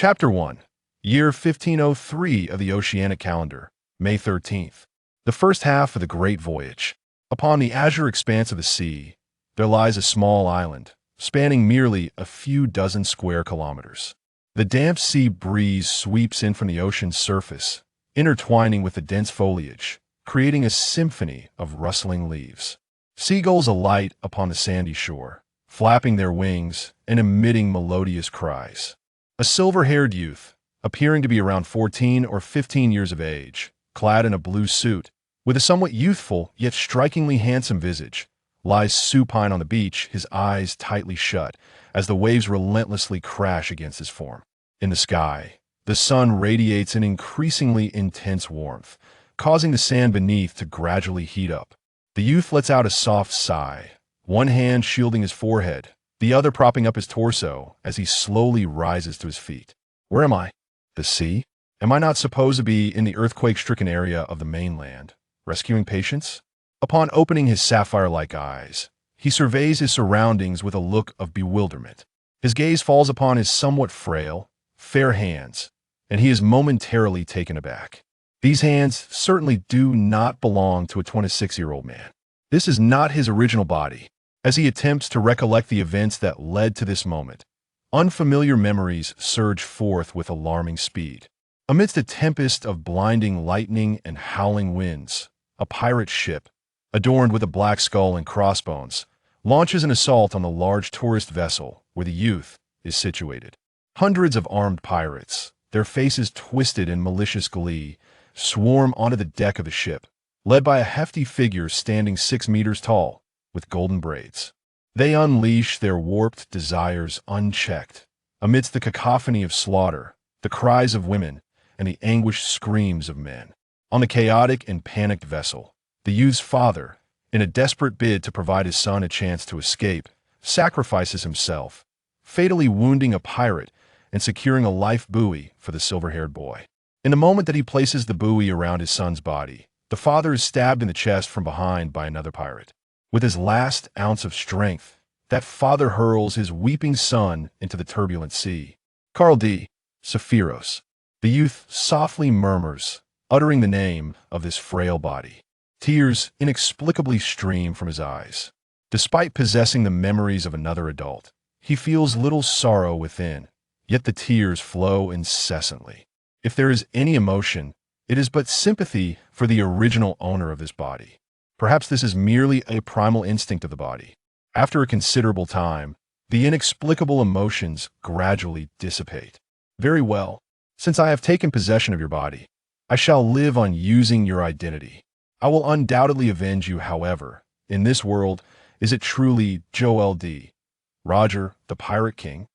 Chapter 1. Year 1503 of the Oceanic Calendar, May 13th. The first half of the Great Voyage. Upon the azure expanse of the sea, there lies a small island, spanning merely a few dozen square kilometers. The damp sea breeze sweeps in from the ocean's surface, intertwining with the dense foliage, creating a symphony of rustling leaves. Seagulls alight upon the sandy shore, flapping their wings and emitting melodious cries. A silver-haired youth, appearing to be around 14 or 15 years of age, clad in a blue suit, with a somewhat youthful yet strikingly handsome visage, lies supine on the beach, his eyes tightly shut, as the waves relentlessly crash against his form. In the sky, the sun radiates an increasingly intense warmth, causing the sand beneath to gradually heat up. The youth lets out a soft sigh, one hand shielding his forehead, the other propping up his torso as he slowly rises to his feet. Where am I? The sea? Am I not supposed to be in the earthquake-stricken area of the mainland, rescuing patients? Upon opening his sapphire-like eyes, he surveys his surroundings with a look of bewilderment. His gaze falls upon his somewhat frail, fair hands, and he is momentarily taken aback. These hands certainly do not belong to a 26-year-old man. This is not his original body. As he attempts to recollect the events that led to this moment, unfamiliar memories surge forth with alarming speed. Amidst a tempest of blinding lightning and howling winds, a pirate ship, adorned with a black skull and crossbones, launches an assault on the large tourist vessel where the youth is situated. Hundreds of armed pirates, their faces twisted in malicious glee, swarm onto the deck of the ship, led by a hefty figure standing 6 meters tall, with golden braids. They unleash their warped desires unchecked, amidst the cacophony of slaughter, the cries of women, and the anguished screams of men. On the chaotic and panicked vessel, the youth's father, in a desperate bid to provide his son a chance to escape, sacrifices himself, fatally wounding a pirate and securing a life buoy for the silver-haired boy. In the moment that he places the buoy around his son's body, the father is stabbed in the chest from behind by another pirate. With his last ounce of strength, that father hurls his weeping son into the turbulent sea. Carl D. Sephiroth. The youth softly murmurs, uttering the name of this frail body. Tears inexplicably stream from his eyes. Despite possessing the memories of another adult, he feels little sorrow within, yet the tears flow incessantly. If there is any emotion, it is but sympathy for the original owner of this body. Perhaps this is merely a primal instinct of the body. After a considerable time, the inexplicable emotions gradually dissipate. Very well. Since I have taken possession of your body, I shall live on using your identity. I will undoubtedly avenge you, however. In this world, is it truly Joel D. Roger, the Pirate King?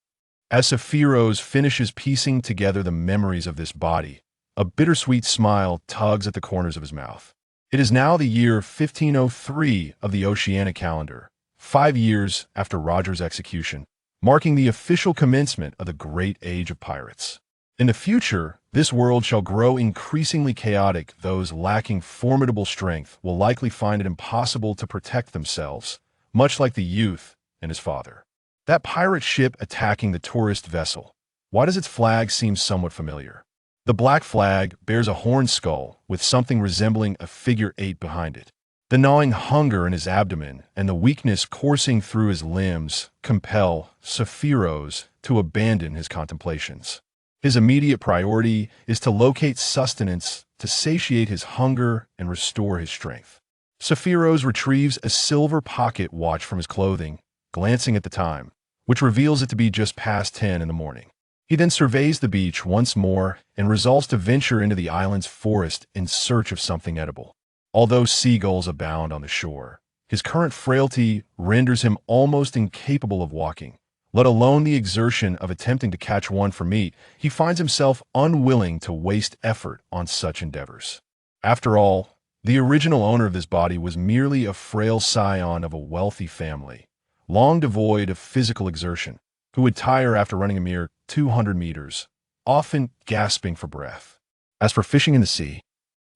As Sephiroth finishes piecing together the memories of this body, a bittersweet smile tugs at the corners of his mouth. It is now the year 1503 of the Oceanic Calendar, 5 years after Roger's execution, marking the official commencement of the Great Age of Pirates. In the future, this world shall grow increasingly chaotic. Those lacking formidable strength will likely find it impossible to protect themselves, much like the youth and his father. That pirate ship attacking the tourist vessel. Why does its flag seem somewhat familiar? The black flag bears a horned skull with something resembling a figure 8 behind it. The gnawing hunger in his abdomen and the weakness coursing through his limbs compel Sephiroth to abandon his contemplations. His immediate priority is to locate sustenance to satiate his hunger and restore his strength. Sephiroth retrieves a silver pocket watch from his clothing, glancing at the time, which reveals it to be just past 10 in the morning. He then surveys the beach once more and resolves to venture into the island's forest in search of something edible. Although seagulls abound on the shore, his current frailty renders him almost incapable of walking, let alone the exertion of attempting to catch one for meat. He finds himself unwilling to waste effort on such endeavors. After all, the original owner of this body was merely a frail scion of a wealthy family, long devoid of physical exertion, who would tire after running a mere 200 meters, often gasping for breath. As for fishing in the sea,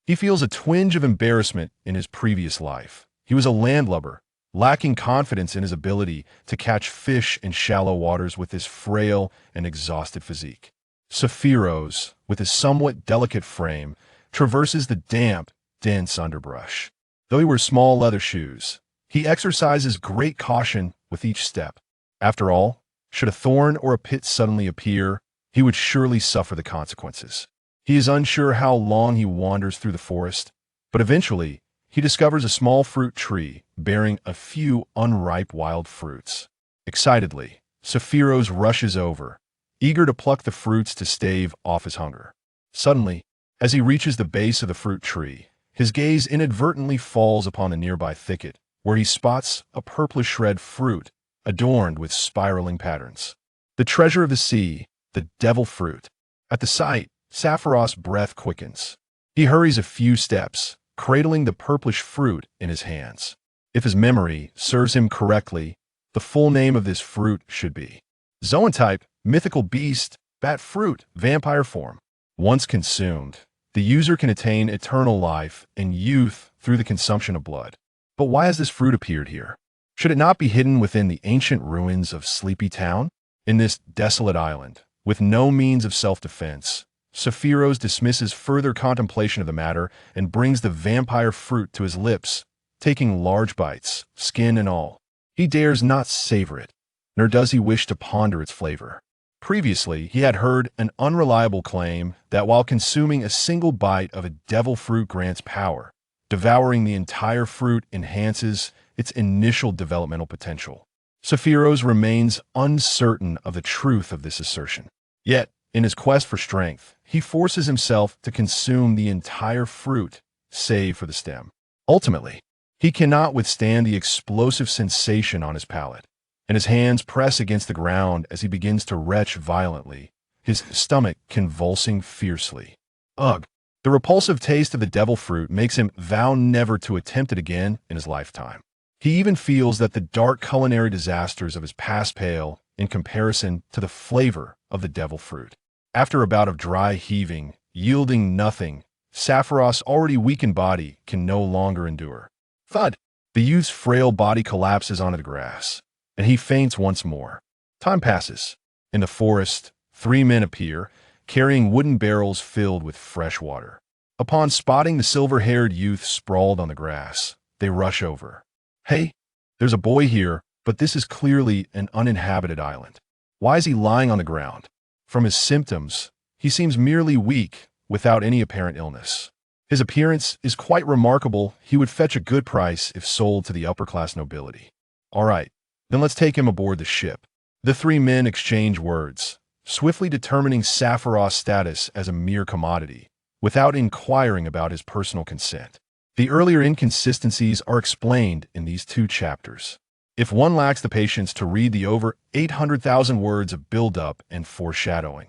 he feels a twinge of embarrassment in his previous life. He was a landlubber, lacking confidence in his ability to catch fish in shallow waters with his frail and exhausted physique. Sephiroth, with his somewhat delicate frame, traverses the damp, dense underbrush. Though he wears small leather shoes, he exercises great caution with each step. After all, should a thorn or a pit suddenly appear, he would surely suffer the consequences. He is unsure how long he wanders through the forest, but eventually he discovers a small fruit tree bearing a few unripe wild fruits. Excitedly, Sephiroth rushes over, eager to pluck the fruits to stave off his hunger. Suddenly, as he reaches the base of the fruit tree, his gaze inadvertently falls upon the nearby thicket, where he spots a purplish red fruit adorned with spiraling patterns. The treasure of the sea, the devil fruit. At the sight, Sephiroth's breath quickens. He hurries a few steps, cradling the purplish fruit in his hands. If his memory serves him correctly, the full name of this fruit should be Zoantype, mythical beast, bat fruit, vampire form. Once consumed, the user can attain eternal life and youth through the consumption of blood. But why has this fruit appeared here? Should it not be hidden within the ancient ruins of Sleepy Town? In this desolate island, with no means of self-defense, Sephiroth dismisses further contemplation of the matter and brings the vampire fruit to his lips, taking large bites, skin and all. He dares not savor it, nor does he wish to ponder its flavor. Previously, he had heard an unreliable claim that while consuming a single bite of a devil fruit grants power, devouring the entire fruit enhances its initial developmental potential. Sephiroth remains uncertain of the truth of this assertion. Yet, in his quest for strength, he forces himself to consume the entire fruit, save for the stem. Ultimately, he cannot withstand the explosive sensation on his palate, and his hands press against the ground as he begins to retch violently, his stomach convulsing fiercely. Ugh! The repulsive taste of the devil fruit makes him vow never to attempt it again in his lifetime. He even feels that the dark culinary disasters of his past pale in comparison to the flavor of the devil fruit. After a bout of dry heaving, yielding nothing, Sephiroth's already weakened body can no longer endure. Thud! The youth's frail body collapses onto the grass, and he faints once more. Time passes. In the forest, 3 men appear, carrying wooden barrels filled with fresh water. Upon spotting the silver-haired youth sprawled on the grass, they rush over. Hey, there's a boy here, but this is clearly an uninhabited island. Why is he lying on the ground? From his symptoms, he seems merely weak, without any apparent illness. His appearance is quite remarkable. He would fetch a good price if sold to the upper-class nobility. All right, then let's take him aboard the ship. The 3 men exchange words, swiftly determining Sephiroth's status as a mere commodity, without inquiring about his personal consent. The earlier inconsistencies are explained in these 2 chapters. If one lacks the patience to read the over 800,000 words of build-up and foreshadowing,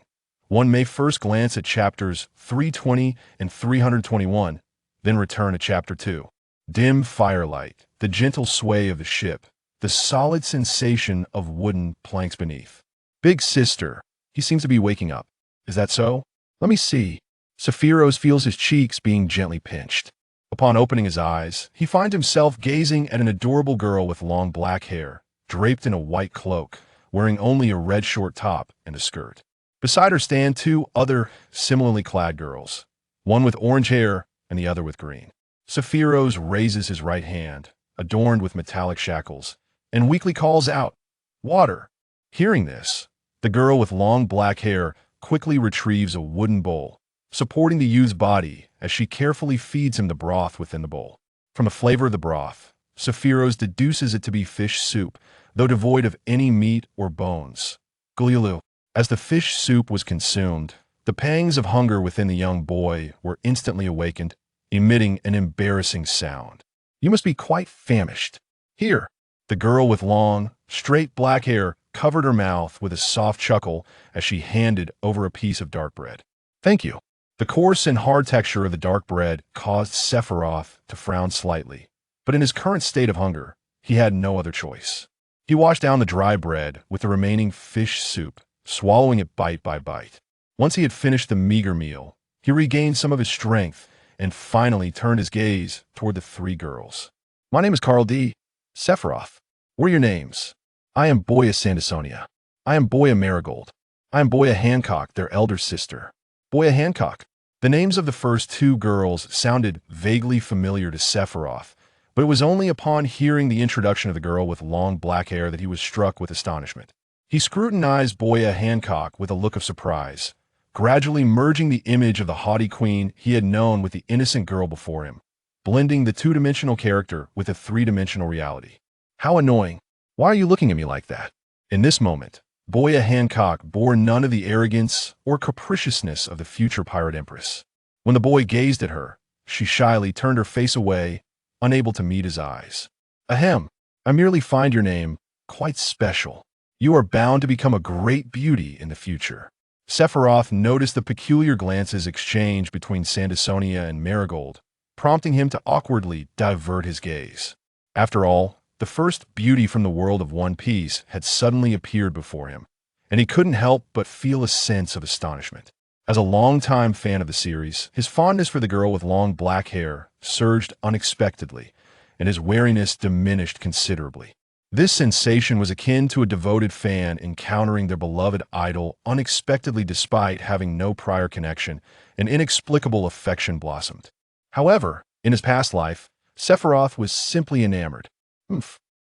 one may first glance at chapters 320 and 321, then return to chapter 2. Dim firelight, the gentle sway of the ship, the solid sensation of wooden planks beneath. Big sister, he seems to be waking up. Is that so? Let me see. Sephiroth feels his cheeks being gently pinched. Upon opening his eyes, he finds himself gazing at an adorable girl with long black hair, draped in a white cloak, wearing only a red short top and a skirt. Beside her stand 2 other similarly clad girls, one with orange hair and the other with green. Sephiroth raises his right hand, adorned with metallic shackles, and weakly calls out, "Water!" Hearing this, the girl with long black hair quickly retrieves a wooden bowl, supporting the youth's body as she carefully feeds him the broth within the bowl. From the flavor of the broth, Sephiroth deduces it to be fish soup, though devoid of any meat or bones. Gululu. As the fish soup was consumed, the pangs of hunger within the young boy were instantly awakened, emitting an embarrassing sound. "You must be quite famished." Here, the girl with long, straight black hair covered her mouth with a soft chuckle as she handed over a piece of dark bread. "Thank you." The coarse and hard texture of the dark bread caused Sephiroth to frown slightly, but in his current state of hunger, he had no other choice. He washed down the dry bread with the remaining fish soup, swallowing it bite by bite. Once he had finished the meager meal, he regained some of his strength and finally turned his gaze toward the 3 girls. "My name is Carl D. Sephiroth. What are your names?" "I am Boya Sandasonia." "I am Boya Marigold." I am Boa Hancock, their elder sister. Boa Hancock. The names of the first two girls sounded vaguely familiar to Sephiroth, but it was only upon hearing the introduction of the girl with long black hair that he was struck with astonishment. He scrutinized Boa Hancock with a look of surprise, gradually merging the image of the haughty queen he had known with the innocent girl before him, blending the two-dimensional character with a three-dimensional reality. How annoying. Why are you looking at me like that? In this moment, Boa Hancock bore none of the arrogance or capriciousness of the future Pirate Empress. When the boy gazed at her, she shyly turned her face away, unable to meet his eyes. Ahem, I merely find your name quite special. You are bound to become a great beauty in the future. Sephiroth noticed the peculiar glances exchanged between Sandersonia and Marigold, prompting him to awkwardly divert his gaze. After all, the first beauty from the world of One Piece had suddenly appeared before him, and he couldn't help but feel a sense of astonishment. As a longtime fan of the series, his fondness for the girl with long black hair surged unexpectedly, and his wariness diminished considerably. This sensation was akin to a devoted fan encountering their beloved idol unexpectedly despite having no prior connection. An inexplicable affection blossomed. However, in his past life, Sephiroth was simply enamored.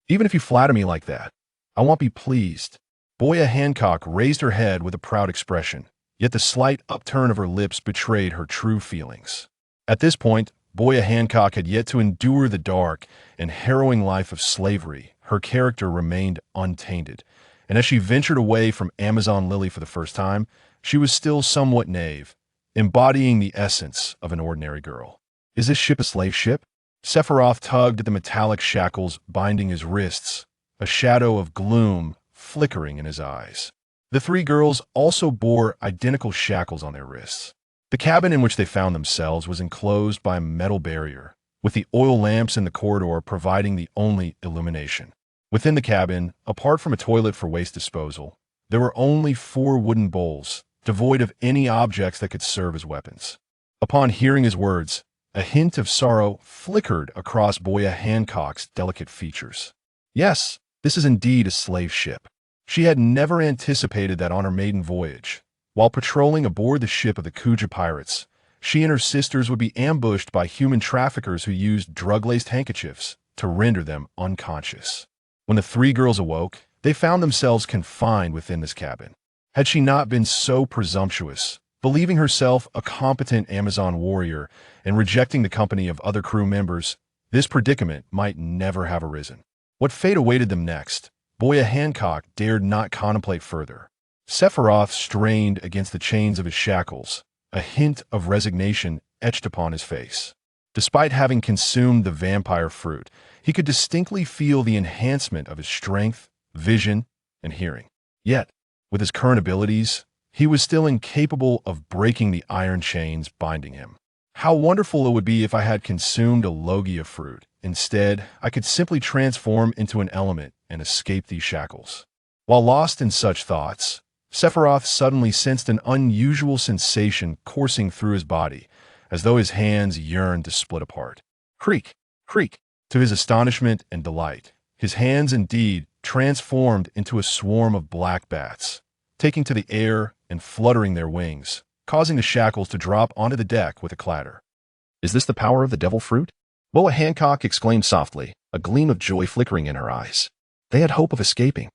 Even if you flatter me like that, I won't be pleased. Boa Hancock raised her head with a proud expression, yet the slight upturn of her lips betrayed her true feelings. At this point, Boa Hancock had yet to endure the dark and harrowing life of slavery. Her character remained untainted, and as she ventured away from Amazon Lily for the first time, she was still somewhat naive, embodying the essence of an ordinary girl. Is this ship a slave ship? Sephiroth tugged at the metallic shackles binding his wrists, a shadow of gloom flickering in his eyes. The three girls also bore identical shackles on their wrists. The cabin in which they found themselves was enclosed by a metal barrier, with the oil lamps in the corridor providing the only illumination. Within the cabin, apart from a toilet for waste disposal, there were only 4 wooden bowls, devoid of any objects that could serve as weapons. Upon hearing his words, a hint of sorrow flickered across Boa Hancock's delicate features. Yes, this is indeed a slave ship. She had never anticipated that on her maiden voyage, while patrolling aboard the ship of the Kuja pirates, she and her sisters would be ambushed by human traffickers who used drug-laced handkerchiefs to render them unconscious. When the 3 girls awoke, they found themselves confined within this cabin. Had she not been so presumptuous, believing herself a competent Amazon warrior and rejecting the company of other crew members, this predicament might never have arisen. What fate awaited them next, Boa Hancock dared not contemplate further. Sephiroth strained against the chains of his shackles, a hint of resignation etched upon his face. Despite having consumed the vampire fruit, he could distinctly feel the enhancement of his strength, vision, and hearing. Yet, with his current abilities, he was still incapable of breaking the iron chains binding him. How wonderful it would be if I had consumed a Logia fruit. Instead, I could simply transform into an element and escape these shackles. While lost in such thoughts, Sephiroth suddenly sensed an unusual sensation coursing through his body, as though his hands yearned to split apart. Creak, creak. To his astonishment and delight, his hands indeed transformed into a swarm of black bats, taking to the air and fluttering their wings, causing the shackles to drop onto the deck with a clatter. Is this the power of the devil fruit? Boa Hancock exclaimed softly, a gleam of joy flickering in her eyes. They had hope of escaping.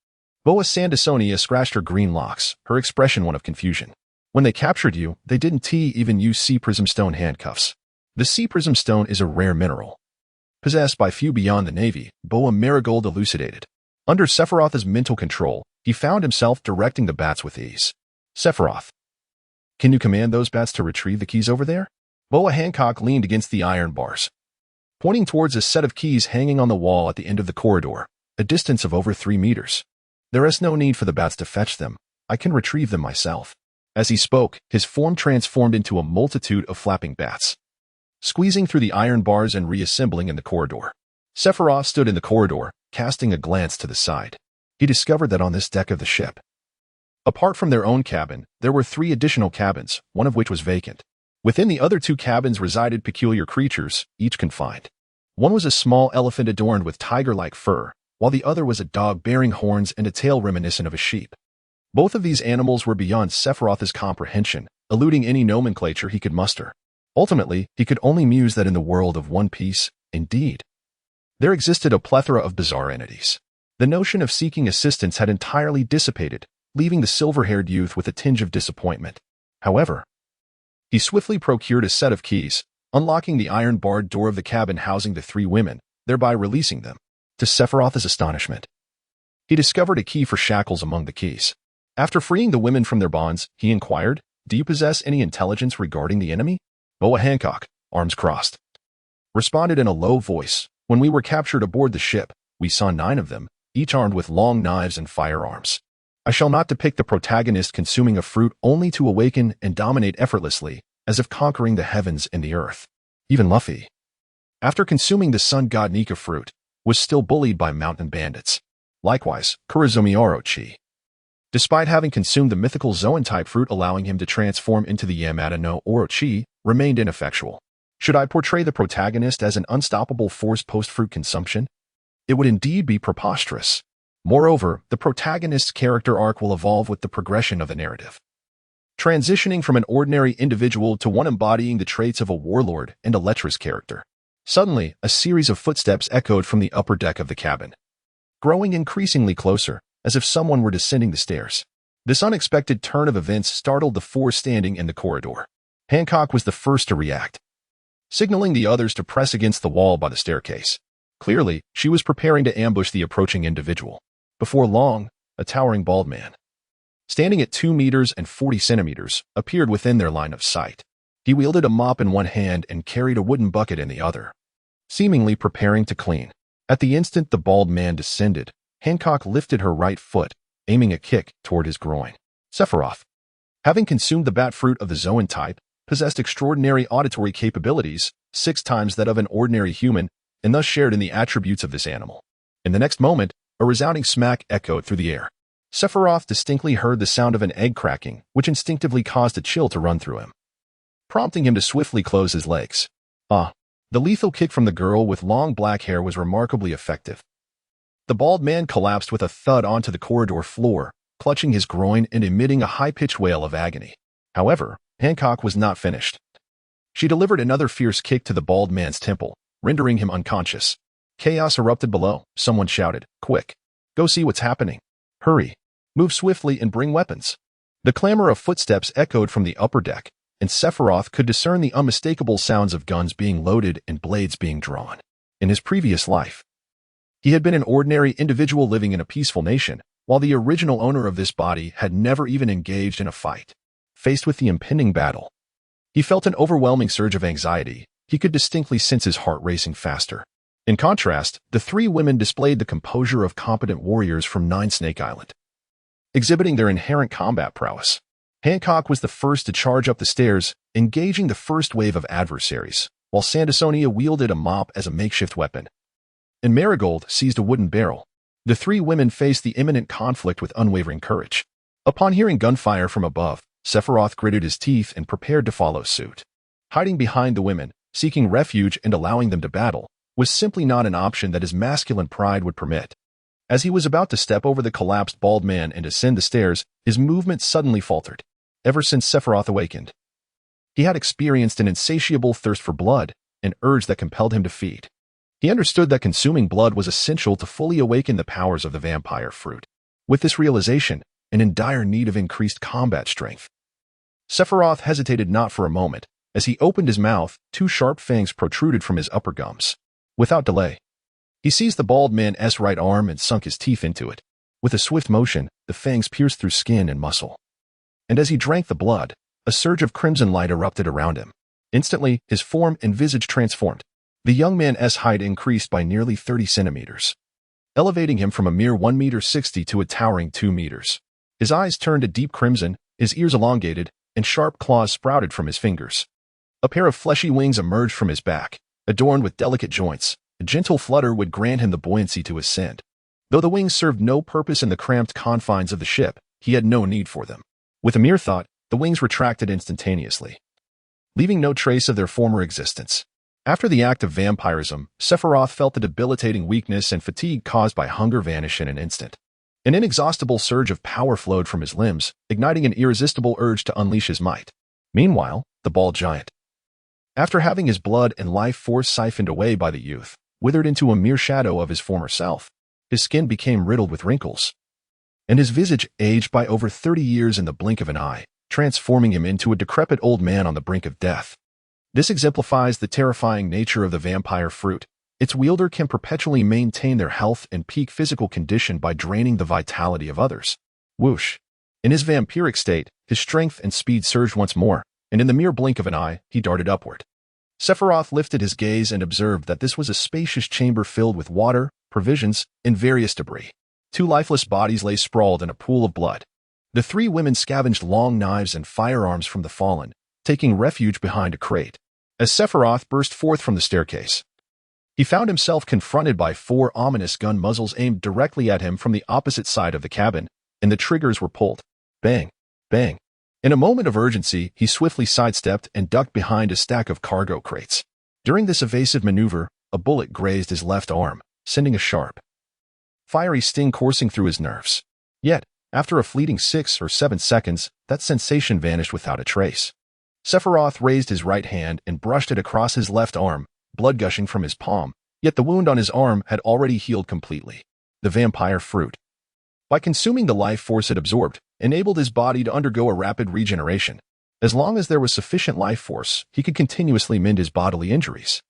Boa Sandersonia scratched her green locks, her expression one of confusion. When they captured you, they didn't even use sea prism stone handcuffs. The sea prism stone is a rare mineral, possessed by few beyond the Navy, Boa Marigold elucidated. Under Sephiroth's mental control, he found himself directing the bats with ease. Sephiroth, can you command those bats to retrieve the keys over there? Boa Hancock leaned against the iron bars, pointing towards a set of keys hanging on the wall at the end of the corridor, a distance of over 3 meters. There is no need for the bats to fetch them. I can retrieve them myself. As he spoke, his form transformed into a multitude of flapping bats, squeezing through the iron bars and reassembling in the corridor. Sephiroth stood in the corridor, casting a glance to the side. He discovered that on this deck of the ship, apart from their own cabin, there were 3 additional cabins, one of which was vacant. Within the other 2 cabins resided peculiar creatures, each confined. One was a small elephant adorned with tiger-like fur, while the other was a dog bearing horns and a tail reminiscent of a sheep. Both of these animals were beyond Sephiroth's comprehension, eluding any nomenclature he could muster. Ultimately, he could only muse that in the world of One Piece, indeed, there existed a plethora of bizarre entities. The notion of seeking assistance had entirely dissipated, leaving the silver-haired youth with a tinge of disappointment. However, he swiftly procured a set of keys, unlocking the iron-barred door of the cabin housing the three women, thereby releasing them. To Sephiroth's astonishment, he discovered a key for shackles among the keys. After freeing the women from their bonds, he inquired, "Do you possess any intelligence regarding the enemy?" Boa Hancock, arms crossed, responded in a low voice, "When we were captured aboard the ship, we saw 9 of them, each armed with long knives and firearms. I shall not depict the protagonist consuming a fruit only to awaken and dominate effortlessly, as if conquering the heavens and the earth. Even Luffy, after consuming the sun god Nika fruit, was still bullied by mountain bandits. Likewise, Kurizumi Orochi, despite having consumed the mythical Zoan-type fruit allowing him to transform into the Yamada no Orochi, remained ineffectual. Should I portray the protagonist as an unstoppable force post-fruit consumption? It would indeed be preposterous. Moreover, the protagonist's character arc will evolve with the progression of the narrative, transitioning from an ordinary individual to one embodying the traits of a warlord and a lecherous character. Suddenly, a series of footsteps echoed from the upper deck of the cabin, growing increasingly closer, as if someone were descending the stairs. This unexpected turn of events startled the four standing in the corridor. Hancock was the first to react, signaling the others to press against the wall by the staircase. Clearly, she was preparing to ambush the approaching individual. Before long, a towering bald man, standing at 2 meters and 40 centimeters, appeared within their line of sight. He wielded a mop in one hand and carried a wooden bucket in the other, seemingly preparing to clean. At the instant the bald man descended, Hancock lifted her right foot, aiming a kick toward his groin. Sephiroth, having consumed the bat fruit of the Zoan type, possessed extraordinary auditory capabilities, 6 times that of an ordinary human, and thus shared in the attributes of this animal. In the next moment, a resounding smack echoed through the air. Sephiroth distinctly heard the sound of an egg cracking, which instinctively caused a chill to run through him, prompting him to swiftly close his legs. The lethal kick from the girl with long black hair was remarkably effective. The bald man collapsed with a thud onto the corridor floor, clutching his groin and emitting a high-pitched wail of agony. However, Hancock was not finished. She delivered another fierce kick to the bald man's temple, rendering him unconscious. Chaos erupted below. Someone shouted, "Quick! Go see what's happening. Hurry! Move swiftly and bring weapons." The clamor of footsteps echoed from the upper deck, and Sephiroth could discern the unmistakable sounds of guns being loaded and blades being drawn. In his previous life, he had been an ordinary individual living in a peaceful nation, while the original owner of this body had never even engaged in a fight. Faced with the impending battle, he felt an overwhelming surge of anxiety. He could distinctly sense his heart racing faster. In contrast, the 3 women displayed the composure of competent warriors from Nine Snake Island, exhibiting their inherent combat prowess. Hancock was the first to charge up the stairs, engaging the first wave of adversaries, while Sandersonia wielded a mop as a makeshift weapon, and Marigold seized a wooden barrel. The 3 women faced the imminent conflict with unwavering courage. Upon hearing gunfire from above, Sephiroth gritted his teeth and prepared to follow suit. Hiding behind the women, seeking refuge and allowing them to battle, was simply not an option that his masculine pride would permit. As he was about to step over the collapsed bald man and ascend the stairs, his movement suddenly faltered. Ever since Sephiroth awakened, he had experienced an insatiable thirst for blood, an urge that compelled him to feed. He understood that consuming blood was essential to fully awaken the powers of the vampire fruit. With this realization, and in dire need of increased combat strength, Sephiroth hesitated not for a moment. As he opened his mouth, 2 sharp fangs protruded from his upper gums. Without delay, he seized the bald man's right arm and sunk his teeth into it. With a swift motion, the fangs pierced through skin and muscle, and as he drank the blood, a surge of crimson light erupted around him. Instantly, his form and visage transformed. The young man's height increased by nearly 30 centimeters, elevating him from a mere 1.60 meters to a towering 2 meters. His eyes turned a deep crimson, his ears elongated, and sharp claws sprouted from his fingers. A pair of fleshy wings emerged from his back, adorned with delicate joints. A gentle flutter would grant him the buoyancy to ascend. Though the wings served no purpose in the cramped confines of the ship, he had no need for them. With a mere thought, the wings retracted instantaneously, leaving no trace of their former existence. After the act of vampirism, Sephiroth felt the debilitating weakness and fatigue caused by hunger vanish in an instant. An inexhaustible surge of power flowed from his limbs, igniting an irresistible urge to unleash his might. Meanwhile, the bald giant, after having his blood and life force siphoned away by the youth, withered into a mere shadow of his former self. His skin became riddled with wrinkles, and his visage aged by over 30 years in the blink of an eye, transforming him into a decrepit old man on the brink of death. This exemplifies the terrifying nature of the vampire fruit. Its wielder can perpetually maintain their health and peak physical condition by draining the vitality of others. Whoosh! In his vampiric state, his strength and speed surged once more, and in the mere blink of an eye, he darted upward. Sephiroth lifted his gaze and observed that this was a spacious chamber filled with water, provisions, and various debris. 2 lifeless bodies lay sprawled in a pool of blood. The 3 women scavenged long knives and firearms from the fallen, taking refuge behind a crate. As Sephiroth burst forth from the staircase, he found himself confronted by 4 ominous gun muzzles aimed directly at him from the opposite side of the cabin, and the triggers were pulled. Bang! Bang! In a moment of urgency, he swiftly sidestepped and ducked behind a stack of cargo crates. During this evasive maneuver, a bullet grazed his left arm, sending a sharp, fiery sting coursing through his nerves. Yet, after a fleeting 6 or 7 seconds, that sensation vanished without a trace. Sephiroth raised his right hand and brushed it across his left arm, blood gushing from his palm, yet the wound on his arm had already healed completely. The vampire fruit, by consuming the life force it absorbed, enabled his body to undergo a rapid regeneration. As long as there was sufficient life force, he could continuously mend his bodily injuries.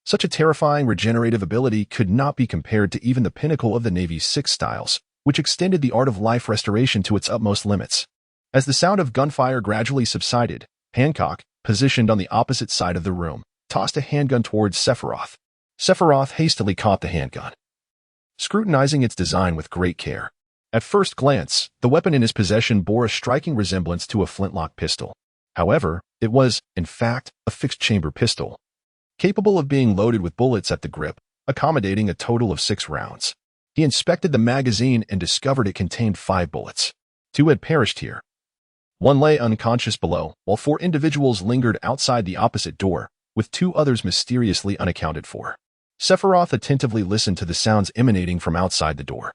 Such a terrifying regenerative ability could not be compared to even the pinnacle of the Navy's 6 styles, which extended the art of life restoration to its utmost limits. As the sound of gunfire gradually subsided, Hancock, positioned on the opposite side of the room, tossed a handgun towards Sephiroth. Sephiroth hastily caught the handgun, scrutinizing its design with great care. At first glance, the weapon in his possession bore a striking resemblance to a flintlock pistol. However, it was, in fact, a fixed-chamber pistol, capable of being loaded with bullets at the grip, accommodating a total of 6 rounds. He inspected the magazine and discovered it contained 5 bullets. 2 had perished here. 1 lay unconscious below, while 4 individuals lingered outside the opposite door, with 2 others mysteriously unaccounted for. Sephiroth attentively listened to the sounds emanating from outside the door.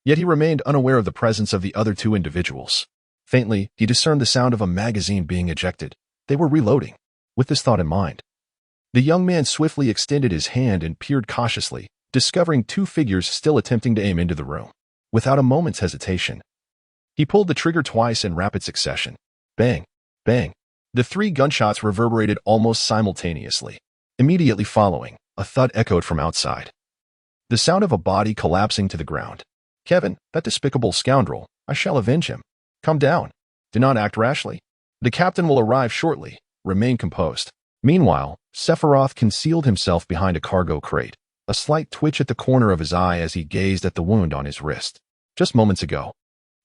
Yet he remained unaware of the presence of the other 2 individuals. Faintly, he discerned the sound of a magazine being ejected. They were reloading. With this thought in mind, the young man swiftly extended his hand and peered cautiously, discovering 2 figures still attempting to aim into the room. Without a moment's hesitation, he pulled the trigger twice in rapid succession. Bang! Bang! The 3 gunshots reverberated almost simultaneously. Immediately following, a thud echoed from outside. The sound of a body collapsing to the ground. Kevin, that despicable scoundrel, I shall avenge him. Calm down. Do not act rashly. The captain will arrive shortly. Remain composed. Meanwhile, Sephiroth concealed himself behind a cargo crate, a slight twitch at the corner of his eye as he gazed at the wound on his wrist. Just moments ago,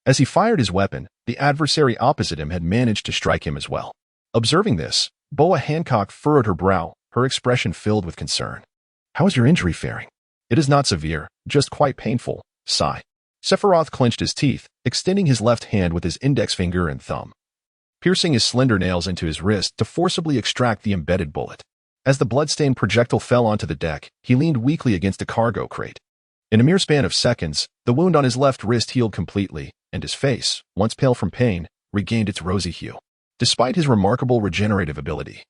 as he fired his weapon, the adversary opposite him had managed to strike him as well. Observing this, Boa Hancock furrowed her brow, her expression filled with concern. How is your injury faring? It is not severe, just quite painful. Sigh. Sephiroth clenched his teeth, extending his left hand with his index finger and thumb, piercing his slender nails into his wrist to forcibly extract the embedded bullet. As the blood-stained projectile fell onto the deck, he leaned weakly against a cargo crate. In a mere span of seconds, the wound on his left wrist healed completely, and his face, once pale from pain, regained its rosy hue. Despite his remarkable regenerative ability,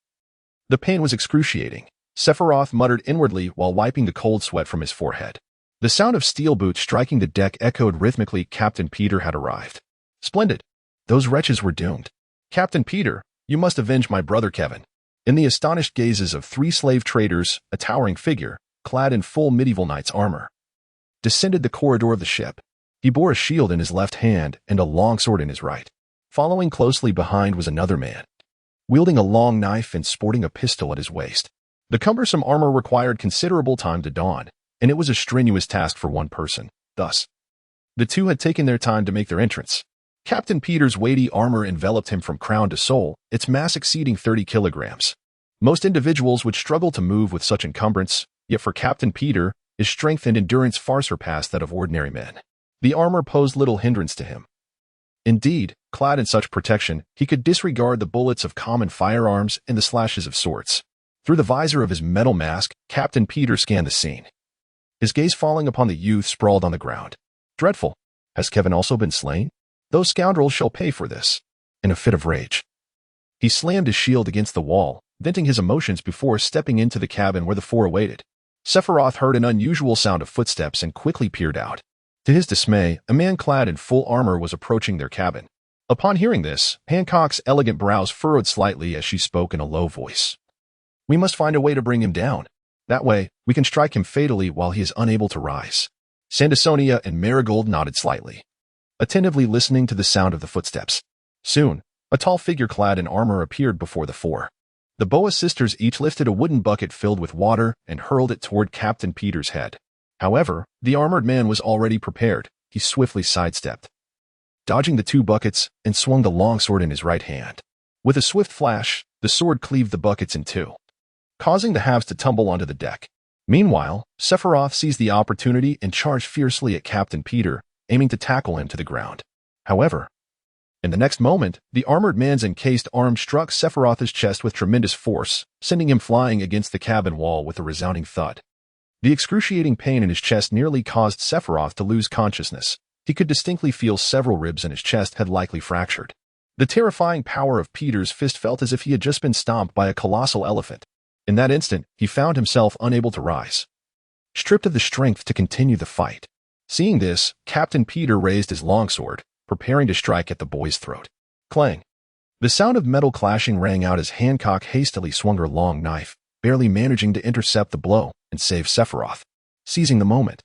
the pain was excruciating. Sephiroth muttered inwardly while wiping the cold sweat from his forehead. The sound of steel boots striking the deck echoed rhythmically. Captain Peter had arrived. Splendid. Those wretches were doomed. Captain Peter, you must avenge my brother Kevin. In the astonished gazes of 3 slave traders, a towering figure, clad in full medieval knight's armor, descended the corridor of the ship. He bore a shield in his left hand and a longsword in his right. Following closely behind was another man, wielding a long knife and sporting a pistol at his waist. The cumbersome armor required considerable time to don, and it was a strenuous task for one person. Thus, the 2 had taken their time to make their entrance. Captain Peter's weighty armor enveloped him from crown to sole, its mass exceeding 30 kilograms. Most individuals would struggle to move with such encumbrance, yet for Captain Peter, his strength and endurance far surpassed that of ordinary men. The armor posed little hindrance to him. Indeed, clad in such protection, he could disregard the bullets of common firearms and the slashes of swords. Through the visor of his metal mask, Captain Peter scanned the scene, his gaze falling upon the youth sprawled on the ground. Dreadful. Has Kevin also been slain? Those scoundrels shall pay for this. In a fit of rage, he slammed his shield against the wall, venting his emotions before stepping into the cabin where the four awaited. Sephiroth heard an unusual sound of footsteps and quickly peered out. To his dismay, a man clad in full armor was approaching their cabin. Upon hearing this, Hancock's elegant brows furrowed slightly as she spoke in a low voice. We must find a way to bring him down. That way, we can strike him fatally while he is unable to rise. Sandersonia and Marigold nodded slightly, attentively listening to the sound of the footsteps. Soon, a tall figure clad in armor appeared before the four. The Boa sisters each lifted a wooden bucket filled with water and hurled it toward Captain Peter's head. However, the armored man was already prepared. He swiftly sidestepped, dodging the two buckets, and swung the longsword in his right hand. With a swift flash, the sword cleaved the buckets in two, causing the halves to tumble onto the deck. Meanwhile, Sephiroth seized the opportunity and charged fiercely at Captain Peter, aiming to tackle him to the ground. However, in the next moment, the armored man's encased arm struck Sephiroth's chest with tremendous force, sending him flying against the cabin wall with a resounding thud. The excruciating pain in his chest nearly caused Sephiroth to lose consciousness. He could distinctly feel several ribs in his chest had likely fractured. The terrifying power of Peter's fist felt as if he had just been stomped by a colossal elephant. In that instant, he found himself unable to rise, stripped of the strength to continue the fight. Seeing this, Captain Peter raised his longsword, preparing to strike at the boy's throat. Clang! The sound of metal clashing rang out as Hancock hastily swung her long knife, barely managing to intercept the blow and save Sephiroth. Seizing the moment,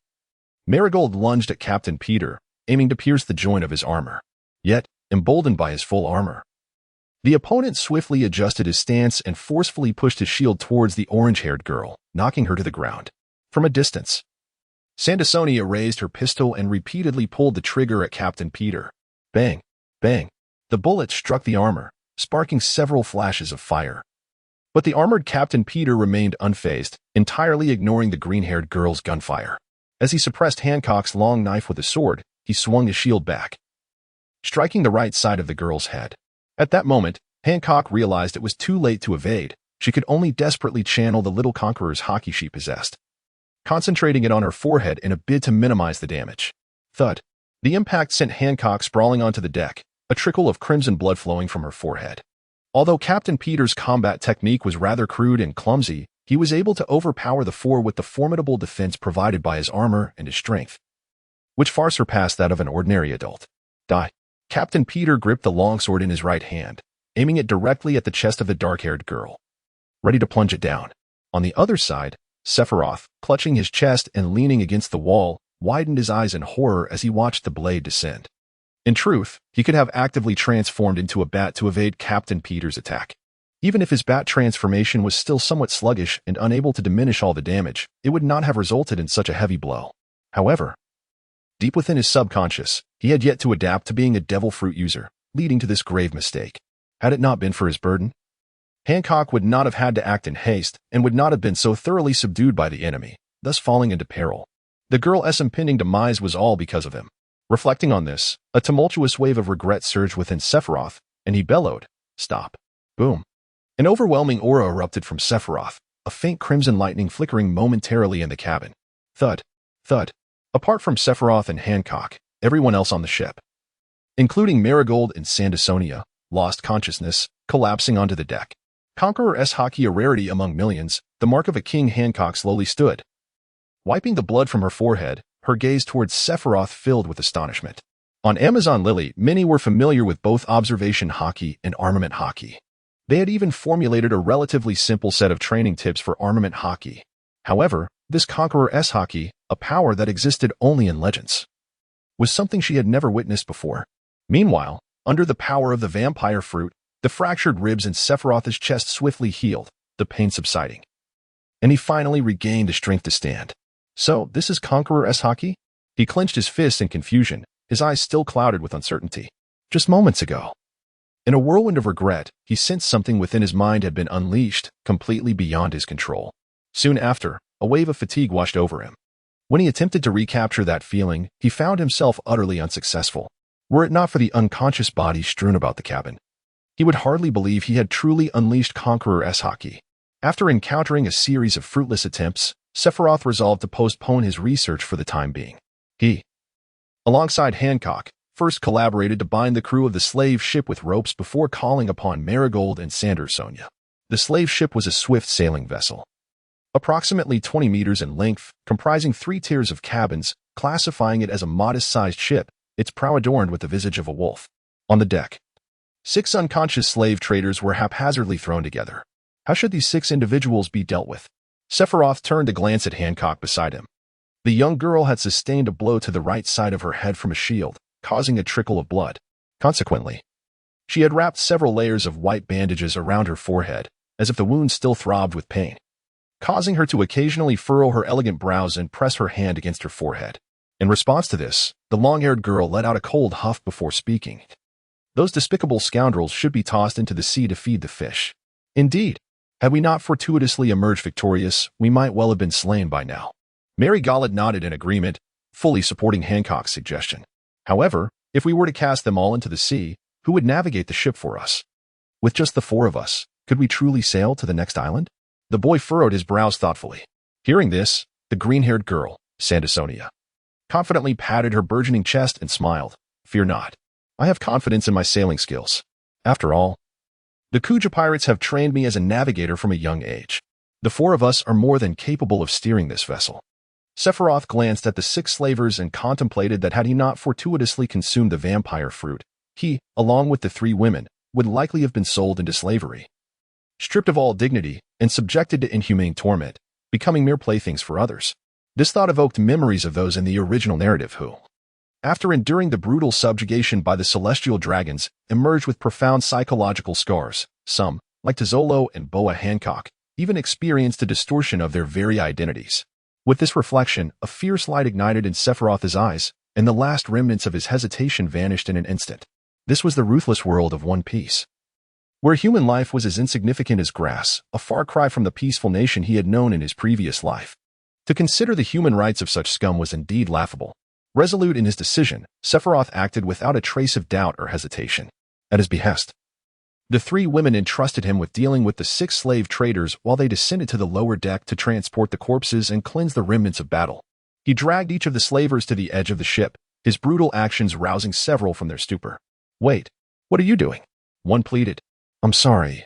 Marigold lunged at Captain Peter, aiming to pierce the joint of his armor. Yet, emboldened by his full armor, the opponent swiftly adjusted his stance and forcefully pushed his shield towards the orange-haired girl, knocking her to the ground. From a distance, Sandersonia raised her pistol and repeatedly pulled the trigger at Captain Peter. Bang! Bang! The bullet struck the armor, sparking several flashes of fire. But the armored Captain Peter remained unfazed, entirely ignoring the green-haired girl's gunfire. As he suppressed Hancock's long knife with a sword, he swung his shield back, striking the right side of the girl's head. At that moment, Hancock realized it was too late to evade. She could only desperately channel the little Conqueror's Haki she possessed, concentrating it on her forehead in a bid to minimize the damage. Thud. The impact sent Hancock sprawling onto the deck, a trickle of crimson blood flowing from her forehead. Although Captain Peter's combat technique was rather crude and clumsy, he was able to overpower the four with the formidable defense provided by his armor and his strength, which far surpassed that of an ordinary adult. Die. Captain Peter gripped the longsword in his right hand, aiming it directly at the chest of the dark-haired girl, ready to plunge it down. On the other side, Sephiroth, clutching his chest and leaning against the wall, widened his eyes in horror as he watched the blade descend. In truth, he could have actively transformed into a bat to evade Captain Peter's attack. Even if his bat transformation was still somewhat sluggish and unable to diminish all the damage, it would not have resulted in such a heavy blow. However, deep within his subconscious, he had yet to adapt to being a devil fruit user, leading to this grave mistake. Had it not been for his burden, Hancock would not have had to act in haste and would not have been so thoroughly subdued by the enemy, thus falling into peril. The girl's impending demise was all because of him. Reflecting on this, a tumultuous wave of regret surged within Sephiroth, and he bellowed, "Stop." Boom. An overwhelming aura erupted from Sephiroth, a faint crimson lightning flickering momentarily in the cabin. Thud. Thud. Apart from Sephiroth and Hancock, everyone else on the ship, including Marigold and Sandersonia, lost consciousness, collapsing onto the deck. Conqueror's Haki, a rarity among millions, the mark of a king. Hancock slowly stood, wiping the blood from her forehead, her gaze towards Sephiroth filled with astonishment. On Amazon Lily, many were familiar with both observation Haki and armament Haki. They had even formulated a relatively simple set of training tips for armament Haki. However, this Conqueror's Haki, a power that existed only in legends, was something she had never witnessed before. Meanwhile, under the power of the vampire fruit, the fractured ribs in Sephiroth's chest swiftly healed, the pain subsiding, and he finally regained the strength to stand. So, this is Conqueror's Haki? He clenched his fists in confusion, his eyes still clouded with uncertainty. Just moments ago, in a whirlwind of regret, he sensed something within his mind had been unleashed, completely beyond his control. Soon after, a wave of fatigue washed over him. When he attempted to recapture that feeling, he found himself utterly unsuccessful. Were it not for the unconscious bodies strewn about the cabin, he would hardly believe he had truly unleashed Conqueror's Haki. After encountering a series of fruitless attempts, Sephiroth resolved to postpone his research for the time being. He alongside Hancock, first collaborated to bind the crew of the slave ship with ropes before calling upon Marigold and Sandersonia. The slave ship was a swift sailing vessel, approximately 20 meters in length, comprising 3 tiers of cabins, classifying it as a modest-sized ship, its prow adorned with the visage of a wolf. On the deck, 6 unconscious slave traders were haphazardly thrown together. How should these 6 individuals be dealt with? Sephiroth turned to glance at Hancock beside him. The young girl had sustained a blow to the right side of her head from a shield, causing a trickle of blood. Consequently, she had wrapped several layers of white bandages around her forehead, as if the wound still throbbed with pain, causing her to occasionally furrow her elegant brows and press her hand against her forehead. In response to this, the long-haired girl let out a cold huff before speaking. Those despicable scoundrels should be tossed into the sea to feed the fish. Indeed, had we not fortuitously emerged victorious, we might well have been slain by now. Mary Gollet nodded in agreement, fully supporting Hancock's suggestion. However, if we were to cast them all into the sea, who would navigate the ship for us? With just the 4 of us, could we truly sail to the next island? The boy furrowed his brows thoughtfully. Hearing this, the green-haired girl, Sandersonia, confidently patted her burgeoning chest and smiled. Fear not. I have confidence in my sailing skills. After all, the Kuja pirates have trained me as a navigator from a young age. The 4 of us are more than capable of steering this vessel. Sephiroth glanced at the 6 slavers and contemplated that had he not fortuitously consumed the vampire fruit, he, along with the 3 women, would likely have been sold into slavery, stripped of all dignity and subjected to inhumane torment, becoming mere playthings for others. This thought evoked memories of those in the original narrative who, after enduring the brutal subjugation by the celestial dragons, emerged with profound psychological scars. Some, like Tizolo and Boa Hancock, even experienced a distortion of their very identities. With this reflection, a fierce light ignited in Sephiroth's eyes, and the last remnants of his hesitation vanished in an instant. This was the ruthless world of One Piece, where human life was as insignificant as grass, a far cry from the peaceful nation he had known in his previous life. To consider the human rights of such scum was indeed laughable. Resolute in his decision, Sephiroth acted without a trace of doubt or hesitation. At his behest, the 3 women entrusted him with dealing with the 6 slave traders while they descended to the lower deck to transport the corpses and cleanse the remnants of battle. He dragged each of the slavers to the edge of the ship, his brutal actions rousing several from their stupor. Wait, what are you doing? One pleaded. I'm sorry.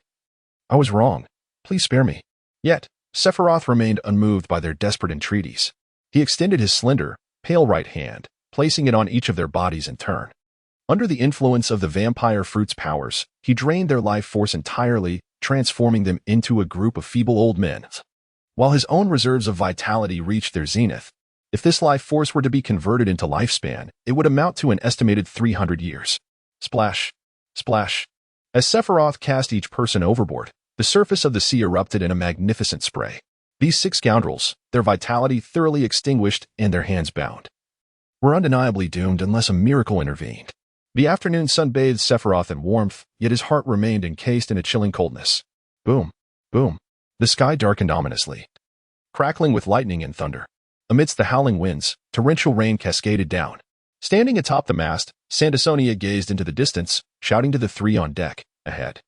I was wrong. Please spare me. Yet, Sephiroth remained unmoved by their desperate entreaties. He extended his slender, pale right hand, placing it on each of their bodies in turn. Under the influence of the vampire fruit's powers, he drained their life force entirely, transforming them into a group of feeble old men. While his own reserves of vitality reached their zenith, if this life force were to be converted into lifespan, it would amount to an estimated 300 years. Splash, splash. As Sephiroth cast each person overboard, the surface of the sea erupted in a magnificent spray. These 6 scoundrels, their vitality thoroughly extinguished and their hands bound, were undeniably doomed unless a miracle intervened. The afternoon sun bathed Sephiroth in warmth, yet his heart remained encased in a chilling coldness. Boom, boom. The sky darkened ominously, crackling with lightning and thunder. Amidst the howling winds, torrential rain cascaded down. Standing atop the mast, Sandersonia gazed into the distance, shouting to the 3 on deck, ahead.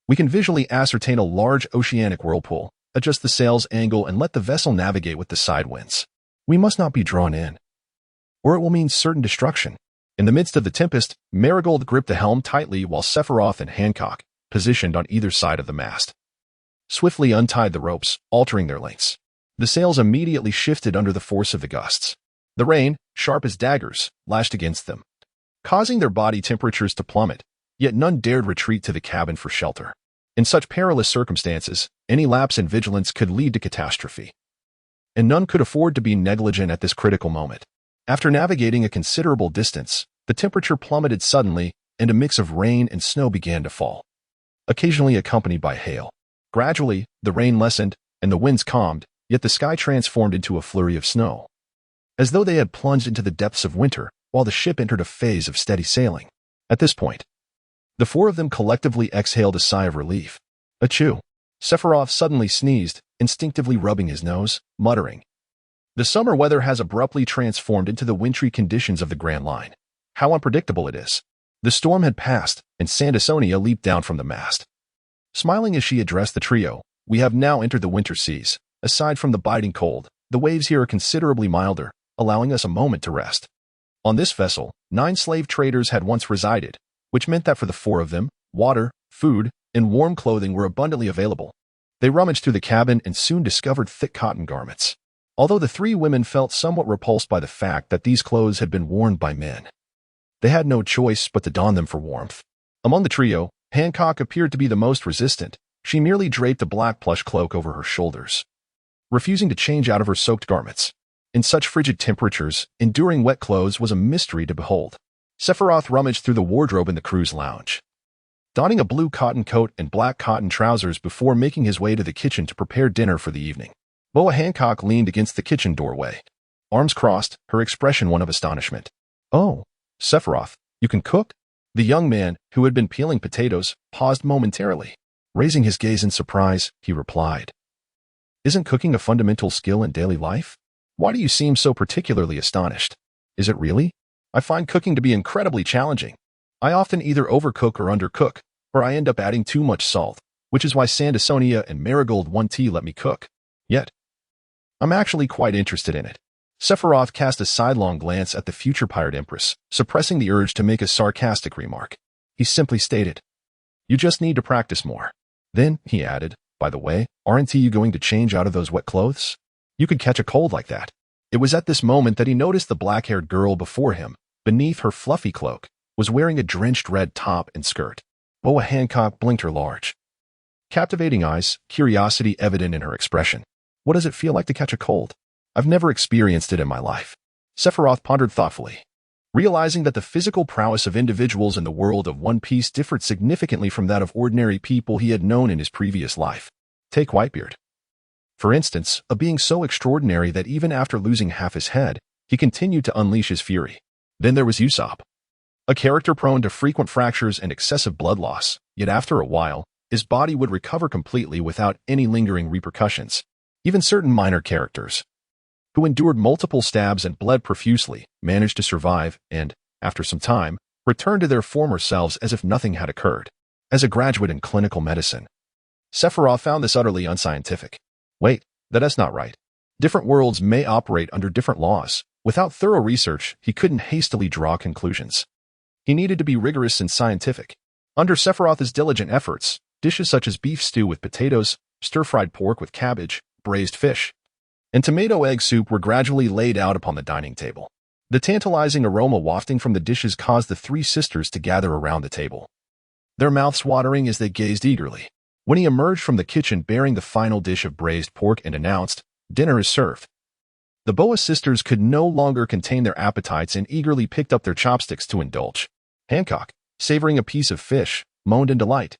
We can visually ascertain a large oceanic whirlpool, adjust the sail's angle and let the vessel navigate with the side winds. We must not be drawn in, or it will mean certain destruction. In the midst of the tempest, Marigold gripped the helm tightly while Sephiroth and Hancock, positioned on either side of the mast, swiftly untied the ropes, altering their lengths. The sails immediately shifted under the force of the gusts. The rain, sharp as daggers, lashed against them, causing their body temperatures to plummet, yet none dared retreat to the cabin for shelter. In such perilous circumstances, any lapse in vigilance could lead to catastrophe, and none could afford to be negligent at this critical moment. After navigating a considerable distance, the temperature plummeted suddenly, and a mix of rain and snow began to fall, occasionally accompanied by hail. Gradually, the rain lessened, and the winds calmed, yet the sky transformed into a flurry of snow, as though they had plunged into the depths of winter, while the ship entered a phase of steady sailing. At this point, the 4 of them collectively exhaled a sigh of relief. Achoo! Sephiroth suddenly sneezed, instinctively rubbing his nose, muttering, "The summer weather has abruptly transformed into the wintry conditions of the Grand Line. How unpredictable it is." The storm had passed, and Sandersonia leaped down from the mast. Smiling as she addressed the trio, "We have now entered the winter seas. Aside from the biting cold, the waves here are considerably milder, allowing us a moment to rest." On this vessel, 9 slave traders had once resided, which meant that for the 4 of them, water, food, and warm clothing were abundantly available. They rummaged through the cabin and soon discovered thick cotton garments, although the 3 women felt somewhat repulsed by the fact that these clothes had been worn by men. They had no choice but to don them for warmth. Among the trio, Hancock appeared to be the most resistant. She merely draped a black plush cloak over her shoulders, refusing to change out of her soaked garments. In such frigid temperatures, enduring wet clothes was a mystery to behold. Sephiroth rummaged through the wardrobe in the crew's lounge, donning a blue cotton coat and black cotton trousers before making his way to the kitchen to prepare dinner for the evening. Boa Hancock leaned against the kitchen doorway, arms crossed, her expression one of astonishment. "Oh, Sephiroth, you can cook?" The young man, who had been peeling potatoes, paused momentarily. Raising his gaze in surprise, he replied, "Isn't cooking a fundamental skill in daily life? Why do you seem so particularly astonished?" "Is it really? I find cooking to be incredibly challenging. I often either overcook or undercook, or I end up adding too much salt, which is why Sandersonia and Marigold 1T let me cook. Yet, I'm actually quite interested in it." Sephiroth cast a sidelong glance at the future Pirate Empress, suppressing the urge to make a sarcastic remark. He simply stated, "You just need to practice more." Then, he added, "By the way, aren't you going to change out of those wet clothes? You could catch a cold like that." It was at this moment that he noticed the black-haired girl before him, beneath her fluffy cloak, was wearing a drenched red top and skirt. Boa Hancock blinked her large, captivating eyes, curiosity evident in her expression. "What does it feel like to catch a cold? I've never experienced it in my life." Sephiroth pondered thoughtfully, realizing that the physical prowess of individuals in the world of One Piece differed significantly from that of ordinary people he had known in his previous life. Take Whitebeard, for instance, a being so extraordinary that even after losing half his head, he continued to unleash his fury. Then there was Usopp, a character prone to frequent fractures and excessive blood loss, yet after a while, his body would recover completely without any lingering repercussions. Even certain minor characters, who endured multiple stabs and bled profusely, managed to survive and, after some time, returned to their former selves as if nothing had occurred. As a graduate in clinical medicine, Sephiroth found this utterly unscientific. Wait, that's not right. Different worlds may operate under different laws. Without thorough research, he couldn't hastily draw conclusions. He needed to be rigorous and scientific. Under Sephiroth's diligent efforts, dishes such as beef stew with potatoes, stir-fried pork with cabbage, braised fish, and tomato egg soup were gradually laid out upon the dining table. The tantalizing aroma wafting from the dishes caused the 3 sisters to gather around the table, their mouths watering as they gazed eagerly. When he emerged from the kitchen bearing the final dish of braised pork and announced, "Dinner is served," the Boa sisters could no longer contain their appetites and eagerly picked up their chopsticks to indulge. Hancock, savoring a piece of fish, moaned in delight,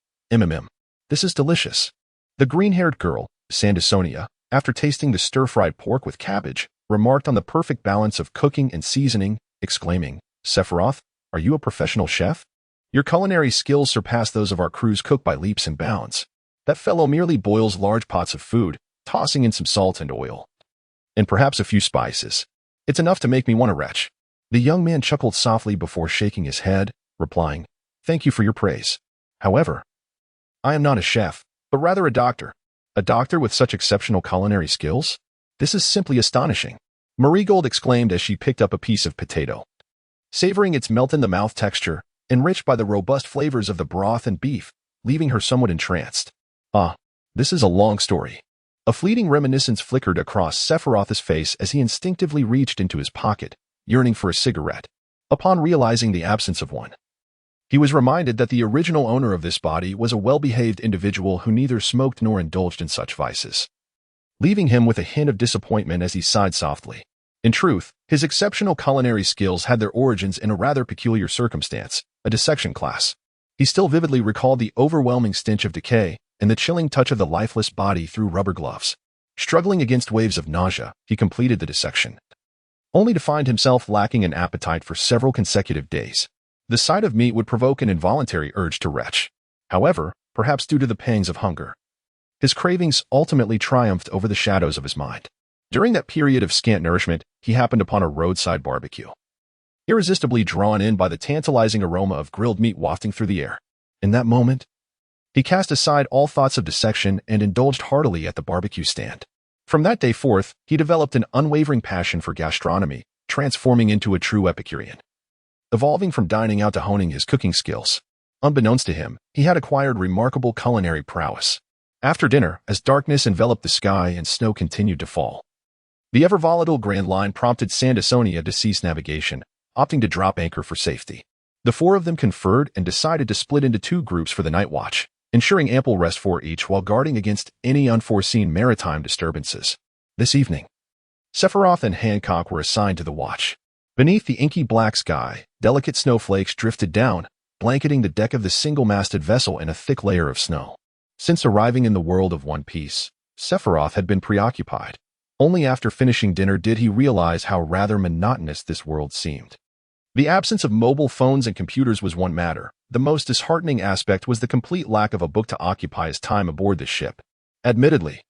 This is delicious." The green-haired girl, Sandersonia, after tasting the stir-fried pork with cabbage, remarked on the perfect balance of cooking and seasoning, exclaiming, "Sephiroth, are you a professional chef? Your culinary skills surpass those of our crew's cook by leaps and bounds. That fellow merely boils large pots of food, tossing in some salt and oil, and perhaps a few spices. It's enough to make me want to retch." The young man chuckled softly before shaking his head, replying, "Thank you for your praise. However, I am not a chef, but rather a doctor. A doctor with such exceptional culinary skills? This is simply astonishing." Marigold exclaimed as she picked up a piece of potato, savoring its melt-in-the-mouth texture, enriched by the robust flavors of the broth and beef, leaving her somewhat entranced. "Ah, this is a long story." A fleeting reminiscence flickered across Sephiroth's face as he instinctively reached into his pocket, yearning for a cigarette. Upon realizing the absence of one, he was reminded that the original owner of this body was a well-behaved individual who neither smoked nor indulged in such vices, leaving him with a hint of disappointment as he sighed softly. In truth, his exceptional culinary skills had their origins in a rather peculiar circumstance, a dissection class. He still vividly recalled the overwhelming stench of decay and the chilling touch of the lifeless body through rubber gloves. Struggling against waves of nausea, he completed the dissection, only to find himself lacking an appetite for several consecutive days. The sight of meat would provoke an involuntary urge to retch. However, perhaps due to the pangs of hunger, his cravings ultimately triumphed over the shadows of his mind. During that period of scant nourishment, he happened upon a roadside barbecue, irresistibly drawn in by the tantalizing aroma of grilled meat wafting through the air. In that moment, he cast aside all thoughts of dissection and indulged heartily at the barbecue stand. From that day forth, he developed an unwavering passion for gastronomy, transforming into a true Epicurean. Evolving from dining out to honing his cooking skills. Unbeknownst to him, he had acquired remarkable culinary prowess. After dinner, as darkness enveloped the sky and snow continued to fall, the ever-volatile Grand Line prompted Sandersonia to cease navigation, opting to drop anchor for safety. The four of them conferred and decided to split into two groups for the night watch, ensuring ample rest for each while guarding against any unforeseen maritime disturbances. This evening, Sephiroth and Hancock were assigned to the watch. Beneath the inky black sky, delicate snowflakes drifted down, blanketing the deck of the single-masted vessel in a thick layer of snow. Since arriving in the world of One Piece, Sephiroth had been preoccupied. Only after finishing dinner did he realize how rather monotonous this world seemed. The absence of mobile phones and computers was one matter. The most disheartening aspect was the complete lack of a book to occupy his time aboard the ship. Admittedly,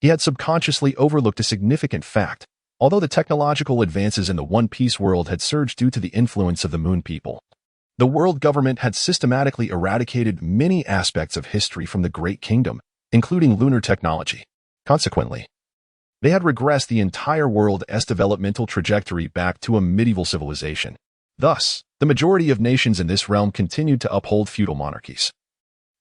he had subconsciously overlooked a significant fact. Although the technological advances in the One Piece world had surged due to the influence of the Moon People, the world government had systematically eradicated many aspects of history from the Great Kingdom, including lunar technology. Consequently, they had regressed the entire world's developmental trajectory back to a medieval civilization. Thus, the majority of nations in this realm continued to uphold feudal monarchies.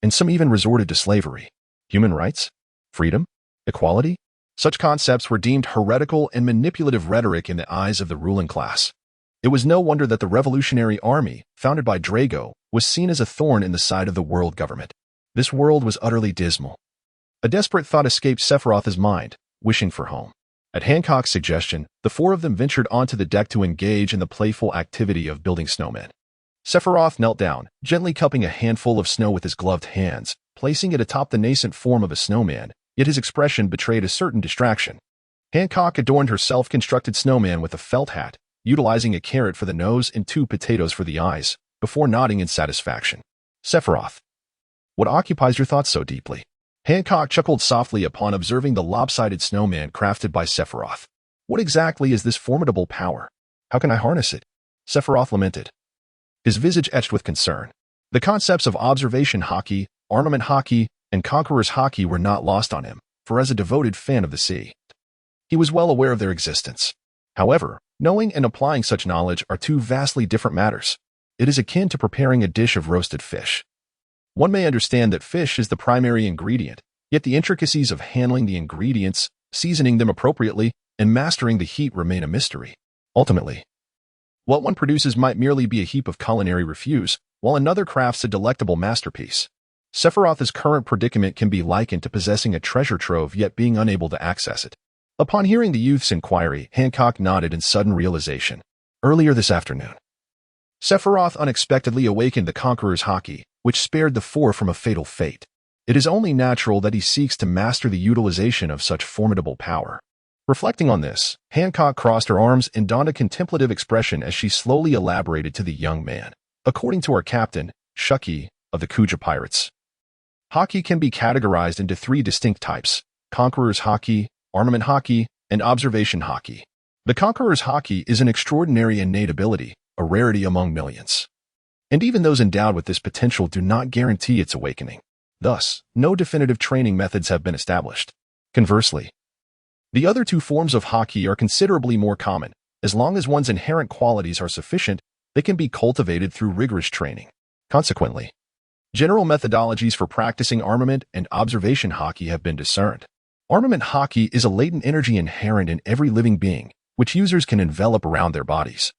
And some even resorted to slavery. Human rights? Freedom? Equality? Such concepts were deemed heretical and manipulative rhetoric in the eyes of the ruling class. It was no wonder that the Revolutionary Army, founded by Drago, was seen as a thorn in the side of the world government. This world was utterly dismal. A desperate thought escaped Sephiroth's mind, wishing for home. At Hancock's suggestion, the four of them ventured onto the deck to engage in the playful activity of building snowmen. Sephiroth knelt down, gently cupping a handful of snow with his gloved hands, placing it atop the nascent form of a snowman, yet his expression betrayed a certain distraction. Hancock adorned her self-constructed snowman with a felt hat, utilizing a carrot for the nose and two potatoes for the eyes, before nodding in satisfaction. Sephiroth, what occupies your thoughts so deeply? Hancock chuckled softly upon observing the lopsided snowman crafted by Sephiroth. What exactly is this formidable power? How can I harness it? Sephiroth lamented, his visage etched with concern. The concepts of observation Haki, armament Haki, and Conqueror's Haki were not lost on him, for as a devoted fan of the sea, he was well aware of their existence. However, knowing and applying such knowledge are two vastly different matters. It is akin to preparing a dish of roasted fish. One may understand that fish is the primary ingredient, yet the intricacies of handling the ingredients, seasoning them appropriately, and mastering the heat remain a mystery. Ultimately, what one produces might merely be a heap of culinary refuse, while another crafts a delectable masterpiece. Sephiroth's current predicament can be likened to possessing a treasure trove yet being unable to access it. Upon hearing the youth's inquiry, Hancock nodded in sudden realization. Earlier this afternoon, Sephiroth unexpectedly awakened the Conqueror's Haki, which spared the four from a fatal fate. It is only natural that he seeks to master the utilization of such formidable power. Reflecting on this, Hancock crossed her arms and donned a contemplative expression as she slowly elaborated to the young man. According to our captain, Haki, of the Kuja Pirates, Haki can be categorized into three distinct types: Conqueror's Haki, armament Haki, and observation Haki. The Conqueror's Haki is an extraordinary innate ability, a rarity among millions. And even those endowed with this potential do not guarantee its awakening. Thus, no definitive training methods have been established. Conversely, the other two forms of Haki are considerably more common. As long as one's inherent qualities are sufficient, they can be cultivated through rigorous training. Consequently, general methodologies for practicing armament and observation Haki have been discerned. Armament Haki is a latent energy inherent in every living being, which users can envelop around their bodies,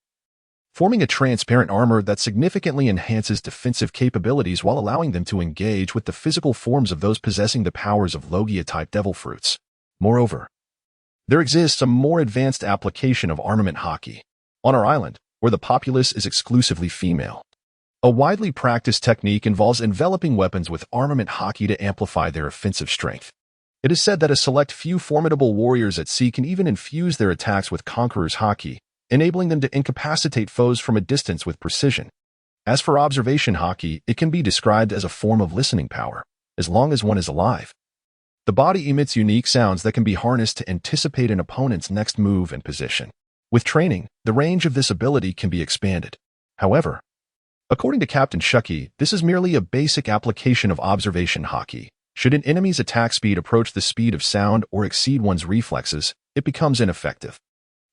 forming a transparent armor that significantly enhances defensive capabilities while allowing them to engage with the physical forms of those possessing the powers of Logia-type devil fruits. Moreover, there exists a more advanced application of armament Haki on our island, where the populace is exclusively female. A widely practiced technique involves enveloping weapons with armament Haki to amplify their offensive strength. It is said that a select few formidable warriors at sea can even infuse their attacks with Conqueror's Haki, enabling them to incapacitate foes from a distance with precision. As for observation Haki, it can be described as a form of listening power, as long as one is alive. The body emits unique sounds that can be harnessed to anticipate an opponent's next move and position. With training, the range of this ability can be expanded. However, according to Captain Haki, this is merely a basic application of observation Haki. Should an enemy's attack speed approach the speed of sound or exceed one's reflexes, it becomes ineffective.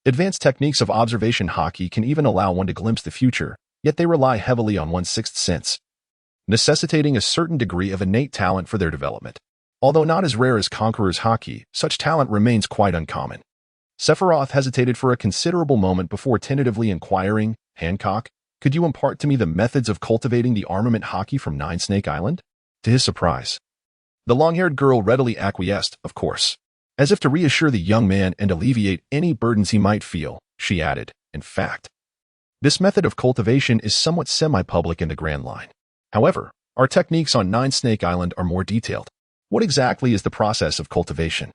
Advanced techniques of observation Haki can even allow one to glimpse the future, yet they rely heavily on one's sixth sense, necessitating a certain degree of innate talent for their development. Although not as rare as Conqueror's Haki, such talent remains quite uncommon. Sephiroth hesitated for a considerable moment before tentatively inquiring, "Hancock, could you impart to me the methods of cultivating the armament Haki from Nine Snake Island?" To his surprise, the long-haired girl readily acquiesced, of course. As if to reassure the young man and alleviate any burdens he might feel, she added, "In fact, this method of cultivation is somewhat semi-public in the Grand Line. However, our techniques on Nine Snake Island are more detailed. What exactly is the process of cultivation?"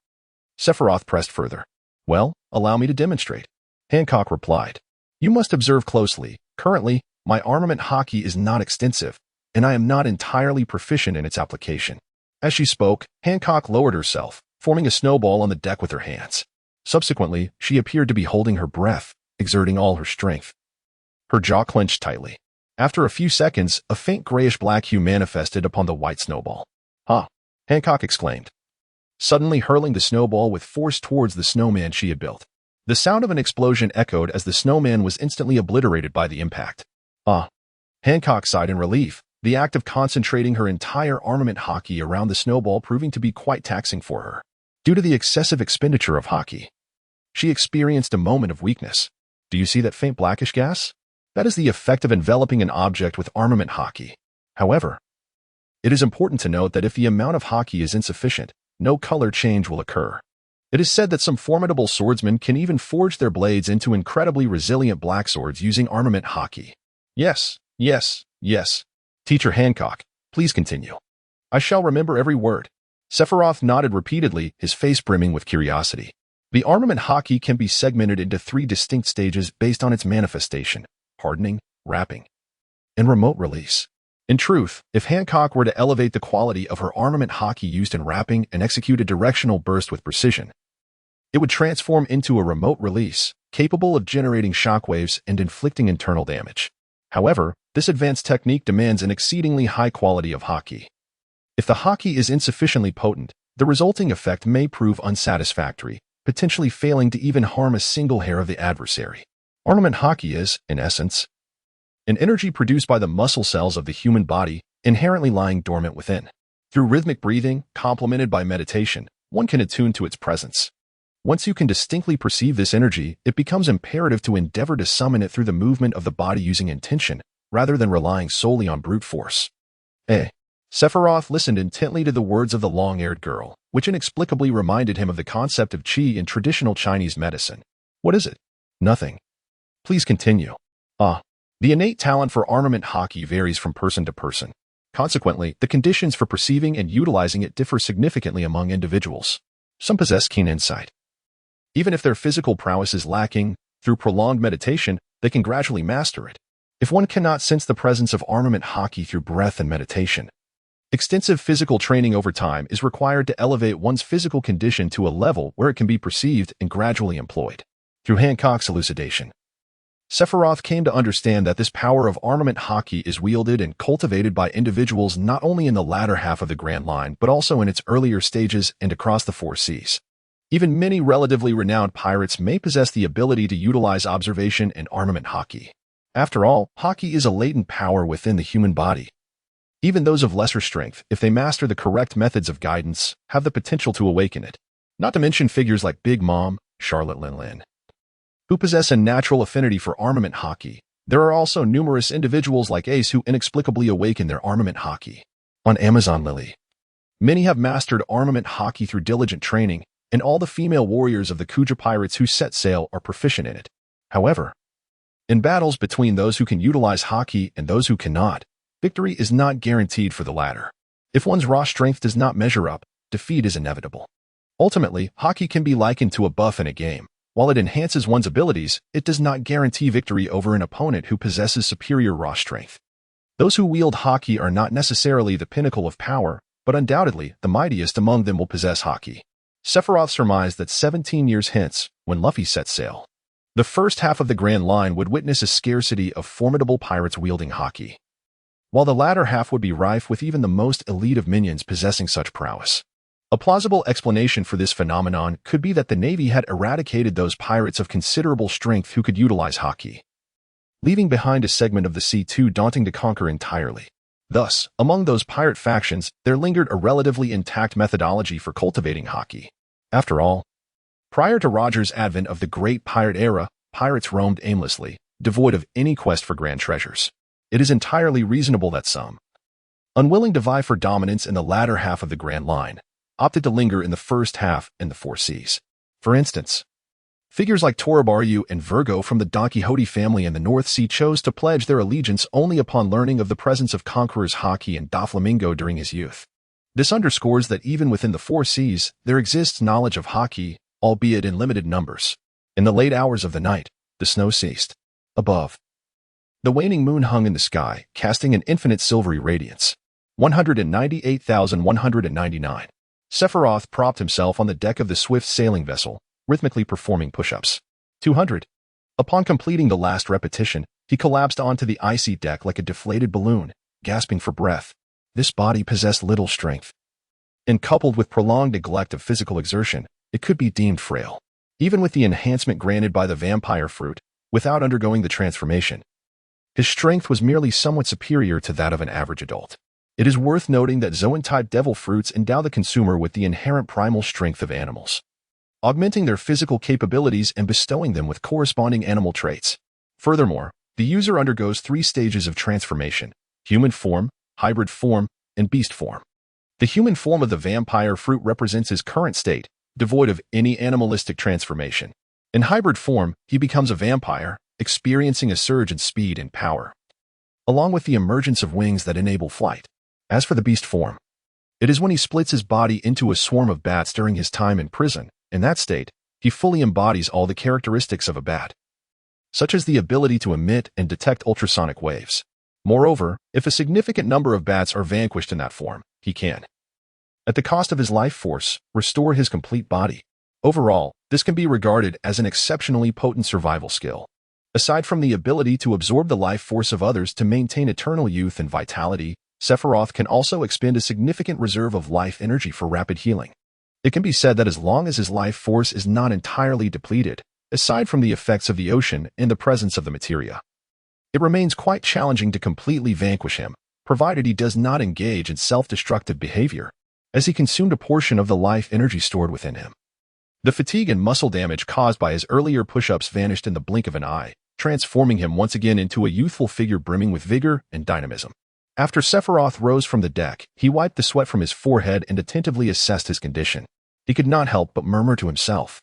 Sephiroth pressed further. "Well, allow me to demonstrate," Hancock replied. "You must observe closely. Currently, my armament Haki is not extensive, and I am not entirely proficient in its application." As she spoke, Hancock lowered herself, forming a snowball on the deck with her hands. Subsequently, she appeared to be holding her breath, exerting all her strength. Her jaw clenched tightly. After a few seconds, a faint grayish-black hue manifested upon the white snowball. "Ha!" Hancock exclaimed, suddenly hurling the snowball with force towards the snowman she had built. The sound of an explosion echoed as the snowman was instantly obliterated by the impact. "Ah!" Hancock sighed in relief, the act of concentrating her entire armament Haki around the snowball proving to be quite taxing for her. Due to the excessive expenditure of Haki, she experienced a moment of weakness. "Do you see that faint blackish gas? That is the effect of enveloping an object with armament Haki. However, it is important to note that if the amount of Haki is insufficient, no color change will occur. It is said that some formidable swordsmen can even forge their blades into incredibly resilient black swords using armament Haki." Yes. Teacher Hancock, please continue." "I shall remember every word." Sephiroth nodded repeatedly, his face brimming with curiosity. The armament Haki can be segmented into 3 distinct stages based on its manifestation: hardening, wrapping, and remote release. In truth, if Hancock were to elevate the quality of her armament Haki used in wrapping and execute a directional burst with precision, it would transform into a remote release, capable of generating shockwaves and inflicting internal damage. However, this advanced technique demands an exceedingly high quality of Haki. If the Haki is insufficiently potent, the resulting effect may prove unsatisfactory, potentially failing to even harm a single hair of the adversary. Armament Haki is, in essence, an energy produced by the muscle cells of the human body, inherently lying dormant within. Through rhythmic breathing, complemented by meditation, one can attune to its presence. Once you can distinctly perceive this energy, it becomes imperative to endeavor to summon it through the movement of the body using intention, rather than relying solely on brute force. Sephiroth listened intently to the words of the long-haired girl, which inexplicably reminded him of the concept of qi in traditional Chinese medicine. "What is it?" "Nothing." "Please continue." "Ah. The innate talent for armament Haki varies from person to person. Consequently, the conditions for perceiving and utilizing it differ significantly among individuals. Some possess keen insight. Even if their physical prowess is lacking, through prolonged meditation, they can gradually master it. If one cannot sense the presence of armament Haki through breath and meditation, extensive physical training over time is required to elevate one's physical condition to a level where it can be perceived and gradually employed. Through Hancock's elucidation, Sephiroth came to understand that this power of armament Haki is wielded and cultivated by individuals not only in the latter half of the Grand Line but also in its earlier stages and across the 4 seas. Even many relatively renowned pirates may possess the ability to utilize observation and armament Haki. After all, Haki is a latent power within the human body. Even those of lesser strength, if they master the correct methods of guidance, have the potential to awaken it. Not to mention figures like Big Mom, Charlotte Lin, who possess a natural affinity for armament Haki. There are also numerous individuals like Ace who inexplicably awaken their armament Haki. On Amazon Lily, many have mastered armament Haki through diligent training, and all the female warriors of the Kuja pirates who set sail are proficient in it. However, in battles between those who can utilize Haki and those who cannot, victory is not guaranteed for the latter. If one's raw strength does not measure up, defeat is inevitable. Ultimately, Haki can be likened to a buff in a game. While it enhances one's abilities, it does not guarantee victory over an opponent who possesses superior raw strength. Those who wield Haki are not necessarily the pinnacle of power, but undoubtedly the mightiest among them will possess Haki. Sephiroth surmised that 17 years hence, when Luffy set sail, the first half of the Grand Line would witness a scarcity of formidable pirates wielding Haki, while the latter half would be rife with even the most elite of minions possessing such prowess. A plausible explanation for this phenomenon could be that the Navy had eradicated those pirates of considerable strength who could utilize Haki, leaving behind a segment of the sea too daunting to conquer entirely. Thus, among those pirate factions, there lingered a relatively intact methodology for cultivating Haki. After all, prior to Roger's advent of the Great Pirate Era, pirates roamed aimlessly, devoid of any quest for grand treasures. It is entirely reasonable that some, unwilling to vie for dominance in the latter half of the Grand Line, opted to linger in the first half in the Four Seas. For instance, figures like Toribaryu and Virgo from the Don Quixote family in the North Sea chose to pledge their allegiance only upon learning of the presence of Conqueror's Haki and Doflamingo during his youth. This underscores that even within the Four Seas, there exists knowledge of Haki, albeit in limited numbers. In the late hours of the night, the snow ceased. Above, the waning moon hung in the sky, casting an infinite silvery radiance. 198,199. Sephiroth propped himself on the deck of the swift sailing vessel, rhythmically performing push-ups. 200. Upon completing the last repetition, he collapsed onto the icy deck like a deflated balloon, gasping for breath. This body possessed little strength, and coupled with prolonged neglect of physical exertion, it could be deemed frail. Even with the enhancement granted by the vampire fruit, without undergoing the transformation, his strength was merely somewhat superior to that of an average adult. It is worth noting that Zoan-type devil fruits endow the consumer with the inherent primal strength of animals, augmenting their physical capabilities and bestowing them with corresponding animal traits. Furthermore, the user undergoes 3 stages of transformation: human form, hybrid form, and beast form. The human form of the vampire fruit represents his current state, devoid of any animalistic transformation. In hybrid form, he becomes a vampire, experiencing a surge in speed and power, along with the emergence of wings that enable flight. As for the beast form, it is when he splits his body into a swarm of bats during his time in prison. In that state, he fully embodies all the characteristics of a bat, such as the ability to emit and detect ultrasonic waves. Moreover, if a significant number of bats are vanquished in that form, he can, at the cost of his life force, restore his complete body. Overall, this can be regarded as an exceptionally potent survival skill. Aside from the ability to absorb the life force of others to maintain eternal youth and vitality, Sephiroth can also expend a significant reserve of life energy for rapid healing. It can be said that as long as his life force is not entirely depleted, aside from the effects of the ocean and the presence of the materia, it remains quite challenging to completely vanquish him, provided he does not engage in self-destructive behavior, as he consumed a portion of the life energy stored within him. The fatigue and muscle damage caused by his earlier push-ups vanished in the blink of an eye, transforming him once again into a youthful figure brimming with vigor and dynamism. After Sephiroth rose from the deck, he wiped the sweat from his forehead and attentively assessed his condition. He could not help but murmur to himself,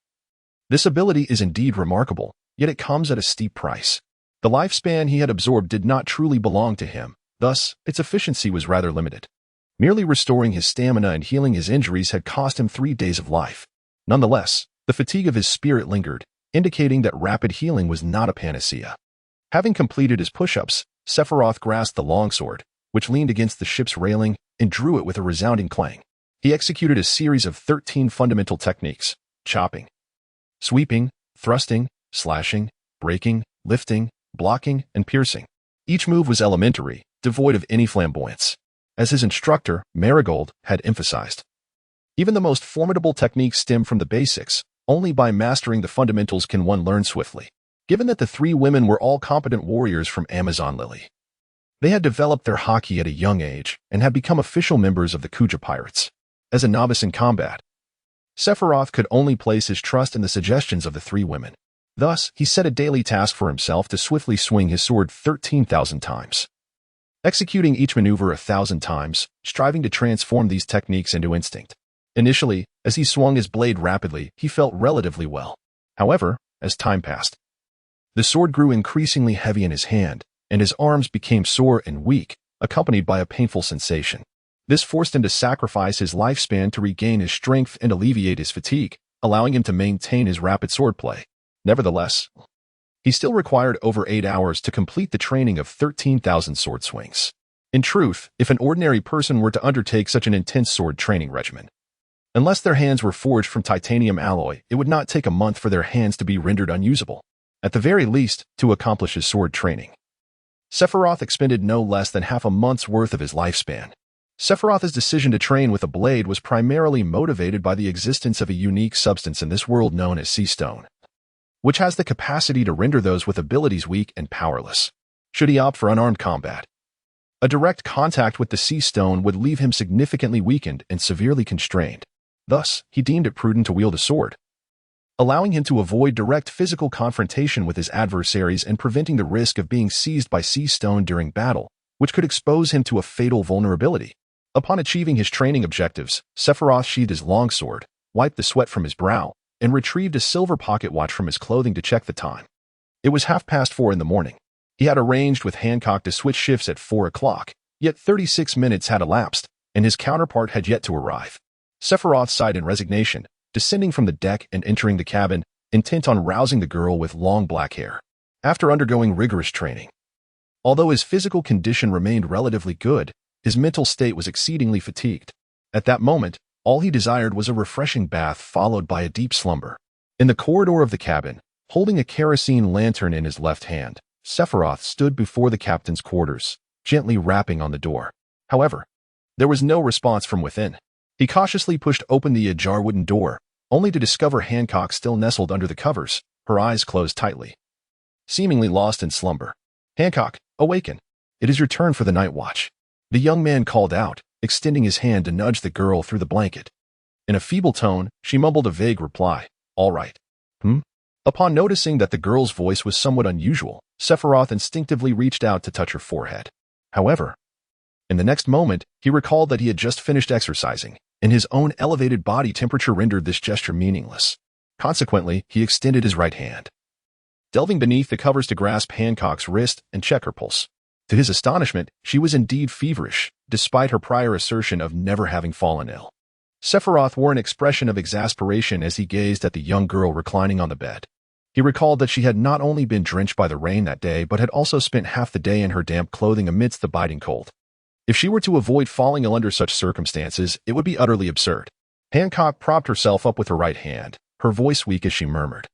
"This ability is indeed remarkable, yet it comes at a steep price." The lifespan he had absorbed did not truly belong to him, thus, its efficiency was rather limited. Merely restoring his stamina and healing his injuries had cost him 3 days of life. Nonetheless, the fatigue of his spirit lingered, indicating that rapid healing was not a panacea. Having completed his push-ups, Sephiroth grasped the longsword, which leaned against the ship's railing, and drew it with a resounding clang. He executed a series of 13 fundamental techniques: chopping, sweeping, thrusting, slashing, breaking, lifting, blocking, and piercing. Each move was elementary, devoid of any flamboyance, as his instructor, Marigold, had emphasized. Even the most formidable techniques stem from the basics. Only by mastering the fundamentals can one learn swiftly. Given that the 3 women were all competent warriors from Amazon Lily, they had developed their Haki at a young age and had become official members of the Kuja Pirates. As a novice in combat, Sephiroth could only place his trust in the suggestions of the 3 women. Thus, he set a daily task for himself to swiftly swing his sword 13,000 times, executing each maneuver 1,000 times, striving to transform these techniques into instinct. Initially, as he swung his blade rapidly, he felt relatively well. However, as time passed, the sword grew increasingly heavy in his hand, and his arms became sore and weak, accompanied by a painful sensation. This forced him to sacrifice his lifespan to regain his strength and alleviate his fatigue, allowing him to maintain his rapid swordplay. Nevertheless, he still required over 8 hours to complete the training of 13,000 sword swings. In truth, if an ordinary person were to undertake such an intense sword training regimen, unless their hands were forged from titanium alloy, it would not take a month for their hands to be rendered unusable. At the very least, to accomplish his sword training, Sephiroth expended no less than half a month's worth of his lifespan. Sephiroth's decision to train with a blade was primarily motivated by the existence of a unique substance in this world known as sea stone, which has the capacity to render those with abilities weak and powerless, should he opt for unarmed combat. A direct contact with the sea stone would leave him significantly weakened and severely constrained. Thus, he deemed it prudent to wield a sword, allowing him to avoid direct physical confrontation with his adversaries and preventing the risk of being seized by sea stone during battle, which could expose him to a fatal vulnerability. Upon achieving his training objectives, Sephiroth sheathed his longsword, wiped the sweat from his brow, and retrieved a silver pocket watch from his clothing to check the time. It was 4:30 in the morning. He had arranged with Hancock to switch shifts at 4 o'clock, yet 36 minutes had elapsed, and his counterpart had yet to arrive. Sephiroth sighed in resignation, descending from the deck and entering the cabin, intent on rousing the girl with long black hair. After undergoing rigorous training, although his physical condition remained relatively good, his mental state was exceedingly fatigued. At that moment, all he desired was a refreshing bath followed by a deep slumber. In the corridor of the cabin, holding a kerosene lantern in his left hand, Sephiroth stood before the captain's quarters, gently rapping on the door. However, there was no response from within. He cautiously pushed open the ajar wooden door, only to discover Hancock still nestled under the covers, her eyes closed tightly, seemingly lost in slumber. "Hancock, awaken. It is your turn for the night watch," the young man called out, extending his hand to nudge the girl through the blanket. In a feeble tone, she mumbled a vague reply, "All right." Upon noticing that the girl's voice was somewhat unusual, Sephiroth instinctively reached out to touch her forehead. However, in the next moment, he recalled that he had just finished exercising, and his own elevated body temperature rendered this gesture meaningless. Consequently, he extended his right hand, delving beneath the covers to grasp Hancock's wrist and check her pulse. To his astonishment, she was indeed feverish, despite her prior assertion of never having fallen ill. Sephiroth wore an expression of exasperation as he gazed at the young girl reclining on the bed. He recalled that she had not only been drenched by the rain that day but had also spent half the day in her damp clothing amidst the biting cold. If she were to avoid falling ill under such circumstances, it would be utterly absurd. Hancock propped herself up with her right hand, her voice weak as she murmured,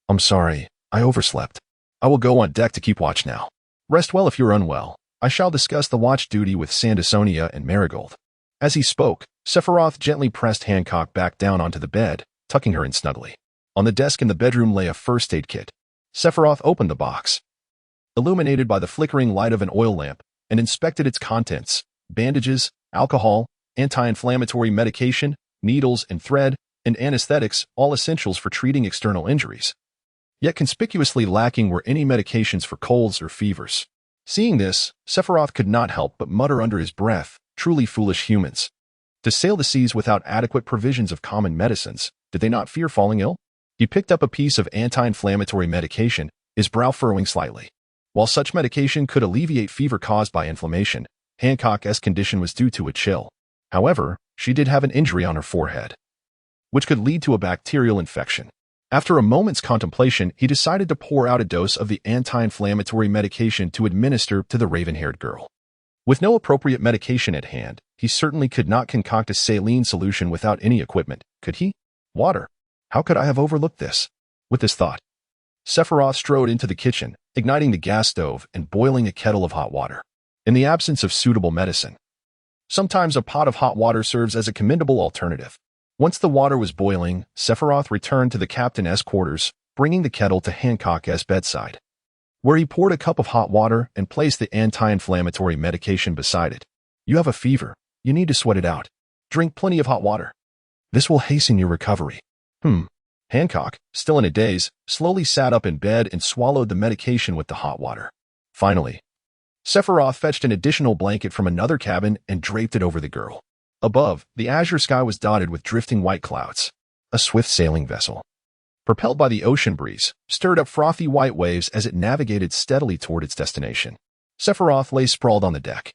"I'm sorry, I overslept. I will go on deck to keep watch now. Rest well if you're unwell. I shall discuss the watch duty with Sandasonia and Marigold." As he spoke, Sephiroth gently pressed Hancock back down onto the bed, tucking her in snugly. On the desk in the bedroom lay a first aid kit. Sephiroth opened the box, illuminated by the flickering light of an oil lamp, and inspected its contents: bandages, alcohol, anti-inflammatory medication, needles and thread, and anesthetics, all essentials for treating external injuries. Yet conspicuously lacking were any medications for colds or fevers. Seeing this, Sephiroth could not help but mutter under his breath, "Truly foolish humans. To sail the seas without adequate provisions of common medicines, did they not fear falling ill?" He picked up a piece of anti-inflammatory medication, his brow furrowing slightly. While such medication could alleviate fever caused by inflammation, Hancock's condition was due to a chill. However, she did have an injury on her forehead, which could lead to a bacterial infection. After a moment's contemplation, he decided to pour out a dose of the anti-inflammatory medication to administer to the raven-haired girl. With no appropriate medication at hand, he certainly could not concoct a saline solution without any equipment, could he? Water. How could I have overlooked this? With this thought, Sephiroth strode into the kitchen, igniting the gas stove and boiling a kettle of hot water. In the absence of suitable medicine, sometimes a pot of hot water serves as a commendable alternative. Once the water was boiling, Sephiroth returned to the captain's quarters, bringing the kettle to Hancock's bedside, where he poured a cup of hot water and placed the anti-inflammatory medication beside it. "You have a fever. You need to sweat it out. Drink plenty of hot water. This will hasten your recovery." Hancock, still in a daze, slowly sat up in bed and swallowed the medication with the hot water. Finally, Sephiroth fetched an additional blanket from another cabin and draped it over the girl. Above, the azure sky was dotted with drifting white clouds. A swift sailing vessel, propelled by the ocean breeze, stirred up frothy white waves as it navigated steadily toward its destination. Sephiroth lay sprawled on the deck,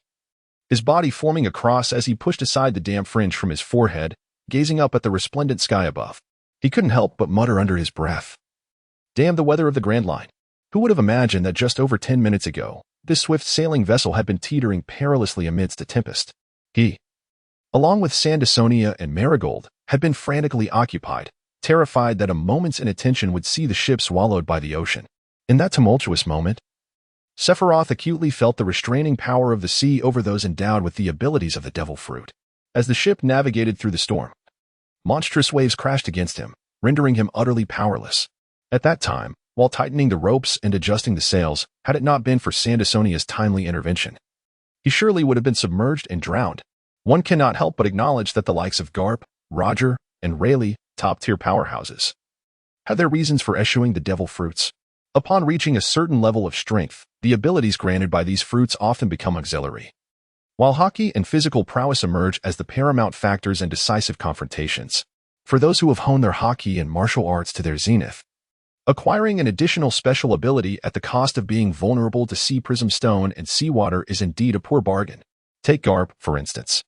his body forming a cross as he pushed aside the damp fringe from his forehead, gazing up at the resplendent sky above. He couldn't help but mutter under his breath, "Damn the weather of the Grand Line." Who would have imagined that just over 10 minutes ago, this swift sailing vessel had been teetering perilously amidst a tempest? He, along with Sandasonia and Marigold, had been frantically occupied, terrified that a moment's inattention would see the ship swallowed by the ocean. In that tumultuous moment, Sephiroth acutely felt the restraining power of the sea over those endowed with the abilities of the devil fruit. As the ship navigated through the storm, monstrous waves crashed against him, rendering him utterly powerless. At that time, while tightening the ropes and adjusting the sails, had it not been for Sandasonia's timely intervention, he surely would have been submerged and drowned. One cannot help but acknowledge that the likes of Garp, Roger, and Rayleigh, top-tier powerhouses, had their reasons for eschewing the devil fruits. Upon reaching a certain level of strength, the abilities granted by these fruits often become auxiliary, while Haki and physical prowess emerge as the paramount factors in decisive confrontations. For those who have honed their Haki and martial arts to their zenith, acquiring an additional special ability at the cost of being vulnerable to sea prism stone and seawater is indeed a poor bargain. Take Garp, for instance.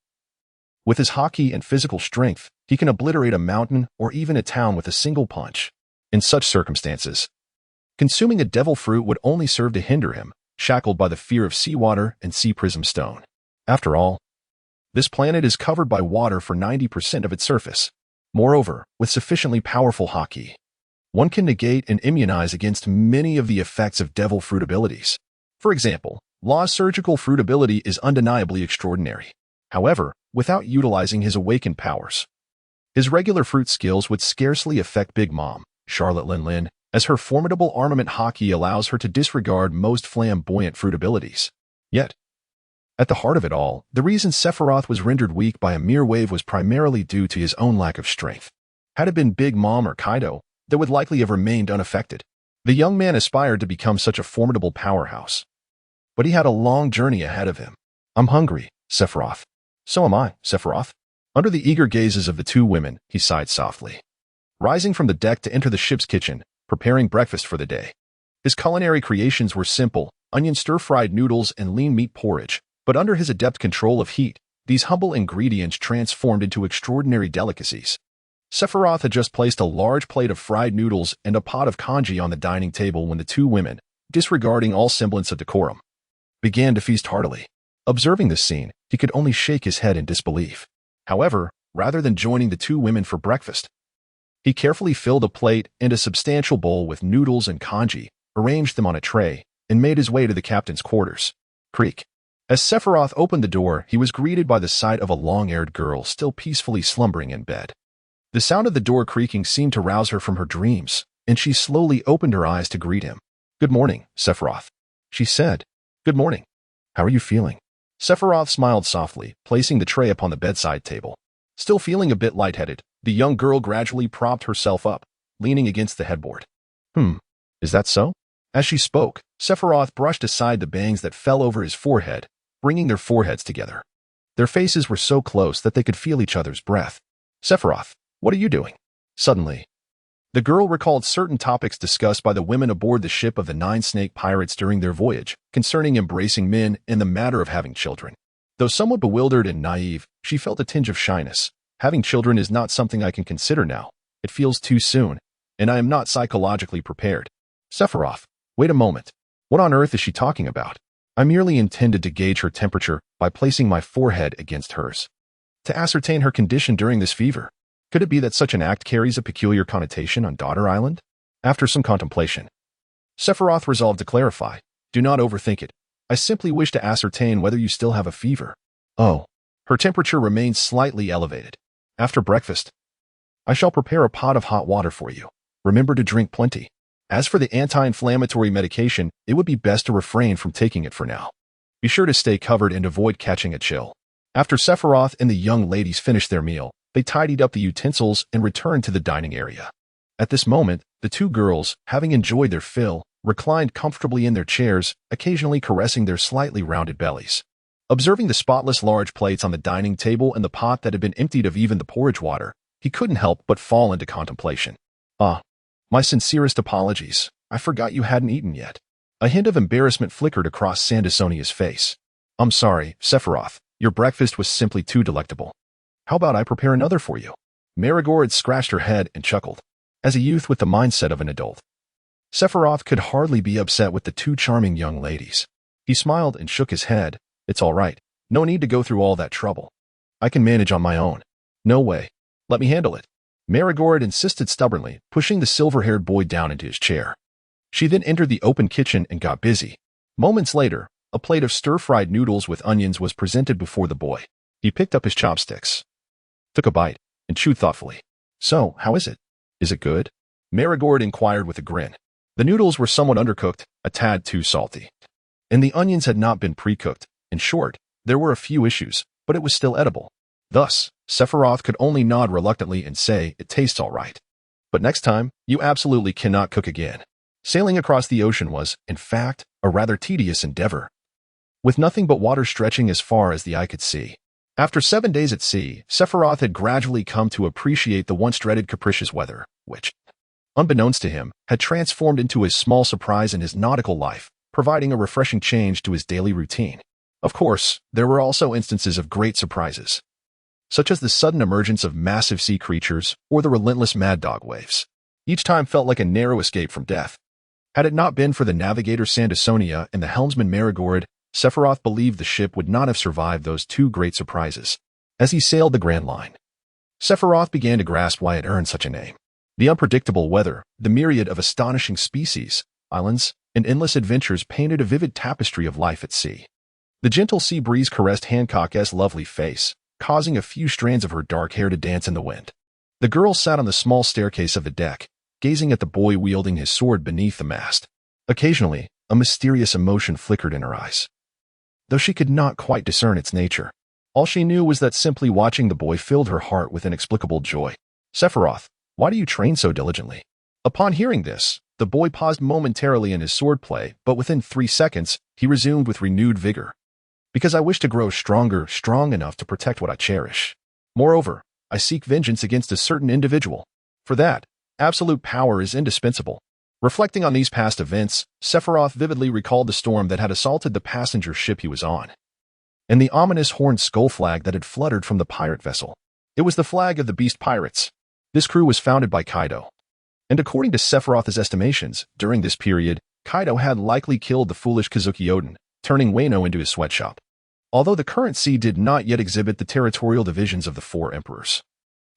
With his Haki and physical strength, he can obliterate a mountain or even a town with a single punch. In such circumstances, consuming a devil fruit would only serve to hinder him, shackled by the fear of seawater and sea prism stone. After all, this planet is covered by water for 90% of its surface. Moreover, with sufficiently powerful Haki, one can negate and immunize against many of the effects of devil fruit abilities. For example, Law's surgical fruit ability is undeniably extraordinary. However, without utilizing his awakened powers, his regular fruit skills would scarcely affect Big Mom, Charlotte Lin, as her formidable armament Haki allows her to disregard most flamboyant fruit abilities. Yet, at the heart of it all, the reason Sephiroth was rendered weak by a mere wave was primarily due to his own lack of strength. Had it been Big Mom or Kaido, they would likely have remained unaffected. The young man aspired to become such a formidable powerhouse, but he had a long journey ahead of him. I'm hungry, Sephiroth. So am I, Sephiroth. Under the eager gazes of the two women, he sighed softly, rising from the deck to enter the ship's kitchen, preparing breakfast for the day. His culinary creations were simple, onion stir-fried noodles and lean meat porridge, but under his adept control of heat, these humble ingredients transformed into extraordinary delicacies. Sephiroth had just placed a large plate of fried noodles and a pot of congee on the dining table when the two women, disregarding all semblance of decorum, began to feast heartily. Observing this scene, he could only shake his head in disbelief. However, rather than joining the two women for breakfast, he carefully filled a plate and a substantial bowl with noodles and congee, arranged them on a tray, and made his way to the captain's quarters. Creak. As Sephiroth opened the door, he was greeted by the sight of a long-haired girl still peacefully slumbering in bed. The sound of the door creaking seemed to rouse her from her dreams, and she slowly opened her eyes to greet him. Good morning, Sephiroth, she said. Good morning. How are you feeling? Sephiroth smiled softly, placing the tray upon the bedside table. Still feeling a bit lightheaded, the young girl gradually propped herself up, leaning against the headboard. Is that so? As she spoke, Sephiroth brushed aside the bangs that fell over his forehead, bringing their foreheads together. Their faces were so close that they could feel each other's breath. Sephiroth, what are you doing? Suddenly, the girl recalled certain topics discussed by the women aboard the ship of the Nine Snake Pirates during their voyage, concerning embracing men and the matter of having children. Though somewhat bewildered and naive, she felt a tinge of shyness. Having children is not something I can consider now. It feels too soon, and I am not psychologically prepared. Sephiroth, wait a moment. What on earth is she talking about? I merely intended to gauge her temperature by placing my forehead against hers, to ascertain her condition during this fever. Could it be that such an act carries a peculiar connotation on Daughter Island? After some contemplation, Sephiroth resolved to clarify. Do not overthink it. I simply wish to ascertain whether you still have a fever. Oh, her temperature remains slightly elevated. After breakfast, I shall prepare a pot of hot water for you. Remember to drink plenty. As for the anti-inflammatory medication, it would be best to refrain from taking it for now. Be sure to stay covered and avoid catching a chill. After Sephiroth and the young ladies finished their meal, they tidied up the utensils and returned to the dining area. At this moment, the two girls, having enjoyed their fill, reclined comfortably in their chairs, occasionally caressing their slightly rounded bellies. Observing the spotless large plates on the dining table and the pot that had been emptied of even the porridge water, he couldn't help but fall into contemplation. My sincerest apologies. I forgot you hadn't eaten yet. A hint of embarrassment flickered across Sandasonia's face. I'm sorry, Sephiroth. Your breakfast was simply too delectable. How about I prepare another for you? Marigord scratched her head and chuckled. As a youth with the mindset of an adult, Sephiroth could hardly be upset with the two charming young ladies. He smiled and shook his head. It's all right. No need to go through all that trouble. I can manage on my own. No way. Let me handle it. Marigord insisted stubbornly, pushing the silver-haired boy down into his chair. She then entered the open kitchen and got busy. Moments later, a plate of stir-fried noodles with onions was presented before the boy. He picked up his chopsticks, took a bite, and chewed thoughtfully. "So, how is it? Is it good?" Marigord inquired with a grin. The noodles were somewhat undercooked, a tad too salty. And the onions had not been pre-cooked. In short, there were a few issues, but it was still edible. Thus, Sephiroth could only nod reluctantly and say, "It tastes all right. But next time, you absolutely cannot cook again." Sailing across the ocean was, in fact, a rather tedious endeavor, with nothing but water stretching as far as the eye could see. After 7 days at sea, Sephiroth had gradually come to appreciate the once-dreaded capricious weather, which, unbeknownst to him, had transformed into a small surprise in his nautical life, providing a refreshing change to his daily routine. Of course, there were also instances of great surprises, such as the sudden emergence of massive sea creatures or the relentless mad dog waves. Each time felt like a narrow escape from death. Had it not been for the navigator Sandersonia and the helmsman Marigord, Sephiroth believed the ship would not have survived those two great surprises. As he sailed the Grand Line, Sephiroth began to grasp why it earned such a name. The unpredictable weather, the myriad of astonishing species, islands, and endless adventures painted a vivid tapestry of life at sea. The gentle sea breeze caressed Hancock's lovely face, causing a few strands of her dark hair to dance in the wind. The girl sat on the small staircase of the deck, gazing at the boy wielding his sword beneath the mast. Occasionally, a mysterious emotion flickered in her eyes, though she could not quite discern its nature. All she knew was that simply watching the boy filled her heart with inexplicable joy. "Sephiroth, why do you train so diligently?" Upon hearing this, the boy paused momentarily in his swordplay, but within 3 seconds, he resumed with renewed vigor. "Because I wish to grow strong enough to protect what I cherish. Moreover, I seek vengeance against a certain individual. For that, absolute power is indispensable." Reflecting on these past events, Sephiroth vividly recalled the storm that had assaulted the passenger ship he was on, and the ominous horned skull flag that had fluttered from the pirate vessel. It was the flag of the Beast Pirates. This crew was founded by Kaido, and according to Sephiroth's estimations, during this period, Kaido had likely killed the foolish Kazuki Oden, turning Wano into his sweatshop. Although the current sea did not yet exhibit the territorial divisions of the four emperors,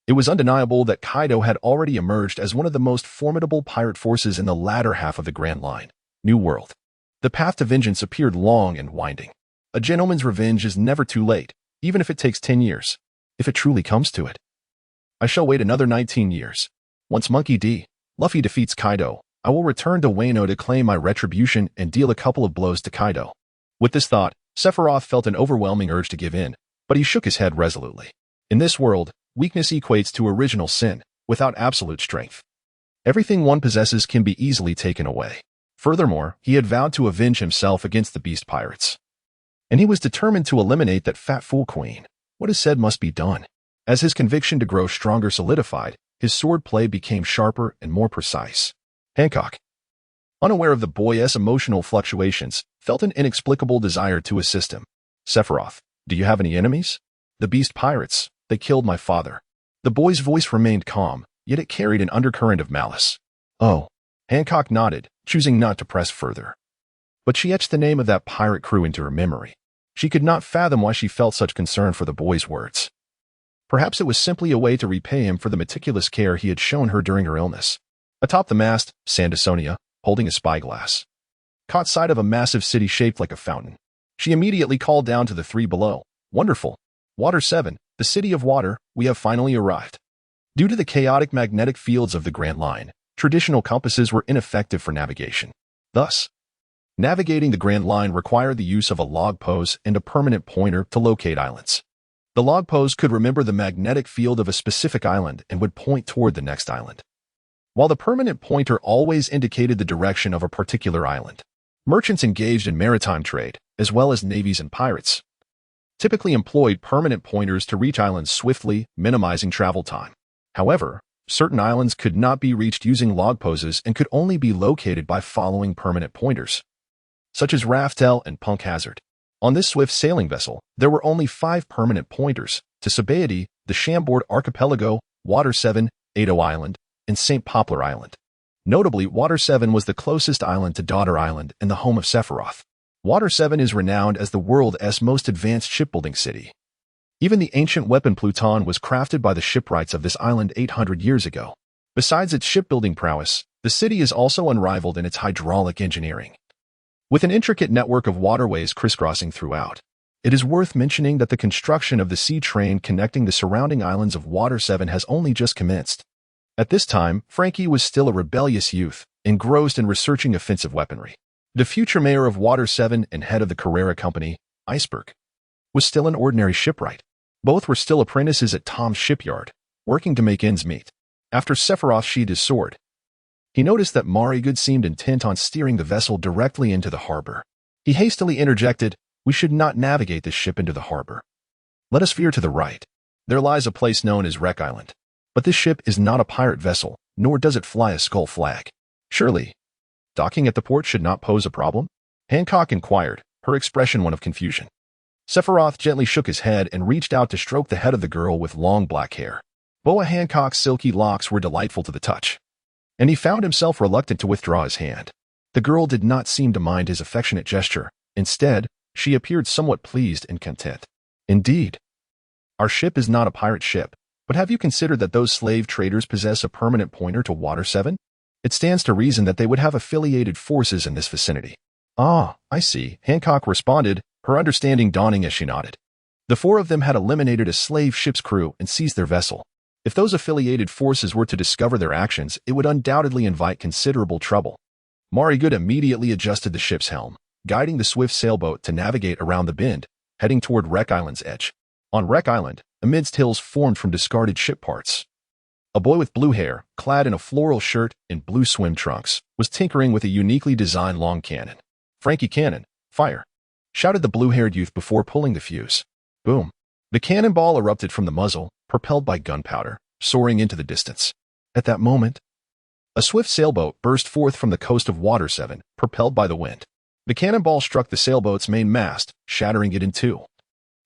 it was undeniable that Kaido had already emerged as one of the most formidable pirate forces in the latter half of the Grand Line, New World. The path to vengeance appeared long and winding. A gentleman's revenge is never too late, even if it takes 10 years, if it truly comes to it. I shall wait another 19 years. Once Monkey D. Luffy defeats Kaido, I will return to Wano to claim my retribution and deal a couple of blows to Kaido. With this thought, Sephiroth felt an overwhelming urge to give in, but he shook his head resolutely. In this world, weakness equates to original sin, without absolute strength. Everything one possesses can be easily taken away. Furthermore, he had vowed to avenge himself against the Beast Pirates, and he was determined to eliminate that fat fool queen. What is said must be done. As his conviction to grow stronger solidified, his swordplay became sharper and more precise. Hancock, unaware of the boy's emotional fluctuations, felt an inexplicable desire to assist him. "Sephiroth, do you have any enemies?" "The Beast Pirates. They killed my father." The boy's voice remained calm, yet it carried an undercurrent of malice. "Oh." Hancock nodded, choosing not to press further. But she etched the name of that pirate crew into her memory. She could not fathom why she felt such concern for the boy's words. Perhaps it was simply a way to repay him for the meticulous care he had shown her during her illness. Atop the mast, Sandersonia, holding a spyglass, caught sight of a massive city shaped like a fountain. She immediately called down to the three below. "Wonderful. Water 7, the city of water, we have finally arrived." Due to the chaotic magnetic fields of the Grand Line, traditional compasses were ineffective for navigation. Thus, navigating the Grand Line required the use of a log pose and a permanent pointer to locate islands. The log pose could remember the magnetic field of a specific island and would point toward the next island, while the permanent pointer always indicated the direction of a particular island. Merchants engaged in maritime trade, as well as navies and pirates, typically employed permanent pointers to reach islands swiftly, minimizing travel time. However, certain islands could not be reached using log poses and could only be located by following permanent pointers, such as Raftel and Punk Hazard. On this swift sailing vessel, there were only 5 permanent pointers to Sabaody, the Shipboard Archipelago, Water 7, Ado Island, and St. Poplar Island. Notably, Water 7 was the closest island to Daughter Island and the home of Sephiroth. Water 7 is renowned as the world's most advanced shipbuilding city. Even the ancient weapon Pluton was crafted by the shipwrights of this island 800 years ago. Besides its shipbuilding prowess, the city is also unrivaled in its hydraulic engineering. with an intricate network of waterways crisscrossing throughout. It is worth mentioning that the construction of the sea train connecting the surrounding islands of Water 7 has only just commenced. At this time, Frankie was still a rebellious youth, engrossed in researching offensive weaponry. The future mayor of Water 7 and head of the Conqueror company, Iceberg, was still an ordinary shipwright. Both were still apprentices at Tom's shipyard, working to make ends meet. After Sephiroth sheathed his sword, he noticed that Marigood seemed intent on steering the vessel directly into the harbor. He hastily interjected, "We should not navigate this ship into the harbor. Let us veer to the right. There lies a place known as Wreck Island. But this ship is not a pirate vessel, nor does it fly a skull flag. Surely, docking at the port should not pose a problem?" Hancock inquired, her expression one of confusion. Sephiroth gently shook his head and reached out to stroke the head of the girl with long black hair. Boa Hancock's silky locks were delightful to the touch, and he found himself reluctant to withdraw his hand. The girl did not seem to mind his affectionate gesture. Instead, she appeared somewhat pleased and content. "Indeed. Our ship is not a pirate ship, but have you considered that those slave traders possess a permanent pointer to Water 7? It stands to reason that they would have affiliated forces in this vicinity." "Ah, I see," Hancock responded, her understanding dawning as she nodded. The four of them had eliminated a slave ship's crew and seized their vessel. If those affiliated forces were to discover their actions, it would undoubtedly invite considerable trouble. Marigood immediately adjusted the ship's helm, guiding the swift sailboat to navigate around the bend, heading toward Wreck Island's edge. On Wreck Island, amidst hills formed from discarded ship parts, a boy with blue hair, clad in a floral shirt and blue swim trunks, was tinkering with a uniquely designed long cannon. "Frankie Cannon, fire!" shouted the blue-haired youth before pulling the fuse. Boom! The cannonball erupted from the muzzle, propelled by gunpowder, soaring into the distance. At that moment, a swift sailboat burst forth from the coast of Water 7, propelled by the wind. The cannonball struck the sailboat's main mast, shattering it in two,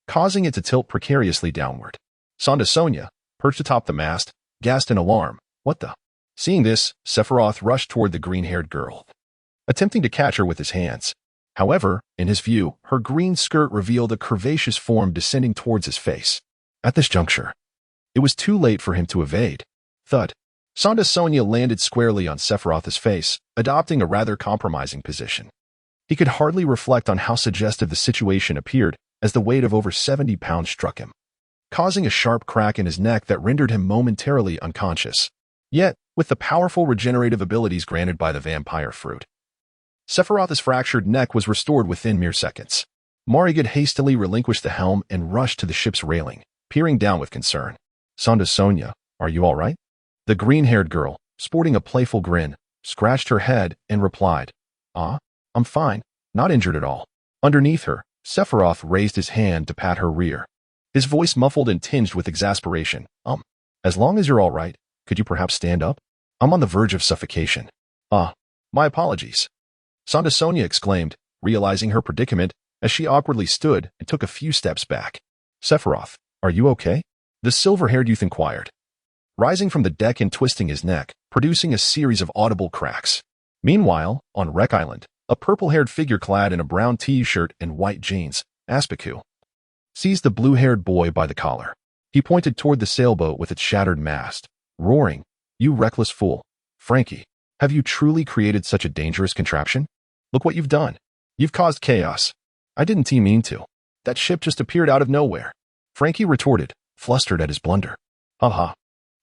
causing it to tilt precariously downward. Sonda Sonia, perched atop the mast, gasped in alarm. "What the?" Seeing this, Sephiroth rushed toward the green-haired girl, attempting to catch her with his hands. However, in his view, her green skirt revealed a curvaceous form descending towards his face. At this juncture, it was too late for him to evade. Thud. Sonda Sonia landed squarely on Sephiroth's face, adopting a rather compromising position. He could hardly reflect on how suggestive the situation appeared as the weight of over 70 pounds struck him, causing a sharp crack in his neck that rendered him momentarily unconscious. Yet, with the powerful regenerative abilities granted by the vampire fruit, Sephiroth's fractured neck was restored within mere seconds. Marigood hastily relinquished the helm and rushed to the ship's railing, peering down with concern. "Sonda Sonia, are you all right?" The green-haired girl, sporting a playful grin, scratched her head and replied, I'm fine, not injured at all." Underneath her, Sephiroth raised his hand to pat her rear, his voice muffled and tinged with exasperation. As long as you're all right, could you perhaps stand up? I'm on the verge of suffocation." My apologies," Sonda Sonia exclaimed, realizing her predicament as she awkwardly stood and took a few steps back. "Sephiroth, are you okay?" the silver-haired youth inquired, rising from the deck and twisting his neck, producing a series of audible cracks. Meanwhile, on Wreck Island, a purple-haired figure clad in a brown t-shirt and white jeans, Aspicu, seized the blue-haired boy by the collar. He pointed toward the sailboat with its shattered mast, roaring, "You reckless fool. Frankie, have you truly created such a dangerous contraption? Look what you've done. You've caused chaos." "I didn't mean to. That ship just appeared out of nowhere," Frankie retorted, flustered at his blunder.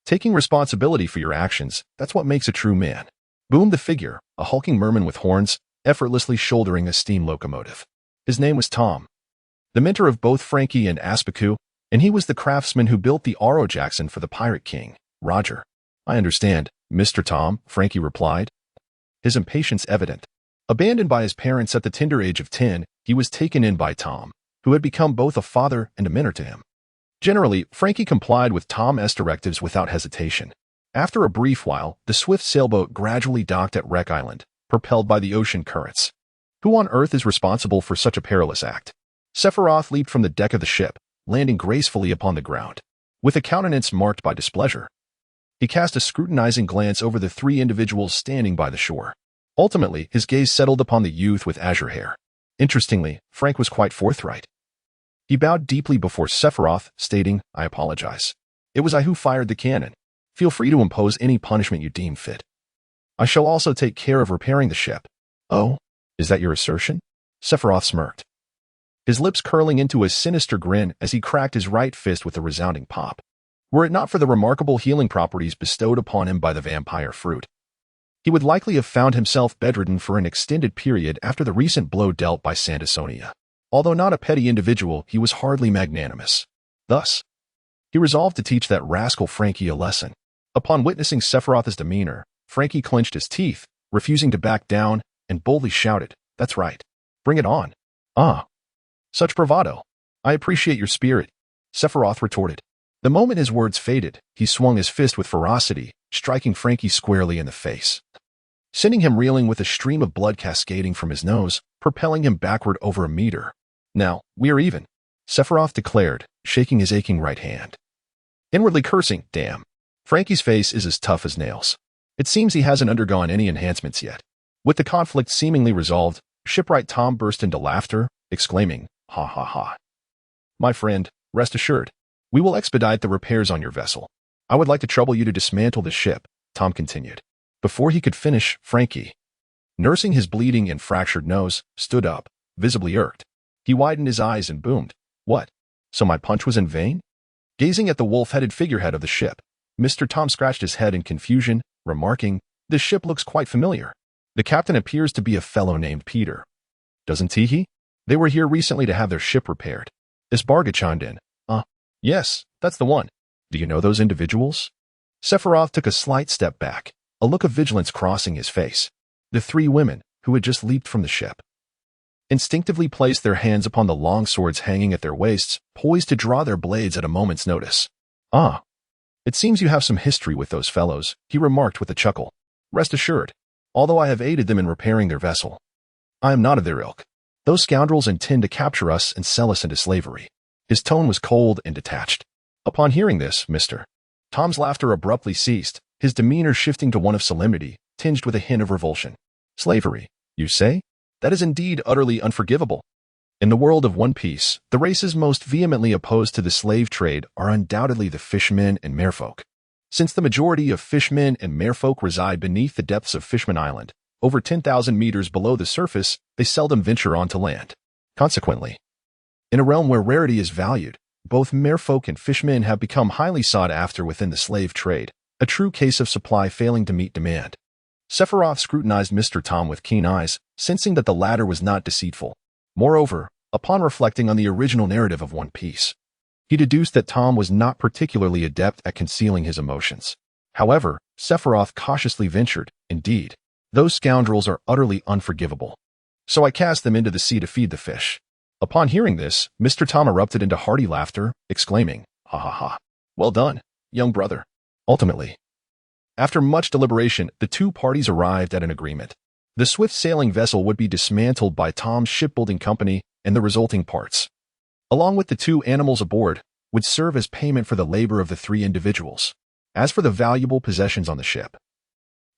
Taking responsibility for your actions, that's what makes a true man," boomed the figure, a hulking merman with horns, effortlessly shouldering a steam locomotive. His name was Tom, the mentor of both Frankie and Aspicu, and he was the craftsman who built the Aro Jackson for the Pirate King, Roger. "I understand, Mr. Tom," Frankie replied, his impatience evident. Abandoned by his parents at the tender age of 10, he was taken in by Tom, who had become both a father and a mentor to him. Generally, Frankie complied with Tom's directives without hesitation. After a brief while, the swift sailboat gradually docked at Wreck Island, propelled by the ocean currents. Who on earth is responsible for such a perilous act? Sephiroth leaped from the deck of the ship, landing gracefully upon the ground. With a countenance marked by displeasure, he cast a scrutinizing glance over the three individuals standing by the shore. Ultimately, his gaze settled upon the youth with azure hair. Interestingly, Frank was quite forthright. He bowed deeply before Sephiroth, stating, "I apologize. It was I who fired the cannon. Feel free to impose any punishment you deem fit. I shall also take care of repairing the ship." "Oh, Is that your assertion? Sephiroth smirked, his lips curling into a sinister grin as he cracked his right fist with a resounding pop. Were it not for the remarkable healing properties bestowed upon him by the vampire fruit, he would likely have found himself bedridden for an extended period after the recent blow dealt by Sandasonia. Although not a petty individual, he was hardly magnanimous. Thus, he resolved to teach that rascal Frankie a lesson. Upon witnessing Sephiroth's demeanor, Frankie clenched his teeth, refusing to back down, and boldly shouted, "That's right. Bring it on." "Ah, such bravado. I appreciate your spirit," Sephiroth retorted. The moment his words faded, he swung his fist with ferocity, striking Frankie squarely in the face, sending him reeling with a stream of blood cascading from his nose, propelling him backward over a meter. "Now, we are even," Sephiroth declared, shaking his aching right hand. Inwardly cursing, "Damn. Frankie's face is as tough as nails. It seems he hasn't undergone any enhancements yet." With the conflict seemingly resolved, Shipwright Tom burst into laughter, exclaiming, "Ha ha ha. My friend, rest assured, we will expedite the repairs on your vessel. I would like to trouble you to dismantle the ship," Tom continued. Before he could finish, Frankie, nursing his bleeding and fractured nose, stood up, visibly irked. He widened his eyes and boomed, "What? So my punch was in vain?" Gazing at the wolf-headed figurehead of the ship, Mr. Tom scratched his head in confusion, remarking, "This ship looks quite familiar. The captain appears to be a fellow named Peter. Doesn't he? They were here recently to have their ship repaired." Boggart chimed in, Yes, that's the one. Do you know those individuals?" Sephiroth took a slight step back, a look of vigilance crossing his face. The three women, who had just leaped from the ship, instinctively placed their hands upon the long swords hanging at their waists, poised to draw their blades at a moment's notice. "Ah, it seems you have some history with those fellows," he remarked with a chuckle. "Rest assured, although I have aided them in repairing their vessel, I am not of their ilk. Those scoundrels intend to capture us and sell us into slavery." His tone was cold and detached. Upon hearing this, Mr. Tom's laughter abruptly ceased, his demeanor shifting to one of solemnity, tinged with a hint of revulsion. "Slavery, you say? That is indeed utterly unforgivable. In the world of One Piece, the races most vehemently opposed to the slave trade are undoubtedly the fishmen and merfolk. Since the majority of fishmen and merfolk reside beneath the depths of Fishman Island, over 10,000 meters below the surface, they seldom venture onto land. Consequently, in a realm where rarity is valued, both merfolk and fishmen have become highly sought after within the slave trade, a true case of supply failing to meet demand." Sephiroth scrutinized Mr. Tom with keen eyes, sensing that the latter was not deceitful. Moreover, upon reflecting on the original narrative of One Piece, he deduced that Tom was not particularly adept at concealing his emotions. However, Sephiroth cautiously ventured, "Indeed, those scoundrels are utterly unforgivable. So I cast them into the sea to feed the fish." Upon hearing this, Mr. Tom erupted into hearty laughter, exclaiming, "Ha ha ha. Well done, young brother." Ultimately, after much deliberation, the two parties arrived at an agreement. The swift-sailing vessel would be dismantled by Tom's shipbuilding company, and the resulting parts, along with the two animals aboard, would serve as payment for the labor of the three individuals. As for the valuable possessions on the ship,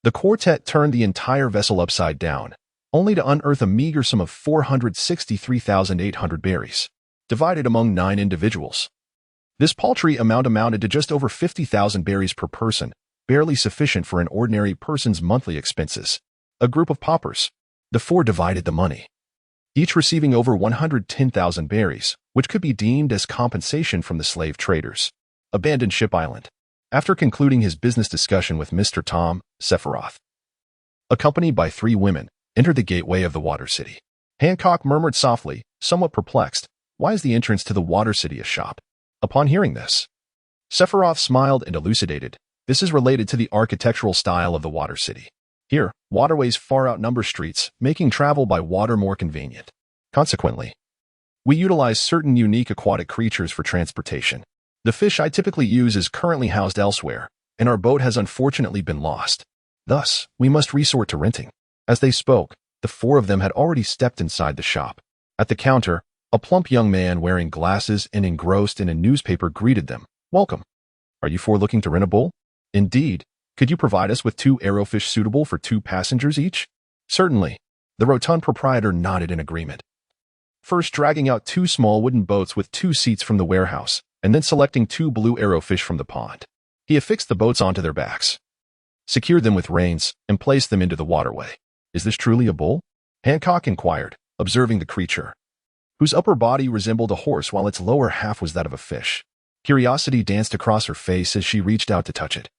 the quartet turned the entire vessel upside down, only to unearth a meager sum of 463,800 berries, divided among 9 individuals. This paltry amount amounted to just over 50,000 berries per person, barely sufficient for an ordinary person's monthly expenses. A group of paupers. The 4 divided the money, each receiving over 110,000 berries, which could be deemed as compensation from the slave traders. Abandoned Ship Island. After concluding his business discussion with Mr. Tom, Sephiroth, accompanied by 3 women, entered the gateway of the Water City. Hancock murmured softly, somewhat perplexed, "Why is the entrance to the Water City a shop?" Upon hearing this, Sephiroth smiled and elucidated, "This is related to the architectural style of the Water City. Here, waterways far outnumber streets, making travel by water more convenient. Consequently, we utilize certain unique aquatic creatures for transportation. The fish I typically use is currently housed elsewhere, and our boat has unfortunately been lost. Thus, we must resort to renting." As they spoke, the 4 of them had already stepped inside the shop. At the counter, a plump young man wearing glasses and engrossed in a newspaper greeted them. "Welcome. Are you 4 looking to rent a bull?" "Indeed. Could you provide us with 2 arrowfish suitable for 2 passengers each?" "Certainly." The rotund proprietor nodded in agreement, first dragging out 2 small wooden boats with 2 seats from the warehouse, and then selecting 2 blue arrowfish from the pond. He affixed the boats onto their backs, secured them with reins, and placed them into the waterway. "Is this truly a bull?" Hancock inquired, observing the creature, whose upper body resembled a horse while its lower half was that of a fish. Curiosity danced across her face as she reached out to touch it,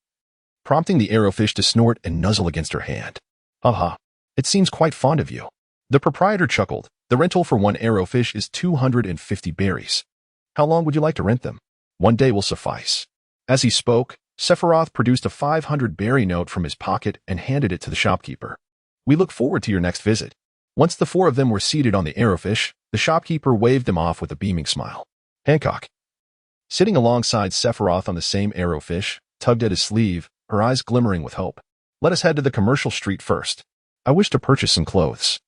prompting the arrowfish to snort and nuzzle against her hand. Haha, it seems quite fond of you. The proprietor chuckled. The rental for one arrowfish is 250 berries. How long would you like to rent them? One day will suffice. As he spoke, Sephiroth produced a 500-berry note from his pocket and handed it to the shopkeeper. We look forward to your next visit. Once the four of them were seated on the arrowfish, the shopkeeper waved them off with a beaming smile. Hancock, sitting alongside Sephiroth on the same arrowfish, tugged at his sleeve, her eyes glimmering with hope. Let us head to the commercial street first. I wish to purchase some clothes.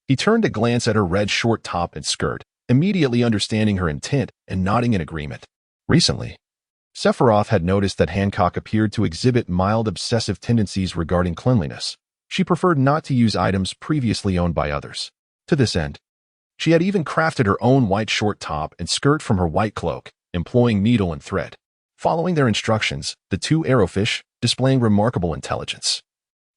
He turned to glance at her red short top and skirt, immediately understanding her intent and nodding in agreement. Recently, Sephiroth had noticed that Hancock appeared to exhibit mild obsessive tendencies regarding cleanliness. She preferred not to use items previously owned by others. To this end, she had even crafted her own white short top and skirt from her white cloak, employing needle and thread. Following their instructions, the two arrowfish, displaying remarkable intelligence,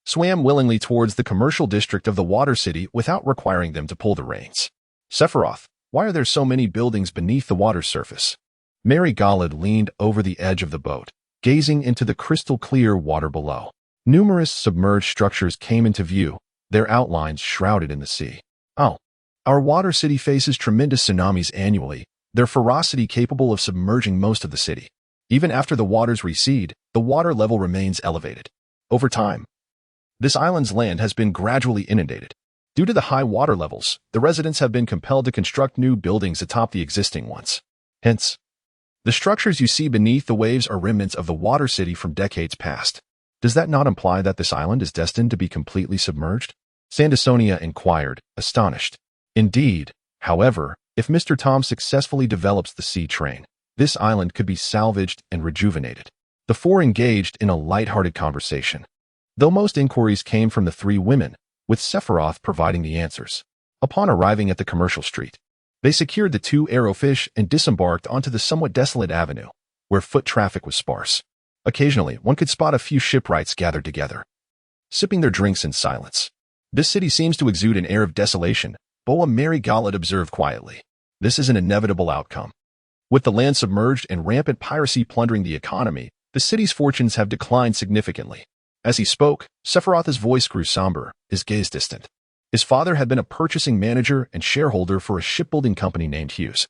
swam willingly towards the commercial district of the Water City without requiring them to pull the reins. Sephiroth, why are there so many buildings beneath the water's surface? Mary Golod leaned over the edge of the boat, gazing into the crystal-clear water below. Numerous submerged structures came into view, their outlines shrouded in the sea. Oh, our Water City faces tremendous tsunamis annually, their ferocity capable of submerging most of the city. Even after the waters recede, the water level remains elevated. Over time, this island's land has been gradually inundated. Due to the high water levels, the residents have been compelled to construct new buildings atop the existing ones. Hence, the structures you see beneath the waves are remnants of the Water City from decades past. Does that not imply that this island is destined to be completely submerged? Sandersonia inquired, astonished. Indeed, however, if Mr. Tom successfully develops the sea train, this island could be salvaged and rejuvenated. The four engaged in a light-hearted conversation, though most inquiries came from the three women, with Sephiroth providing the answers. Upon arriving at the commercial street, they secured the two arrowfish and disembarked onto the somewhat desolate avenue, where foot traffic was sparse. Occasionally, one could spot a few shipwrights gathered together, sipping their drinks in silence. This city seems to exude an air of desolation, Boa Mary Golod observed quietly. This is an inevitable outcome. With the land submerged and rampant piracy plundering the economy, the city's fortunes have declined significantly. As he spoke, Sephiroth's voice grew somber, his gaze distant. His father had been a purchasing manager and shareholder for a shipbuilding company named Hughes.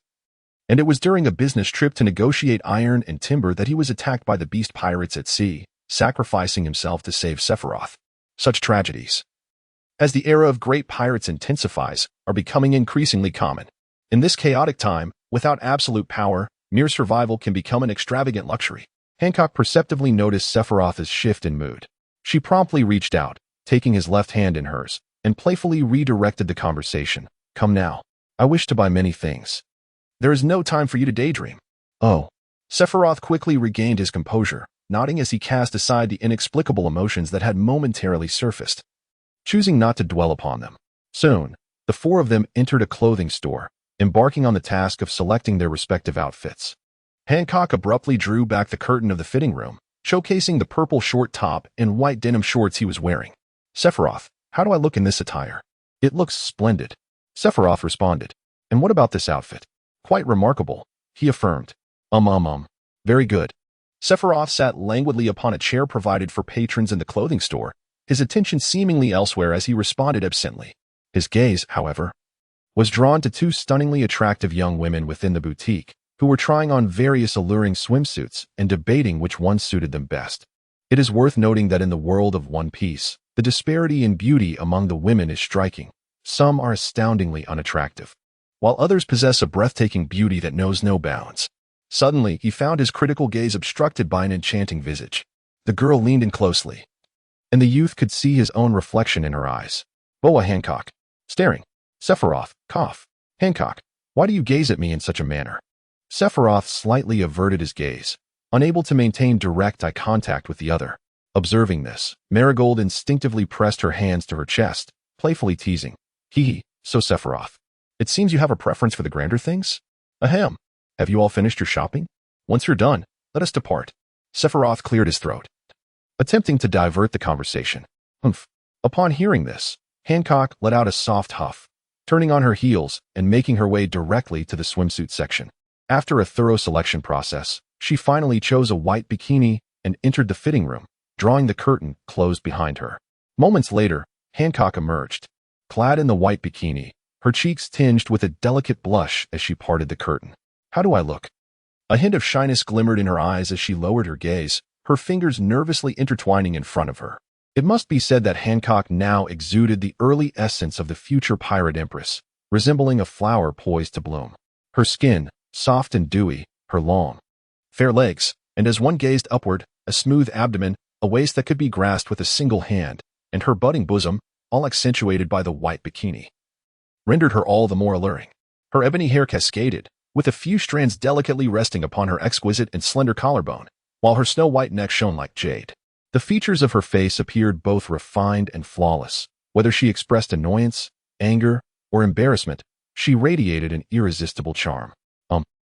And it was during a business trip to negotiate iron and timber that he was attacked by the beast pirates at sea, sacrificing himself to save Sephiroth. Such tragedies, as the era of great pirates intensifies, are becoming increasingly common. In this chaotic time, without absolute power, mere survival can become an extravagant luxury. Hancock perceptibly noticed Sephiroth's shift in mood. She promptly reached out, taking his left hand in hers, and playfully redirected the conversation. Come now. I wish to buy many things. There is no time for you to daydream. Oh. Sephiroth quickly regained his composure, nodding as he cast aside the inexplicable emotions that had momentarily surfaced, choosing not to dwell upon them. Soon, the four of them entered a clothing store, embarking on the task of selecting their respective outfits. Hancock abruptly drew back the curtain of the fitting room, showcasing the purple short top and white denim shorts he was wearing. Sephiroth, how do I look in this attire? It looks splendid. Sephiroth responded. And what about this outfit? Quite remarkable, he affirmed. Very good. Sephiroth sat languidly upon a chair provided for patrons in the clothing store, his attention seemingly elsewhere as he responded absently. His gaze, however, was drawn to two stunningly attractive young women within the boutique, who were trying on various alluring swimsuits and debating which one suited them best. It is worth noting that in the world of One Piece, the disparity in beauty among the women is striking. Some are astoundingly unattractive, while others possess a breathtaking beauty that knows no bounds. Suddenly, he found his critical gaze obstructed by an enchanting visage. The girl leaned in closely, and the youth could see his own reflection in her eyes. Boa Hancock. Staring. Sephiroth. Cough. Hancock, why do you gaze at me in such a manner? Sephiroth slightly averted his gaze, unable to maintain direct eye contact with the other. Observing this, Marigold instinctively pressed her hands to her chest, playfully teasing. So Sephiroth, it seems you have a preference for the grander things? Ahem. Have you all finished your shopping? Once you're done, let us depart. Sephiroth cleared his throat, attempting to divert the conversation. Upon hearing this, Hancock let out a soft huff, turning on her heels and making her way directly to the swimsuit section. After a thorough selection process, she finally chose a white bikini and entered the fitting room, drawing the curtain closed behind her. Moments later, Hancock emerged, clad in the white bikini, her cheeks tinged with a delicate blush as she parted the curtain. "How do I look?" A hint of shyness glimmered in her eyes as she lowered her gaze, her fingers nervously intertwining in front of her. It must be said that Hancock now exuded the early essence of the future Pirate Empress, resembling a flower poised to bloom. Her skin, soft and dewy, her long, fair legs, and as one gazed upward, a smooth abdomen, a waist that could be grasped with a single hand, and her budding bosom, all accentuated by the white bikini, rendered her all the more alluring. Her ebony hair cascaded, with a few strands delicately resting upon her exquisite and slender collarbone, while her snow-white neck shone like jade. The features of her face appeared both refined and flawless. Whether she expressed annoyance, anger, or embarrassment, she radiated an irresistible charm.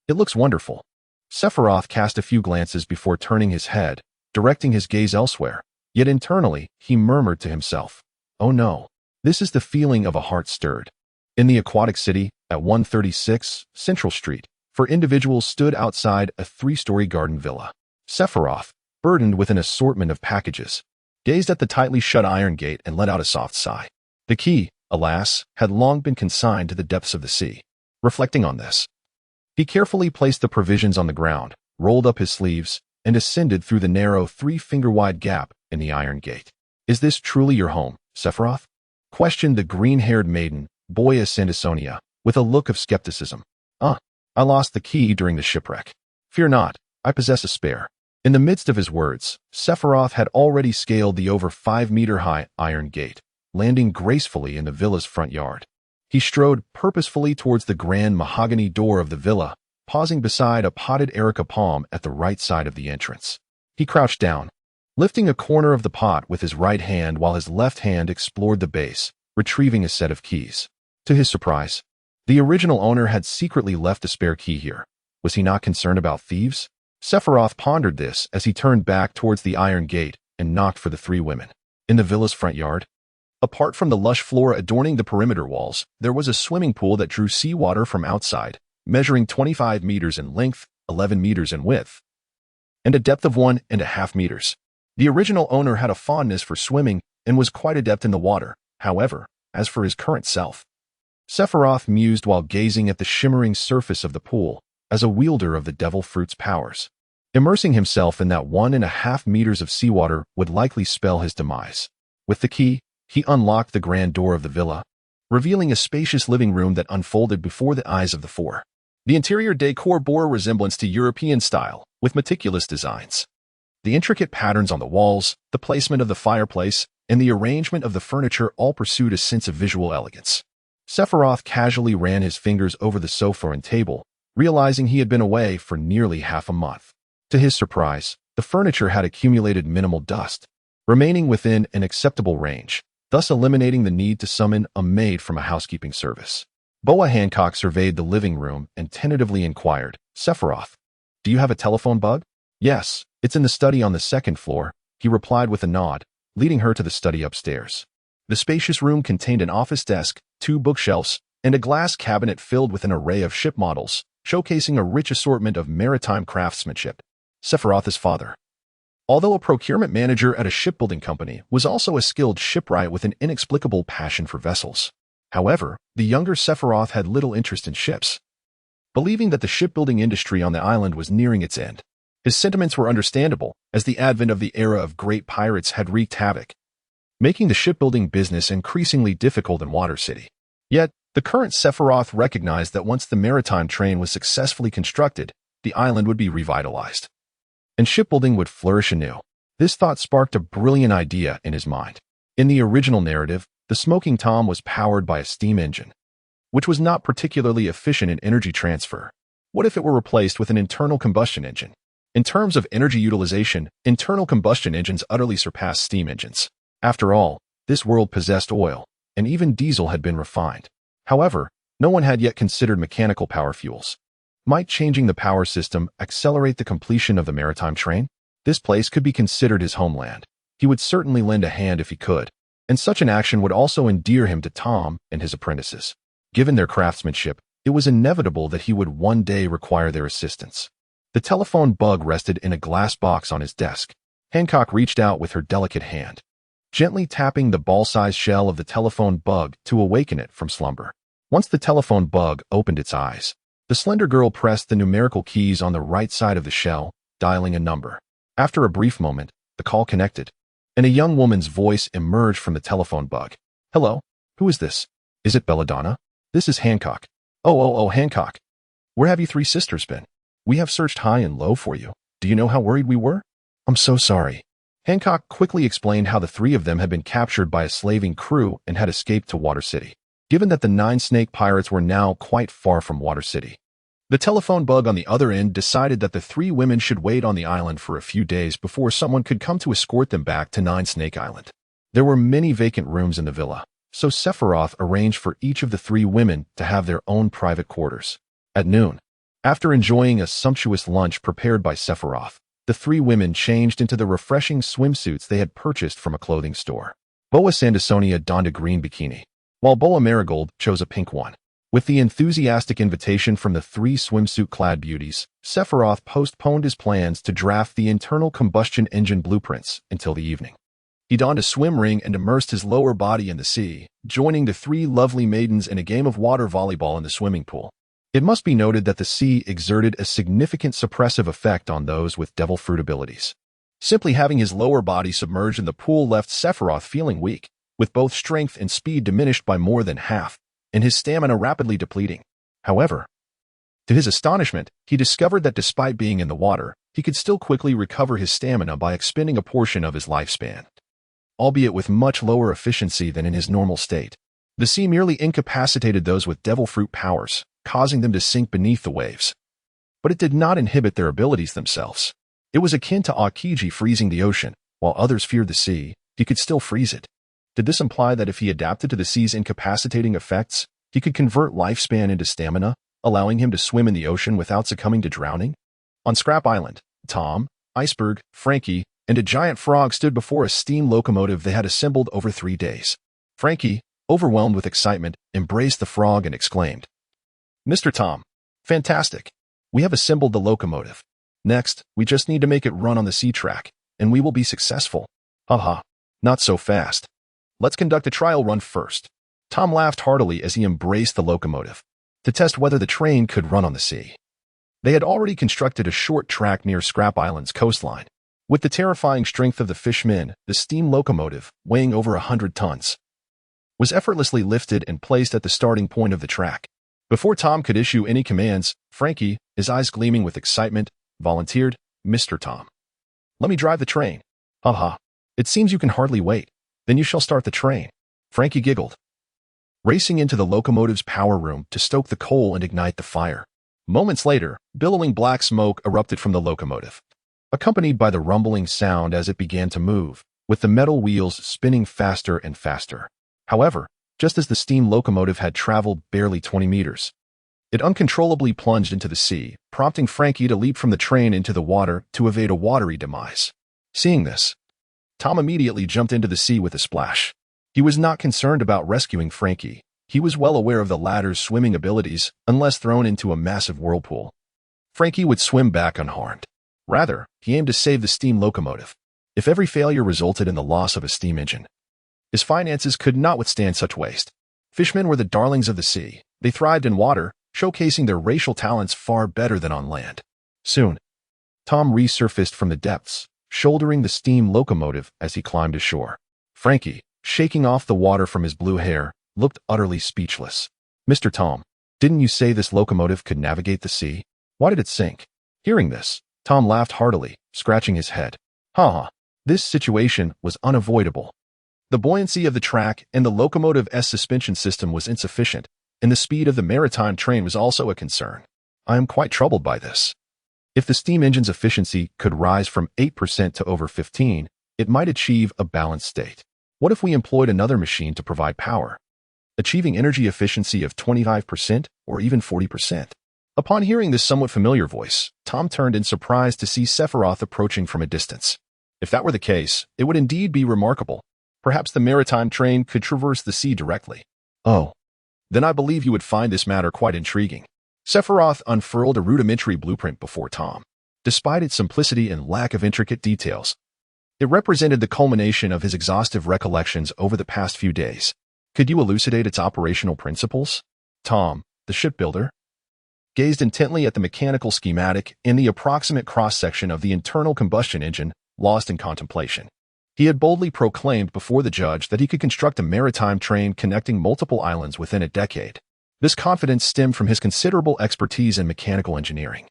It looks wonderful." Sephiroth cast a few glances before turning his head, directing his gaze elsewhere, yet internally, he murmured to himself, "Oh no, this is the feeling of a heart stirred." In the aquatic city, at 136 Central Street, four individuals stood outside a 3-story garden villa. Sephiroth, burdened with an assortment of packages, gazed at the tightly shut iron gate and let out a soft sigh. The key, alas, had long been consigned to the depths of the sea. Reflecting on this, he carefully placed the provisions on the ground, rolled up his sleeves, and ascended through the narrow 3-finger-wide gap in the iron gate. "Is this truly your home, Sephiroth?" questioned the green-haired maiden, Boa Hancock, with a look of skepticism. I lost the key during the shipwreck. Fear not, I possess a spare." In the midst of his words, Sephiroth had already scaled the over 5-meter-high iron gate, landing gracefully in the villa's front yard. He strode purposefully towards the grand mahogany door of the villa, pausing beside a potted erica palm at the right side of the entrance. He crouched down, lifting a corner of the pot with his right hand while his left hand explored the base, retrieving a set of keys. To his surprise, the original owner had secretly left a spare key here. Was he not concerned about thieves? Sephiroth pondered this as he turned back towards the iron gate and knocked for the 3 women. In the villa's front yard, apart from the lush floor adorning the perimeter walls, there was a swimming pool that drew seawater from outside, measuring 25 meters in length, 11 meters in width, and a depth of 1.5 meters. The original owner had a fondness for swimming and was quite adept in the water. However, as for his current self, Sephiroth mused while gazing at the shimmering surface of the pool, as a wielder of the devil fruit's powers, immersing himself in that 1.5 meters of seawater would likely spell his demise. With the key, he unlocked the grand door of the villa, revealing a spacious living room that unfolded before the eyes of the 4. The interior decor bore a resemblance to European style, with meticulous designs. The intricate patterns on the walls, the placement of the fireplace, and the arrangement of the furniture all pursued a sense of visual elegance. Sephiroth casually ran his fingers over the sofa and table, realizing he had been away for nearly half a month. To his surprise, the furniture had accumulated minimal dust, remaining within an acceptable range, thus eliminating the need to summon a maid from a housekeeping service. Boa Hancock surveyed the living room and tentatively inquired, "Sephiroth, do you have a telephone bug?" "Yes, it's in the study on the 2nd floor," he replied with a nod, leading her to the study upstairs. The spacious room contained an office desk, 2 bookshelves, and a glass cabinet filled with an array of ship models, showcasing a rich assortment of maritime craftsmanship. Sephiroth's father, although a procurement manager at a shipbuilding company, was also a skilled shipwright with an inexplicable passion for vessels. However, the younger Sephiroth had little interest in ships, believing that the shipbuilding industry on the island was nearing its end. His sentiments were understandable, as the advent of the era of great pirates had wreaked havoc, making the shipbuilding business increasingly difficult in Water City. Yet, the current Sephiroth recognized that once the maritime train was successfully constructed, the island would be revitalized, and shipbuilding would flourish anew. This thought sparked a brilliant idea in his mind. In the original narrative, the Smoking Tom was powered by a steam engine, which was not particularly efficient in energy transfer. What if it were replaced with an internal combustion engine? In terms of energy utilization, internal combustion engines utterly surpass steam engines. After all, this world possessed oil, and even diesel had been refined. However, no one had yet considered mechanical power fuels. Might changing the power system accelerate the completion of the maritime train? This place could be considered his homeland. He would certainly lend a hand if he could. and such an action would also endear him to Tom and his apprentices. Given their craftsmanship, it was inevitable that he would one day require their assistance. The telephone bug rested in a glass box on his desk. Hancock reached out with her delicate hand, gently tapping the ball-sized shell of the telephone bug to awaken it from slumber. Once the telephone bug opened its eyes, the slender girl pressed the numerical keys on the right side of the shell, dialing a number. After a brief moment, the call connected, and a young woman's voice emerged from the telephone bug. "Hello? Who is this? Is it Belladonna? This is Hancock." Oh, Hancock. Where have you three sisters been? We have searched high and low for you. Do you know how worried we were?" "I'm so sorry." Hancock quickly explained how the three of them had been captured by a slaving crew and had escaped to Water City. Given that the 9 snake pirates were now quite far from Water City, the telephone bug on the other end decided that the 3 women should wait on the island for a few days before someone could come to escort them back to 9 Snake Island. There were many vacant rooms in the villa, so Sephiroth arranged for each of the 3 women to have their own private quarters. At noon, after enjoying a sumptuous lunch prepared by Sephiroth, the 3 women changed into the refreshing swimsuits they had purchased from a clothing store. Boa Sandersonia donned a green bikini, while Boa Marigold chose a pink one. With the enthusiastic invitation from the 3 swimsuit-clad beauties, Sephiroth postponed his plans to draft the internal combustion engine blueprints until the evening. He donned a swim ring and immersed his lower body in the sea, joining the 3 lovely maidens in a game of water volleyball in the swimming pool. It must be noted that the sea exerted a significant suppressive effect on those with devil fruit abilities. Simply having his lower body submerged in the pool left Sephiroth feeling weak, with both strength and speed diminished by more than half, and his stamina rapidly depleting. However, to his astonishment, he discovered that despite being in the water, he could still quickly recover his stamina by expending a portion of his lifespan, albeit with much lower efficiency than in his normal state. The sea merely incapacitated those with devil fruit powers, causing them to sink beneath the waves. But it did not inhibit their abilities themselves. It was akin to Aokiji freezing the ocean. While others feared the sea, he could still freeze it. Did this imply that if he adapted to the sea's incapacitating effects, he could convert lifespan into stamina, allowing him to swim in the ocean without succumbing to drowning? On Scrap Island, Tom, Iceberg, Frankie, and a giant frog stood before a steam locomotive they had assembled over 3 days. Frankie, overwhelmed with excitement, embraced the frog and exclaimed, "Mr. Tom, fantastic! We have assembled the locomotive. Next, we just need to make it run on the sea track, and we will be successful." "Haha, not so fast. Let's conduct a trial run first." Tom laughed heartily as he embraced the locomotive, to test whether the train could run on the sea. They had already constructed a short track near Scrap Island's coastline. With the terrifying strength of the fishmen, the steam locomotive, weighing over 100 tons, was effortlessly lifted and placed at the starting point of the track. Before Tom could issue any commands, Frankie, his eyes gleaming with excitement, volunteered, "Mr. Tom, let me drive the train." "Haha, it seems you can hardly wait. Then you shall start the train." Frankie giggled, racing into the locomotive's power room to stoke the coal and ignite the fire. Moments later, billowing black smoke erupted from the locomotive, accompanied by the rumbling sound as it began to move, with the metal wheels spinning faster and faster. However, just as the steam locomotive had traveled barely 20 meters, it uncontrollably plunged into the sea, prompting Frankie to leap from the train into the water to evade a watery demise. Seeing this, Tom immediately jumped into the sea with a splash. He was not concerned about rescuing Frankie. He was well aware of the latter's swimming abilities, unless thrown into a massive whirlpool. Frankie would swim back unharmed. Rather, he aimed to save the steam locomotive. If every failure resulted in the loss of a steam engine, his finances could not withstand such waste. Fishmen were the darlings of the sea. They thrived in water, showcasing their racial talents far better than on land. Soon, Tom resurfaced from the depths, shouldering the steam locomotive as he climbed ashore. Frankie, shaking off the water from his blue hair, looked utterly speechless. "Mr. Tom, didn't you say this locomotive could navigate the sea? Why did it sink?" Hearing this, Tom laughed heartily, scratching his head. "Haha, this situation was unavoidable. The buoyancy of the track and the locomotive's suspension system was insufficient, and the speed of the maritime train was also a concern. I am quite troubled by this. If the steam engine's efficiency could rise from 8% to over 15%, it might achieve a balanced state. What if we employed another machine to provide power, achieving energy efficiency of 25% or even 40%? Upon hearing this somewhat familiar voice, Tom turned in surprise to see Sephiroth approaching from a distance. If that were the case, it would indeed be remarkable. Perhaps the maritime train could traverse the sea directly. Oh, then I believe you would find this matter quite intriguing. Sephiroth unfurled a rudimentary blueprint before Tom. Despite its simplicity and lack of intricate details, it represented the culmination of his exhaustive recollections over the past few days. Could you elucidate its operational principles? Tom, the shipbuilder, gazed intently at the mechanical schematic and the approximate cross-section of the internal combustion engine, lost in contemplation. He had boldly proclaimed before the judge that he could construct a maritime train connecting multiple islands within a decade. This confidence stemmed from his considerable expertise in mechanical engineering.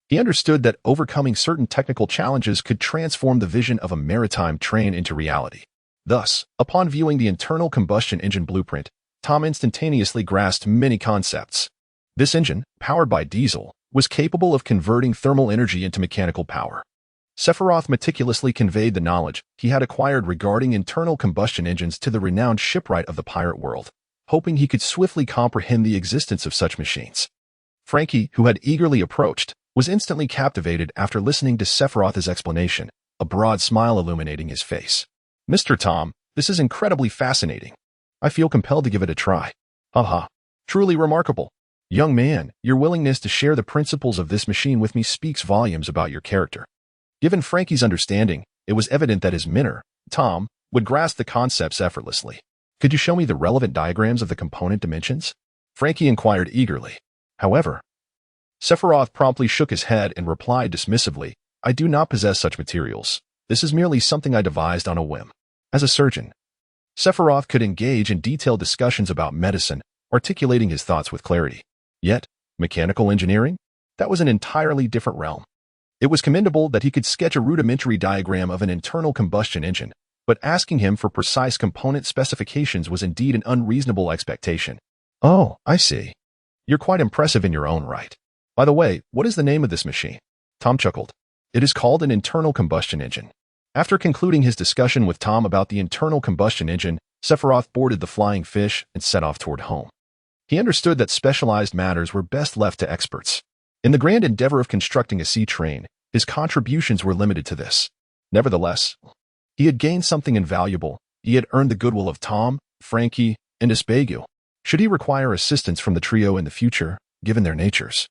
He understood that overcoming certain technical challenges could transform the vision of a maritime train into reality. Thus, upon viewing the internal combustion engine blueprint, Tom instantaneously grasped many concepts. This engine, powered by diesel, was capable of converting thermal energy into mechanical power. Sephiroth meticulously conveyed the knowledge he had acquired regarding internal combustion engines to the renowned shipwright of the pirate world, hoping he could swiftly comprehend the existence of such machines. Frankie, who had eagerly approached, was instantly captivated after listening to Sephiroth's explanation, a broad smile illuminating his face. Mr. Tom, this is incredibly fascinating. I feel compelled to give it a try. Haha. Truly remarkable. Young man, your willingness to share the principles of this machine with me speaks volumes about your character. Given Frankie's understanding, it was evident that his mentor, Tom, would grasp the concepts effortlessly. Could you show me the relevant diagrams of the component dimensions? Frankie inquired eagerly. However, Sephiroth promptly shook his head and replied dismissively, I do not possess such materials. This is merely something I devised on a whim. As a surgeon, Sephiroth could engage in detailed discussions about medicine, articulating his thoughts with clarity. Yet, mechanical engineering? That was an entirely different realm. It was commendable that he could sketch a rudimentary diagram of an internal combustion engine, but asking him for precise component specifications was indeed an unreasonable expectation. Oh, I see. You're quite impressive in your own right. By the way, what is the name of this machine? Tom chuckled. It is called an internal combustion engine. After concluding his discussion with Tom about the internal combustion engine, Sephiroth boarded the flying fish and set off toward home. He understood that specialized matters were best left to experts. In the grand endeavor of constructing a sea train, his contributions were limited to this. Nevertheless, he had gained something invaluable. He had earned the goodwill of Tom, Frankie, and Esbegu. Should he require assistance from the trio in the future, given their natures,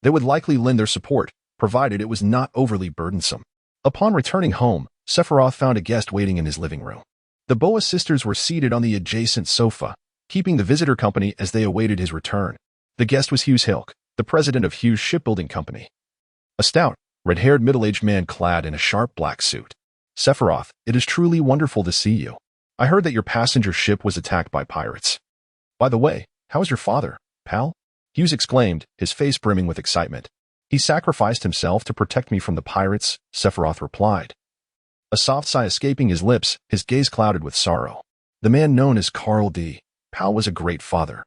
they would likely lend their support, provided it was not overly burdensome. Upon returning home, Sephiroth found a guest waiting in his living room. The Boa sisters were seated on the adjacent sofa, keeping the visitor company as they awaited his return. The guest was Hughes Hilk, the president of Hughes Shipbuilding Company. A stout, red-haired middle-aged man clad in a sharp black suit. Sephiroth, it is truly wonderful to see you. I heard that your passenger ship was attacked by pirates. By the way, how is your father, pal? Hughes exclaimed, his face brimming with excitement. He sacrificed himself to protect me from the pirates, Sephiroth replied. A soft sigh escaping his lips, his gaze clouded with sorrow. The man known as Carl D. Pal was a great father.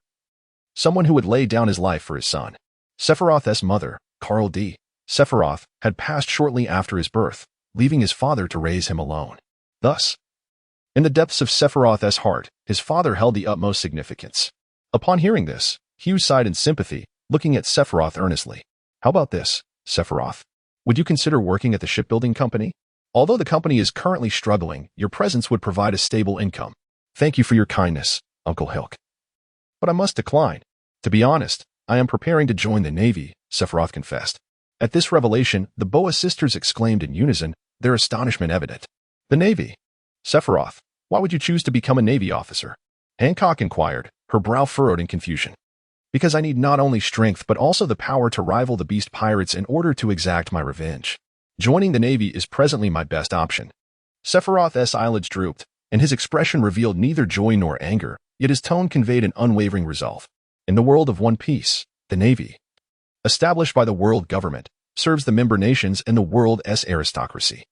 Someone who would lay down his life for his son. Sephiroth's mother, Carl D. Sephiroth, had passed shortly after his birth, leaving his father to raise him alone. Thus, in the depths of Sephiroth's heart, his father held the utmost significance. Upon hearing this, Hughes sighed in sympathy, looking at Sephiroth earnestly. How about this, Sephiroth? Would you consider working at the shipbuilding company? Although the company is currently struggling, your presence would provide a stable income. Thank you for your kindness, Uncle Hilk. But I must decline. To be honest, I am preparing to join the Navy, Sephiroth confessed. At this revelation, the Boa sisters exclaimed in unison, their astonishment evident. The Navy? Sephiroth, why would you choose to become a Navy officer? Hancock inquired, her brow furrowed in confusion. Because I need not only strength but also the power to rival the beast pirates in order to exact my revenge. Joining the Navy is presently my best option. Sephiroth's eyelids drooped, and his expression revealed neither joy nor anger, yet his tone conveyed an unwavering resolve. In the world of One Piece, the Navy, established by the world government, serves the member nations and the world's aristocracy.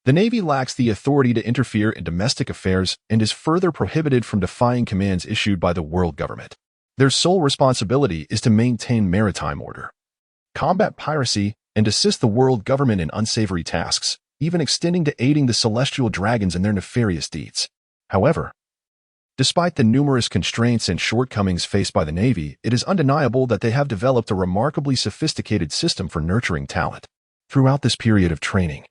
The Navy lacks the authority to interfere in domestic affairs and is further prohibited from defying commands issued by the world government. Their sole responsibility is to maintain maritime order, combat piracy, and assist the world government in unsavory tasks, even extending to aiding the celestial dragons in their nefarious deeds. However, despite the numerous constraints and shortcomings faced by the Navy, it is undeniable that they have developed a remarkably sophisticated system for nurturing talent. Throughout this period of training,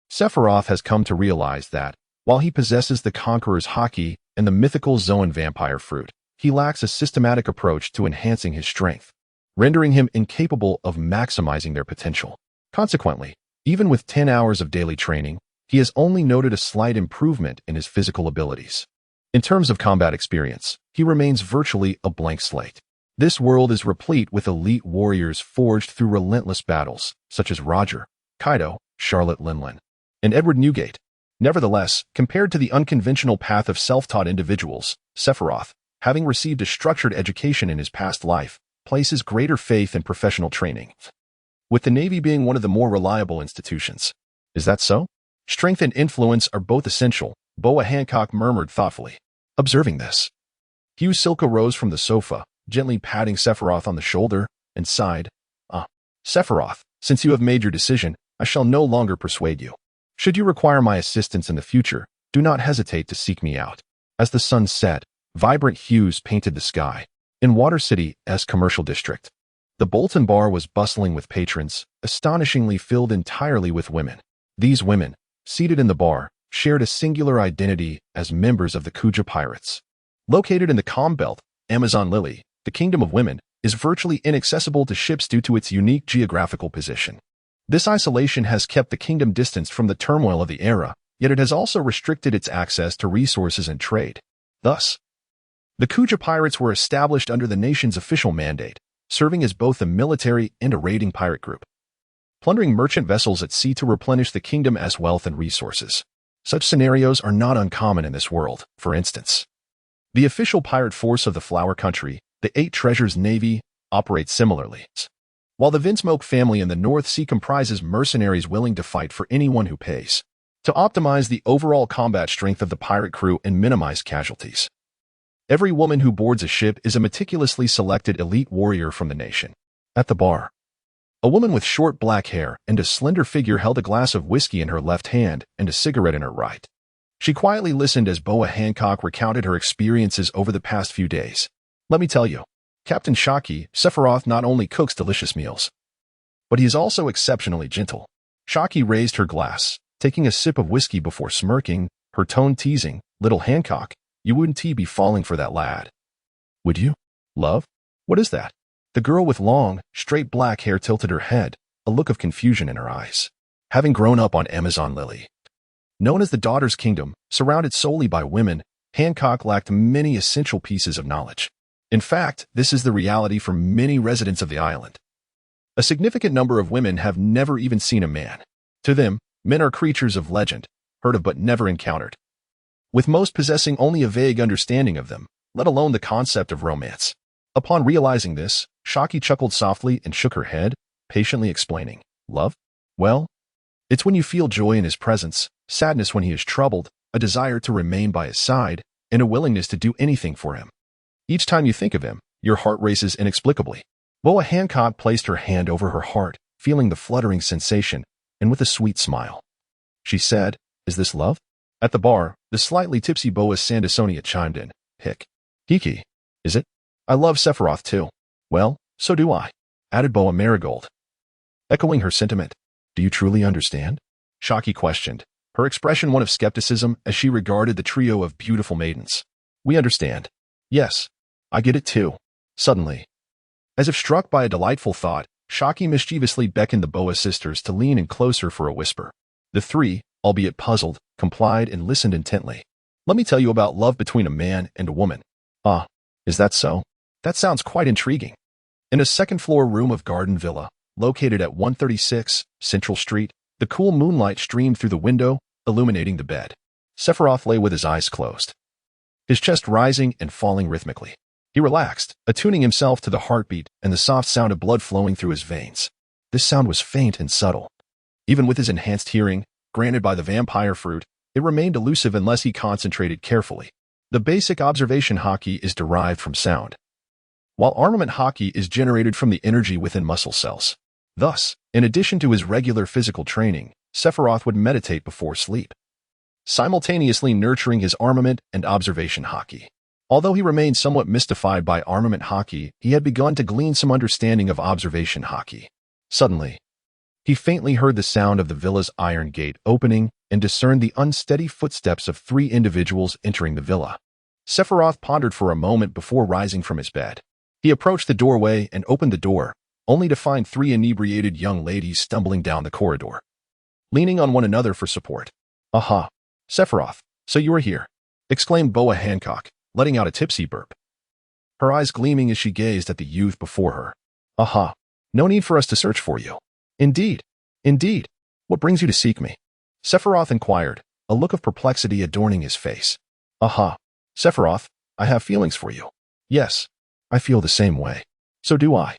Sephiroth has come to realize that, While he possesses the Conqueror's Haki and the mythical Zoan vampire fruit, he lacks a systematic approach to enhancing his strength, rendering him incapable of maximizing their potential. Consequently, even with 10 hours of daily training, he has only noted a slight improvement in his physical abilities. In terms of combat experience, he remains virtually a blank slate. This world is replete with elite warriors forged through relentless battles, such as Roger, Kaido, Charlotte Linlin, and Edward Newgate. Nevertheless, compared to the unconventional path of self-taught individuals, Sephiroth, having received a structured education in his past life, places greater faith in professional training, with the Navy being one of the more reliable institutions. Is that so? Strength and influence are both essential, Boa Hancock murmured thoughtfully. Observing this, Hugh Silka rose from the sofa, gently patting Sephiroth on the shoulder, and sighed. Sephiroth, since you have made your decision, I shall no longer persuade you. Should you require my assistance in the future, do not hesitate to seek me out. As the sun set, vibrant hues painted the sky. In Water City's commercial district, the Bolton Bar was bustling with patrons, astonishingly filled entirely with women. These women, seated in the bar, shared a singular identity as members of the Kuja Pirates. Located in the Calm Belt, Amazon Lily, the Kingdom of Women, is virtually inaccessible to ships due to its unique geographical position. This isolation has kept the kingdom distanced from the turmoil of the era, yet it has also restricted its access to resources and trade. Thus, the Kuja Pirates were established under the nation's official mandate, serving as both a military and a raiding pirate group, plundering merchant vessels at sea to replenish the kingdom as wealth and resources. Such scenarios are not uncommon in this world. For instance, the official pirate force of the Flower Country, the Eight Treasures Navy, operates similarly, while the Vinsmoke family in the North Sea comprises mercenaries willing to fight for anyone who pays, to optimize the overall combat strength of the pirate crew and minimize casualties. Every woman who boards a ship is a meticulously selected elite warrior from the nation. At the bar, a woman with short black hair and a slender figure held a glass of whiskey in her left hand and a cigarette in her right. She quietly listened as Boa Hancock recounted her experiences over the past few days. Let me tell you, Captain Shaki, Sephiroth not only cooks delicious meals, but he is also exceptionally gentle. Shaki raised her glass, taking a sip of whiskey before smirking, her tone teasing. Little Hancock, you wouldn't be falling for that lad. Would you? Love? What is that? The girl with long, straight black hair tilted her head, a look of confusion in her eyes. Having grown up on Amazon Lily, known as the Daughter's Kingdom, surrounded solely by women, Hancock lacked many essential pieces of knowledge. In fact, this is the reality for many residents of the island. A significant number of women have never even seen a man. To them, men are creatures of legend, heard of but never encountered, with most possessing only a vague understanding of them, let alone the concept of romance. Upon realizing this, Shaki chuckled softly and shook her head, patiently explaining, Love? Well, it's when you feel joy in his presence, sadness when he is troubled, a desire to remain by his side, and a willingness to do anything for him. Each time you think of him, your heart races inexplicably. Boa Hancock placed her hand over her heart, feeling the fluttering sensation, and with a sweet smile, she said, Is this love? At the bar, the slightly tipsy Boa Sandersonia chimed in, Hiki, is it? I love Sephiroth too. Well, so do I, added Boa Marigold. Echoing her sentiment, Do you truly understand? Shaki questioned, her expression one of skepticism as she regarded the trio of beautiful maidens. We understand. Yes, I get it too. Suddenly, as if struck by a delightful thought, Shaki mischievously beckoned the Boa sisters to lean in closer for a whisper. The three, albeit puzzled, complied and listened intently. Let me tell you about love between a man and a woman. Ah, is that so? That sounds quite intriguing. In a second-floor room of Garden Villa, located at 136 Central Street, the cool moonlight streamed through the window, illuminating the bed. Sephiroth lay with his eyes closed, his chest rising and falling rhythmically. He relaxed, attuning himself to the heartbeat and the soft sound of blood flowing through his veins. This sound was faint and subtle. Even with his enhanced hearing, granted by the vampire fruit, it remained elusive unless he concentrated carefully. The basic observation Haki is derived from sound, while armament Haki is generated from the energy within muscle cells. Thus, in addition to his regular physical training, Sephiroth would meditate before sleep, simultaneously nurturing his armament and observation Haki. Although he remained somewhat mystified by armament Haki, he had begun to glean some understanding of observation Haki. Suddenly, He faintly heard the sound of the villa's iron gate opening and discerned the unsteady footsteps of 3 individuals entering the villa. Sephiroth pondered for a moment before rising from his bed. He approached the doorway and opened the door, only to find 3 inebriated young ladies stumbling down the corridor, leaning on one another for support. "Aha! Sephiroth, so you are here," exclaimed Boa Hancock, letting out a tipsy burp, her eyes gleaming as she gazed at the youth before her. "Aha! No need for us to search for you." Indeed. What brings you to seek me?" Sephiroth inquired, a look of perplexity adorning his face. "Aha! Sephiroth, I have feelings for you." "Yes, I feel the same way." "So do I."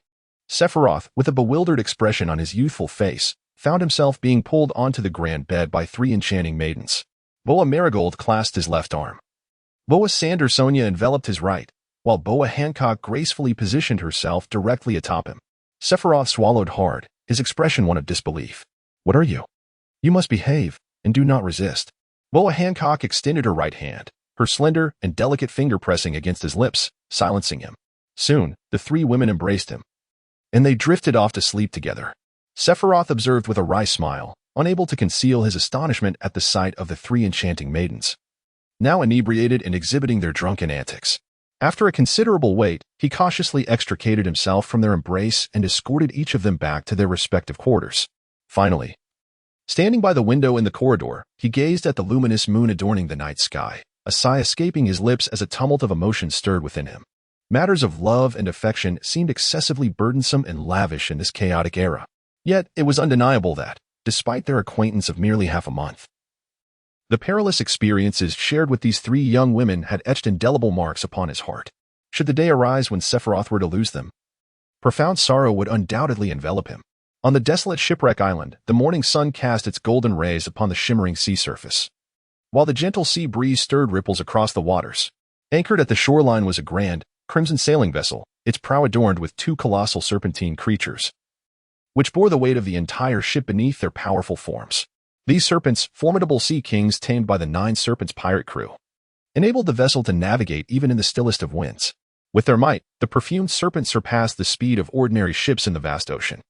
Sephiroth, with a bewildered expression on his youthful face, found himself being pulled onto the grand bed by 3 enchanting maidens. Boa Marigold clasped his left arm. Boa Sandersonia enveloped his right, while Boa Hancock gracefully positioned herself directly atop him. Sephiroth swallowed hard, his expression one of disbelief. "What are you? You must behave, and do not resist." Boa Hancock extended her right hand, her slender and delicate finger pressing against his lips, silencing him. Soon, the 3 women embraced him, and they drifted off to sleep together. Sephiroth observed with a wry smile, unable to conceal his astonishment at the sight of the 3 enchanting maidens, now inebriated and exhibiting their drunken antics. After a considerable wait, he cautiously extricated himself from their embrace and escorted each of them back to their respective quarters. Finally, standing by the window in the corridor, he gazed at the luminous moon adorning the night sky, a sigh escaping his lips as a tumult of emotion stirred within him. Matters of love and affection seemed excessively burdensome and lavish in this chaotic era. Yet it was undeniable that, despite their acquaintance of merely half a month, the perilous experiences shared with these 3 young women had etched indelible marks upon his heart. Should the day arise when Sephiroth were to lose them, profound sorrow would undoubtedly envelop him. On the desolate shipwreck island, the morning sun cast its golden rays upon the shimmering sea surface, while the gentle sea breeze stirred ripples across the waters. Anchored at the shoreline was a grand, crimson sailing vessel, its prow adorned with 2 colossal serpentine creatures, which bore the weight of the entire ship beneath their powerful forms. These serpents, formidable sea kings tamed by the 9 Serpents pirate crew, enabled the vessel to navigate even in the stillest of winds. With their might, the perfumed serpents surpassed the speed of ordinary ships in the vast ocean.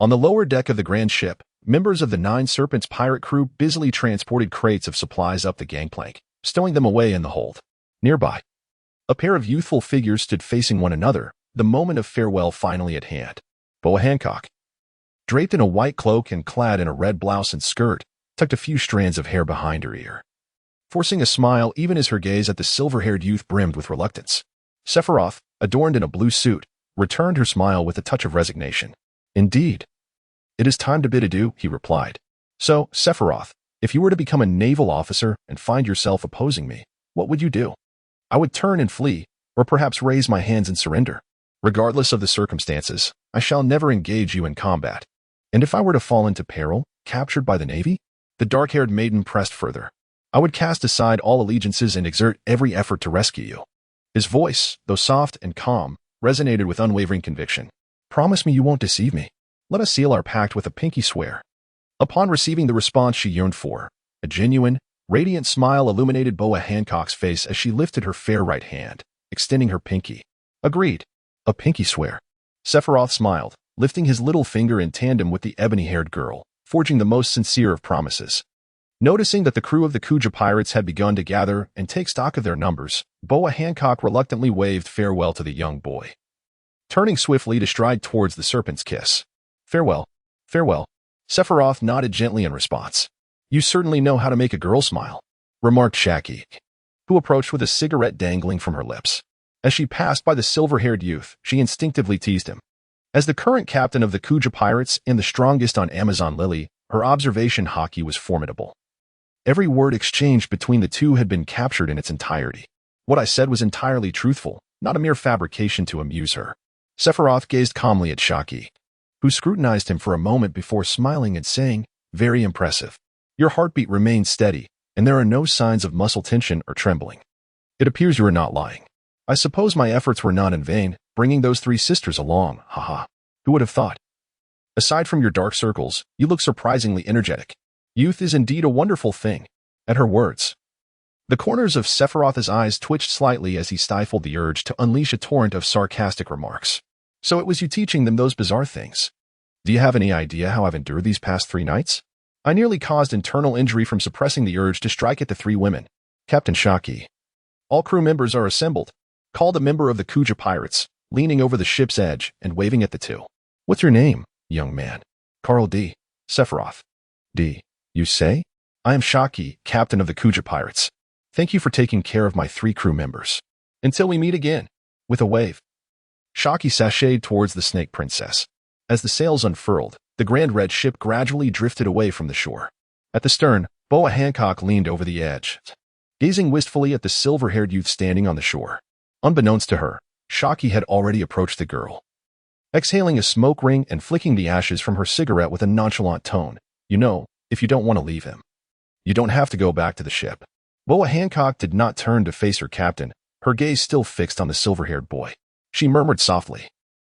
On the lower deck of the grand ship, members of the 9 Serpents pirate crew busily transported crates of supplies up the gangplank, stowing them away in the hold. Nearby, a pair of youthful figures stood facing one another, the moment of farewell finally at hand. Boa Hancock, draped in a white cloak and clad in a red blouse and skirt, tucked a few strands of hair behind her ear, forcing a smile even as her gaze at the silver-haired youth brimmed with reluctance. Sephiroth, adorned in a blue suit, returned her smile with a touch of resignation. "Indeed. It is time to bid adieu," he replied. "So, Sephiroth, if you were to become a naval officer and find yourself opposing me, what would you do?" "I would turn and flee, or perhaps raise my hands and surrender. Regardless of the circumstances, I shall never engage you in combat. And if I were to fall into peril, captured by the Navy?" The dark-haired maiden pressed further. "I would cast aside all allegiances and exert every effort to rescue you." His voice, though soft and calm, resonated with unwavering conviction. "Promise me you won't deceive me. Let us seal our pact with a pinky swear." Upon receiving the response she yearned for, a genuine, radiant smile illuminated Boa Hancock's face as she lifted her fair right hand, extending her pinky. "Agreed. A pinky swear." Sephiroth smiled, lifting his little finger in tandem with the ebony-haired girl, forging the most sincere of promises. Noticing that the crew of the Kuja pirates had begun to gather and take stock of their numbers, Boa Hancock reluctantly waved farewell to the young boy, turning swiftly to stride towards the serpent's kiss. "Farewell, farewell." Sephiroth nodded gently in response. "You certainly know how to make a girl smile," remarked Haki, who approached with a cigarette dangling from her lips. As she passed by the silver-haired youth, she instinctively teased him. As the current captain of the Kuja pirates and the strongest on Amazon Lily, her observation Haki was formidable. Every word exchanged between the two had been captured in its entirety. What I said was entirely truthful, not a mere fabrication to amuse her. Sephiroth gazed calmly at Haki, who scrutinized him for a moment before smiling and saying, "Very impressive. Your heartbeat remains steady, and there are no signs of muscle tension or trembling. It appears you are not lying. I suppose my efforts were not in vain, bringing those 3 sisters along, haha. Who would have thought? Aside from your dark circles, you look surprisingly energetic. Youth is indeed a wonderful thing." At her words, the corners of Sephiroth's eyes twitched slightly as he stifled the urge to unleash a torrent of sarcastic remarks. "So it was you teaching them those bizarre things?" Do you have any idea how I've endured these past 3 nights? I nearly caused internal injury from suppressing the urge to strike at the 3 women. Captain Haki. All crew members are assembled, called a member of the Kuja pirates, leaning over the ship's edge and waving at the 2. What's your name, young man? Carl D. Sephiroth. D. You say? I am Haki, captain of the Kuja pirates. Thank you for taking care of my 3 crew members. Until we meet again. With a wave. Haki sashayed towards the Snake Princess. As the sails unfurled, the grand red ship gradually drifted away from the shore. At the stern, Boa Hancock leaned over the edge, gazing wistfully at the silver-haired youth standing on the shore. Unbeknownst to her, Haki had already approached the girl. Exhaling a smoke ring and flicking the ashes from her cigarette with a nonchalant tone, you know, if you don't want to leave him, you don't have to go back to the ship. Boa Hancock did not turn to face her captain, her gaze still fixed on the silver-haired boy. She murmured softly,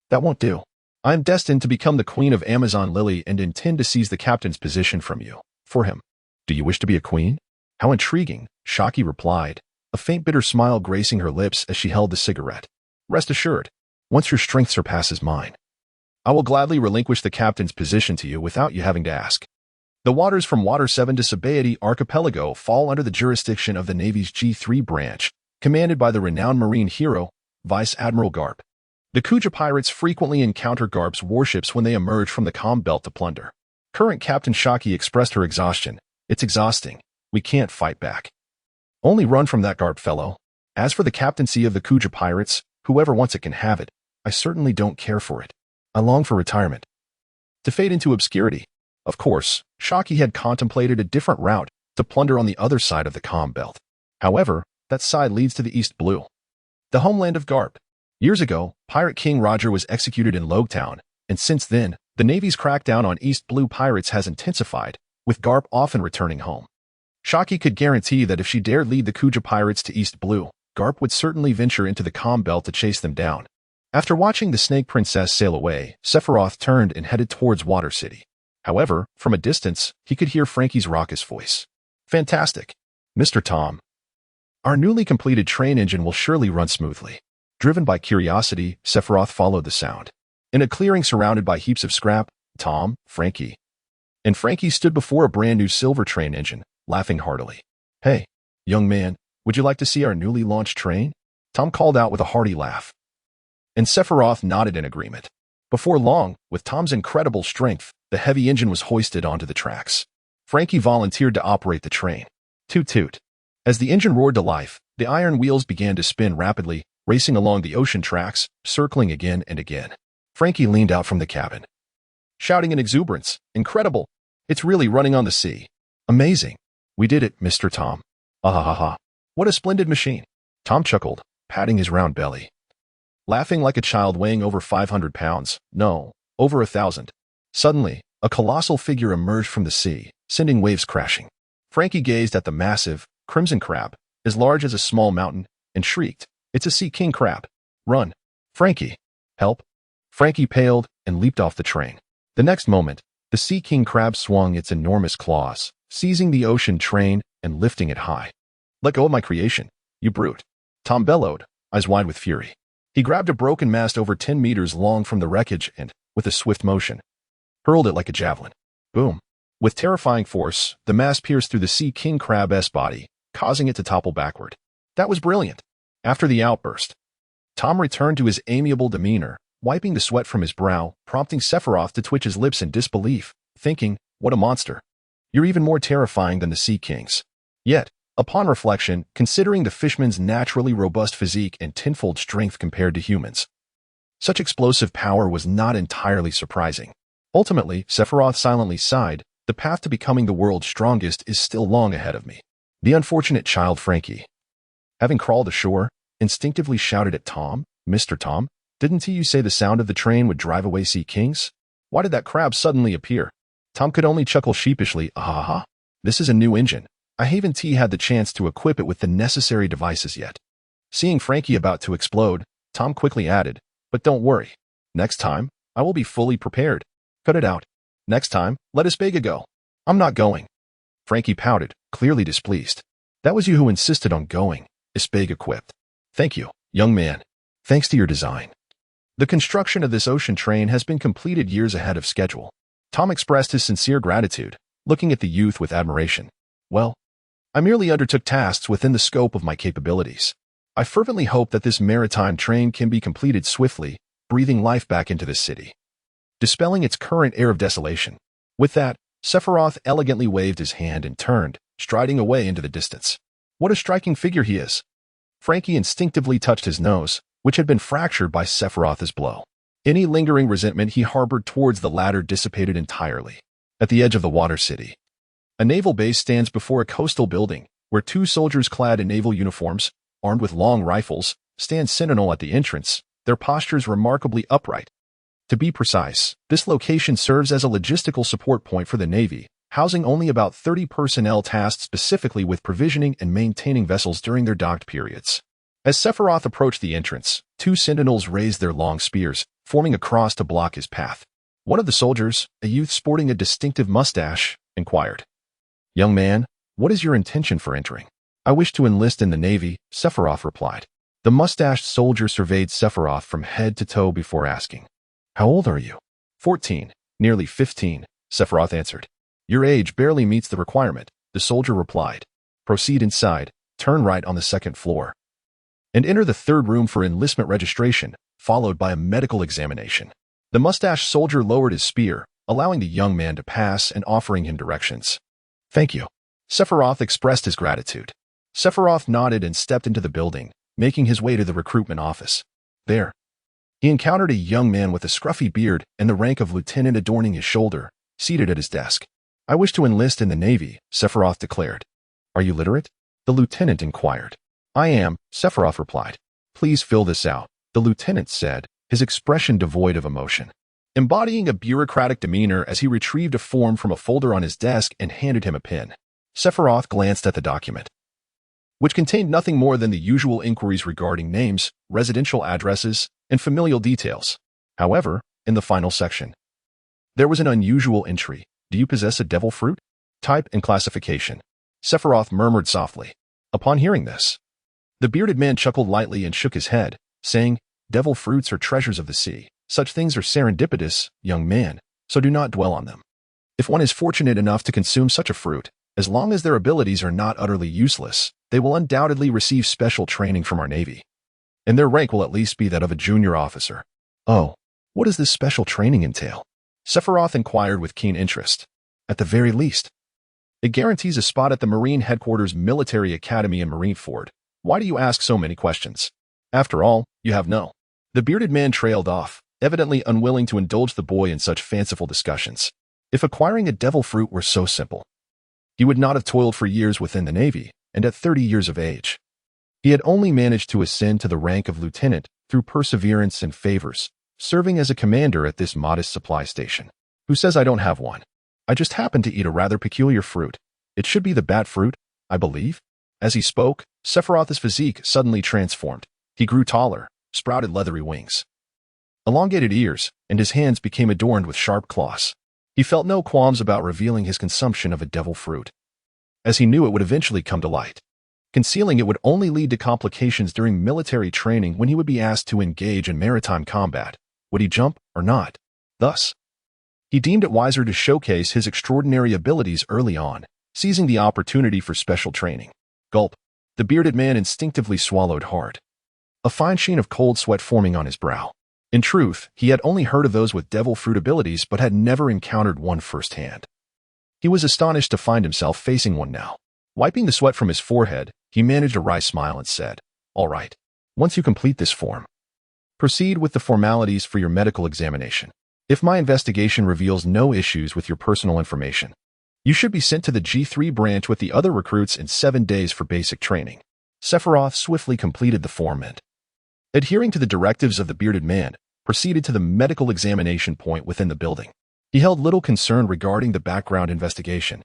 That won't do. I am destined to become the queen of Amazon Lily and intend to seize the captain's position from you. For him. Do you wish to be a queen? How intriguing, Haki replied, a faint bitter smile gracing her lips as she held the cigarette. Rest assured, once your strength surpasses mine, I will gladly relinquish the captain's position to you without you having to ask. The waters from Water 7 to Sabaody Archipelago fall under the jurisdiction of the Navy's G3 branch, commanded by the renowned marine hero, Vice Admiral Garp. The Kuja pirates frequently encounter Garp's warships when they emerge from the calm belt to plunder. Current Captain Haki expressed her exhaustion. It's exhausting. We can't fight back. Only run from that Garp fellow. As for the captaincy of the Kuja pirates, whoever wants it can have it. I certainly don't care for it. I long for retirement. To fade into obscurity. Of course, Haki had contemplated a different route to plunder on the other side of the calm belt. However, that side leads to the East Blue, the homeland of Garp. Years ago, Pirate King Roger was executed in Logtown, and since then, the Navy's crackdown on East Blue pirates has intensified, with Garp often returning home. Haki could guarantee that if she dared lead the Kuja pirates to East Blue, Garp would certainly venture into the calm belt to chase them down. After watching the Snake Princess sail away, Sephiroth turned and headed towards Water City. However, from a distance, he could hear Frankie's raucous voice. Fantastic. Mr. Tom. Our newly completed train engine will surely run smoothly. Driven by curiosity, Sephiroth followed the sound. In a clearing surrounded by heaps of scrap, Tom, Frankie, and Frankie stood before a brand new silver train engine, laughing heartily. Hey, young man, would you like to see our newly launched train? Tom called out with a hearty laugh. And Sephiroth nodded in agreement. Before long, with Tom's incredible strength, the heavy engine was hoisted onto the tracks. Frankie volunteered to operate the train. Toot toot. As the engine roared to life, the iron wheels began to spin rapidly, racing along the ocean tracks, circling again and again. Frankie leaned out from the cabin, shouting in exuberance, Incredible! It's really running on the sea. Amazing! We did it, Mr. Tom. Ah ha ha ha. What a splendid machine! Tom chuckled, patting his round belly. Laughing like a child weighing over 500 pounds, no, over 1,000. Suddenly, a colossal figure emerged from the sea, sending waves crashing. Frankie gazed at the massive, crimson crab, as large as a small mountain, and shrieked, It's a sea king crab. Run. Frankie. Help. Frankie paled and leaped off the train. The next moment, the sea king crab swung its enormous claws, seizing the ocean train and lifting it high. Let go of my creation, you brute. Tom bellowed, eyes wide with fury. He grabbed a broken mast over 10 meters long from the wreckage and, with a swift motion, hurled it like a javelin. Boom. With terrifying force, the mast pierced through the sea king crab's body, causing it to topple backward. That was brilliant. After the outburst, Tom returned to his amiable demeanor, wiping the sweat from his brow, prompting Sephiroth to twitch his lips in disbelief, thinking, what a monster. You're even more terrifying than the Sea Kings. Yet, upon reflection, considering the fishman's naturally robust physique and tenfold strength compared to humans, such explosive power was not entirely surprising. Ultimately, Sephiroth silently sighed, the path to becoming the world's strongest is still long ahead of me. The unfortunate child Frankie, having crawled ashore, instinctively shouted at Tom, Mr. Tom, didn't you say the sound of the train would drive away sea kings? Why did that crab suddenly appear? Tom could only chuckle sheepishly, ah. This is a new engine. I haven't had the chance to equip it with the necessary devices yet. Seeing Frankie about to explode, Tom quickly added, but don't worry. Next time, I will be fully prepared. Cut it out. Next time, let Espega go. I'm not going. Frankie pouted, clearly displeased. That was you who insisted on going, Espega quipped. Thank you, young man. Thanks to your design, The construction of this ocean train has been completed years ahead of schedule. Tom expressed his sincere gratitude, looking at the youth with admiration. Well, I merely undertook tasks within the scope of my capabilities. I fervently hope that this maritime train can be completed swiftly, breathing life back into this city, dispelling its current air of desolation. With that, Sephiroth elegantly waved his hand and turned, striding away into the distance. What a striking figure he is! Frankie instinctively touched his nose, which had been fractured by Sephiroth's blow. Any lingering resentment he harbored towards the latter dissipated entirely. At the edge of the water city, a naval base stands before a coastal building, where two soldiers clad in naval uniforms, armed with long rifles, stand sentinel at the entrance, their postures remarkably upright. To be precise, this location serves as a logistical support point for the Navy, housing only about 30 personnel tasked specifically with provisioning and maintaining vessels during their docked periods. As Sephiroth approached the entrance, two sentinels raised their long spears, forming a cross to block his path. One of the soldiers, a youth sporting a distinctive mustache, inquired, "Young man, what is your intention for entering?" "I wish to enlist in the Navy," Sephiroth replied. The mustached soldier surveyed Sephiroth from head to toe before asking, "How old are you?" 14, nearly 15, Sephiroth answered. "Your age barely meets the requirement," the soldier replied. "Proceed inside, turn right on the second floor, and enter the third room for enlistment registration, followed by a medical examination." The mustached soldier lowered his spear, allowing the young man to pass and offering him directions. "Thank you." Sephiroth expressed his gratitude. Sephiroth nodded and stepped into the building, making his way to the recruitment office. There, he encountered a young man with a scruffy beard and the rank of lieutenant adorning his shoulder, seated at his desk. "I wish to enlist in the Navy," Sephiroth declared. "Are you literate?" the lieutenant inquired. "I am," Sephiroth replied. "Please fill this out," the lieutenant said, his expression devoid of emotion, embodying a bureaucratic demeanor as he retrieved a form from a folder on his desk and handed him a pen. Sephiroth glanced at the document, which contained nothing more than the usual inquiries regarding names, residential addresses, and familial details. However, in the final section, there was an unusual entry. "Do you possess a devil fruit?" "Type and classification," Sephiroth murmured softly. Upon hearing this, the bearded man chuckled lightly and shook his head, saying, "Devil fruits are treasures of the sea. Such things are serendipitous, young man, so do not dwell on them. If one is fortunate enough to consume such a fruit, as long as their abilities are not utterly useless, they will undoubtedly receive special training from our Navy, and their rank will at least be that of a junior officer." "Oh, what does this special training entail?" Sephiroth inquired with keen interest. "At the very least, it guarantees a spot at the Marine Headquarters Military Academy in Marineford. Why do you ask so many questions? After all, you have no—" The bearded man trailed off, evidently unwilling to indulge the boy in such fanciful discussions. If acquiring a devil fruit were so simple, he would not have toiled for years within the Navy, and at 30 years of age, he had only managed to ascend to the rank of lieutenant through perseverance and favors, serving as a commander at this modest supply station. "Who says I don't have one? I just happen to eat a rather peculiar fruit. It should be the bat fruit, I believe." As he spoke, Sephiroth's physique suddenly transformed. He grew taller, sprouted leathery wings, elongated ears, and his hands became adorned with sharp claws. He felt no qualms about revealing his consumption of a devil fruit, as he knew it would eventually come to light. Concealing it would only lead to complications during military training when he would be asked to engage in maritime combat. Would he jump or not? Thus, he deemed it wiser to showcase his extraordinary abilities early on, seizing the opportunity for special training. Gulp. The bearded man instinctively swallowed hard, a fine sheen of cold sweat forming on his brow. In truth, he had only heard of those with devil fruit abilities but had never encountered one firsthand. He was astonished to find himself facing one now. Wiping the sweat from his forehead, he managed a wry smile and said, "All right. Once you complete this form, proceed with the formalities for your medical examination. If my investigation reveals no issues with your personal information, you should be sent to the G3 branch with the other recruits in 7 days for basic training." Sephiroth swiftly completed the form and, adhering to the directives of the bearded man, proceeded to the medical examination point within the building. He held little concern regarding the background investigation.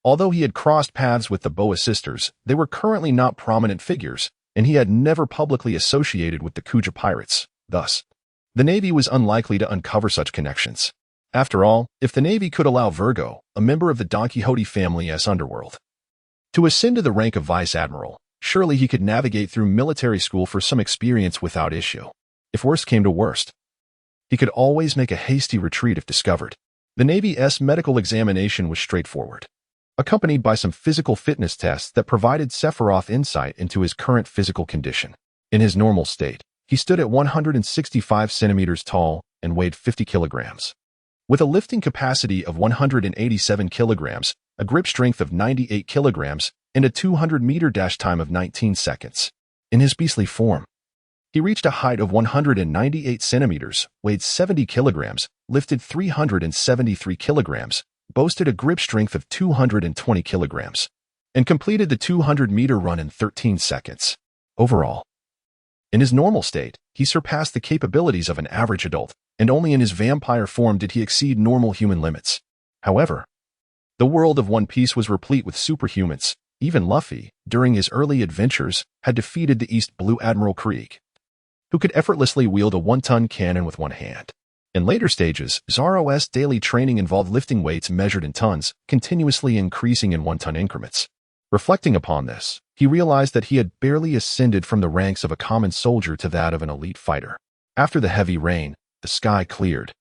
Although he had crossed paths with the Boa sisters, they were currently not prominent figures, and he had never publicly associated with the Kuja pirates. Thus, the Navy was unlikely to uncover such connections. After all, if the Navy could allow Virgo, a member of the Don Quixote family as underworld, to ascend to the rank of vice admiral, surely he could navigate through military school for some experience without issue. If worst came to worst, He could always make a hasty retreat if discovered. The Navy's medical examination was straightforward, accompanied by some physical fitness tests that provided Sephiroth insight into his current physical condition. In his normal state, he stood at 165 centimeters tall and weighed 50 kilograms. With a lifting capacity of 187 kilograms, a grip strength of 98 kilograms, and a 200-meter dash time of 19 seconds. In his beastly form, he reached a height of 198 centimeters, weighed 70 kilograms, lifted 373 kilograms, boasted a grip strength of 220 kilograms, and completed the 200-meter run in 13 seconds. Overall, in his normal state, he surpassed the capabilities of an average adult, and only in his vampire form did he exceed normal human limits. However, the world of One Piece was replete with superhumans. Even Luffy, during his early adventures, had defeated the East Blue Admiral Krieg, who could effortlessly wield a 1-ton cannon with one hand. In later stages, Zoro's daily training involved lifting weights measured in tons, continuously increasing in 1-ton increments. Reflecting upon this, he realized that he had barely ascended from the ranks of a common soldier to that of an elite fighter. After the heavy rain, the sky cleared,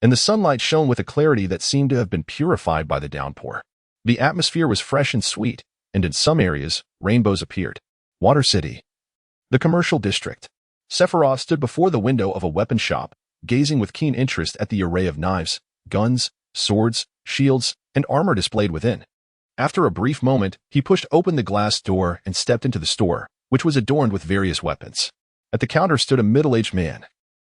and the sunlight shone with a clarity that seemed to have been purified by the downpour. The atmosphere was fresh and sweet, and in some areas, rainbows appeared. Water City, the commercial district. Sephiroth stood before the window of a weapon shop, gazing with keen interest at the array of knives, guns, swords, shields, and armor displayed within. After a brief moment, he pushed open the glass door and stepped into the store, which was adorned with various weapons. At the counter stood a middle-aged man,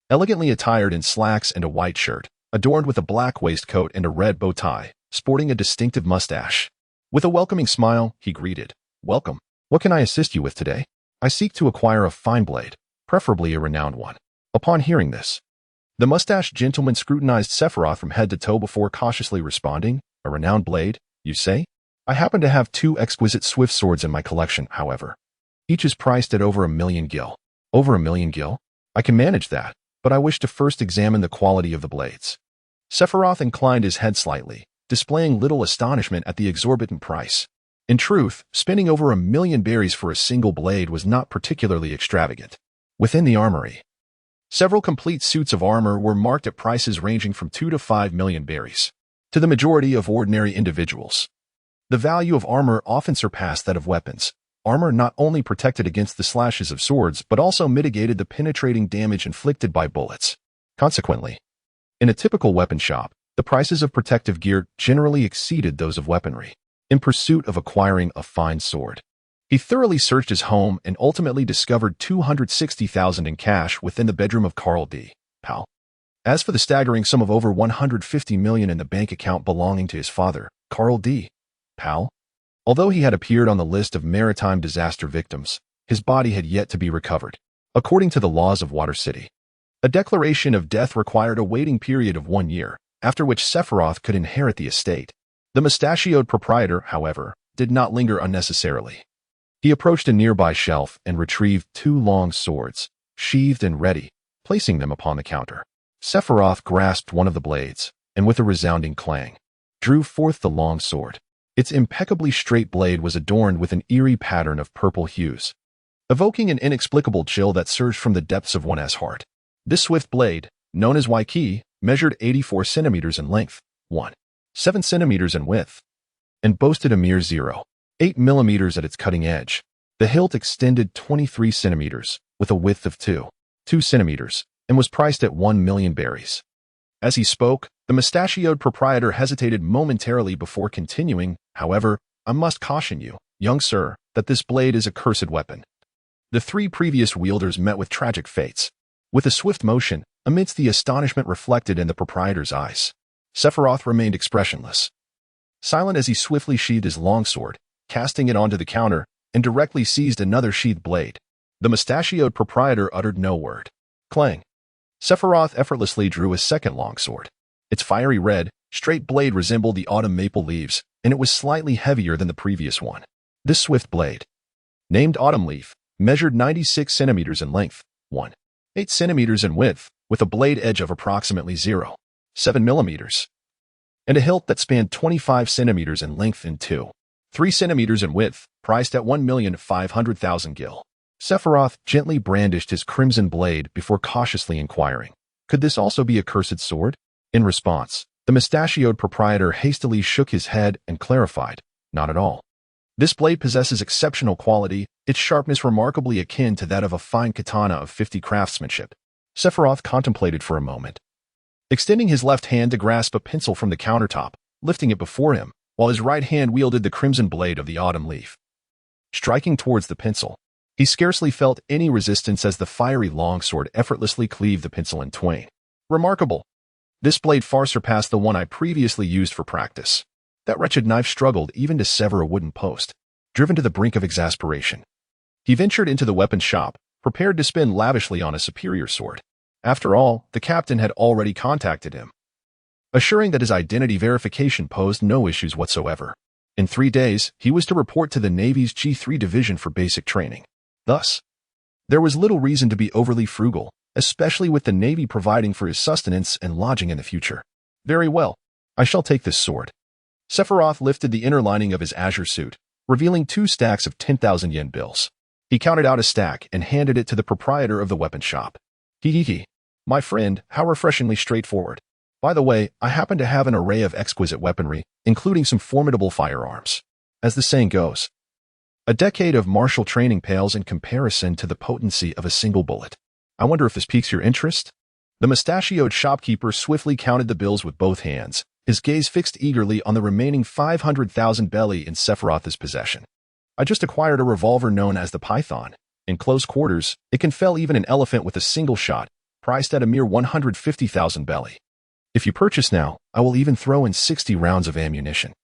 elegantly attired in slacks and a white shirt, adorned with a black waistcoat and a red bow tie, sporting a distinctive mustache. With a welcoming smile, he greeted, "Welcome. What can I assist you with today? I seek to acquire a fine blade, preferably a renowned one." Upon hearing this, the mustached gentleman scrutinized Sephiroth from head to toe before cautiously responding, "A renowned blade, you say? I happen to have 2 exquisite swift swords in my collection, however. Each is priced at over 1,000,000 gil. Over 1,000,000 gil? I can manage that, but I wish to first examine the quality of the blades." Sephiroth inclined his head slightly, displaying little astonishment at the exorbitant price. In truth, spending over 1,000,000 berries for a single blade was not particularly extravagant. Within the armory, several complete suits of armor were marked at prices ranging from 2 to 5 million berries. To the majority of ordinary individuals, the value of armor often surpassed that of weapons. Armor not only protected against the slashes of swords, but also mitigated the penetrating damage inflicted by bullets. Consequently, in a typical weapon shop, the prices of protective gear generally exceeded those of weaponry. In pursuit of acquiring a fine sword, he thoroughly searched his home and ultimately discovered 260,000 in cash within the bedroom of Carl D. Powell. As for the staggering sum of over 150 million in the bank account belonging to his father, Carl D. Powell, although he had appeared on the list of maritime disaster victims, his body had yet to be recovered. According to the laws of Water City, a declaration of death required a waiting period of 1 year, after which Sephiroth could inherit the estate. The mustachioed proprietor, however, did not linger unnecessarily. He approached a nearby shelf and retrieved 2 long swords, sheathed and ready, placing them upon the counter. Sephiroth grasped one of the blades, and with a resounding clang, drew forth the long sword. Its impeccably straight blade was adorned with an eerie pattern of purple hues, evoking an inexplicable chill that surged from the depths of one's heart. This swift blade, known as Haki, measured 84 centimeters in length, 7 centimeters in width, and boasted a mere 0.8 millimeters at its cutting edge. The hilt extended 23 centimeters, with a width of 2 centimeters, and was priced at 1,000,000 berries. As he spoke, the mustachioed proprietor hesitated momentarily before continuing, "However, I must caution you, young sir, that this blade is a cursed weapon." The 3 previous wielders met with tragic fates. With a swift motion, amidst the astonishment reflected in the proprietor's eyes, Sephiroth remained expressionless, silent as he swiftly sheathed his longsword, casting it onto the counter, and directly seized another sheathed blade. The mustachioed proprietor uttered no word. Clang! Sephiroth effortlessly drew a second longsword. Its fiery red, straight blade resembled the autumn maple leaves, and it was slightly heavier than the previous one. This swift blade, named Autumn Leaf, measured 96 centimeters in length, 1.8 centimeters in width, with a blade edge of approximately 0.7 millimeters, and a hilt that spanned 25 centimeters in length and 2.3 centimeters in width, priced at 1,500,000 gil. Sephiroth gently brandished his crimson blade before cautiously inquiring, Could this also be a cursed sword? In response, the mustachioed proprietor hastily shook his head and clarified, not at all. This blade possesses exceptional quality, its sharpness remarkably akin to that of a fine katana of 50 craftsmanship. Sephiroth contemplated for a moment, extending his left hand to grasp a pencil from the countertop, lifting it before him, while his right hand wielded the crimson blade of the autumn leaf. Striking towards the pencil, he scarcely felt any resistance as the fiery longsword effortlessly cleaved the pencil in twain. Remarkable! This blade far surpassed the one I previously used for practice. That wretched knife struggled even to sever a wooden post. Driven to the brink of exasperation, he ventured into the weapons shop, prepared to spend lavishly on a superior sword. After all, the captain had already contacted him, assuring that his identity verification posed no issues whatsoever. In 3 days, he was to report to the Navy's G3 division for basic training. Thus, there was little reason to be overly frugal, especially with the Navy providing for his sustenance and lodging in the future. Very well, I shall take this sword. Sephiroth lifted the inner lining of his azure suit, revealing 2 stacks of 10,000 yen bills. He counted out a stack and handed it to the proprietor of the weapon shop. Hee. My friend, how refreshingly straightforward. By the way, I happen to have an array of exquisite weaponry, including some formidable firearms. As the saying goes, a decade of martial training pales in comparison to the potency of a single bullet. I wonder if this piques your interest? The mustachioed shopkeeper swiftly counted the bills with both hands, his gaze fixed eagerly on the remaining 500,000 belly in Sephiroth's possession. I just acquired a revolver known as the Python. In close quarters, it can fell even an elephant with a single shot, priced at a mere 150,000 belly. If you purchase now, I will even throw in 60 rounds of ammunition.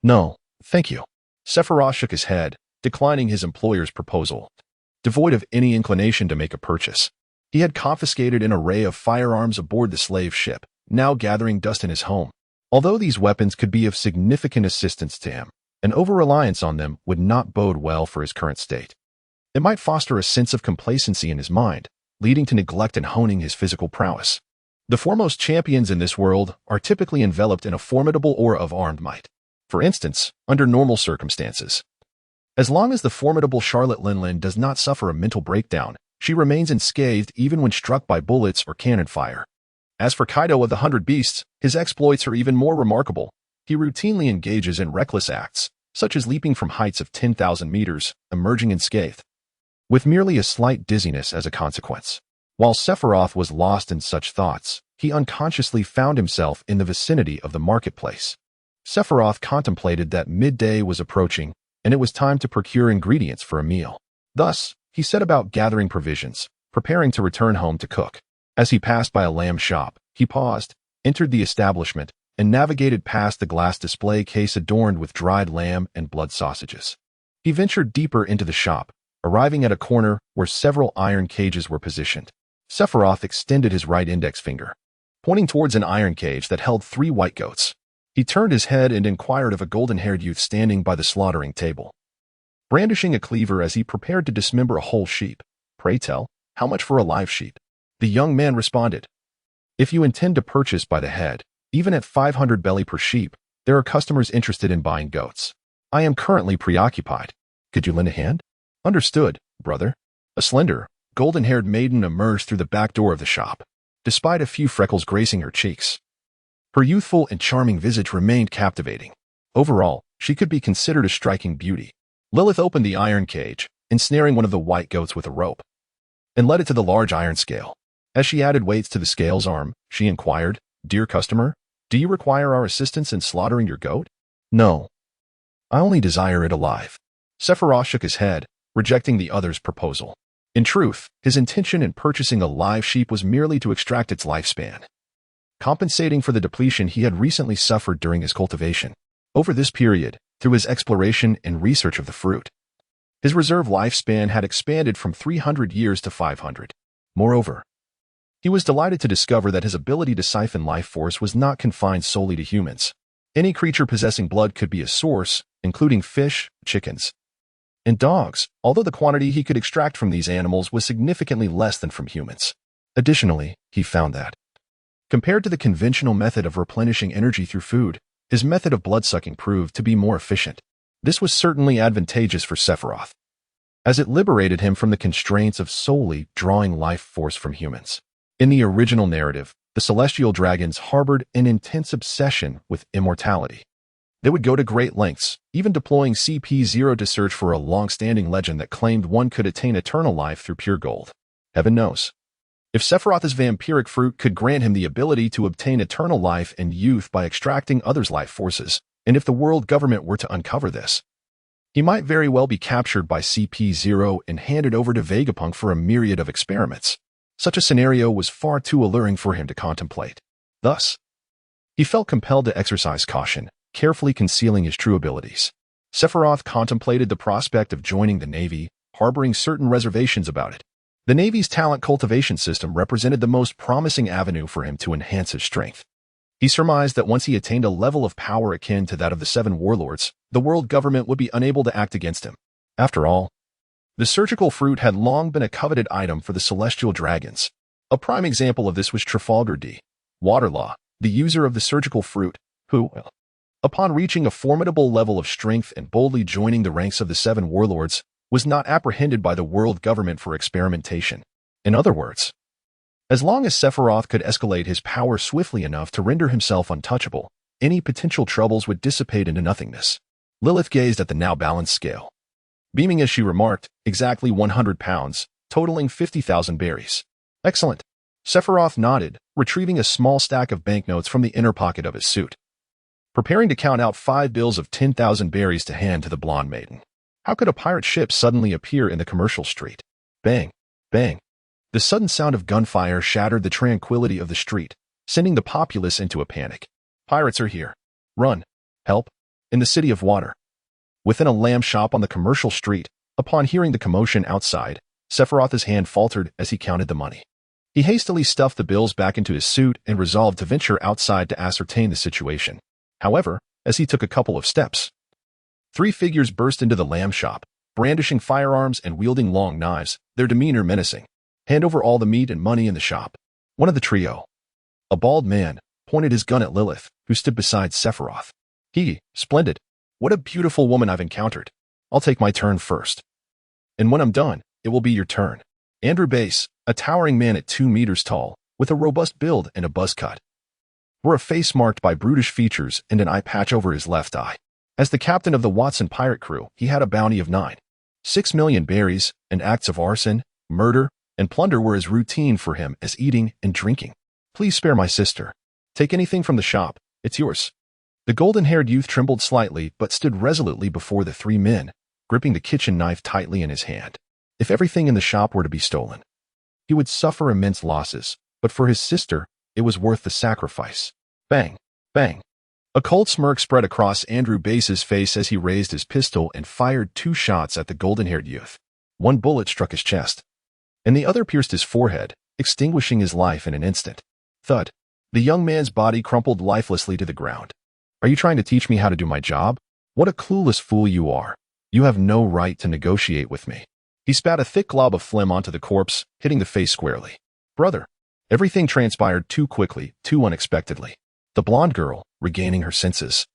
No, thank you. Sephiroth shook his head, declining his employer's proposal. Devoid of any inclination to make a purchase, he had confiscated an array of firearms aboard the slave ship, now gathering dust in his home. Although these weapons could be of significant assistance to him, an over-reliance on them would not bode well for his current state. It might foster a sense of complacency in his mind, leading to neglect and honing his physical prowess. The foremost champions in this world are typically enveloped in a formidable aura of armed might. For instance, under normal circumstances, as long as the formidable Charlotte Linlin does not suffer a mental breakdown, she remains unscathed even when struck by bullets or cannon fire. As for Kaido of the 100 Beasts, his exploits are even more remarkable. He routinely engages in reckless acts, such as leaping from heights of 10,000 meters, emerging unscathed, with merely a slight dizziness as a consequence. While Sephiroth was lost in such thoughts, he unconsciously found himself in the vicinity of the marketplace. Sephiroth contemplated that midday was approaching, and it was time to procure ingredients for a meal. Thus, he set about gathering provisions, preparing to return home to cook. As he passed by a lamb shop, he paused, entered the establishment, and navigated past the glass display case adorned with dried lamb and blood sausages. He ventured deeper into the shop, arriving at a corner where several iron cages were positioned. Sephiroth extended his right index finger, pointing towards an iron cage that held 3 white goats. He turned his head and inquired of a golden-haired youth standing by the slaughtering table, brandishing a cleaver as he prepared to dismember a whole sheep. Pray tell, how much for a live sheep? The young man responded, if you intend to purchase by the head, even at 500 belly per sheep, there are customers interested in buying goats. I am currently preoccupied. Could you lend a hand? Understood, brother. A slender, golden-haired maiden emerged through the back door of the shop, despite a few freckles gracing her cheeks. Her youthful and charming visage remained captivating. Overall, she could be considered a striking beauty. Lilith opened the iron cage, ensnaring one of the white goats with a rope, and led it to the large iron scale. As she added weights to the scale's arm, she inquired, Dear customer, do you require our assistance in slaughtering your goat? No. I only desire it alive. Sephiroth shook his head, rejecting the other's proposal. In truth, his intention in purchasing a live sheep was merely to extract its lifespan, compensating for the depletion he had recently suffered during his cultivation. Over this period, through his exploration and research of the fruit, his reserve lifespan had expanded from 300 years to 500. Moreover, he was delighted to discover that his ability to siphon life force was not confined solely to humans. Any creature possessing blood could be a source, including fish, chickens, and dogs, although the quantity he could extract from these animals was significantly less than from humans. Additionally, he found that, compared to the conventional method of replenishing energy through food, his method of blood-sucking proved to be more efficient. This was certainly advantageous for Sephiroth, as it liberated him from the constraints of solely drawing life force from humans. In the original narrative, the celestial dragons harbored an intense obsession with immortality. They would go to great lengths, even deploying CP0 to search for a long-standing legend that claimed one could attain eternal life through pure gold. Heaven knows. If Sephiroth's vampiric fruit could grant him the ability to obtain eternal life and youth by extracting others' life forces, and if the world government were to uncover this, he might very well be captured by CP0 and handed over to Vegapunk for a myriad of experiments. Such a scenario was far too alluring for him to contemplate. Thus, he felt compelled to exercise caution, carefully concealing his true abilities. Sephiroth contemplated the prospect of joining the Navy, harboring certain reservations about it. The Navy's talent cultivation system represented the most promising avenue for him to enhance his strength. He surmised that once he attained a level of power akin to that of the Seven Warlords, the world government would be unable to act against him. After all, the surgical fruit had long been a coveted item for the celestial dragons. A prime example of this was Trafalgar D. Waterlaw, the user of the surgical fruit, who, upon reaching a formidable level of strength and boldly joining the ranks of the Seven Warlords, was not apprehended by the world government for experimentation. In other words, as long as Sephiroth could escalate his power swiftly enough to render himself untouchable, any potential troubles would dissipate into nothingness. Lilith gazed at the now balanced scale, beaming as she remarked, exactly 100 pounds, totaling 50,000 berries. Excellent. Sephiroth nodded, retrieving a small stack of banknotes from the inner pocket of his suit, preparing to count out 5 bills of 10,000 berries to hand to the blonde maiden. How could a pirate ship suddenly appear in the commercial street? Bang! Bang! The sudden sound of gunfire shattered the tranquility of the street, sending the populace into a panic. Pirates are here. Run. Help. In the city of water. Within a lamb shop on the commercial street, upon hearing the commotion outside, Sephiroth's hand faltered as he counted the money. He hastily stuffed the bills back into his suit and resolved to venture outside to ascertain the situation. However, as he took a couple of steps, 3 figures burst into the lamb shop, brandishing firearms and wielding long knives, their demeanor menacing. Hand over all the meat and money in the shop. One of the trio, a bald man, pointed his gun at Lilith, who stood beside Sephiroth. Splendid. What a beautiful woman I've encountered. I'll take my turn first. And when I'm done, it will be your turn. Andrew Bass, a towering man at 2 meters tall, with a robust build and a buzz cut, wore a face marked by brutish features and an eye patch over his left eye. As the captain of the Watson pirate crew, he had a bounty of 9.6 million berries, and acts of arson, murder, and plunder were as routine for him as eating and drinking. Please spare my sister. Take anything from the shop. It's yours. The golden-haired youth trembled slightly but stood resolutely before the 3 men, gripping the kitchen knife tightly in his hand. If everything in the shop were to be stolen, he would suffer immense losses, but for his sister, it was worth the sacrifice. Bang! Bang! A cold smirk spread across Andrew Bass's face as he raised his pistol and fired 2 shots at the golden-haired youth. One bullet struck his chest, and the other pierced his forehead, extinguishing his life in an instant. Thud. The young man's body crumpled lifelessly to the ground. Are you trying to teach me how to do my job? What a clueless fool you are. You have no right to negotiate with me. He spat a thick glob of phlegm onto the corpse, hitting the face squarely. Brother. Everything transpired too quickly, too unexpectedly. The blonde girl, regaining her senses,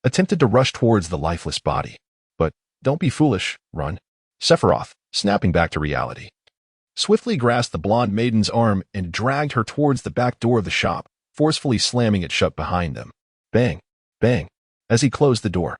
attempted to rush towards the lifeless body. But, don't be foolish, run. Sephiroth, snapping back to reality, swiftly grasped the blonde maiden's arm and dragged her towards the back door of the shop, forcefully slamming it shut behind them. Bang! Bang! As he closed the door,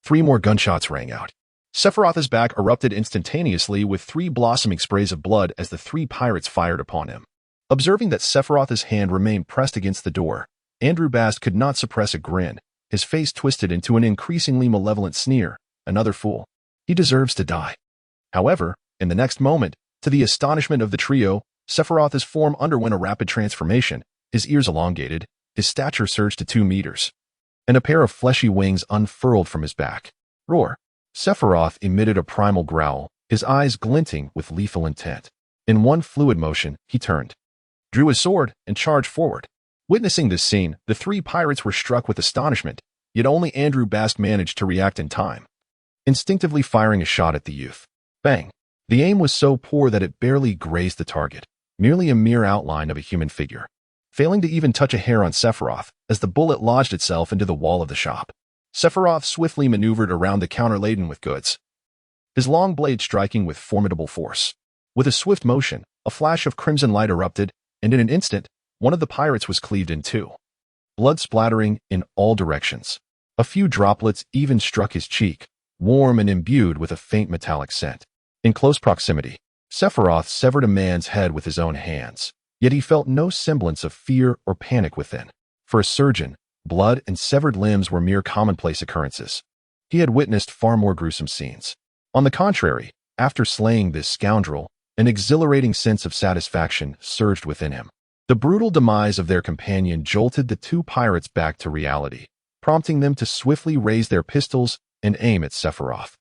3 more gunshots rang out. Sephiroth's back erupted instantaneously with 3 blossoming sprays of blood as the 3 pirates fired upon him. Observing that Sephiroth's hand remained pressed against the door, Andrew Bass could not suppress a grin, his face twisted into an increasingly malevolent sneer. Another fool. He deserves to die. However, in the next moment, to the astonishment of the trio, Sephiroth's form underwent a rapid transformation, his ears elongated, his stature surged to 2 meters, and a pair of fleshy wings unfurled from his back. Roar! Sephiroth emitted a primal growl, his eyes glinting with lethal intent. In one fluid motion, he turned, drew his sword, and charged forward. Witnessing this scene, the 3 pirates were struck with astonishment, yet only Andrew Bass managed to react in time, instinctively firing a shot at the youth. Bang! The aim was so poor that it barely grazed the target, merely a mere outline of a human figure, failing to even touch a hair on Sephiroth as the bullet lodged itself into the wall of the shop. Sephiroth swiftly maneuvered around the counter laden with goods, his long blade striking with formidable force. With a swift motion, a flash of crimson light erupted, and in an instant, one of the pirates was cleaved in two, blood splattering in all directions. A few droplets even struck his cheek, warm and imbued with a faint metallic scent. In close proximity, Sephiroth severed a man's head with his own hands, yet he felt no semblance of fear or panic within. For a surgeon, blood and severed limbs were mere commonplace occurrences. He had witnessed far more gruesome scenes. On the contrary, after slaying this scoundrel, an exhilarating sense of satisfaction surged within him. The brutal demise of their companion jolted the two pirates back to reality, prompting them to swiftly raise their pistols and aim at Sephiroth.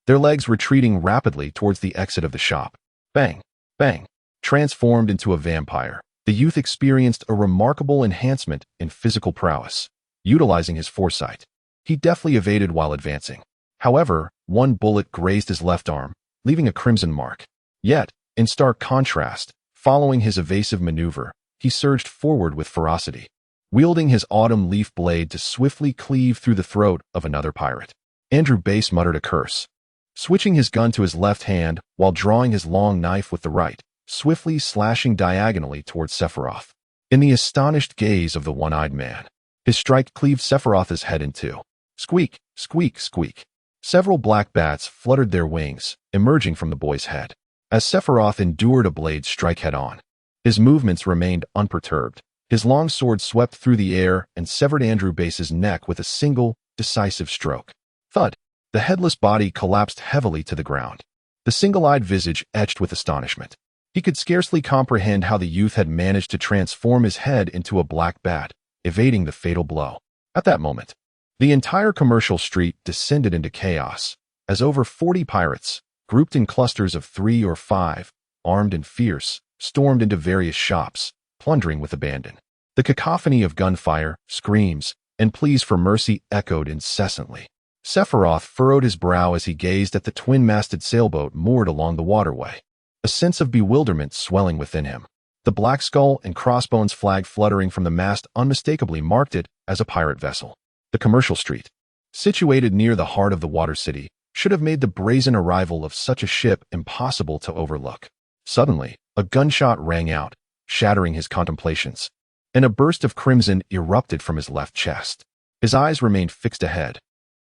Their legs retreating rapidly towards the exit of the shop. Bang! Bang! Transformed into a vampire, the youth experienced a remarkable enhancement in physical prowess. Utilizing his foresight, he deftly evaded while advancing. However, one bullet grazed his left arm, leaving a crimson mark. Yet, in stark contrast, following his evasive maneuver, he surged forward with ferocity, wielding his autumn leaf blade to swiftly cleave through the throat of another pirate. Andrew Bass muttered a curse, switching his gun to his left hand while drawing his long knife with the right, swiftly slashing diagonally towards Sephiroth. In the astonished gaze of the one-eyed man, his strike cleaved Sephiroth's head in two. Squeak, squeak, squeak. Several black bats fluttered their wings, emerging from the boy's head. As Sephiroth endured a blade strike head-on, his movements remained unperturbed. His long sword swept through the air and severed Andrew Bass's neck with a single, decisive stroke. Thud! The headless body collapsed heavily to the ground, the single-eyed visage etched with astonishment. He could scarcely comprehend how the youth had managed to transform his head into a black bat, evading the fatal blow. At that moment, the entire commercial street descended into chaos, as over 40 pirates, grouped in clusters of 3 or 5, armed and fierce, stormed into various shops, plundering with abandon. The cacophony of gunfire, screams, and pleas for mercy echoed incessantly. Sephiroth furrowed his brow as he gazed at the twin-masted sailboat moored along the waterway, a sense of bewilderment swelling within him. The black skull and crossbones flag fluttering from the mast unmistakably marked it as a pirate vessel. The commercial street, situated near the heart of the water city, should have made the brazen arrival of such a ship impossible to overlook. Suddenly, a gunshot rang out, shattering his contemplations, and a burst of crimson erupted from his left chest. His eyes remained fixed ahead,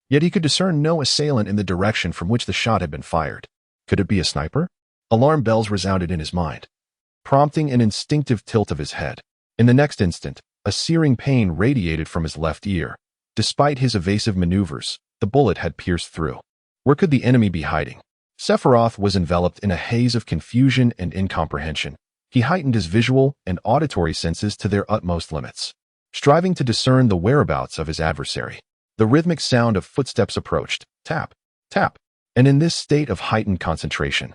yet he could discern no assailant in the direction from which the shot had been fired. Could it be a sniper? Alarm bells resounded in his mind, prompting an instinctive tilt of his head. In the next instant, a searing pain radiated from his left ear. Despite his evasive maneuvers, the bullet had pierced through. Where could the enemy be hiding? Sephiroth was enveloped in a haze of confusion and incomprehension. He heightened his visual and auditory senses to their utmost limits, striving to discern the whereabouts of his adversary. The rhythmic sound of footsteps approached, tap, tap, and in this state of heightened concentration,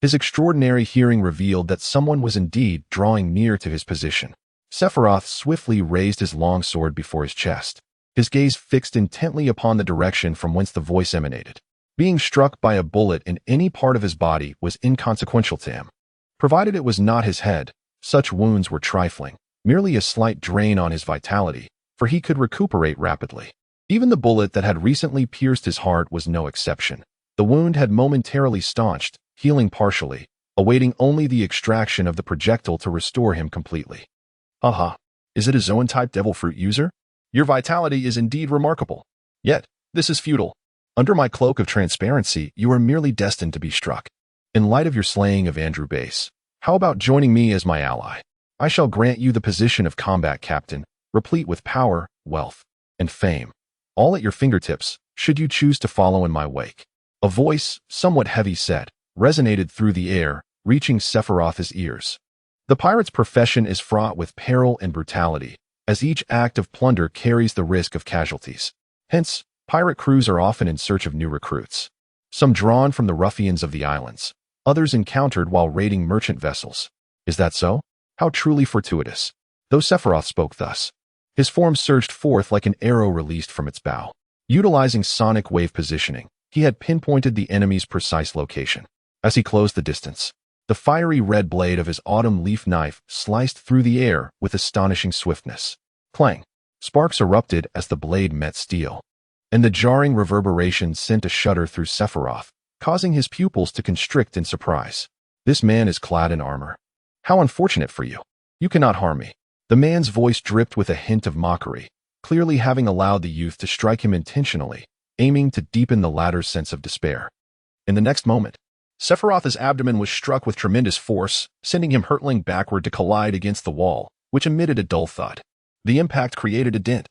his extraordinary hearing revealed that someone was indeed drawing near to his position. Sephiroth swiftly raised his long sword before his chest, his gaze fixed intently upon the direction from whence the voice emanated. Being struck by a bullet in any part of his body was inconsequential to him. Provided it was not his head, such wounds were trifling, merely a slight drain on his vitality, for he could recuperate rapidly. Even the bullet that had recently pierced his heart was no exception. The wound had momentarily staunched, healing partially, awaiting only the extraction of the projectile to restore him completely. Aha! Is it a Zoan-type devil fruit user? Your vitality is indeed remarkable. Yet, this is futile. Under my cloak of transparency, you are merely destined to be struck. In light of your slaying of Andrew Bass, how about joining me as my ally? I shall grant you the position of combat captain, replete with power, wealth, and fame, all at your fingertips, should you choose to follow in my wake. A voice, somewhat heavy-set, resonated through the air, reaching Sephiroth's ears. The pirate's profession is fraught with peril and brutality, as each act of plunder carries the risk of casualties. Hence, pirate crews are often in search of new recruits, some drawn from the ruffians of the islands, others encountered while raiding merchant vessels. Is that so? How truly fortuitous. Though Sephiroth spoke thus, his form surged forth like an arrow released from its bow. Utilizing sonic wave positioning, he had pinpointed the enemy's precise location. As he closed the distance, the fiery red blade of his autumn leaf knife sliced through the air with astonishing swiftness. Clang! Sparks erupted as the blade met steel, and the jarring reverberation sent a shudder through Sephiroth, causing his pupils to constrict in surprise. This man is clad in armor. How unfortunate for you. You cannot harm me. The man's voice dripped with a hint of mockery, clearly having allowed the youth to strike him intentionally, aiming to deepen the latter's sense of despair. In the next moment, Sephiroth's abdomen was struck with tremendous force, sending him hurtling backward to collide against the wall, which emitted a dull thud. The impact created a dent,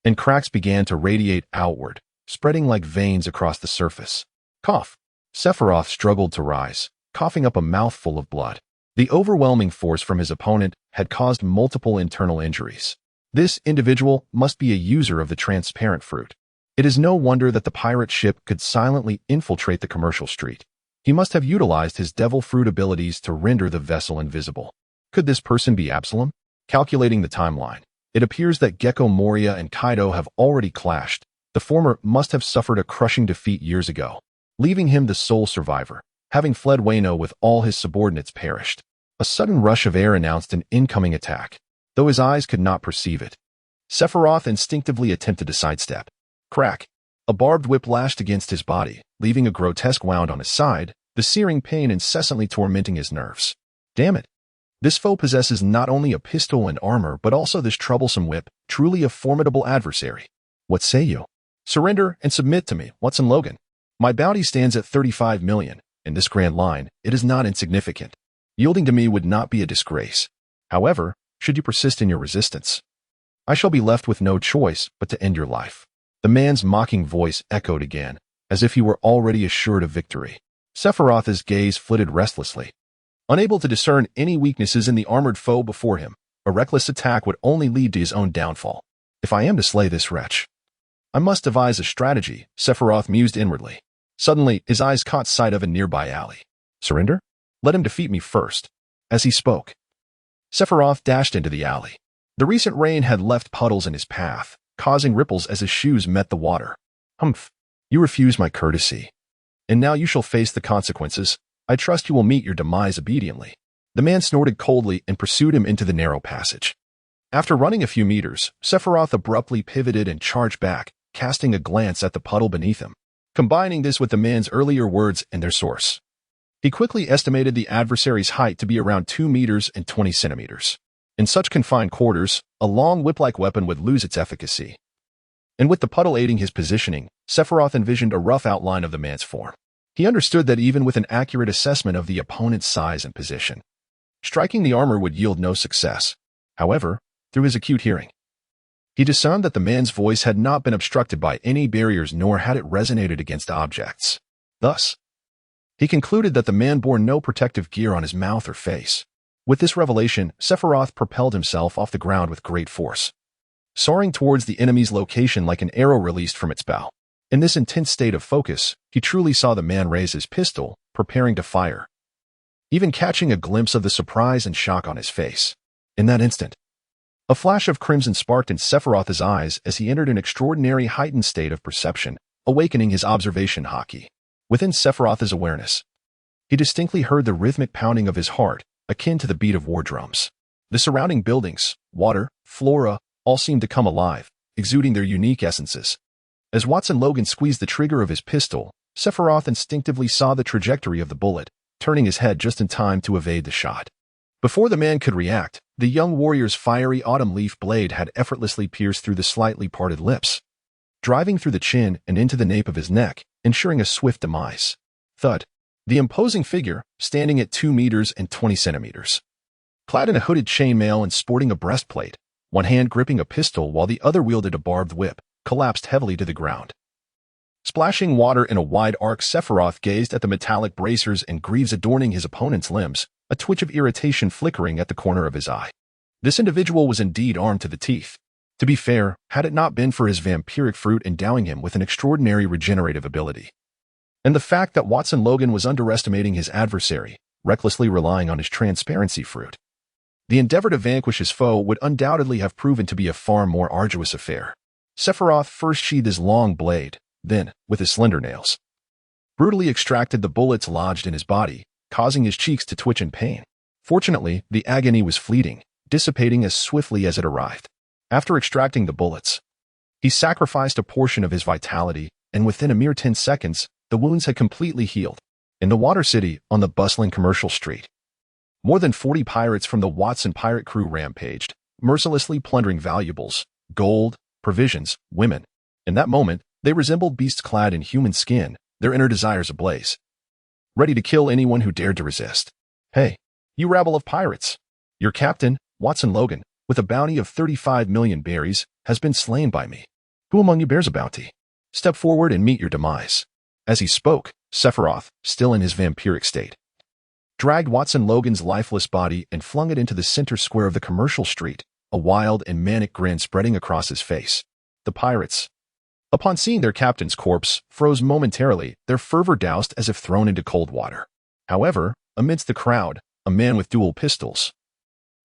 and cracks began to radiate outward, spreading like veins across the surface. Cough. Sephiroth struggled to rise, coughing up a mouthful of blood. The overwhelming force from his opponent had caused multiple internal injuries. This individual must be a user of the transparent fruit. It is no wonder that the pirate ship could silently infiltrate the commercial street. He must have utilized his devil fruit abilities to render the vessel invisible. Could this person be Absalom? Calculating the timeline, it appears that Gecko Moria and Kaido have already clashed. The former must have suffered a crushing defeat years ago, leaving him the sole survivor, having fled Wano with all his subordinates perished. A sudden rush of air announced an incoming attack, though his eyes could not perceive it. Sephiroth instinctively attempted to sidestep. Crack! A barbed whip lashed against his body, leaving a grotesque wound on his side, the searing pain incessantly tormenting his nerves. Damn it! This foe possesses not only a pistol and armor but also this troublesome whip, truly a formidable adversary. What say you? Surrender and submit to me, Watson Logan. My bounty stands at 35 million. In this grand line, it is not insignificant. Yielding to me would not be a disgrace. However, should you persist in your resistance, I shall be left with no choice but to end your life. The man's mocking voice echoed again, as if he were already assured of victory. Sephiroth's gaze flitted restlessly. Unable to discern any weaknesses in the armored foe before him, a reckless attack would only lead to his own downfall. If I am to slay this wretch, I must devise a strategy, Sephiroth mused inwardly. Suddenly, his eyes caught sight of a nearby alley. Surrender? Let him defeat me first. As he spoke, Sephiroth dashed into the alley. The recent rain had left puddles in his path, causing ripples as his shoes met the water. Humph! You refuse my courtesy. And now you shall face the consequences. I trust you will meet your demise obediently. The man snorted coldly and pursued him into the narrow passage. After running a few meters, Sephiroth abruptly pivoted and charged back, casting a glance at the puddle beneath him. Combining this with the man's earlier words and their source, he quickly estimated the adversary's height to be around 2 meters and 20 centimeters. In such confined quarters, a long whip-like weapon would lose its efficacy. And with the puddle aiding his positioning, Sephiroth envisioned a rough outline of the man's form. He understood that even with an accurate assessment of the opponent's size and position, striking the armor would yield no success. However, through his acute hearing, he discerned that the man's voice had not been obstructed by any barriers nor had it resonated against objects. Thus, he concluded that the man bore no protective gear on his mouth or face. With this revelation, Sephiroth propelled himself off the ground with great force, soaring towards the enemy's location like an arrow released from its bow. In this intense state of focus, he truly saw the man raise his pistol, preparing to fire, even catching a glimpse of the surprise and shock on his face. In that instant, a flash of crimson sparked in Sephiroth's eyes as he entered an extraordinary heightened state of perception, awakening his observation Haki. Within Sephiroth's awareness, he distinctly heard the rhythmic pounding of his heart, akin to the beat of war drums. The surrounding buildings, water, flora, all seemed to come alive, exuding their unique essences. As Watson Logan squeezed the trigger of his pistol, Sephiroth instinctively saw the trajectory of the bullet, turning his head just in time to evade the shot. Before the man could react, the young warrior's fiery autumn leaf blade had effortlessly pierced through the slightly parted lips, driving through the chin and into the nape of his neck, ensuring a swift demise. Thud. The imposing figure, standing at 2 meters and 20 centimeters, clad in a hooded chainmail and sporting a breastplate, one hand gripping a pistol while the other wielded a barbed whip, collapsed heavily to the ground. Splashing water in a wide arc, Sephiroth gazed at the metallic bracers and greaves adorning his opponent's limbs, a twitch of irritation flickering at the corner of his eye. This individual was indeed armed to the teeth. To be fair, had it not been for his vampiric fruit endowing him with an extraordinary regenerative ability, and the fact that Watson Logan was underestimating his adversary, recklessly relying on his transparency fruit, the endeavor to vanquish his foe would undoubtedly have proven to be a far more arduous affair. Sephiroth first sheathed his long blade, then, with his slender nails, brutally extracted the bullets lodged in his body, causing his cheeks to twitch in pain. Fortunately, the agony was fleeting, dissipating as swiftly as it arrived. After extracting the bullets, he sacrificed a portion of his vitality, and within a mere 10 seconds, the wounds had completely healed. In the Water City, on the bustling commercial street, More than 40 pirates from the Watson pirate crew rampaged, mercilessly plundering valuables, gold, provisions, women. In that moment, they resembled beasts clad in human skin, their inner desires ablaze, ready to kill anyone who dared to resist. Hey, you rabble of pirates! Your captain, Watson Logan, with a bounty of 35 million berries, has been slain by me. Who among you bears a bounty? Step forward and meet your demise. As he spoke, Sephiroth, still in his vampiric state, dragged Watson Logan's lifeless body and flung it into the center square of the commercial street, a wild and manic grin spreading across his face. The pirates, upon seeing their captain's corpse, froze momentarily, their fervor doused as if thrown into cold water. However, amidst the crowd, a man with dual pistols,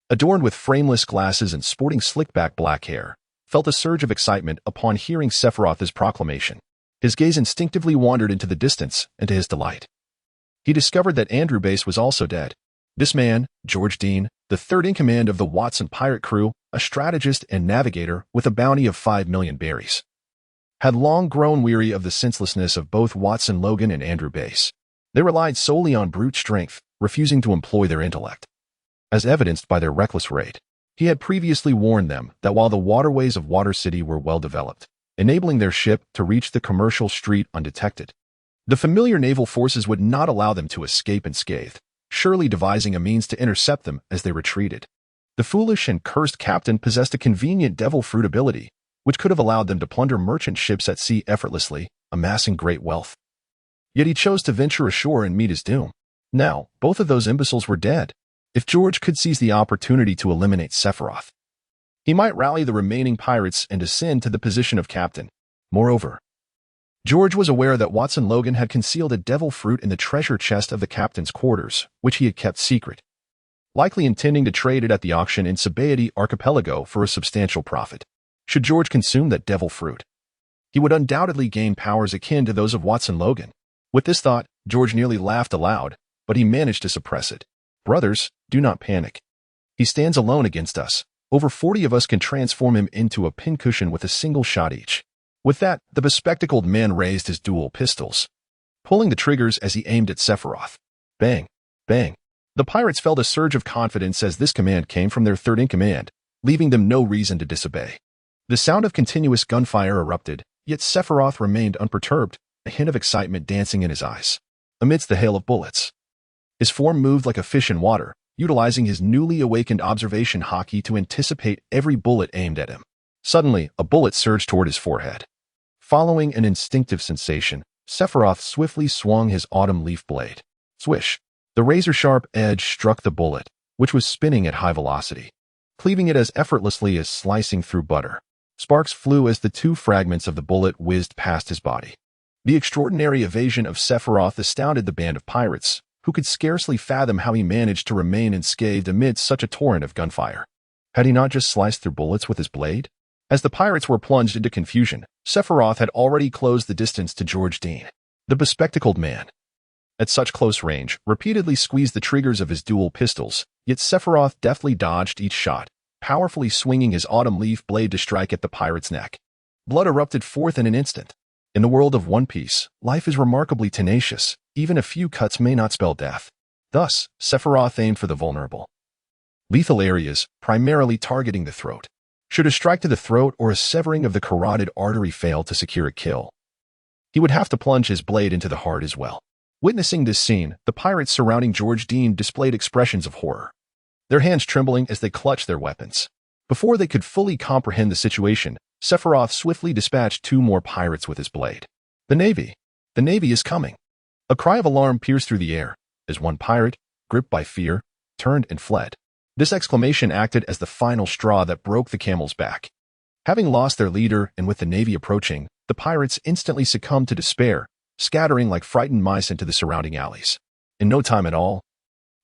adorned with frameless glasses and sporting slick-back black hair, felt a surge of excitement upon hearing Sephiroth's proclamation. His gaze instinctively wandered into the distance, and to his delight, he discovered that Andrew Base was also dead. This man, George Dean, the third-in-command of the Watson pirate crew, a strategist and navigator with a bounty of 5 million berries, had long grown weary of the senselessness of both Watson Logan and Andrew Base. They relied solely on brute strength, refusing to employ their intellect, as evidenced by their reckless raid. He had previously warned them that while the waterways of Water City were well developed, enabling their ship to reach the commercial street undetected, the familiar naval forces would not allow them to escape unscathed, surely devising a means to intercept them as they retreated. The foolish and cursed captain possessed a convenient devil fruit ability, which could have allowed them to plunder merchant ships at sea effortlessly, amassing great wealth. Yet he chose to venture ashore and meet his doom. Now, both of those imbeciles were dead. If George could seize the opportunity to eliminate Sephiroth, he might rally the remaining pirates and ascend to the position of captain. Moreover, George was aware that Watson Logan had concealed a devil fruit in the treasure chest of the captain's quarters, which he had kept secret, likely intending to trade it at the auction in Sabaody Archipelago for a substantial profit. Should George consume that devil fruit, he would undoubtedly gain powers akin to those of Watson Logan. With this thought, George nearly laughed aloud, but he managed to suppress it. Brothers, do not panic. He stands alone against us. Over 40 of us can transform him into a pincushion with a single shot each. With that, the bespectacled man raised his dual pistols, pulling the triggers as he aimed at Sephiroth. Bang! Bang! The pirates felt a surge of confidence as this command came from their third-in-command, leaving them no reason to disobey. The sound of continuous gunfire erupted, yet Sephiroth remained unperturbed, a hint of excitement dancing in his eyes. Amidst the hail of bullets, his form moved like a fish in water, utilizing his newly awakened observation Haki to anticipate every bullet aimed at him. Suddenly, a bullet surged toward his forehead. Following an instinctive sensation, Sephiroth swiftly swung his autumn leaf blade. Swish! The razor-sharp edge struck the bullet, which was spinning at high velocity, cleaving it as effortlessly as slicing through butter. Sparks flew as the two fragments of the bullet whizzed past his body. The extraordinary evasion of Sephiroth astounded the band of pirates, who could scarcely fathom how he managed to remain unscathed amid such a torrent of gunfire. Had he not just sliced through bullets with his blade? As the pirates were plunged into confusion, Sephiroth had already closed the distance to George Dean, the bespectacled man. At such close range, repeatedly squeezed the triggers of his dual pistols, yet Sephiroth deftly dodged each shot, powerfully swinging his autumn leaf blade to strike at the pirate's neck. Blood erupted forth in an instant. In the world of One Piece, life is remarkably tenacious. Even a few cuts may not spell death. Thus, Sephiroth aimed for the vulnerable, lethal areas, primarily targeting the throat. Should a strike to the throat or a severing of the carotid artery fail to secure a kill, he would have to plunge his blade into the heart as well. Witnessing this scene, the pirates surrounding George Dean displayed expressions of horror, their hands trembling as they clutched their weapons. Before they could fully comprehend the situation, Sephiroth swiftly dispatched 2 more pirates with his blade. The Navy! The Navy is coming! A cry of alarm pierced through the air, as one pirate, gripped by fear, turned and fled. This exclamation acted as the final straw that broke the camel's back. Having lost their leader and with the Navy approaching, the pirates instantly succumbed to despair, scattering like frightened mice into the surrounding alleys. In no time at all,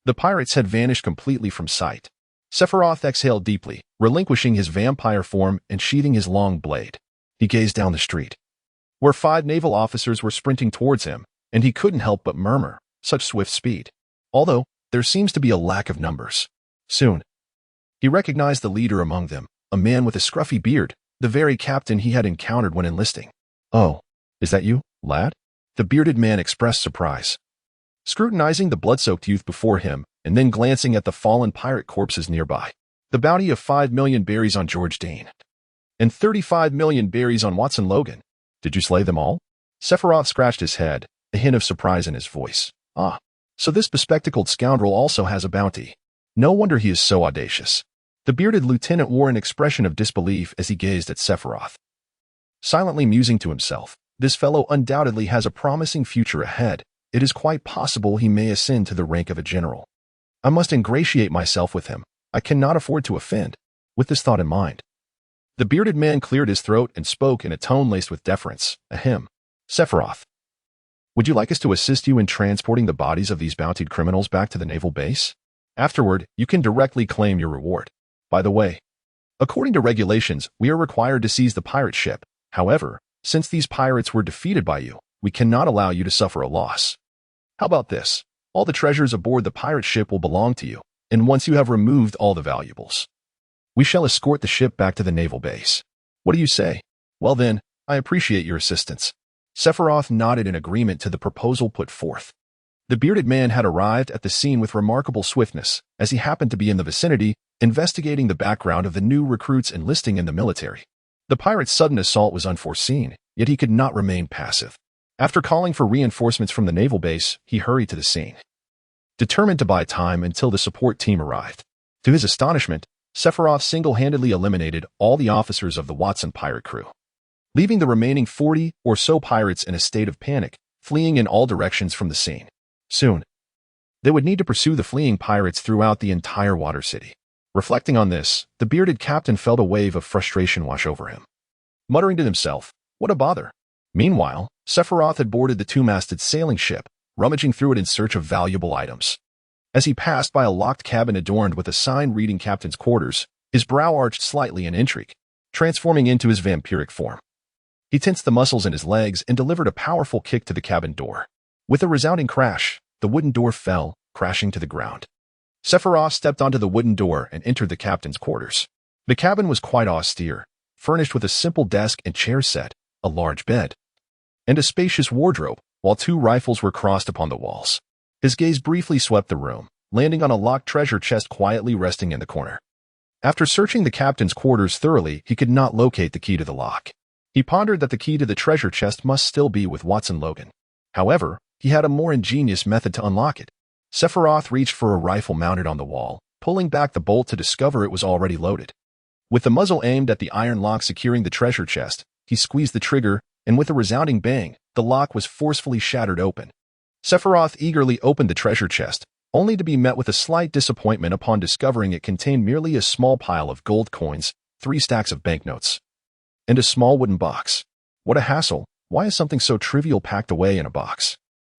the pirates had vanished completely from sight. Sephiroth exhaled deeply, relinquishing his vampire form and sheathing his long blade. He gazed down the street, where 5 naval officers were sprinting towards him, and he couldn't help but murmur, such swift speed. Although, there seems to be a lack of numbers. Soon, he recognized the leader among them, a man with a scruffy beard, the very captain he had encountered when enlisting. "Oh, is that you, lad?" The bearded man expressed surprise, scrutinizing the blood-soaked youth before him and then glancing at the fallen pirate corpses nearby. The bounty of 5 million berries on George Dane. And 35 million berries on Watson Logan. Did you slay them all? Sephiroth scratched his head, a hint of surprise in his voice. Ah, so this bespectacled scoundrel also has a bounty. No wonder he is so audacious. The bearded lieutenant wore an expression of disbelief as he gazed at Sephiroth. Silently musing to himself, this fellow undoubtedly has a promising future ahead. It is quite possible he may ascend to the rank of a general. I must ingratiate myself with him. I cannot afford to offend. With this thought in mind, the bearded man cleared his throat and spoke in a tone laced with deference. Ahem. Sephiroth, would you like us to assist you in transporting the bodies of these bountied criminals back to the naval base? Afterward, you can directly claim your reward. By the way, according to regulations, we are required to seize the pirate ship. However, since these pirates were defeated by you, we cannot allow you to suffer a loss. How about this? All the treasures aboard the pirate ship will belong to you, and once you have removed all the valuables, we shall escort the ship back to the naval base. What do you say? Well then, I appreciate your assistance. Sephiroth nodded in agreement to the proposal put forth. The bearded man had arrived at the scene with remarkable swiftness, as he happened to be in the vicinity, investigating the background of the new recruits enlisting in the military. The pirate's sudden assault was unforeseen, yet he could not remain passive. After calling for reinforcements from the naval base, he hurried to the scene, determined to buy time until the support team arrived. To his astonishment, Sephiroth single-handedly eliminated all the officers of the Watson pirate crew, leaving the remaining 40 or so pirates in a state of panic, fleeing in all directions from the scene. Soon, they would need to pursue the fleeing pirates throughout the entire water city. Reflecting on this, the bearded captain felt a wave of frustration wash over him. Muttering to himself, what a bother. Meanwhile, Sephiroth had boarded the two-masted sailing ship, rummaging through it in search of valuable items. As he passed by a locked cabin adorned with a sign reading Captain's Quarters, his brow arched slightly in intrigue, transforming into his vampiric form. He tensed the muscles in his legs and delivered a powerful kick to the cabin door. With a resounding crash, the wooden door fell, crashing to the ground. Sephiroth stepped onto the wooden door and entered the captain's quarters. The cabin was quite austere, furnished with a simple desk and chair set, a large bed, and a spacious wardrobe, while 2 rifles were crossed upon the walls. His gaze briefly swept the room, landing on a locked treasure chest quietly resting in the corner. After searching the captain's quarters thoroughly, he could not locate the key to the lock. He pondered that the key to the treasure chest must still be with Watson Logan. However, he had a more ingenious method to unlock it. Sephiroth reached for a rifle mounted on the wall, pulling back the bolt to discover it was already loaded. With the muzzle aimed at the iron lock securing the treasure chest, he squeezed the trigger, and with a resounding bang, the lock was forcefully shattered open. Sephiroth eagerly opened the treasure chest, only to be met with a slight disappointment upon discovering it contained merely a small pile of gold coins, 3 stacks of banknotes, and a small wooden box. What a hassle! Why is something so trivial packed away in a box?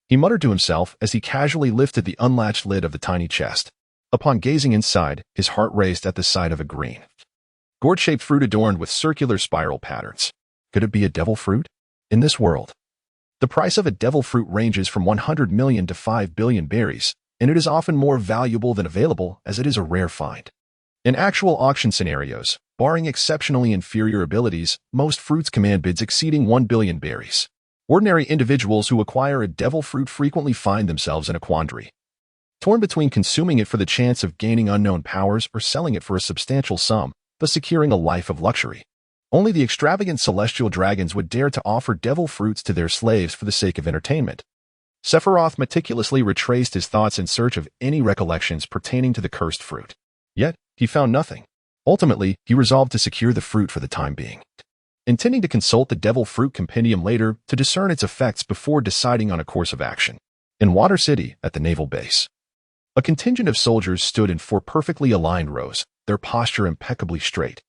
He muttered to himself as he casually lifted the unlatched lid of the tiny chest. Upon gazing inside, his heart raced at the sight of a green, gourd-shaped fruit adorned with circular spiral patterns. Could it be a devil fruit? In this world, the price of a devil fruit ranges from 100 million to 5 billion berries, and it is often more valuable than available as it is a rare find. In actual auction scenarios, barring exceptionally inferior abilities, most fruits command bids exceeding 1 billion berries. Ordinary individuals who acquire a devil fruit frequently find themselves in a quandary, torn between consuming it for the chance of gaining unknown powers or selling it for a substantial sum, thus securing a life of luxury. Only the extravagant celestial dragons would dare to offer devil fruits to their slaves for the sake of entertainment. Sephiroth meticulously retraced his thoughts in search of any recollections pertaining to the cursed fruit. Yet, he found nothing. Ultimately, he resolved to secure the fruit for the time being, intending to consult the Devil Fruit Compendium later to discern its effects before deciding on a course of action. In Water City, at the naval base, a contingent of soldiers stood in 4 perfectly aligned rows, their posture impeccably straight.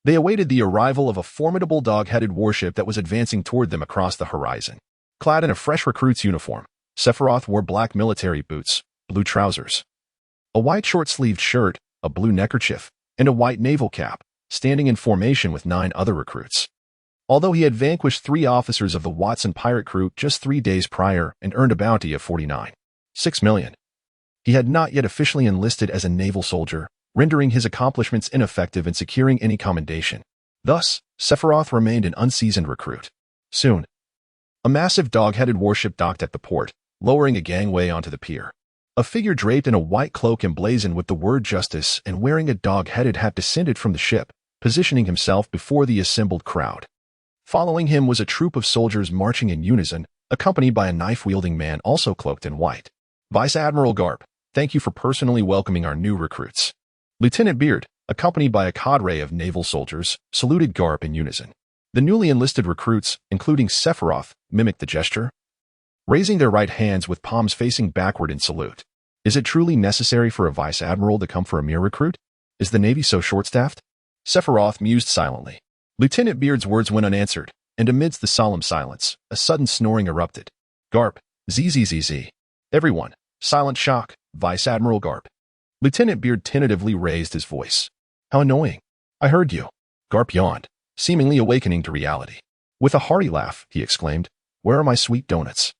They awaited the arrival of a formidable dog-headed warship that was advancing toward them across the horizon. Clad in a fresh recruit's uniform, Sephiroth wore black military boots, blue trousers, a white short-sleeved shirt, a blue neckerchief, and a white naval cap, standing in formation with 9 other recruits. Although he had vanquished 3 officers of the Watson pirate crew just 3 days prior and earned a bounty of 49.6 million, he had not yet officially enlisted as a naval soldier, rendering his accomplishments ineffective in securing any commendation. Thus, Sephiroth remained an unseasoned recruit. Soon, a massive dog-headed warship docked at the port, lowering a gangway onto the pier. A figure draped in a white cloak emblazoned with the word justice and wearing a dog-headed hat descended from the ship, positioning himself before the assembled crowd. Following him was a troop of soldiers marching in unison, accompanied by a knife-wielding man also cloaked in white. Vice Admiral Garp, thank you for personally welcoming our new recruits. Lieutenant Beard, accompanied by a cadre of naval soldiers, saluted Garp in unison. The newly enlisted recruits, including Sephiroth, mimicked the gesture, raising their right hands with palms facing backward in salute. Is it truly necessary for a vice admiral to come for a mere recruit? Is the Navy so short-staffed? Sephiroth mused silently. Lieutenant Beard's words went unanswered, and amidst the solemn silence, a sudden snoring erupted. Garp, zzz. Everyone, silent shock, Vice Admiral Garp. Lieutenant Beard tentatively raised his voice. How annoying. I heard you. Garp yawned, seemingly awakening to reality. With a hearty laugh, he exclaimed, Where are my sweet donuts?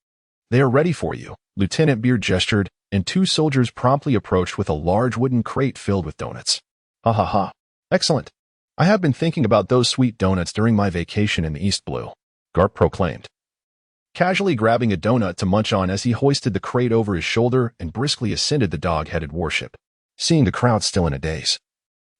They are ready for you, Lieutenant Beard gestured, and two soldiers promptly approached with a large wooden crate filled with donuts. Ha ha ha. Excellent. I have been thinking about those sweet donuts during my vacation in the East Blue, Garp proclaimed, casually grabbing a donut to munch on as he hoisted the crate over his shoulder and briskly ascended the dog-headed warship, seeing the crowd still in a daze.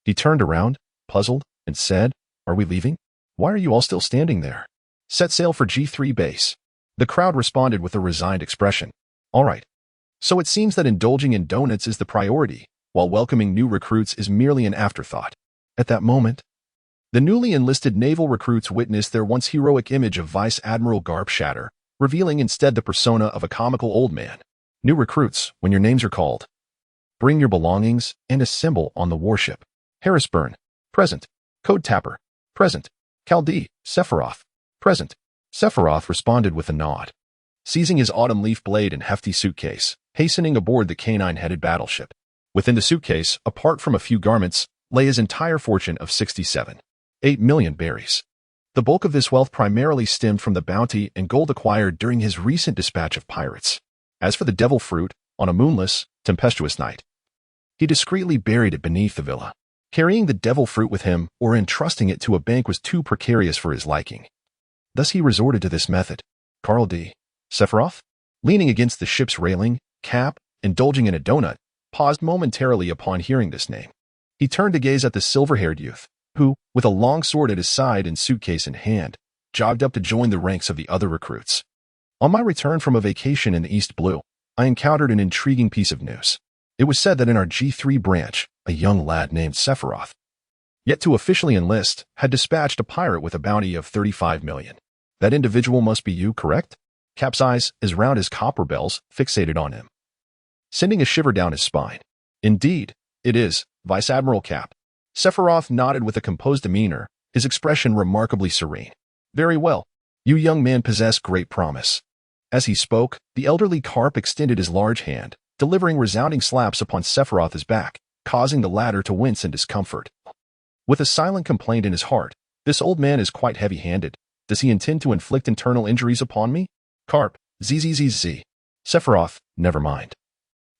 He turned around, puzzled, and said, Are we leaving? Why are you all still standing there? Set sail for G3 base. The crowd responded with a resigned expression. All right. So it seems that indulging in donuts is the priority, while welcoming new recruits is merely an afterthought. At that moment, the newly enlisted naval recruits witnessed their once heroic image of Vice Admiral Garp shatter, revealing instead the persona of a comical old man. New recruits, when your names are called, bring your belongings and assemble on the warship. Harrisburn, present. Code Tapper, present. Chaldee, Sephiroth, present. Sephiroth responded with a nod, seizing his autumn leaf blade and hefty suitcase, hastening aboard the canine-headed battleship. Within the suitcase, apart from a few garments, lay his entire fortune of 67.8 million berries. The bulk of this wealth primarily stemmed from the bounty and gold acquired during his recent dispatch of pirates. As for the devil fruit, on a moonless, tempestuous night, he discreetly buried it beneath the villa. Carrying the devil fruit with him or entrusting it to a bank was too precarious for his liking. Thus he resorted to this method. Carl D. Sephiroth, leaning against the ship's railing, Cap, indulging in a donut, paused momentarily upon hearing this name. He turned to gaze at the silver-haired youth, who, with a long sword at his side and suitcase in hand, jogged up to join the ranks of the other recruits. On my return from a vacation in the East Blue, I encountered an intriguing piece of news. It was said that in our G3 branch, a young lad named Sephiroth, yet to officially enlist, had dispatched a pirate with a bounty of 35 million. That individual must be you, correct? Cap's eyes, as round as copper bells, fixated on him, sending a shiver down his spine. Indeed, it is, Vice Admiral Cap. Sephiroth nodded with a composed demeanor, his expression remarkably serene. Very well. You young man possess great promise. As he spoke, the elderly Carp extended his large hand, delivering resounding slaps upon Sephiroth's back, causing the latter to wince in discomfort. With a silent complaint in his heart, this old man is quite heavy-handed. Does he intend to inflict internal injuries upon me? Carp, zzz. Sephiroth, never mind.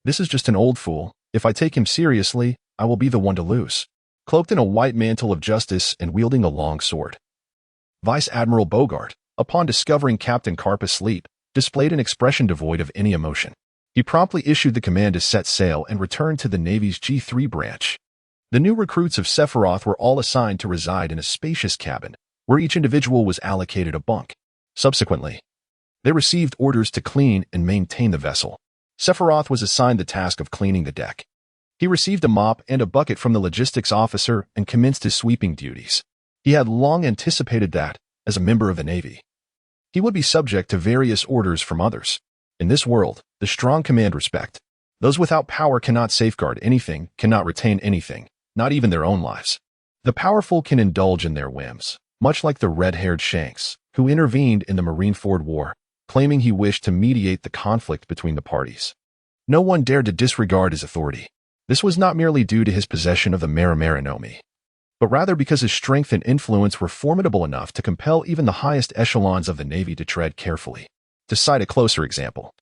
This is just an old fool. If I take him seriously, I will be the one to lose. Cloaked in a white mantle of justice and wielding a long sword, Vice Admiral Boggart, upon discovering Captain Carp asleep, displayed an expression devoid of any emotion. He promptly issued the command to set sail and return to the Navy's G3 branch. The new recruits of Sephiroth were all assigned to reside in a spacious cabin, where each individual was allocated a bunk. Subsequently, they received orders to clean and maintain the vessel. Sephiroth was assigned the task of cleaning the deck. He received a mop and a bucket from the logistics officer and commenced his sweeping duties. He had long anticipated that, as a member of the Navy, he would be subject to various orders from others. In this world, the strong command respect. Those without power cannot safeguard anything, cannot retain anything, not even their own lives. The powerful can indulge in their whims, much like the red-haired Shanks, who intervened in the Marineford War, claiming he wished to mediate the conflict between the parties. No one dared to disregard his authority. This was not merely due to his possession of the Marimarinomi, but rather because his strength and influence were formidable enough to compel even the highest echelons of the Navy to tread carefully. To cite a closer example,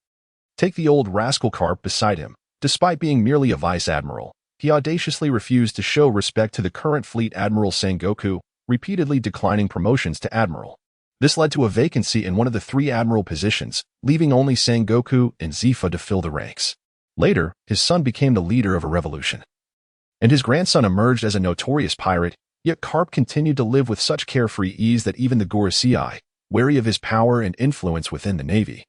take the old rascal Carp beside him. Despite being merely a vice admiral, he audaciously refused to show respect to the current fleet Admiral Sengoku, repeatedly declining promotions to admiral. This led to a vacancy in one of the three admiral positions, leaving only Sengoku and Zifa to fill the ranks. Later, his son became the leader of a revolution. And his grandson emerged as a notorious pirate, yet Carp continued to live with such carefree ease that even the Gorosei, wary of his power and influence within the Navy,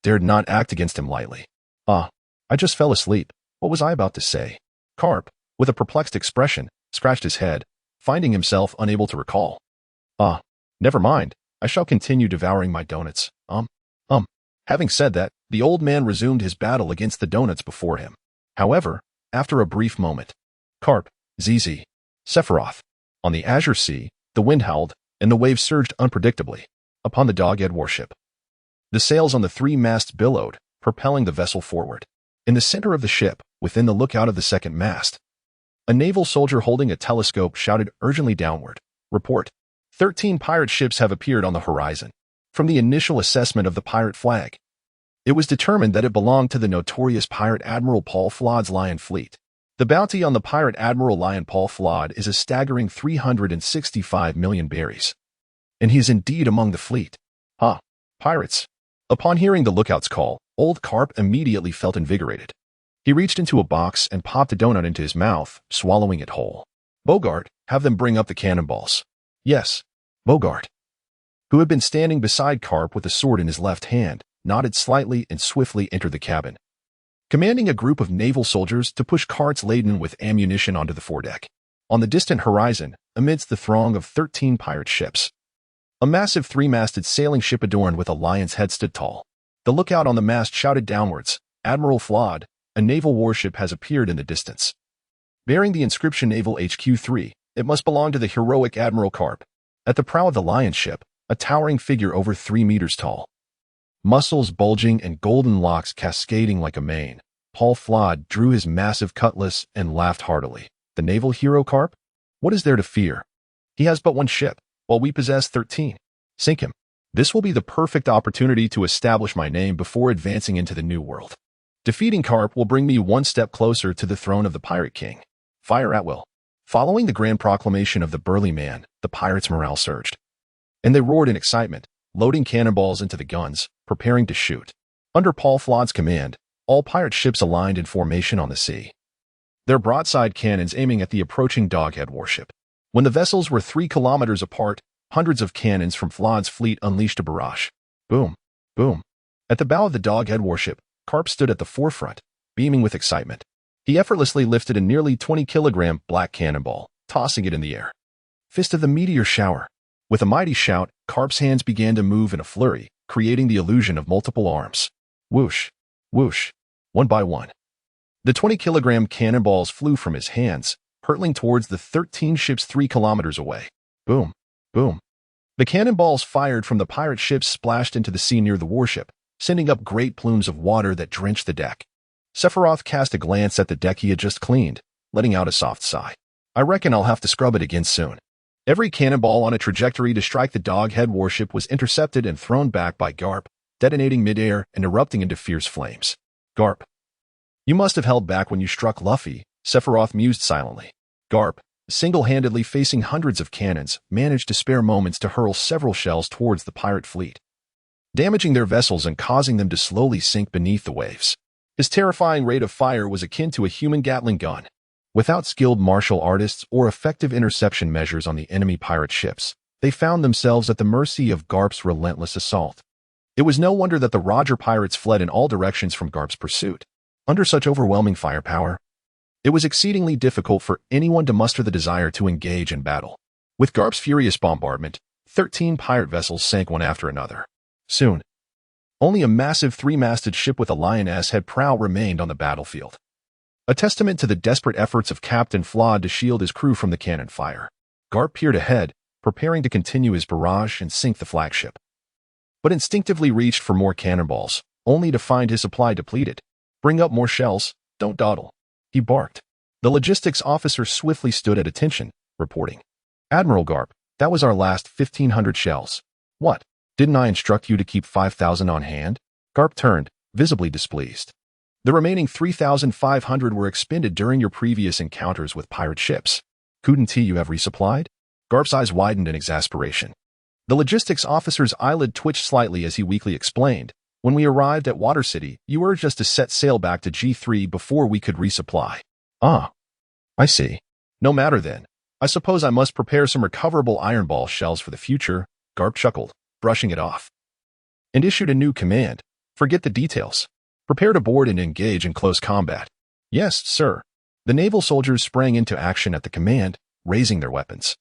dared not act against him lightly. I just fell asleep. What was I about to say? Carp, with a perplexed expression, scratched his head, finding himself unable to recall. Never mind. I shall continue devouring my donuts. Having said that, the old man resumed his battle against the donuts before him. However, after a brief moment, Carp, ZZ, Sephiroth. On the azure sea, the wind howled, and the waves surged unpredictably upon the dog-head warship. The sails on the three masts billowed, propelling the vessel forward. In the center of the ship, within the lookout of the second mast, a naval soldier holding a telescope shouted urgently downward, "Report. 13 pirate ships have appeared on the horizon." From the initial assessment of the pirate flag, it was determined that it belonged to the notorious pirate Admiral Paul Flood's Lion Fleet. The bounty on the pirate Admiral Lion Paul Flood is a staggering 365 million berries. And he is indeed among the fleet. Pirates. Upon hearing the lookout's call, old Carp immediately felt invigorated. He reached into a box and popped a donut into his mouth, swallowing it whole. Boggart, have them bring up the cannonballs. Yes, Boggart, who had been standing beside Carp with a sword in his left hand, nodded slightly and swiftly entered the cabin, commanding a group of naval soldiers to push carts laden with ammunition onto the foredeck. On the distant horizon, amidst the throng of 13 pirate ships, a massive three-masted sailing ship adorned with a lion's head stood tall. The lookout on the mast shouted downwards, "Admiral Flood, a naval warship has appeared in the distance. Bearing the inscription Naval HQ-3, it must belong to the heroic Admiral Carp." At the prow of the lion ship, a towering figure over 3 meters tall, muscles bulging and golden locks cascading like a mane, Paul Flood drew his massive cutlass and laughed heartily. The naval hero Carp? What is there to fear? He has but one ship, while we possess 13. Sink him. This will be the perfect opportunity to establish my name before advancing into the New World. Defeating Carp will bring me one step closer to the throne of the Pirate King. Fire at will. Following the grand proclamation of the burly man, the pirates' morale surged, and they roared in excitement, loading cannonballs into the guns, preparing to shoot. Under Paul Flood's command, all pirate ships aligned in formation on the sea, their broadside cannons aiming at the approaching doghead warship. When the vessels were 3 kilometers apart, hundreds of cannons from Flood's fleet unleashed a barrage. Boom, boom. At the bow of the doghead warship, Carp stood at the forefront, beaming with excitement. He effortlessly lifted a nearly 20-kilogram black cannonball, tossing it in the air. Fist of the meteor shower. With a mighty shout, Carp's hands began to move in a flurry, creating the illusion of multiple arms. Whoosh, whoosh, one by one. The 20-kilogram cannonballs flew from his hands, hurtling towards the 13 ships 3 kilometers away. Boom, boom. The cannonballs fired from the pirate ships splashed into the sea near the warship, sending up great plumes of water that drenched the deck. Sephiroth cast a glance at the deck he had just cleaned, letting out a soft sigh. I reckon I'll have to scrub it again soon. Every cannonball on a trajectory to strike the doghead warship was intercepted and thrown back by Garp, detonating midair and erupting into fierce flames. Garp. You must have held back when you struck Luffy, Sephiroth mused silently. Garp, single-handedly facing hundreds of cannons, managed to spare moments to hurl several shells towards the pirate fleet, damaging their vessels and causing them to slowly sink beneath the waves. His terrifying rate of fire was akin to a human Gatling gun. Without skilled martial artists or effective interception measures on the enemy pirate ships, they found themselves at the mercy of Garp's relentless assault. It was no wonder that the Roger pirates fled in all directions from Garp's pursuit. Under such overwhelming firepower, it was exceedingly difficult for anyone to muster the desire to engage in battle. With Garp's furious bombardment, 13 pirate vessels sank one after another. Soon, only a massive 3-masted ship with a lioness head prow remained on the battlefield, a testament to the desperate efforts of Captain Flood to shield his crew from the cannon fire. Garp peered ahead, preparing to continue his barrage and sink the flagship, but instinctively reached for more cannonballs, only to find his supply depleted. Bring up more shells, don't dawdle, he barked. The logistics officer swiftly stood at attention, reporting. Admiral Garp, that was our last 1,500 shells. What? Didn't I instruct you to keep 5,000 on hand? Garp turned, visibly displeased. The remaining 3,500 were expended during your previous encounters with pirate ships. Couldn't you have resupplied? Garp's eyes widened in exasperation. The logistics officer's eyelid twitched slightly as he weakly explained, When we arrived at Water City, you urged us to set sail back to G3 before we could resupply. Ah, I see. No matter then. I suppose I must prepare some recoverable iron ball shells for the future, Garp chuckled, brushing it off. And issued a new command. Forget the details. Prepare to board and engage in close combat. Yes, sir. The naval soldiers sprang into action at the command, raising their weapons.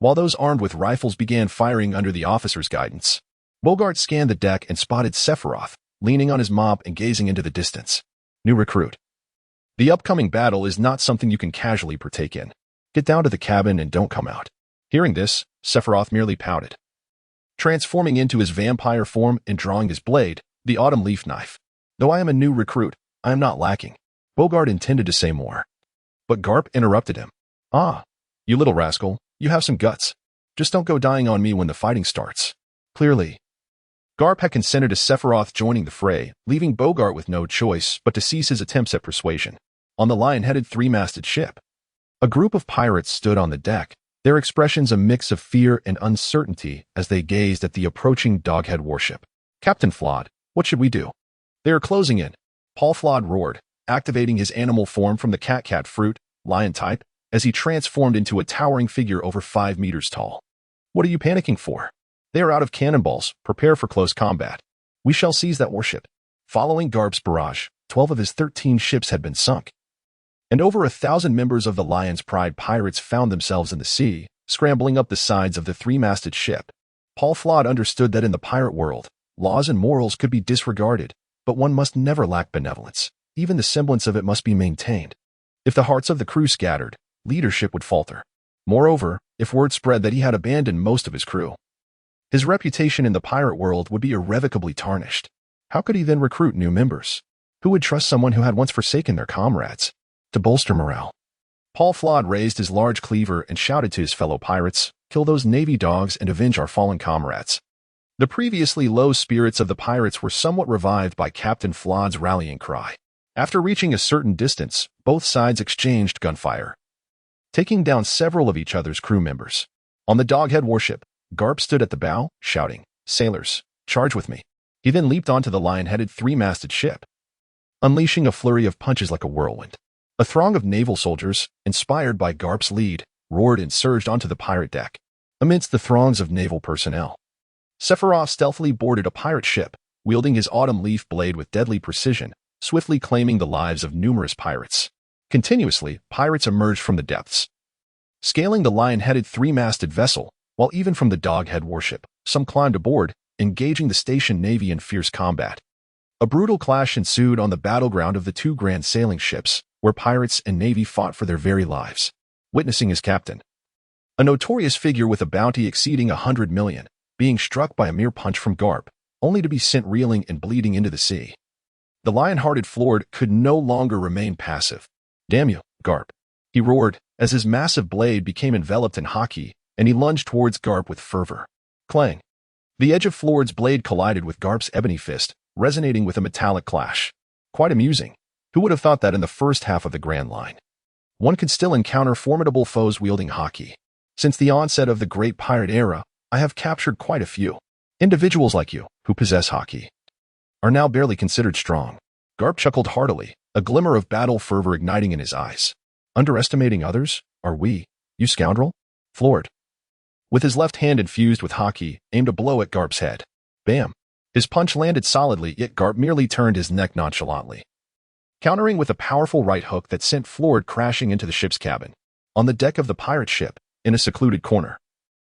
While those armed with rifles began firing under the officer's guidance, Boggart scanned the deck and spotted Sephiroth, leaning on his mop and gazing into the distance. New recruit. The upcoming battle is not something you can casually partake in. Get down to the cabin and don't come out. Hearing this, Sephiroth merely pouted. Transforming into his vampire form and drawing his blade, the autumn leaf knife. Though I am a new recruit, I am not lacking. Boggart intended to say more, but Garp interrupted him. Ah, you little rascal, you have some guts. Just don't go dying on me when the fighting starts. Clearly. Garp had consented to Sephiroth joining the fray, leaving Boggart with no choice but to cease his attempts at persuasion. On the lion-headed three-masted ship, a group of pirates stood on the deck, their expressions a mix of fear and uncertainty as they gazed at the approaching doghead warship. Captain Flawed, what should we do? They are closing in. Paul Flawed roared, activating his animal form from the cat fruit, lion type, as he transformed into a towering figure over 5 meters tall. What are you panicking for? They are out of cannonballs. Prepare for close combat. We shall seize that warship. Following Garp's barrage, 12 of his 13 ships had been sunk, and over 1,000 members of the Lion's Pride pirates found themselves in the sea, scrambling up the sides of the three-masted ship. Paul Flawed understood that in the pirate world, laws and morals could be disregarded, but one must never lack benevolence. Even the semblance of it must be maintained. If the hearts of the crew scattered, leadership would falter. Moreover, if word spread that he had abandoned most of his crew, his reputation in the pirate world would be irrevocably tarnished. How could he then recruit new members? Who would trust someone who had once forsaken their comrades? To bolster morale, Paul Flawed raised his large cleaver and shouted to his fellow pirates, "Kill those navy dogs and avenge our fallen comrades." The previously low spirits of the pirates were somewhat revived by Captain Flawed's rallying cry. After reaching a certain distance, both sides exchanged gunfire, taking down several of each other's crew members. On the doghead warship, Garp stood at the bow, shouting, "Sailors, charge with me." He then leaped onto the lion-headed three-masted ship, unleashing a flurry of punches like a whirlwind. A throng of naval soldiers, inspired by Garp's lead, roared and surged onto the pirate deck. Amidst the throngs of naval personnel, Sephiroth stealthily boarded a pirate ship, wielding his autumn leaf blade with deadly precision, swiftly claiming the lives of numerous pirates. Continuously, pirates emerged from the depths, scaling the lion-headed three-masted vessel, while even from the doghead warship, some climbed aboard, engaging the station navy in fierce combat. A brutal clash ensued on the battleground of the two grand sailing ships, where pirates and navy fought for their very lives. Witnessing his captain, a notorious figure with a bounty exceeding 100 million, being struck by a mere punch from Garp, only to be sent reeling and bleeding into the sea. The lion-hearted Flawed could no longer remain passive. "Damn you, Garp," he roared, as his massive blade became enveloped in Haki, and he lunged towards Garp with fervor. Clang! The edge of Flawed's blade collided with Garp's ebony fist, resonating with a metallic clash. Quite amusing. Who would have thought that in the first half of the Grand Line, one could still encounter formidable foes wielding Haki? Since the onset of the Great Pirate Era, I have captured quite a few. Individuals like you, who possess Haki, are now barely considered strong. Garp chuckled heartily, a glimmer of battle fervor igniting in his eyes. Underestimating others, are we, you scoundrel? Flawed, with his left hand infused with Haki, aimed a blow at Garp's head. Bam! His punch landed solidly, yet Garp merely turned his neck nonchalantly, countering with a powerful right hook that sent Flawed crashing into the ship's cabin. On the deck of the pirate ship, in a secluded corner,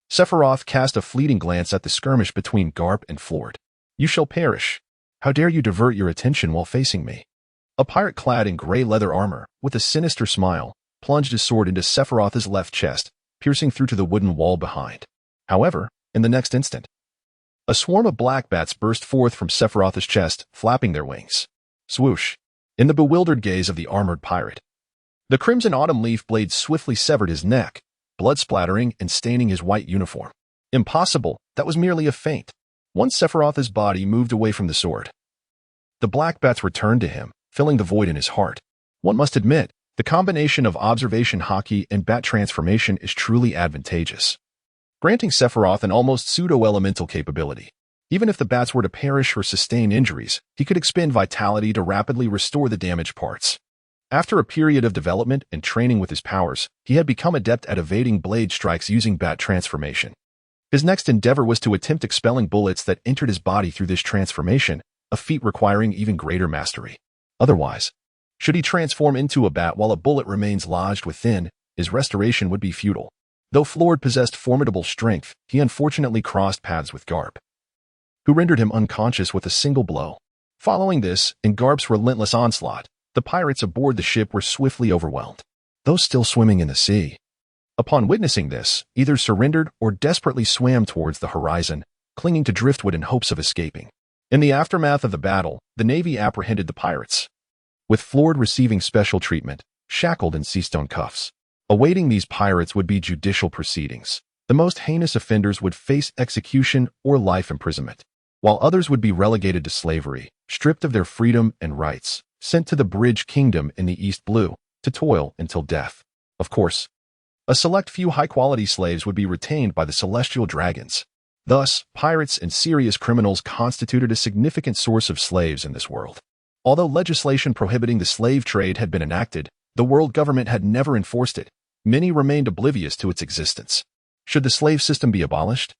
Sephiroth cast a fleeting glance at the skirmish between Garp and Flawed. "You shall perish. How dare you divert your attention while facing me?" A pirate clad in gray leather armor, with a sinister smile, plunged his sword into Sephiroth's left chest, piercing through to the wooden wall behind. However, in the next instant, a swarm of black bats burst forth from Sephiroth's chest, flapping their wings. Swoosh! In the bewildered gaze of the armored pirate, the crimson autumn leaf blade swiftly severed his neck, blood splattering and staining his white uniform. Impossible, that was merely a feint. Once Sephiroth's body moved away from the sword, the black bats returned to him, filling the void in his heart. One must admit, the combination of observation Haki and bat transformation is truly advantageous, granting Sephiroth an almost pseudo-elemental capability. Even if the bats were to perish or sustain injuries, he could expend vitality to rapidly restore the damaged parts. After a period of development and training with his powers, he had become adept at evading blade strikes using bat transformation. His next endeavor was to attempt expelling bullets that entered his body through this transformation, a feat requiring even greater mastery. Otherwise, should he transform into a bat while a bullet remains lodged within, his restoration would be futile. Though Flord possessed formidable strength, he unfortunately crossed paths with Garp, who rendered him unconscious with a single blow. Following this, in Garp's relentless onslaught, the pirates aboard the ship were swiftly overwhelmed. Those still swimming in the sea, upon witnessing this, either surrendered or desperately swam towards the horizon, clinging to driftwood in hopes of escaping. In the aftermath of the battle, the Navy apprehended the pirates, with Flord receiving special treatment, shackled in seastone cuffs. Awaiting these pirates would be judicial proceedings. The most heinous offenders would face execution or life imprisonment, while others would be relegated to slavery, stripped of their freedom and rights, sent to the Bridge Kingdom in the East Blue, to toil until death. Of course, a select few high-quality slaves would be retained by the celestial dragons. Thus, pirates and serious criminals constituted a significant source of slaves in this world. Although legislation prohibiting the slave trade had been enacted, the world government had never enforced it. Many remained oblivious to its existence. Should the slave system be abolished?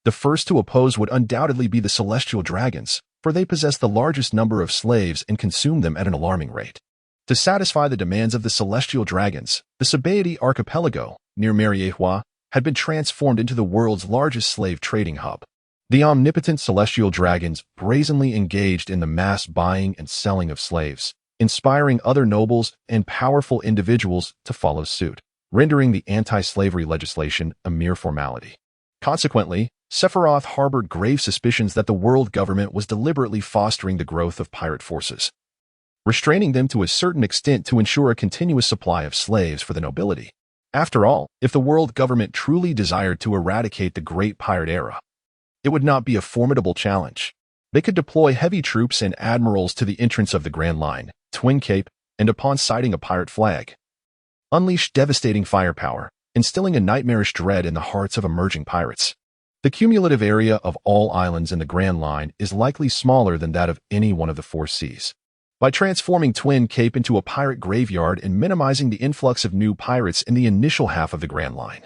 The first to oppose would undoubtedly be the celestial dragons, for they possessed the largest number of slaves and consumed them at an alarming rate. To satisfy the demands of the celestial dragons, the Sabaody archipelago, near Mariehua, had been transformed into the world's largest slave trading hub. The omnipotent celestial dragons brazenly engaged in the mass buying and selling of slaves, inspiring other nobles and powerful individuals to follow suit, rendering the anti-slavery legislation a mere formality. Consequently, Sephiroth harbored grave suspicions that the world government was deliberately fostering the growth of pirate forces, restraining them to a certain extent to ensure a continuous supply of slaves for the nobility. After all, if the world government truly desired to eradicate the Great Pirate Era, it would not be a formidable challenge. They could deploy heavy troops and admirals to the entrance of the Grand Line, Twin Cape, and upon sighting a pirate flag, unleash devastating firepower, instilling a nightmarish dread in the hearts of emerging pirates. The cumulative area of all islands in the Grand Line is likely smaller than that of any one of the four seas. By transforming Twin Cape into a pirate graveyard and minimizing the influx of new pirates in the initial half of the Grand Line,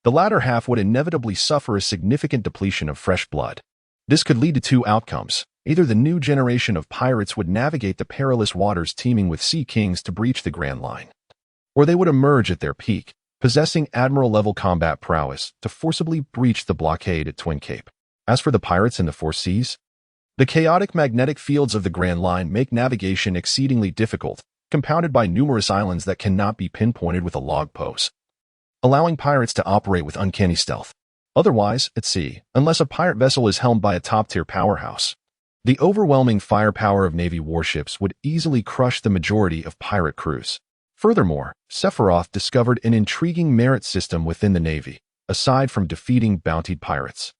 the latter half would inevitably suffer a significant depletion of fresh blood. This could lead to two outcomes. Either the new generation of pirates would navigate the perilous waters teeming with sea kings to breach the Grand Line, or they would emerge at their peak, possessing admiral-level combat prowess to forcibly breach the blockade at Twin Cape. As for the pirates in the four seas, the chaotic magnetic fields of the Grand Line make navigation exceedingly difficult, compounded by numerous islands that cannot be pinpointed with a log pose, allowing pirates to operate with uncanny stealth. Otherwise, at sea, unless a pirate vessel is helmed by a top-tier powerhouse, the overwhelming firepower of Navy warships would easily crush the majority of pirate crews. Furthermore, Sephiroth discovered an intriguing merit system within the Navy, aside from defeating bountied pirates.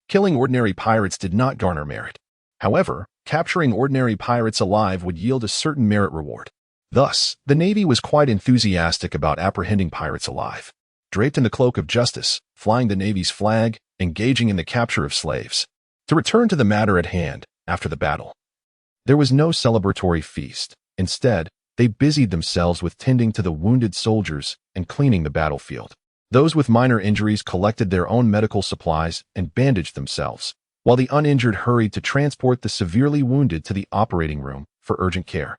Killing ordinary pirates did not garner merit. However, capturing ordinary pirates alive would yield a certain merit reward. Thus, the Navy was quite enthusiastic about apprehending pirates alive. Draped in the cloak of justice, flying the Navy's flag, engaging in the capture of slaves. To return to the matter at hand, after the battle, there was no celebratory feast. Instead, they busied themselves with tending to the wounded soldiers and cleaning the battlefield. Those with minor injuries collected their own medical supplies and bandaged themselves, while the uninjured hurried to transport the severely wounded to the operating room for urgent care.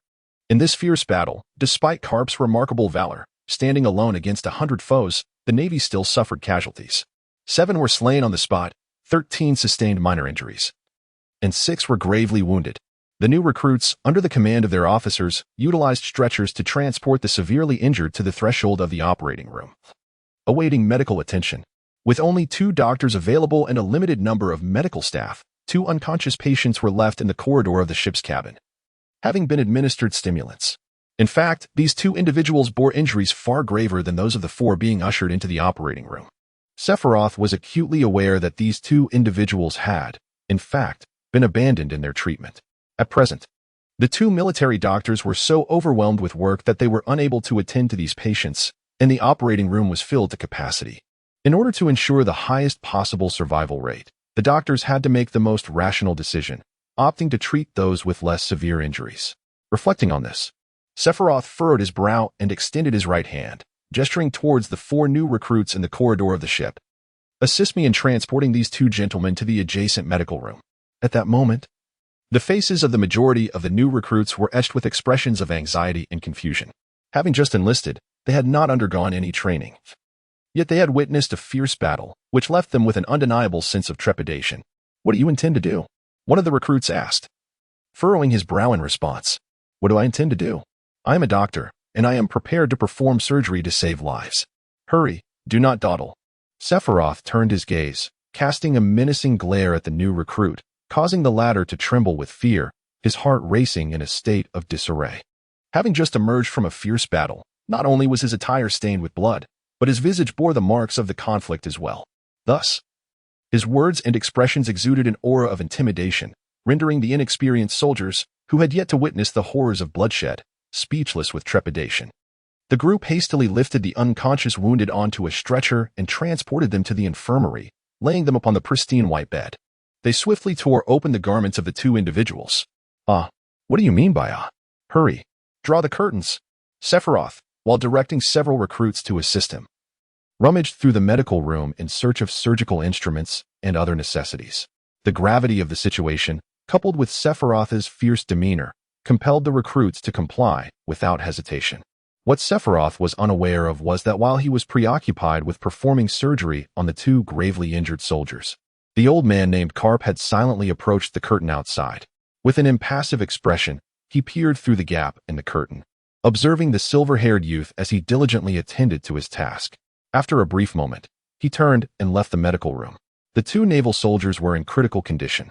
In this fierce battle, despite Karp's remarkable valor, standing alone against 100 foes, the Navy still suffered casualties. 7 were slain on the spot, 13 sustained minor injuries, and 6 were gravely wounded. The new recruits, under the command of their officers, utilized stretchers to transport the severely injured to the threshold of the operating room, awaiting medical attention. With only 2 doctors available and a limited number of medical staff, 2 unconscious patients were left in the corridor of the ship's cabin, having been administered stimulants. In fact, these 2 individuals bore injuries far graver than those of the 4 being ushered into the operating room. Sephiroth was acutely aware that these 2 individuals had, in fact, been abandoned in their treatment. At present, the 2 military doctors were so overwhelmed with work that they were unable to attend to these patients, and the operating room was filled to capacity. In order to ensure the highest possible survival rate, The doctors had to make the most rational decision, opting to treat those with less severe injuries. Reflecting on this, Sephiroth furrowed his brow and extended his right hand, gesturing towards the 4 new recruits in the corridor of the ship. Assist me in transporting these 2 gentlemen to the adjacent medical room. At that moment, the faces of the majority of the new recruits were etched with expressions of anxiety and confusion. Having just enlisted, they had not undergone any training. Yet they had witnessed a fierce battle, which left them with an undeniable sense of trepidation. What do you intend to do? One of the recruits asked, furrowing his brow in response. What do I intend to do? I am a doctor, and I am prepared to perform surgery to save lives. Hurry, do not dawdle. Sephiroth turned his gaze, casting a menacing glare at the new recruit, causing the latter to tremble with fear, his heart racing in a state of disarray. Having just emerged from a fierce battle, not only was his attire stained with blood, but his visage bore the marks of the conflict as well. Thus, his words and expressions exuded an aura of intimidation, rendering the inexperienced soldiers, who had yet to witness the horrors of bloodshed, speechless with trepidation. The group hastily lifted the unconscious wounded onto a stretcher and transported them to the infirmary, laying them upon the pristine white bed. They swiftly tore open the garments of the 2 individuals. What do you mean by Hurry, draw the curtains. Sephiroth, while directing several recruits to assist him, rummaged through the medical room in search of surgical instruments and other necessities. The gravity of the situation, coupled with Sephiroth's fierce demeanor, compelled the recruits to comply without hesitation. What Sephiroth was unaware of was that while he was preoccupied with performing surgery on the 2 gravely injured soldiers, the old man named Carp had silently approached the curtain outside. With an impassive expression, he peered through the gap in the curtain, observing the silver-haired youth as he diligently attended to his task. After a brief moment, he turned and left the medical room. The 2 naval soldiers were in critical condition,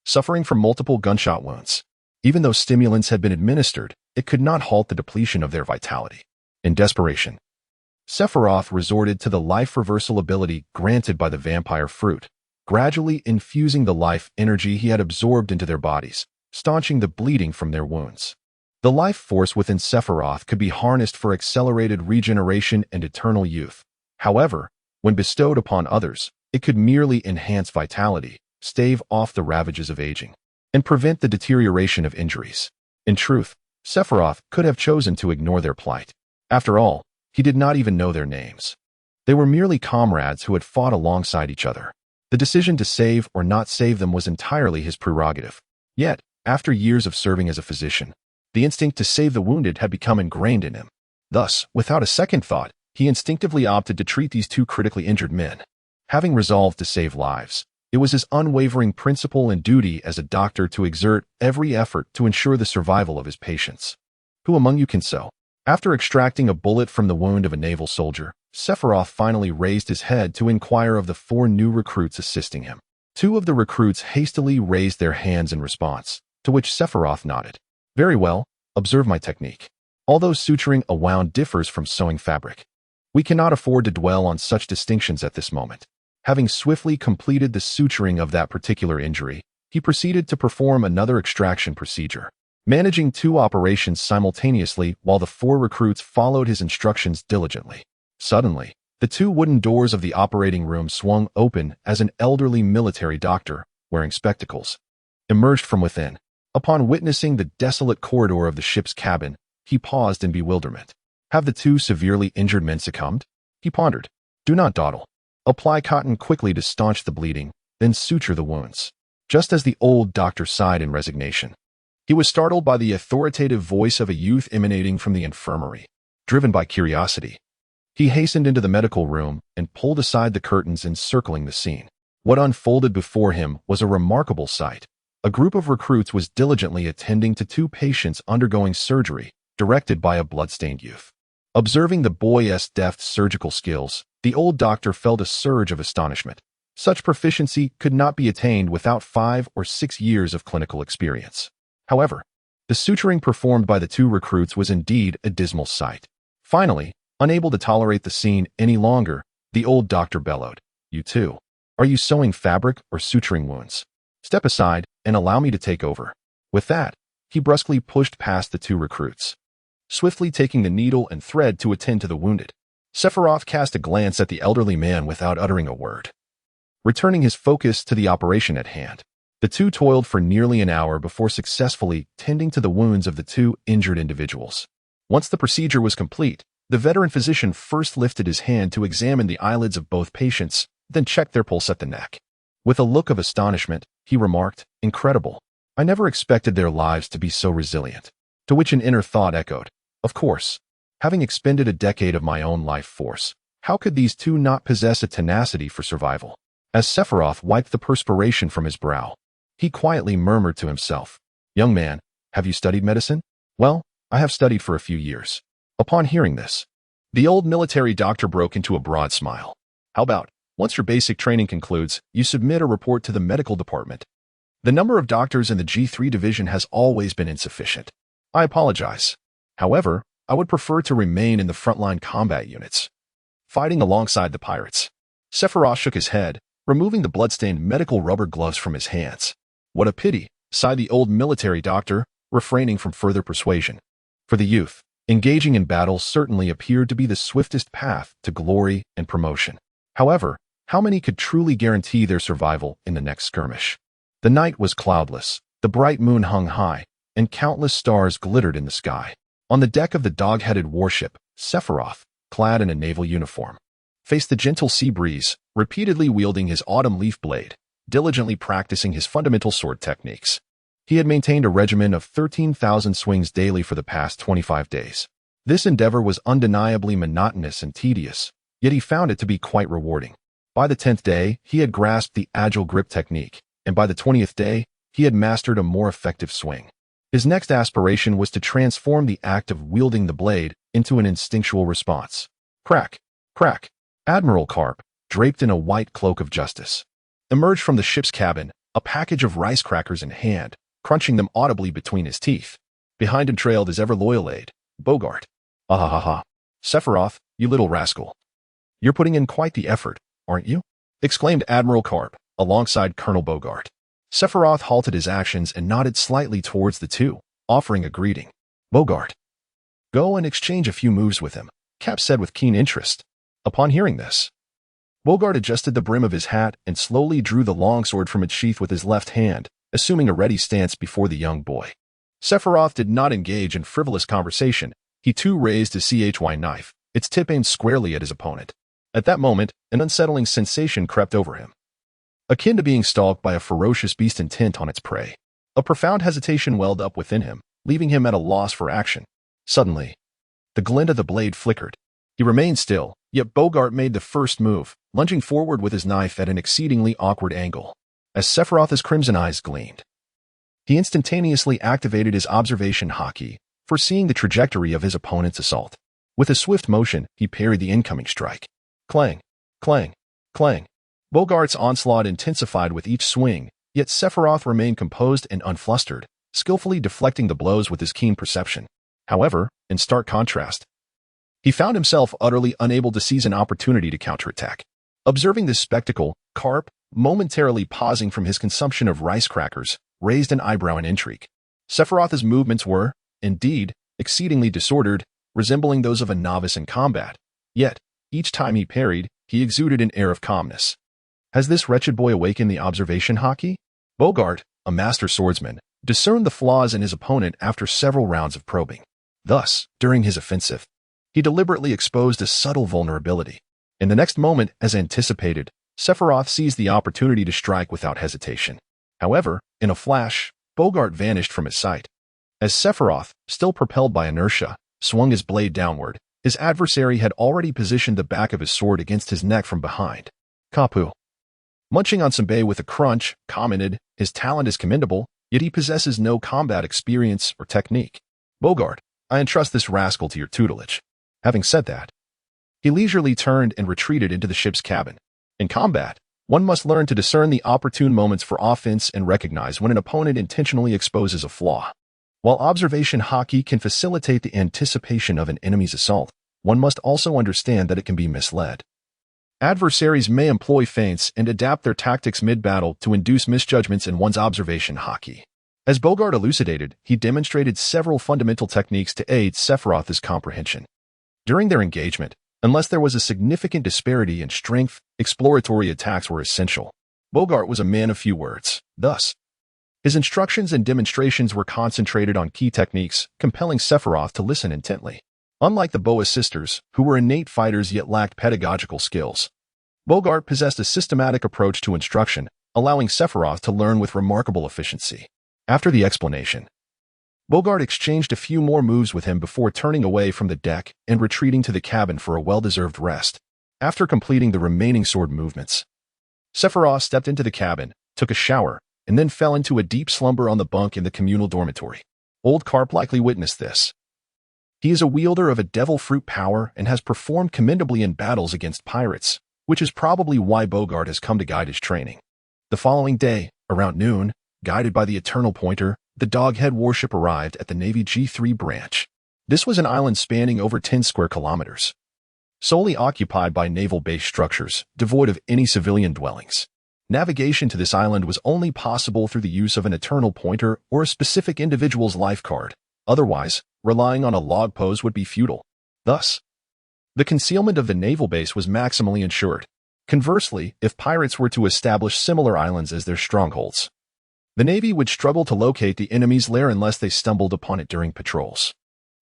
suffering from multiple gunshot wounds. Even though stimulants had been administered, it could not halt the depletion of their vitality. In desperation, Sephiroth resorted to the life reversal ability granted by the vampire fruit, gradually infusing the life energy he had absorbed into their bodies, staunching the bleeding from their wounds. The life force within Sephiroth could be harnessed for accelerated regeneration and eternal youth. However, when bestowed upon others, it could merely enhance vitality, stave off the ravages of aging, and prevent the deterioration of injuries. In truth, Sephiroth could have chosen to ignore their plight. After all, he did not even know their names. They were merely comrades who had fought alongside each other. The decision to save or not save them was entirely his prerogative. Yet, after years of serving as a physician, the instinct to save the wounded had become ingrained in him. Thus, without a second thought, he instinctively opted to treat these 2 critically injured men. Having resolved to save lives, it was his unwavering principle and duty as a doctor to exert every effort to ensure the survival of his patients. Who among you can sew? After extracting a bullet from the wound of a naval soldier, Sephiroth finally raised his head to inquire of the 4 new recruits assisting him. 2 of the recruits hastily raised their hands in response, to which Sephiroth nodded. Very well, observe my technique. Although suturing a wound differs from sewing fabric, we cannot afford to dwell on such distinctions at this moment. Having swiftly completed the suturing of that particular injury, he proceeded to perform another extraction procedure, managing 2 operations simultaneously while the 4 recruits followed his instructions diligently. Suddenly, the 2 wooden doors of the operating room swung open as an elderly military doctor, wearing spectacles, emerged from within. Upon witnessing the desolate corridor of the ship's cabin, he paused in bewilderment. Have the 2 severely injured men succumbed? He pondered. Do not dawdle. Apply cotton quickly to staunch the bleeding, then suture the wounds. Just as the old doctor sighed in resignation, he was startled by the authoritative voice of a youth emanating from the infirmary. Driven by curiosity, he hastened into the medical room and pulled aside the curtains encircling the scene. What unfolded before him was a remarkable sight. A group of recruits was diligently attending to 2 patients undergoing surgery, directed by a bloodstained youth. Observing the boy's deft surgical skills, the old doctor felt a surge of astonishment. Such proficiency could not be attained without 5 or 6 years of clinical experience. However, the suturing performed by the 2 recruits was indeed a dismal sight. Finally, unable to tolerate the scene any longer, the old doctor bellowed, "You 2, are you sewing fabric or suturing wounds? Step aside and allow me to take over." With that, he brusquely pushed past the 2 recruits, swiftly taking the needle and thread to attend to the wounded. Sephiroth cast a glance at the elderly man without uttering a word. returning his focus to the operation at hand. The two toiled for nearly an hour before successfully tending to the wounds of the two injured individuals. Once the procedure was complete, the veteran physician first lifted his hand to examine the eyelids of both patients, then checked their pulse at the neck. With a look of astonishment, he remarked, "Incredible. I never expected their lives to be so resilient." To which an inner thought echoed, "Of course. Having expended a decade of my own life force, how could these two not possess a tenacity for survival?" As Sephiroth wiped the perspiration from his brow, he quietly murmured to himself, "Young man, have you studied medicine?" "Well, I have studied for a few years." Upon hearing this, the old military doctor broke into a broad smile. "How about, once your basic training concludes, you submit a report to the medical department? The number of doctors in the G3 division has always been insufficient. I apologize. However, I would prefer to remain in the frontline combat units, fighting alongside the pirates." Sephiroth shook his head, removing the bloodstained medical rubber gloves from his hands. "What a pity," sighed the old military doctor, refraining from further persuasion. For the youth, engaging in battle certainly appeared to be the swiftest path to glory and promotion. However, how many could truly guarantee their survival in the next skirmish? The night was cloudless, the bright moon hung high, and countless stars glittered in the sky. On the deck of the dog-headed warship, Sephiroth, clad in a naval uniform, faced the gentle sea breeze, repeatedly wielding his autumn leaf blade, diligently practicing his fundamental sword techniques. He had maintained a regimen of 13,000 swings daily for the past 25 days. This endeavor was undeniably monotonous and tedious, yet he found it to be quite rewarding. By the 10th day, he had grasped the agile grip technique, and by the 20th day, he had mastered a more effective swing. His next aspiration was to transform the act of wielding the blade into an instinctual response. Crack, crack. Admiral Carp, draped in a white cloak of justice, emerged from the ship's cabin, a package of rice crackers in hand, crunching them audibly between his teeth. Behind him trailed his ever-loyal aide, Boggart. "Ah ha ha ha. Sephiroth, you little rascal. You're putting in quite the effort, aren't you?" exclaimed Admiral Carp, alongside Colonel Boggart. Sephiroth halted his actions and nodded slightly towards the two, offering a greeting. "Boggart, go and exchange a few moves with him," Cap said with keen interest. Upon hearing this, Boggart adjusted the brim of his hat and slowly drew the longsword from its sheath with his left hand, assuming a ready stance before the young boy. Sephiroth did not engage in frivolous conversation. He too raised his CHY knife, its tip aimed squarely at his opponent. At that moment, an unsettling sensation crept over him, akin to being stalked by a ferocious beast intent on its prey. A profound hesitation welled up within him, leaving him at a loss for action. Suddenly, the glint of the blade flickered. He remained still, yet Boggart made the first move, lunging forward with his knife at an exceedingly awkward angle. As Sephiroth's crimson eyes gleamed, he instantaneously activated his observation Haki, foreseeing the trajectory of his opponent's assault. With a swift motion, he parried the incoming strike. Clang, clang, clang. Boggart's onslaught intensified with each swing, yet Sephiroth remained composed and unflustered, skillfully deflecting the blows with his keen perception. However, in stark contrast, he found himself utterly unable to seize an opportunity to counterattack. Observing this spectacle, Carp, momentarily pausing from his consumption of rice crackers, raised an eyebrow in intrigue. Sephiroth's movements were, indeed, exceedingly disordered, resembling those of a novice in combat. Yet, each time he parried, he exuded an air of calmness. Has this wretched boy awakened the observation Haki? Boggart, a master swordsman, discerned the flaws in his opponent after several rounds of probing. Thus, during his offensive, he deliberately exposed a subtle vulnerability. In the next moment, as anticipated, Sephiroth seized the opportunity to strike without hesitation. However, in a flash, Boggart vanished from his sight. As Sephiroth, still propelled by inertia, swung his blade downward, his adversary had already positioned the back of his sword against his neck from behind. Kapu, munching on some bay with a crunch, commented, "His talent is commendable, yet he possesses no combat experience or technique. Boggart, I entrust this rascal to your tutelage." Having said that, he leisurely turned and retreated into the ship's cabin. In combat, one must learn to discern the opportune moments for offense and recognize when an opponent intentionally exposes a flaw. While observation Haki can facilitate the anticipation of an enemy's assault, one must also understand that it can be misled. Adversaries may employ feints and adapt their tactics mid-battle to induce misjudgments in one's observation Haki. As Boggart elucidated, he demonstrated several fundamental techniques to aid Sephiroth's comprehension. During their engagement, unless there was a significant disparity in strength, exploratory attacks were essential. Boggart was a man of few words. Thus, his instructions and demonstrations were concentrated on key techniques, compelling Sephiroth to listen intently. Unlike the Boa sisters, who were innate fighters yet lacked pedagogical skills, Boggart possessed a systematic approach to instruction, allowing Sephiroth to learn with remarkable efficiency. After the explanation, Boggart exchanged a few more moves with him before turning away from the deck and retreating to the cabin for a well-deserved rest. After completing the remaining sword movements, Sephiroth stepped into the cabin, took a shower, and then fell into a deep slumber on the bunk in the communal dormitory. Old Carp likely witnessed this. He is a wielder of a devil fruit power and has performed commendably in battles against pirates, which is probably why Boggart has come to guide his training. The following day, around noon, guided by the Eternal Pointer, the Doghead warship arrived at the Navy G3 branch. This was an island spanning over 10 square kilometers, solely occupied by naval-based structures, devoid of any civilian dwellings. Navigation to this island was only possible through the use of an Eternal Pointer or a specific individual's life card. Otherwise, relying on a log pose would be futile. Thus, the concealment of the naval base was maximally ensured. Conversely, if pirates were to establish similar islands as their strongholds, the Navy would struggle to locate the enemy's lair unless they stumbled upon it during patrols.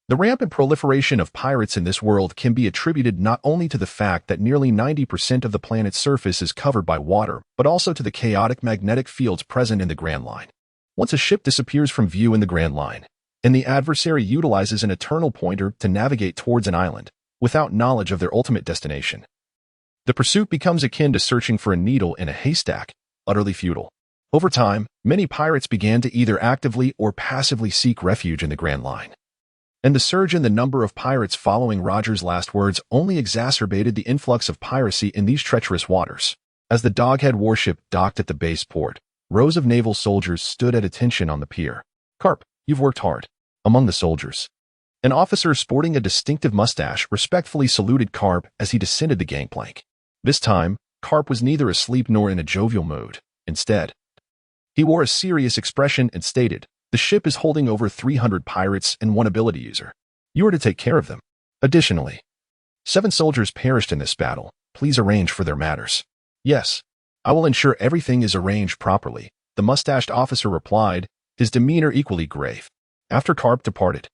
The rampant proliferation of pirates in this world can be attributed not only to the fact that nearly 90% of the planet's surface is covered by water, but also to the chaotic magnetic fields present in the Grand Line. Once a ship disappears from view in the Grand Line, and the adversary utilizes an Eternal Pointer to navigate towards an island, without knowledge of their ultimate destination, the pursuit becomes akin to searching for a needle in a haystack, utterly futile. Over time, many pirates began to either actively or passively seek refuge in the Grand Line. And the surge in the number of pirates following Roger's last words only exacerbated the influx of piracy in these treacherous waters. As the Doghead warship docked at the base port, rows of naval soldiers stood at attention on the pier. "Carp, you've worked hard." Among the soldiers, an officer sporting a distinctive mustache respectfully saluted Carp as he descended the gangplank. This time, Carp was neither asleep nor in a jovial mood. Instead, he wore a serious expression and stated, "The ship is holding over 300 pirates and one ability user. You are to take care of them. Additionally, 7 soldiers perished in this battle. Please arrange for their matters." "Yes, I will ensure everything is arranged properly," the mustached officer replied, his demeanor equally grave. After Carp departed,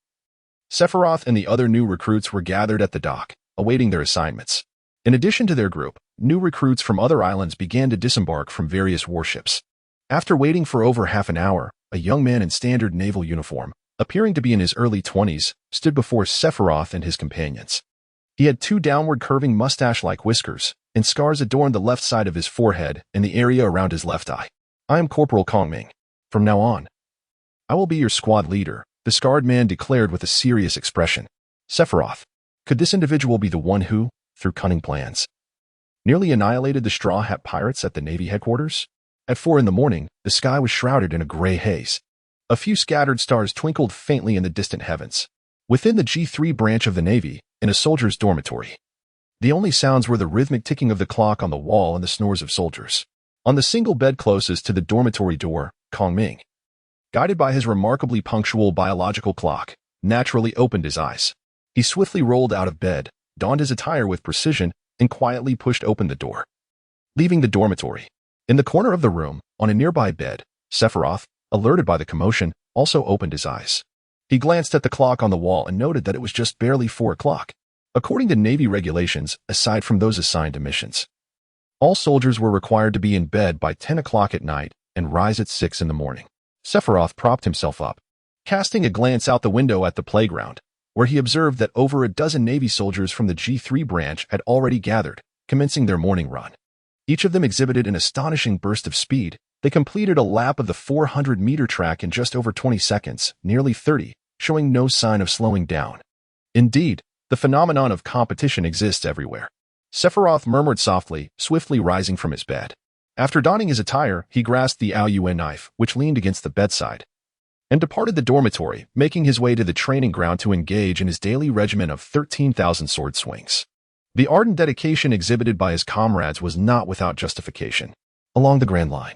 Sephiroth and the other new recruits were gathered at the dock, awaiting their assignments. In addition to their group, new recruits from other islands began to disembark from various warships. After waiting for over half an hour, a young man in standard naval uniform, appearing to be in his early 20s, stood before Sephiroth and his companions. He had 2 downward curving mustache-like whiskers, and scars adorned the left side of his forehead and the area around his left eye. "I am Corporal Kongming. From now on, I will be your squad leader," the scarred man declared with a serious expression. Sephiroth, could this individual be the one who, through cunning plans, nearly annihilated the Straw Hat pirates at the Navy headquarters? At 4 in the morning, the sky was shrouded in a gray haze. A few scattered stars twinkled faintly in the distant heavens. Within the G3 branch of the Navy, in a soldier's dormitory, the only sounds were the rhythmic ticking of the clock on the wall and the snores of soldiers. On the single bed closest to the dormitory door, Kongming, guided by his remarkably punctual biological clock, naturally opened his eyes. He swiftly rolled out of bed, donned his attire with precision, and quietly pushed open the door, leaving the dormitory. In the corner of the room, on a nearby bed, Sephiroth, alerted by the commotion, also opened his eyes. He glanced at the clock on the wall and noted that it was just barely 4 o'clock. According to Navy regulations, aside from those assigned to missions, all soldiers were required to be in bed by 10 o'clock at night and rise at 6 in the morning. Sephiroth propped himself up, casting a glance out the window at the playground, where he observed that over a dozen Navy soldiers from the G3 branch had already gathered, commencing their morning run. Each of them exhibited an astonishing burst of speed. They completed a lap of the 400-meter track in just over 20 seconds, nearly 30, showing no sign of slowing down. Indeed, the phenomenon of competition exists everywhere. Sephiroth murmured softly, swiftly rising from his bed. After donning his attire, he grasped the Aoyuan knife, which leaned against the bedside, and departed the dormitory, making his way to the training ground to engage in his daily regimen of 13,000 sword swings. The ardent dedication exhibited by his comrades was not without justification. Along the Grand Line,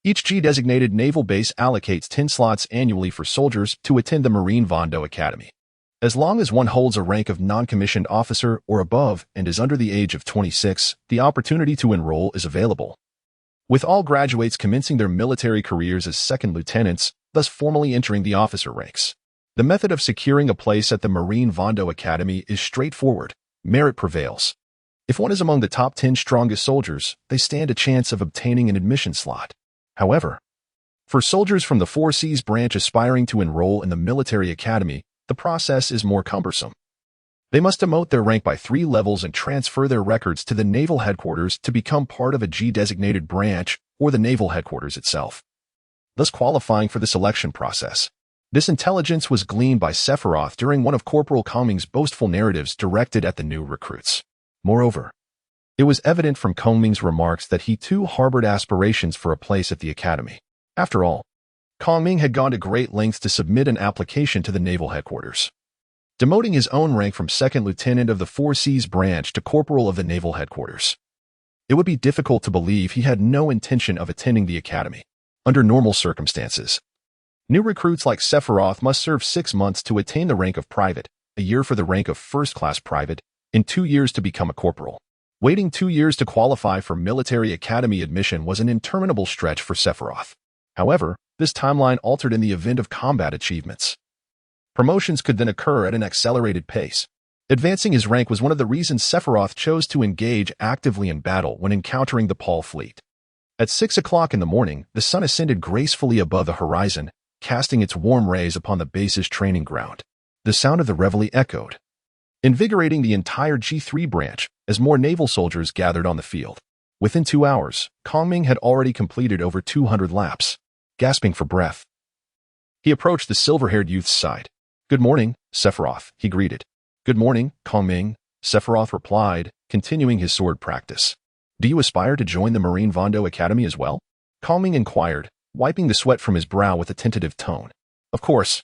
each G-designated naval base allocates 10 slots annually for soldiers to attend the Marine Vondo Academy. As long as one holds a rank of non-commissioned officer or above and is under the age of 26, the opportunity to enroll is available. with all graduates commencing their military careers as second lieutenants, thus formally entering the officer ranks. The method of securing a place at the Marine Vondo Academy is straightforward. Merit prevails. If one is among the top 10 strongest soldiers, they stand a chance of obtaining an admission slot. However, for soldiers from the 4 Seas branch aspiring to enroll in the military academy, the process is more cumbersome. They must demote their rank by 3 levels and transfer their records to the Naval Headquarters to become part of a G-designated branch or the Naval Headquarters itself, thus qualifying for the selection process. This intelligence was gleaned by Sephiroth during one of Corporal Kongming's boastful narratives directed at the new recruits. Moreover, it was evident from Kongming's remarks that he too harbored aspirations for a place at the academy. After all, Kongming had gone to great lengths to submit an application to the Naval Headquarters, demoting his own rank from second lieutenant of the 4 Seas branch to corporal of the Naval Headquarters. It would be difficult to believe he had no intention of attending the academy. Under normal circumstances, new recruits like Sephiroth must serve 6 months to attain the rank of private, a year for the rank of first-class private, and 2 years to become a corporal. Waiting 2 years to qualify for military academy admission was an interminable stretch for Sephiroth. However, this timeline altered in the event of combat achievements. Promotions could then occur at an accelerated pace. Advancing his rank was one of the reasons Sephiroth chose to engage actively in battle when encountering the Paul fleet. At 6 o'clock in the morning, the sun ascended gracefully above the horizon, casting its warm rays upon the base's training ground. The sound of the reveille echoed, invigorating the entire G3 branch as more naval soldiers gathered on the field. Within 2 hours, Kongming had already completed over 200 laps. Gasping for breath, he approached the silver-haired youth's side. "Good morning, Sephiroth," he greeted. "Good morning, Kongming," Sephiroth replied, continuing his sword practice. "Do you aspire to join the Marine Vondo Academy as well?" Kongming inquired, wiping the sweat from his brow with a tentative tone. "Of course.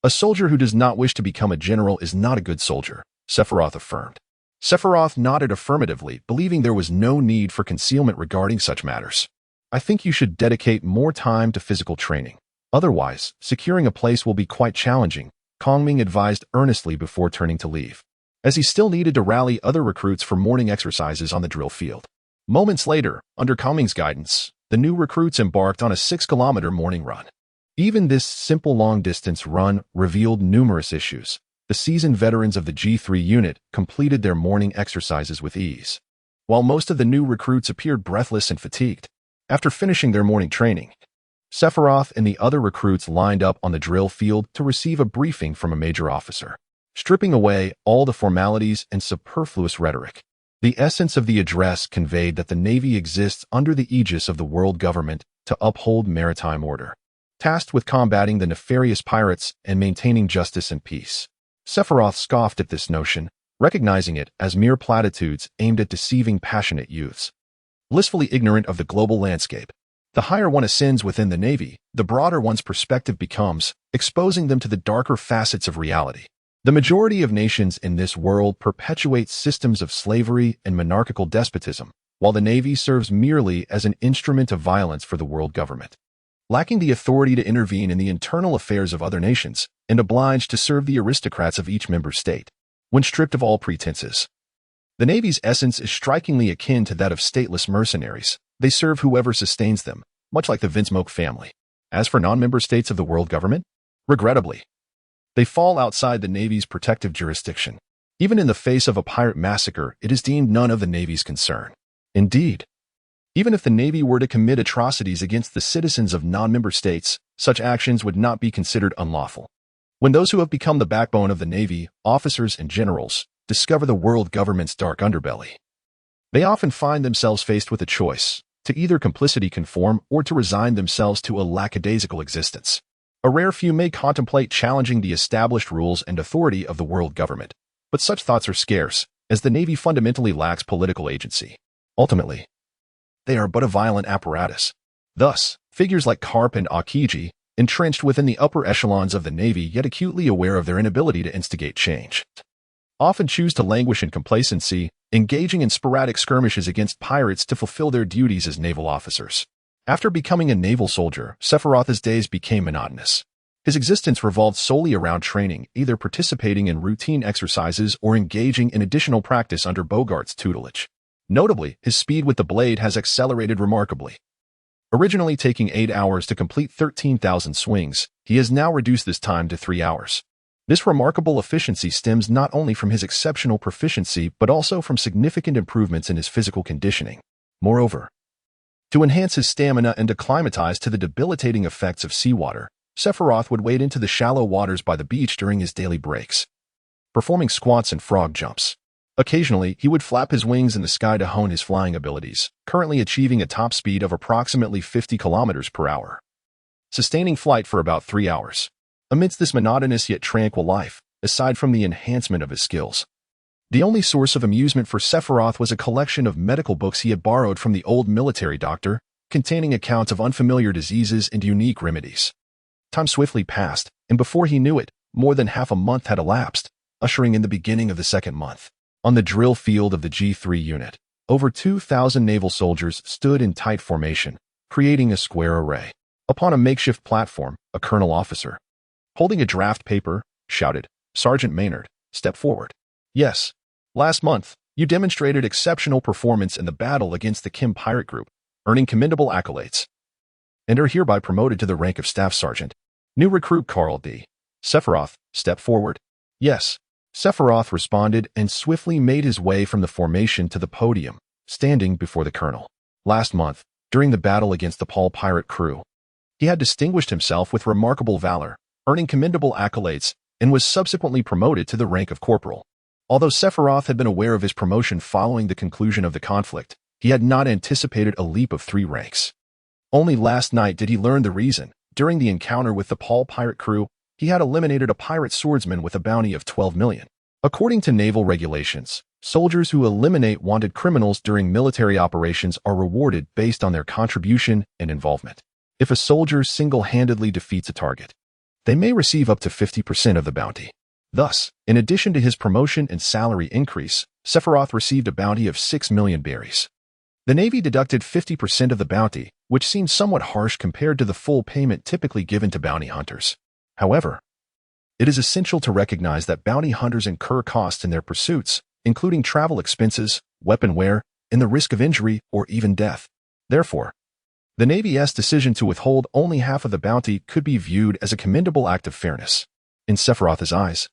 A soldier who does not wish to become a general is not a good soldier," Sephiroth affirmed. Sephiroth nodded affirmatively, believing there was no need for concealment regarding such matters. "I think you should dedicate more time to physical training. Otherwise, securing a place will be quite challenging," Kongming advised earnestly before turning to leave, as he still needed to rally other recruits for morning exercises on the drill field. Moments later, under Kongming's guidance, the new recruits embarked on a 6-kilometer morning run. Even this simple long-distance run revealed numerous issues. The seasoned veterans of the G3 unit completed their morning exercises with ease, while most of the new recruits appeared breathless and fatigued. After finishing their morning training, Sephiroth and the other recruits lined up on the drill field to receive a briefing from a major officer, stripping away all the formalities and superfluous rhetoric. The essence of the address conveyed that the Navy exists under the aegis of the world government to uphold maritime order, tasked with combating the nefarious pirates and maintaining justice and peace. Sephiroth scoffed at this notion, recognizing it as mere platitudes aimed at deceiving passionate youths, blissfully ignorant of the global landscape. The higher one ascends within the Navy, the broader one's perspective becomes, exposing them to the darker facets of reality. The majority of nations in this world perpetuate systems of slavery and monarchical despotism, while the Navy serves merely as an instrument of violence for the world government, lacking the authority to intervene in the internal affairs of other nations, and obliged to serve the aristocrats of each member state. When stripped of all pretenses, the Navy's essence is strikingly akin to that of stateless mercenaries. They serve whoever sustains them, much like the Vinsmoke family. As for non-member states of the world government, regrettably, they fall outside the Navy's protective jurisdiction. Even in the face of a pirate massacre, it is deemed none of the Navy's concern. Indeed, even if the Navy were to commit atrocities against the citizens of non-member states, such actions would not be considered unlawful. When those who have become the backbone of the Navy, officers and generals, discover the world government's dark underbelly, they often find themselves faced with a choice: to either complicity conform or to resign themselves to a lackadaisical existence. A rare few may contemplate challenging the established rules and authority of the world government, but such thoughts are scarce, as the Navy fundamentally lacks political agency. Ultimately, they are but a violent apparatus. Thus, figures like Karp and Aokiji, entrenched within the upper echelons of the Navy yet acutely aware of their inability to instigate change, often choose to languish in complacency, engaging in sporadic skirmishes against pirates to fulfill their duties as naval officers. After becoming a naval soldier, Sephiroth's days became monotonous. His existence revolved solely around training, either participating in routine exercises or engaging in additional practice under Boggart's tutelage. Notably, his speed with the blade has accelerated remarkably. Originally taking 8 hours to complete 13,000 swings, he has now reduced this time to 3 hours. This remarkable efficiency stems not only from his exceptional proficiency but also from significant improvements in his physical conditioning. Moreover, to enhance his stamina and acclimatize to the debilitating effects of seawater, Sephiroth would wade into the shallow waters by the beach during his daily breaks, performing squats and frog jumps. Occasionally, he would flap his wings in the sky to hone his flying abilities, currently achieving a top speed of approximately 50 kilometers per hour, sustaining flight for about 3 hours. Amidst this monotonous yet tranquil life, aside from the enhancement of his skills, the only source of amusement for Sephiroth was a collection of medical books he had borrowed from the old military doctor, containing accounts of unfamiliar diseases and unique remedies. Time swiftly passed, and before he knew it, more than half a month had elapsed, ushering in the beginning of the second month. On the drill field of the G3 unit, over 2,000 naval soldiers stood in tight formation, creating a square array. Upon a makeshift platform, a colonel officer, holding a draft paper, shouted, "Sergeant Maynard, step forward." "Yes. Last month, you demonstrated exceptional performance in the battle against the Kim pirate group, earning commendable accolades, and are hereby promoted to the rank of Staff Sergeant. New recruit Carl D. Sephiroth, step forward." "Yes." Sephiroth responded and swiftly made his way from the formation to the podium, standing before the colonel. Last month, during the battle against the Paul pirate crew, he had distinguished himself with remarkable valor, earning commendable accolades, and was subsequently promoted to the rank of corporal. Although Sephiroth had been aware of his promotion following the conclusion of the conflict, he had not anticipated a leap of 3 ranks. Only last night did he learn the reason. During the encounter with the Paul pirate crew, he had eliminated a pirate swordsman with a bounty of 12 million. According to naval regulations, soldiers who eliminate wanted criminals during military operations are rewarded based on their contribution and involvement. If a soldier single-handedly defeats a target, they may receive up to 50% of the bounty. Thus, in addition to his promotion and salary increase, Sephiroth received a bounty of 6 million berries. The Navy deducted 50% of the bounty, which seemed somewhat harsh compared to the full payment typically given to bounty hunters. However, it is essential to recognize that bounty hunters incur costs in their pursuits, including travel expenses, weapon wear, and the risk of injury or even death. Therefore, the Navy's decision to withhold only half of the bounty could be viewed as a commendable act of fairness. In Sephiroth's eyes,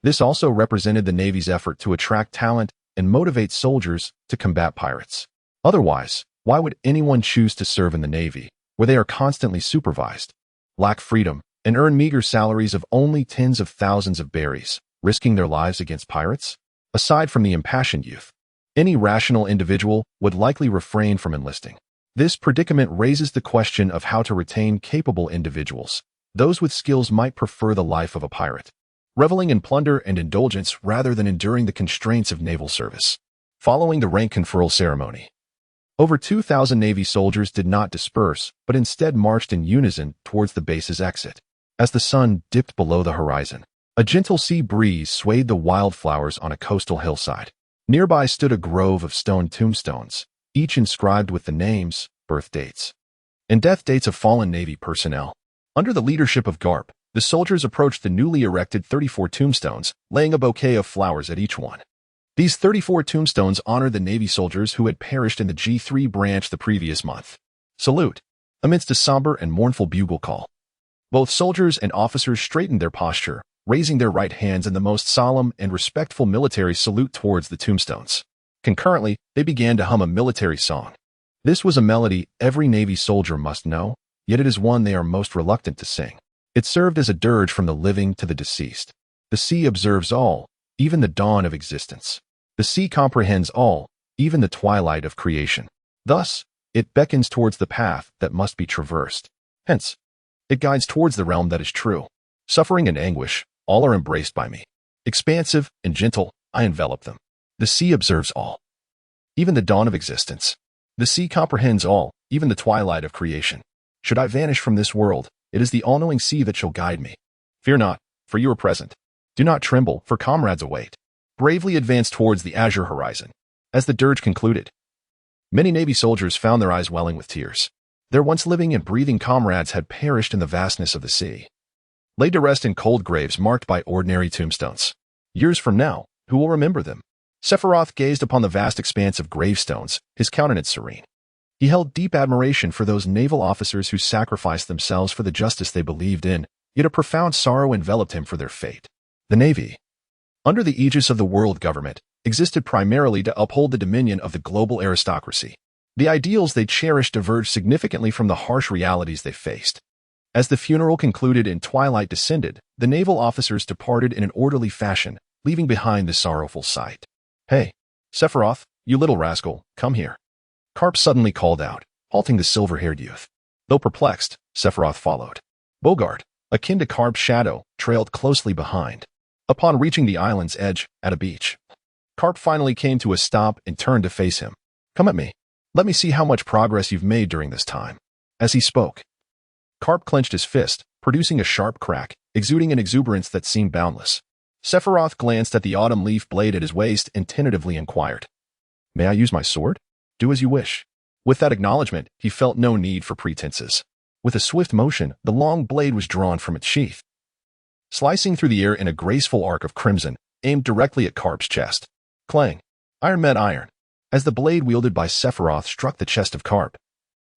this also represented the Navy's effort to attract talent and motivate soldiers to combat pirates. Otherwise, why would anyone choose to serve in the Navy, where they are constantly supervised, lack freedom, and earn meager salaries of only tens of thousands of berries, risking their lives against pirates? Aside from the impassioned youth, any rational individual would likely refrain from enlisting. This predicament raises the question of how to retain capable individuals. Those with skills might prefer the life of a pirate, reveling in plunder and indulgence rather than enduring the constraints of naval service. Following the rank conferral ceremony, over 2,000 Navy soldiers did not disperse, but instead marched in unison towards the base's exit. As the sun dipped below the horizon, a gentle sea breeze swayed the wildflowers on a coastal hillside. Nearby stood a grove of stone tombstones, each inscribed with the names, birth dates, and death dates of fallen Navy personnel. Under the leadership of Garp, the soldiers approached the newly erected 34 tombstones, laying a bouquet of flowers at each one. These 34 tombstones honored the Navy soldiers who had perished in the G3 branch the previous month. Salute! Amidst a somber and mournful bugle call, both soldiers and officers straightened their posture, raising their right hands in the most solemn and respectful military salute towards the tombstones. Concurrently, they began to hum a military song. This was a melody every Navy soldier must know, yet it is one they are most reluctant to sing. It served as a dirge from the living to the deceased. The sea observes all, even the dawn of existence. The sea comprehends all, even the twilight of creation. Thus, it beckons towards the path that must be traversed. Hence, it guides towards the realm that is true. Suffering and anguish, all are embraced by me. Expansive and gentle, I envelop them. The sea observes all, even the dawn of existence. The sea comprehends all, even the twilight of creation. Should I vanish from this world, it is the all-knowing sea that shall guide me. Fear not, for you are present. Do not tremble, for comrades await. Bravely advance towards the azure horizon. As the dirge concluded, many Navy soldiers found their eyes welling with tears. Their once living and breathing comrades had perished in the vastness of the sea, laid to rest in cold graves marked by ordinary tombstones. Years from now, who will remember them? Sephiroth gazed upon the vast expanse of gravestones, his countenance serene. He held deep admiration for those naval officers who sacrificed themselves for the justice they believed in, yet a profound sorrow enveloped him for their fate. The Navy, under the aegis of the world government, existed primarily to uphold the dominion of the global aristocracy. The ideals they cherished diverged significantly from the harsh realities they faced. As the funeral concluded and twilight descended, the naval officers departed in an orderly fashion, leaving behind the sorrowful sight. "Hey, Sephiroth, you little rascal, come here," Carp suddenly called out, halting the silver-haired youth. Though perplexed, Sephiroth followed. Boggart, akin to Carp's shadow, trailed closely behind. Upon reaching the island's edge, at a beach, Carp finally came to a stop and turned to face him. "Come at me. Let me see how much progress you've made during this time." As he spoke, Carp clenched his fist, producing a sharp crack, exuding an exuberance that seemed boundless. Sephiroth glanced at the autumn leaf blade at his waist and tentatively inquired, "May I use my sword?" "Do as you wish." With that acknowledgement, he felt no need for pretenses. With a swift motion, the long blade was drawn from its sheath, slicing through the air in a graceful arc of crimson, aimed directly at Carp's chest. Clang! Iron met iron. As the blade wielded by Sephiroth struck the chest of Carp,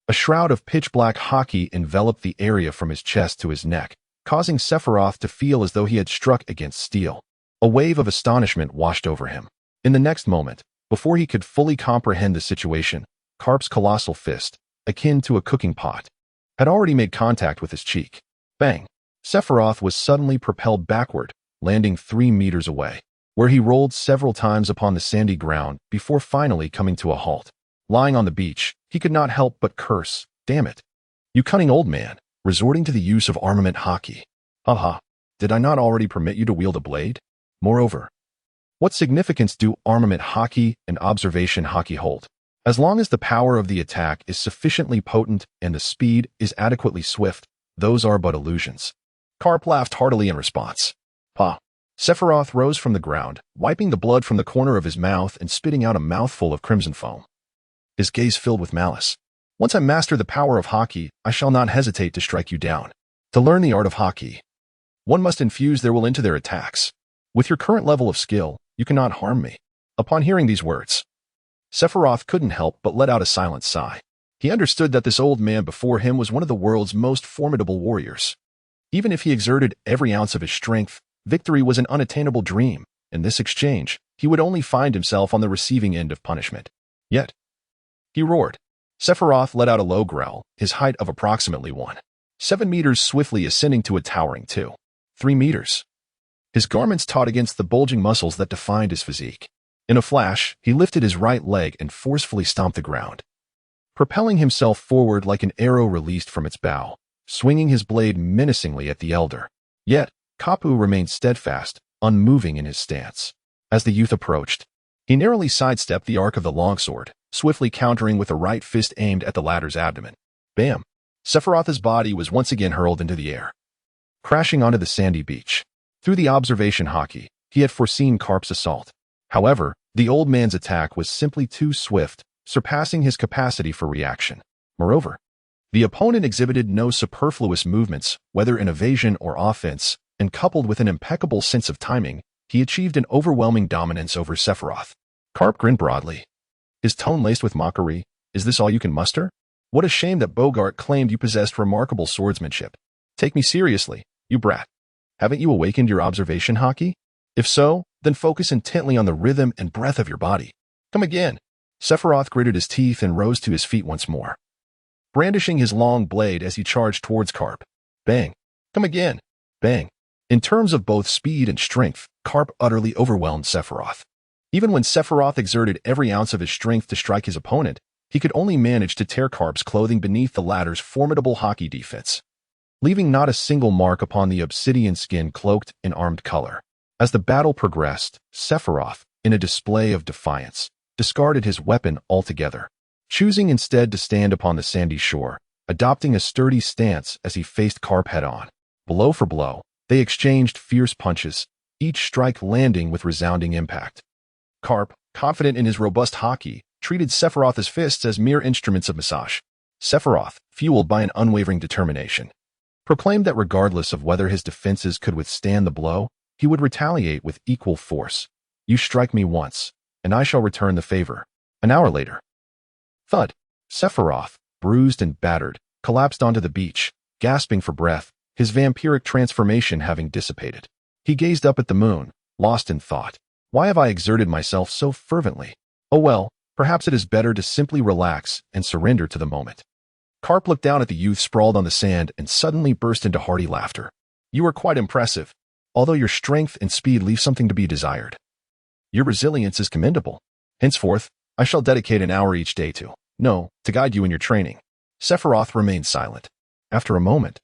a shroud of pitch-black Haki enveloped the area from his chest to his neck, causing Sephiroth to feel as though he had struck against steel. A wave of astonishment washed over him. In the next moment, before he could fully comprehend the situation, Carp's colossal fist, akin to a cooking pot, had already made contact with his cheek. Bang! Sephiroth was suddenly propelled backward, landing 3 meters away, where he rolled several times upon the sandy ground before finally coming to a halt. Lying on the beach, he could not help but curse. "Damn it! You cunning old man, resorting to the use of armament Haki. Haha, did I not already permit you to wield a blade? Moreover, what significance do armament Haki and observation Haki hold? As long as the power of the attack is sufficiently potent and the speed is adequately swift, those are but illusions." Carp laughed heartily in response. "Ha!" Sephiroth rose from the ground, wiping the blood from the corner of his mouth and spitting out a mouthful of crimson foam. His gaze filled with malice. "Once I master the power of Haki, I shall not hesitate to strike you down. To learn the art of Haki, one must infuse their will into their attacks. With your current level of skill, you cannot harm me." Upon hearing these words, Sephiroth couldn't help but let out a silent sigh. He understood that this old man before him was one of the world's most formidable warriors. Even if he exerted every ounce of his strength, victory was an unattainable dream. In this exchange, he would only find himself on the receiving end of punishment. Yet, he roared. Sephiroth let out a low growl, his height of approximately 1.7 meters swiftly ascending to a towering 2.3 meters. His garments taut against the bulging muscles that defined his physique. In a flash, he lifted his right leg and forcefully stomped the ground, propelling himself forward like an arrow released from its bow, swinging his blade menacingly at the elder. Yet, Kapu remained steadfast, unmoving in his stance. As the youth approached, he narrowly sidestepped the arc of the longsword, swiftly countering with a right fist aimed at the latter's abdomen. Bam! Sephiroth's body was once again hurled into the air, crashing onto the sandy beach. Through the observation Haki, he had foreseen Carp's assault. However, the old man's attack was simply too swift, surpassing his capacity for reaction. Moreover, the opponent exhibited no superfluous movements, whether in evasion or offense, and coupled with an impeccable sense of timing, he achieved an overwhelming dominance over Sephiroth. Carp grinned broadly, his tone laced with mockery. "Is this all you can muster? What a shame that Boggart claimed you possessed remarkable swordsmanship. Take me seriously, you brat. Haven't you awakened your observation Haki? If so, then focus intently on the rhythm and breath of your body. Come again." Sephiroth gritted his teeth and rose to his feet once more, brandishing his long blade as he charged towards Carp. Bang! Come again! Bang! In terms of both speed and strength, Carp utterly overwhelmed Sephiroth. Even when Sephiroth exerted every ounce of his strength to strike his opponent, he could only manage to tear Carp's clothing beneath the latter's formidable Haki defense, leaving not a single mark upon the obsidian skin cloaked in armed color. As the battle progressed, Sephiroth, in a display of defiance, discarded his weapon altogether, choosing instead to stand upon the sandy shore, adopting a sturdy stance as he faced Carp head-on. Blow for blow, they exchanged fierce punches, each strike landing with resounding impact. Carp, confident in his robust Haki, treated Sephiroth's fists as mere instruments of massage. Sephiroth, fueled by an unwavering determination, proclaimed that regardless of whether his defenses could withstand the blow, he would retaliate with equal force. "You strike me once, and I shall return the favor." An hour later. Thud! Sephiroth, bruised and battered, collapsed onto the beach, gasping for breath, his vampiric transformation having dissipated. He gazed up at the moon, lost in thought. Why have I exerted myself so fervently? Oh well, perhaps it is better to simply relax and surrender to the moment. Carp looked down at the youth sprawled on the sand and suddenly burst into hearty laughter. You are quite impressive, although your strength and speed leave something to be desired. Your resilience is commendable. Henceforth, I shall dedicate an hour each day to guide you in your training. Sephiroth remained silent. After a moment,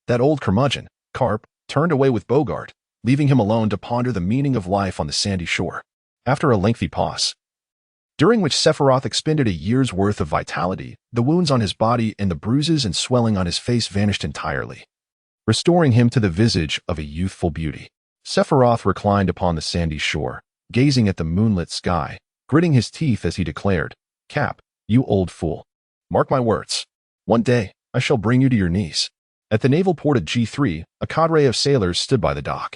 that old curmudgeon, Carp, turned away with Boggart, leaving him alone to ponder the meaning of life on the sandy shore. After a lengthy pause, during which Sephiroth expended a year's worth of vitality, the wounds on his body and the bruises and swelling on his face vanished entirely, restoring him to the visage of a youthful beauty. Sephiroth reclined upon the sandy shore, gazing at the moonlit sky, gritting his teeth as he declared, Cap, you old fool. Mark my words. One day, I shall bring you to your knees. At the naval port of G3, a cadre of sailors stood by the dock,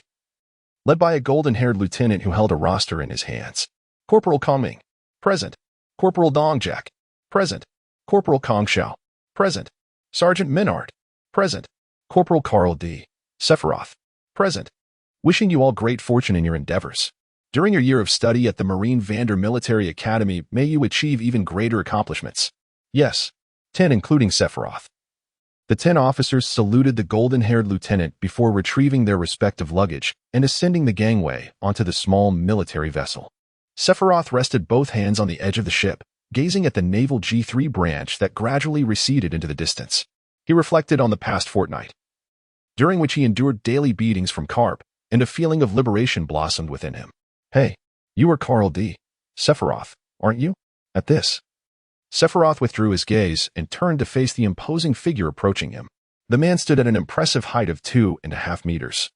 led by a golden-haired lieutenant who held a roster in his hands. Corporal Kongming, present. Corporal Dongjak, present. Corporal Kongshao, present. Sergeant Minard, present. Corporal Carl D. Sephiroth, present. Wishing you all great fortune in your endeavors. During your year of study at the Marine Vander Military Academy, may you achieve even greater accomplishments. Yes, 10 including Sephiroth. The 10 officers saluted the golden-haired lieutenant before retrieving their respective luggage and ascending the gangway onto the small military vessel. Sephiroth rested both hands on the edge of the ship, gazing at the naval G3 branch that gradually receded into the distance. He reflected on the past fortnight, during which he endured daily beatings from Carp, and a feeling of liberation blossomed within him. Hey, you are Carl D. Sephiroth, aren't you? At this, Sephiroth withdrew his gaze and turned to face the imposing figure approaching him. The man stood at an impressive height of 2.5 meters,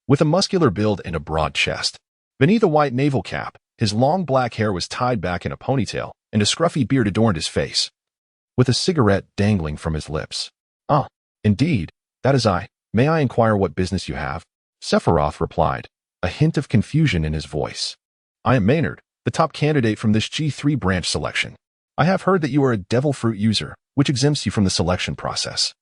with a muscular build and a broad chest. Beneath a white naval cap, his long black hair was tied back in a ponytail, and a scruffy beard adorned his face, with a cigarette dangling from his lips. Ah, indeed, that is I. May I inquire what business you have? Sephiroth replied, a hint of confusion in his voice. I am Maynard, the top candidate from this G3 branch selection. I have heard that you are a devil fruit user, which exempts you from the selection process,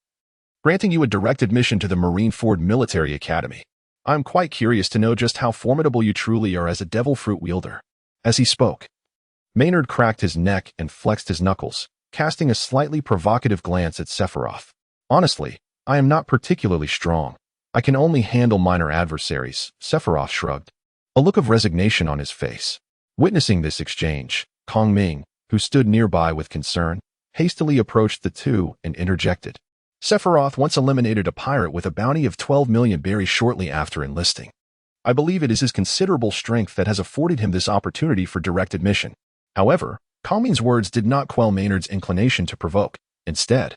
granting you a direct admission to the Marine Ford Military Academy. I am quite curious to know just how formidable you truly are as a devil fruit wielder. As he spoke, Maynard cracked his neck and flexed his knuckles, casting a slightly provocative glance at Sephiroth. Honestly, I am not particularly strong. I can only handle minor adversaries, Sephiroth shrugged, a look of resignation on his face. Witnessing this exchange, Kongming, who stood nearby with concern, hastily approached the two and interjected. Sephiroth once eliminated a pirate with a bounty of 12 million berries shortly after enlisting. I believe it is his considerable strength that has afforded him this opportunity for direct admission. However, Kongming's words did not quell Maynard's inclination to provoke. Instead,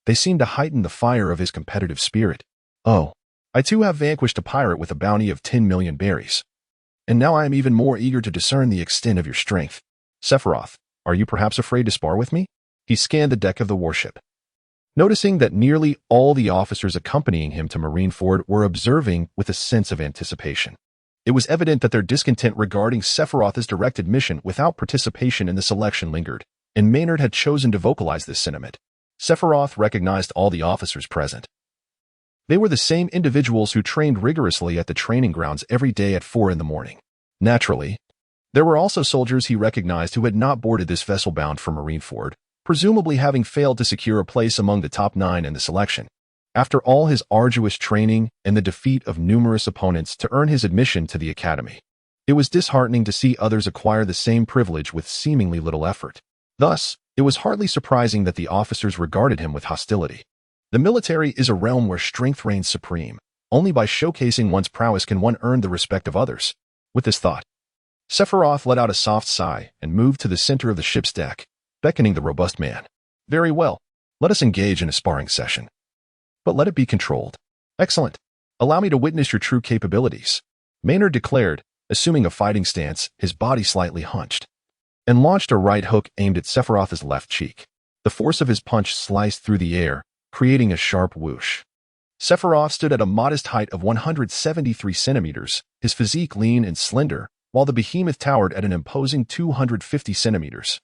they seemed to heighten the fire of his competitive spirit. Oh, I too have vanquished a pirate with a bounty of 10 million berries. And now I am even more eager to discern the extent of your strength. Sephiroth, are you perhaps afraid to spar with me? He scanned the deck of the warship, noticing that nearly all the officers accompanying him to Marineford were observing with a sense of anticipation. It was evident that their discontent regarding Sephiroth's direct admission without participation in the selection lingered, and Maynard had chosen to vocalize this sentiment. Sephiroth recognized all the officers present. They were the same individuals who trained rigorously at the training grounds every day at 4 in the morning. Naturally, there were also soldiers he recognized who had not boarded this vessel bound for Marineford, presumably having failed to secure a place among the top 9 in the selection. After all his arduous training and the defeat of numerous opponents to earn his admission to the academy, it was disheartening to see others acquire the same privilege with seemingly little effort. Thus, it was hardly surprising that the officers regarded him with hostility. The military is a realm where strength reigns supreme. Only by showcasing one's prowess can one earn the respect of others. With this thought, Sephiroth let out a soft sigh and moved to the center of the ship's deck, beckoning the robust man. Very well, let us engage in a sparring session. But let it be controlled. Excellent. Allow me to witness your true capabilities, Maynard declared, assuming a fighting stance, his body slightly hunched, and launched a right hook aimed at Sephiroth's left cheek. The force of his punch sliced through the air, creating a sharp whoosh. Sephiroth stood at a modest height of 173 centimeters, his physique lean and slender, while the behemoth towered at an imposing 250 centimeters.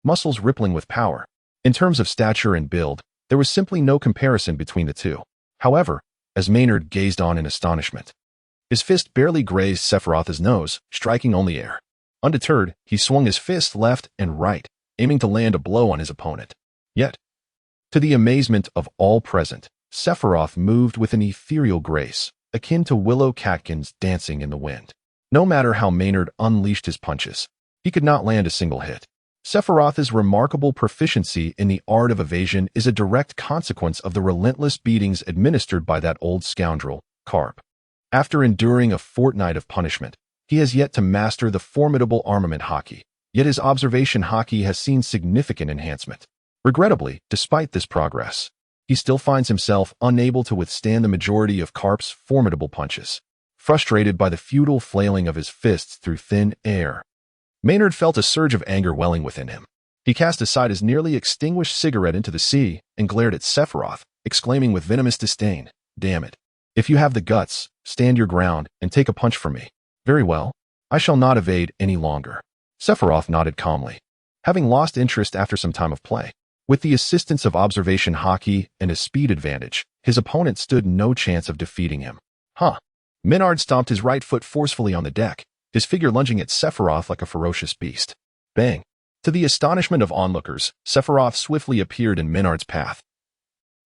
Muscles rippling with power, In terms of stature and build, there was simply no comparison between the two. However, as Maynard gazed on in astonishment, his fist barely grazed Sephiroth's nose, striking only air. Undeterred, he swung his fist left and right, aiming to land a blow on his opponent. Yet, to the amazement of all present, Sephiroth moved with an ethereal grace, akin to willow catkins dancing in the wind. No matter how Maynard unleashed his punches, he could not land a single hit. Sephiroth's remarkable proficiency in the art of evasion is a direct consequence of the relentless beatings administered by that old scoundrel, Carp. After enduring a fortnight of punishment, he has yet to master the formidable armament Haki, yet his observation Haki has seen significant enhancement. Regrettably, despite this progress, he still finds himself unable to withstand the majority of Carp's formidable punches. Frustrated by the futile flailing of his fists through thin air, Maynard felt a surge of anger welling within him. He cast aside his nearly extinguished cigarette into the sea and glared at Sephiroth, exclaiming with venomous disdain, "Damn it. If you have the guts, stand your ground and take a punch from me. Very well. I shall not evade any longer." Sephiroth nodded calmly, having lost interest after some time of play. With the assistance of observation Haki and a speed advantage, his opponent stood no chance of defeating him. Maynard stomped his right foot forcefully on the deck, his figure lunging at Sephiroth like a ferocious beast. Bang! To the astonishment of onlookers, Sephiroth swiftly appeared in Maynard's path,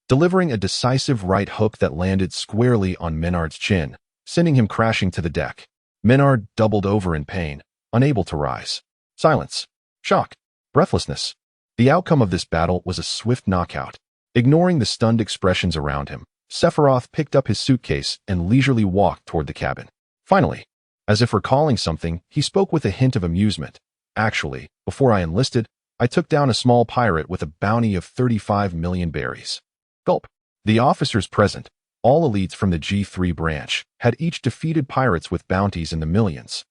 delivering a decisive right hook that landed squarely on Maynard's chin, sending him crashing to the deck. Maynard doubled over in pain, unable to rise. Silence, shock, breathlessness. The outcome of this battle was a swift knockout. Ignoring the stunned expressions around him, Sephiroth picked up his suitcase and leisurely walked toward the cabin. Finally, as if recalling something, he spoke with a hint of amusement. "Actually, before I enlisted, I took down a small pirate with a bounty of 35 million berries." Gulp. The officers present, all elites from the G3 branch, had each defeated pirates with bounties in the millions.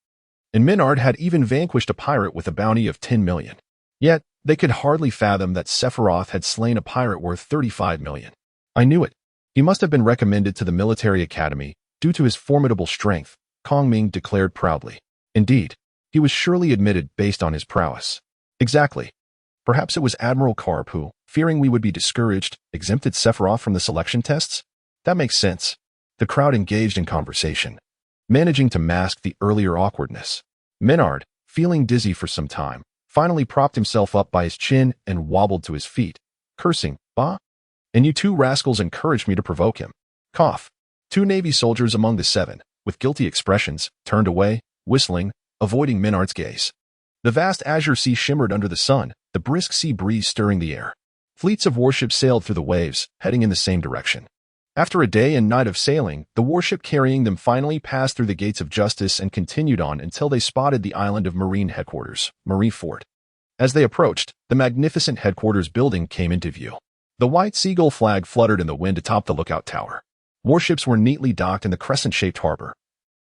And Maynard had even vanquished a pirate with a bounty of 10 million. Yet, they could hardly fathom that Sephiroth had slain a pirate worth 35 million. "I knew it. He must have been recommended to the military academy due to his formidable strength," Kong Ming declared proudly. "Indeed, he was surely admitted based on his prowess." "Exactly. Perhaps it was Admiral Carp who, fearing we would be discouraged, exempted Sephiroth from the selection tests? That makes sense." The crowd engaged in conversation, managing to mask the earlier awkwardness. Maynard, feeling dizzy for some time, finally propped himself up by his chin and wobbled to his feet, cursing, "Bah! And you two rascals encouraged me to provoke him." Cough. Two Navy soldiers among the seven, with guilty expressions, turned away, whistling, avoiding Maynard's gaze. The vast azure sea shimmered under the sun, the brisk sea breeze stirring the air. Fleets of warships sailed through the waves, heading in the same direction. After a day and night of sailing, the warship carrying them finally passed through the gates of justice and continued on until they spotted the island of Marine headquarters, Marineford. As they approached, the magnificent headquarters building came into view. The white seagull flag fluttered in the wind atop the lookout tower. Warships were neatly docked in the crescent-shaped harbor,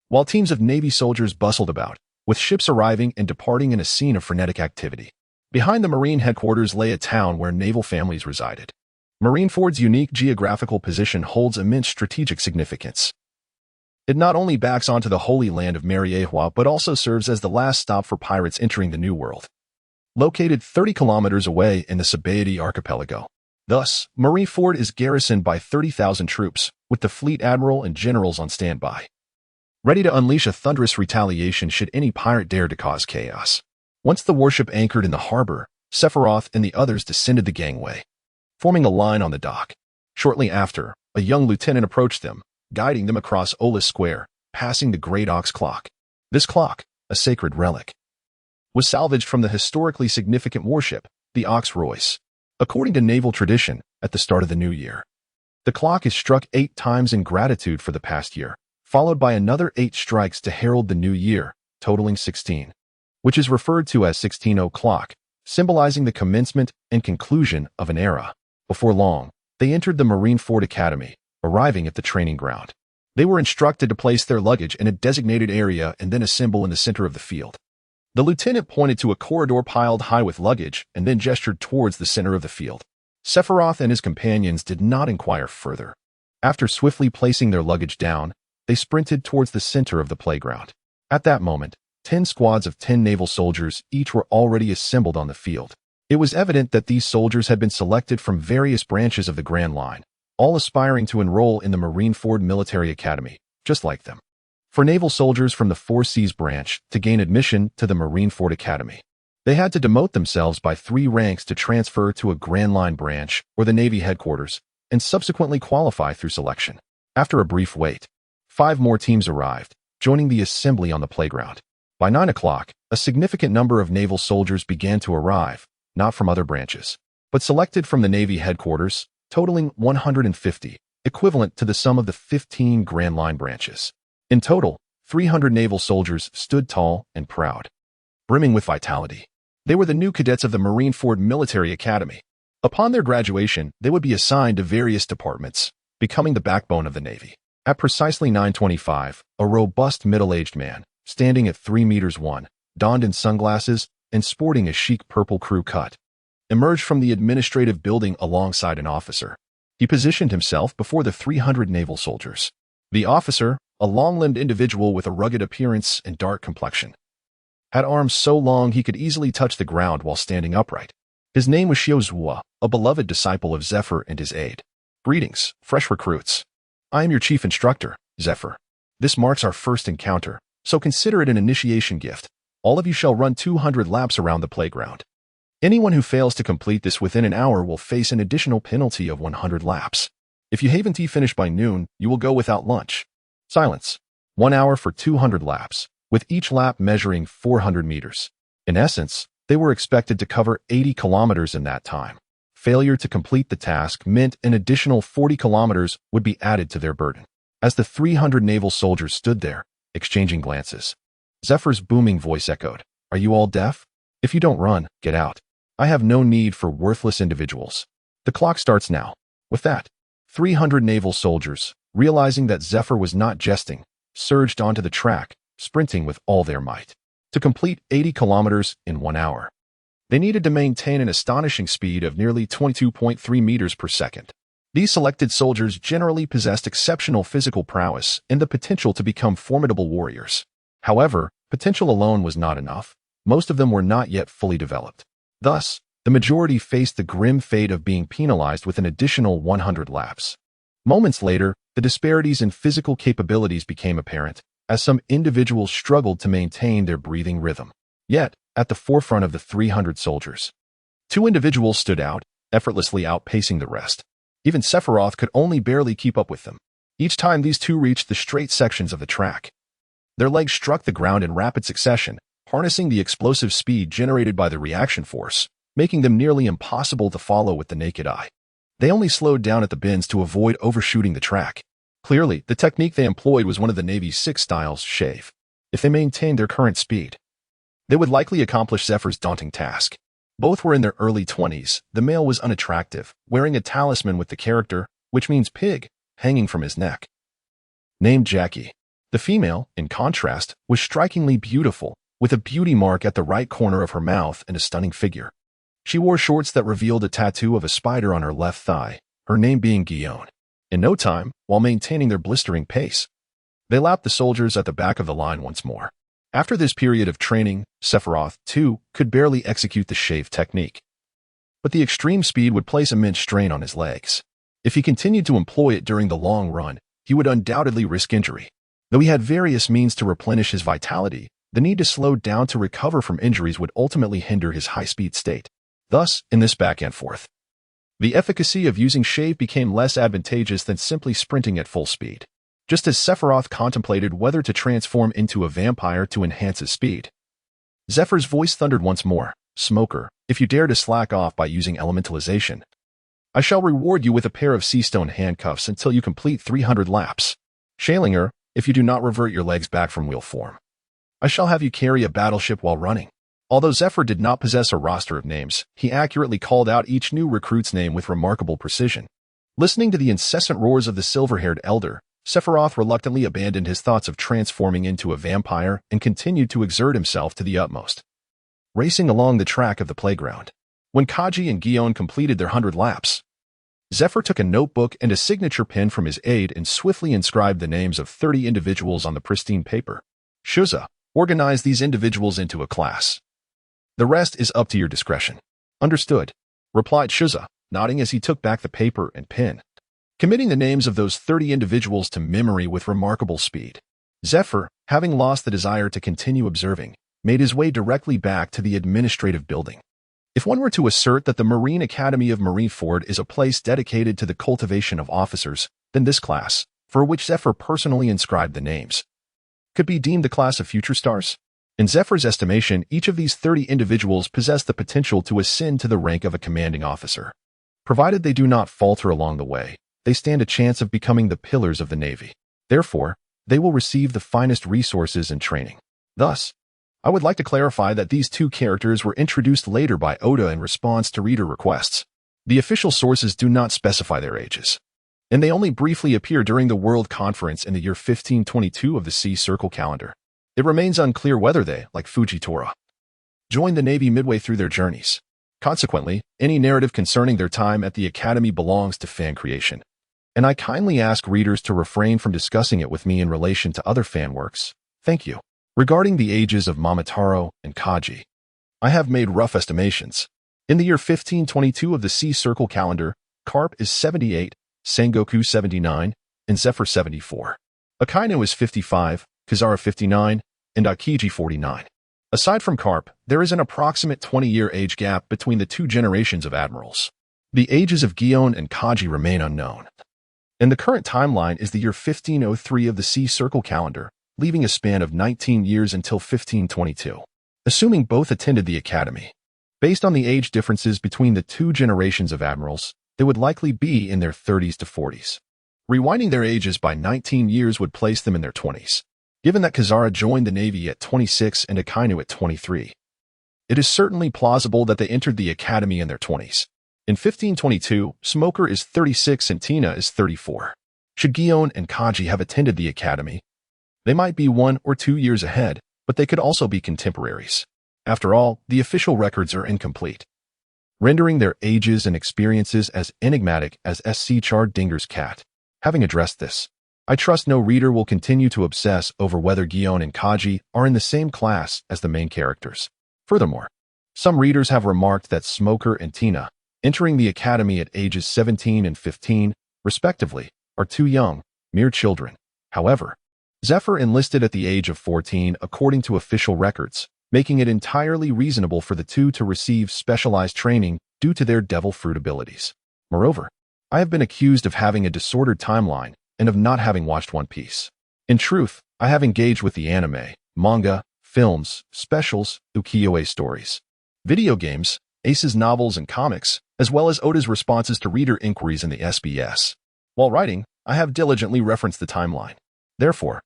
while teams of Navy soldiers bustled about, with ships arriving and departing in a scene of frenetic activity. Behind the Marine headquarters lay a town where naval families resided. Marineford's unique geographical position holds immense strategic significance. It not only backs onto the holy land of Mariehua, but also serves as the last stop for pirates entering the New World. Located 30 kilometers away in the Sabaody archipelago. Thus, Marineford is garrisoned by 30,000 troops, with the fleet admiral and generals on standby, ready to unleash a thunderous retaliation should any pirate dare to cause chaos. Once the warship anchored in the harbor, Sephiroth and the others descended the gangway, forming a line on the dock. Shortly after, a young lieutenant approached them, guiding them across Olis Square, passing the Great Ox Clock. This clock, a sacred relic, was salvaged from the historically significant warship, the Ox Royce. According to naval tradition, at the start of the new year, the clock is struck 8 times in gratitude for the past year, followed by another 8 strikes to herald the new year, totaling 16, which is referred to as 16 o'clock, symbolizing the commencement and conclusion of an era. Before long, they entered the Marineford Academy, arriving at the training ground. They were instructed to place their luggage in a designated area and then assemble in the center of the field. The lieutenant pointed to a corridor piled high with luggage and then gestured towards the center of the field. Sephiroth and his companions did not inquire further. After swiftly placing their luggage down, they sprinted towards the center of the playground. At that moment, 10 squads of 10 naval soldiers each were already assembled on the field. It was evident that these soldiers had been selected from various branches of the Grand Line, all aspiring to enroll in the Marineford Military Academy, just like them. For naval soldiers from the Four Seas branch to gain admission to the Marineford Academy, they had to demote themselves by 3 ranks to transfer to a Grand Line branch or the Navy headquarters and subsequently qualify through selection. After a brief wait, 5 more teams arrived, joining the assembly on the playground. By 9 o'clock, a significant number of naval soldiers began to arrive, not from other branches, but selected from the Navy headquarters, totaling 150, equivalent to the sum of the 15 Grand Line branches. In total, 300 naval soldiers stood tall and proud, brimming with vitality. They were the new cadets of the Marineford Military Academy. Upon their graduation, they would be assigned to various departments, becoming the backbone of the Navy. At precisely 9:25, a robust middle-aged man, standing at 3 meters 1, donned in sunglasses and sporting a chic purple crew cut, emerged from the administrative building alongside an officer. He positioned himself before the 300 naval soldiers. The officer, a long-limbed individual with a rugged appearance and dark complexion, had arms so long he could easily touch the ground while standing upright. His name was Shiozua, a beloved disciple of Zephyr and his aide. Greetings, fresh recruits. I am your chief instructor, Zephyr. This marks our first encounter, so consider it an initiation gift. All of you shall run 200 laps around the playground. Anyone who fails to complete this within an hour will face an additional penalty of 100 laps. If you haven't finished by noon, you will go without lunch. Silence. 1 hour for 200 laps, with each lap measuring 400 meters. In essence, they were expected to cover 80 kilometers in that time. Failure to complete the task meant an additional 40 kilometers would be added to their burden. As the 300 naval soldiers stood there, exchanging glances, Zephyr's booming voice echoed, "Are you all deaf? If you don't run, get out. I have no need for worthless individuals. The clock starts now." With that, 300 naval soldiers, realizing that Zephyr was not jesting, surged onto the track, sprinting with all their might. To complete 80 kilometers in 1 hour, they needed to maintain an astonishing speed of nearly 22.3 meters per second. These selected soldiers generally possessed exceptional physical prowess and the potential to become formidable warriors. However, potential alone was not enough. Most of them were not yet fully developed. Thus, the majority faced the grim fate of being penalized with an additional 100 laps. Moments later, the disparities in physical capabilities became apparent, as some individuals struggled to maintain their breathing rhythm. Yet, at the forefront of the 300 soldiers, 2 individuals stood out, effortlessly outpacing the rest. Even Sephiroth could only barely keep up with them. Each time these 2 reached the straight sections of the track, their legs struck the ground in rapid succession, harnessing the explosive speed generated by the reaction force, making them nearly impossible to follow with the naked eye. They only slowed down at the bends to avoid overshooting the track. Clearly, the technique they employed was one of the Navy's 6 styles, shave. If they maintained their current speed, they would likely accomplish Zephyr's daunting task. Both were in their early 20s. The male was unattractive, wearing a talisman with the character, which means pig, hanging from his neck, named Jackie. The female, in contrast, was strikingly beautiful, with a beauty mark at the right corner of her mouth and a stunning figure. She wore shorts that revealed a tattoo of a spider on her left thigh, her name being Guillaume. In no time, while maintaining their blistering pace, they lapped the soldiers at the back of the line once more. After this period of training, Sephiroth, too, could barely execute the shave technique. But the extreme speed would place immense strain on his legs. If he continued to employ it during the long run, he would undoubtedly risk injury. Though he had various means to replenish his vitality, the need to slow down to recover from injuries would ultimately hinder his high-speed state. Thus, in this back and forth, the efficacy of using shave became less advantageous than simply sprinting at full speed. Just as Sephiroth contemplated whether to transform into a vampire to enhance his speed, Zephyr's voice thundered once more, "Smoker, if you dare to slack off by using elementalization, I shall reward you with a pair of sea-stone handcuffs until you complete 300 laps. Shalinger, if you do not revert your legs back from wheel form, I shall have you carry a battleship while running." Although Zephyr did not possess a roster of names, he accurately called out each new recruit's name with remarkable precision. Listening to the incessant roars of the silver-haired elder, Sephiroth reluctantly abandoned his thoughts of transforming into a vampire and continued to exert himself to the utmost, racing along the track of the playground. When Kaji and Guillaume completed their 100 laps, Zephyr took a notebook and a signature pen from his aide and swiftly inscribed the names of 30 individuals on the pristine paper. "Shuza, organize these individuals into a class. The rest is up to your discretion." Understood, replied Shuza, nodding as he took back the paper and pen, committing the names of those 30 individuals to memory with remarkable speed. Zephyr, having lost the desire to continue observing, made his way directly back to the administrative building. If one were to assert that the Marine Academy of Marineford is a place dedicated to the cultivation of officers, then this class, for which Zephyr personally inscribed the names, could be deemed the class of future stars. In Zephyr's estimation, each of these 30 individuals possess the potential to ascend to the rank of a commanding officer. Provided they do not falter along the way, they stand a chance of becoming the pillars of the Navy. Therefore, they will receive the finest resources and training. Thus, I would like to clarify that these two characters were introduced later by Oda in response to reader requests. The official sources do not specify their ages, and they only briefly appear during the World Conference in the year 1522 of the Sea Circle calendar. It remains unclear whether they, like Fujitora, joined the Navy midway through their journeys. Consequently, any narrative concerning their time at the Academy belongs to fan creation, and I kindly ask readers to refrain from discussing it with me in relation to other fan works. Thank you. Regarding the ages of Momotaro and Kaji, I have made rough estimations. In the year 1522 of the Sea Circle calendar, Carp is 78, Sengoku 79, and Zephyr 74. Akainu is 55, Kazara 59, and Akiji 49. Aside from Carp, there is an approximate 20-year age gap between the two generations of admirals. The ages of Gion and Kaji remain unknown, and the current timeline is the year 1503 of the Sea Circle calendar, leaving a span of 19 years until 1522. Assuming both attended the academy, based on the age differences between the two generations of admirals, they would likely be in their 30s to 40s. Rewinding their ages by 19 years would place them in their 20s. Given that Kazara joined the Navy at 26 and Akainu at 23, it is certainly plausible that they entered the academy in their 20s. In 1522, Smoker is 36 and Tina is 34. Should Gion and Kaji have attended the academy, they might be 1 or 2 years ahead, but they could also be contemporaries. After all, the official records are incomplete, rendering their ages and experiences as enigmatic as S.C. Chard-Dinger's cat. Having addressed this, I trust no reader will continue to obsess over whether Gion and Kaji are in the same class as the main characters. Furthermore, some readers have remarked that Smoker and Tina, entering the academy at ages 17 and 15, respectively, are too young, mere children. However, Zephyr enlisted at the age of 14 according to official records, making it entirely reasonable for the two to receive specialized training due to their devil fruit abilities. Moreover, I have been accused of having a disordered timeline and of not having watched One Piece. In truth, I have engaged with the anime, manga, films, specials, ukiyo-e stories, video games, Ace's novels and comics, as well as Oda's responses to reader inquiries in the SBS. While writing, I have diligently referenced the timeline. Therefore,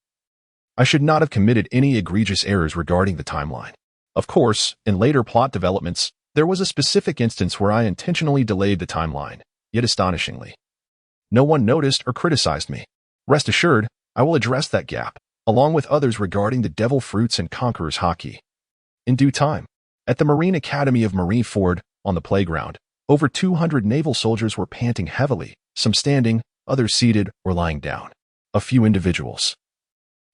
I should not have committed any egregious errors regarding the timeline. Of course, in later plot developments, there was a specific instance where I intentionally delayed the timeline, yet astonishingly, no one noticed or criticized me. Rest assured, I will address that gap, along with others regarding the devil fruits and Conqueror's Haki, in due time. At the Marine Academy of Marineford, on the playground, over 200 naval soldiers were panting heavily, some standing, others seated or lying down. A few individuals,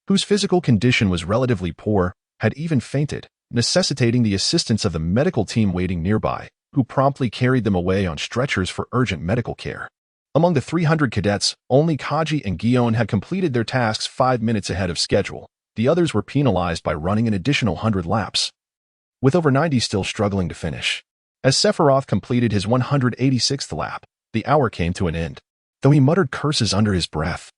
whose physical condition was relatively poor, had even fainted, necessitating the assistance of the medical team waiting nearby, who promptly carried them away on stretchers for urgent medical care. Among the 300 cadets, only Kaji and Gion had completed their tasks 5 minutes ahead of schedule. The others were penalized by running an additional 100 laps, with over 90 still struggling to finish. As Sephiroth completed his 186th lap, the hour came to an end. Though he muttered curses under his breath,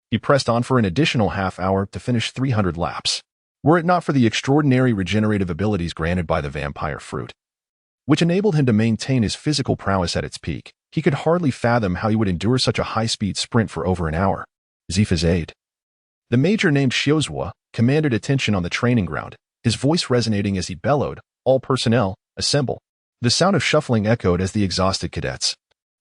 he pressed on for an additional half hour to finish 300 laps. Were it not for the extraordinary regenerative abilities granted by the vampire fruit, which enabled him to maintain his physical prowess at its peak, he could hardly fathom how he would endure such a high-speed sprint for over an hour. Zifa's aide, the major named Shiozua, commanded attention on the training ground, his voice resonating as he bellowed, "All personnel, assemble." The sound of shuffling echoed as the exhausted cadets,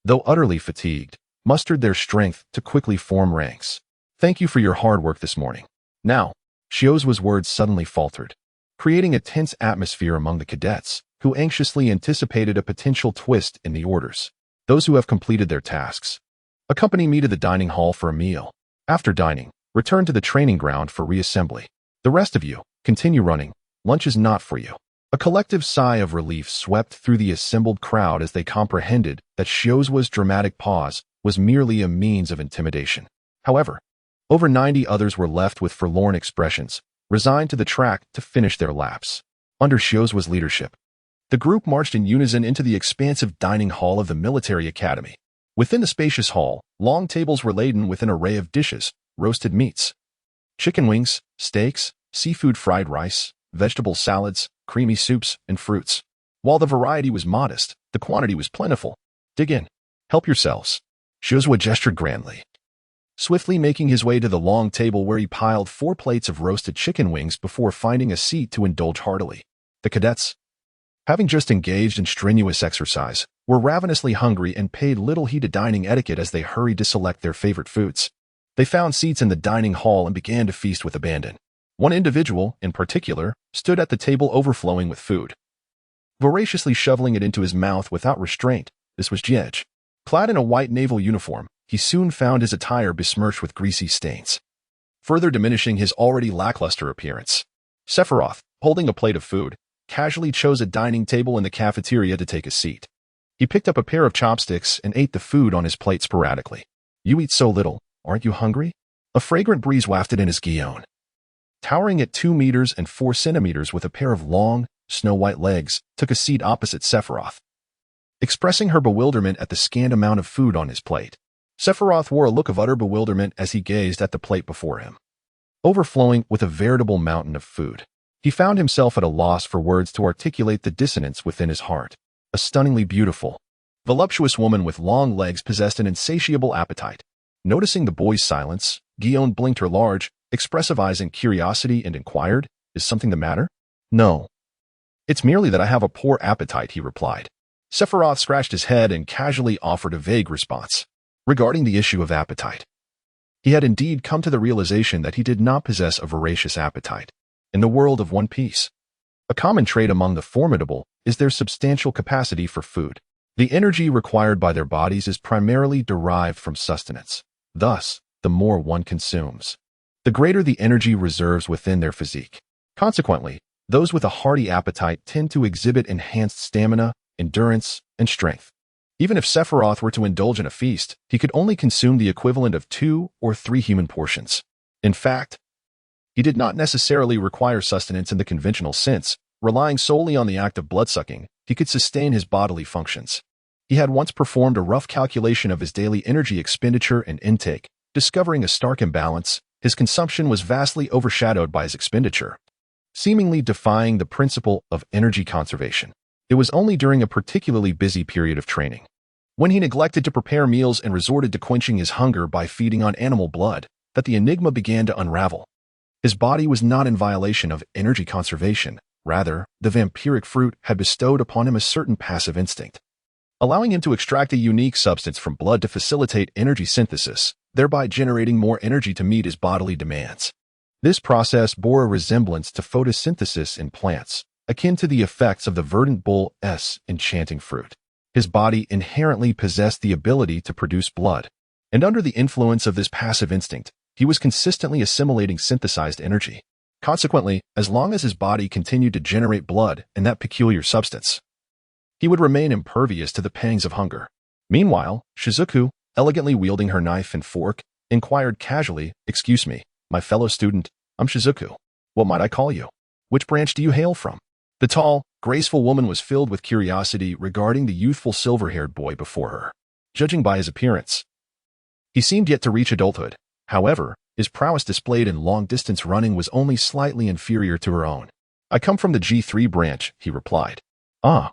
though utterly fatigued, mustered their strength to quickly form ranks. "Thank you for your hard work this morning. Now," Shiozua's words suddenly faltered, creating a tense atmosphere among the cadets, who anxiously anticipated a potential twist in the orders. "Those who have completed their tasks, accompany me to the dining hall for a meal. After dining, return to the training ground for reassembly. The rest of you, continue running. Lunch is not for you." A collective sigh of relief swept through the assembled crowd as they comprehended that Shiozua's dramatic pause was merely a means of intimidation. However, over 90 others were left with forlorn expressions, resigned to the track to finish their laps. Under Shiozua's leadership, the group marched in unison into the expansive dining hall of the military academy. Within the spacious hall, long tables were laden with an array of dishes, roasted meats, chicken wings, steaks, seafood fried rice, vegetable salads, creamy soups, and fruits. While the variety was modest, the quantity was plentiful. Dig in. Help yourselves. Shiozua gestured grandly, swiftly making his way to the long table where he piled 4 plates of roasted chicken wings before finding a seat to indulge heartily. The cadets, having just engaged in strenuous exercise, were ravenously hungry and paid little heed to dining etiquette as they hurried to select their favorite foods. They found seats in the dining hall and began to feast with abandon. One individual, in particular, stood at the table overflowing with food, voraciously shoveling it into his mouth without restraint. This was Jiej. Clad in a white naval uniform, he soon found his attire besmirched with greasy stains, further diminishing his already lackluster appearance. Sephiroth, holding a plate of food, casually chose a dining table in the cafeteria to take a seat. He picked up a pair of chopsticks and ate the food on his plate sporadically. You eat so little, aren't you hungry? A fragrant breeze wafted in his guion. Towering at 2 meters and 4 centimeters with a pair of long, snow-white legs, took a seat opposite Sephiroth, expressing her bewilderment at the scant amount of food on his plate. Sephiroth wore a look of utter bewilderment as he gazed at the plate before him, overflowing with a veritable mountain of food. He found himself at a loss for words to articulate the dissonance within his heart. A stunningly beautiful, voluptuous woman with long legs possessed an insatiable appetite. Noticing the boy's silence, Guion blinked her large, expressive eyes in curiosity and inquired, "Is something the matter?" "No. It's merely that I have a poor appetite," he replied. Sephiroth scratched his head and casually offered a vague response regarding the issue of appetite. He had indeed come to the realization that he did not possess a voracious appetite. In the world of One Piece, a common trait among the formidable is their substantial capacity for food. The energy required by their bodies is primarily derived from sustenance. Thus, the more one consumes, the greater the energy reserves within their physique. Consequently, those with a hearty appetite tend to exhibit enhanced stamina, endurance, and strength. Even if Sephiroth were to indulge in a feast, he could only consume the equivalent of 2 or 3 human portions. In fact, he did not necessarily require sustenance in the conventional sense. Relying solely on the act of bloodsucking, he could sustain his bodily functions. He had once performed a rough calculation of his daily energy expenditure and intake, discovering a stark imbalance. His consumption was vastly overshadowed by his expenditure, seemingly defying the principle of energy conservation. It was only during a particularly busy period of training, when he neglected to prepare meals and resorted to quenching his hunger by feeding on animal blood, that the enigma began to unravel. His body was not in violation of energy conservation. Rather, the vampiric fruit had bestowed upon him a certain passive instinct, allowing him to extract a unique substance from blood to facilitate energy synthesis, thereby generating more energy to meet his bodily demands. This process bore a resemblance to photosynthesis in plants, akin to the effects of the verdant bull's enchanting fruit. His body inherently possessed the ability to produce blood, and under the influence of this passive instinct, he was consistently assimilating synthesized energy. Consequently, as long as his body continued to generate blood and that peculiar substance, he would remain impervious to the pangs of hunger. Meanwhile, Shizuku, elegantly wielding her knife and fork, inquired casually, "Excuse me, my fellow student, I'm Shizuku. What might I call you? Which branch do you hail from?" The tall, graceful woman was filled with curiosity regarding the youthful silver-haired boy before her. Judging by his appearance, he seemed yet to reach adulthood. However, his prowess displayed in long-distance running was only slightly inferior to her own. "I come from the G3 branch," he replied. "Ah."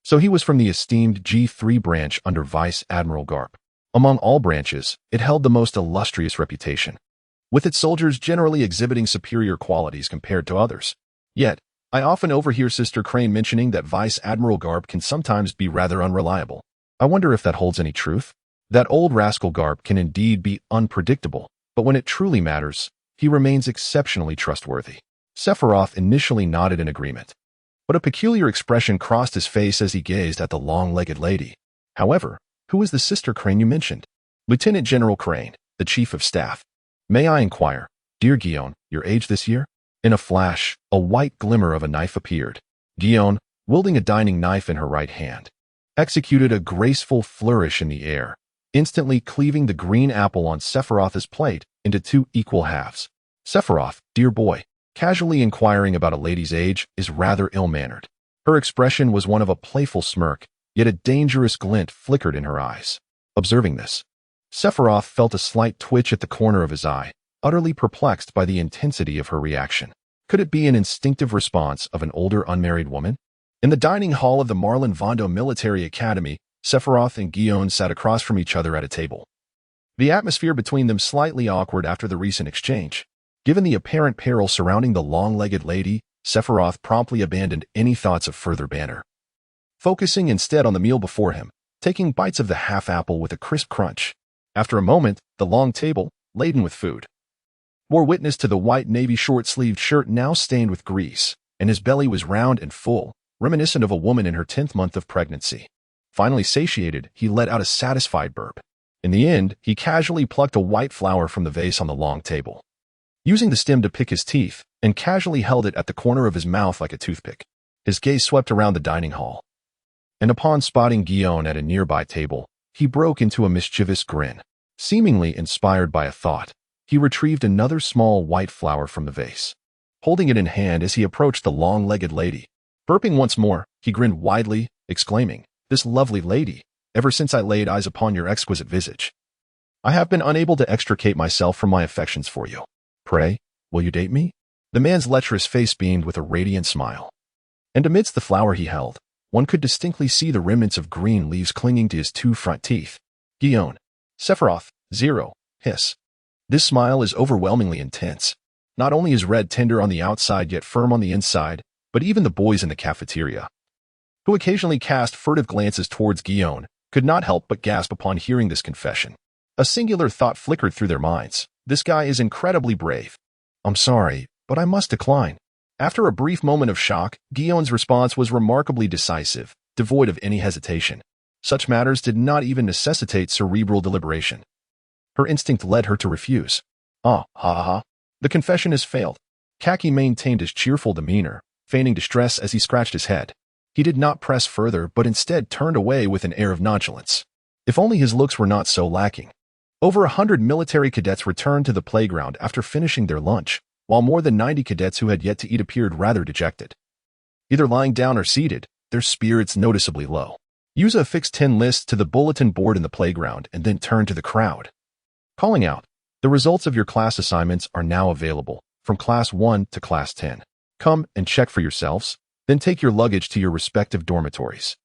So he was from the esteemed G3 branch under Vice Admiral Garp. Among all branches, it held the most illustrious reputation, with its soldiers generally exhibiting superior qualities compared to others. Yet, I often overhear Sister Crane mentioning that Vice Admiral Garp can sometimes be rather unreliable. I wonder if that holds any truth? That old rascal Garp can indeed be unpredictable, but when it truly matters, he remains exceptionally trustworthy. Sephiroth initially nodded in agreement, but a peculiar expression crossed his face as he gazed at the long-legged lady. "However, who is the Sister Crane you mentioned?" "Lieutenant General Crane, the Chief of Staff." "May I inquire, dear Guion, your age this year?" In a flash, a white glimmer of a knife appeared. Guion, wielding a dining knife in her right hand, executed a graceful flourish in the air, instantly cleaving the green apple on Sephiroth's plate into two equal halves. Sephiroth, dear boy, casually inquiring about a lady's age, is rather ill-mannered. Her expression was one of a playful smirk, yet a dangerous glint flickered in her eyes. Observing this, Sephiroth felt a slight twitch at the corner of his eye, utterly perplexed by the intensity of her reaction. Could it be an instinctive response of an older unmarried woman? In the dining hall of the Marlon Vondo Military Academy, Sephiroth and Guion sat across from each other at a table. The atmosphere between them slightly awkward after the recent exchange. Given the apparent peril surrounding the long-legged lady, Sephiroth promptly abandoned any thoughts of further banter, focusing instead on the meal before him, taking bites of the half-apple with a crisp crunch. After a moment, the long table, laden with food, bore witness to the white navy short-sleeved shirt now stained with grease, and his belly was round and full, reminiscent of a woman in her 10th month of pregnancy. Finally satiated, he let out a satisfied burp. In the end, he casually plucked a white flower from the vase on the long table, using the stem to pick his teeth, and casually held it at the corner of his mouth like a toothpick. His gaze swept around the dining hall, and upon spotting Guion at a nearby table, he broke into a mischievous grin. Seemingly inspired by a thought, he retrieved another small white flower from the vase, holding it in hand as he approached the long-legged lady. Burping once more, he grinned widely, exclaiming, "This lovely lady, ever since I laid eyes upon your exquisite visage, I have been unable to extricate myself from my affections for you. Pray, will you date me?" The man's lecherous face beamed with a radiant smile, and amidst the flower he held, one could distinctly see the remnants of green leaves clinging to his two front teeth. Guion. Sephiroth, 0, hiss. This smile is overwhelmingly intense. Not only is red tender on the outside yet firm on the inside, but even the boys in the cafeteria, who occasionally cast furtive glances towards Guion, could not help but gasp upon hearing this confession. A singular thought flickered through their minds. This guy is incredibly brave. "I'm sorry, but I must decline." After a brief moment of shock, Guion's response was remarkably decisive, devoid of any hesitation. Such matters did not even necessitate cerebral deliberation. Her instinct led her to refuse. "Ah, ha ha. The confession has failed." Haki maintained his cheerful demeanor, feigning distress as he scratched his head. He did not press further, but instead turned away with an air of nonchalance. If only his looks were not so lacking. Over 100 military cadets returned to the playground after finishing their lunch, while more than 90 cadets who had yet to eat appeared rather dejected. Either lying down or seated, their spirits noticeably low. Use a fixed enlist to the bulletin board in the playground and then turn to the crowd, calling out, "The results of your class assignments are now available, from Class 1 to Class 10. Come and check for yourselves, then take your luggage to your respective dormitories.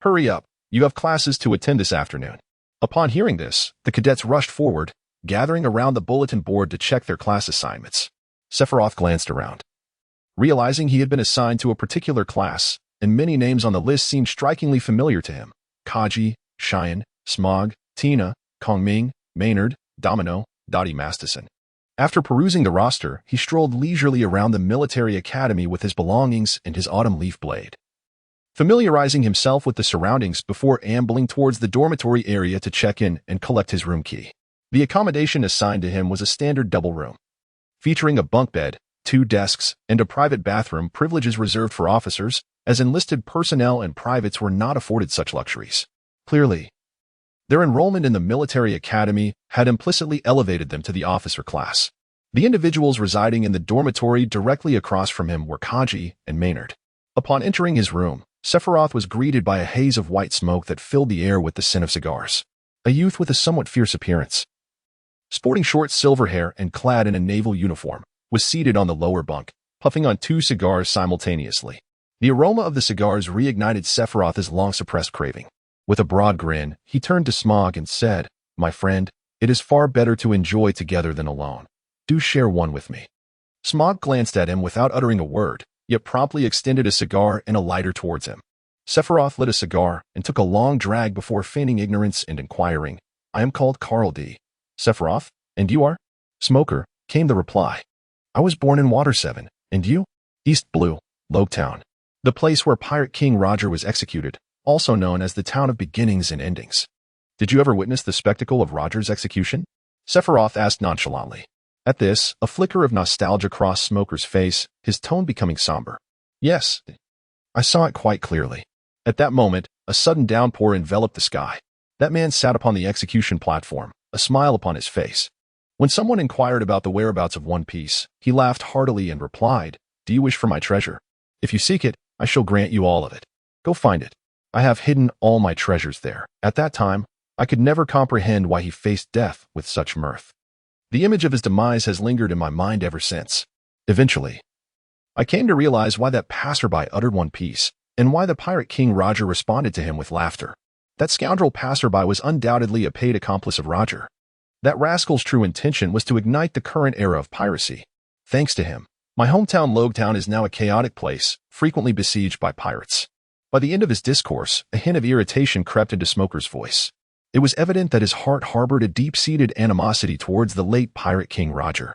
Hurry up, you have classes to attend this afternoon." Upon hearing this, the cadets rushed forward, gathering around the bulletin board to check their class assignments. Sephiroth glanced around, realizing he had been assigned to a particular class, and many names on the list seemed strikingly familiar to him. Kaji, Cheyenne, Smog, Tina, Kongming, Maynard, Domino, Dottie Masterson. After perusing the roster, he strolled leisurely around the military academy with his belongings and his autumn leaf blade, familiarizing himself with the surroundings before ambling towards the dormitory area to check in and collect his room key. The accommodation assigned to him was a standard double room, featuring a bunk bed, 2 desks, and a private bathroom, privileges reserved for officers, as enlisted personnel and privates were not afforded such luxuries. Clearly, their enrollment in the military academy had implicitly elevated them to the officer class. The individuals residing in the dormitory directly across from him were Kaji and Maynard. Upon entering his room, Sephiroth was greeted by a haze of white smoke that filled the air with the scent of cigars. A youth with a somewhat fierce appearance, sporting short silver hair and clad in a naval uniform, was seated on the lower bunk, puffing on 2 cigars simultaneously. The aroma of the cigars reignited Sephiroth's long-suppressed craving. With a broad grin, he turned to Smog and said, "My friend, it is far better to enjoy together than alone. Do share one with me." Smog glanced at him without uttering a word, yet promptly extended a cigar and a lighter towards him. Sephiroth lit a cigar and took a long drag before feigning ignorance and inquiring, "I am called Carl D. Sephiroth, and you are?" "Smoker," came the reply. "I was born in Water 7, and you?" "East Blue, Loketown, the place where Pirate King Roger was executed, also known as the Town of Beginnings and Endings." "Did you ever witness the spectacle of Roger's execution?" Sephiroth asked nonchalantly. At this, a flicker of nostalgia crossed Smoker's face, his tone becoming somber. "Yes. I saw it quite clearly. At that moment, a sudden downpour enveloped the sky. That man sat upon the execution platform, a smile upon his face. When someone inquired about the whereabouts of One Piece, he laughed heartily and replied, "Do you wish for my treasure? If you seek it, I shall grant you all of it. Go find it. I have hidden all my treasures there." At that time, I could never comprehend why he faced death with such mirth. The image of his demise has lingered in my mind ever since. Eventually, I came to realize why that passerby uttered One Piece, and why the Pirate King Roger responded to him with laughter. That scoundrel passerby was undoubtedly a paid accomplice of Roger. That rascal's true intention was to ignite the current era of piracy. Thanks to him, my hometown Logtown is now a chaotic place, frequently besieged by pirates. By the end of his discourse, a hint of irritation crept into Smoker's voice. It was evident that his heart harbored a deep-seated animosity towards the late Pirate King Roger.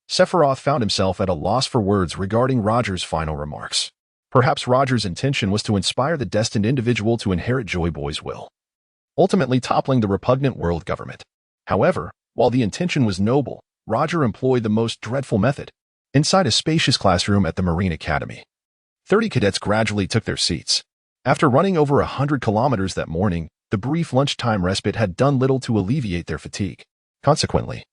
Sephiroth found himself at a loss for words regarding Roger's final remarks. Perhaps Roger's intention was to inspire the destined individual to inherit Joy Boy's will, ultimately toppling the repugnant world government. However, while the intention was noble, Roger employed the most dreadful method. Inside a spacious classroom at the Marine Academy, 30 cadets gradually took their seats. After running over 100 kilometers that morning, the brief lunchtime respite had done little to alleviate their fatigue. Consequently,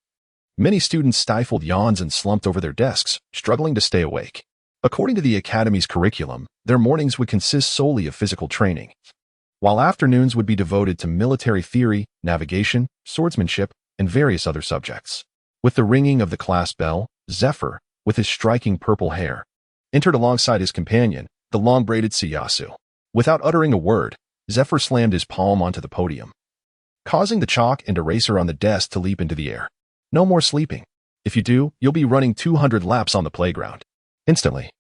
many students stifled yawns and slumped over their desks, struggling to stay awake. According to the Academy's curriculum, their mornings would consist solely of physical training, while afternoons would be devoted to military theory, navigation, swordsmanship, and various other subjects. With the ringing of the class bell, Zephyr, with his striking purple hair, entered alongside his companion, the long-braided Siyasu. Without uttering a word, Zephyr slammed his palm onto the podium, causing the chalk and eraser on the desk to leap into the air. "No more sleeping. If you do, you'll be running 200 laps on the playground." Instantly,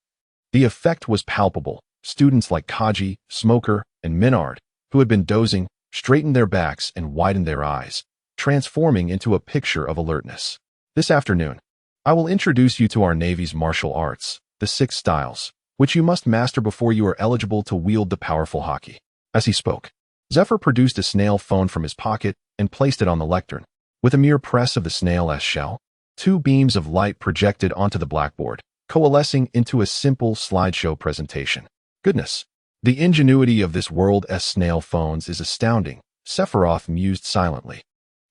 the effect was palpable. Students like Kaji, Smoker, and Minard, who had been dozing, straightened their backs and widened their eyes, transforming into a picture of alertness. "This afternoon, I will introduce you to our Navy's martial arts, the 6 styles, which you must master before you are eligible to wield the powerful Haki." As he spoke, Zephyr produced a snail phone from his pocket and placed it on the lectern. With a mere press of the snail's shell, 2 beams of light projected onto the blackboard, coalescing into a simple slideshow presentation. Goodness, the ingenuity of this world's snail phones is astounding, Sephiroth mused silently,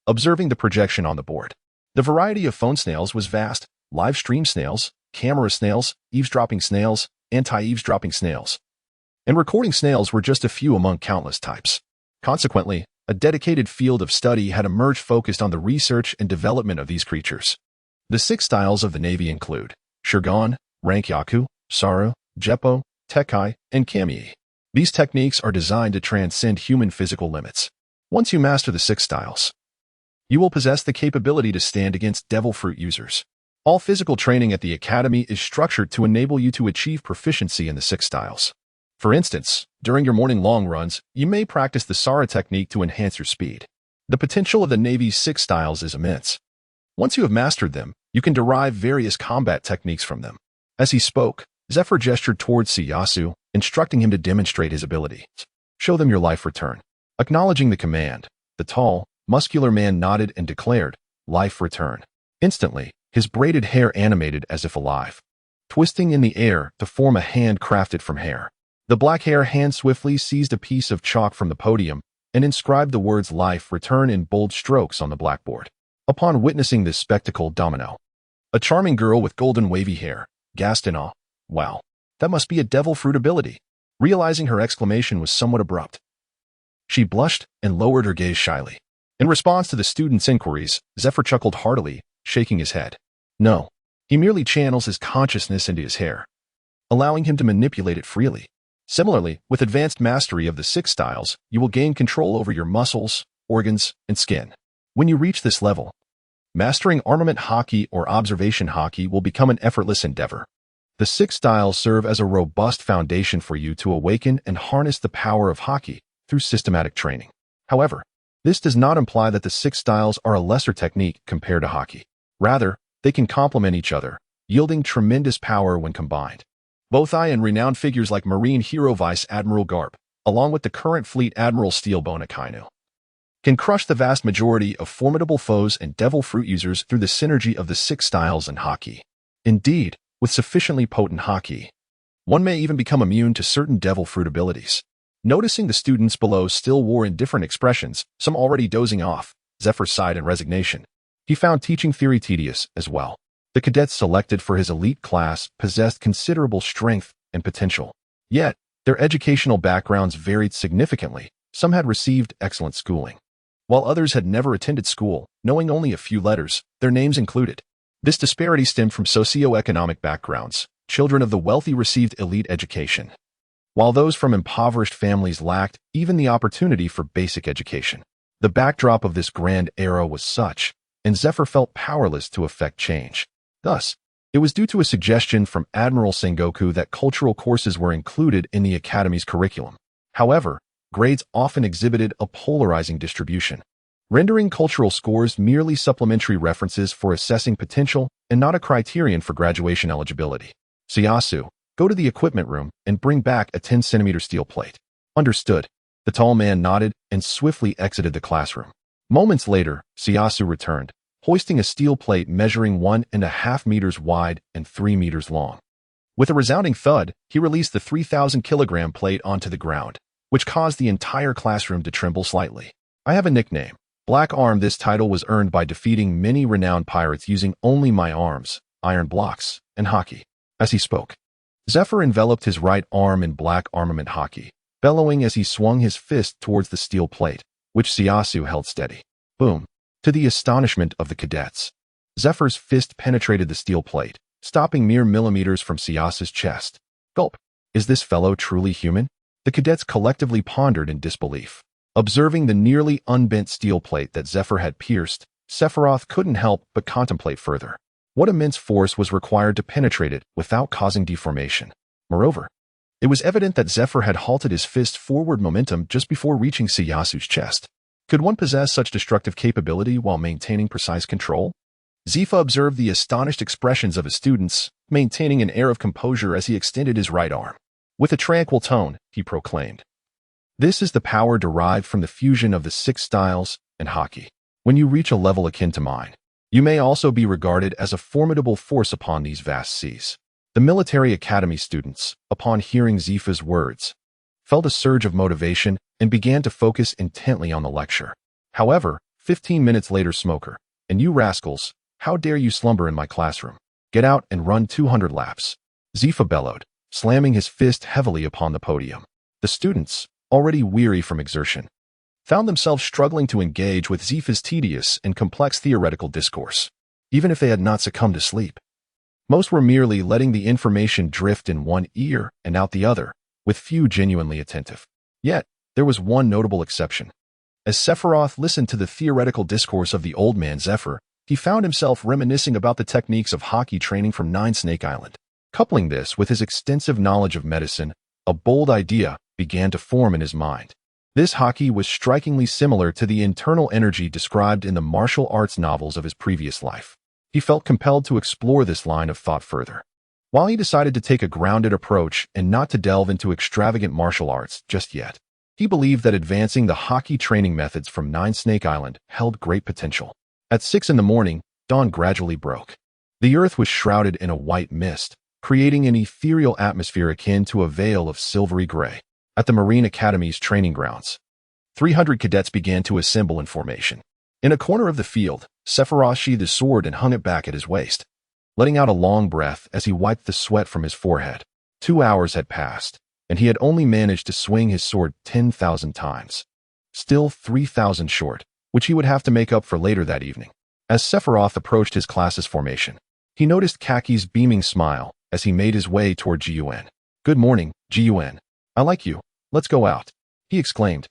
observing the projection on the board. The variety of phone snails was vast: live stream snails, camera snails, eavesdropping snails, anti-eavesdropping snails, and recording snails were just a few among countless types. Consequently, a dedicated field of study had emerged focused on the research and development of these creatures. The 6 styles of the Navy include Shirgan, Rankyaku, Saru, Jeppo, Tekai, and Kami. These techniques are designed to transcend human physical limits. Once you master the 6 styles, you will possess the capability to stand against devil fruit users. All physical training at the Academy is structured to enable you to achieve proficiency in the 6 styles. For instance, during your morning long runs, you may practice the Sara technique to enhance your speed. The potential of the Navy's 6 styles is immense. Once you have mastered them, you can derive various combat techniques from them. As he spoke, Zephyr gestured towards Siyasu, instructing him to demonstrate his ability. "Show them your life return." Acknowledging the command, the tall, muscular man nodded and declared, "Life return." Instantly, his braided hair animated as if alive, twisting in the air to form a hand crafted from hair. The black hair hand swiftly seized a piece of chalk from the podium and inscribed the words "Life Return" in bold strokes on the blackboard. Upon witnessing this spectacle, Domino, a charming girl with golden wavy hair, gasped in awe. "Wow, that must be a devil fruit ability." Realizing her exclamation was somewhat abrupt, she blushed and lowered her gaze shyly. In response to the students' inquiries, Zephyr chuckled heartily, shaking his head. No, he merely channels his consciousness into his hair, allowing him to manipulate it freely. Similarly, with advanced mastery of the 6 styles, you will gain control over your muscles, organs, and skin. When you reach this level, mastering armament Haki or observation Haki will become an effortless endeavor. The 6 styles serve as a robust foundation for you to awaken and harness the power of Haki through systematic training. However, this does not imply that the 6 styles are a lesser technique compared to Haki. Rather, they can complement each other, yielding tremendous power when combined. Both I and renowned figures like Marine Hero Vice Admiral Garp, along with the current Fleet Admiral Steelbone Akainu, can crush the vast majority of formidable foes and devil fruit users through the synergy of the 6 styles and Haki. Indeed, with sufficiently potent Haki, One may even become immune to certain devil fruit abilities. Noticing the students below still wore indifferent expressions, some already dozing off, Zephyr sighed in resignation. He found teaching theory tedious as well. The cadets selected for his elite class possessed considerable strength and potential. Yet, their educational backgrounds varied significantly. Some had received excellent schooling, while others had never attended school, knowing only a few letters, their names included. This disparity stemmed from socioeconomic backgrounds. Children of the wealthy received elite education, while those from impoverished families lacked even the opportunity for basic education. The backdrop of this grand era was such, and Zephyr felt powerless to effect change. Thus, it was due to a suggestion from Admiral Sengoku that cultural courses were included in the Academy's curriculum. However, grades often exhibited a polarizing distribution, rendering cultural scores merely supplementary references for assessing potential and not a criterion for graduation eligibility. Siyasu, go to the equipment room and bring back a 10-centimeter steel plate. Understood. The tall man nodded and swiftly exited the classroom. Moments later, Siyasu returned, hoisting a steel plate measuring 1.5 meters wide and 3 meters long. With a resounding thud, he released the 3,000-kilogram plate onto the ground, which caused the entire classroom to tremble slightly. I have a nickname, Black Arm. This title was earned by defeating many renowned pirates using only my arms, iron blocks, and Haki. As he spoke, Zephyr enveloped his right arm in black armament Haki, bellowing as he swung his fist towards the steel plate, which Siyasu held steady. Boom! To the astonishment of the cadets, Zephyr's fist penetrated the steel plate, stopping mere millimeters from Siyasu's chest. Gulp! Is this fellow truly human? The cadets collectively pondered in disbelief. Observing the nearly unbent steel plate that Zephyr had pierced, Sephiroth couldn't help but contemplate further. What immense force was required to penetrate it without causing deformation? Moreover, it was evident that Zephyr had halted his fist forward momentum just before reaching Siyasu's chest. Could one possess such destructive capability while maintaining precise control? Zifa observed the astonished expressions of his students, maintaining an air of composure as he extended his right arm. With a tranquil tone, he proclaimed, "This is the power derived from the fusion of the 6 styles and Haki. When you reach a level akin to mine, you may also be regarded as a formidable force upon these vast seas." The military academy students, upon hearing Zifa's words, felt a surge of motivation and began to focus intently on the lecture. However, 15 minutes later, Smoker, "And you rascals, how dare you slumber in my classroom? Get out and run 200 laps." Zifa bellowed, slamming his fist heavily upon the podium. The students, already weary from exertion, found themselves struggling to engage with Zifa's tedious and complex theoretical discourse, even if they had not succumbed to sleep. Most were merely letting the information drift in one ear and out the other, with few genuinely attentive. Yet, there was one notable exception. As Sephiroth listened to the theoretical discourse of the old man Zephyr, he found himself reminiscing about the techniques of Haki training from Nine Snake Island. Coupling this with his extensive knowledge of medicine, a bold idea began to form in his mind. This Haki was strikingly similar to the internal energy described in the martial arts novels of his previous life. He felt compelled to explore this line of thought further. While he decided to take a grounded approach and not to delve into extravagant martial arts just yet, he believed that advancing the Haki training methods from Nine Snake Island held great potential. At 6 in the morning, dawn gradually broke. The earth was shrouded in a white mist, creating an ethereal atmosphere akin to a veil of silvery gray. At the Marine Academy's training grounds, 300 cadets began to assemble in formation. In a corner of the field, Sephiroth sheathed his sword and hung it back at his waist, letting out a long breath as he wiped the sweat from his forehead. 2 hours had passed, and he had only managed to swing his sword 10,000 times. Still 3,000 short, which he would have to make up for later that evening. As Sephiroth approached his class's formation, he noticed Kaki's beaming smile as he made his way toward Gun. "Good morning, Gun. I like you. Let's go out," he exclaimed.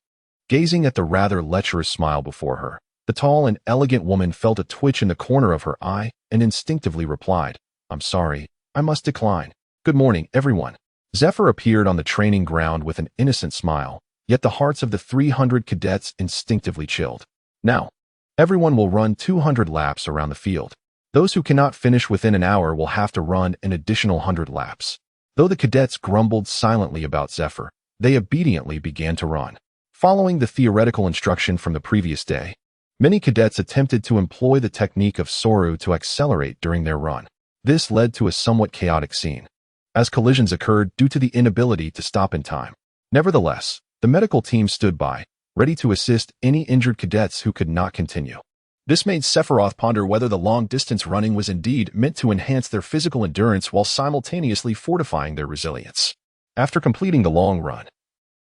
Gazing at the rather lecherous smile before her, the tall and elegant woman felt a twitch in the corner of her eye and instinctively replied, "I'm sorry, I must decline. Good morning, everyone." Zephyr appeared on the training ground with an innocent smile, yet the hearts of the 300 cadets instinctively chilled. "Now, everyone will run 200 laps around the field. Those who cannot finish within an hour will have to run an additional 100 laps." Though the cadets grumbled silently about Zephyr, they obediently began to run. Following the theoretical instruction from the previous day, many cadets attempted to employ the technique of Soru to accelerate during their run. This led to a somewhat chaotic scene. as collisions occurred due to the inability to stop in time. Nevertheless, the medical team stood by, ready to assist any injured cadets who could not continue. This made Sephiroth ponder whether the long-distance running was indeed meant to enhance their physical endurance while simultaneously fortifying their resilience. After completing the long run,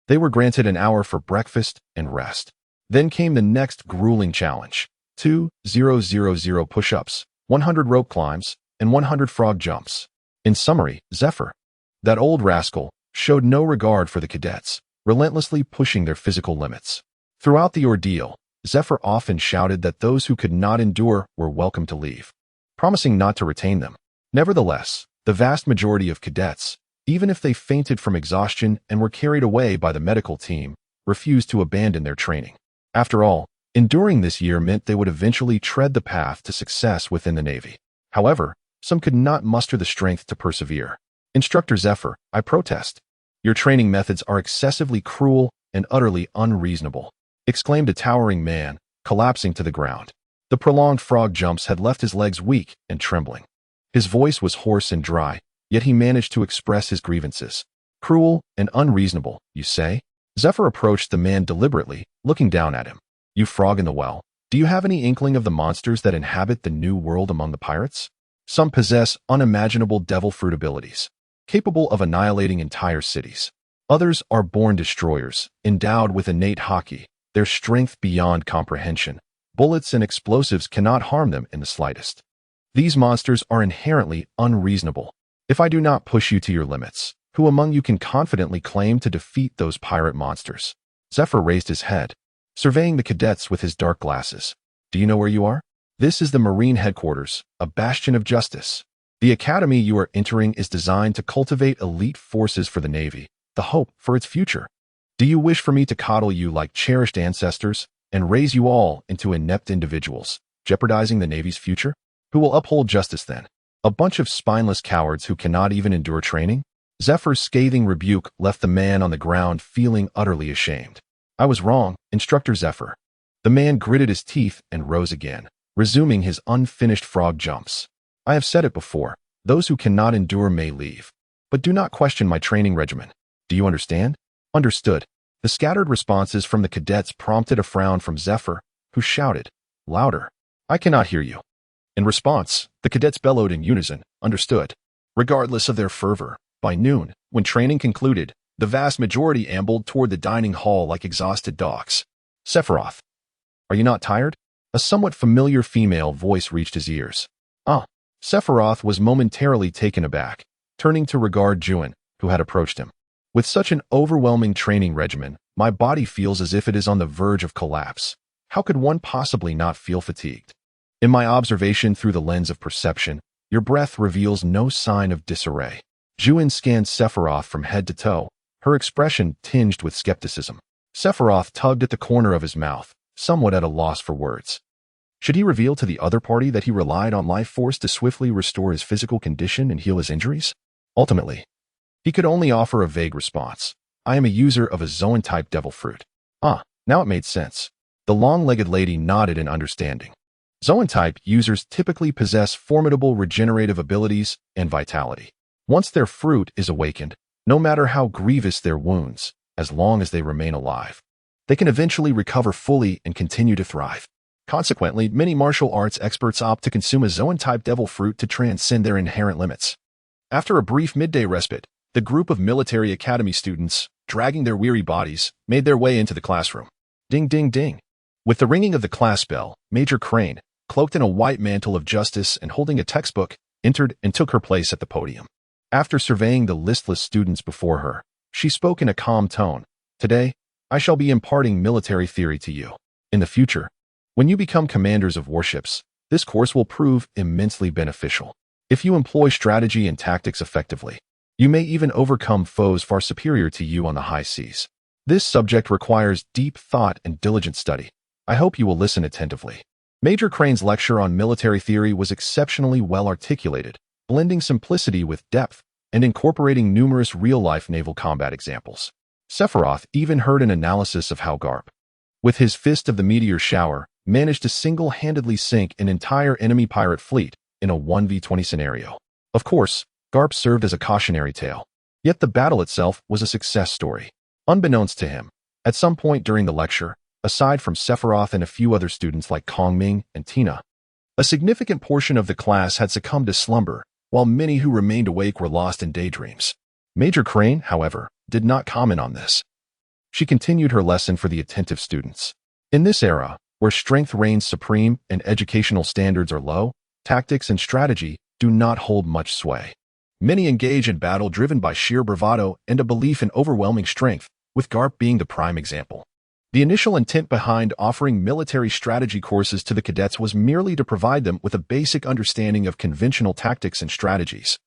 they were granted an hour for breakfast and rest. Then came the next grueling challenge: 2,000 push-ups, 100 rope climbs, and 100 frog jumps. In summary, Zephyr, that old rascal, showed no regard for the cadets, relentlessly pushing their physical limits. Throughout the ordeal, Zephyr often shouted that those who could not endure were welcome to leave, promising not to retain them. Nevertheless, the vast majority of cadets, even if they fainted from exhaustion and were carried away by the medical team, refused to abandon their training. After all, enduring this year meant they would eventually tread the path to success within the Navy. However, some could not muster the strength to persevere. Instructor Zephyr, I protest. Your training methods are excessively cruel and utterly unreasonable, exclaimed a towering man, collapsing to the ground. The prolonged frog jumps had left his legs weak and trembling. His voice was hoarse and dry, yet he managed to express his grievances. Cruel and unreasonable, you say? Zephyr approached the man deliberately, looking down at him. You frog in the well, do you have any inkling of the monsters that inhabit the new world among the pirates? Some possess unimaginable devil fruit abilities, capable of annihilating entire cities. Others are born destroyers, endowed with innate Haki, their strength beyond comprehension. Bullets and explosives cannot harm them in the slightest. These monsters are inherently unreasonable. If I do not push you to your limits, who among you can confidently claim to defeat those pirate monsters? Zephyr raised his head, surveying the cadets with his dark glasses. Do you know where you are? This is the Marine headquarters, a bastion of justice. The academy you are entering is designed to cultivate elite forces for the Navy, the hope for its future. Do you wish for me to coddle you like cherished ancestors and raise you all into inept individuals, jeopardizing the Navy's future? Who will uphold justice then? A bunch of spineless cowards who cannot even endure training? Zephyr's scathing rebuke left the man on the ground feeling utterly ashamed. I was wrong, Instructor Zephyr. The man gritted his teeth and rose again, resuming his unfinished frog jumps. I have said it before, those who cannot endure may leave. But do not question my training regimen. Do you understand? Understood. The scattered responses from the cadets prompted a frown from Zephyr, who shouted, louder. I cannot hear you. In response, the cadets bellowed in unison, understood. Regardless of their fervor, by noon, when training concluded, the vast majority ambled toward the dining hall like exhausted dogs. Sephiroth, are you not tired? A somewhat familiar female voice reached his ears. Sephiroth was momentarily taken aback, turning to regard Juin, who had approached him. With such an overwhelming training regimen, my body feels as if it is on the verge of collapse. How could one possibly not feel fatigued? In my observation through the lens of perception, your breath reveals no sign of disarray. Juin scanned Sephiroth from head to toe, her expression tinged with skepticism. Sephiroth tugged at the corner of his mouth, somewhat at a loss for words. Should he reveal to the other party that he relied on life force to swiftly restore his physical condition and heal his injuries? Ultimately, he could only offer a vague response. I am a user of a Zoan-type devil fruit. Now it made sense. The long-legged lady nodded in understanding. Zoan-type users typically possess formidable regenerative abilities and vitality. Once their fruit is awakened, no matter how grievous their wounds, as long as they remain alive, they can eventually recover fully and continue to thrive. Consequently, many martial arts experts opt to consume a Zoan-type devil fruit to transcend their inherent limits. After a brief midday respite, the group of military academy students, dragging their weary bodies, made their way into the classroom. Ding, ding, ding. With the ringing of the class bell, Major Crane, cloaked in a white mantle of justice and holding a textbook, entered and took her place at the podium. After surveying the listless students before her, she spoke in a calm tone. Today, I shall be imparting military theory to you. In the future, when you become commanders of warships, this course will prove immensely beneficial. If you employ strategy and tactics effectively, you may even overcome foes far superior to you on the high seas. This subject requires deep thought and diligent study. I hope you will listen attentively. Major Crane's lecture on military theory was exceptionally well articulated, blending simplicity with depth and incorporating numerous real-life naval combat examples. Sephiroth even heard an analysis of how Garp, with his fist of the meteor shower, managed to single-handedly sink an entire enemy pirate fleet in a 1v20 scenario. Of course, Garp served as a cautionary tale. Yet the battle itself was a success story. Unbeknownst to him, at some point during the lecture, aside from Sephiroth and a few other students like Kongming and Tina, a significant portion of the class had succumbed to slumber, while many who remained awake were lost in daydreams. Major Crane, however, did not comment on this. She continued her lesson for the attentive students. In this era, where strength reigns supreme and educational standards are low, tactics and strategy do not hold much sway. Many engage in battle driven by sheer bravado and a belief in overwhelming strength, with Garp being the prime example. The initial intent behind offering military strategy courses to the cadets was merely to provide them with a basic understanding of conventional tactics and strategies,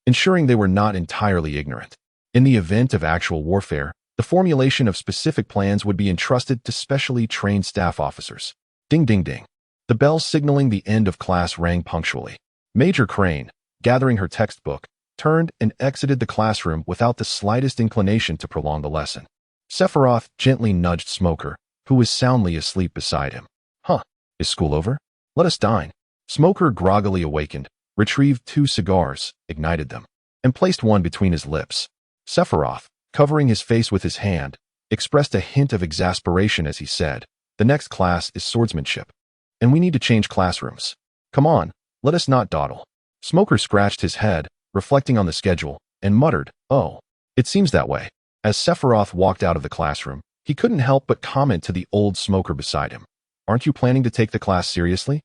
ensuring they were not entirely ignorant. In the event of actual warfare, the formulation of specific plans would be entrusted to specially trained staff officers. Ding ding ding. The bell signaling the end of class rang punctually. Major Crane, gathering her textbook, turned and exited the classroom without the slightest inclination to prolong the lesson. Sephiroth gently nudged Smoker, who was soundly asleep beside him. Huh, is school over? Let us dine. Smoker groggily awakened, retrieved 2 cigars, ignited them, and placed one between his lips. Sephiroth, covering his face with his hand, expressed a hint of exasperation as he said, "The next class is swordsmanship, and we need to change classrooms. Come on, let us not dawdle." Smoker scratched his head, reflecting on the schedule, and muttered, "Oh, it seems that way." As Sephiroth walked out of the classroom, he couldn't help but comment to the old Smoker beside him, "Aren't you planning to take the class seriously?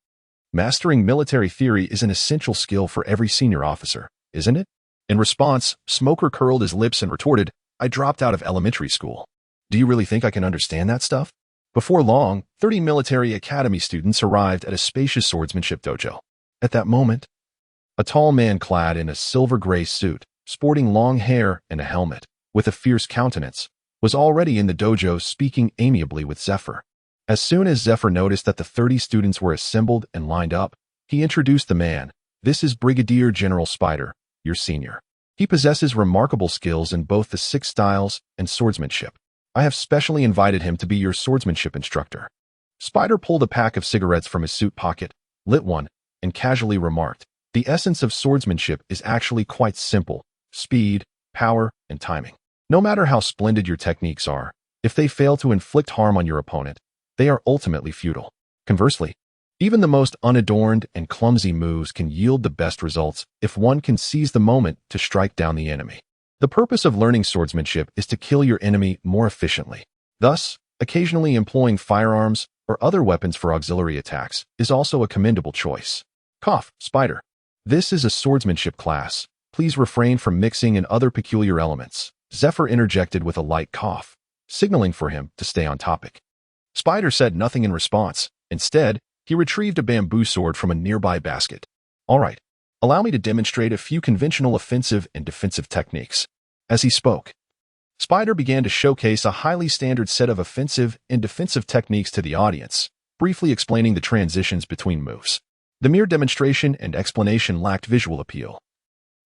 Mastering military theory is an essential skill for every senior officer, isn't it?" In response, Smoker curled his lips and retorted, "I dropped out of elementary school. Do you really think I can understand that stuff?" Before long, 30 military academy students arrived at a spacious swordsmanship dojo. At that moment, a tall man clad in a silver-gray suit, sporting long hair and a helmet, with a fierce countenance, was already in the dojo speaking amiably with Zephyr. As soon as Zephyr noticed that the 30 students were assembled and lined up, he introduced the man. "This is Brigadier General Spider, your senior. He possesses remarkable skills in both the 6 styles and swordsmanship. I have specially invited him to be your swordsmanship instructor." Spider pulled a pack of cigarettes from his suit pocket, lit one, and casually remarked, "The essence of swordsmanship is actually quite simple: speed, power, and timing. No matter how splendid your techniques are, if they fail to inflict harm on your opponent, they are ultimately futile. Conversely, even the most unadorned and clumsy moves can yield the best results if one can seize the moment to strike down the enemy. The purpose of learning swordsmanship is to kill your enemy more efficiently. Thus, occasionally employing firearms or other weapons for auxiliary attacks is also a commendable choice." Cough, Spider. "This is a swordsmanship class. Please refrain from mixing in other peculiar elements." Zephyr interjected with a light cough, signaling for him to stay on topic. Spider said nothing in response. Instead, he retrieved a bamboo sword from a nearby basket. "All right, allow me to demonstrate a few conventional offensive and defensive techniques." As he spoke, Spider began to showcase a highly standard set of offensive and defensive techniques to the audience, briefly explaining the transitions between moves. The mere demonstration and explanation lacked visual appeal,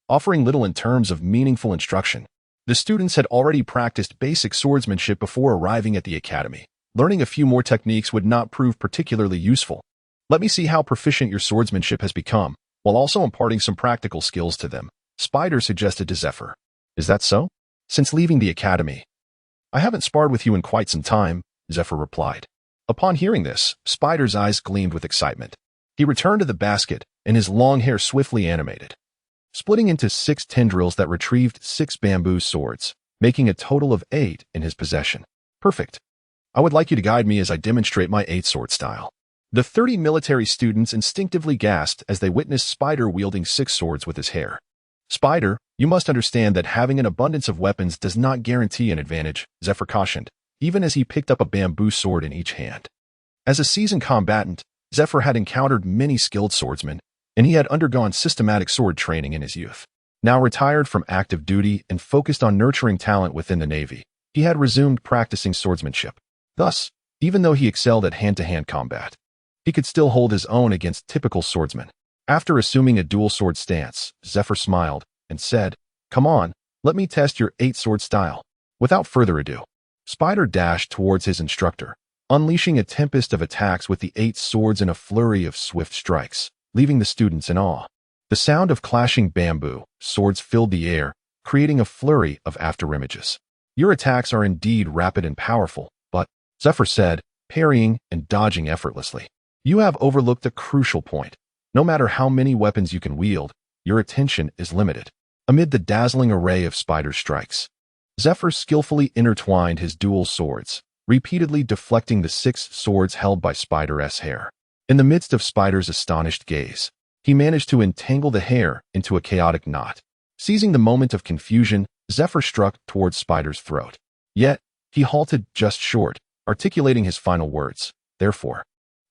offering little in terms of meaningful instruction. The students had already practiced basic swordsmanship before arriving at the academy. Learning a few more techniques would not prove particularly useful. "Let me see how proficient your swordsmanship has become, while also imparting some practical skills to them," Spider suggested to Zephyr. "Is that so?" "Since leaving the academy, I haven't sparred with you in quite some time," Zephyr replied. Upon hearing this, Spider's eyes gleamed with excitement. He returned to the basket, and his long hair swiftly animated, splitting into 6 tendrils that retrieved 6 bamboo swords, making a total of 8 in his possession. "Perfect. I would like you to guide me as I demonstrate my 8-sword style." The 30 military students instinctively gasped as they witnessed Spider wielding 6 swords with his hair. "Spider, you must understand that having an abundance of weapons does not guarantee an advantage," Zephyr cautioned, even as he picked up a bamboo sword in each hand. As a seasoned combatant, Zephyr had encountered many skilled swordsmen, and he had undergone systematic sword training in his youth. Now retired from active duty and focused on nurturing talent within the Navy, he had resumed practicing swordsmanship. Thus, even though he excelled at hand-to-hand combat, he could still hold his own against typical swordsmen. After assuming a dual sword stance, Zephyr smiled and said, "Come on, let me test your 8-sword style." Without further ado, Spider dashed towards his instructor, unleashing a tempest of attacks with the 8 swords in a flurry of swift strikes, leaving the students in awe. The sound of clashing bamboo swords filled the air, creating a flurry of afterimages. Your attacks are indeed rapid and powerful, but, Zephyr said, parrying and dodging effortlessly. You have overlooked a crucial point. No matter how many weapons you can wield, your attention is limited. Amid the dazzling array of spider strikes, Zephyr skillfully intertwined his dual swords, repeatedly deflecting the 6 swords held by Spider's hair. In the midst of Spider's astonished gaze, he managed to entangle the hair into a chaotic knot. Seizing the moment of confusion, Zephyr struck towards Spider's throat. Yet, he halted just short, articulating his final words. Therefore,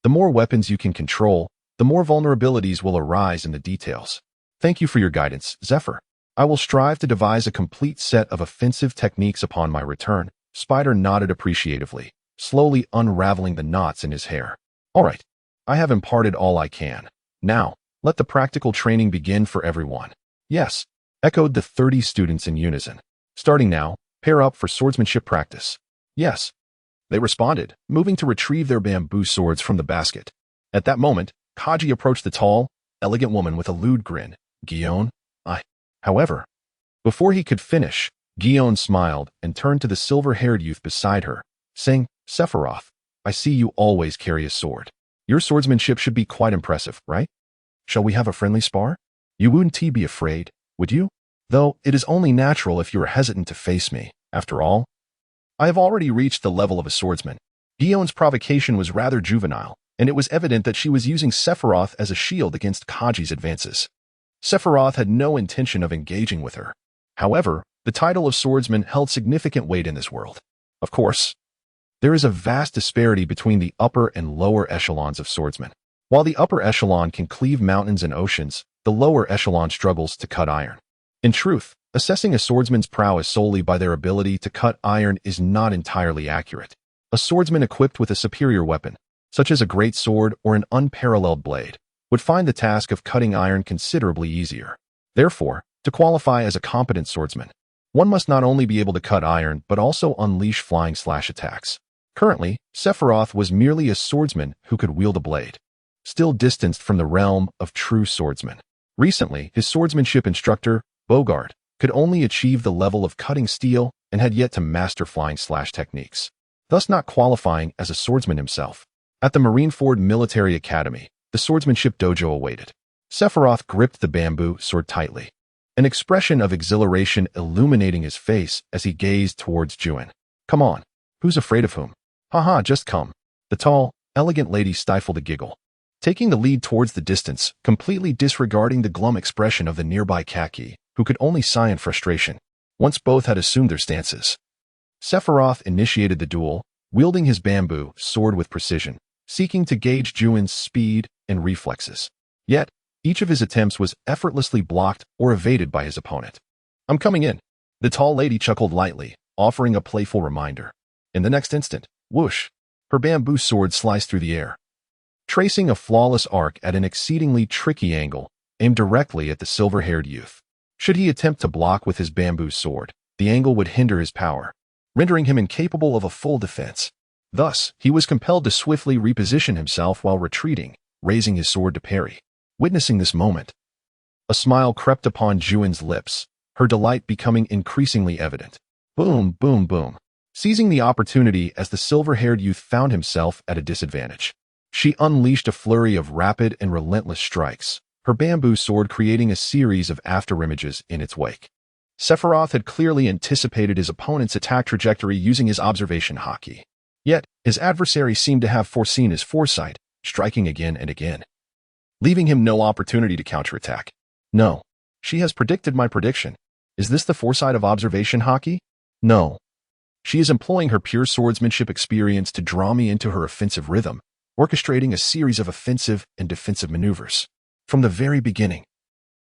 the more weapons you can control, the more vulnerabilities will arise in the details. Thank you for your guidance, Zephyr. I will strive to devise a complete set of offensive techniques upon my return. Spider nodded appreciatively, slowly unraveling the knots in his hair. All right, I have imparted all I can. Now, let the practical training begin for everyone. Yes, echoed the 30 students in unison. Starting now, pair up for swordsmanship practice. Yes, they responded, moving to retrieve their bamboo swords from the basket. At that moment, Kaji approached the tall, elegant woman with a lewd grin. Guillaume, However, before he could finish, Guillaume smiled and turned to the silver-haired youth beside her, saying, Sephiroth, I see you always carry a sword. Your swordsmanship should be quite impressive, right? Shall we have a friendly spar? You wouldn't be afraid, would you? Though it is only natural if you are hesitant to face me. After all, I have already reached the level of a swordsman. Guillaume's provocation was rather juvenile, and it was evident that she was using Sephiroth as a shield against Kaji's advances. Sephiroth had no intention of engaging with her. However, the title of swordsman held significant weight in this world. Of course, there is a vast disparity between the upper and lower echelons of swordsmen. While the upper echelon can cleave mountains and oceans, the lower echelon struggles to cut iron. In truth, assessing a swordsman's prowess solely by their ability to cut iron is not entirely accurate. A swordsman equipped with a superior weapon, such as a great sword or an unparalleled blade, would find the task of cutting iron considerably easier. Therefore, to qualify as a competent swordsman, one must not only be able to cut iron but also unleash flying slash attacks. Currently, Sephiroth was merely a swordsman who could wield a blade, still distanced from the realm of true swordsmen. Recently, his swordsmanship instructor, Boggart, could only achieve the level of cutting steel and had yet to master flying slash techniques, thus not qualifying as a swordsman himself. At the Marineford Military Academy, the swordsmanship dojo awaited. Sephiroth gripped the bamboo sword tightly, an expression of exhilaration illuminating his face as he gazed towards Juin. Come on, who's afraid of whom? Haha, just come. The tall, elegant lady stifled a giggle, taking the lead towards the distance, completely disregarding the glum expression of the nearby Haki, who could only sigh in frustration. Once both had assumed their stances, Sephiroth initiated the duel, wielding his bamboo sword with precision, seeking to gauge Juin's speed and reflexes. Yet, each of his attempts was effortlessly blocked or evaded by his opponent. I'm coming in. The tall lady chuckled lightly, offering a playful reminder. In the next instant, whoosh, her bamboo sword sliced through the air, tracing a flawless arc at an exceedingly tricky angle, aimed directly at the silver-haired youth. Should he attempt to block with his bamboo sword, the angle would hinder his power, rendering him incapable of a full defense. Thus, he was compelled to swiftly reposition himself while retreating, raising his sword to parry. Witnessing this moment, a smile crept upon Juin's lips, her delight becoming increasingly evident. Boom, boom, boom. Seizing the opportunity as the silver-haired youth found himself at a disadvantage, she unleashed a flurry of rapid and relentless strikes, her bamboo sword creating a series of afterimages in its wake. Sephiroth had clearly anticipated his opponent's attack trajectory using his observation Haki. Yet, his adversary seemed to have foreseen his foresight, striking again and again, leaving him no opportunity to counterattack. No, she has predicted my prediction. Is this the foresight of observation Haki? No. She is employing her pure swordsmanship experience to draw me into her offensive rhythm, orchestrating a series of offensive and defensive maneuvers. From the very beginning,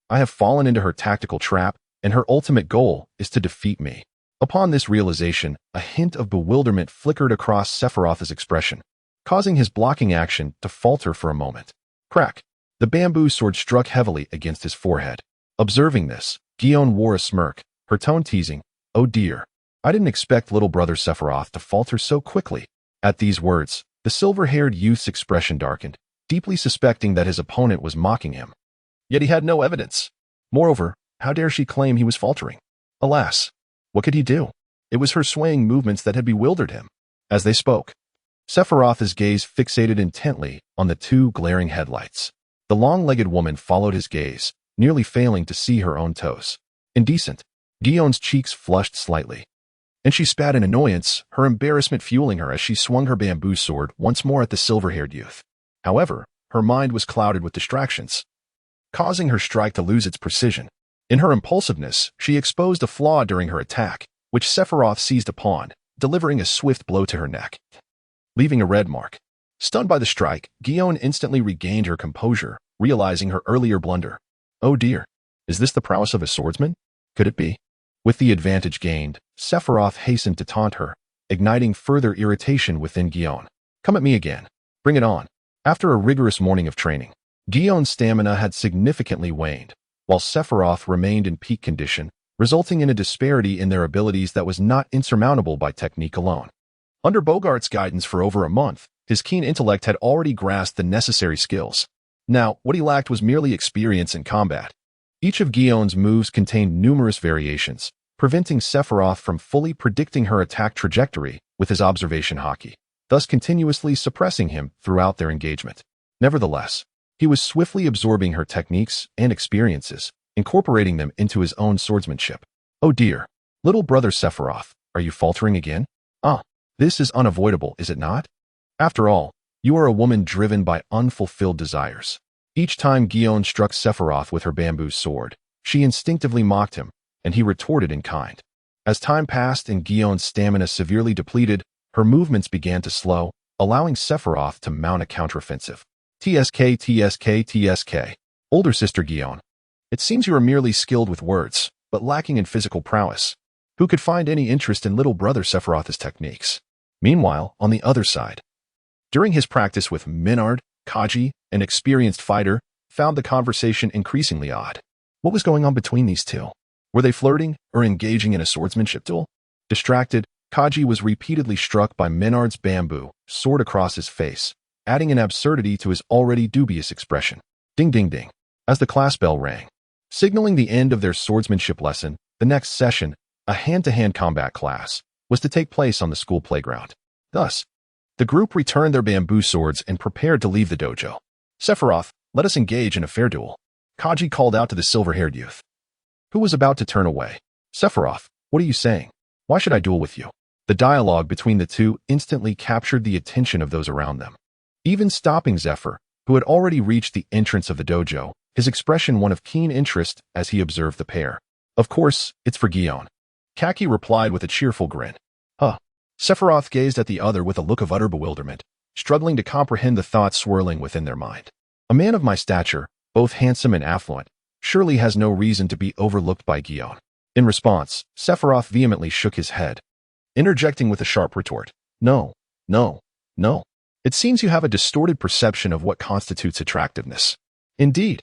I have fallen into her tactical trap, and her ultimate goal is to defeat me. Upon this realization, a hint of bewilderment flickered across Sephiroth's expression, causing his blocking action to falter for a moment. Crack! The bamboo sword struck heavily against his forehead. Observing this, Guillaume wore a smirk, her tone teasing. Oh dear, I didn't expect little brother Sephiroth to falter so quickly. At these words, the silver-haired youth's expression darkened, deeply suspecting that his opponent was mocking him. Yet he had no evidence. Moreover, how dare she claim he was faltering? Alas, what could he do? It was her swaying movements that had bewildered him. As they spoke, Sephiroth's gaze fixated intently on the two glaring headlights. The long-legged woman followed his gaze, nearly failing to see her own toes. Indecent. Gion's cheeks flushed slightly, and she spat in annoyance, her embarrassment fueling her as she swung her bamboo sword once more at the silver-haired youth. However, her mind was clouded with distractions, causing her strike to lose its precision. In her impulsiveness, she exposed a flaw during her attack, which Sephiroth seized upon, delivering a swift blow to her neck, leaving a red mark. Stunned by the strike, Gion instantly regained her composure, realizing her earlier blunder. Oh dear, is this the prowess of a swordsman? Could it be? With the advantage gained, Sephiroth hastened to taunt her, igniting further irritation within Gion. Come at me again. Bring it on. After a rigorous morning of training, Gion's stamina had significantly waned, while Sephiroth remained in peak condition, resulting in a disparity in their abilities that was not insurmountable by technique alone. Under Boggart's guidance for over a month, his keen intellect had already grasped the necessary skills. Now, what he lacked was merely experience in combat. Each of Gion's moves contained numerous variations, preventing Sephiroth from fully predicting her attack trajectory with his observation Haki, thus continuously suppressing him throughout their engagement. Nevertheless, he was swiftly absorbing her techniques and experiences, incorporating them into his own swordsmanship. Oh dear, little brother Sephiroth, are you faltering again? This is unavoidable, is it not? After all, you are a woman driven by unfulfilled desires. Each time Gion struck Sephiroth with her bamboo sword, she instinctively mocked him, and he retorted in kind. As time passed and Gion's stamina severely depleted, her movements began to slow, allowing Sephiroth to mount a counteroffensive. TSK. Older sister Gion. It seems you are merely skilled with words, but lacking in physical prowess. Who could find any interest in little brother Sephiroth's techniques? Meanwhile, on the other side, during his practice with Minard, Kaji, an experienced fighter, found the conversation increasingly odd. What was going on between these two? Were they flirting or engaging in a swordsmanship duel? Distracted, Kaji was repeatedly struck by Minard's bamboo sword across his face, adding an absurdity to his already dubious expression. Ding ding ding. As the class bell rang, signaling the end of their swordsmanship lesson, the next session, a hand-to-hand combat class, was to take place on the school playground. Thus, the group returned their bamboo swords and prepared to leave the dojo. Sephiroth, let us engage in a fair duel. Kaji called out to the silver-haired youth, who was about to turn away. Sephiroth, what are you saying? Why should I duel with you? The dialogue between the two instantly captured the attention of those around them. Even stopping Zephyr, who had already reached the entrance of the dojo, his expression one of keen interest as he observed the pair. Of course, it's for Gion. Haki replied with a cheerful grin. Sephiroth gazed at the other with a look of utter bewilderment, struggling to comprehend the thoughts swirling within their mind. A man of my stature, both handsome and affluent, surely has no reason to be overlooked by Gion. In response, Sephiroth vehemently shook his head, interjecting with a sharp retort. No. It seems you have a distorted perception of what constitutes attractiveness. Indeed.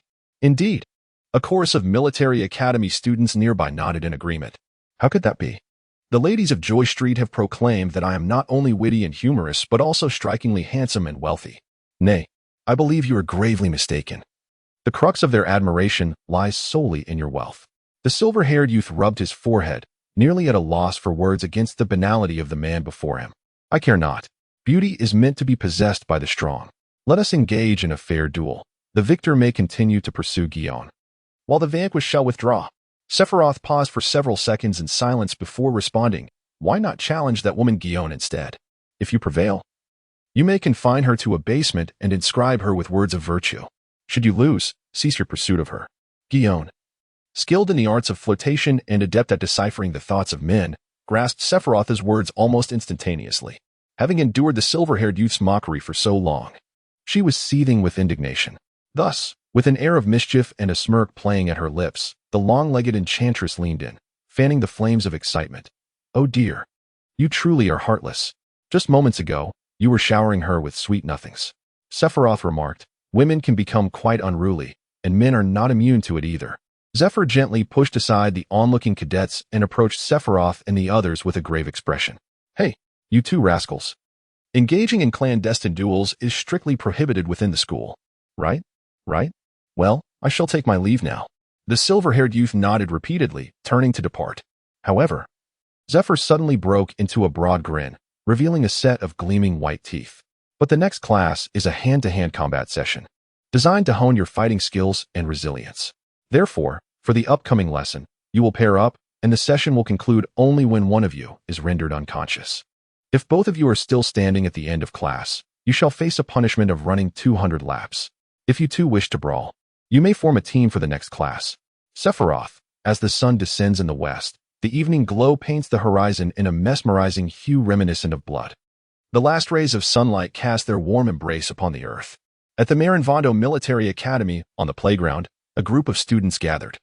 A chorus of military academy students nearby nodded in agreement. How could that be? The ladies of Joy Street have proclaimed that I am not only witty and humorous, but also strikingly handsome and wealthy. Nay, I believe you are gravely mistaken. The crux of their admiration lies solely in your wealth. The silver-haired youth rubbed his forehead, nearly at a loss for words against the banality of the man before him. I care not. Beauty is meant to be possessed by the strong. Let us engage in a fair duel. The victor may continue to pursue Gion, while the vanquished shall withdraw. Sephiroth paused for several seconds in silence before responding. Why not challenge that woman Gion instead? If you prevail, you may confine her to a basement and inscribe her with words of virtue. Should you lose, cease your pursuit of her. Gion, skilled in the arts of flirtation and adept at deciphering the thoughts of men, grasped Sephiroth's words almost instantaneously. Having endured the silver-haired youth's mockery for so long, she was seething with indignation. Thus, with an air of mischief and a smirk playing at her lips, the long-legged enchantress leaned in, fanning the flames of excitement. Oh dear, you truly are heartless. Just moments ago, you were showering her with sweet nothings. Sephiroth remarked, women can become quite unruly, and men are not immune to it either. Zephyr gently pushed aside the onlooking cadets and approached Sephiroth and the others with a grave expression. Hey, you two rascals. Engaging in clandestine duels is strictly prohibited within the school. Right? Well, I shall take my leave now." The silver-haired youth nodded repeatedly, turning to depart. However, Zephyr suddenly broke into a broad grin, revealing a set of gleaming white teeth. "But the next class is a hand-to-hand combat session, designed to hone your fighting skills and resilience. Therefore, for the upcoming lesson, you will pair up, and the session will conclude only when one of you is rendered unconscious. If both of you are still standing at the end of class, you shall face a punishment of running 200 laps. If you two wish to brawl, you may form a team for the next class." Sephiroth, as the sun descends in the west, the evening glow paints the horizon in a mesmerizing hue reminiscent of blood. The last rays of sunlight cast their warm embrace upon the earth. At the Marinvando Military Academy, on the playground, a group of students gathered.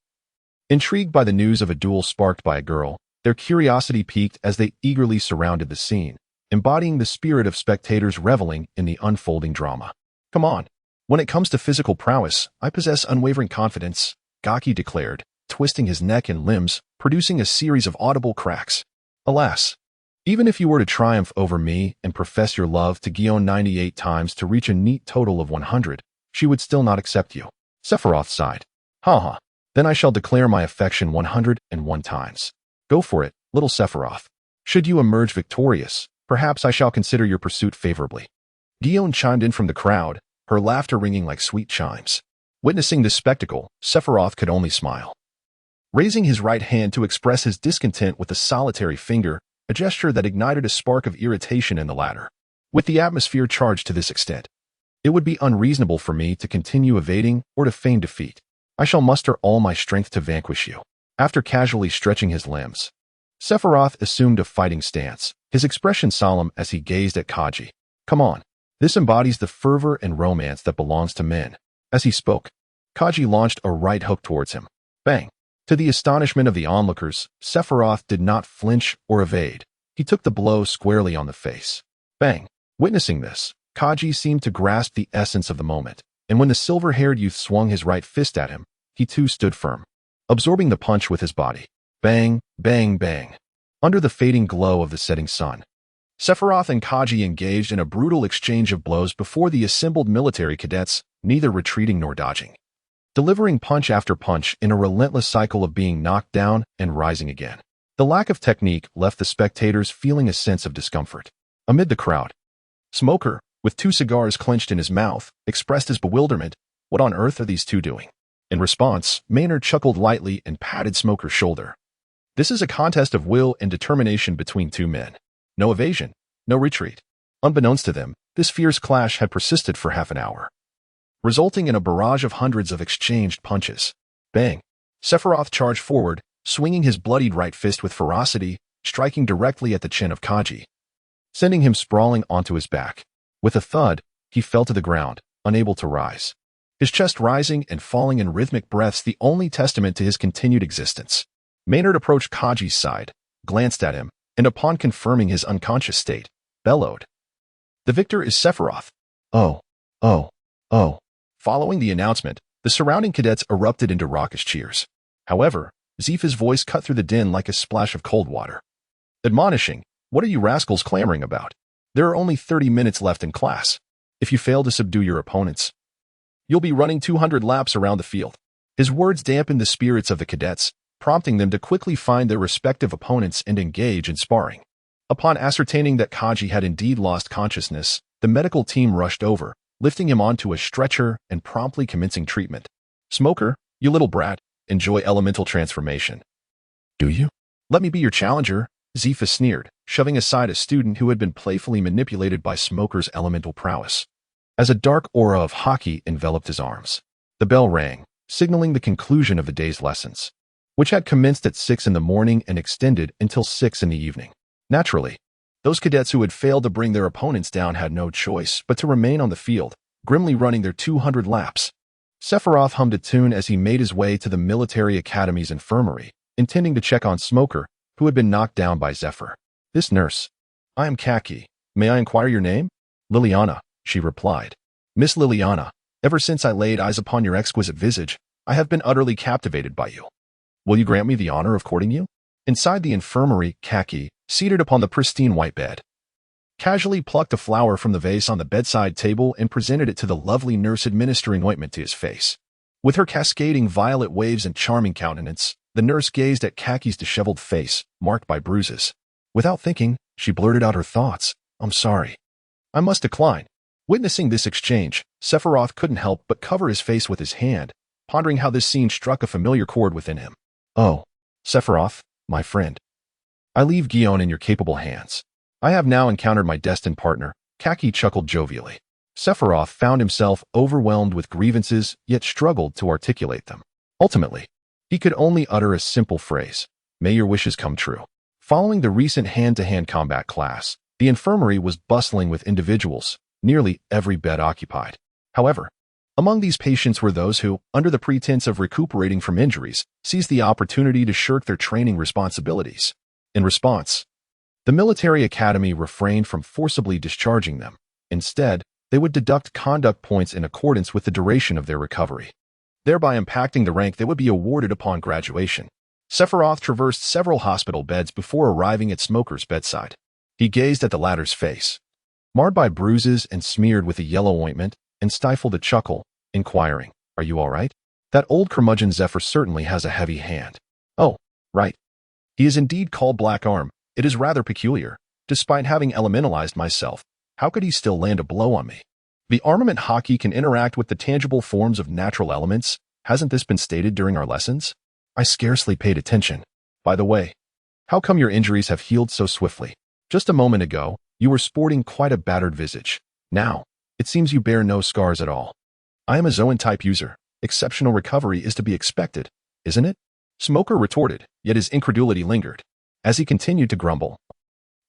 Intrigued by the news of a duel sparked by a girl, their curiosity piqued as they eagerly surrounded the scene, embodying the spirit of spectators reveling in the unfolding drama. "Come on. When it comes to physical prowess, I possess unwavering confidence," Haki declared, twisting his neck and limbs, producing a series of audible cracks. "Alas, even if you were to triumph over me and profess your love to Gion 98 times to reach a neat total of 100, she would still not accept you." Sephiroth sighed. "Haha, then I shall declare my affection 101 times. Go for it, little Sephiroth. Should you emerge victorious, perhaps I shall consider your pursuit favorably." Gion chimed in from the crowd, her laughter ringing like sweet chimes. Witnessing this spectacle, Sephiroth could only smile. Raising his right hand to express his discontent with a solitary finger, a gesture that ignited a spark of irritation in the latter. With the atmosphere charged to this extent, it would be unreasonable for me to continue evading or to feign defeat. I shall muster all my strength to vanquish you. After casually stretching his limbs, Sephiroth assumed a fighting stance, his expression solemn as he gazed at Kaji. "Come on." This embodies the fervor and romance that belongs to men. As he spoke, Kaji launched a right hook towards him. Bang! To the astonishment of the onlookers, Sephiroth did not flinch or evade. He took the blow squarely on the face. Bang! Witnessing this, Kaji seemed to grasp the essence of the moment, and when the silver-haired youth swung his right fist at him, he too stood firm, absorbing the punch with his body. Bang, bang, bang. Under the fading glow of the setting sun, Sephiroth and Kaji engaged in a brutal exchange of blows before the assembled military cadets, neither retreating nor dodging, delivering punch after punch in a relentless cycle of being knocked down and rising again. The lack of technique left the spectators feeling a sense of discomfort. Amid the crowd, Smoker, with 2 cigars clenched in his mouth, expressed his bewilderment. What on earth are these two doing? In response, Maynard chuckled lightly and patted Smoker's shoulder. This is a contest of will and determination between two men. No evasion, no retreat. Unbeknownst to them, this fierce clash had persisted for half an hour, resulting in a barrage of hundreds of exchanged punches. Bang! Sephiroth charged forward, swinging his bloodied right fist with ferocity, striking directly at the chin of Kaji, sending him sprawling onto his back. With a thud, he fell to the ground, unable to rise, his chest rising and falling in rhythmic breaths, the only testament to his continued existence. Maynard approached Kaji's side, glanced at him, and upon confirming his unconscious state, bellowed, "The victor is Sephiroth." Oh, oh, oh. Following the announcement, the surrounding cadets erupted into raucous cheers. However, Zifa's voice cut through the din like a splash of cold water, admonishing, "What are you rascals clamoring about? There are only 30 minutes left in class. If you fail to subdue your opponents, you'll be running 200 laps around the field." His words dampened the spirits of the cadets, prompting them to quickly find their respective opponents and engage in sparring. Upon ascertaining that Kaji had indeed lost consciousness, the medical team rushed over, lifting him onto a stretcher and promptly commencing treatment. "Smoker, you little brat, enjoy elemental transformation." "Do you? Let me be your challenger," Zifa sneered, shoving aside a student who had been playfully manipulated by Smoker's elemental prowess. As a dark aura of Haki enveloped his arms, the bell rang, signaling the conclusion of the day's lessons, which had commenced at 6 in the morning and extended until 6 in the evening. Naturally, those cadets who had failed to bring their opponents down had no choice but to remain on the field, grimly running their 200 laps. Sephiroth hummed a tune as he made his way to the military academy's infirmary, intending to check on Smoker, who had been knocked down by Zephyr. "This nurse. I am Haki. May I inquire your name?" "Liliana," she replied. "Miss Liliana, ever since I laid eyes upon your exquisite visage, I have been utterly captivated by you. Will you grant me the honor of courting you?" Inside the infirmary, Haki, seated upon the pristine white bed, casually plucked a flower from the vase on the bedside table and presented it to the lovely nurse, administering ointment to his face. With her cascading violet waves and charming countenance, the nurse gazed at Kaki's disheveled face, marked by bruises. Without thinking, she blurted out her thoughts. "I'm sorry. I must decline." Witnessing this exchange, Sephiroth couldn't help but cover his face with his hand, pondering how this scene struck a familiar chord within him. "Oh, Sephiroth, my friend. I leave Guion in your capable hands. I have now encountered my destined partner." Kaki chuckled jovially. Sephiroth found himself overwhelmed with grievances, yet struggled to articulate them. Ultimately, he could only utter a simple phrase: "May your wishes come true." Following the recent hand-to-hand combat class, the infirmary was bustling with individuals, nearly every bed occupied. However, among these patients were those who, under the pretense of recuperating from injuries, seized the opportunity to shirk their training responsibilities. In response, the military academy refrained from forcibly discharging them. Instead, they would deduct conduct points in accordance with the duration of their recovery, thereby impacting the rank they would be awarded upon graduation. Sephiroth traversed several hospital beds before arriving at Smoker's bedside. He gazed at the latter's face, marred by bruises and smeared with a yellow ointment, and stifled a chuckle, inquiring, "Are you all right? That old curmudgeon Zephyr certainly has a heavy hand." "Oh, right. He is indeed called Black Arm. It is rather peculiar. Despite having elementalized myself, how could he still land a blow on me? The armament Haki can interact with the tangible forms of natural elements. Hasn't this been stated during our lessons?" I scarcely paid attention. "By the way, how come your injuries have healed so swiftly? Just a moment ago, you were sporting quite a battered visage. Now, it seems you bear no scars at all." "I am a Zoan-type user. Exceptional recovery is to be expected, isn't it?" Smoker retorted, yet his incredulity lingered. As he continued to grumble,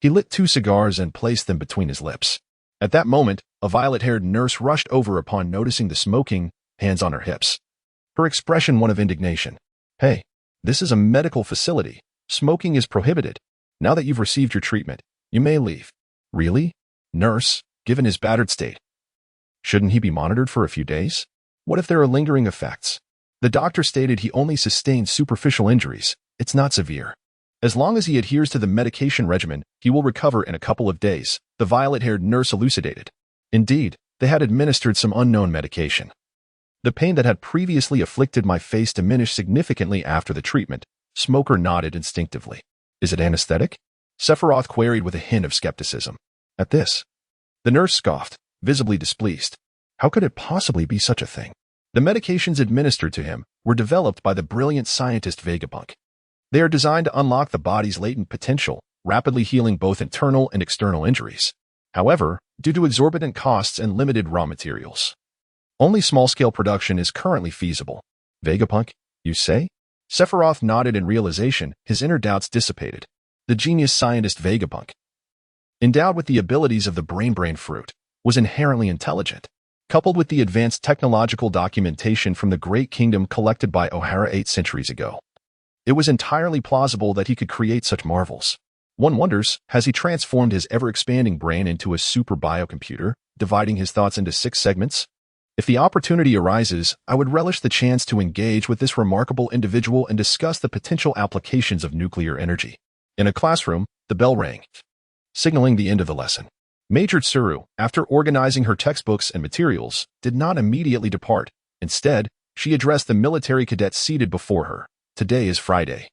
he lit 2 cigars and placed them between his lips. At that moment, a violet-haired nurse rushed over upon noticing the smoking, hands on her hips. Her expression one of indignation. "Hey, this is a medical facility. Smoking is prohibited. Now that you've received your treatment, you may leave." "Really? Nurse, given his battered state, shouldn't he be monitored for a few days? What if there are lingering effects?" The doctor stated he only sustained superficial injuries. "It's not severe. As long as he adheres to the medication regimen, he will recover in a couple of days," the violet-haired nurse elucidated. Indeed, they had administered some unknown medication. The pain that had previously afflicted my face diminished significantly after the treatment. Smoker nodded instinctively. "Is it anesthetic?" Sephiroth queried with a hint of skepticism. At this, the nurse scoffed, visibly displeased. How could it possibly be such a thing? The medications administered to him were developed by the brilliant scientist Vegapunk. They are designed to unlock the body's latent potential, rapidly healing both internal and external injuries. However, due to exorbitant costs and limited raw materials, only small-scale production is currently feasible. "Vegapunk, you say?" Sephiroth nodded in realization, his inner doubts dissipated. The genius scientist Vegapunk, endowed with the abilities of the brain fruit, was inherently intelligent. Coupled with the advanced technological documentation from the Great Kingdom collected by O'Hara 8 centuries ago, it was entirely plausible that he could create such marvels. One wonders, has he transformed his ever-expanding brain into a super biocomputer, dividing his thoughts into 6 segments? If the opportunity arises, I would relish the chance to engage with this remarkable individual and discuss the potential applications of nuclear energy. In a classroom, the bell rang, signaling the end of the lesson. Major Tsuru, after organizing her textbooks and materials, did not immediately depart. Instead, she addressed the military cadets seated before her. "Today is Friday,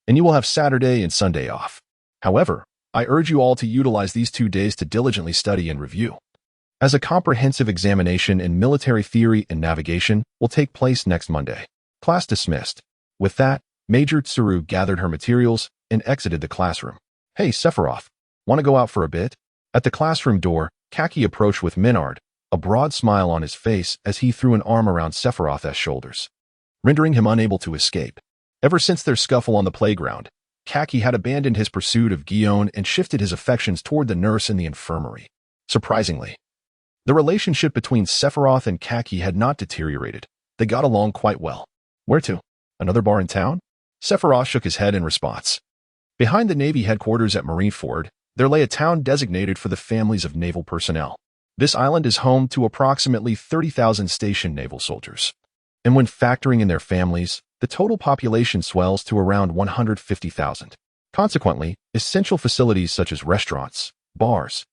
and you will have Saturday and Sunday off. However, I urge you all to utilize these 2 days to diligently study and review, as a comprehensive examination in military theory and navigation will take place next Monday." Class dismissed. With that, Major Tsuru gathered her materials and exited the classroom. "Hey, Sephiroth, want to go out for a bit?" At the classroom door, Kaki approached with Minard, a broad smile on his face as he threw an arm around Sephiroth's shoulders, rendering him unable to escape. Ever since their scuffle on the playground, Kaki had abandoned his pursuit of Guion and shifted his affections toward the nurse in the infirmary. Surprisingly, the relationship between Sephiroth and Kaki had not deteriorated. They got along quite well. "Where to? Another bar in town?" Sephiroth shook his head in response. Behind the Navy headquarters at Marineford, there lay a town designated for the families of naval personnel. This island is home to approximately 30,000 stationed naval soldiers. And when factoring in their families, the total population swells to around 150,000. Consequently, essential facilities such as restaurants, bars,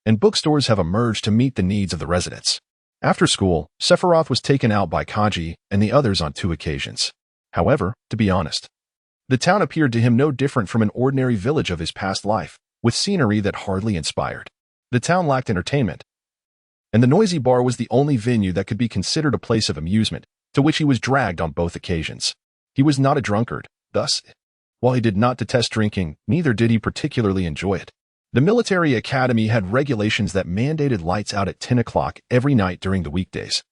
and bookstores have emerged to meet the needs of the residents. After school, Sephiroth was taken out by Kaji and the others on 2 occasions. However, to be honest, the town appeared to him no different from an ordinary village of his past life, with scenery that hardly inspired. The town lacked entertainment, and the noisy bar was the only venue that could be considered a place of amusement, to which he was dragged on both occasions. He was not a drunkard, thus, while he did not detest drinking, neither did he particularly enjoy it. The military academy had regulations that mandated lights out at 10 o'clock every night during the weekdays,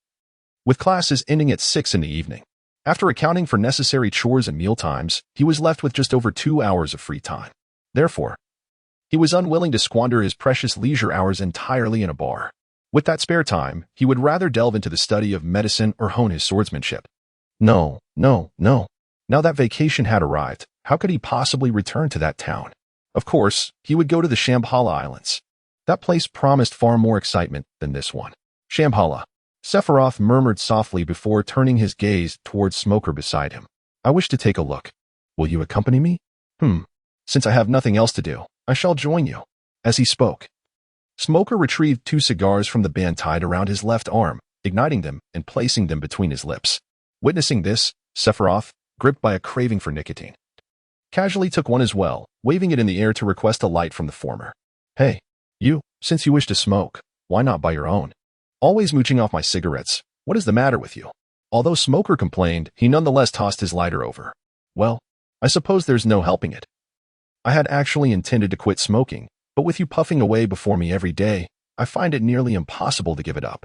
with classes ending at 6 in the evening. After accounting for necessary chores and meal times, he was left with just over 2 hours of free time. Therefore, he was unwilling to squander his precious leisure hours entirely in a bar. With that spare time, he would rather delve into the study of medicine or hone his swordsmanship. No. Now that vacation had arrived, how could he possibly return to that town? Of course, he would go to the Shambhala Islands. That place promised far more excitement than this one. Shambhala. Sephiroth murmured softly before turning his gaze towards Smoker beside him. I wish to take a look. Will you accompany me? Since I have nothing else to do, I shall join you. As he spoke, Smoker retrieved 2 cigars from the band tied around his left arm, igniting them and placing them between his lips. Witnessing this, Sephiroth, gripped by a craving for nicotine, casually took one as well, waving it in the air to request a light from the former. Hey, you, since you wish to smoke, why not buy your own? Always mooching off my cigarettes, what is the matter with you? Although Smoker complained, he nonetheless tossed his lighter over. Well, I suppose there's no helping it. I had actually intended to quit smoking, but with you puffing away before me every day, I find it nearly impossible to give it up.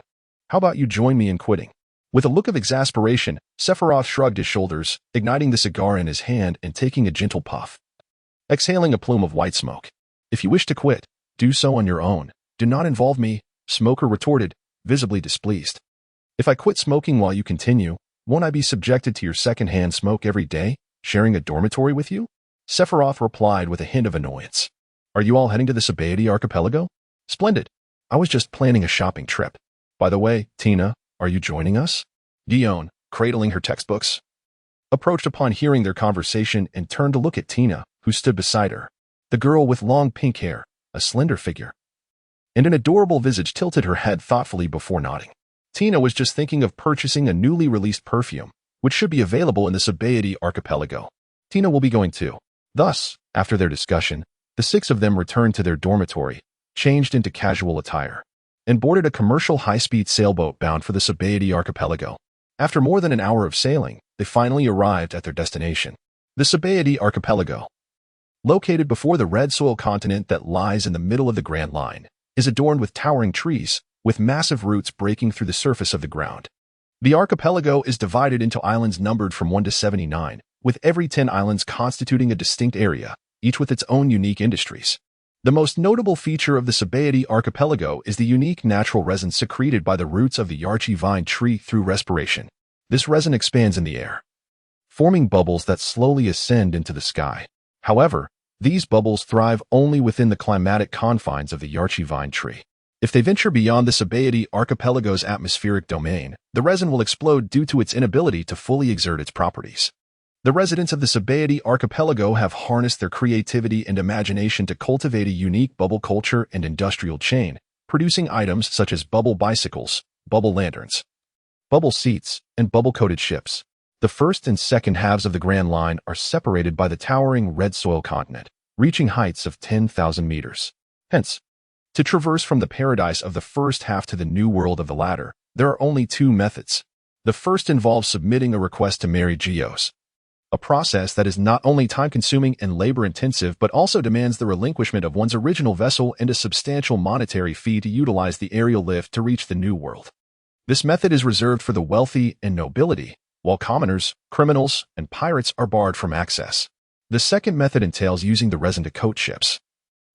How about you join me in quitting? With a look of exasperation, Sephiroth shrugged his shoulders, igniting the cigar in his hand and taking a gentle puff, exhaling a plume of white smoke. If you wish to quit, do so on your own. Do not involve me, Smoker retorted, visibly displeased. If I quit smoking while you continue, won't I be subjected to your second-hand smoke every day, sharing a dormitory with you? Sephiroth replied with a hint of annoyance. Are you all heading to the Sephiroth archipelago? Splendid. I was just planning a shopping trip. By the way, Tina, are you joining us? Guion, cradling her textbooks, approached upon hearing their conversation and turned to look at Tina, who stood beside her. The girl with long pink hair, a slender figure, and an adorable visage tilted her head thoughtfully before nodding. Tina was just thinking of purchasing a newly released perfume, which should be available in the Sephiroth archipelago. Tina will be going too. Thus, after their discussion, the 6 of them returned to their dormitory, changed into casual attire, and boarded a commercial high-speed sailboat bound for the Sephiroth archipelago. After more than an hour of sailing, they finally arrived at their destination. The Sephiroth archipelago, located before the red soil continent that lies in the middle of the Grand Line, is adorned with towering trees, with massive roots breaking through the surface of the ground. The archipelago is divided into islands numbered from 1 to 79, with every 10 islands constituting a distinct area, each with its own unique industries. The most notable feature of the Sephiroth archipelago is the unique natural resin secreted by the roots of the yarchi vine tree through respiration. This resin expands in the air, forming bubbles that slowly ascend into the sky. However, these bubbles thrive only within the climatic confines of the yarchi vine tree. If they venture beyond the Sephiroth archipelago's atmospheric domain, the resin will explode due to its inability to fully exert its properties. The residents of the Sephiroth archipelago have harnessed their creativity and imagination to cultivate a unique bubble culture and industrial chain, producing items such as bubble bicycles, bubble lanterns, bubble seats, and bubble-coated ships. The first and second halves of the Grand Line are separated by the towering red soil continent, reaching heights of 10,000 meters. Hence, to traverse from the paradise of the first half to the new world of the latter, there are only 2 methods. The first involves submitting a request to marry Geos, a process that is not only time-consuming and labor-intensive but also demands the relinquishment of one's original vessel and a substantial monetary fee to utilize the aerial lift to reach the new world. This method is reserved for the wealthy and nobility, while commoners, criminals, and pirates are barred from access. The second method entails using the resin to coat ships,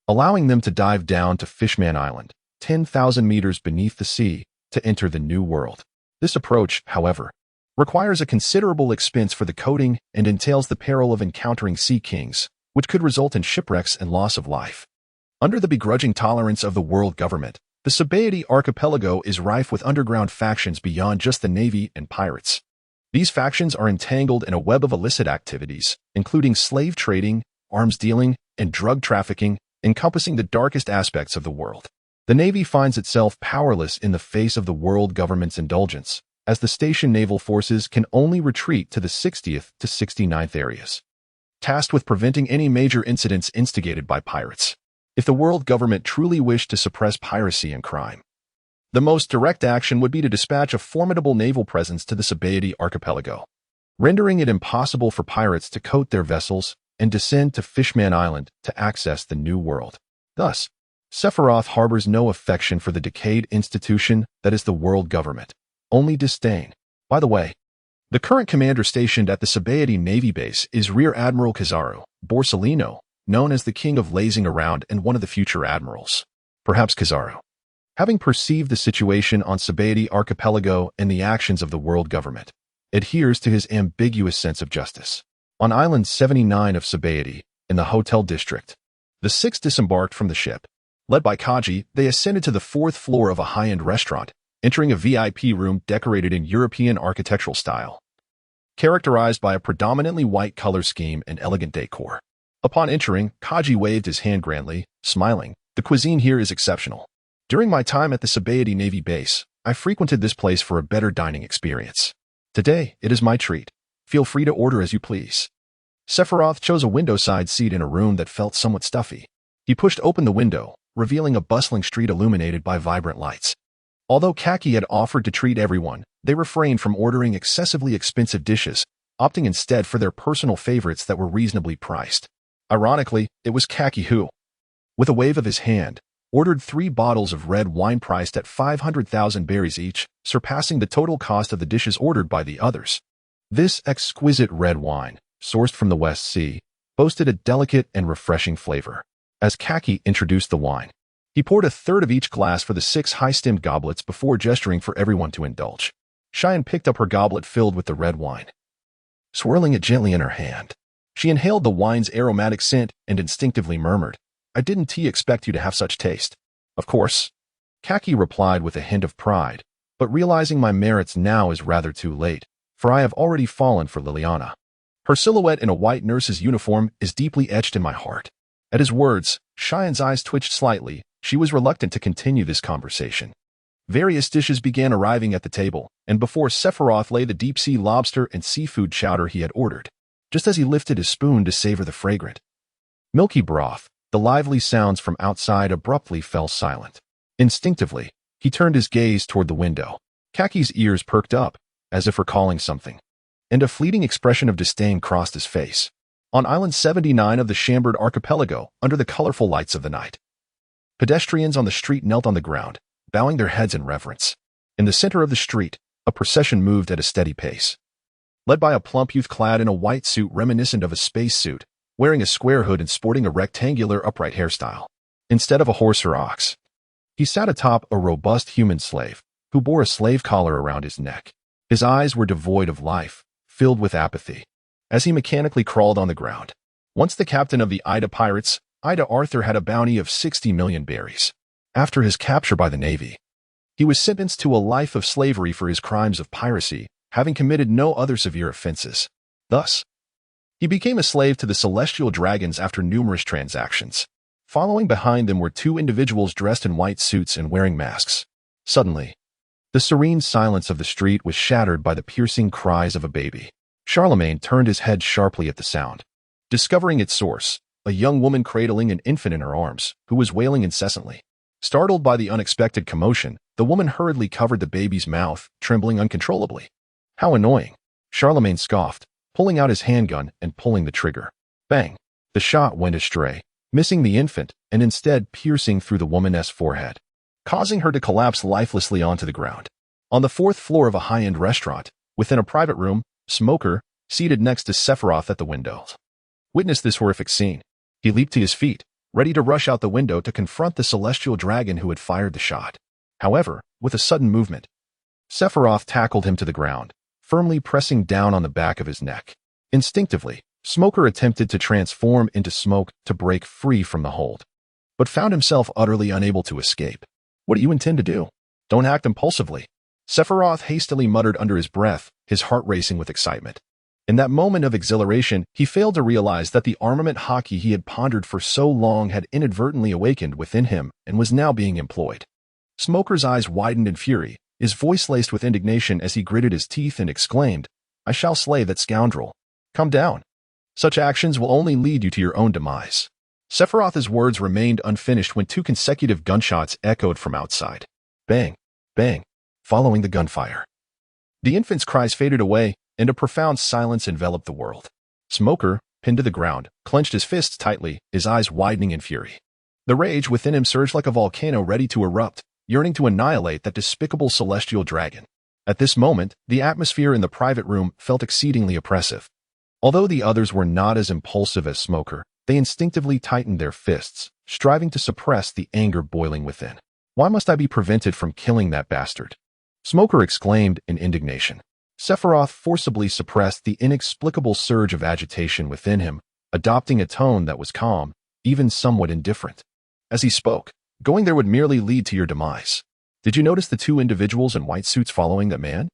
allowing them to dive down to Fishman Island, 10,000 meters beneath the sea, to enter the new world. This approach, however, requires a considerable expense for the coating and entails the peril of encountering sea kings, which could result in shipwrecks and loss of life. Under the begrudging tolerance of the world government, the Sephiroth archipelago is rife with underground factions beyond just the navy and pirates. These factions are entangled in a web of illicit activities, including slave trading, arms dealing, and drug trafficking, encompassing the darkest aspects of the world. The Navy finds itself powerless in the face of the world government's indulgence, as the station naval forces can only retreat to the 60th to 69th areas, tasked with preventing any major incidents instigated by pirates. If the world government truly wished to suppress piracy and crime, the most direct action would be to dispatch a formidable naval presence to the Sabaody archipelago, rendering it impossible for pirates to coat their vessels and descend to Fishman Island to access the New World. Thus, Sephiroth harbors no affection for the decayed institution that is the world government, only disdain. By the way, the current commander stationed at the Sabaody Navy base is Rear Admiral Kizaru Borsellino, known as the King of Lazing Around and one of the future admirals. Perhaps Kizaru, having perceived the situation on Sabaody archipelago and the actions of the world government, adheres to his ambiguous sense of justice. On Island 79 of Sabaody, in the hotel district, the six disembarked from the ship. Led by Kaji, they ascended to the fourth floor of a high-end restaurant, entering a VIP room decorated in European architectural style, characterized by a predominantly white color scheme and elegant decor. Upon entering, Kaji waved his hand grandly, smiling. The cuisine here is exceptional. During my time at the Sabaody Navy base, I frequented this place for a better dining experience. Today, it is my treat. Feel free to order as you please. Sephiroth chose a window-side seat in a room that felt somewhat stuffy. He pushed open the window, revealing a bustling street illuminated by vibrant lights. Although Haki had offered to treat everyone, they refrained from ordering excessively expensive dishes, opting instead for their personal favorites that were reasonably priced. Ironically, it was Haki who, with a wave of his hand, ordered 3 bottles of red wine priced at 500,000 berries each, surpassing the total cost of the dishes ordered by the others. This exquisite red wine, sourced from the West Sea, boasted a delicate and refreshing flavor. As Haki introduced the wine, he poured a third of each glass for the 6 high-stemmed goblets before gesturing for everyone to indulge. Cheyenne picked up her goblet filled with the red wine. Swirling it gently in her hand, she inhaled the wine's aromatic scent and instinctively murmured, "I didn't expect you to have such taste." "Of course," Haki replied with a hint of pride, "but realizing my merits now is rather too late, for I have already fallen for Liliana. Her silhouette in a white nurse's uniform is deeply etched in my heart." At his words, Cheyenne's eyes twitched slightly. She was reluctant to continue this conversation. Various dishes began arriving at the table, and before Sephiroth lay the deep-sea lobster and seafood chowder he had ordered, just as he lifted his spoon to savor the fragrant, milky broth. The lively sounds from outside abruptly fell silent. Instinctively, he turned his gaze toward the window. Haki's ears perked up, as if recalling something, and a fleeting expression of disdain crossed his face. On Island 79 of the Shipboard archipelago, under the colorful lights of the night, pedestrians on the street knelt on the ground, bowing their heads in reverence. In the center of the street, a procession moved at a steady pace, led by a plump youth clad in a white suit reminiscent of a spacesuit, wearing a square hood and sporting a rectangular upright hairstyle. Instead of a horse or ox, he sat atop a robust human slave, who bore a slave collar around his neck. His eyes were devoid of life, filled with apathy, as he mechanically crawled on the ground. Once the captain of the Ida pirates, Ida Arthur had a bounty of 60 million berries. After his capture by the Navy, he was sentenced to a life of slavery for his crimes of piracy, having committed no other severe offenses. Thus, he became a slave to the Celestial Dragons after numerous transactions. Following behind them were 2 individuals dressed in white suits and wearing masks. Suddenly, the serene silence of the street was shattered by the piercing cries of a baby. Charlemagne turned his head sharply at the sound. Discovering its source, a young woman cradling an infant in her arms, who was wailing incessantly. Startled by the unexpected commotion, the woman hurriedly covered the baby's mouth, trembling uncontrollably. "How annoying," Charlemagne scoffed, pulling out his handgun and pulling the trigger. Bang! The shot went astray, missing the infant and instead piercing through the woman's forehead, causing her to collapse lifelessly onto the ground. On the 4th floor of a high-end restaurant, within a private room, Smoker, seated next to Sephiroth at the window, witnessed this horrific scene. He leaped to his feet, ready to rush out the window to confront the celestial dragon who had fired the shot. However, with a sudden movement, Sephiroth tackled him to the ground, firmly pressing down on the back of his neck. Instinctively, Smoker attempted to transform into smoke to break free from the hold, but found himself utterly unable to escape. "What do you intend to do? Don't act impulsively," Sephiroth hastily muttered under his breath, his heart racing with excitement. In that moment of exhilaration, he failed to realize that the armament Haki he had pondered for so long had inadvertently awakened within him and was now being employed. Smoker's eyes widened in fury, his voice laced with indignation as he gritted his teeth and exclaimed, "I shall slay that scoundrel. Come down. Such actions will only lead you to your own demise." Sephiroth's words remained unfinished when 2 consecutive gunshots echoed from outside. Bang, bang, following the gunfire. The infant's cries faded away, and a profound silence enveloped the world. Smoker, pinned to the ground, clenched his fists tightly, his eyes widening in fury. The rage within him surged like a volcano ready to erupt, yearning to annihilate that despicable celestial dragon. At this moment, the atmosphere in the private room felt exceedingly oppressive. Although the others were not as impulsive as Smoker, they instinctively tightened their fists, striving to suppress the anger boiling within. "Why must I be prevented from killing that bastard?" Smoker exclaimed in indignation. Sephiroth forcibly suppressed the inexplicable surge of agitation within him, adopting a tone that was calm, even somewhat indifferent. As he spoke, "Going there would merely lead to your demise. Did you notice the 2 individuals in white suits following that man?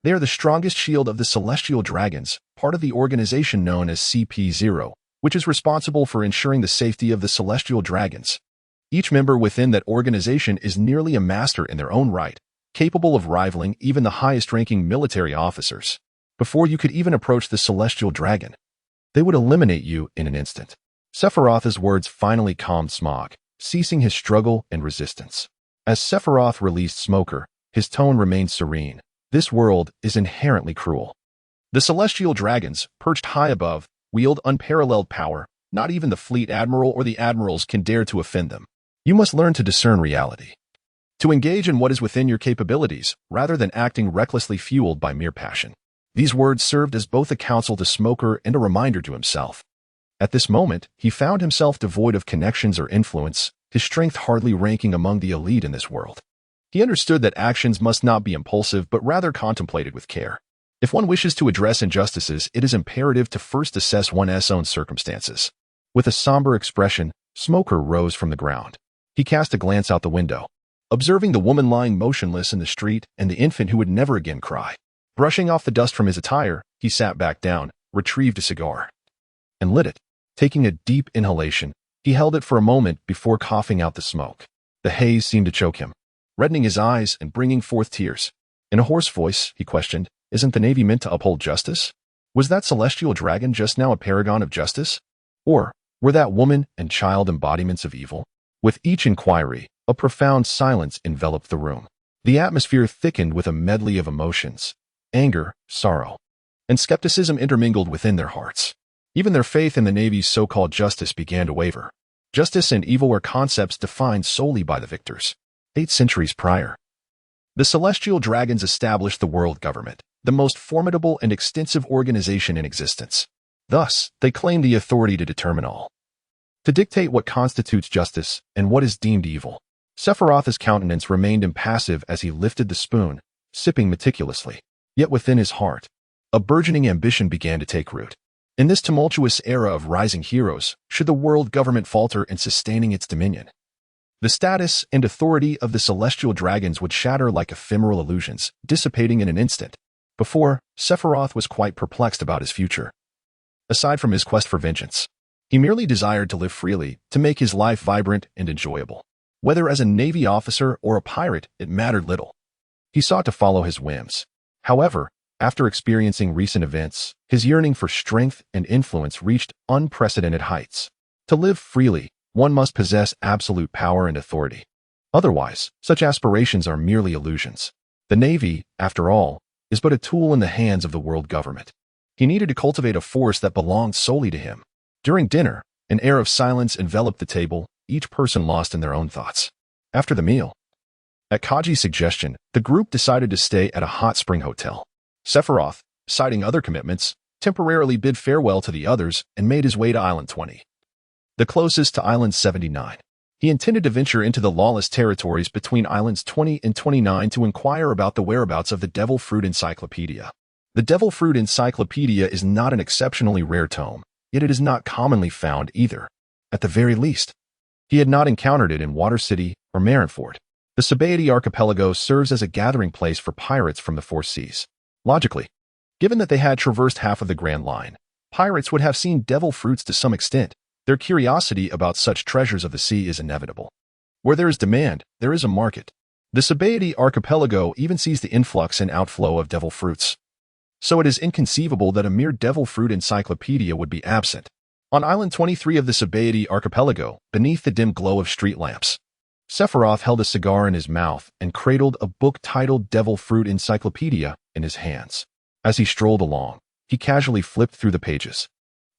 They are the strongest shield of the celestial dragons, part of the organization known as CP0, which is responsible for ensuring the safety of the celestial dragons. Each member within that organization is nearly a master in their own right, capable of rivaling even the highest-ranking military officers. Before you could even approach the celestial dragon, they would eliminate you in an instant." Sephiroth's words finally calmed Smog, ceasing his struggle and resistance. As Sephiroth released Smoker, his tone remained serene. "This world is inherently cruel. The celestial dragons, perched high above, wield unparalleled power. Not even the fleet admiral or the admirals can dare to offend them. You must learn to discern reality, to engage in what is within your capabilities, rather than acting recklessly fueled by mere passion." These words served as both a counsel to Smoker and a reminder to himself. At this moment, he found himself devoid of connections or influence, his strength hardly ranking among the elite in this world. He understood that actions must not be impulsive but rather contemplated with care. If one wishes to address injustices, it is imperative to first assess one's own circumstances. With a somber expression, Smoker rose from the ground. He cast a glance out the window, observing the woman lying motionless in the street and the infant who would never again cry. Brushing off the dust from his attire, he sat back down, retrieved a cigar, and lit it. Taking a deep inhalation, he held it for a moment before coughing out the smoke. The haze seemed to choke him, reddening his eyes and bringing forth tears. In a hoarse voice, he questioned, "Isn't the Navy meant to uphold justice? Was that celestial dragon just now a paragon of justice? Or were that woman and child embodiments of evil?" With each inquiry, a profound silence enveloped the room. The atmosphere thickened with a medley of emotions. Anger, sorrow, and skepticism intermingled within their hearts. Even their faith in the Navy's so-called justice began to waver. Justice and evil were concepts defined solely by the victors. 8 centuries prior, the celestial dragons established the world government, the most formidable and extensive organization in existence. Thus, they claimed the authority to determine all, to dictate what constitutes justice and what is deemed evil. Sephiroth's countenance remained impassive as he lifted the spoon, sipping meticulously. Yet within his heart, a burgeoning ambition began to take root. In this tumultuous era of rising heroes, should the world government falter in sustaining its dominion, the status and authority of the celestial dragons would shatter like ephemeral illusions, dissipating in an instant. Before, Sephiroth was quite perplexed about his future. Aside from his quest for vengeance, he merely desired to live freely, to make his life vibrant and enjoyable. Whether as a Navy officer or a pirate, it mattered little. He sought to follow his whims. However, after experiencing recent events, his yearning for strength and influence reached unprecedented heights. To live freely, one must possess absolute power and authority. Otherwise, such aspirations are merely illusions. The Navy, after all, is but a tool in the hands of the world government. He needed to cultivate a force that belonged solely to him. During dinner, an air of silence enveloped the table, each person lost in their own thoughts. After the meal, at Kaji's suggestion, the group decided to stay at a hot spring hotel. Sephiroth, citing other commitments, temporarily bid farewell to the others and made his way to Island 20, the closest to Island 79. He intended to venture into the lawless territories between Islands 20 and 29 to inquire about the whereabouts of the Devil Fruit Encyclopedia. The Devil Fruit Encyclopedia is not an exceptionally rare tome, yet it is not commonly found either. At the very least, he had not encountered it in Water City or Marineford. The Sabaody archipelago serves as a gathering place for pirates from the 4 seas. Logically, Given that they had traversed half of the Grand Line, pirates would have seen devil fruits to some extent. Their curiosity about such treasures of the sea is inevitable. Where there is demand, there is a market. The Sabaody archipelago even sees the influx and outflow of devil fruits. So it is inconceivable that a mere devil fruit encyclopedia would be absent. On Island 23 of the Sabaody archipelago, beneath the dim glow of street lamps, Sephiroth held a cigar in his mouth and cradled a book titled Devil Fruit Encyclopedia in his hands. As he strolled along, he casually flipped through the pages.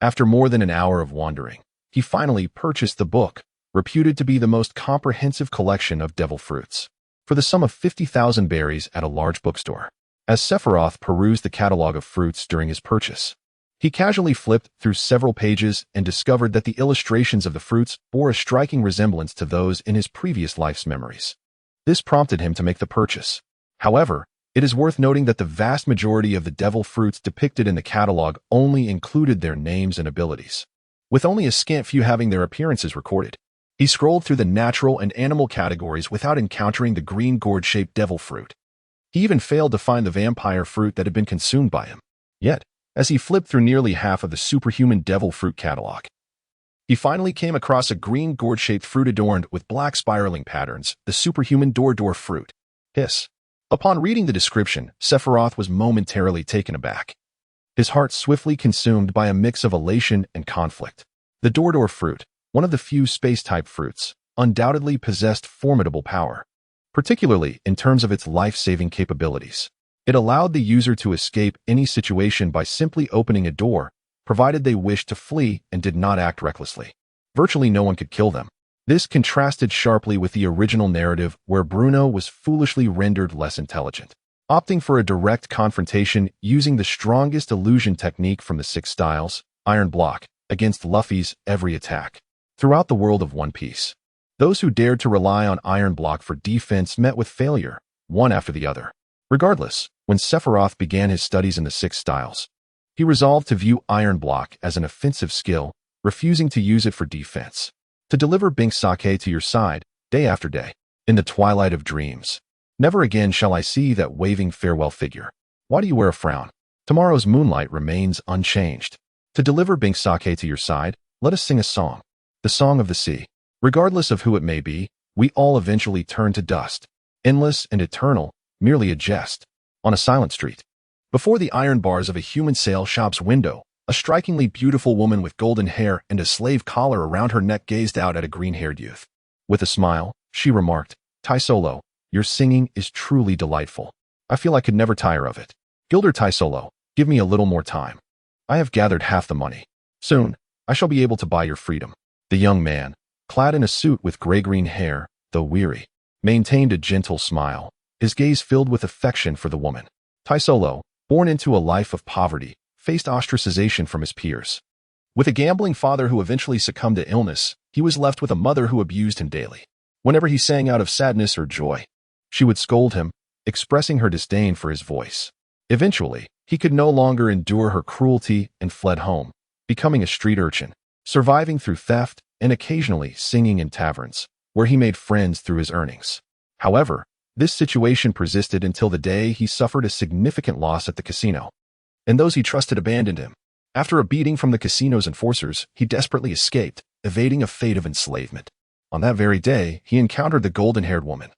After more than an hour of wandering, he finally purchased the book, reputed to be the most comprehensive collection of devil fruits, for the sum of 50,000 berries at a large bookstore. As Sephiroth perused the catalog of fruits during his purchase, he casually flipped through several pages and discovered that the illustrations of the fruits bore a striking resemblance to those in his previous life's memories. This prompted him to make the purchase. However, it is worth noting that the vast majority of the devil fruits depicted in the catalog only included their names and abilities, with only a scant few having their appearances recorded. He scrolled through the natural and animal categories without encountering the green gourd-shaped devil fruit. He even failed to find the vampire fruit that had been consumed by him. Yet, as he flipped through nearly half of the superhuman devil fruit catalog, he finally came across a green gourd-shaped fruit adorned with black spiraling patterns, the superhuman door fruit. Hiss. Upon reading the description, Sephiroth was momentarily taken aback, his heart swiftly consumed by a mix of elation and conflict. The door fruit, one of the few space-type fruits, undoubtedly possessed formidable power, particularly in terms of its life-saving capabilities. It allowed the user to escape any situation by simply opening a door, provided they wished to flee and did not act recklessly. Virtually no one could kill them. This contrasted sharply with the original narrative where Bruno was foolishly rendered less intelligent, opting for a direct confrontation using the strongest illusion technique from the 6 styles, Iron Block, against Luffy's every attack. Throughout the world of One Piece, those who dared to rely on Iron Block for defense met with failure, one after the other. Regardless, when Sephiroth began his studies in the 6 styles, he resolved to view Iron Block as an offensive skill, refusing to use it for defense. To deliver Bink Sake to your side, day after day, in the twilight of dreams. Never again shall I see that waving farewell figure. Why do you wear a frown? Tomorrow's moonlight remains unchanged. To deliver Bink Sake to your side, let us sing a song. The song of the sea. Regardless of who it may be, we all eventually turn to dust. Endless and eternal, merely a jest. On a silent street. Before the iron bars of a human sale shop's window, a strikingly beautiful woman with golden hair and a slave collar around her neck gazed out at a green-haired youth. With a smile, she remarked, "Taisolo, your singing is truly delightful. I feel I could never tire of it. Gilder Taisolo, give me a little more time. I have gathered half the money. Soon, I shall be able to buy your freedom." The young man, clad in a suit with gray-green hair, though weary, maintained a gentle smile, his gaze filled with affection for the woman. Taisolo, born into a life of poverty, faced ostracization from his peers. With a gambling father who eventually succumbed to illness, he was left with a mother who abused him daily. Whenever he sang out of sadness or joy, she would scold him, expressing her disdain for his voice. Eventually, he could no longer endure her cruelty and fled home, becoming a street urchin, surviving through theft and occasionally singing in taverns, where he made friends through his earnings. However, this situation persisted until the day he suffered a significant loss at the casino, and those he trusted abandoned him. After a beating from the casino's enforcers, he desperately escaped, evading a fate of enslavement. On that very day, he encountered the golden-haired woman,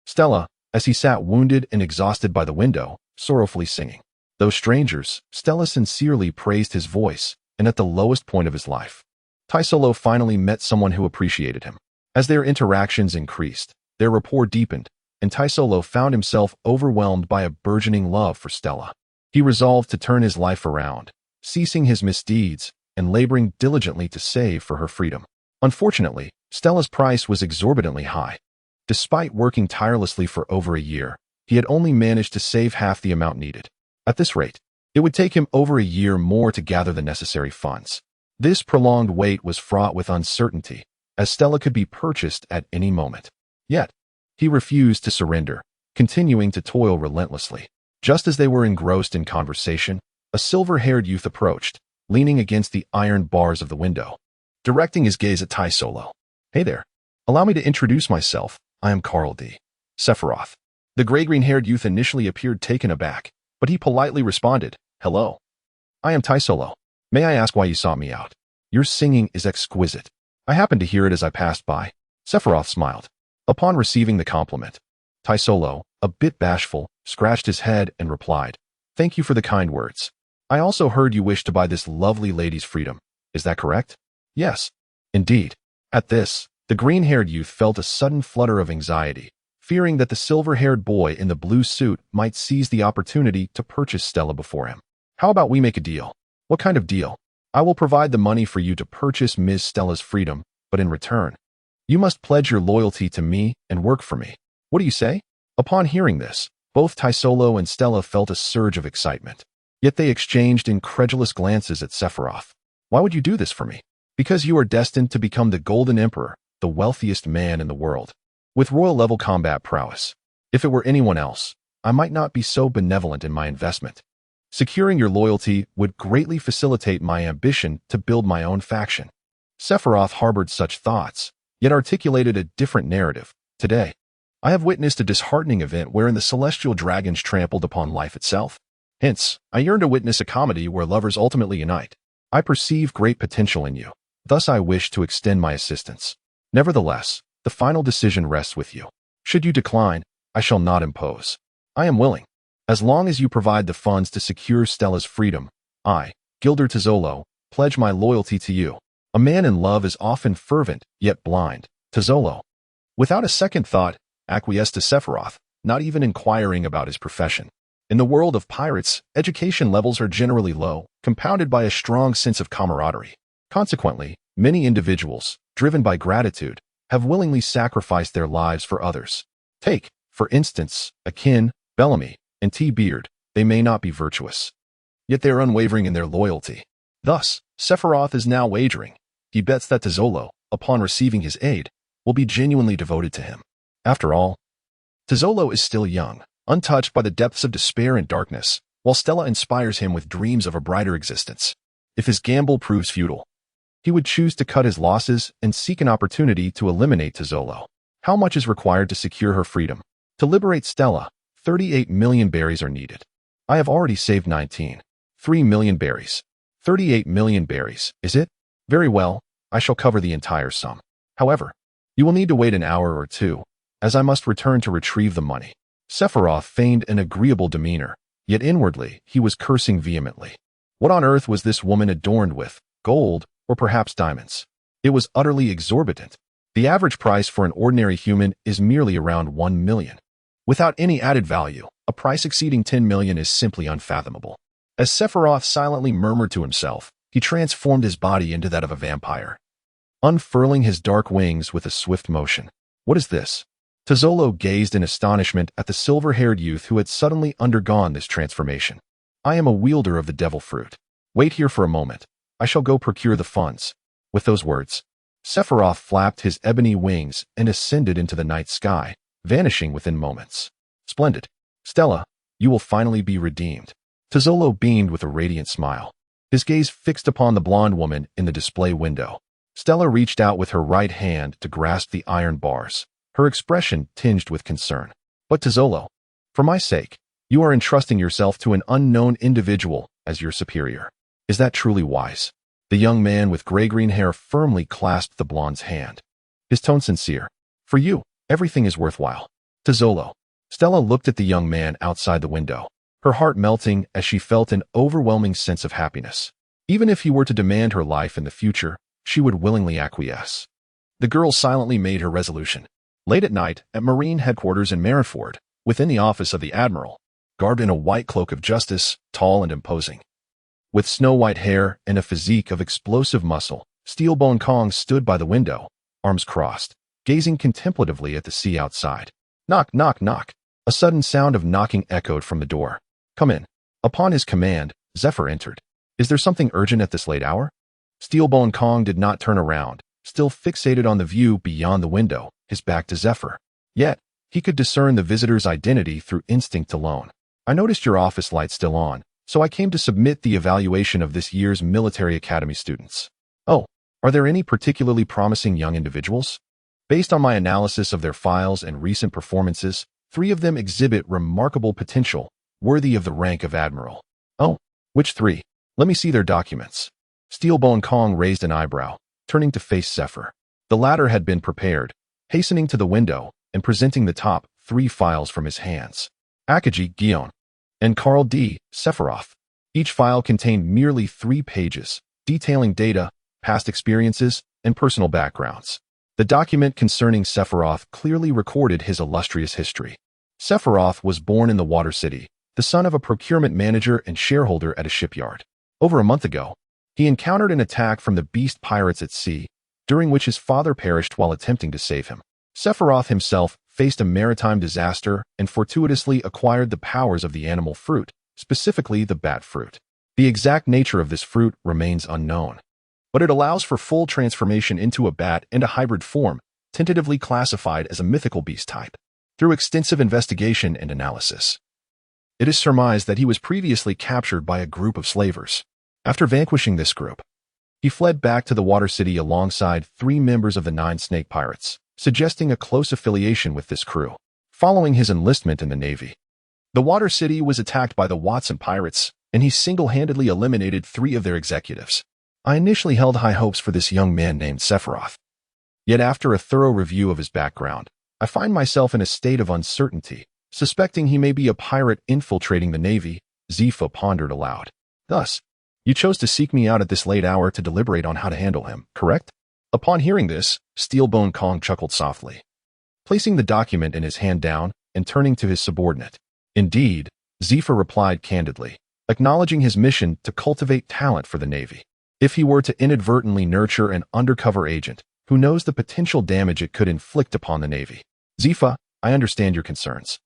Stella, as he sat wounded and exhausted by the window, sorrowfully singing. Though strangers, Stella sincerely praised his voice, and at the lowest point of his life, Taisolo finally met someone who appreciated him. As their interactions increased, their rapport deepened, and Taisolo found himself overwhelmed by a burgeoning love for Stella. He resolved to turn his life around, ceasing his misdeeds and laboring diligently to save for her freedom. Unfortunately, Stella's price was exorbitantly high. Despite working tirelessly for over a year, he had only managed to save half the amount needed. At this rate, it would take him over a year more to gather the necessary funds. This prolonged wait was fraught with uncertainty, as Stella could be purchased at any moment. Yet, he refused to surrender, continuing to toil relentlessly. Just as they were engrossed in conversation, a silver-haired youth approached, leaning against the iron bars of the window, directing his gaze at Taisolo. "Hey there. Allow me to introduce myself. I am Carl D. Sephiroth." The gray-green-haired youth initially appeared taken aback, but he politely responded, Hello. I am Taisolo. May I ask why you sought me out? Your singing is exquisite. I happened to hear it as I passed by. Sephiroth smiled. Upon receiving the compliment, Taisolo, a bit bashful, scratched his head and replied, Thank you for the kind words. I also heard you wish to buy this lovely lady's freedom. Is that correct? Yes. Indeed. At this, the green-haired youth felt a sudden flutter of anxiety, fearing that the silver-haired boy in the blue suit might seize the opportunity to purchase Stella before him. How about we make a deal? What kind of deal? I will provide the money for you to purchase Ms. Stella's freedom, but in return, you must pledge your loyalty to me and work for me. What do you say? Upon hearing this, both Taisolo and Stella felt a surge of excitement. Yet they exchanged incredulous glances at Sephiroth. Why would you do this for me? Because you are destined to become the Golden Emperor, the wealthiest man in the world, with royal-level combat prowess. If it were anyone else, I might not be so benevolent in my investment. Securing your loyalty would greatly facilitate my ambition to build my own faction. Sephiroth harbored such thoughts, yet articulated a different narrative. Today, I have witnessed a disheartening event wherein the celestial dragons trampled upon life itself. Hence, I yearn to witness a comedy where lovers ultimately unite. I perceive great potential in you. Thus I wish to extend my assistance. Nevertheless, the final decision rests with you. Should you decline, I shall not impose. I am willing. As long as you provide the funds to secure Stella's freedom, I, Gilder Taisolo, pledge my loyalty to you. A man in love is often fervent, yet blind. Taisolo, without a second thought, acquiesced to Sephiroth, not even inquiring about his profession. In the world of pirates, education levels are generally low, compounded by a strong sense of camaraderie. Consequently, many individuals, driven by gratitude, have willingly sacrificed their lives for others. Take, for instance, Akin, Bellamy, and T-Beard. They may not be virtuous, yet they are unwavering in their loyalty. Thus, Sephiroth is now wagering. He bets that Taisolo, upon receiving his aid, will be genuinely devoted to him. After all, Taisolo is still young, untouched by the depths of despair and darkness, while Stella inspires him with dreams of a brighter existence. If his gamble proves futile, he would choose to cut his losses and seek an opportunity to eliminate Taisolo. How much is required to secure her freedom? To liberate Stella, 38 million berries are needed. I have already saved 19. 3 million berries. 38 million berries, is it? Very well, I shall cover the entire sum. However, you will need to wait an hour or two, as I must return to retrieve the money. Sephiroth feigned an agreeable demeanor, yet inwardly he was cursing vehemently. What on earth was this woman adorned with? Gold, or perhaps diamonds? It was utterly exorbitant. The average price for an ordinary human is merely around 1 million. Without any added value, a price exceeding 10 million is simply unfathomable. As Sephiroth silently murmured to himself, he transformed his body into that of a vampire, unfurling his dark wings with a swift motion. What is this? Taisolo gazed in astonishment at the silver-haired youth who had suddenly undergone this transformation. I am a wielder of the devil fruit. Wait here for a moment. I shall go procure the funds. With those words, Sephiroth flapped his ebony wings and ascended into the night sky, vanishing within moments. Splendid. Stella, you will finally be redeemed. Taisolo beamed with a radiant smile, his gaze fixed upon the blonde woman in the display window. Stella reached out with her right hand to grasp the iron bars, her expression tinged with concern. But Taisolo, for my sake, you are entrusting yourself to an unknown individual as your superior. Is that truly wise? The young man with gray-green hair firmly clasped the blonde's hand, his tone sincere. For you, everything is worthwhile. Taisolo. Stella looked at the young man outside the window, her heart melting as she felt an overwhelming sense of happiness. Even if he were to demand her life in the future, she would willingly acquiesce. The girl silently made her resolution. Late at night, at Marine headquarters in Marineford, within the office of the Admiral, garbed in a white cloak of justice, tall and imposing, with snow-white hair and a physique of explosive muscle, Steelbone Kong stood by the window, arms crossed, gazing contemplatively at the sea outside. Knock, knock, knock. A sudden sound of knocking echoed from the door. Come in. Upon his command, Zephyr entered. Is there something urgent at this late hour? Steelbone Kong did not turn around, still fixated on the view beyond the window, his back to Zephyr. Yet, he could discern the visitor's identity through instinct alone. I noticed your office light still on, so I came to submit the evaluation of this year's military academy students. Oh, are there any particularly promising young individuals? Based on my analysis of their files and recent performances, 3 of them exhibit remarkable potential, worthy of the rank of Admiral. Oh, Which three? Let me see their documents. Steelbone Kong raised an eyebrow, turning to face Sephiroth. The latter had been prepared, hastening to the window and presenting the top 3 files from his hands. Akagi, Gion, and Carl D. Sephiroth. Each file contained merely 3 pages, detailing data, past experiences, and personal backgrounds. The document concerning Sephiroth clearly recorded his illustrious history. Sephiroth was born in the Water City, the son of a procurement manager and shareholder at a shipyard. Over a month ago, he encountered an attack from the beast pirates at sea, during which his father perished while attempting to save him. Sephiroth himself faced a maritime disaster and fortuitously acquired the powers of the animal fruit, specifically the bat fruit. The exact nature of this fruit remains unknown, but it allows for full transformation into a bat and a hybrid form, tentatively classified as a mythical beast type. Through extensive investigation and analysis, it is surmised that he was previously captured by a group of slavers. After vanquishing this group, he fled back to the Water City alongside 3 members of the 9 Snake Pirates, suggesting a close affiliation with this crew. Following his enlistment in the Navy, the Water City was attacked by the Watson Pirates, and he single-handedly eliminated 3 of their executives. I initially held high hopes for this young man named Sephiroth. Yet after a thorough review of his background, I find myself in a state of uncertainty, suspecting he may be a pirate infiltrating the Navy. Zifa pondered aloud. Thus, you chose to seek me out at this late hour to deliberate on how to handle him, correct? Upon hearing this, Steelbone Kong chuckled softly, placing the document in his hand down and turning to his subordinate. Indeed, Zifa replied candidly, acknowledging his mission to cultivate talent for the Navy. If he were to inadvertently nurture an undercover agent, who knows the potential damage it could inflict upon the Navy? Zifa, I understand your concerns,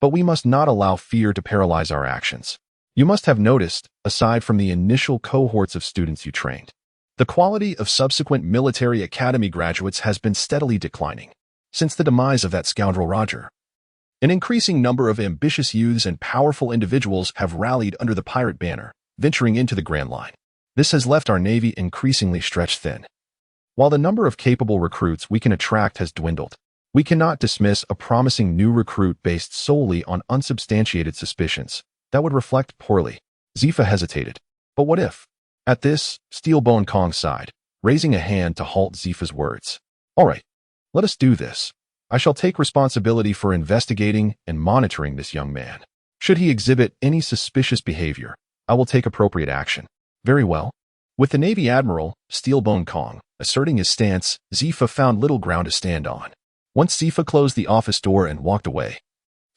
but we must not allow fear to paralyze our actions. You must have noticed, aside from the initial cohorts of students you trained, the quality of subsequent military academy graduates has been steadily declining. Since the demise of that scoundrel Roger, an increasing number of ambitious youths and powerful individuals have rallied under the pirate banner, venturing into the Grand Line. This has left our Navy increasingly stretched thin. While the number of capable recruits we can attract has dwindled, we cannot dismiss a promising new recruit based solely on unsubstantiated suspicions. That would reflect poorly. Zifa hesitated. But what if? At this, Steelbone Kong sighed, raising a hand to halt Zifa's words. All right, let us do this. I shall take responsibility for investigating and monitoring this young man. Should he exhibit any suspicious behavior, I will take appropriate action. Very well. With the Navy Admiral, Steelbone Kong, asserting his stance, Zifa found little ground to stand on. Once Zifa closed the office door and walked away,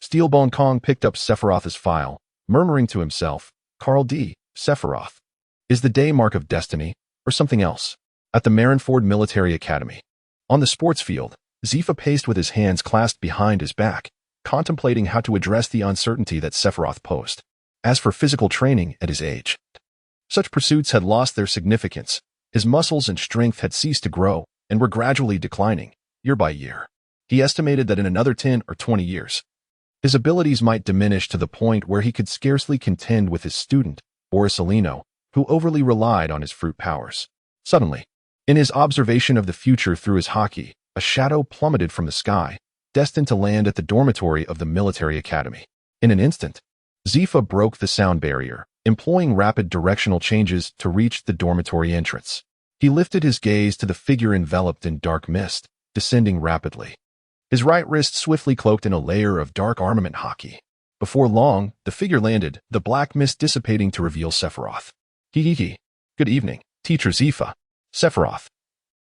Steelbone Kong picked up Sephiroth's file, murmuring to himself, Carl D. Sephiroth. Is the day mark of destiny, or something else? At the Marineford Military Academy. On the sports field, Zifa paced with his hands clasped behind his back, contemplating how to address the uncertainty that Sephiroth posed. As for physical training at his age, such pursuits had lost their significance. His muscles and strength had ceased to grow and were gradually declining, year by year. He estimated that in another 10 or 20 years, his abilities might diminish to the point where he could scarcely contend with his student, Borisolino, who overly relied on his fruit powers. Suddenly, in his observation of the future through his Haki, a shadow plummeted from the sky, destined to land at the dormitory of the military academy. In an instant, Zifa broke the sound barrier, employing rapid directional changes to reach the dormitory entrance. He lifted his gaze to the figure enveloped in dark mist, descending rapidly. His right wrist swiftly cloaked in a layer of dark armament Haki. Before long, the figure landed, the black mist dissipating to reveal Sephiroth. Hee. Good evening, Teacher Zifa. Sephiroth,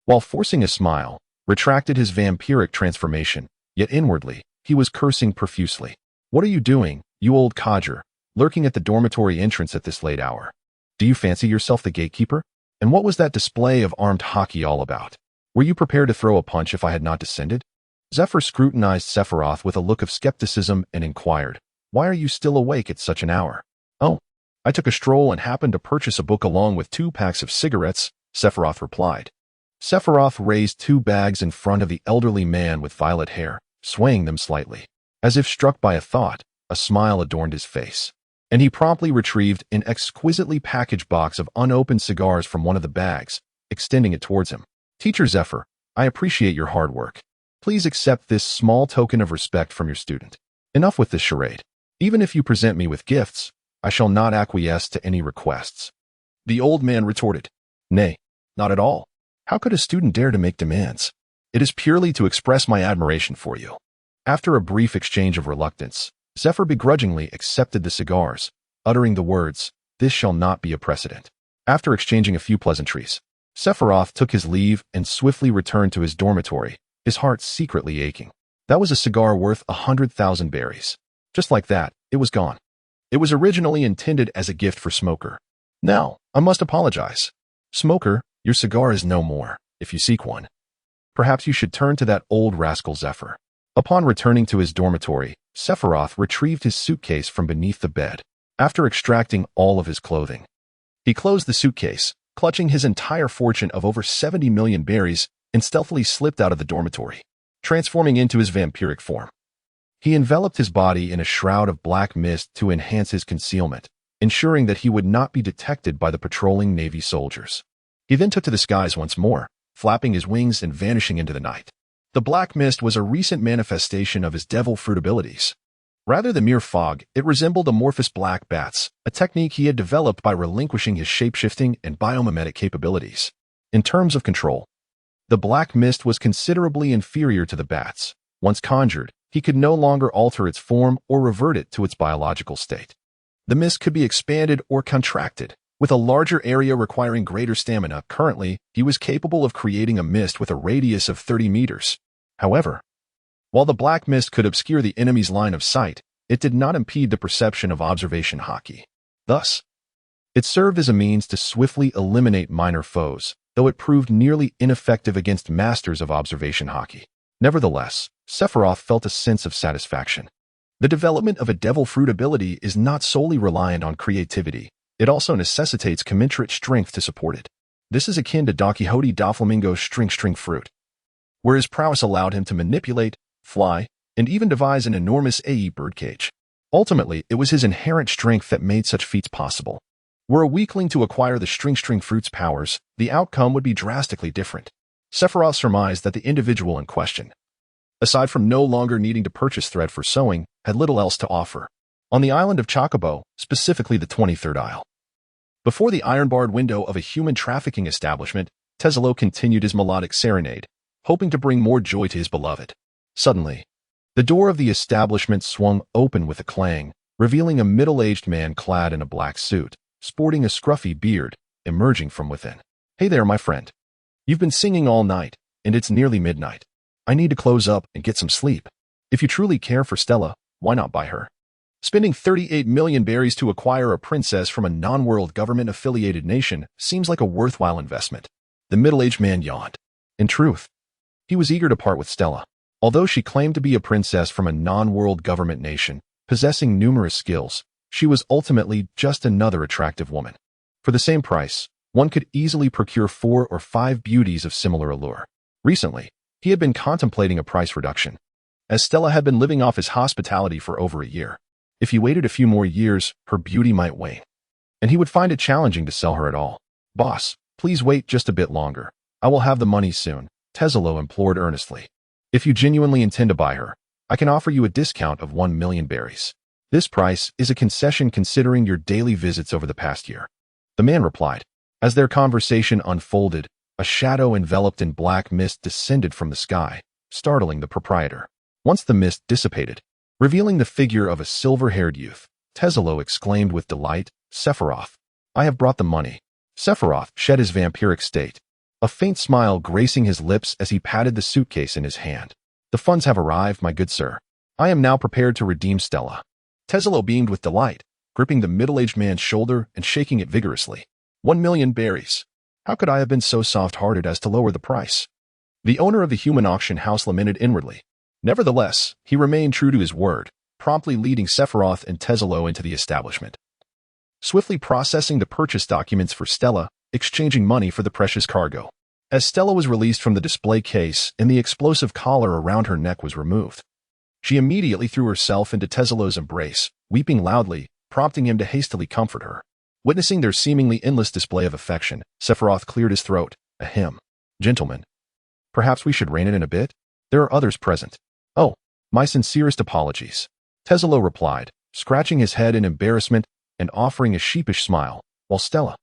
while forcing a smile, retracted his vampiric transformation, yet inwardly, he was cursing profusely. What are you doing, you old codger, lurking at the dormitory entrance at this late hour? Do you fancy yourself the gatekeeper? And what was that display of armed Haki all about? Were you prepared to throw a punch if I had not descended? Zephyr scrutinized Sephiroth with a look of skepticism and inquired, Why are you still awake at such an hour? Oh, I took a stroll and happened to purchase a book along with 2 packs of cigarettes, Sephiroth replied. Sephiroth raised 2 bags in front of the elderly man with violet hair, swaying them slightly. As if struck by a thought, a smile adorned his face, and he promptly retrieved an exquisitely packaged box of unopened cigars from one of the bags, extending it towards him. Teacher Zephyr, I appreciate your hard work. Please accept this small token of respect from your student. Enough with this charade. Even if you present me with gifts, I shall not acquiesce to any requests." The old man retorted, "Nay, not at all. How could a student dare to make demands? It is purely to express my admiration for you." After a brief exchange of reluctance, Zephyr begrudgingly accepted the cigars, uttering the words, "This shall not be a precedent." After exchanging a few pleasantries, Sephiroth took his leave and swiftly returned to his dormitory, his heart secretly aching. That was a cigar worth 100,000 berries. Just like that, it was gone. It was originally intended as a gift for Smoker. Now, I must apologize. Smoker, your cigar is no more, if you seek one. Perhaps you should turn to that old rascal Zephyr. Upon returning to his dormitory, Sephiroth retrieved his suitcase from beneath the bed. After extracting all of his clothing, he closed the suitcase, clutching his entire fortune of over 70 million berries, and stealthily slipped out of the dormitory, transforming into his vampiric form. He enveloped his body in a shroud of black mist to enhance his concealment, ensuring that he would not be detected by the patrolling Navy soldiers. He then took to the skies once more, flapping his wings and vanishing into the night. The black mist was a recent manifestation of his devil fruit abilities. Rather than mere fog, it resembled amorphous black bats, a technique he had developed by relinquishing his shapeshifting and biomimetic capabilities. In terms of control, the black mist was considerably inferior to the bats. Once conjured, he could no longer alter its form or revert it to its biological state. The mist could be expanded or contracted, with a larger area requiring greater stamina. Currently, he was capable of creating a mist with a radius of 30 meters. However, while the black mist could obscure the enemy's line of sight, it did not impede the perception of observation Haki. Thus, it served as a means to swiftly eliminate minor foes, though it proved nearly ineffective against masters of observation Haki. Nevertheless, Sephiroth felt a sense of satisfaction. The development of a devil fruit ability is not solely reliant on creativity, it also necessitates commensurate strength to support it. This is akin to Don Quixote Doflamingo's string fruit, where his prowess allowed him to manipulate, fly, and even devise an enormous AE birdcage. Ultimately, it was his inherent strength that made such feats possible. Were a weakling to acquire the string fruit's powers, the outcome would be drastically different. Sephiroth surmised that the individual in question, aside from no longer needing to purchase thread for sewing, had little else to offer. On the island of Chocobo, specifically the 23rd Isle, before the iron-barred window of a human trafficking establishment, Tezzalo continued his melodic serenade, hoping to bring more joy to his beloved. Suddenly, the door of the establishment swung open with a clang, revealing a middle-aged man clad in a black suit, sporting a scruffy beard, emerging from within. "Hey there, my friend. You've been singing all night, and it's nearly midnight. I need to close up and get some sleep. If you truly care for Stella, why not buy her? Spending 38 million berries to acquire a princess from a non-world government-affiliated nation seems like a worthwhile investment." The middle-aged man yawned. In truth, he was eager to part with Stella. Although she claimed to be a princess from a non-world government nation, possessing numerous skills, she was ultimately just another attractive woman. For the same price, one could easily procure 4 or 5 beauties of similar allure. Recently, he had been contemplating a price reduction, as Stella had been living off his hospitality for over a year. If he waited a few more years, her beauty might wane, and he would find it challenging to sell her at all. "Boss, please wait just a bit longer. I will have the money soon," Tezzalo implored earnestly. "If you genuinely intend to buy her, I can offer you a discount of 1 million berries. This price is a concession considering your daily visits over the past year." The man replied. As their conversation unfolded, a shadow enveloped in black mist descended from the sky, startling the proprietor. Once the mist dissipated, revealing the figure of a silver-haired youth, Tezzalo exclaimed with delight, "Sephiroth, I have brought the money." Sephiroth shed his vampiric state, a faint smile gracing his lips as he patted the suitcase in his hand. "The funds have arrived, my good sir. I am now prepared to redeem Stella." Tezzalo beamed with delight, gripping the middle-aged man's shoulder and shaking it vigorously. 1 million berries. How could I have been so soft-hearted as to lower the price? The owner of the human auction house lamented inwardly. Nevertheless, he remained true to his word, promptly leading Sephiroth and Tezzalo into the establishment. Swiftly processing the purchase documents for Stella, exchanging money for the precious cargo. As Stella was released from the display case and the explosive collar around her neck was removed, she immediately threw herself into Tezzalo's embrace, weeping loudly, prompting him to hastily comfort her. Witnessing their seemingly endless display of affection, Sephiroth cleared his throat. "Ahem. Gentlemen, perhaps we should rein it in a bit? There are others present." "Oh, my sincerest apologies," Tezzalo replied, scratching his head in embarrassment and offering a sheepish smile, while Stella,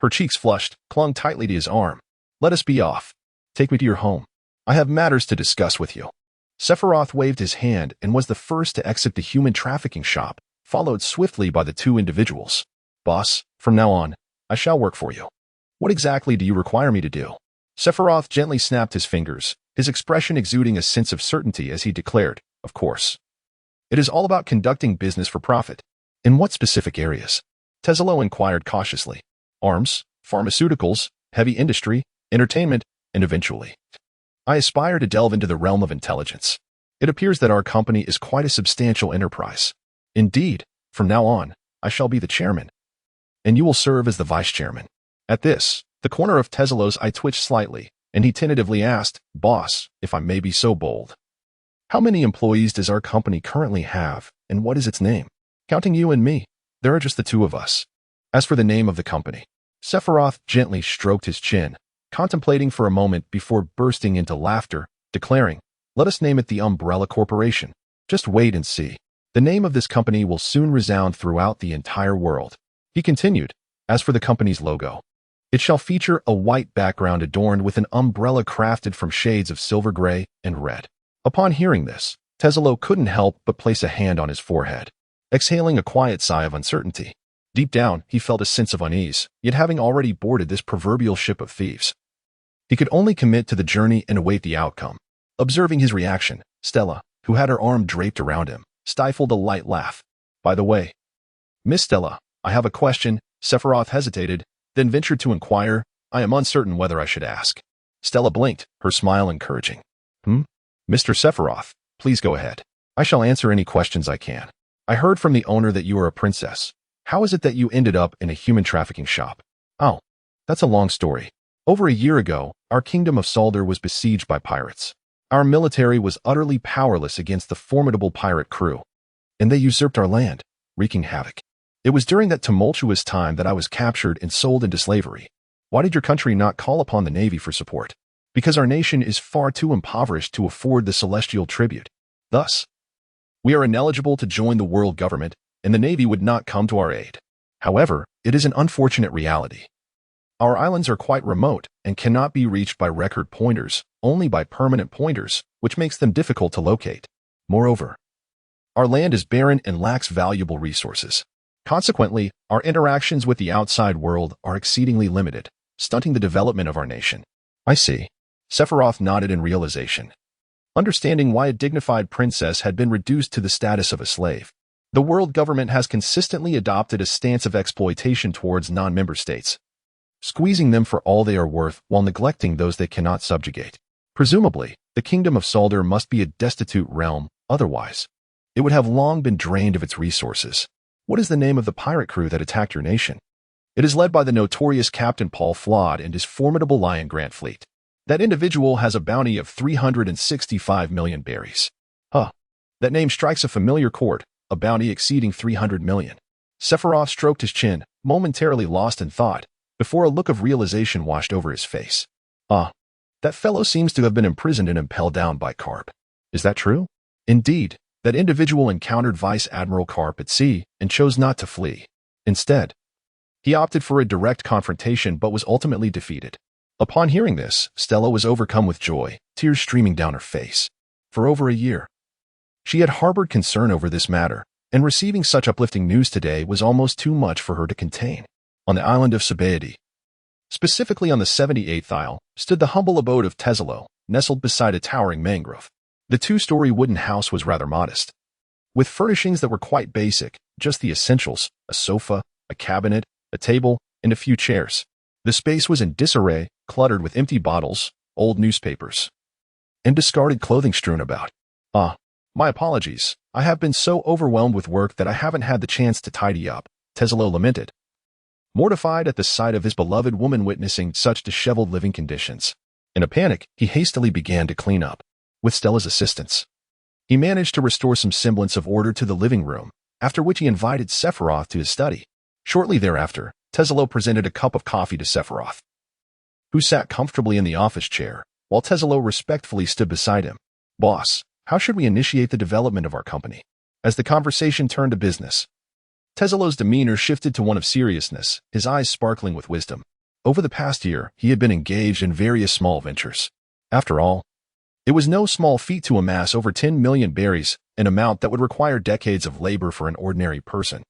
her cheeks flushed, clung tightly to his arm. "Let us be off. Take me to your home. I have matters to discuss with you." Sephiroth waved his hand and was the first to exit the human trafficking shop, followed swiftly by the two individuals. "Boss, from now on, I shall work for you. What exactly do you require me to do?" Sephiroth gently snapped his fingers, his expression exuding a sense of certainty as he declared, "Of course. It is all about conducting business for profit." "In what specific areas?" Tesla inquired cautiously. "Arms, pharmaceuticals, heavy industry, entertainment, and eventually, I aspire to delve into the realm of intelligence. It appears that our company is quite a substantial enterprise. Indeed, from now on, I shall be the chairman, and you will serve as the vice-chairman." At this, the corner of Tesla's eye twitched slightly, and he tentatively asked, "Boss, if I may be so bold, how many employees does our company currently have, and what is its name?" "Counting you and me, there are just the two of us. As for the name of the company," Sephiroth gently stroked his chin, contemplating for a moment before bursting into laughter, declaring, "Let us name it the Umbrella Corporation. Just wait and see. The name of this company will soon resound throughout the entire world." He continued, "As for the company's logo, it shall feature a white background adorned with an umbrella crafted from shades of silver gray and red." Upon hearing this, Tesla couldn't help but place a hand on his forehead, exhaling a quiet sigh of uncertainty. Deep down, he felt a sense of unease, yet having already boarded this proverbial ship of thieves, he could only commit to the journey and await the outcome. Observing his reaction, Stella, who had her arm draped around him, stifled a light laugh. "By the way, Miss Stella, I have a question." Sephiroth hesitated, then ventured to inquire, "I am uncertain whether I should ask." Stella blinked, her smile encouraging. "Mr. Sephiroth, please go ahead. I shall answer any questions I can. I heard from the owner that you are a princess. How is it that you ended up in a human trafficking shop?" "Oh, that's a long story. Over a year ago, our kingdom of Saldar was besieged by pirates. Our military was utterly powerless against the formidable pirate crew, and they usurped our land, wreaking havoc. It was during that tumultuous time that I was captured and sold into slavery. Why did your country not call upon the Navy for support? Because our nation is far too impoverished to afford the celestial tribute. Thus, we are ineligible to join the world government, and the Navy would not come to our aid. However, it is an unfortunate reality. Our islands are quite remote and cannot be reached by record pointers, only by permanent pointers, which makes them difficult to locate. Moreover, our land is barren and lacks valuable resources. Consequently, our interactions with the outside world are exceedingly limited, stunting the development of our nation." "I see." Sephiroth nodded in realization, understanding why a dignified princess had been reduced to the status of a slave. The world government has consistently adopted a stance of exploitation towards non-member states, squeezing them for all they are worth while neglecting those they cannot subjugate. Presumably, the kingdom of Saldar must be a destitute realm, otherwise, it would have long been drained of its resources. "What is the name of the pirate crew that attacked your nation?" "It is led by the notorious Captain Paul Flawed and his formidable Lion Grant fleet. That individual has a bounty of 365 million berries." That name strikes a familiar chord, a bounty exceeding 300 million. Sephiroth stroked his chin, momentarily lost in thought, before a look of realization washed over his face. That fellow seems to have been imprisoned and impelled down by Carp. Is that true?" "Indeed, that individual encountered Vice Admiral Carp at sea and chose not to flee. Instead, he opted for a direct confrontation but was ultimately defeated." Upon hearing this, Stella was overcome with joy, tears streaming down her face. For over a year, she had harbored concern over this matter, and receiving such uplifting news today was almost too much for her to contain. On the island of Sabaody, specifically on the 78th Isle, stood the humble abode of Tesla, nestled beside a towering mangrove. The two-story wooden house was rather modest, with furnishings that were quite basic, just the essentials: a sofa, a cabinet, a table, and a few chairs. The space was in disarray, cluttered with empty bottles, old newspapers, and discarded clothing strewn about. My apologies. I have been so overwhelmed with work that I haven't had the chance to tidy up," Tesla lamented, mortified at the sight of his beloved woman witnessing such disheveled living conditions. In a panic, he hastily began to clean up. With Stella's assistance, he managed to restore some semblance of order to the living room, after which he invited Sephiroth to his study. Shortly thereafter, Tesla presented a cup of coffee to Sephiroth, who sat comfortably in the office chair, while Tesla respectfully stood beside him. "Boss, how should we initiate the development of our company?" As the conversation turned to business, Teselo's demeanor shifted to one of seriousness, his eyes sparkling with wisdom. Over the past year, he had been engaged in various small ventures. After all, it was no small feat to amass over 10 million berries, an amount that would require decades of labor for an ordinary person.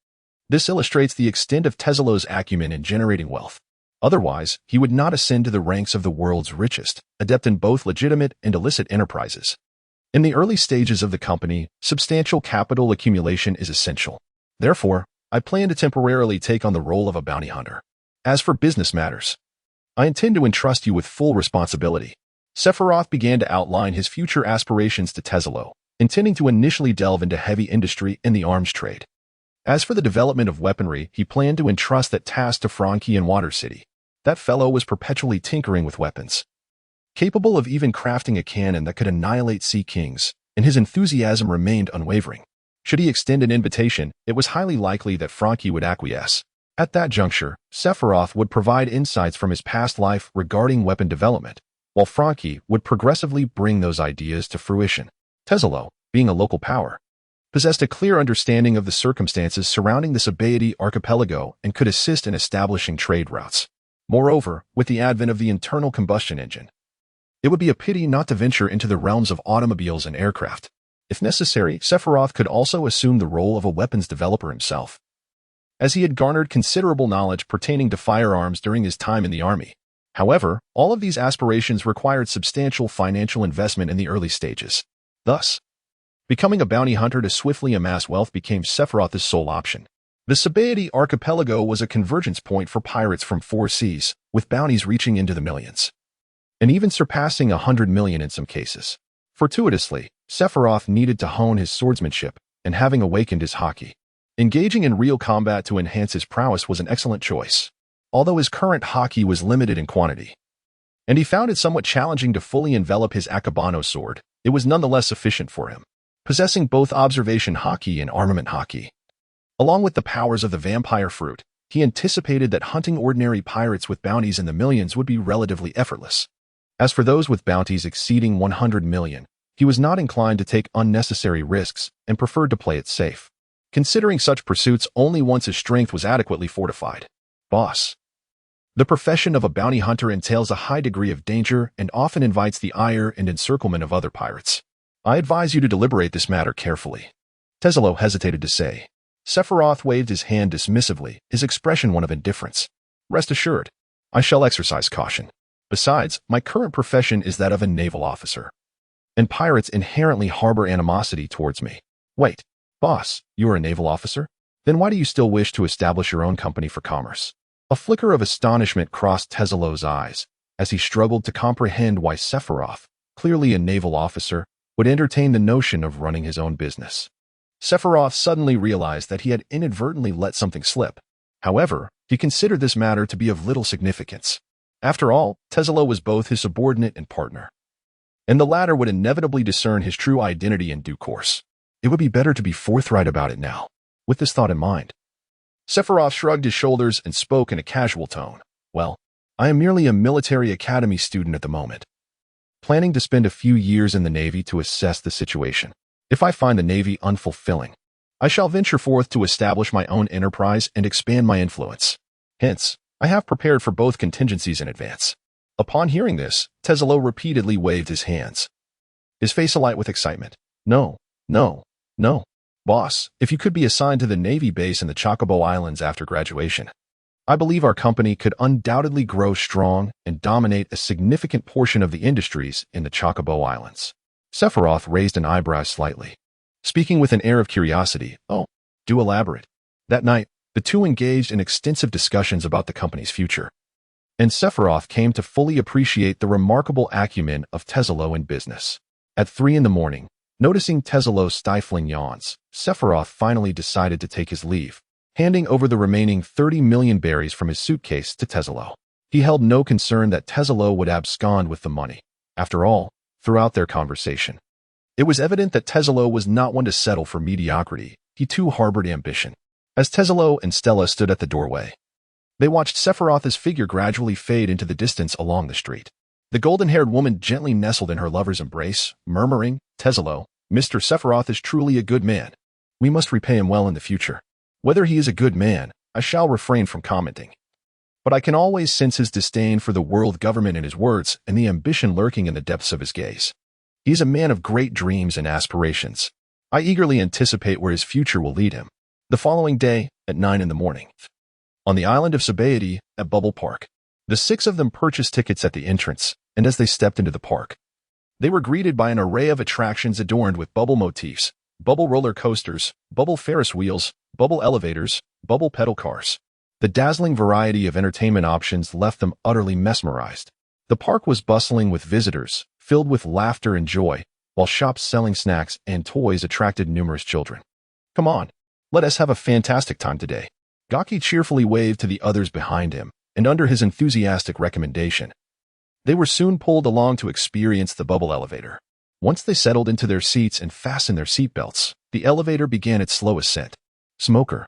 This illustrates the extent of Teselo's acumen in generating wealth. Otherwise, he would not ascend to the ranks of the world's richest, adept in both legitimate and illicit enterprises. In the early stages of the company, substantial capital accumulation is essential. Therefore, I plan to temporarily take on the role of a bounty hunter. As for business matters, I intend to entrust you with full responsibility. Sephiroth began to outline his future aspirations to Teselo, intending to initially delve into heavy industry and the arms trade. As for the development of weaponry, he planned to entrust that task to Frankie in Water City. That fellow was perpetually tinkering with weapons, capable of even crafting a cannon that could annihilate sea kings, and his enthusiasm remained unwavering. Should he extend an invitation, it was highly likely that Frankie would acquiesce. At that juncture, Sephiroth would provide insights from his past life regarding weapon development, while Frankie would progressively bring those ideas to fruition. Teselo, being a local power, possessed a clear understanding of the circumstances surrounding the Sabaody archipelago and could assist in establishing trade routes. Moreover, with the advent of the internal combustion engine, it would be a pity not to venture into the realms of automobiles and aircraft. If necessary, Sephiroth could also assume the role of a weapons developer himself, as he had garnered considerable knowledge pertaining to firearms during his time in the army. However, all of these aspirations required substantial financial investment in the early stages. Thus, becoming a bounty hunter to swiftly amass wealth became Sephiroth's sole option. The Sabaody archipelago was a convergence point for pirates from 4 seas, with bounties reaching into the millions, and even surpassing 100 million in some cases. Fortuitously, Sephiroth needed to hone his swordsmanship, and having awakened his Haki, engaging in real combat to enhance his prowess was an excellent choice. Although his current Haki was limited in quantity, and he found it somewhat challenging to fully envelop his Akabano sword, it was nonetheless sufficient for him. Possessing both observation Haki and armament Haki, along with the powers of the vampire fruit, he anticipated that hunting ordinary pirates with bounties in the millions would be relatively effortless. As for those with bounties exceeding 100 million, he was not inclined to take unnecessary risks and preferred to play it safe, considering such pursuits only once his strength was adequately fortified. Boss. The profession of a bounty hunter entails a high degree of danger and often invites the ire and encirclement of other pirates. I advise you to deliberate this matter carefully. Teselo hesitated to say. Sephiroth waved his hand dismissively, his expression one of indifference. Rest assured, I shall exercise caution. Besides, my current profession is that of a naval officer, and pirates inherently harbor animosity towards me. Wait, boss, you are a naval officer? Then why do you still wish to establish your own company for commerce? A flicker of astonishment crossed Teselo's eyes as he struggled to comprehend why Sephiroth, clearly a naval officer, would entertain the notion of running his own business. Sephiroth suddenly realized that he had inadvertently let something slip. However, he considered this matter to be of little significance. After all, Teselo was both his subordinate and partner, and the latter would inevitably discern his true identity in due course. It would be better to be forthright about it now. With this thought in mind, Sephiroth shrugged his shoulders and spoke in a casual tone. Well, I am merely a military academy student at the moment, planning to spend a few years in the Navy to assess the situation. If I find the Navy unfulfilling, I shall venture forth to establish my own enterprise and expand my influence. Hence, I have prepared for both contingencies in advance. Upon hearing this, Teselo repeatedly waved his hands, his face alight with excitement. No, no, no. Boss, if you could be assigned to the Navy base in the Chocobo Islands after graduation, I believe our company could undoubtedly grow strong and dominate a significant portion of the industries in the Chocobo Islands. Sephiroth raised an eyebrow slightly, speaking with an air of curiosity. Oh, do elaborate. That night, the two engaged in extensive discussions about the company's future, and Sephiroth came to fully appreciate the remarkable acumen of Teselo in business. At 3 a.m, noticing Teselo's stifling yawns, Sephiroth finally decided to take his leave, handing over the remaining 30 million berries from his suitcase to Teselo. He held no concern that Teselo would abscond with the money. After all, throughout their conversation, it was evident that Teselo was not one to settle for mediocrity. He too harbored ambition. As Teselo and Stella stood at the doorway, they watched Sephiroth's figure gradually fade into the distance along the street. The golden-haired woman gently nestled in her lover's embrace, murmuring, Teselo, Mr. Sephiroth is truly a good man. We must repay him well in the future. Whether he is a good man, I shall refrain from commenting. But I can always sense his disdain for the world government in his words and the ambition lurking in the depths of his gaze. He is a man of great dreams and aspirations. I eagerly anticipate where his future will lead him. The following day, at 9 in the morning. On the island of Sabaody, at Bubble Park. The 6 of them purchased tickets at the entrance, and as they stepped into the park, they were greeted by an array of attractions adorned with bubble motifs, bubble roller coasters, bubble Ferris wheels, bubble elevators, bubble pedal cars. The dazzling variety of entertainment options left them utterly mesmerized. The park was bustling with visitors, filled with laughter and joy, while shops selling snacks and toys attracted numerous children. Come on, let us have a fantastic time today. Haki cheerfully waved to the others behind him, and under his enthusiastic recommendation, they were soon pulled along to experience the bubble elevator. Once they settled into their seats and fastened their seatbelts, the elevator began its slow ascent. Smoker,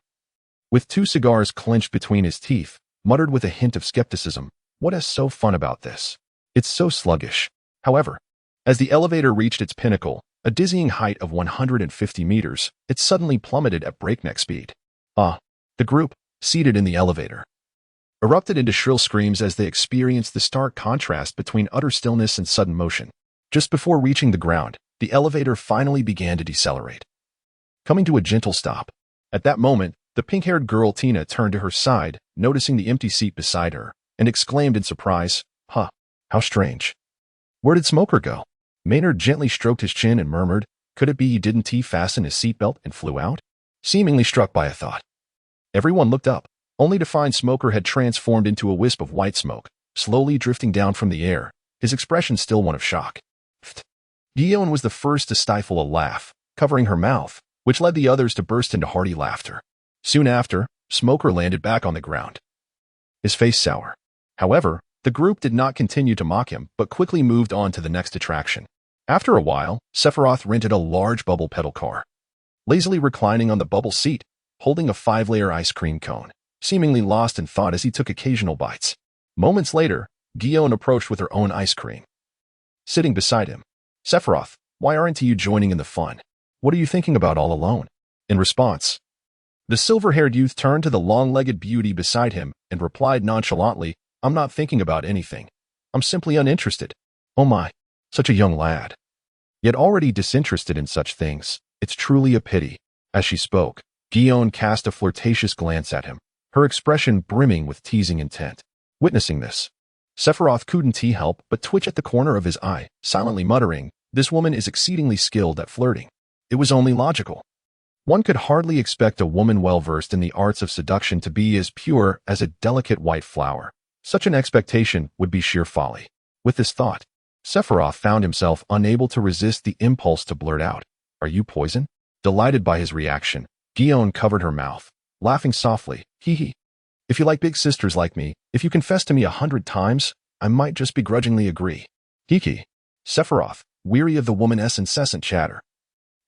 with 2 cigars clenched between his teeth, muttered with a hint of skepticism, "What is so fun about this? It's so sluggish." However, as the elevator reached its pinnacle, a dizzying height of 150 meters, it suddenly plummeted at breakneck speed. The group, seated in the elevator, erupted into shrill screams as they experienced the stark contrast between utter stillness and sudden motion. Just before reaching the ground, the elevator finally began to decelerate, coming to a gentle stop. At that moment, the pink-haired girl Tina turned to her side, noticing the empty seat beside her, and exclaimed in surprise, "Huh, how strange. Where did Smoker go?" Maynard gently stroked his chin and murmured, "Could it be he didn't fasten his seatbelt and flew out?" Seemingly struck by a thought, everyone looked up, only to find Smoker had transformed into a wisp of white smoke, slowly drifting down from the air, his expression still one of shock. Guillaume was the first to stifle a laugh, covering her mouth, which led the others to burst into hearty laughter. Soon after, Smoker landed back on the ground, his face sour. However, the group did not continue to mock him, but quickly moved on to the next attraction. After a while, Sephiroth rented a large bubble pedal car. Lazily reclining on the bubble seat, holding a 5-layer ice cream cone, seemingly lost in thought as he took occasional bites. Moments later, Guillaume approached with her own ice cream. Sitting beside him, "Sephiroth, why aren't you joining in the fun? What are you thinking about all alone?" In response, the silver-haired youth turned to the long-legged beauty beside him and replied nonchalantly, "I'm not thinking about anything. I'm simply uninterested." Oh my, such a young lad. Yet already disinterested in such things. It's truly a pity. As she spoke, Guillaume cast a flirtatious glance at him, her expression brimming with teasing intent. Witnessing this, Sephiroth couldn't help but twitch at the corner of his eye, silently muttering, "This woman is exceedingly skilled at flirting." It was only logical. One could hardly expect a woman well-versed in the arts of seduction to be as pure as a delicate white flower. Such an expectation would be sheer folly. With this thought, Sephiroth found himself unable to resist the impulse to blurt out, "Are you poison?" Delighted by his reaction, Guillaume covered her mouth, laughing softly, "Hee hee. If you like big sisters like me, if you confess to me 100 times, I might just begrudgingly agree." Haki. Sephiroth, weary of the woman's incessant chatter,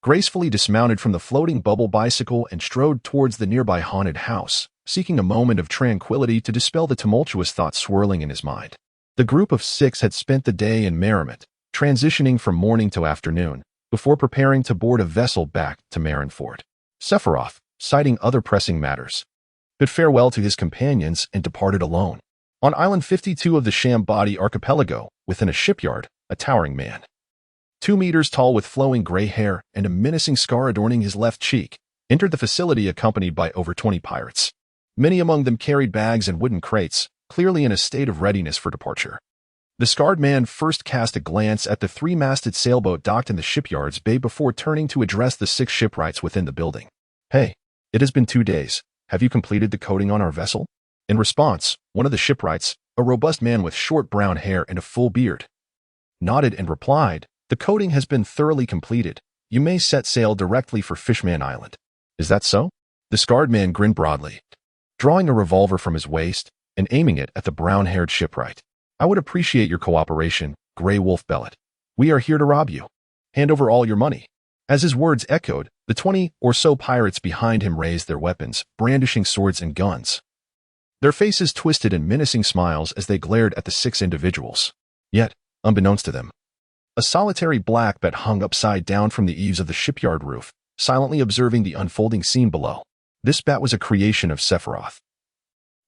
gracefully dismounted from the floating bubble bicycle and strode towards the nearby haunted house, seeking a moment of tranquility to dispel the tumultuous thoughts swirling in his mind. The group of 6 had spent the day in merriment, transitioning from morning to afternoon, before preparing to board a vessel back to Marineford. Sephiroth, citing other pressing matters, bid farewell to his companions and departed alone. On Island 52 of the Shambody archipelago, within a shipyard, a towering man, 2 meters tall with flowing gray hair and a menacing scar adorning his left cheek, entered the facility accompanied by over 20 pirates. Many among them carried bags and wooden crates, clearly in a state of readiness for departure. The scarred man first cast a glance at the 3-masted sailboat docked in the shipyard's bay before turning to address the 6 shipwrights within the building. "Hey, it has been 2 days. Have you completed the coating on our vessel?" In response, one of the shipwrights, a robust man with short brown hair and a full beard, nodded and replied, "The coating has been thoroughly completed. You may set sail directly for Fishman Island." "Is that so?" The scarred man grinned broadly, drawing a revolver from his waist and aiming it at the brown-haired shipwright. "I would appreciate your cooperation, Grey Wolf Bellet. We are here to rob you. Hand over all your money." As his words echoed, the 20 or so pirates behind him raised their weapons, brandishing swords and guns, their faces twisted in menacing smiles as they glared at the 6 individuals. Yet, unbeknownst to them, a solitary black bat hung upside down from the eaves of the shipyard roof, silently observing the unfolding scene below. This bat was a creation of Sephiroth,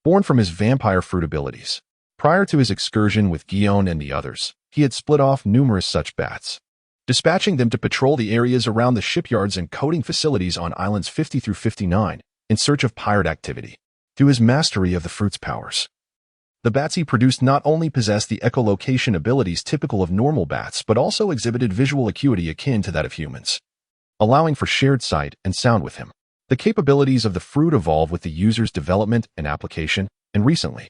born from his vampire fruit abilities. Prior to his excursion with Guion and the others, he had split off numerous such bats, dispatching them to patrol the areas around the shipyards and coating facilities on islands 50 through 59 in search of pirate activity. Through his mastery of the fruit's powers, the bats he produced not only possessed the echolocation abilities typical of normal bats but also exhibited visual acuity akin to that of humans, allowing for shared sight and sound with him. The capabilities of the fruit evolved with the user's development and application, and recently,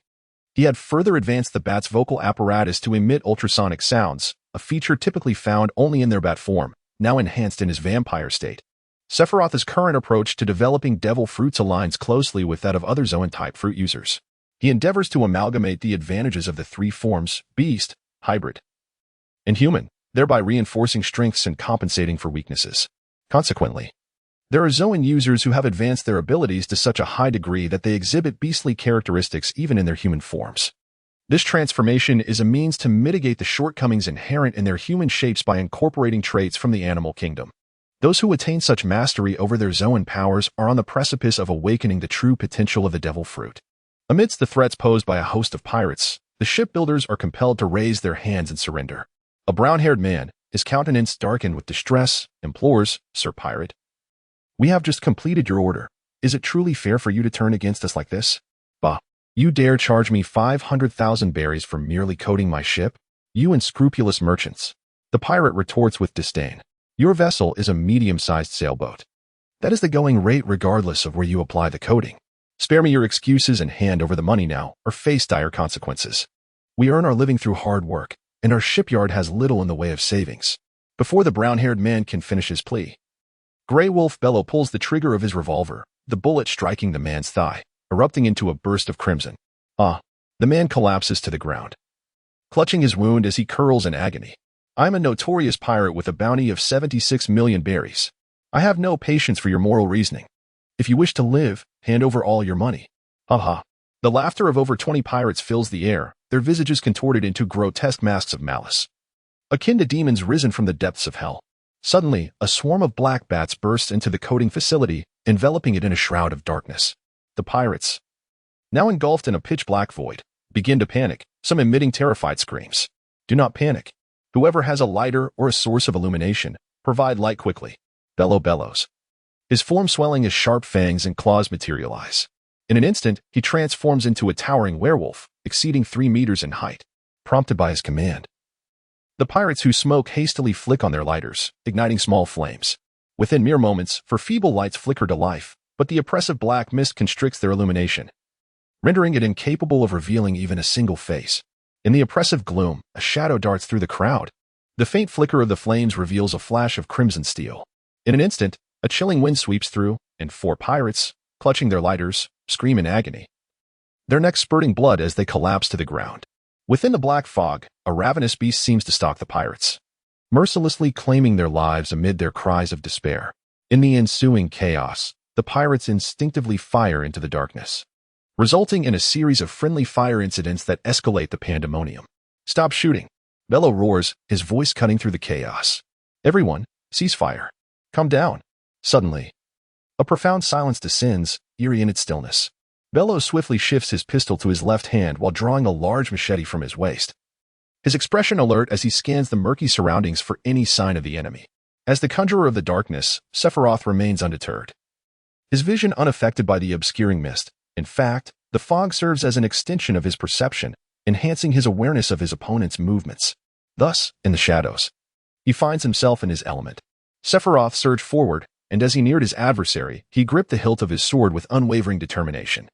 he had further advanced the bat's vocal apparatus to emit ultrasonic sounds, a feature typically found only in their bat form, now enhanced in his vampire state. Sephiroth's current approach to developing devil fruits aligns closely with that of other Zoan-type fruit users. He endeavors to amalgamate the advantages of the three forms, beast, hybrid, and human, thereby reinforcing strengths and compensating for weaknesses. Consequently, there are Zoan users who have advanced their abilities to such a high degree that they exhibit beastly characteristics even in their human forms. This transformation is a means to mitigate the shortcomings inherent in their human shapes by incorporating traits from the animal kingdom. Those who attain such mastery over their Zoan powers are on the precipice of awakening the true potential of the devil fruit. Amidst the threats posed by a host of pirates, the shipbuilders are compelled to raise their hands and surrender. A brown-haired man, his countenance darkened with distress, implores, "Sir Pirate, we have just completed your order. Is it truly fair for you to turn against us like this? Bah, you dare charge me 500,000 berries for merely coating my ship? You unscrupulous merchants." The pirate retorts with disdain. "Your vessel is a medium-sized sailboat. That is the going rate regardless of where you apply the coating. Spare me your excuses and hand over the money now, or face dire consequences. We earn our living through hard work, and our shipyard has little in the way of savings." Before the brown-haired man can finish his plea, Grey Wolf Bellow pulls the trigger of his revolver, the bullet striking the man's thigh, erupting into a burst of crimson. The man collapses to the ground, clutching his wound as he curls in agony. "I'm a notorious pirate with a bounty of 76 million berries. I have no patience for your moral reasoning. If you wish to live, hand over all your money." Ha. The laughter of over 20 pirates fills the air, their visages contorted into grotesque masks of malice, akin to demons risen from the depths of hell. Suddenly, a swarm of black bats bursts into the coating facility, enveloping it in a shroud of darkness. The pirates, now engulfed in a pitch-black void, begin to panic, some emitting terrified screams. "Do not panic. Whoever has a lighter or a source of illumination, provide light quickly." Bellow bellows, his form swelling as sharp fangs and claws materialize. In an instant, he transforms into a towering werewolf, exceeding 3 meters in height, prompted by his command. The pirates who smoke hastily flick on their lighters, igniting small flames. Within mere moments, for feeble lights flicker to life, but the oppressive black mist constricts their illumination, rendering it incapable of revealing even a single face. In the oppressive gloom, a shadow darts through the crowd. The faint flicker of the flames reveals a flash of crimson steel. In an instant, a chilling wind sweeps through, and 4 pirates, clutching their lighters, scream in agony, their necks spurting blood as they collapse to the ground. Within the black fog, a ravenous beast seems to stalk the pirates, mercilessly claiming their lives amid their cries of despair. In the ensuing chaos, the pirates instinctively fire into the darkness, resulting in a series of friendly fire incidents that escalate the pandemonium. "Stop shooting!" Bellow roars, his voice cutting through the chaos. "Everyone, cease fire. Come down." Suddenly, a profound silence descends, eerie in its stillness. Bellow swiftly shifts his pistol to his left hand while drawing a large machete from his waist, his expression alert as he scans the murky surroundings for any sign of the enemy. As the conjurer of the darkness, Sephiroth remains undeterred, his vision unaffected by the obscuring mist. In fact, the fog serves as an extension of his perception, enhancing his awareness of his opponent's movements. Thus, in the shadows, he finds himself in his element. Sephiroth surged forward, and as he neared his adversary, he gripped the hilt of his sword with unwavering determination,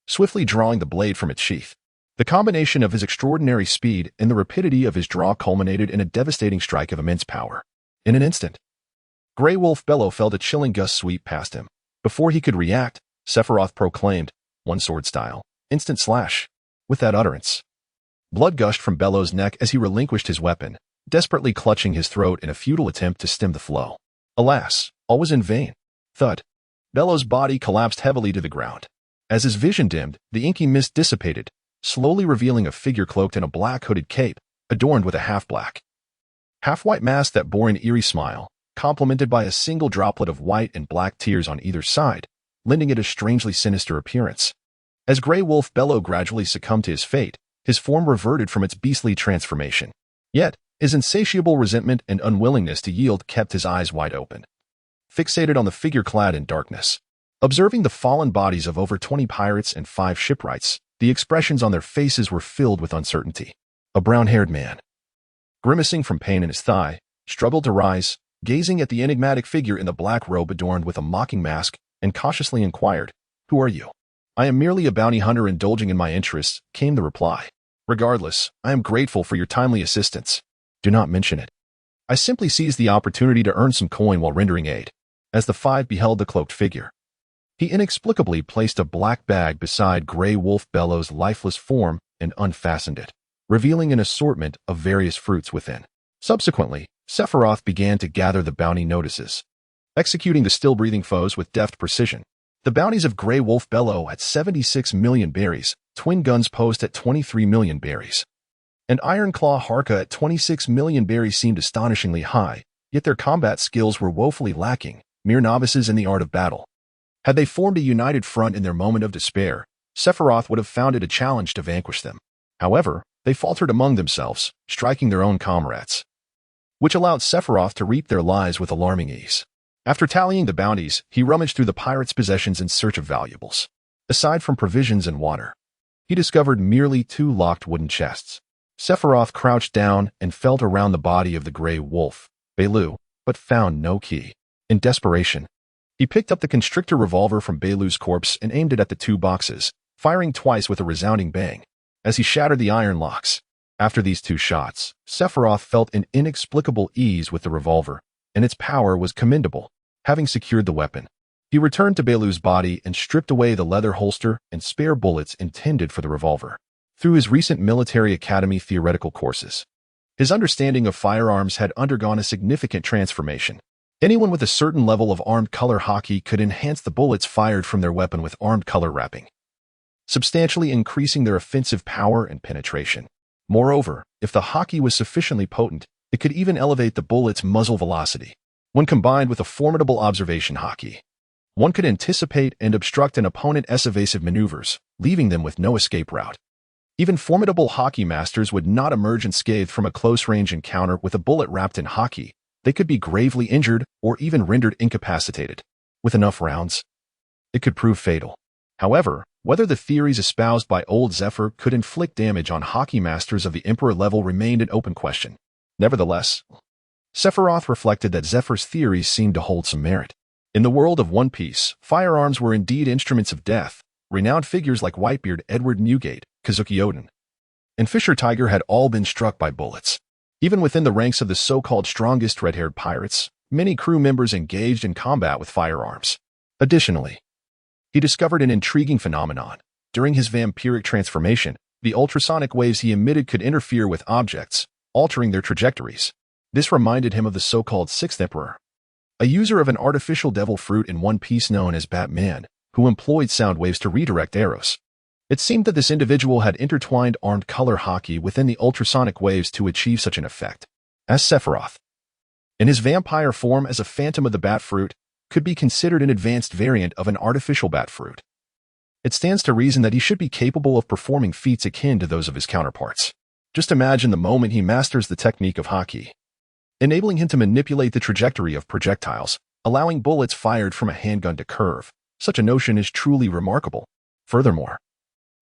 swiftly drawing the blade from its sheath. The combination of his extraordinary speed and the rapidity of his draw culminated in a devastating strike of immense power. In an instant, Grey Wolf Bellow felt a chilling gust sweep past him. Before he could react, Sephiroth proclaimed, "One sword style, instant slash." With that utterance, blood gushed from Bellow's neck as he relinquished his weapon, desperately clutching his throat in a futile attempt to stem the flow. Alas, all was in vain. Thud. Bellow's body collapsed heavily to the ground. As his vision dimmed, the inky mist dissipated, slowly revealing a figure cloaked in a black hooded cape, adorned with a half-black, half-white mask that bore an eerie smile, complemented by a single droplet of white and black tears on either side, lending it a strangely sinister appearance. As Grey Wolf Bellow gradually succumbed to his fate, his form reverted from its beastly transformation. Yet, his insatiable resentment and unwillingness to yield kept his eyes wide open, fixated on the figure clad in darkness. Observing the fallen bodies of over 20 pirates and 5 shipwrights, the expressions on their faces were filled with uncertainty. A brown-haired man, grimacing from pain in his thigh, struggled to rise, gazing at the enigmatic figure in the black robe adorned with a mocking mask, and cautiously inquired, "Who are you?" "I am merely a bounty hunter indulging in my interests," came the reply. "Regardless, I am grateful for your timely assistance." "Do not mention it. I simply seized the opportunity to earn some coin while rendering aid." As the 5 beheld the cloaked figure, he inexplicably placed a black bag beside Grey Wolf Bellow's lifeless form and unfastened it, revealing an assortment of various fruits within. Subsequently, Sephiroth began to gather the bounty notices, executing the still-breathing foes with deft precision. The bounties of Grey Wolf Bellow at 76 million berries, Twin Guns Post at 23 million berries, and Ironclaw Harka at 26 million berries seemed astonishingly high, yet their combat skills were woefully lacking, mere novices in the art of battle. Had they formed a united front in their moment of despair, Sephiroth would have found it a challenge to vanquish them. However, they faltered among themselves, striking their own comrades, which allowed Sephiroth to reap their lives with alarming ease. After tallying the bounties, he rummaged through the pirates' possessions in search of valuables. Aside from provisions and water, he discovered merely 2 locked wooden chests. Sephiroth crouched down and felt around the body of the Grey Wolf, Belu, but found no key. In desperation, he picked up the constrictor revolver from Belu's corpse and aimed it at the 2 boxes, firing twice with a resounding bang, as he shattered the iron locks. After these 2 shots, Sephiroth felt an inexplicable ease with the revolver, and its power was commendable. Having secured the weapon, he returned to Belu's body and stripped away the leather holster and spare bullets intended for the revolver. Through his recent military academy theoretical courses, his understanding of firearms had undergone a significant transformation. Anyone with a certain level of armed color Haki could enhance the bullets fired from their weapon with armed color wrapping, substantially increasing their offensive power and penetration. Moreover, if the Haki was sufficiently potent, it could even elevate the bullet's muzzle velocity. When combined with a formidable observation Haki, one could anticipate and obstruct an opponent's evasive maneuvers, leaving them with no escape route. Even formidable Haki masters would not emerge unscathed from a close-range encounter with a bullet wrapped in Haki. They could be gravely injured or even rendered incapacitated. With enough rounds, it could prove fatal. However, whether the theories espoused by Old Zephyr could inflict damage on Haki masters of the Emperor level remained an open question. Nevertheless, Sephiroth reflected that Zephyr's theories seemed to hold some merit. In the world of One Piece, firearms were indeed instruments of death. Renowned figures like Whitebeard Edward Newgate, Kazuki Oden, and Fisher Tiger had all been struck by bullets. Even within the ranks of the so-called strongest red-haired pirates, many crew members engaged in combat with firearms. Additionally, he discovered an intriguing phenomenon. During his vampiric transformation, the ultrasonic waves he emitted could interfere with objects, altering their trajectories. This reminded him of the so-called Sixth Emperor, a user of an artificial devil fruit in One Piece known as Batman, who employed sound waves to redirect arrows. It seemed that this individual had intertwined armed color Haki within the ultrasonic waves to achieve such an effect. As Sephiroth, in his vampire form as a phantom of the bat fruit, could be considered an advanced variant of an artificial bat fruit. It stands to reason that he should be capable of performing feats akin to those of his counterparts. Just imagine the moment he masters the technique of Haki, enabling him to manipulate the trajectory of projectiles, allowing bullets fired from a handgun to curve. Such a notion is truly remarkable. Furthermore,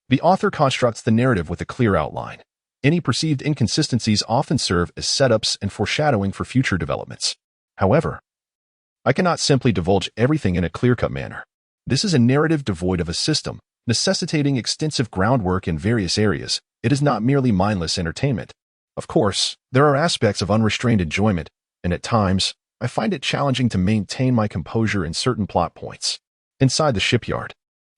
the author constructs the narrative with a clear outline. Any perceived inconsistencies often serve as setups and foreshadowing for future developments. However, I cannot simply divulge everything in a clear-cut manner. This is a narrative devoid of a system, necessitating extensive groundwork in various areas. It is not merely mindless entertainment. Of course, there are aspects of unrestrained enjoyment, and at times, I find it challenging to maintain my composure in certain plot points. Inside the shipyard,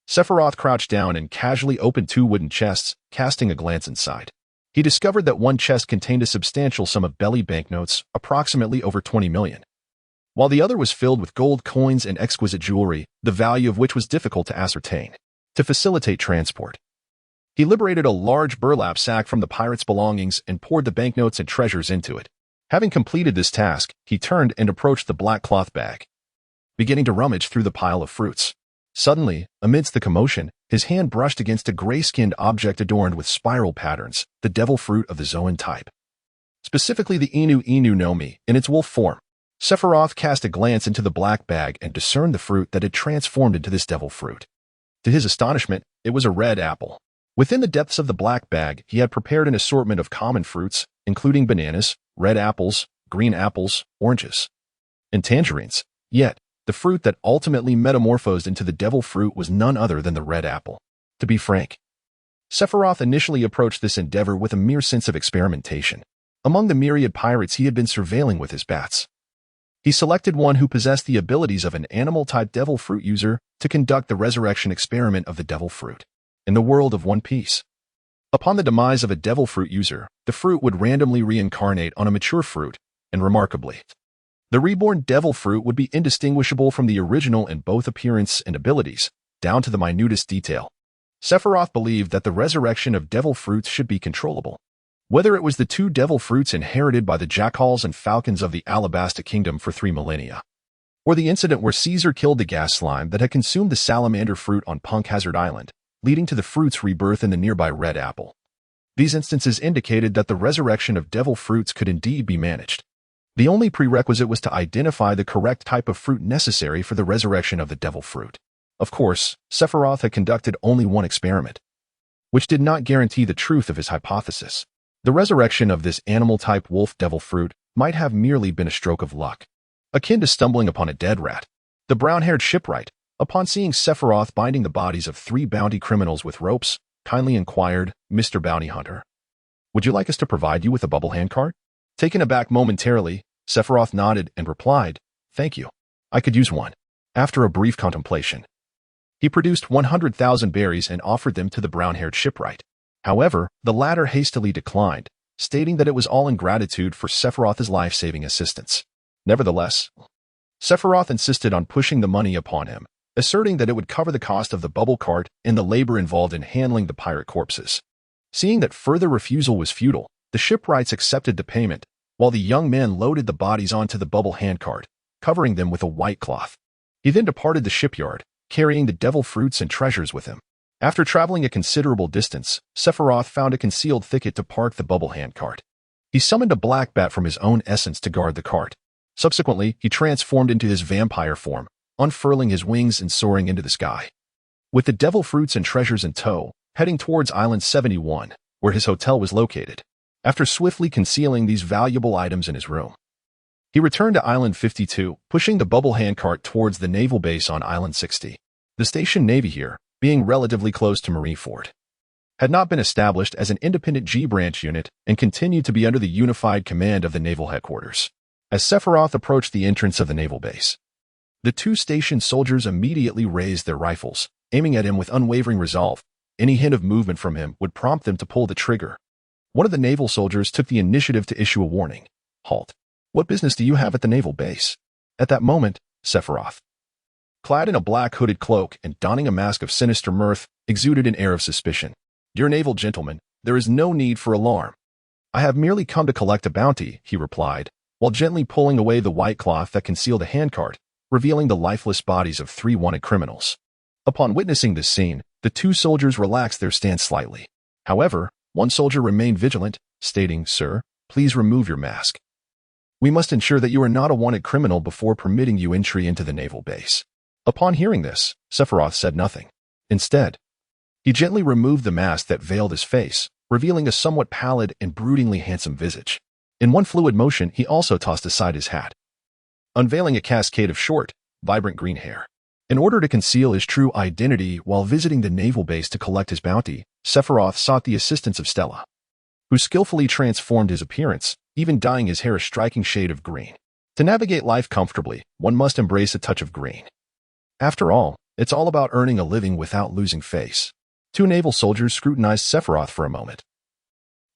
Sephiroth crouched down and casually opened 2 wooden chests, casting a glance inside. He discovered that one chest contained a substantial sum of belly banknotes, approximately over 20 million, while the other was filled with gold coins and exquisite jewelry, the value of which was difficult to ascertain. To facilitate transport, he liberated a large burlap sack from the pirate's belongings and poured the banknotes and treasures into it. Having completed this task, he turned and approached the black cloth bag, beginning to rummage through the pile of fruits. Suddenly, amidst the commotion, his hand brushed against a gray-skinned object adorned with spiral patterns, the devil fruit of the Zoan type. Specifically the Inu no Mi, in its wolf form. Sephiroth cast a glance into the black bag and discerned the fruit that had transformed into this devil fruit. To his astonishment, it was a red apple. Within the depths of the black bag, he had prepared an assortment of common fruits, including bananas, red apples, green apples, oranges, and tangerines. Yet, the fruit that ultimately metamorphosed into the devil fruit was none other than the red apple. To be frank, Sephiroth initially approached this endeavor with a mere sense of experimentation. Among the myriad pirates he had been surveilling with his bats, he selected one who possessed the abilities of an animal-type devil fruit user to conduct the resurrection experiment of the devil fruit. In the world of One Piece, upon the demise of a devil fruit user, the fruit would randomly reincarnate on a mature fruit, and remarkably, the reborn devil fruit would be indistinguishable from the original in both appearance and abilities, down to the minutest detail. Sephiroth believed that the resurrection of devil fruits should be controllable. Whether it was the two devil fruits inherited by the jackals and falcons of the Alabasta Kingdom for 3 millennia, or the incident where Caesar killed the gas slime that had consumed the salamander fruit on Punk Hazard Island, leading to the fruit's rebirth in the nearby red apple. These instances indicated that the resurrection of devil fruits could indeed be managed. The only prerequisite was to identify the correct type of fruit necessary for the resurrection of the devil fruit. Of course, Sephiroth had conducted only one experiment, which did not guarantee the truth of his hypothesis. The resurrection of this animal-type wolf devil fruit might have merely been a stroke of luck, akin to stumbling upon a dead rat. The brown-haired shipwright, upon seeing Sephiroth binding the bodies of 3 bounty criminals with ropes, kindly inquired, "Mr. Bounty Hunter, would you like us to provide you with a bubble handcart?" Taken aback momentarily, Sephiroth nodded and replied, "Thank you. I could use one." After a brief contemplation, he produced 100,000 berries and offered them to the brown-haired shipwright. However, the latter hastily declined, stating that it was all in gratitude for Sephiroth's life-saving assistance. Nevertheless, Sephiroth insisted on pushing the money upon him, asserting that it would cover the cost of the bubble cart and the labor involved in handling the pirate corpses. Seeing that further refusal was futile, the shipwrights accepted the payment, while the young man loaded the bodies onto the bubble handcart, covering them with a white cloth. He then departed the shipyard, carrying the devil fruits and treasures with him. After traveling a considerable distance, Sephiroth found a concealed thicket to park the bubble handcart. He summoned a black bat from his own essence to guard the cart. Subsequently, he transformed into his vampire form, unfurling his wings and soaring into the sky. With the devil fruits and treasures in tow, heading towards Island 71, where his hotel was located. After swiftly concealing these valuable items in his room, he returned to Island 52, pushing the bubble handcart towards the naval base on Island 60. The station Navy here, being relatively close to Marineford, had not been established as an independent G-branch unit and continued to be under the unified command of the naval headquarters. As Sephiroth approached the entrance of the naval base, the 2 station soldiers immediately raised their rifles, aiming at him with unwavering resolve. Any hint of movement from him would prompt them to pull the trigger. One of the naval soldiers took the initiative to issue a warning. "Halt. What business do you have at the naval base?" At that moment, Sephiroth, clad in a black hooded cloak and donning a mask of sinister mirth, exuded an air of suspicion. "Dear naval gentlemen, there is no need for alarm. I have merely come to collect a bounty," he replied, while gently pulling away the white cloth that concealed the handcart, revealing the lifeless bodies of 3 wanted criminals. Upon witnessing this scene, the 2 soldiers relaxed their stance slightly. However, one soldier remained vigilant, stating, "Sir, please remove your mask. We must ensure that you are not a wanted criminal before permitting you entry into the naval base." Upon hearing this, Sephiroth said nothing. Instead, he gently removed the mask that veiled his face, revealing a somewhat pallid and broodingly handsome visage. In one fluid motion, he also tossed aside his hat, unveiling a cascade of short, vibrant green hair. In order to conceal his true identity while visiting the naval base to collect his bounty, Sephiroth sought the assistance of Stella, who skillfully transformed his appearance, even dyeing his hair a striking shade of green. To navigate life comfortably, one must embrace a touch of green. After all, it's all about earning a living without losing face. 2 naval soldiers scrutinized Sephiroth for a moment,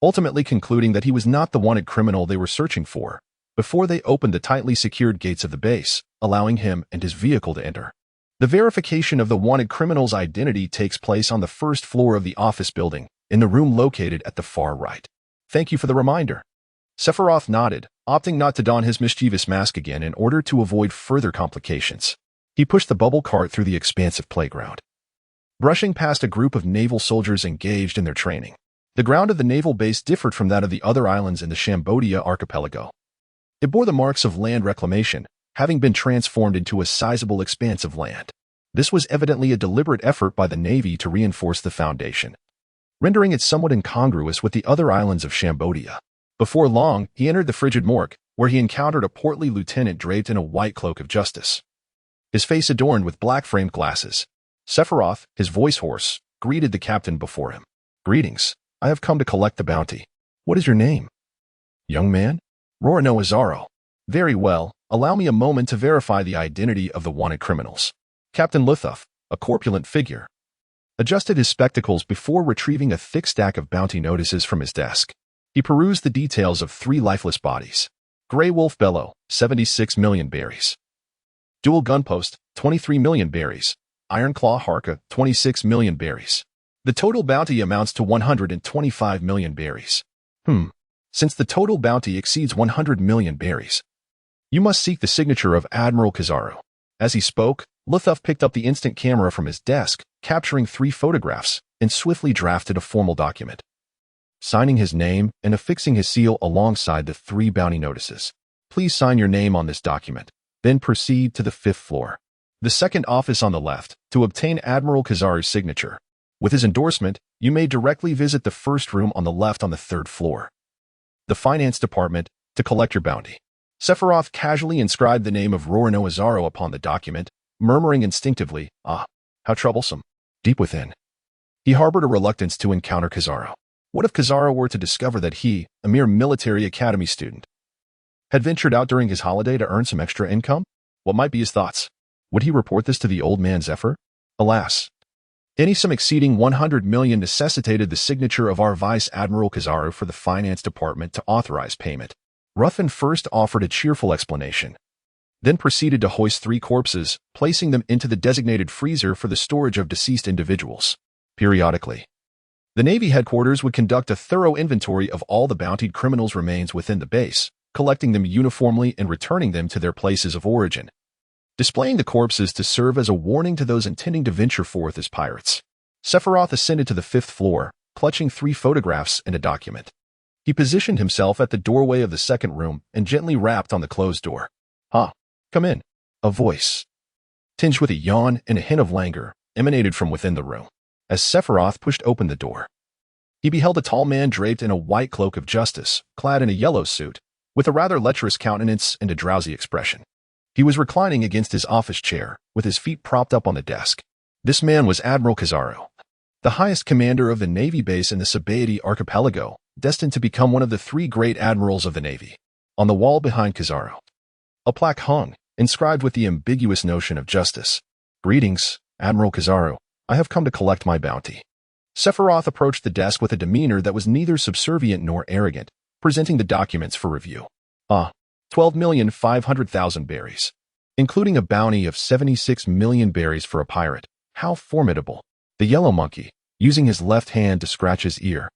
ultimately concluding that he was not the wanted criminal they were searching for, before they opened the tightly secured gates of the base, allowing him and his vehicle to enter. The verification of the wanted criminal's identity takes place on the 1st floor of the office building, in the room located at the far right. "Thank you for the reminder." Sephiroth nodded, opting not to don his mischievous mask again in order to avoid further complications. He pushed the bubble cart through the expansive playground, brushing past a group of naval soldiers engaged in their training. The ground of the naval base differed from that of the other islands in the Cambodia archipelago. It bore the marks of land reclamation, having been transformed into a sizable expanse of land. This was evidently a deliberate effort by the Navy to reinforce the foundation, rendering it somewhat incongruous with the other islands of Cambodia. Before long, he entered the frigid morgue, where he encountered a portly lieutenant draped in a white cloak of justice, his face adorned with black-framed glasses. Sephiroth, his voice hoarse, greeted the captain before him. "Greetings. I have come to collect the bounty. What is your name?" "Young man?" "Rorano Azaro." "Very well. Allow me a moment to verify the identity of the wanted criminals." Captain Luthoff, a corpulent figure, adjusted his spectacles before retrieving a thick stack of bounty notices from his desk. He perused the details of 3 lifeless bodies. Grey Wolf Bellow, 76 million berries. Dual Gunpost, 23 million berries. Iron Claw Harka, 26 million berries. The total bounty amounts to 125 million berries. Since the total bounty exceeds 100 million berries, you must seek the signature of Admiral Kizaru. As he spoke, Luthoff picked up the instant camera from his desk, capturing 3 photographs, and swiftly drafted a formal document, signing his name and affixing his seal alongside the 3 bounty notices. "Please sign your name on this document, then proceed to the 5th floor. The second office on the left, to obtain Admiral Kizaru's signature. With his endorsement, you may directly visit the first room on the left on the 3rd floor. The finance department, to collect your bounty." Sephiroth casually inscribed the name of Rorano Azaro upon the document, murmuring instinctively, "Ah, how troublesome." Deep within, he harbored a reluctance to encounter Kizaru. What if Kizaru were to discover that he, a mere military academy student, had ventured out during his holiday to earn some extra income? What might be his thoughts? Would he report this to the old man Zephyr? Alas, any sum exceeding 100 million necessitated the signature of our Vice Admiral Kizaru for the finance department to authorize payment. Ruffin first offered a cheerful explanation, then proceeded to hoist 3 corpses, placing them into the designated freezer for the storage of deceased individuals. Periodically, the Navy headquarters would conduct a thorough inventory of all the bountied criminals' remains within the base, collecting them uniformly and returning them to their places of origin, displaying the corpses to serve as a warning to those intending to venture forth as pirates. Sephiroth ascended to the 5th floor, clutching 3 photographs and a document. He positioned himself at the doorway of the 2nd room and gently rapped on the closed door. "Come in." A voice, tinged with a yawn and a hint of languor, emanated from within the room. As Sephiroth pushed open the door, he beheld a tall man draped in a white cloak of justice, clad in a yellow suit, with a rather lecherous countenance and a drowsy expression. He was reclining against his office chair, with his feet propped up on the desk. This man was Admiral Kizaru, the highest commander of the Navy base in the Sephiroth archipelago, destined to become one of the 3 great admirals of the Navy. On the wall behind Kizaru, a plaque hung, inscribed with the ambiguous notion of justice. "Greetings, Admiral Kizaru. I have come to collect my bounty." Sephiroth approached the desk with a demeanor that was neither subservient nor arrogant, presenting the documents for review. 12,500,000 berries, including a bounty of 76 million berries for a pirate. How formidable. The yellow monkey, using his left hand to scratch his ear,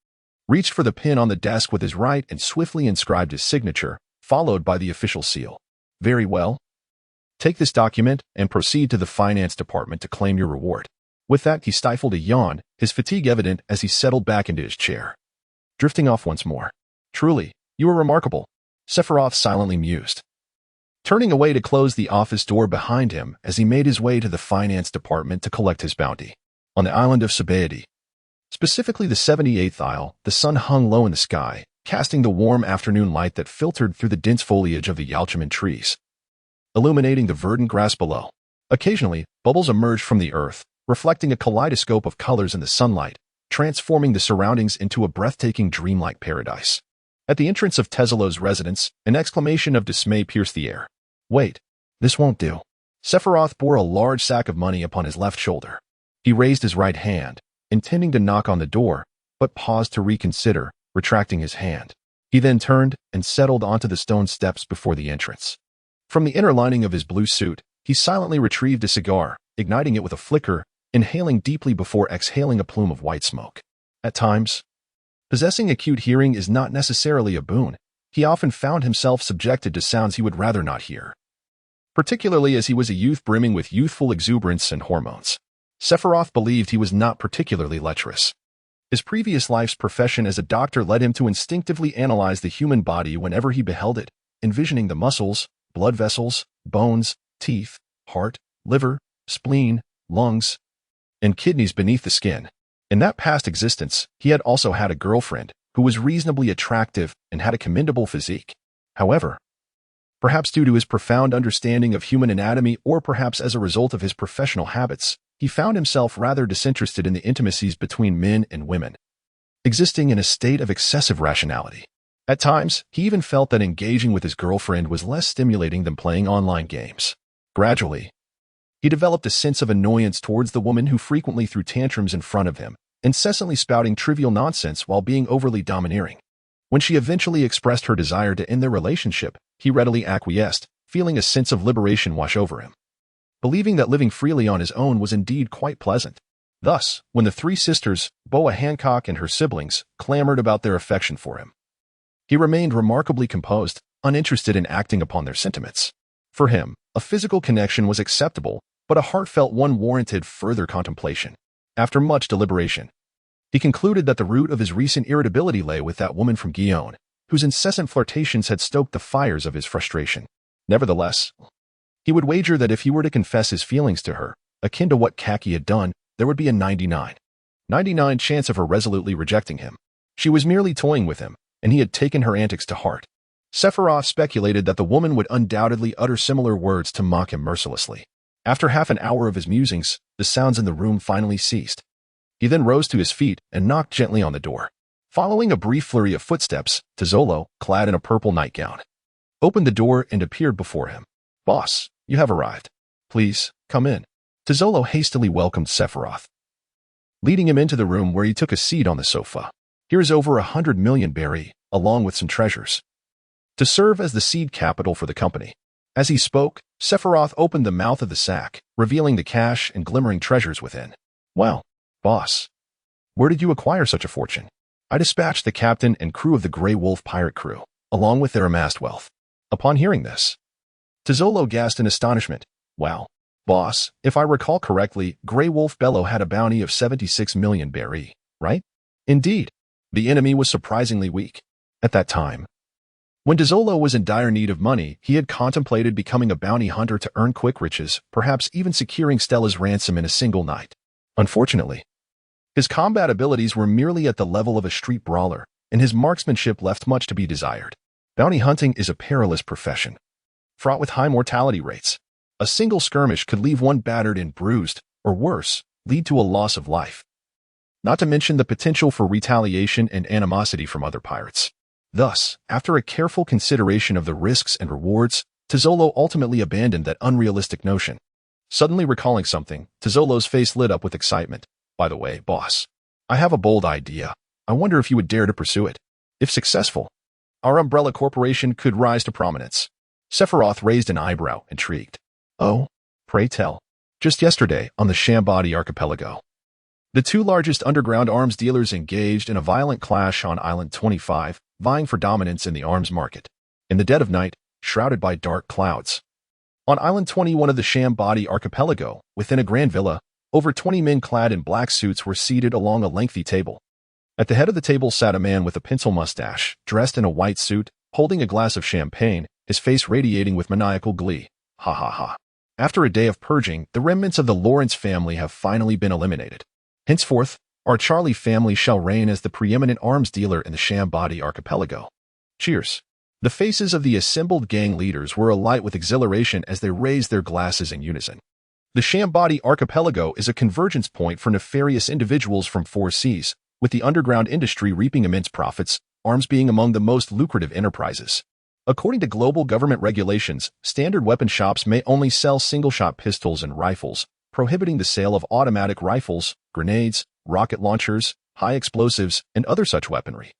reached for the pen on the desk with his right and swiftly inscribed his signature, followed by the official seal. "Very well. Take this document and proceed to the finance department to claim your reward." With that, he stifled a yawn, his fatigue evident as he settled back into his chair, drifting off once more. "Truly, you are remarkable," Sephiroth silently mused, turning away to close the office door behind him as he made his way to the finance department to collect his bounty. On the island of Sephiroth, specifically the 78th Isle, the sun hung low in the sky, casting the warm afternoon light that filtered through the dense foliage of the Yalchaman trees, illuminating the verdant grass below. Occasionally, bubbles emerged from the earth, reflecting a kaleidoscope of colors in the sunlight, transforming the surroundings into a breathtaking dreamlike paradise. At the entrance of Tezelo's residence, an exclamation of dismay pierced the air. "Wait, this won't do." Sephiroth bore a large sack of money upon his left shoulder. He raised his right hand, intending to knock on the door, but paused to reconsider, retracting his hand. He then turned and settled onto the stone steps before the entrance. From the inner lining of his blue suit, he silently retrieved a cigar, igniting it with a flicker, inhaling deeply before exhaling a plume of white smoke. At times, possessing acute hearing is not necessarily a boon. He often found himself subjected to sounds he would rather not hear. particularly as he was a youth brimming with youthful exuberance and hormones. Sephiroth believed he was not particularly lecherous. His previous life's profession as a doctor led him to instinctively analyze the human body whenever he beheld it, envisioning the muscles, blood vessels, bones, teeth, heart, liver, spleen, lungs, and kidneys beneath the skin. In that past existence, he had also had a girlfriend who was reasonably attractive and had a commendable physique. However, perhaps due to his profound understanding of human anatomy or perhaps as a result of his professional habits, he found himself rather disinterested in the intimacies between men and women, existing in a state of excessive rationality. At times, he even felt that engaging with his girlfriend was less stimulating than playing online games. Gradually, he developed a sense of annoyance towards the woman who frequently threw tantrums in front of him, incessantly spouting trivial nonsense while being overly domineering. When she eventually expressed her desire to end their relationship, he readily acquiesced, feeling a sense of liberation wash over him, believing that living freely on his own was indeed quite pleasant. Thus, when the three sisters, Boa Hancock and her siblings, clamored about their affection for him, he remained remarkably composed, uninterested in acting upon their sentiments. For him, a physical connection was acceptable, but a heartfelt one warranted further contemplation. After much deliberation, he concluded that the root of his recent irritability lay with that woman from Guion, whose incessant flirtations had stoked the fires of his frustration. Nevertheless, he would wager that if he were to confess his feelings to her, akin to what Haki had done, there would be a 99 chance of her resolutely rejecting him. She was merely toying with him, and he had taken her antics to heart. Sephiroth speculated that the woman would undoubtedly utter similar words to mock him mercilessly. After half an hour of his musings, the sounds in the room finally ceased. He then rose to his feet and knocked gently on the door. Following a brief flurry of footsteps, Tizolo, clad in a purple nightgown, opened the door and appeared before him. "Boss, you have arrived. Please, come in." Tizolo hastily welcomed Sephiroth, leading him into the room where he took a seat on the sofa. "Here's over 100 million berry, along with some treasures, to serve as the seed capital for the company." As he spoke, Sephiroth opened the mouth of the sack, revealing the cash and glimmering treasures within. "Well, boss, where did you acquire such a fortune?" "I dispatched the captain and crew of the Grey Wolf pirate crew, along with their amassed wealth." Upon hearing this, Tizolo gasped in astonishment. "Wow, boss, if I recall correctly, Grey Wolf Bellow had a bounty of 76 million berry, right?" Indeed, the enemy was surprisingly weak. At that time, when Tizolo was in dire need of money, he had contemplated becoming a bounty hunter to earn quick riches, perhaps even securing Stella's ransom in a single night. Unfortunately, his combat abilities were merely at the level of a street brawler, and his marksmanship left much to be desired. Bounty hunting is a perilous profession, fraught with high mortality rates. A single skirmish could leave one battered and bruised, or worse, lead to a loss of life. Not to mention the potential for retaliation and animosity from other pirates. Thus, after a careful consideration of the risks and rewards, Tizolo ultimately abandoned that unrealistic notion. Suddenly recalling something, Tizolo's face lit up with excitement. "By the way, boss, I have a bold idea. I wonder if you would dare to pursue it. If successful, our umbrella corporation could rise to prominence." Sephiroth raised an eyebrow, intrigued. "Oh, pray tell." Just yesterday, on the Shambadi archipelago, the two largest underground arms dealers engaged in a violent clash on Island 25, vying for dominance in the arms market. In the dead of night, shrouded by dark clouds, on Island 21 of the Shambadi archipelago, within a grand villa, over 20 men clad in black suits were seated along a lengthy table. At the head of the table sat a man with a pencil mustache, dressed in a white suit, holding a glass of champagne, his face radiating with maniacal glee. "Ha ha ha. After a day of purging, the remnants of the Lawrence family have finally been eliminated. Henceforth, our Charlie family shall reign as the preeminent arms dealer in the Shambadi archipelago. Cheers." The faces of the assembled gang leaders were alight with exhilaration as they raised their glasses in unison. The Shambadi archipelago is a convergence point for nefarious individuals from 4 seas, with the underground industry reaping immense profits, arms being among the most lucrative enterprises. According to global government regulations, standard weapon shops may only sell single-shot pistols and rifles, prohibiting the sale of automatic rifles, grenades, rocket launchers, high explosives, and other such weaponry.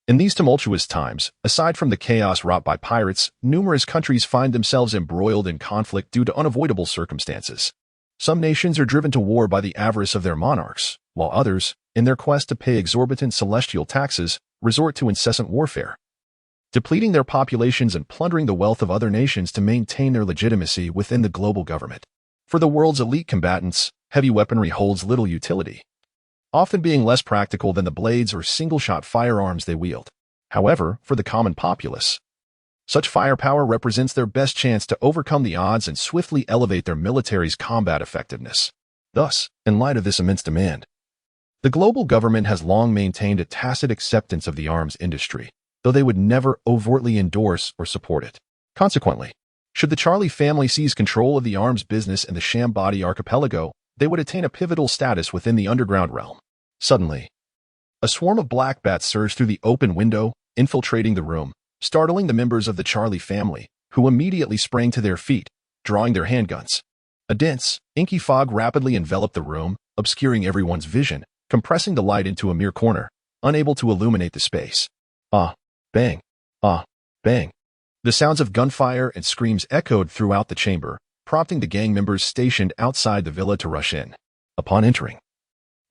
In these tumultuous times, aside from the chaos wrought by pirates, numerous countries find themselves embroiled in conflict due to unavoidable circumstances. Some nations are driven to war by the avarice of their monarchs, while others, in their quest to pay exorbitant celestial taxes, resort to incessant warfare. depleting their populations and plundering the wealth of other nations to maintain their legitimacy within the global government. For the world's elite combatants, heavy weaponry holds little utility, often being less practical than the blades or single-shot firearms they wield. However, for the common populace, such firepower represents their best chance to overcome the odds and swiftly elevate their military's combat effectiveness. Thus, in light of this immense demand, the global government has long maintained a tacit acceptance of the arms industry, though they would never overtly endorse or support it. Consequently, should the Charlie family seize control of the arms business in the Shambadi archipelago, they would attain a pivotal status within the underground realm. Suddenly, a swarm of black bats surged through the open window, infiltrating the room, startling the members of the Charlie family, who immediately sprang to their feet, drawing their handguns. A dense, inky fog rapidly enveloped the room, obscuring everyone's vision, compressing the light into a mere corner, unable to illuminate the space. Ah, bang. Ah, bang. The sounds of gunfire and screams echoed throughout the chamber, prompting the gang members stationed outside the villa to rush in. Upon entering,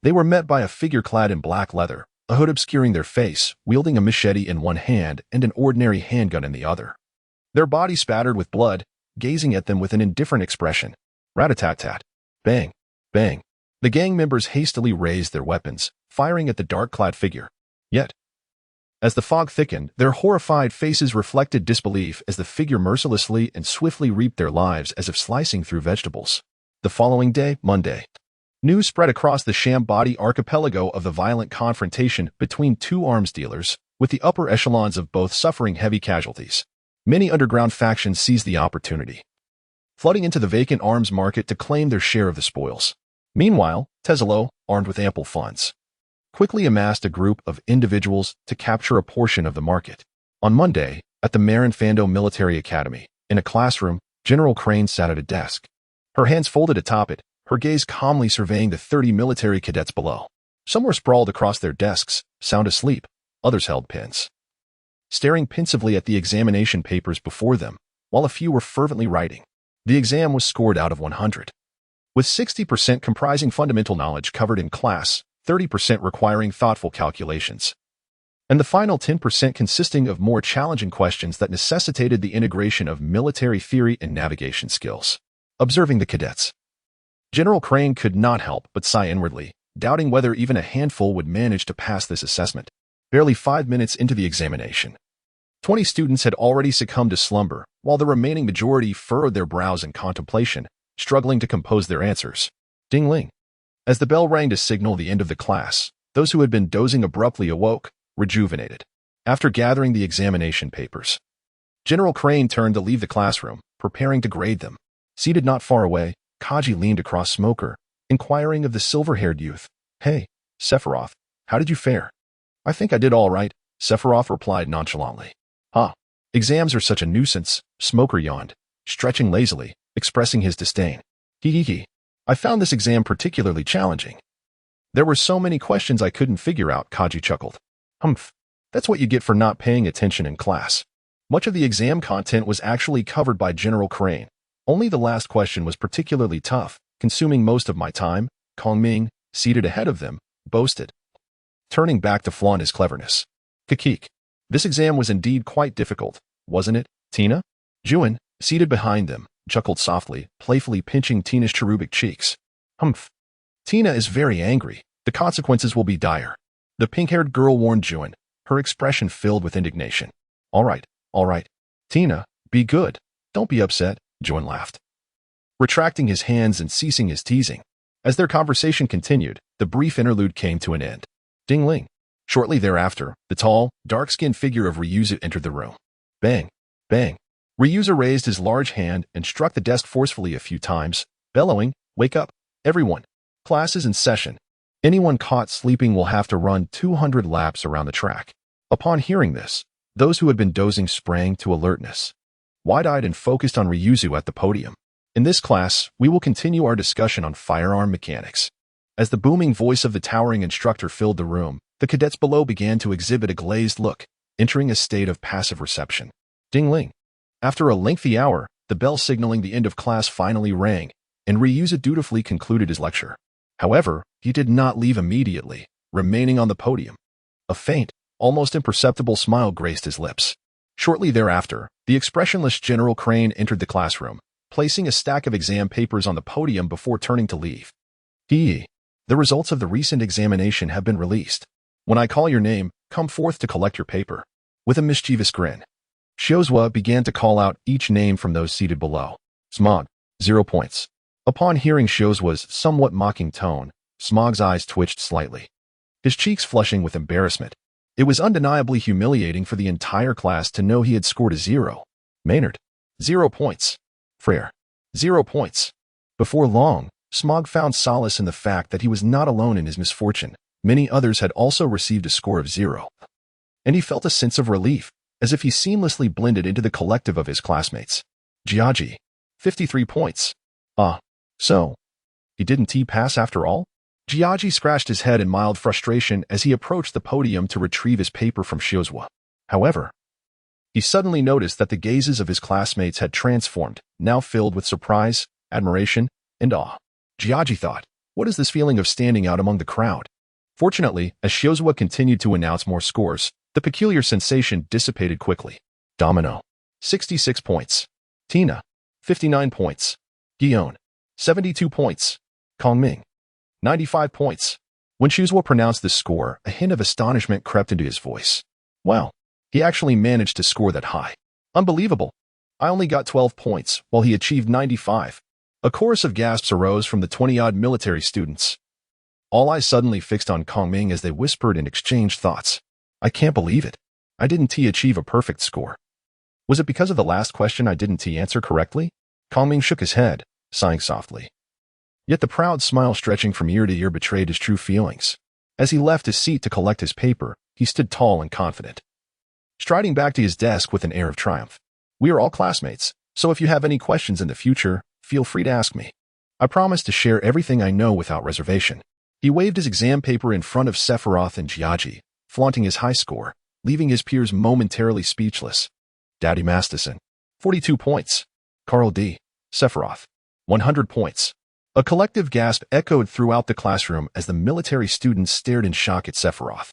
they were met by a figure clad in black leather, a hood obscuring their face, wielding a machete in one hand and an ordinary handgun in the other. Their bodies spattered with blood, gazing at them with an indifferent expression. Rat-a-tat-tat. Bang. Bang. The gang members hastily raised their weapons, firing at the dark-clad figure. Yet, as the fog thickened, their horrified faces reflected disbelief as the figure mercilessly and swiftly reaped their lives as if slicing through vegetables. The following day, Monday, news spread across the Shambadi archipelago of the violent confrontation between two arms dealers, with the upper echelons of both suffering heavy casualties. Many underground factions seized the opportunity, flooding into the vacant arms market to claim their share of the spoils. Meanwhile, Tesalo, armed with ample funds, quickly amassed a group of individuals to capture a portion of the market. On Monday, at the Marinfando Military Academy, in a classroom, General Crane sat at a desk, her hands folded atop it, her gaze calmly surveying the 30 military cadets below. Some were sprawled across their desks, sound asleep, others held pens, staring pensively at the examination papers before them, while a few were fervently writing. The exam was scored out of 100, with 60% comprising fundamental knowledge covered in class, 30% requiring thoughtful calculations, and the final 10% consisting of more challenging questions that necessitated the integration of military theory and navigation skills. Observing the cadets, General Crane could not help but sigh inwardly, doubting whether even a handful would manage to pass this assessment. Barely 5 minutes into the examination, 20 students had already succumbed to slumber, while the remaining majority furrowed their brows in contemplation, struggling to compose their answers. Ding-ling. As the bell rang to signal the end of the class, those who had been dozing abruptly awoke, rejuvenated. After gathering the examination papers, General Crane turned to leave the classroom, preparing to grade them. Seated not far away, Kaji leaned across Smoker, inquiring of the silver-haired youth. "Hey, Sephiroth, how did you fare?" "I think I did all right," Sephiroth replied nonchalantly. "Ah, exams are such a nuisance," Smoker yawned, stretching lazily, expressing his disdain. "Hee. I found this exam particularly challenging. There were so many questions I couldn't figure out," Kaji chuckled. "Humph, that's what you get for not paying attention in class." Much of the exam content was actually covered by General Crane. Only the last question was particularly tough, consuming most of my time, Kong Ming, seated ahead of them, boasted, turning back to flaunt his cleverness. "Kakik. This exam was indeed quite difficult, wasn't it, Tina?" Juan, seated behind them, chuckled softly, playfully pinching Tina's cherubic cheeks. "Humph. Tina is very angry. The consequences will be dire." The pink-haired girl warned Juan, her expression filled with indignation. All right. Tina, be good. Don't be upset," Juan laughed, retracting his hands and ceasing his teasing. As their conversation continued, the brief interlude came to an end. Ding-ling. Shortly thereafter, the tall, dark-skinned figure of Ryuzu entered the room. Bang. Bang. Ryuzu raised his large hand and struck the desk forcefully a few times, bellowing, "Wake up, everyone. Class is in session. Anyone caught sleeping will have to run 200 laps around the track." Upon hearing this, those who had been dozing sprang to alertness, wide-eyed and focused on Ryuzu at the podium. "In this class, we will continue our discussion on firearm mechanics." As the booming voice of the towering instructor filled the room, the cadets below began to exhibit a glazed look, entering a state of passive reception. Ding-ling. After a lengthy hour, the bell signaling the end of class finally rang, and Ryuzu dutifully concluded his lecture. However, he did not leave immediately, remaining on the podium. A faint, almost imperceptible smile graced his lips. Shortly thereafter, the expressionless General Crane entered the classroom, placing a stack of exam papers on the podium before turning to leave. The results of the recent examination have been released. When I call your name, come forth to collect your paper. With a mischievous grin, Shiozwa began to call out each name from those seated below. Smog, 0 points. Upon hearing Shiozwa's somewhat mocking tone, Smog's eyes twitched slightly, his cheeks flushing with embarrassment. It was undeniably humiliating for the entire class to know he had scored a 0. Maynard, 0 points. Frere, 0 points. Before long, Smog found solace in the fact that he was not alone in his misfortune. Many others had also received a score of 0. And he felt a sense of relief, as if he seamlessly blended into the collective of his classmates. Giagi, 53 points. So, he didn't pass after all? Giagi scratched his head in mild frustration as he approached the podium to retrieve his paper from Shiozwa. However, he suddenly noticed that the gazes of his classmates had transformed, now filled with surprise, admiration, and awe. Giagi thought, what is this feeling of standing out among the crowd? Fortunately, as Shiozwa continued to announce more scores, the peculiar sensation dissipated quickly. Domino, 66 points. Tina, 59 points. Guion, 72 points. Kongming, 95 points. When Shiozwa pronounced this score, a hint of astonishment crept into his voice. Wow, he actually managed to score that high. Unbelievable. I only got 12 points, while he achieved 95. A chorus of gasps arose from the 20-odd military students. All eyes suddenly fixed on Kongming as they whispered and exchanged thoughts. I can't believe it. I didn't achieve a perfect score. Was it because of the last question I didn't answer correctly? Kongming shook his head, sighing softly. Yet the proud smile stretching from ear to ear betrayed his true feelings. As he left his seat to collect his paper, he stood tall and confident, striding back to his desk with an air of triumph. We are all classmates, so if you have any questions in the future, feel free to ask me. I promise to share everything I know without reservation. He waved his exam paper in front of Sephiroth and Giagi, flaunting his high score, leaving his peers momentarily speechless. Daddy Masterson, 42 points. Carl D. Sephiroth, 100 points. A collective gasp echoed throughout the classroom as the military students stared in shock at Sephiroth,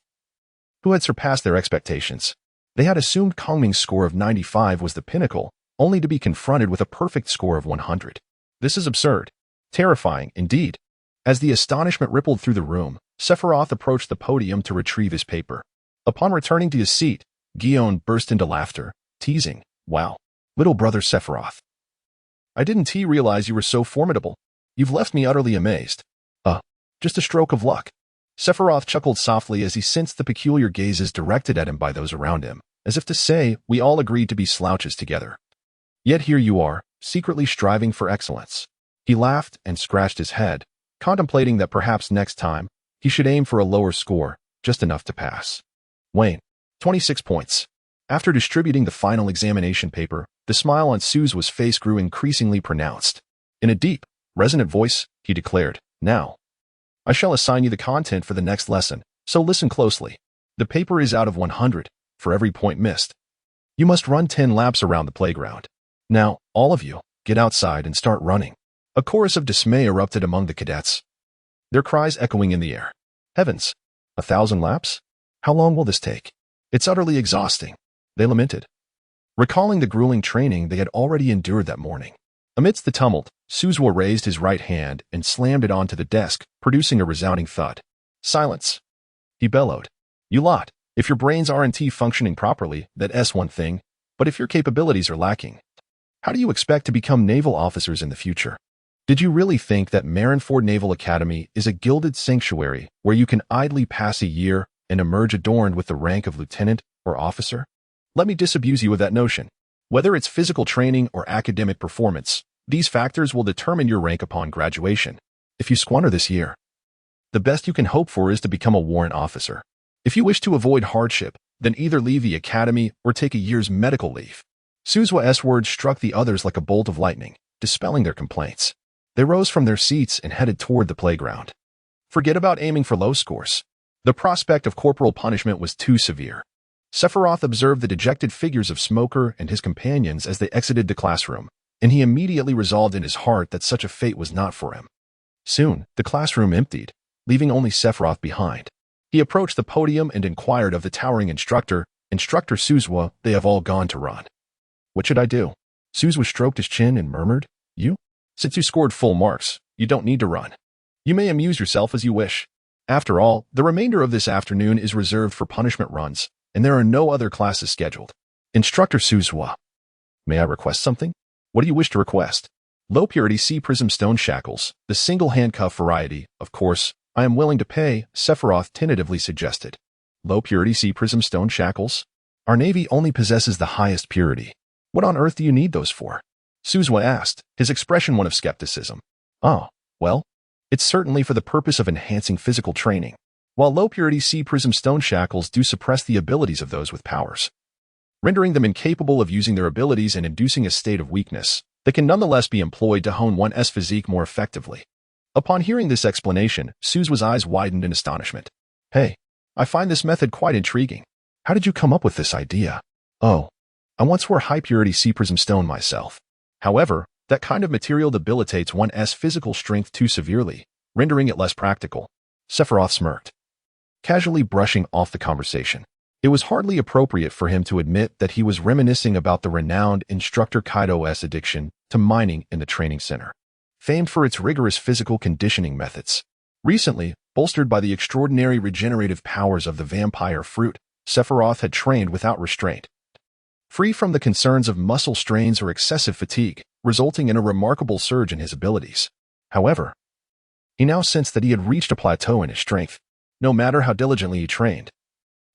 who had surpassed their expectations. They had assumed Kongming's score of 95 was the pinnacle, only to be confronted with a perfect score of 100. This is absurd. Terrifying, indeed. As the astonishment rippled through the room, Sephiroth approached the podium to retrieve his paper. Upon returning to his seat, Guion burst into laughter, teasing, Wow, little brother Sephiroth. I didn't realize you were so formidable. You've left me utterly amazed. Just a stroke of luck. Sephiroth chuckled softly as he sensed the peculiar gazes directed at him by those around him, as if to say, we all agreed to be slouches together. Yet here you are, secretly striving for excellence. He laughed and scratched his head, contemplating that perhaps next time, he should aim for a lower score, just enough to pass. Wayne, 26 points. After distributing the final examination paper, the smile on Shiozwa's face grew increasingly pronounced. In a deep, resonant voice, he declared, Now, I shall assign you the content for the next lesson, so listen closely. The paper is out of 100, for every point missed. You must run 10 laps around the playground. Now, all of you, get outside and start running. A chorus of dismay erupted among the cadets, their cries echoing in the air. Heavens! 1,000 laps? How long will this take? It's utterly exhausting, they lamented, recalling the grueling training they had already endured that morning. Amidst the tumult, Shiozwa raised his right hand and slammed it onto the desk, producing a resounding thud. Silence! He bellowed. You lot, if your brains aren't functioning properly, that's one thing, but if your capabilities are lacking, how do you expect to become naval officers in the future? Did you really think that Marineford Naval Academy is a gilded sanctuary where you can idly pass a year and emerge adorned with the rank of lieutenant or officer? Let me disabuse you of that notion. Whether it's physical training or academic performance, these factors will determine your rank upon graduation. If you squander this year, the best you can hope for is to become a warrant officer. If you wish to avoid hardship, then either leave the academy or take a year's medical leave. Shiozwa's words struck the others like a bolt of lightning, dispelling their complaints. They rose from their seats and headed toward the playground. Forget about aiming for low scores. The prospect of corporal punishment was too severe. Sephiroth observed the dejected figures of Smoker and his companions as they exited the classroom, and he immediately resolved in his heart that such a fate was not for him. Soon, the classroom emptied, leaving only Sephiroth behind. He approached the podium and inquired of the towering instructor, Instructor Suzwa, they have all gone to run. What should I do? Suzwa stroked his chin and murmured, You? Since you scored full marks, you don't need to run. You may amuse yourself as you wish. After all, the remainder of this afternoon is reserved for punishment runs, and there are no other classes scheduled. Instructor Suzwa. May I request something? What do you wish to request? Low purity sea prism stone shackles, the single handcuff variety, of course. I am willing to pay, Sephiroth tentatively suggested. Low purity sea prism stone shackles? Our navy only possesses the highest purity. What on earth do you need those for? Suzwa asked, his expression one of skepticism. Oh, well, it's certainly for the purpose of enhancing physical training. While low purity sea prism stone shackles do suppress the abilities of those with powers, rendering them incapable of using their abilities and inducing a state of weakness, they can nonetheless be employed to hone one's physique more effectively. Upon hearing this explanation, Suzwa's eyes widened in astonishment. Hey, I find this method quite intriguing. How did you come up with this idea? Oh, I once wore high-purity sea prism stone myself. However, that kind of material debilitates one's physical strength too severely, rendering it less practical. Sephiroth smirked, casually brushing off the conversation. It was hardly appropriate for him to admit that he was reminiscing about the renowned instructor Kaido's addiction to mining in the training center, famed for its rigorous physical conditioning methods. Recently, bolstered by the extraordinary regenerative powers of the vampire fruit, Sephiroth had trained without restraint, free from the concerns of muscle strains or excessive fatigue, resulting in a remarkable surge in his abilities. However, he now sensed that he had reached a plateau in his strength, no matter how diligently he trained.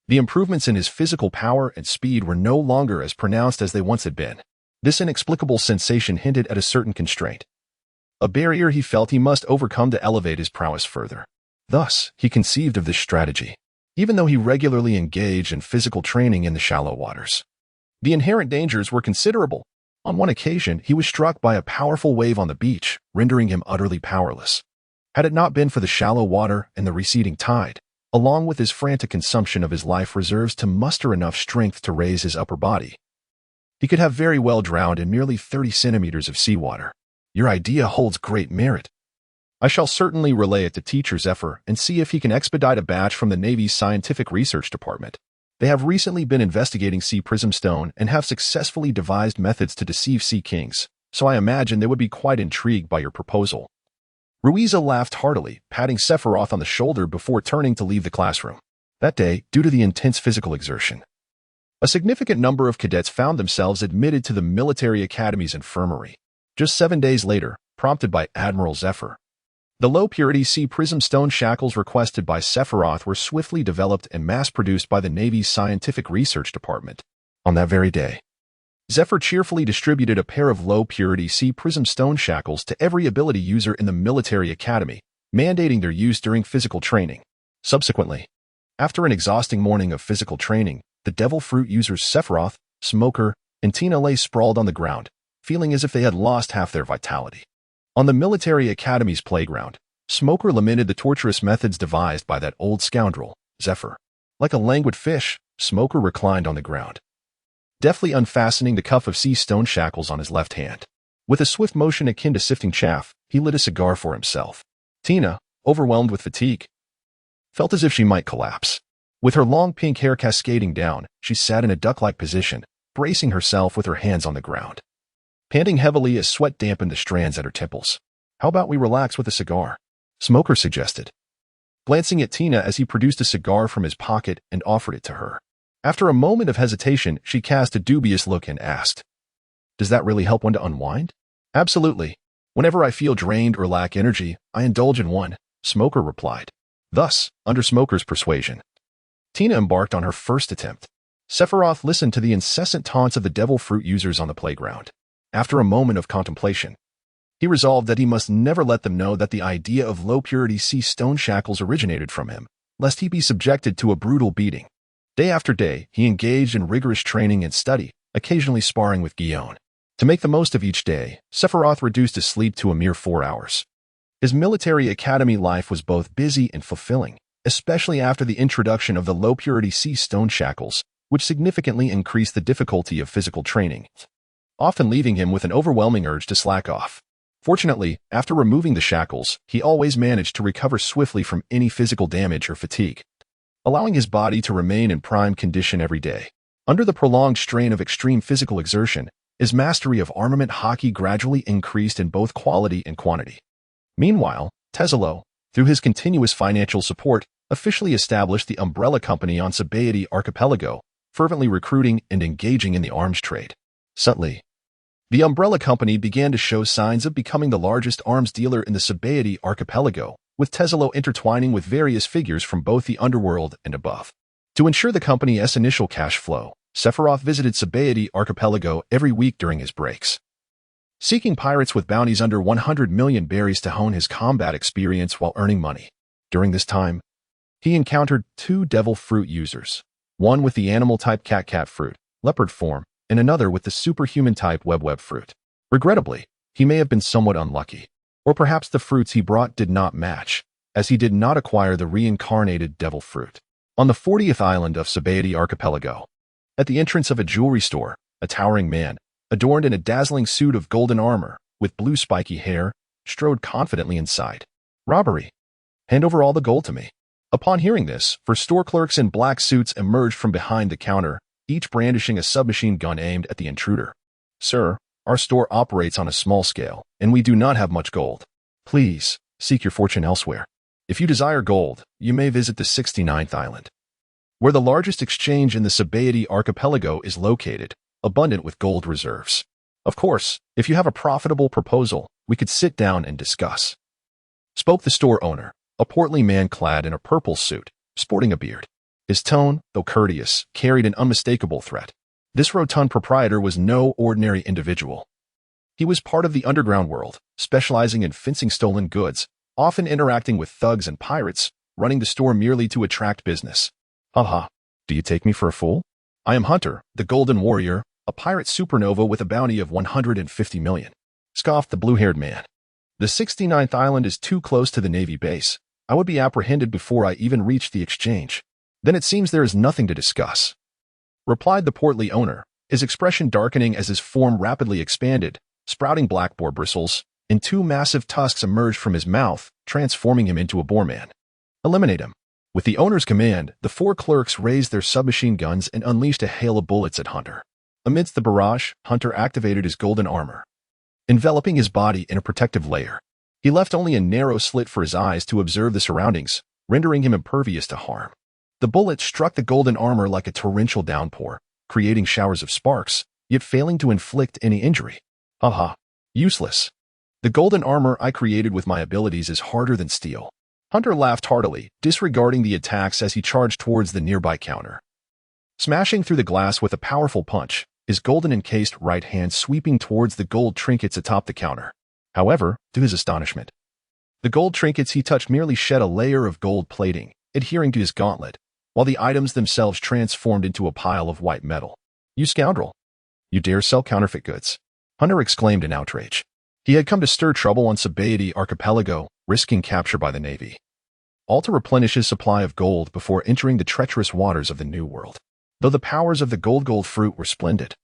The improvements in his physical power and speed were no longer as pronounced as they once had been. This inexplicable sensation hinted at a certain constraint, a barrier he felt he must overcome to elevate his prowess further. Thus, he conceived of this strategy, even though he regularly engaged in physical training in the shallow waters. The inherent dangers were considerable. On one occasion, he was struck by a powerful wave on the beach, rendering him utterly powerless. Had it not been for the shallow water and the receding tide, along with his frantic consumption of his life reserves to muster enough strength to raise his upper body, he could have very well drowned in merely 30 centimeters of seawater. Your idea holds great merit. I shall certainly relay it to Teacher Zephyr and see if he can expedite a batch from the Navy's Scientific Research Department. They have recently been investigating sea prism stone and have successfully devised methods to deceive sea kings, so I imagine they would be quite intrigued by your proposal. Ruiza laughed heartily, patting Sephiroth on the shoulder before turning to leave the classroom. That day, due to the intense physical exertion, a significant number of cadets found themselves admitted to the military academy's infirmary. Just 7 days later, prompted by Admiral Zephyr, the low-purity sea prism stone shackles requested by Sephiroth were swiftly developed and mass-produced by the Navy's Scientific Research Department. On that very day, Zephyr cheerfully distributed a pair of low-purity sea prism stone shackles to every ability user in the military academy, mandating their use during physical training. Subsequently, after an exhausting morning of physical training, the Devil Fruit users Sephiroth, Smoker, and Tina lay sprawled on the ground, feeling as if they had lost half their vitality. On the military academy's playground, Smoker lamented the torturous methods devised by that old scoundrel, Zephyr. Like a languid fish, Smoker reclined on the ground, deftly unfastening the cuff of sea stone shackles on his left hand. With a swift motion akin to sifting chaff, he lit a cigar for himself. Tina, overwhelmed with fatigue, felt as if she might collapse. With her long pink hair cascading down, she sat in a duck-like position, bracing herself with her hands on the ground, panting heavily as sweat dampened the strands at her temples. How about we relax with a cigar? Smoker suggested, glancing at Tina as he produced a cigar from his pocket and offered it to her. After a moment of hesitation, she cast a dubious look and asked, Does that really help one to unwind? Absolutely. Whenever I feel drained or lack energy, I indulge in one, Smoker replied. Thus, under Smoker's persuasion, Tina embarked on her first attempt. Sephiroth listened to the incessant taunts of the Devil Fruit users on the playground. After a moment of contemplation, he resolved that he must never let them know that the idea of low-purity sea stone shackles originated from him, lest he be subjected to a brutal beating. Day after day, he engaged in rigorous training and study, occasionally sparring with Guillaume. To make the most of each day, Sephiroth reduced his sleep to a mere 4 hours. His military academy life was both busy and fulfilling, especially after the introduction of the low-purity sea stone shackles, which significantly increased the difficulty of physical training, often leaving him with an overwhelming urge to slack off. Fortunately, after removing the shackles, he always managed to recover swiftly from any physical damage or fatigue, allowing his body to remain in prime condition every day. Under the prolonged strain of extreme physical exertion, his mastery of armament Haki gradually increased in both quality and quantity. Meanwhile, Tesalo, through his continuous financial support, officially established the Umbrella Company on Sabaody Archipelago, fervently recruiting and engaging in the arms trade. Subtly, the Umbrella Company began to show signs of becoming the largest arms dealer in the Sabaody Archipelago, with Tesalo intertwining with various figures from both the underworld and above. To ensure the company's initial cash flow, Sephiroth visited Sabaody Archipelago every week during his breaks, seeking pirates with bounties under 100 million berries to hone his combat experience while earning money. During this time, he encountered 2 devil fruit users, one with the animal-type cat fruit, leopard form, and another with the superhuman-type web fruit. Regrettably, he may have been somewhat unlucky, or perhaps the fruits he brought did not match, as he did not acquire the reincarnated devil fruit. On the 40th island of Sabaody Archipelago, at the entrance of a jewelry store, a towering man, adorned in a dazzling suit of golden armor, with blue spiky hair, strode confidently inside. "Robbery. Hand over all the gold to me." Upon hearing this, 4 store clerks in black suits emerged from behind the counter, each brandishing a submachine gun aimed at the intruder. "Sir, our store operates on a small scale, and we do not have much gold. Please, seek your fortune elsewhere. If you desire gold, you may visit the 69th island, where the largest exchange in the Sabaody Archipelago is located, abundant with gold reserves. Of course, if you have a profitable proposal, we could sit down and discuss," spoke the store owner, a portly man clad in a purple suit, sporting a beard. His tone, though courteous, carried an unmistakable threat. This rotund proprietor was no ordinary individual. He was part of the underground world, specializing in fencing stolen goods, often interacting with thugs and pirates, running the store merely to attract business. "Haha, do you take me for a fool? I am Hunter, the Golden Warrior, a pirate supernova with a bounty of 150 million. Scoffed the blue-haired man. "The 69th island is too close to the Navy base. I would be apprehended before I even reached the exchange. Then it seems there is nothing to discuss," replied the portly owner, his expression darkening as his form rapidly expanded, sprouting black boar bristles, and 2 massive tusks emerged from his mouth, transforming him into a boar man. "Eliminate him." With the owner's command, the 4 clerks raised their submachine guns and unleashed a hail of bullets at Hunter. Amidst the barrage, Hunter activated his golden armor, enveloping his body in a protective layer. He left only a narrow slit for his eyes to observe the surroundings, rendering him impervious to harm. The bullet struck the golden armor like a torrential downpour, creating showers of sparks, yet failing to inflict any injury. "Haha, useless. The golden armor I created with my abilities is harder than steel." Hunter laughed heartily, disregarding the attacks as he charged towards the nearby counter, smashing through the glass with a powerful punch, his golden-encased right hand sweeping towards the gold trinkets atop the counter. However, to his astonishment, the gold trinkets he touched merely shed a layer of gold plating, adhering to his gauntlet, while the items themselves transformed into a pile of white metal. "You scoundrel! You dare sell counterfeit goods!" Hunter exclaimed in outrage. He had come to stir trouble on Sabaody Archipelago, risking capture by the Navy, all to replenish his supply of gold before entering the treacherous waters of the New World. Though the powers of the gold fruit were splendid,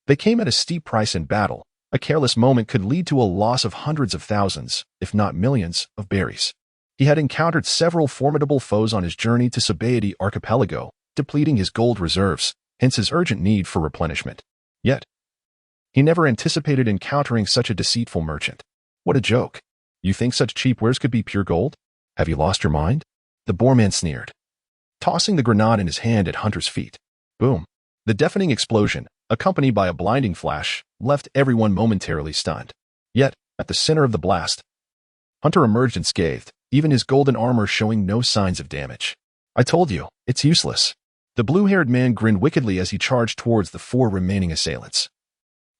they came at a steep price in battle. A careless moment could lead to a loss of hundreds of thousands, if not millions, of berries. He had encountered several formidable foes on his journey to Sabaody Archipelago, depleting his gold reserves, hence his urgent need for replenishment. Yet, he never anticipated encountering such a deceitful merchant. "What a joke. You think such cheap wares could be pure gold? Have you lost your mind?" The boarman sneered, tossing the grenade in his hand at Hunter's feet. Boom. The deafening explosion, accompanied by a blinding flash, left everyone momentarily stunned. Yet, at the center of the blast, Hunter emerged unscathed, even his golden armor showing no signs of damage. "I told you, it's useless." The blue-haired man grinned wickedly as he charged towards the 4 remaining assailants,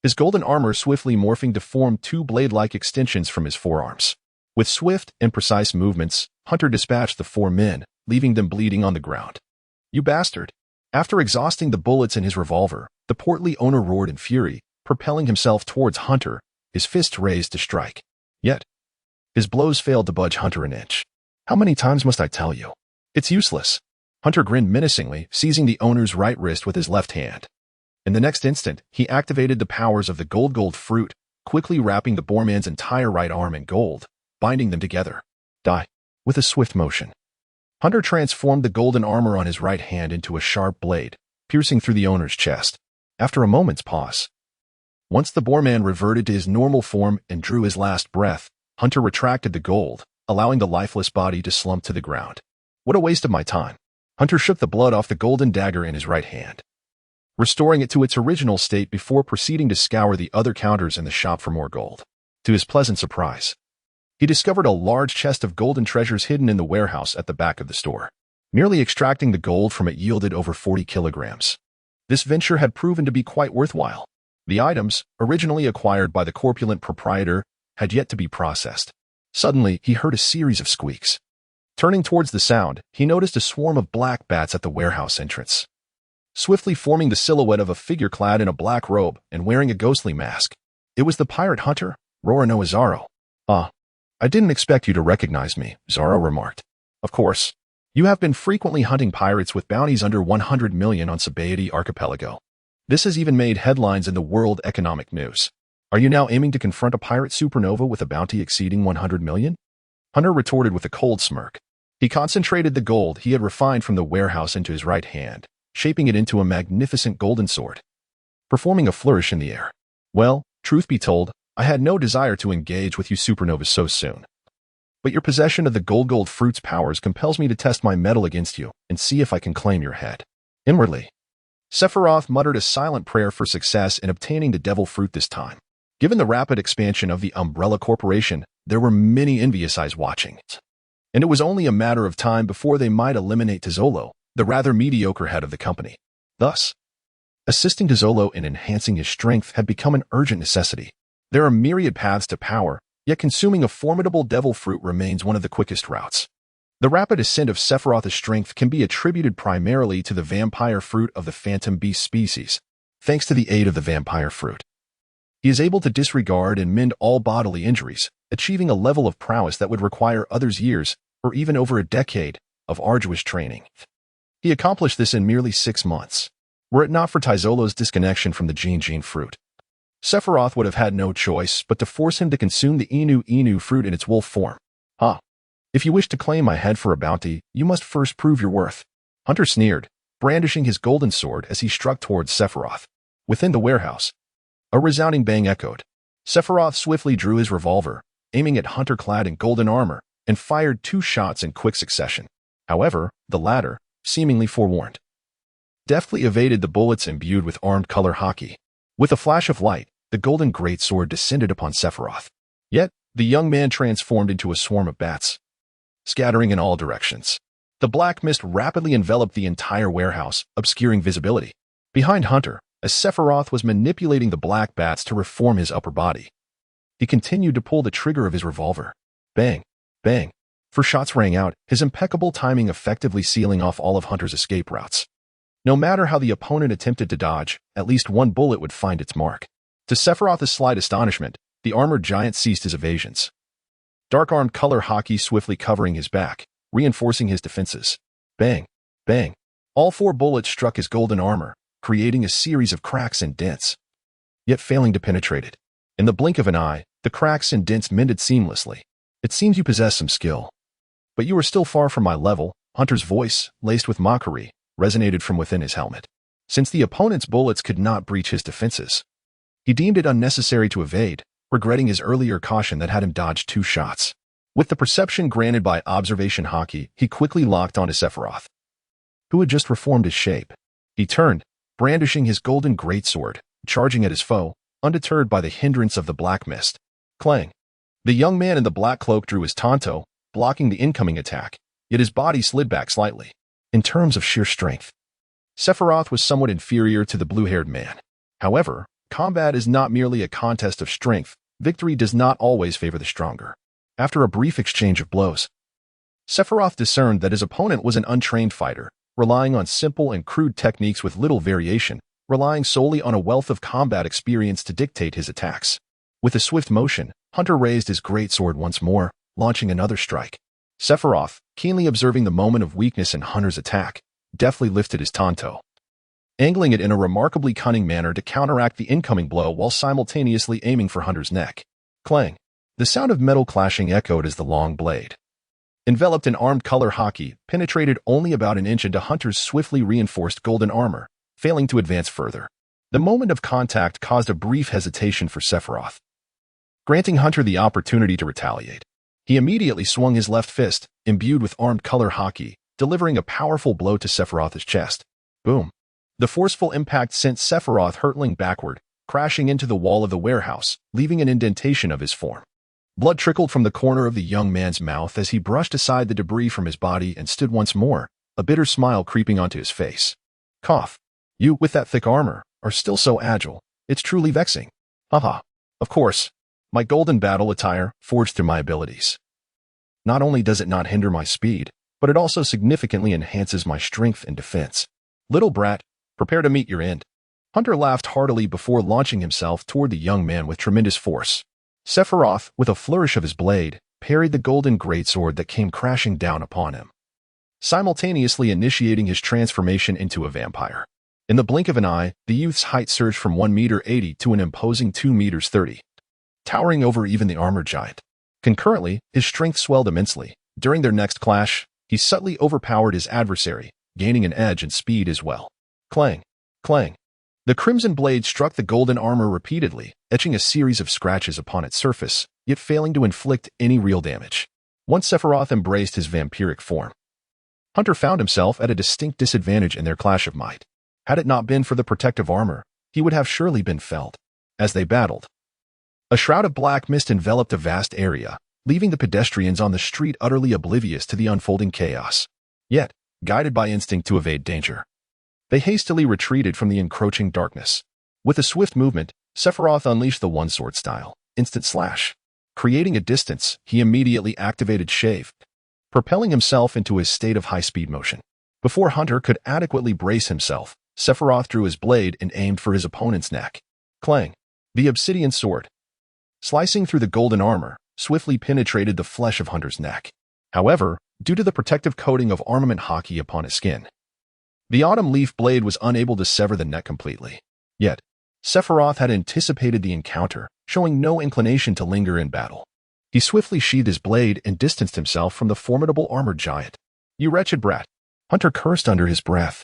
his golden armor swiftly morphing to form 2 blade-like extensions from his forearms. With swift and precise movements, Hunter dispatched the 4 men, leaving them bleeding on the ground. "You bastard!" After exhausting the bullets in his revolver, the portly owner roared in fury, propelling himself towards Hunter, his fist raised to strike. Yet, his blows failed to budge Hunter an inch. "How many times must I tell you? It's useless." Hunter grinned menacingly, seizing the owner's right wrist with his left hand. In the next instant, he activated the powers of the gold fruit, quickly wrapping the boarman's entire right arm in gold, binding them together. "Die." With a swift motion, Hunter transformed the golden armor on his right hand into a sharp blade, piercing through the owner's chest. After a moment's pause, once the boarman reverted to his normal form and drew his last breath, Hunter retracted the gold, allowing the lifeless body to slump to the ground. What a waste of my time. Hunter shook the blood off the golden dagger in his right hand, restoring it to its original state before proceeding to scour the other counters in the shop for more gold. To his pleasant surprise, he discovered a large chest of golden treasures hidden in the warehouse at the back of the store. Merely extracting the gold from it yielded over 40 kilograms. This venture had proven to be quite worthwhile. The items, originally acquired by the corpulent proprietor, had yet to be processed. Suddenly, he heard a series of squeaks. Turning towards the sound, he noticed a swarm of black bats at the warehouse entrance, swiftly forming the silhouette of a figure clad in a black robe and wearing a ghostly mask. It was the pirate hunter, Rorano Zaro. "Ah, I didn't expect you to recognize me," Zaro remarked. "Of course. You have been frequently hunting pirates with bounties under 100 million on Sabaody Archipelago. This has even made headlines in the World Economic News. Are you now aiming to confront a pirate supernova with a bounty exceeding 100 million? Hunter retorted with a cold smirk. He concentrated the gold he had refined from the warehouse into his right hand, shaping it into a magnificent golden sword, performing a flourish in the air. "Well, truth be told, I had no desire to engage with you supernovas so soon. But your possession of the gold fruit's powers compels me to test my mettle against you and see if I can claim your head." Inwardly, Sephiroth muttered a silent prayer for success in obtaining the devil fruit this time. Given the rapid expansion of the Umbrella Corporation, there were many envious eyes watching, and it was only a matter of time before they might eliminate Tizolo, the rather mediocre head of the company. Thus, assisting Tizolo in enhancing his strength had become an urgent necessity. There are myriad paths to power, yet consuming a formidable devil fruit remains one of the quickest routes. The rapid ascent of Sephiroth's strength can be attributed primarily to the vampire fruit of the phantom beast species. Thanks to the aid of the vampire fruit, he is able to disregard and mend all bodily injuries, achieving a level of prowess that would require others years, or even over a decade, of arduous training. He accomplished this in merely 6 months. Were it not for Tizolo's disconnection from the Gene fruit, Sephiroth would have had no choice but to force him to consume the Inu fruit in its wolf form. "Huh. If you wish to claim my head for a bounty, you must first prove your worth." Hunter sneered, brandishing his golden sword as he struck towards Sephiroth. Within the warehouse, a resounding bang echoed. Sephiroth swiftly drew his revolver, aiming at Hunter clad in golden armor, and fired 2 shots in quick succession. However, the latter, seemingly forewarned, deftly evaded the bullets imbued with armed color Haki. With a flash of light, the golden greatsword descended upon Sephiroth. Yet, the young man transformed into a swarm of bats, scattering in all directions. The black mist rapidly enveloped the entire warehouse, obscuring visibility. Behind Hunter, as Sephiroth was manipulating the black bats to reform his upper body, he continued to pull the trigger of his revolver. Bang, bang. 4 shots rang out, his impeccable timing effectively sealing off all of Hunter's escape routes. No matter how the opponent attempted to dodge, at least one bullet would find its mark. To Sephiroth's slight astonishment, the armored giant ceased his evasions, dark-armed color Haki swiftly covering his back, reinforcing his defenses. Bang, bang. All 4 bullets struck his golden armor, creating a series of cracks and dents, yet failing to penetrate it. In the blink of an eye, the cracks and dents mended seamlessly. "It seems you possess some skill, but you are still far from my level." Hunter's voice, laced with mockery, resonated from within his helmet. Since the opponent's bullets could not breach his defenses, he deemed it unnecessary to evade, regretting his earlier caution that had him dodge 2 shots. With the perception granted by observation Haki, he quickly locked onto Sephiroth, who had just reformed his shape. He turned, brandishing his golden greatsword, charging at his foe, undeterred by the hindrance of the black mist. Clang. The young man in the black cloak drew his tanto, blocking the incoming attack, yet his body slid back slightly. In terms of sheer strength, Sephiroth was somewhat inferior to the blue-haired man. However, combat is not merely a contest of strength. Victory does not always favor the stronger. After a brief exchange of blows, Sephiroth discerned that his opponent was an untrained fighter, relying on simple and crude techniques with little variation, relying solely on a wealth of combat experience to dictate his attacks. With a swift motion, Hunter raised his greatsword once more, launching another strike. Sephiroth, keenly observing the moment of weakness in Hunter's attack, deftly lifted his tanto, angling it in a remarkably cunning manner to counteract the incoming blow while simultaneously aiming for Hunter's neck. Clang. The sound of metal clashing echoed as the long blade, enveloped in armed color Haki, penetrated only about an inch into Hunter's swiftly reinforced golden armor, failing to advance further. The moment of contact caused a brief hesitation for Sephiroth, granting Hunter the opportunity to retaliate. He immediately swung his left fist, imbued with armed color Haki, delivering a powerful blow to Sephiroth's chest. Boom. The forceful impact sent Sephiroth hurtling backward, crashing into the wall of the warehouse, leaving an indentation of his form. Blood trickled from the corner of the young man's mouth as he brushed aside the debris from his body and stood once more, a bitter smile creeping onto his face. Cough. You, with that thick armor, are still so agile. It's truly vexing. Haha. Of course. My golden battle attire, forged through my abilities. Not only does it not hinder my speed, but it also significantly enhances my strength and defense. Little brat, prepare to meet your end. Hunter laughed heartily before launching himself toward the young man with tremendous force. Sephiroth, with a flourish of his blade, parried the golden greatsword that came crashing down upon him, simultaneously initiating his transformation into a vampire. In the blink of an eye, the youth's height surged from 1 meter 80 to an imposing 2 meters 30, towering over even the armored giant. Concurrently, his strength swelled immensely. During their next clash, he subtly overpowered his adversary, gaining an edge in speed as well. Clang! Clang! The crimson blade struck the golden armor repeatedly, etching a series of scratches upon its surface, yet failing to inflict any real damage. Once Sephiroth embraced his vampiric form, Hunter found himself at a distinct disadvantage in their clash of might. Had it not been for the protective armor, he would have surely been felled. As they battled, a shroud of black mist enveloped a vast area, leaving the pedestrians on the street utterly oblivious to the unfolding chaos. Yet, guided by instinct to evade danger, they hastily retreated from the encroaching darkness. With a swift movement, Sephiroth unleashed the one-sword style, instant slash. Creating a distance, he immediately activated Shave, propelling himself into his state of high-speed motion. Before Hunter could adequately brace himself, Sephiroth drew his blade and aimed for his opponent's neck. Clang! The obsidian sword, slicing through the golden armor, swiftly penetrated the flesh of Hunter's neck. However, due to the protective coating of armament Haki upon his skin, the autumn leaf blade was unable to sever the neck completely. Yet, Sephiroth had anticipated the encounter, showing no inclination to linger in battle. He swiftly sheathed his blade and distanced himself from the formidable armored giant. You wretched brat! Hunter cursed under his breath,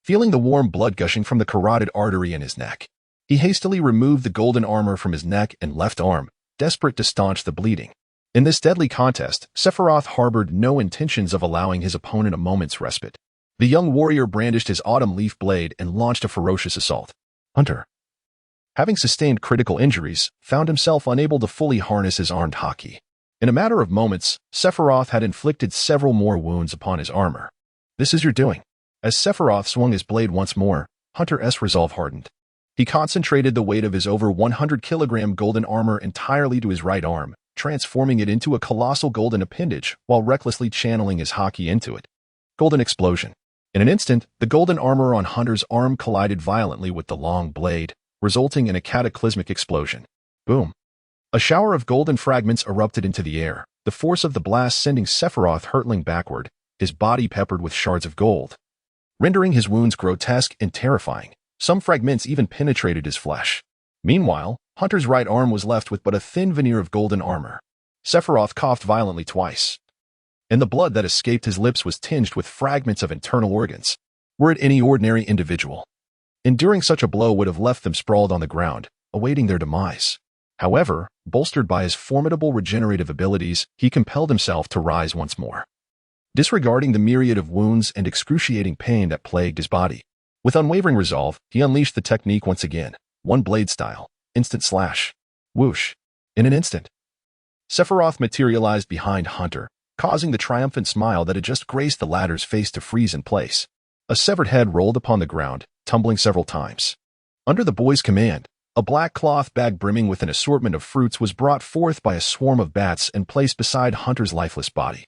feeling the warm blood gushing from the carotid artery in his neck. He hastily removed the golden armor from his neck and left arm, desperate to staunch the bleeding. In this deadly contest, Sephiroth harbored no intentions of allowing his opponent a moment's respite. The young warrior brandished his autumn leaf blade and launched a ferocious assault. Hunter, having sustained critical injuries, found himself unable to fully harness his armed Haki. In a matter of moments, Sephiroth had inflicted several more wounds upon his armor. This is your doing. As Sephiroth swung his blade once more, Hunter's resolve hardened. He concentrated the weight of his over 100-kilogram golden armor entirely to his right arm, transforming it into a colossal golden appendage while recklessly channeling his Haki into it. Golden explosion. In an instant, the golden armor on Hunter's arm collided violently with the long blade, resulting in a cataclysmic explosion. Boom. A shower of golden fragments erupted into the air, the force of the blast sending Sephiroth hurtling backward, his body peppered with shards of gold, rendering his wounds grotesque and terrifying. Some fragments even penetrated his flesh. Meanwhile, Hunter's right arm was left with but a thin veneer of golden armor. Sephiroth coughed violently twice, and the blood that escaped his lips was tinged with fragments of internal organs. Were it any ordinary individual, enduring such a blow would have left them sprawled on the ground, awaiting their demise. However, bolstered by his formidable regenerative abilities, he compelled himself to rise once more, disregarding the myriad of wounds and excruciating pain that plagued his body. With unwavering resolve, he unleashed the technique once again, one blade style, instant slash. Whoosh. In an instant, Sephiroth materialized behind Hunter, causing the triumphant smile that had just graced the latter's face to freeze in place. A severed head rolled upon the ground, tumbling several times. Under the boy's command, a black cloth bag brimming with an assortment of fruits was brought forth by a swarm of bats and placed beside Hunter's lifeless body.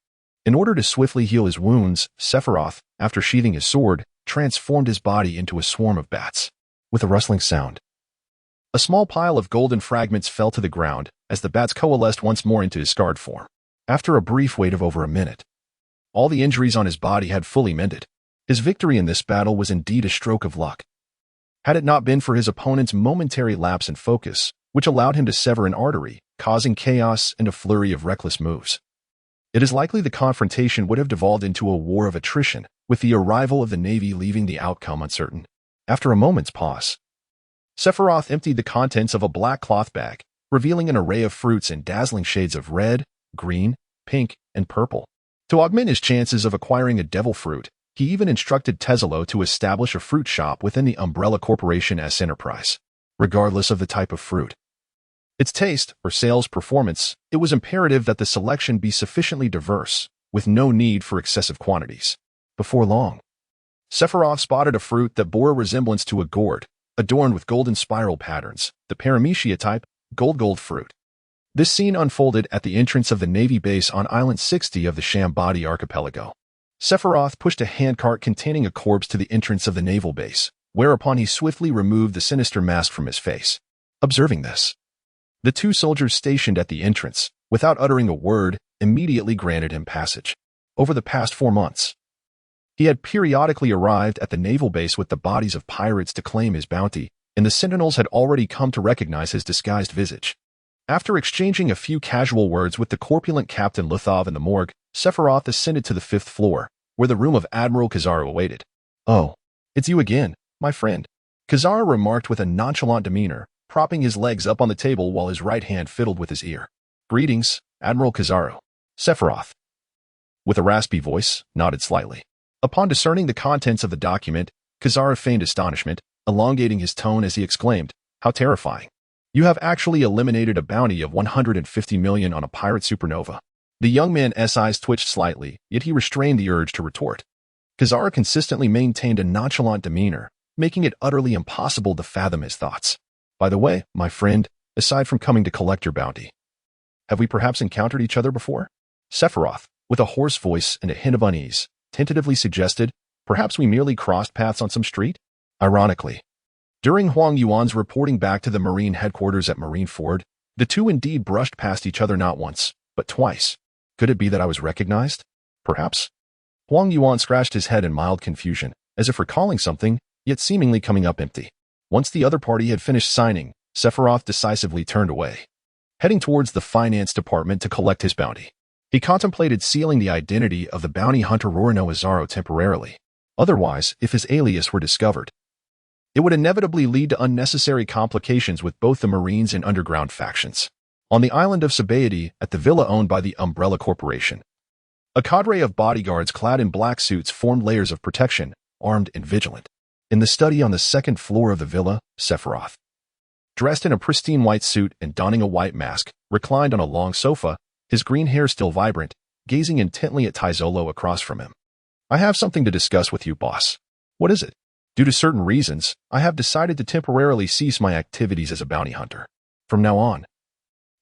In order to swiftly heal his wounds, Sephiroth, after sheathing his sword, transformed his body into a swarm of bats. With a rustling sound, a small pile of golden fragments fell to the ground as the bats coalesced once more into his scarred form. After a brief wait of over a minute, all the injuries on his body had fully mended. His victory in this battle was indeed a stroke of luck. Had it not been for his opponent's momentary lapse in focus, which allowed him to sever an artery, causing chaos and a flurry of reckless moves, it is likely the confrontation would have devolved into a war of attrition, with the arrival of the Navy leaving the outcome uncertain. After a moment's pause, Sephiroth emptied the contents of a black cloth bag, revealing an array of fruits in dazzling shades of red, green, pink, and purple. To augment his chances of acquiring a devil fruit, he even instructed Tezolo to establish a fruit shop within the Umbrella Corporation's enterprise, regardless of the type of fruit. Its taste or sales performance, it was imperative that the selection be sufficiently diverse, with no need for excessive quantities. Before long, Sephiroth spotted a fruit that bore a resemblance to a gourd, adorned with golden spiral patterns, the Paramecia type, gold fruit. This scene unfolded at the entrance of the Navy base on Island 60 of the Shambadi archipelago. Sephiroth pushed a handcart containing a corpse to the entrance of the naval base, whereupon he swiftly removed the sinister mask from his face. Observing this, the two soldiers stationed at the entrance, without uttering a word, immediately granted him passage. Over the past 4 months, he had periodically arrived at the naval base with the bodies of pirates to claim his bounty, and the sentinels had already come to recognize his disguised visage. After exchanging a few casual words with the corpulent Captain Luthov in the morgue, Sephiroth ascended to the 5th floor, where the room of Admiral Kizaru awaited. "Oh, it's you again, my friend," Kizaru remarked with a nonchalant demeanor, propping his legs up on the table while his right hand fiddled with his ear. "Greetings, Admiral Kizaru." Sephiroth, with a raspy voice, nodded slightly. Upon discerning the contents of the document, Kizaru feigned astonishment, elongating his tone as he exclaimed, "How terrifying. You have actually eliminated a bounty of 150 million on a pirate supernova." The young man's eyes twitched slightly, yet he restrained the urge to retort. Kizaru consistently maintained a nonchalant demeanor, making it utterly impossible to fathom his thoughts. "By the way, my friend, aside from coming to collect your bounty, have we perhaps encountered each other before?" Sephiroth, with a hoarse voice and a hint of unease, tentatively suggested, "Perhaps we merely crossed paths on some street?" Ironically, during Huang Yuan's reporting back to the Marine headquarters at Marineford, the two indeed brushed past each other not once, but twice. Could it be that I was recognized? Perhaps? Huang Yuan scratched his head in mild confusion, as if recalling something, yet seemingly coming up empty. Once the other party had finished signing, Sephiroth decisively turned away, heading towards the finance department to collect his bounty. He contemplated sealing the identity of the bounty hunter Rorino Azaro temporarily. Otherwise, if his alias were discovered, it would inevitably lead to unnecessary complications with both the Marines and underground factions. On the island of Sabaody, at the villa owned by the Umbrella Corporation, a cadre of bodyguards clad in black suits formed layers of protection, armed and vigilant. In the study on the 2nd floor of the villa, Sephiroth, dressed in a pristine white suit and donning a white mask, reclined on a long sofa, his green hair still vibrant, gazing intently at Tezolo across from him. "I have something to discuss with you, boss." "What is it?" "Due to certain reasons, I have decided to temporarily cease my activities as a bounty hunter. From now on,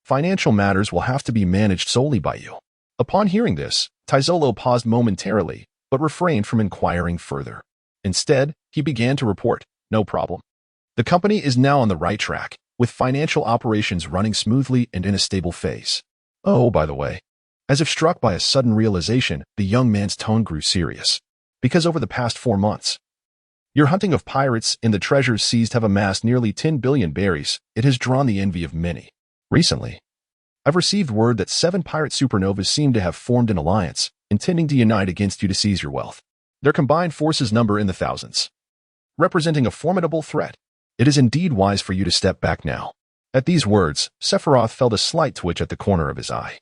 financial matters will have to be managed solely by you." Upon hearing this, Tezolo paused momentarily, but refrained from inquiring further. Instead, he began to report, "No problem. The company is now on the right track, with financial operations running smoothly and in a stable phase. Oh, by the way," as if struck by a sudden realization, the young man's tone grew serious. "Because over the past 4 months, your hunting of pirates and the treasures seized have amassed nearly 10 billion berries. It has drawn the envy of many. Recently, I've received word that 7 pirate supernovas seem to have formed an alliance, intending to unite against you to seize your wealth. Their combined forces number in the thousands, representing a formidable threat. It is indeed wise for you to step back now." At these words, Sephiroth felt a slight twitch at the corner of his eye,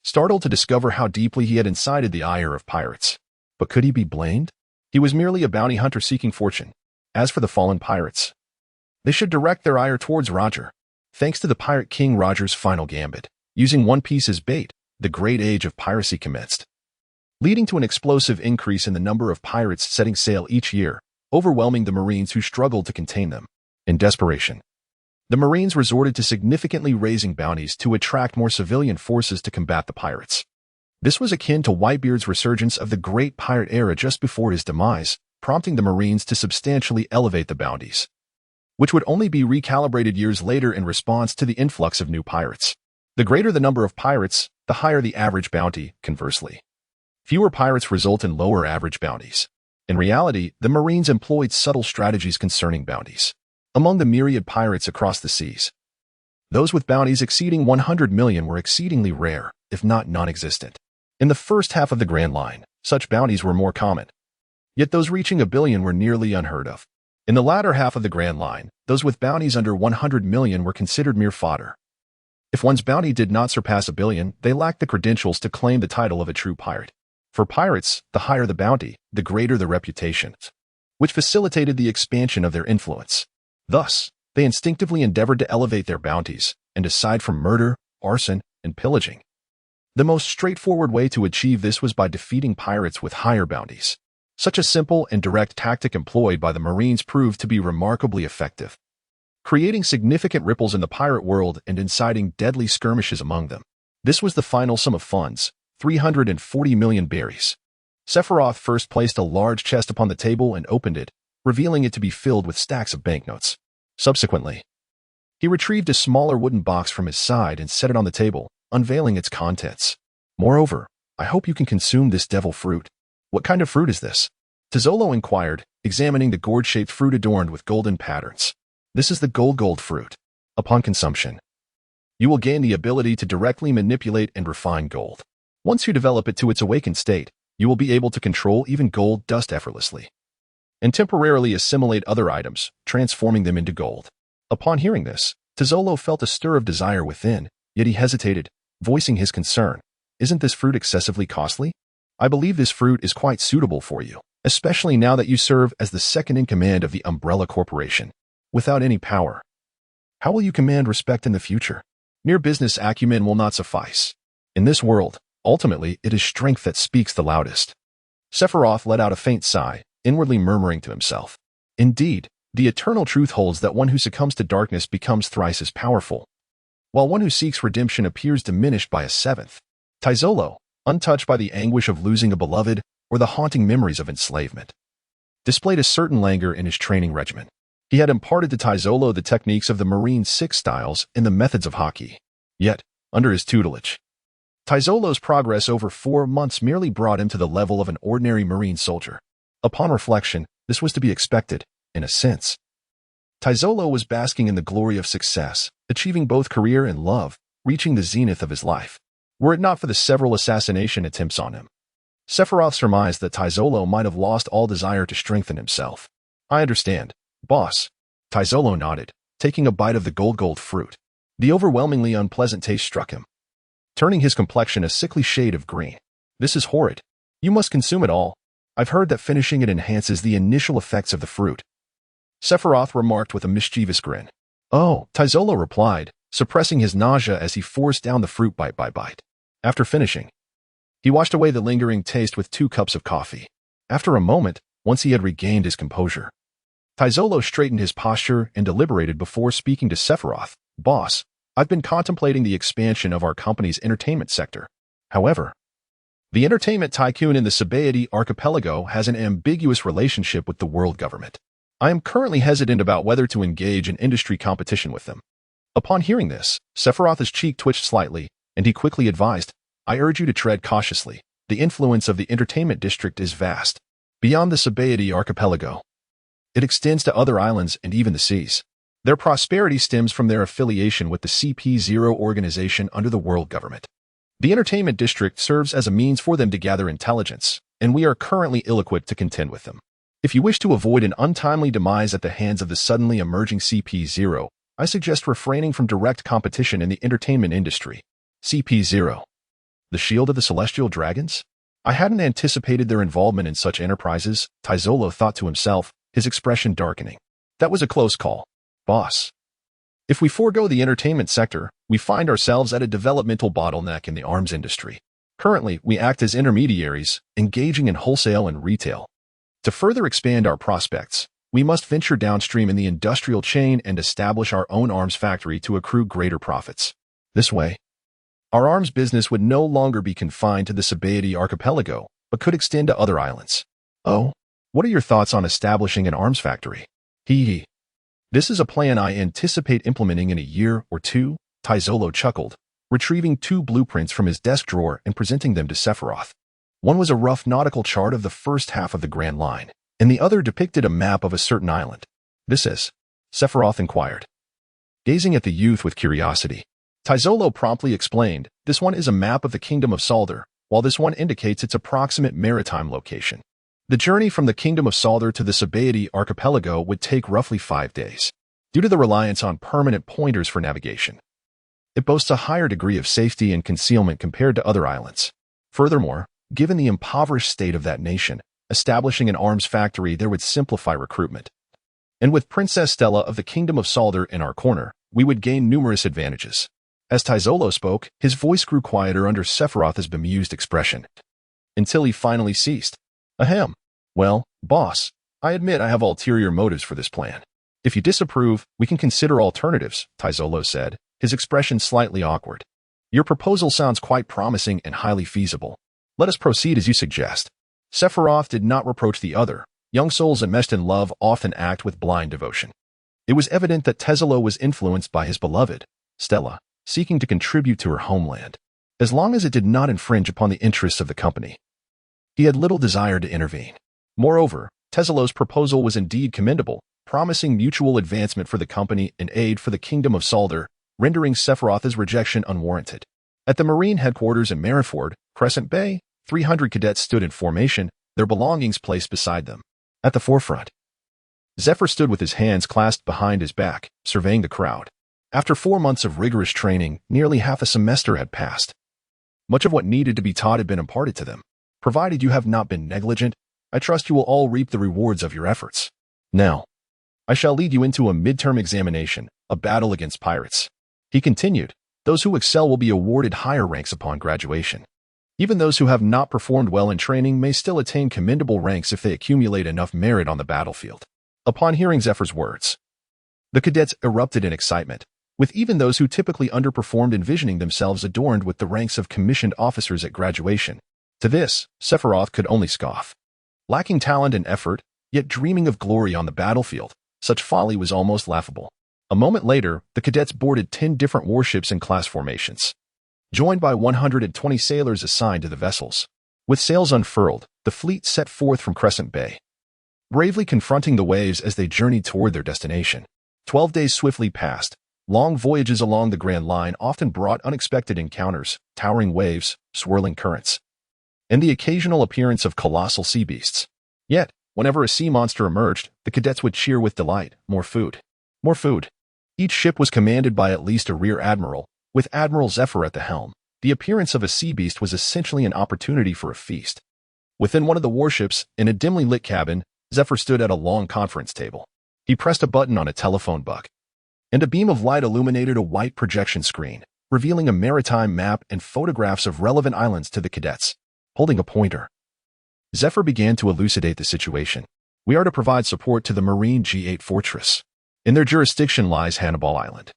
startled to discover how deeply he had incited the ire of pirates. But could he be blamed? He was merely a bounty hunter seeking fortune. As for the fallen pirates, they should direct their ire towards Roger. Thanks to the Pirate King Roger's final gambit, using One Piece as bait, the great age of piracy commenced, leading to an explosive increase in the number of pirates setting sail each year, overwhelming the Marines who struggled to contain them. In desperation, the Marines resorted to significantly raising bounties to attract more civilian forces to combat the pirates. This was akin to Whitebeard's resurgence of the Great Pirate Era just before his demise, prompting the Marines to substantially elevate the bounties, which would only be recalibrated years later in response to the influx of new pirates. The greater the number of pirates, the higher the average bounty, conversely. Fewer pirates result in lower average bounties. In reality, the Marines employed subtle strategies concerning bounties. Among the myriad pirates across the seas, those with bounties exceeding 100 million were exceedingly rare, if not non-existent. In the first half of the Grand Line, such bounties were more common. Yet those reaching 1 billion were nearly unheard of. In the latter half of the Grand Line, those with bounties under 100 million were considered mere fodder. If one's bounty did not surpass a billion, they lacked the credentials to claim the title of a true pirate. For pirates, the higher the bounty, the greater the reputation, which facilitated the expansion of their influence. Thus, they instinctively endeavored to elevate their bounties, and aside from murder, arson, and pillaging, the most straightforward way to achieve this was by defeating pirates with higher bounties. Such a simple and direct tactic employed by the Marines proved to be remarkably effective, creating significant ripples in the pirate world and inciting deadly skirmishes among them. This was the final sum of funds, 340 million berries. Sephiroth first placed a large chest upon the table and opened it, revealing it to be filled with stacks of banknotes. Subsequently, he retrieved a smaller wooden box from his side and set it on the table, unveiling its contents. Moreover, I hope you can consume this devil fruit. What kind of fruit is this? Tazzolo inquired, examining the gourd-shaped fruit adorned with golden patterns. This is the gold fruit. Upon consumption, you will gain the ability to directly manipulate and refine gold. Once you develop it to its awakened state, you will be able to control even gold dust effortlessly and temporarily assimilate other items, transforming them into gold. Upon hearing this, Tazzolo felt a stir of desire within, yet he hesitated, voicing his concern. Isn't this fruit excessively costly? I believe this fruit is quite suitable for you, especially now that you serve as the second in command of the Umbrella Corporation. Without any power, how will you command respect in the future? Mere business acumen will not suffice. In this world, ultimately, it is strength that speaks the loudest. Sephiroth let out a faint sigh, inwardly murmuring to himself. Indeed, the eternal truth holds that one who succumbs to darkness becomes thrice as powerful, while one who seeks redemption appears diminished by a seventh. Tazzolo, untouched by the anguish of losing a beloved or the haunting memories of enslavement, displayed a certain languor in his training regimen. He had imparted to Tazzolo the techniques of the Marine 6 styles and the methods of Haki. Yet, under his tutelage, Tazzolo's progress over 4 months merely brought him to the level of an ordinary Marine soldier. Upon reflection, this was to be expected, in a sense. Tazzolo was basking in the glory of success, achieving both career and love, reaching the zenith of his life. Were it not for the several assassination attempts on him, Sephiroth surmised that Tazzolo might have lost all desire to strengthen himself. I understand, boss. Tazzolo nodded, taking a bite of the gold fruit. The overwhelmingly unpleasant taste struck him, turning his complexion a sickly shade of green. This is horrid. You must consume it all. I've heard that finishing it enhances the initial effects of the fruit. Sephiroth remarked with a mischievous grin. Oh, Tazzolo replied, suppressing his nausea as he forced down the fruit bite by bite. After finishing, he washed away the lingering taste with 2 cups of coffee. After a moment, once he had regained his composure, Tazzolo straightened his posture and deliberated before speaking to Sephiroth. Boss, I've been contemplating the expansion of our company's entertainment sector. However, the entertainment tycoon in the Sephiroth archipelago has an ambiguous relationship with the world government. I am currently hesitant about whether to engage in industry competition with them. Upon hearing this, Sephiroth's cheek twitched slightly, and he quickly advised, I urge you to tread cautiously. The influence of the entertainment district is vast. Beyond the Sephiroth archipelago, it extends to other islands and even the seas. Their prosperity stems from their affiliation with the CP0 organization under the world government. The entertainment district serves as a means for them to gather intelligence, and we are currently ill-equipped to contend with them. If you wish to avoid an untimely demise at the hands of the suddenly emerging CP0, I suggest refraining from direct competition in the entertainment industry. CP0. The Shield of the Celestial Dragons? I hadn't anticipated their involvement in such enterprises, Tazzolo thought to himself, his expression darkening. That was a close call, boss. If we forego the entertainment sector, we find ourselves at a developmental bottleneck in the arms industry. Currently, we act as intermediaries, engaging in wholesale and retail. To further expand our prospects, we must venture downstream in the industrial chain and establish our own arms factory to accrue greater profits. This way, our arms business would no longer be confined to the Sephiroth archipelago, but could extend to other islands. Oh, what are your thoughts on establishing an arms factory? Hee. This is a plan I anticipate implementing in a year or 2, Tazzolo chuckled, retrieving 2 blueprints from his desk drawer and presenting them to Sephiroth. One was a rough nautical chart of the first half of the Grand Line, and the other depicted a map of a certain island. This is? Sephiroth inquired, gazing at the youth with curiosity. Tazzolo promptly explained, this one is a map of the Kingdom of Saldar, while this one indicates its approximate maritime location. The journey from the Kingdom of Saldar to the Sabaody archipelago would take roughly 5 days, due to the reliance on permanent pointers for navigation. It boasts a higher degree of safety and concealment compared to other islands. Furthermore, given the impoverished state of that nation, establishing an arms factory there would simplify recruitment. And with Princess Stella of the Kingdom of Saldar in our corner, we would gain numerous advantages. As Tyzolo spoke, his voice grew quieter under Sephiroth's bemused expression, until he finally ceased. Ahem. Well, boss, I admit I have ulterior motives for this plan. If you disapprove, we can consider alternatives, Tyzolo said, his expression slightly awkward. Your proposal sounds quite promising and highly feasible. Let us proceed as you suggest. Sephiroth did not reproach the other. Young souls enmeshed in love often act with blind devotion. It was evident that Tyzolo was influenced by his beloved, Stella, seeking to contribute to her homeland, as long as it did not infringe upon the interests of the company. He had little desire to intervene. Moreover, Tyzolo's proposal was indeed commendable, promising mutual advancement for the company and aid for the Kingdom of Saldar, rendering Sephiroth's rejection unwarranted. At the Marine headquarters in Marineford, Crescent Bay, 300 cadets stood in formation, their belongings placed beside them. At the forefront, Zephyr stood with his hands clasped behind his back, surveying the crowd. After 4 months of rigorous training, nearly half a semester had passed. Much of what needed to be taught had been imparted to them. Provided you have not been negligent, I trust you will all reap the rewards of your efforts. Now, I shall lead you into a midterm examination, a battle against pirates. He continued, those who excel will be awarded higher ranks upon graduation. Even those who have not performed well in training may still attain commendable ranks if they accumulate enough merit on the battlefield. Upon hearing Zephyr's words, the cadets erupted in excitement, with even those who typically underperformed envisioning themselves adorned with the ranks of commissioned officers at graduation. To this, Sephiroth could only scoff. Lacking talent and effort, yet dreaming of glory on the battlefield, such folly was almost laughable. A moment later, the cadets boarded 10 different warships in class formations, joined by 120 sailors assigned to the vessels. With sails unfurled, the fleet set forth from Crescent Bay, bravely confronting the waves as they journeyed toward their destination. 12 days swiftly passed. Long voyages along the Grand Line often brought unexpected encounters, towering waves, swirling currents, and the occasional appearance of colossal sea beasts. Yet, whenever a sea monster emerged, the cadets would cheer with delight. More food. More food. Each ship was commanded by at least a rear admiral, with Admiral Zephyr at the helm. The appearance of a sea beast was essentially an opportunity for a feast. Within one of the warships, in a dimly lit cabin, Zephyr stood at a long conference table. He pressed a button on a telephone book, and a beam of light illuminated a white projection screen, revealing a maritime map and photographs of relevant islands to the cadets. Holding a pointer, Zephyr began to elucidate the situation. We are to provide support to the Marine G8 fortress. In their jurisdiction lies Hannibal Island,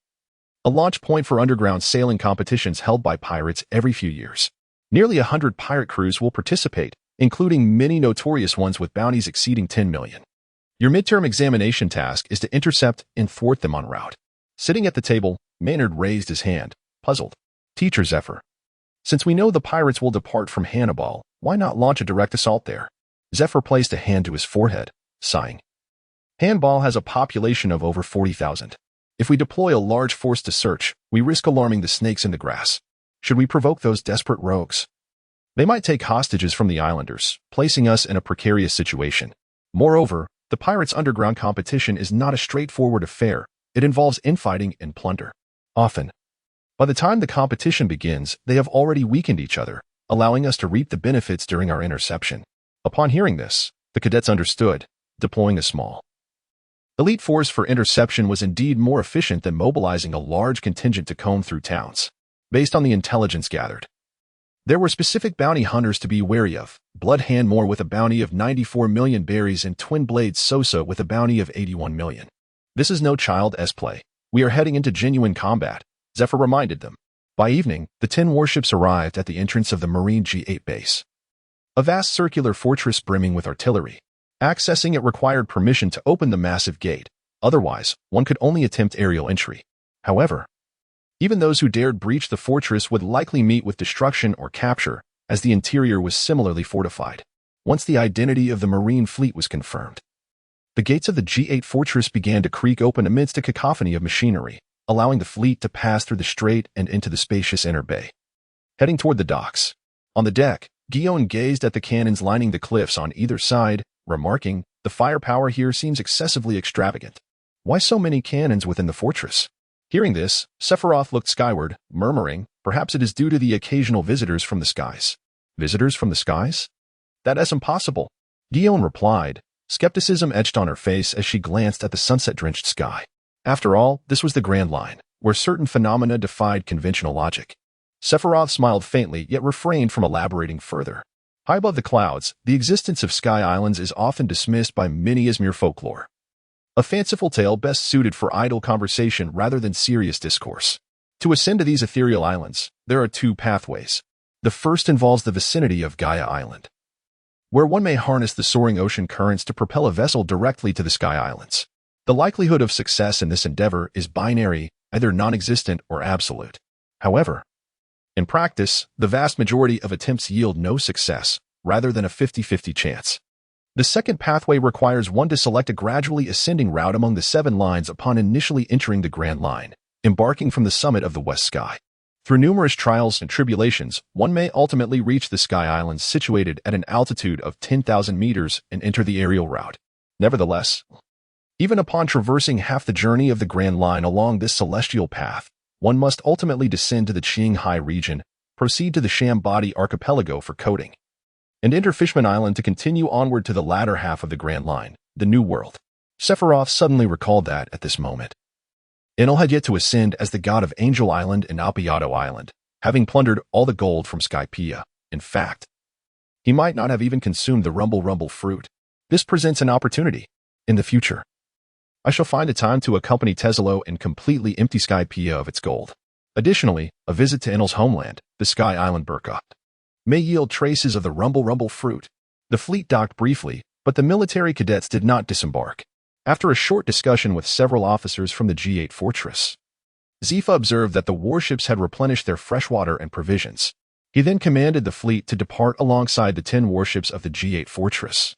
a launch point for underground sailing competitions held by pirates every few years. Nearly 100 pirate crews will participate, including many notorious ones with bounties exceeding 10 million. Your midterm examination task is to intercept and thwart them en route. Sitting at the table, Maynard raised his hand, puzzled. Teacher Zephyr, since we know the pirates will depart from Hannibal, why not launch a direct assault there? Zephyr placed a hand to his forehead, sighing. Hannibal has a population of over 40,000. If we deploy a large force to search, we risk alarming the snakes in the grass. Should we provoke those desperate rogues? They might take hostages from the islanders, placing us in a precarious situation. Moreover, the pirates' underground competition is not a straightforward affair. It involves infighting and plunder. Often, by the time the competition begins, they have already weakened each other, allowing us to reap the benefits during our interception. Upon hearing this, the cadets understood, deploying a small elite force for interception was indeed more efficient than mobilizing a large contingent to comb through towns. Based on the intelligence gathered, there were specific bounty hunters to be wary of. Blood Hand Moore with a bounty of 94 million berries and Twin Blade Sosa with a bounty of 81 million. This is no child's play. We are heading into genuine combat, Zephyr reminded them. By evening, the 10 warships arrived at the entrance of the Marine G8 base, a vast circular fortress brimming with artillery. Accessing it required permission to open the massive gate, otherwise, one could only attempt aerial entry. However, even those who dared breach the fortress would likely meet with destruction or capture, as the interior was similarly fortified. Once the identity of the Marine fleet was confirmed, the gates of the G8 fortress began to creak open amidst a cacophony of machinery, allowing the fleet to pass through the strait and into the spacious inner bay. Heading toward the docks. On the deck, Guillaume gazed at the cannons lining the cliffs on either side, remarking, "The firepower here seems excessively extravagant. Why so many cannons within the fortress?" Hearing this, Sephiroth looked skyward, murmuring, "Perhaps it is due to the occasional visitors from the skies." "Visitors from the skies? That is impossible," Guillaume replied, skepticism etched on her face as she glanced at the sunset-drenched sky. After all, this was the Grand Line, where certain phenomena defied conventional logic. Sephiroth smiled faintly, yet refrained from elaborating further. High above the clouds, the existence of sky islands is often dismissed by many as mere folklore. A fanciful tale best suited for idle conversation rather than serious discourse. To ascend to these ethereal islands, there are two pathways. The first involves the vicinity of Gaia Island, where one may harness the soaring ocean currents to propel a vessel directly to the sky islands. The likelihood of success in this endeavor is binary, either non-existent or absolute. However, in practice, the vast majority of attempts yield no success, rather than a 50-50 chance. The second pathway requires one to select a gradually ascending route among the 7 lines upon initially entering the Grand Line, embarking from the summit of the West Sky. Through numerous trials and tribulations, one may ultimately reach the Sky Islands situated at an altitude of 10,000 meters and enter the aerial route. Nevertheless, even upon traversing half the journey of the Grand Line along this celestial path, one must ultimately descend to the Qinghai region, proceed to the Shambadi archipelago for coating, and enter Fishman Island to continue onward to the latter half of the Grand Line, the New World. Sephiroth suddenly recalled that, at this moment, Enel had yet to ascend as the god of Angel Island and Alpiato Island, having plundered all the gold from Skypiea. In fact, he might not have even consumed the Rumble fruit. This presents an opportunity. In the future, I shall find a time to accompany Tesalo and completely empty Skypiea of its gold. Additionally, a visit to Enel's homeland, the Sky Island Boggart, may yield traces of the Rumble fruit. The fleet docked briefly, but the military cadets did not disembark. After a short discussion with several officers from the G8 fortress, Zifa observed that the warships had replenished their freshwater and provisions. He then commanded the fleet to depart alongside the 10 warships of the G8 fortress,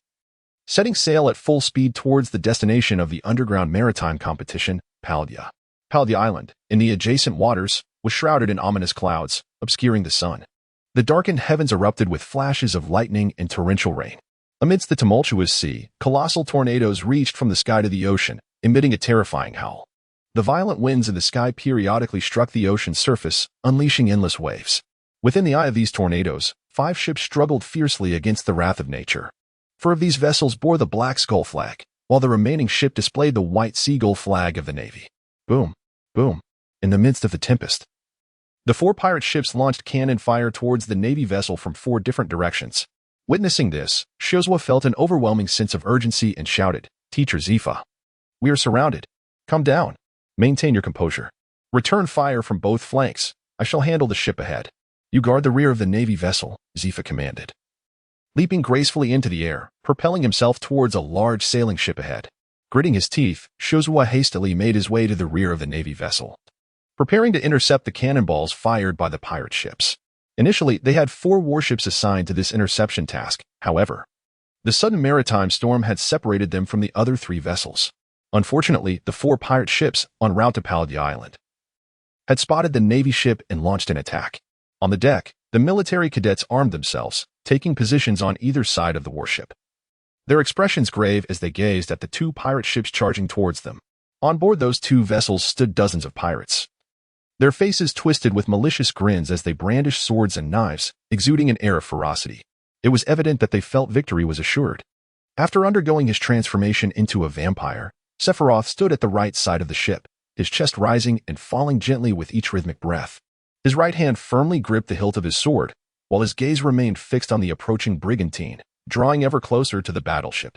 setting sail at full speed towards the destination of the underground maritime competition, Paldea. Paldea Island, in the adjacent waters, was shrouded in ominous clouds, obscuring the sun. The darkened heavens erupted with flashes of lightning and torrential rain. Amidst the tumultuous sea, colossal tornadoes reached from the sky to the ocean, emitting a terrifying howl. The violent winds in the sky periodically struck the ocean's surface, unleashing endless waves. Within the eye of these tornadoes, 5 ships struggled fiercely against the wrath of nature. 4 of these vessels bore the Black Skull flag, while the remaining ship displayed the White Seagull flag of the Navy. Boom, boom, in the midst of the tempest, the 4 pirate ships launched cannon fire towards the Navy vessel from 4 different directions. Witnessing this, Shozua felt an overwhelming sense of urgency and shouted, "Teacher Zifa, we are surrounded. Come down. Maintain your composure. Return fire from both flanks. I shall handle the ship ahead. You guard the rear of the Navy vessel," Zifa commanded. Leaping gracefully into the air, propelling himself towards a large sailing ship ahead. Gritting his teeth, Shozua hastily made his way to the rear of the Navy vessel, preparing to intercept the cannonballs fired by the pirate ships. Initially, they had 4 warships assigned to this interception task. However, the sudden maritime storm had separated them from the other 3 vessels. Unfortunately, the 4 pirate ships, en route to Paldea Island, had spotted the Navy ship and launched an attack. On the deck, the military cadets armed themselves, taking positions on either side of the warship, their expressions grave as they gazed at the 2 pirate ships charging towards them. On board those 2 vessels stood dozens of pirates, their faces twisted with malicious grins as they brandished swords and knives, exuding an air of ferocity. It was evident that they felt victory was assured. After undergoing his transformation into a vampire, Sephiroth stood at the right side of the ship, his chest rising and falling gently with each rhythmic breath. His right hand firmly gripped the hilt of his sword, while his gaze remained fixed on the approaching brigantine, drawing ever closer to the battleship.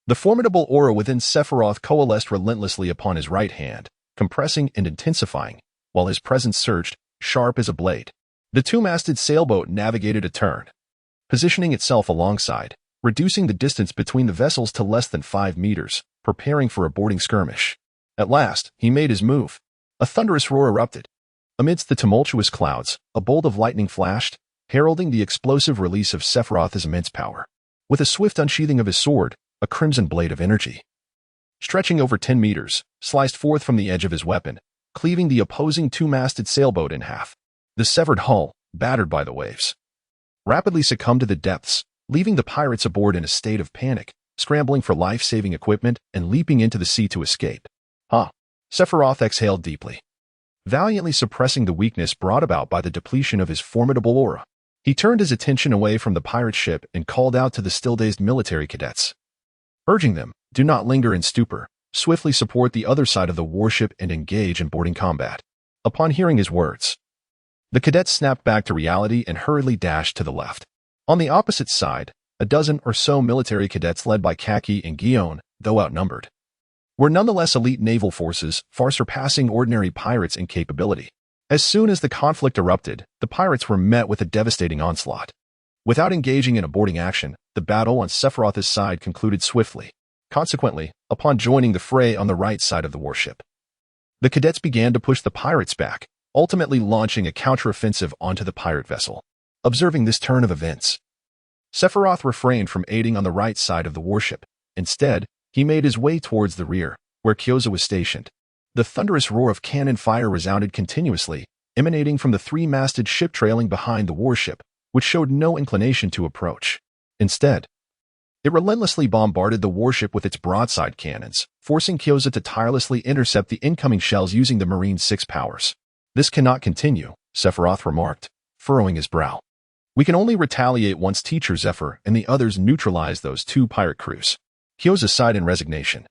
The formidable aura within Sephiroth coalesced relentlessly upon his right hand, compressing and intensifying, while his presence surged, sharp as a blade. The 2-masted sailboat navigated a turn, positioning itself alongside, reducing the distance between the vessels to less than 5 meters, preparing for a boarding skirmish. At last, he made his move. A thunderous roar erupted. Amidst the tumultuous clouds, a bolt of lightning flashed, heralding the explosive release of Sephiroth's immense power. With a swift unsheathing of his sword, a crimson blade of energy, stretching over 10 meters, sliced forth from the edge of his weapon, cleaving the opposing 2-masted sailboat in half. The severed hull, battered by the waves, rapidly succumbed to the depths, leaving the pirates aboard in a state of panic, scrambling for life-saving equipment and leaping into the sea to escape. Sephiroth exhaled deeply, valiantly suppressing the weakness brought about by the depletion of his formidable aura. He turned his attention away from the pirate ship and called out to the still-dazed military cadets, urging them, do not linger in stupor, swiftly support the other side of the warship and engage in boarding combat. Upon hearing his words, the cadets snapped back to reality and hurriedly dashed to the left. On the opposite side, a dozen or so military cadets led by Haki and Guion, though outnumbered, were nonetheless elite naval forces, far surpassing ordinary pirates in capability. As soon as the conflict erupted, the pirates were met with a devastating onslaught. Without engaging in a boarding action, the battle on Sephiroth's side concluded swiftly. Consequently, upon joining the fray on the right side of the warship, the cadets began to push the pirates back, ultimately launching a counteroffensive onto the pirate vessel. Observing this turn of events, Sephiroth refrained from aiding on the right side of the warship. Instead, he made his way towards the rear, where Kyoza was stationed. The thunderous roar of cannon fire resounded continuously, emanating from the three-masted ship trailing behind the warship, which showed no inclination to approach. Instead, it relentlessly bombarded the warship with its broadside cannons, forcing Kyoza to tirelessly intercept the incoming shells using the Marine 6 powers. This cannot continue, Sephiroth remarked, furrowing his brow. We can only retaliate once Teacher Zephyr and the others neutralize those two pirate crews. Kyoza sighed in resignation,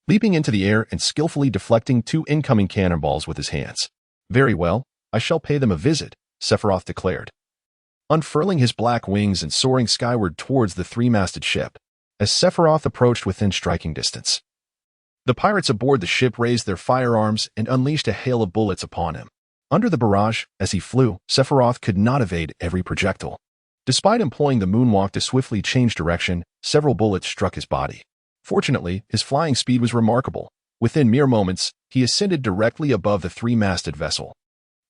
leaping into the air and skillfully deflecting two incoming cannonballs with his hands. Very well, I shall pay them a visit, Sephiroth declared, unfurling his black wings and soaring skyward towards the three-masted ship. As Sephiroth approached within striking distance, the pirates aboard the ship raised their firearms and unleashed a hail of bullets upon him. Under the barrage, as he flew, Sephiroth could not evade every projectile. Despite employing the moonwalk to swiftly change direction, several bullets struck his body. Fortunately, his flying speed was remarkable. Within mere moments, he ascended directly above the three-masted vessel.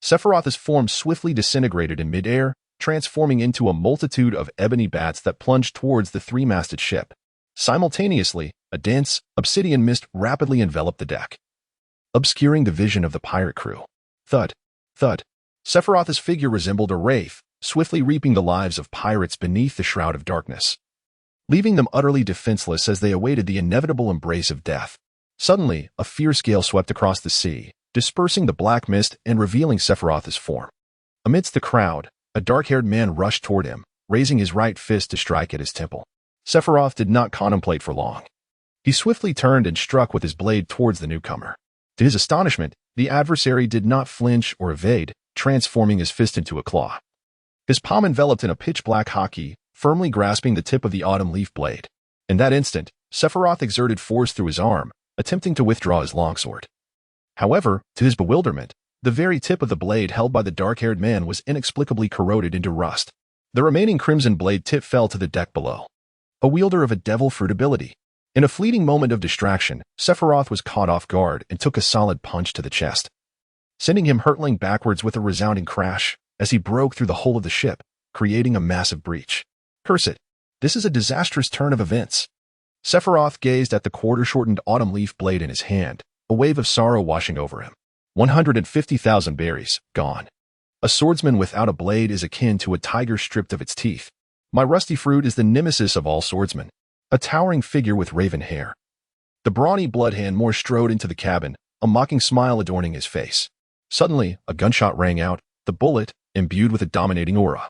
Sephiroth's form swiftly disintegrated in midair, transforming into a multitude of ebony bats that plunged towards the three-masted ship. Simultaneously, a dense, obsidian mist rapidly enveloped the deck, obscuring the vision of the pirate crew. Thud, thud. Sephiroth's figure resembled a wraith, swiftly reaping the lives of pirates beneath the shroud of darkness, leaving them utterly defenseless as they awaited the inevitable embrace of death. Suddenly, a fierce gale swept across the sea, dispersing the black mist and revealing Sephiroth's form. Amidst the crowd, a dark-haired man rushed toward him, raising his right fist to strike at his temple. Sephiroth did not contemplate for long. He swiftly turned and struck with his blade towards the newcomer. To his astonishment, the adversary did not flinch or evade, transforming his fist into a claw. His palm enveloped in a pitch-black Haki, firmly grasping the tip of the autumn leaf blade. In that instant, Sephiroth exerted force through his arm, attempting to withdraw his longsword. However, to his bewilderment, the very tip of the blade held by the dark-haired man was inexplicably corroded into rust. The remaining crimson blade tip fell to the deck below. A wielder of a devil fruit ability. In a fleeting moment of distraction, Sephiroth was caught off guard and took a solid punch to the chest, sending him hurtling backwards with a resounding crash as he broke through the hull of the ship, creating a massive breach. Curse it! This is a disastrous turn of events. Sephiroth gazed at the quarter-shortened autumn leaf blade in his hand, a wave of sorrow washing over him. 150,000 berries, gone. A swordsman without a blade is akin to a tiger stripped of its teeth. My rusty fruit is the nemesis of all swordsmen, a towering figure with raven hair. The brawny bloodhand Moore strode into the cabin, a mocking smile adorning his face. Suddenly, a gunshot rang out, the bullet, imbued with a dominating aura,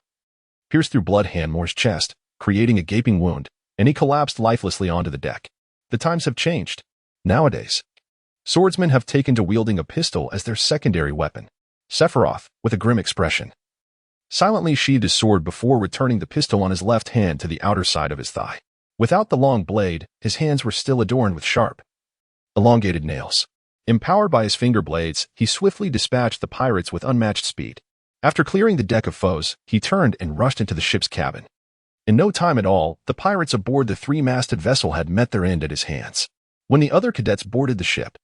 pierced through Bloodhand Moore's chest, creating a gaping wound, and he collapsed lifelessly onto the deck. The times have changed. Nowadays, swordsmen have taken to wielding a pistol as their secondary weapon. Sephiroth, with a grim expression, silently sheathed his sword before returning the pistol on his left hand to the outer side of his thigh. Without the long blade, his hands were still adorned with sharp, elongated nails. Empowered by his finger blades, he swiftly dispatched the pirates with unmatched speed. After clearing the deck of foes, he turned and rushed into the ship's cabin. In no time at all, the pirates aboard the three-masted vessel had met their end at his hands. When the other cadets boarded the ship,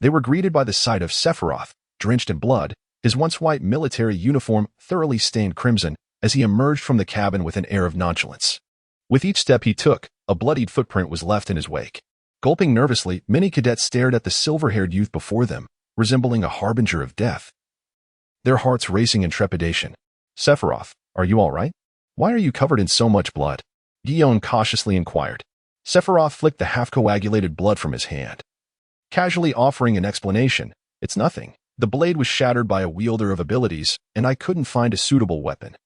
they were greeted by the sight of Sephiroth, drenched in blood, his once white military uniform thoroughly stained crimson, as he emerged from the cabin with an air of nonchalance. With each step he took, a bloodied footprint was left in his wake. Gulping nervously, many cadets stared at the silver-haired youth before them, resembling a harbinger of death, their hearts racing in trepidation. Sephiroth, are you all right? Why are you covered in so much blood? Guillaume cautiously inquired. Sephiroth flicked the half-coagulated blood from his hand, casually offering an explanation. It's nothing. The blade was shattered by a wielder of abilities, and I couldn't find a suitable weapon.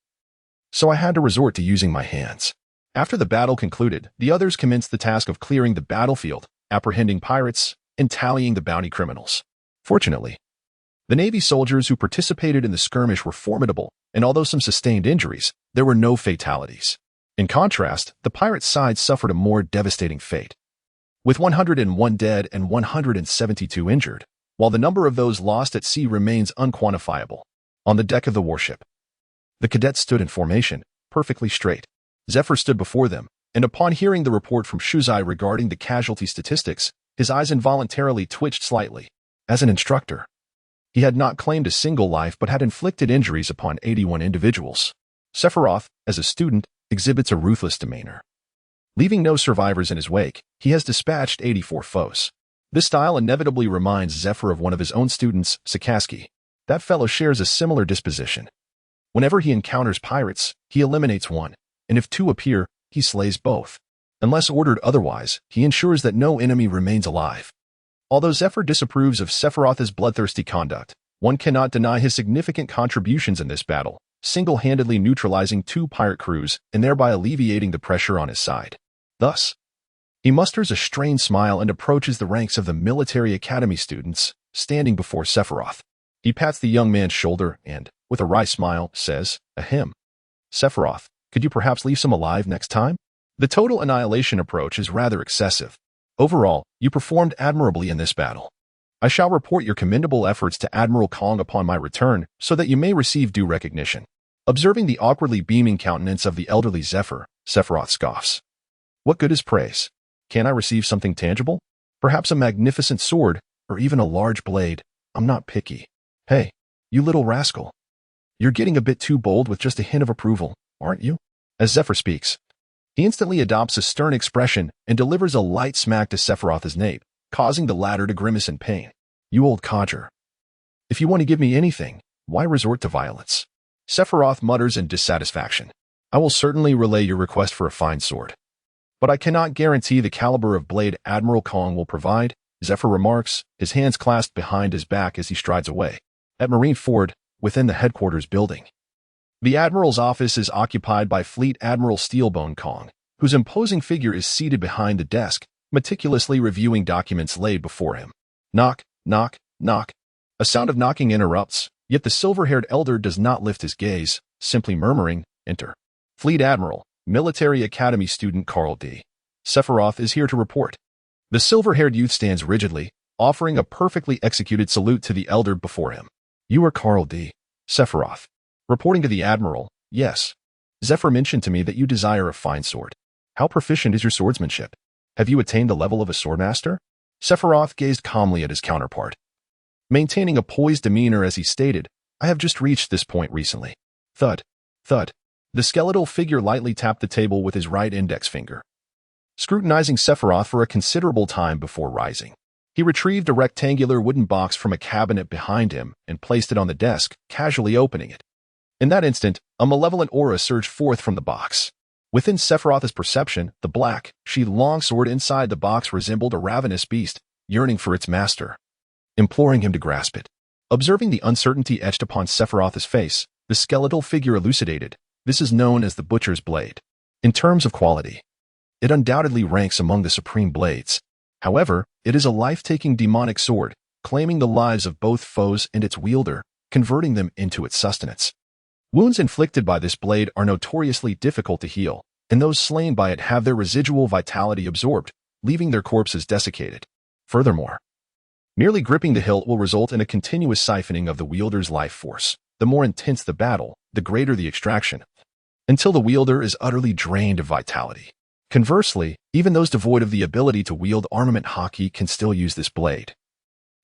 So I had to resort to using my hands. After the battle concluded, the others commenced the task of clearing the battlefield, apprehending pirates, and tallying the bounty criminals. Fortunately, the Navy soldiers who participated in the skirmish were formidable, and although some sustained injuries, there were no fatalities. In contrast, the pirate side suffered a more devastating fate, with 101 dead and 172 injured, while the number of those lost at sea remains unquantifiable. On the deck of the warship, the cadets stood in formation, perfectly straight. Zephyr stood before them, and upon hearing the report from Shuzai regarding the casualty statistics, his eyes involuntarily twitched slightly. As an instructor, he had not claimed a single life but had inflicted injuries upon 81 individuals. Sephiroth, as a student, exhibits a ruthless demeanor. Leaving no survivors in his wake, he has dispatched 84 foes. This style inevitably reminds Zephyr of one of his own students, Sakaski. That fellow shares a similar disposition. Whenever he encounters pirates, he eliminates one, and if two appear, he slays both. Unless ordered otherwise, he ensures that no enemy remains alive. Although Zephyr disapproves of Sephiroth's bloodthirsty conduct, one cannot deny his significant contributions in this battle, single-handedly neutralizing 2 pirate crews and thereby alleviating the pressure on his side. Thus, he musters a strained smile and approaches the ranks of the military academy students, standing before Sephiroth. He pats the young man's shoulder and, with a wry smile, says, "Ahem. Sephiroth, could you perhaps leave some alive next time?" The total annihilation approach is rather excessive. Overall, you performed admirably in this battle. I shall report your commendable efforts to Admiral Kong upon my return so that you may receive due recognition. Observing the awkwardly beaming countenance of the elderly Zephyr, Sephiroth scoffs. What good is praise? Can I receive something tangible? Perhaps a magnificent sword, or even a large blade. I'm not picky. Hey, you little rascal. You're getting a bit too bold with just a hint of approval, aren't you? As Zephyr speaks, he instantly adopts a stern expression and delivers a light smack to Sephiroth's nape, causing the latter to grimace in pain. You old codger. If you want to give me anything, why resort to violence? Sephiroth mutters in dissatisfaction. I will certainly relay your request for a fine sword, but I cannot guarantee the caliber of blade Admiral Kong will provide, Zephyr remarks, his hands clasped behind his back as he strides away. At Marine Ford, within the headquarters building, the Admiral's office is occupied by Fleet Admiral Steelbone Kong, whose imposing figure is seated behind the desk, meticulously reviewing documents laid before him. Knock, knock, knock. A sound of knocking interrupts, yet the silver-haired elder does not lift his gaze, simply murmuring, "Enter." Fleet Admiral, Military Academy student Carl D. Sephiroth is here to report. The silver-haired youth stands rigidly, offering a perfectly executed salute to the elder before him. You are Carl D. Sephiroth. Reporting to the Admiral, yes. Zephyr mentioned to me that you desire a fine sword. How proficient is your swordsmanship? Have you attained the level of a swordmaster? Sephiroth gazed calmly at his counterpart, maintaining a poised demeanor as he stated, I have just reached this point recently. Thud, thud. The skeletal figure lightly tapped the table with his right index finger, scrutinizing Sephiroth for a considerable time before rising. He retrieved a rectangular wooden box from a cabinet behind him and placed it on the desk, casually opening it. In that instant, a malevolent aura surged forth from the box. Within Sephiroth's perception, the black, sheathed longsword inside the box resembled a ravenous beast, yearning for its master, imploring him to grasp it. Observing the uncertainty etched upon Sephiroth's face, the skeletal figure elucidated, this is known as the Butcher's Blade. In terms of quality, it undoubtedly ranks among the supreme blades. However, it is a life-taking demonic sword, claiming the lives of both foes and its wielder, converting them into its sustenance. Wounds inflicted by this blade are notoriously difficult to heal, and those slain by it have their residual vitality absorbed, leaving their corpses desiccated. Furthermore, merely gripping the hilt will result in a continuous siphoning of the wielder's life force. The more intense the battle, the greater the extraction, until the wielder is utterly drained of vitality. Conversely, even those devoid of the ability to wield armament Haki can still use this blade,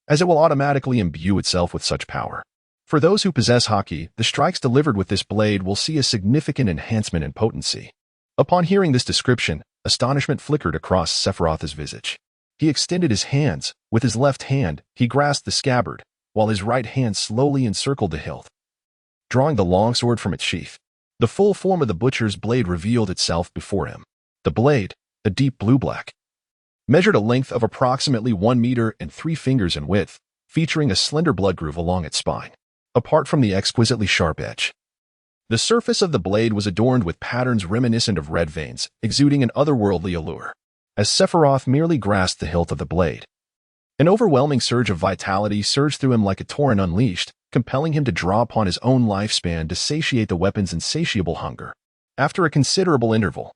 as it will automatically imbue itself with such power. For those who possess Haki, the strikes delivered with this blade will see a significant enhancement in potency. Upon hearing this description, astonishment flickered across Sephiroth's visage. He extended his hands. With his left hand, he grasped the scabbard, while his right hand slowly encircled the hilt, drawing the longsword from its sheath. The full form of the butcher's blade revealed itself before him. The blade, a deep blue-black, measured a length of approximately 1 meter and 3 fingers in width, featuring a slender blood groove along its spine, apart from the exquisitely sharp edge. The surface of the blade was adorned with patterns reminiscent of red veins, exuding an otherworldly allure. As Sephiroth merely grasped the hilt of the blade, an overwhelming surge of vitality surged through him like a torrent unleashed, compelling him to draw upon his own lifespan to satiate the weapon's insatiable hunger. After a considerable interval,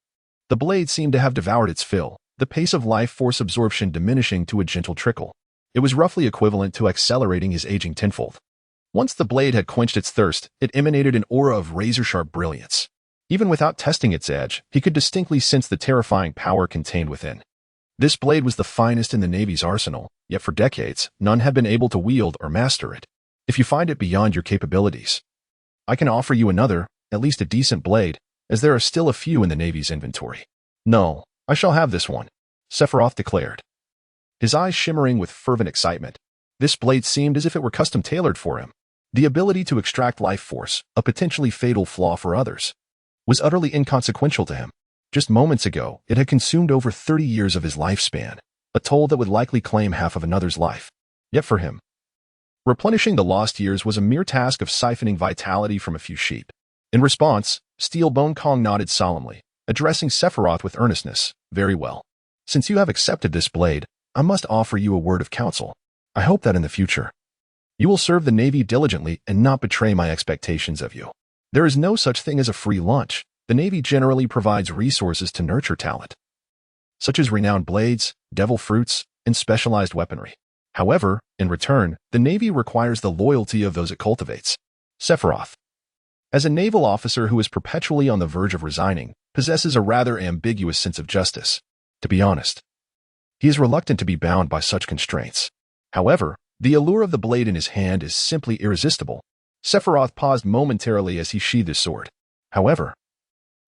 the blade seemed to have devoured its fill, the pace of life force absorption diminishing to a gentle trickle. It was roughly equivalent to accelerating his aging tenfold. Once the blade had quenched its thirst, it emanated an aura of razor-sharp brilliance. Even without testing its edge, he could distinctly sense the terrifying power contained within. This blade was the finest in the Navy's arsenal, yet for decades, none had been able to wield or master it. If you find it beyond your capabilities, I can offer you another, at least a decent blade, as there are still a few in the Navy's inventory. No, I shall have this one, Sephiroth declared, his eyes shimmering with fervent excitement. This blade seemed as if it were custom-tailored for him. The ability to extract life force, a potentially fatal flaw for others, was utterly inconsequential to him. Just moments ago, it had consumed over 30 years of his lifespan, a toll that would likely claim half of another's life. Yet for him, replenishing the lost years was a mere task of siphoning vitality from a few sheep. In response, Steel Bone Kong nodded solemnly, addressing Sephiroth with earnestness. Very well. Since you have accepted this blade, I must offer you a word of counsel. I hope that in the future, you will serve the Navy diligently and not betray my expectations of you. There is no such thing as a free lunch. The Navy generally provides resources to nurture talent, such as renowned blades, devil fruits, and specialized weaponry. However, in return, the Navy requires the loyalty of those it cultivates. Sephiroth, as a naval officer who is perpetually on the verge of resigning, possesses a rather ambiguous sense of justice. To be honest, he is reluctant to be bound by such constraints. However, the allure of the blade in his hand is simply irresistible. Sephiroth paused momentarily as he sheathed his sword. However,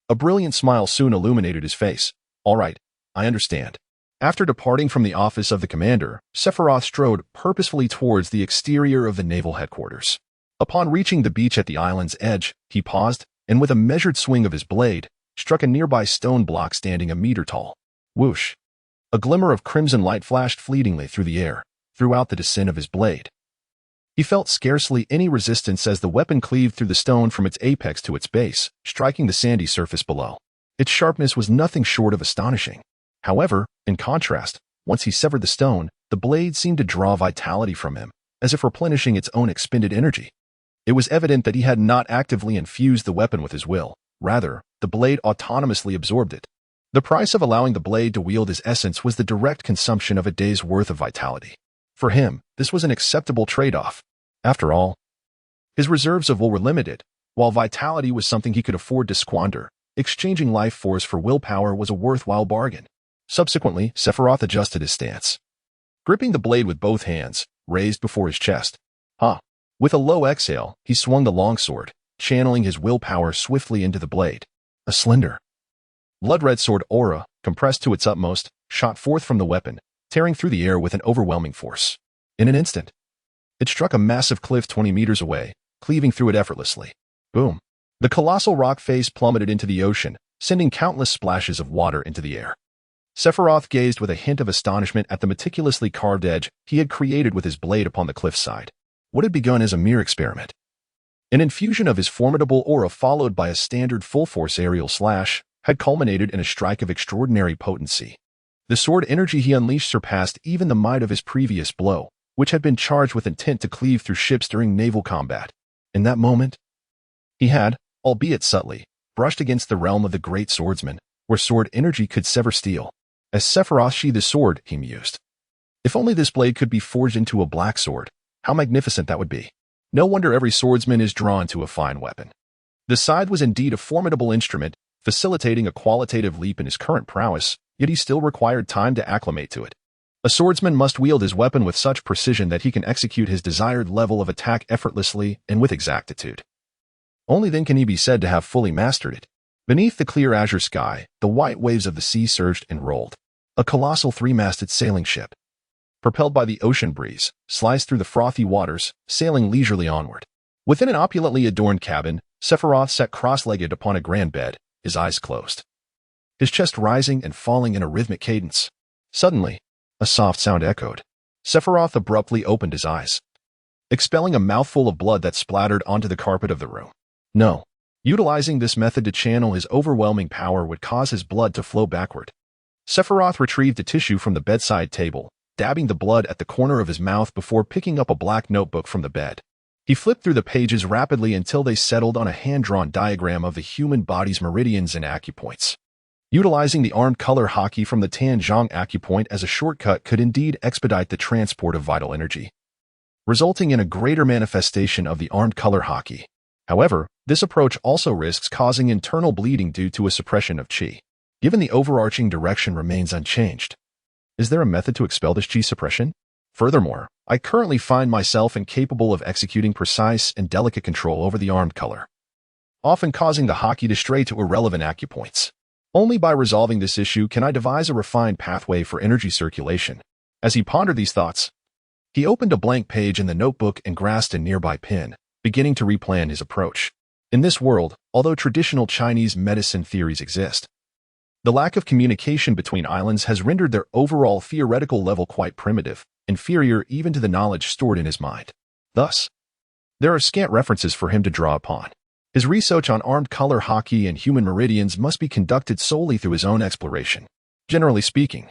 a brilliant smile soon illuminated his face. All right, I understand. After departing from the office of the commander, Sephiroth strode purposefully towards the exterior of the naval headquarters. Upon reaching the beach at the island's edge, he paused, and with a measured swing of his blade, struck a nearby stone block standing a meter tall. Whoosh! A glimmer of crimson light flashed fleetingly through the air, throughout the descent of his blade. He felt scarcely any resistance as the weapon cleaved through the stone from its apex to its base, striking the sandy surface below. Its sharpness was nothing short of astonishing. However, in contrast, once he severed the stone, the blade seemed to draw vitality from him, as if replenishing its own expended energy. It was evident that he had not actively infused the weapon with his will. Rather, the blade autonomously absorbed it. The price of allowing the blade to wield his essence was the direct consumption of a day's worth of vitality. For him, this was an acceptable trade-off. After all, his reserves of will were limited, while vitality was something he could afford to squander. Exchanging life force for willpower was a worthwhile bargain. Subsequently, Sephiroth adjusted his stance, gripping the blade with both hands, raised before his chest. With a low exhale, he swung the longsword, channeling his willpower swiftly into the blade. A slender, blood-red sword aura, compressed to its utmost, shot forth from the weapon, tearing through the air with an overwhelming force. In an instant, it struck a massive cliff 20 meters away, cleaving through it effortlessly. Boom! The colossal rock face plummeted into the ocean, sending countless splashes of water into the air. Sephiroth gazed with a hint of astonishment at the meticulously carved edge he had created with his blade upon the cliffside. What had begun as a mere experiment, an infusion of his formidable aura followed by a standard full-force aerial slash, had culminated in a strike of extraordinary potency. The sword energy he unleashed surpassed even the might of his previous blow, which had been charged with intent to cleave through ships during naval combat. In that moment, he had, albeit subtly, brushed against the realm of the great swordsman, where sword energy could sever steel. As Sephiroth sheathed his sword, he mused, if only this blade could be forged into a black sword, how magnificent that would be. No wonder every swordsman is drawn to a fine weapon. The scythe was indeed a formidable instrument, facilitating a qualitative leap in his current prowess, yet he still required time to acclimate to it. A swordsman must wield his weapon with such precision that he can execute his desired level of attack effortlessly and with exactitude. Only then can he be said to have fully mastered it. Beneath the clear azure sky, the white waves of the sea surged and rolled. A colossal three-masted sailing ship, propelled by the ocean breeze, sliced through the frothy waters, sailing leisurely onward. Within an opulently adorned cabin, Sephiroth sat cross-legged upon a grand bed, his eyes closed, his chest rising and falling in a rhythmic cadence. Suddenly, a soft sound echoed. Sephiroth abruptly opened his eyes, expelling a mouthful of blood that splattered onto the carpet of the room. No. Utilizing this method to channel his overwhelming power would cause his blood to flow backward. Sephiroth retrieved a tissue from the bedside table, dabbing the blood at the corner of his mouth before picking up a black notebook from the bed. He flipped through the pages rapidly until they settled on a hand-drawn diagram of the human body's meridians and acupoints. Utilizing the armed color Haki from the Tanzhong acupoint as a shortcut could indeed expedite the transport of vital energy, resulting in a greater manifestation of the armed color Haki. However, this approach also risks causing internal bleeding due to a suppression of Qi. Given the overarching direction remains unchanged, is there a method to expel this Qi suppression? Furthermore, I currently find myself incapable of executing precise and delicate control over the armed color, often causing the Haki to stray to irrelevant acupoints. Only by resolving this issue can I devise a refined pathway for energy circulation. As he pondered these thoughts, he opened a blank page in the notebook and grasped a nearby pen, beginning to replan his approach. In this world, although traditional Chinese medicine theories exist, the lack of communication between islands has rendered their overall theoretical level quite primitive, inferior even to the knowledge stored in his mind. Thus, there are scant references for him to draw upon. His research on armed color Haki and human meridians must be conducted solely through his own exploration. Generally speaking,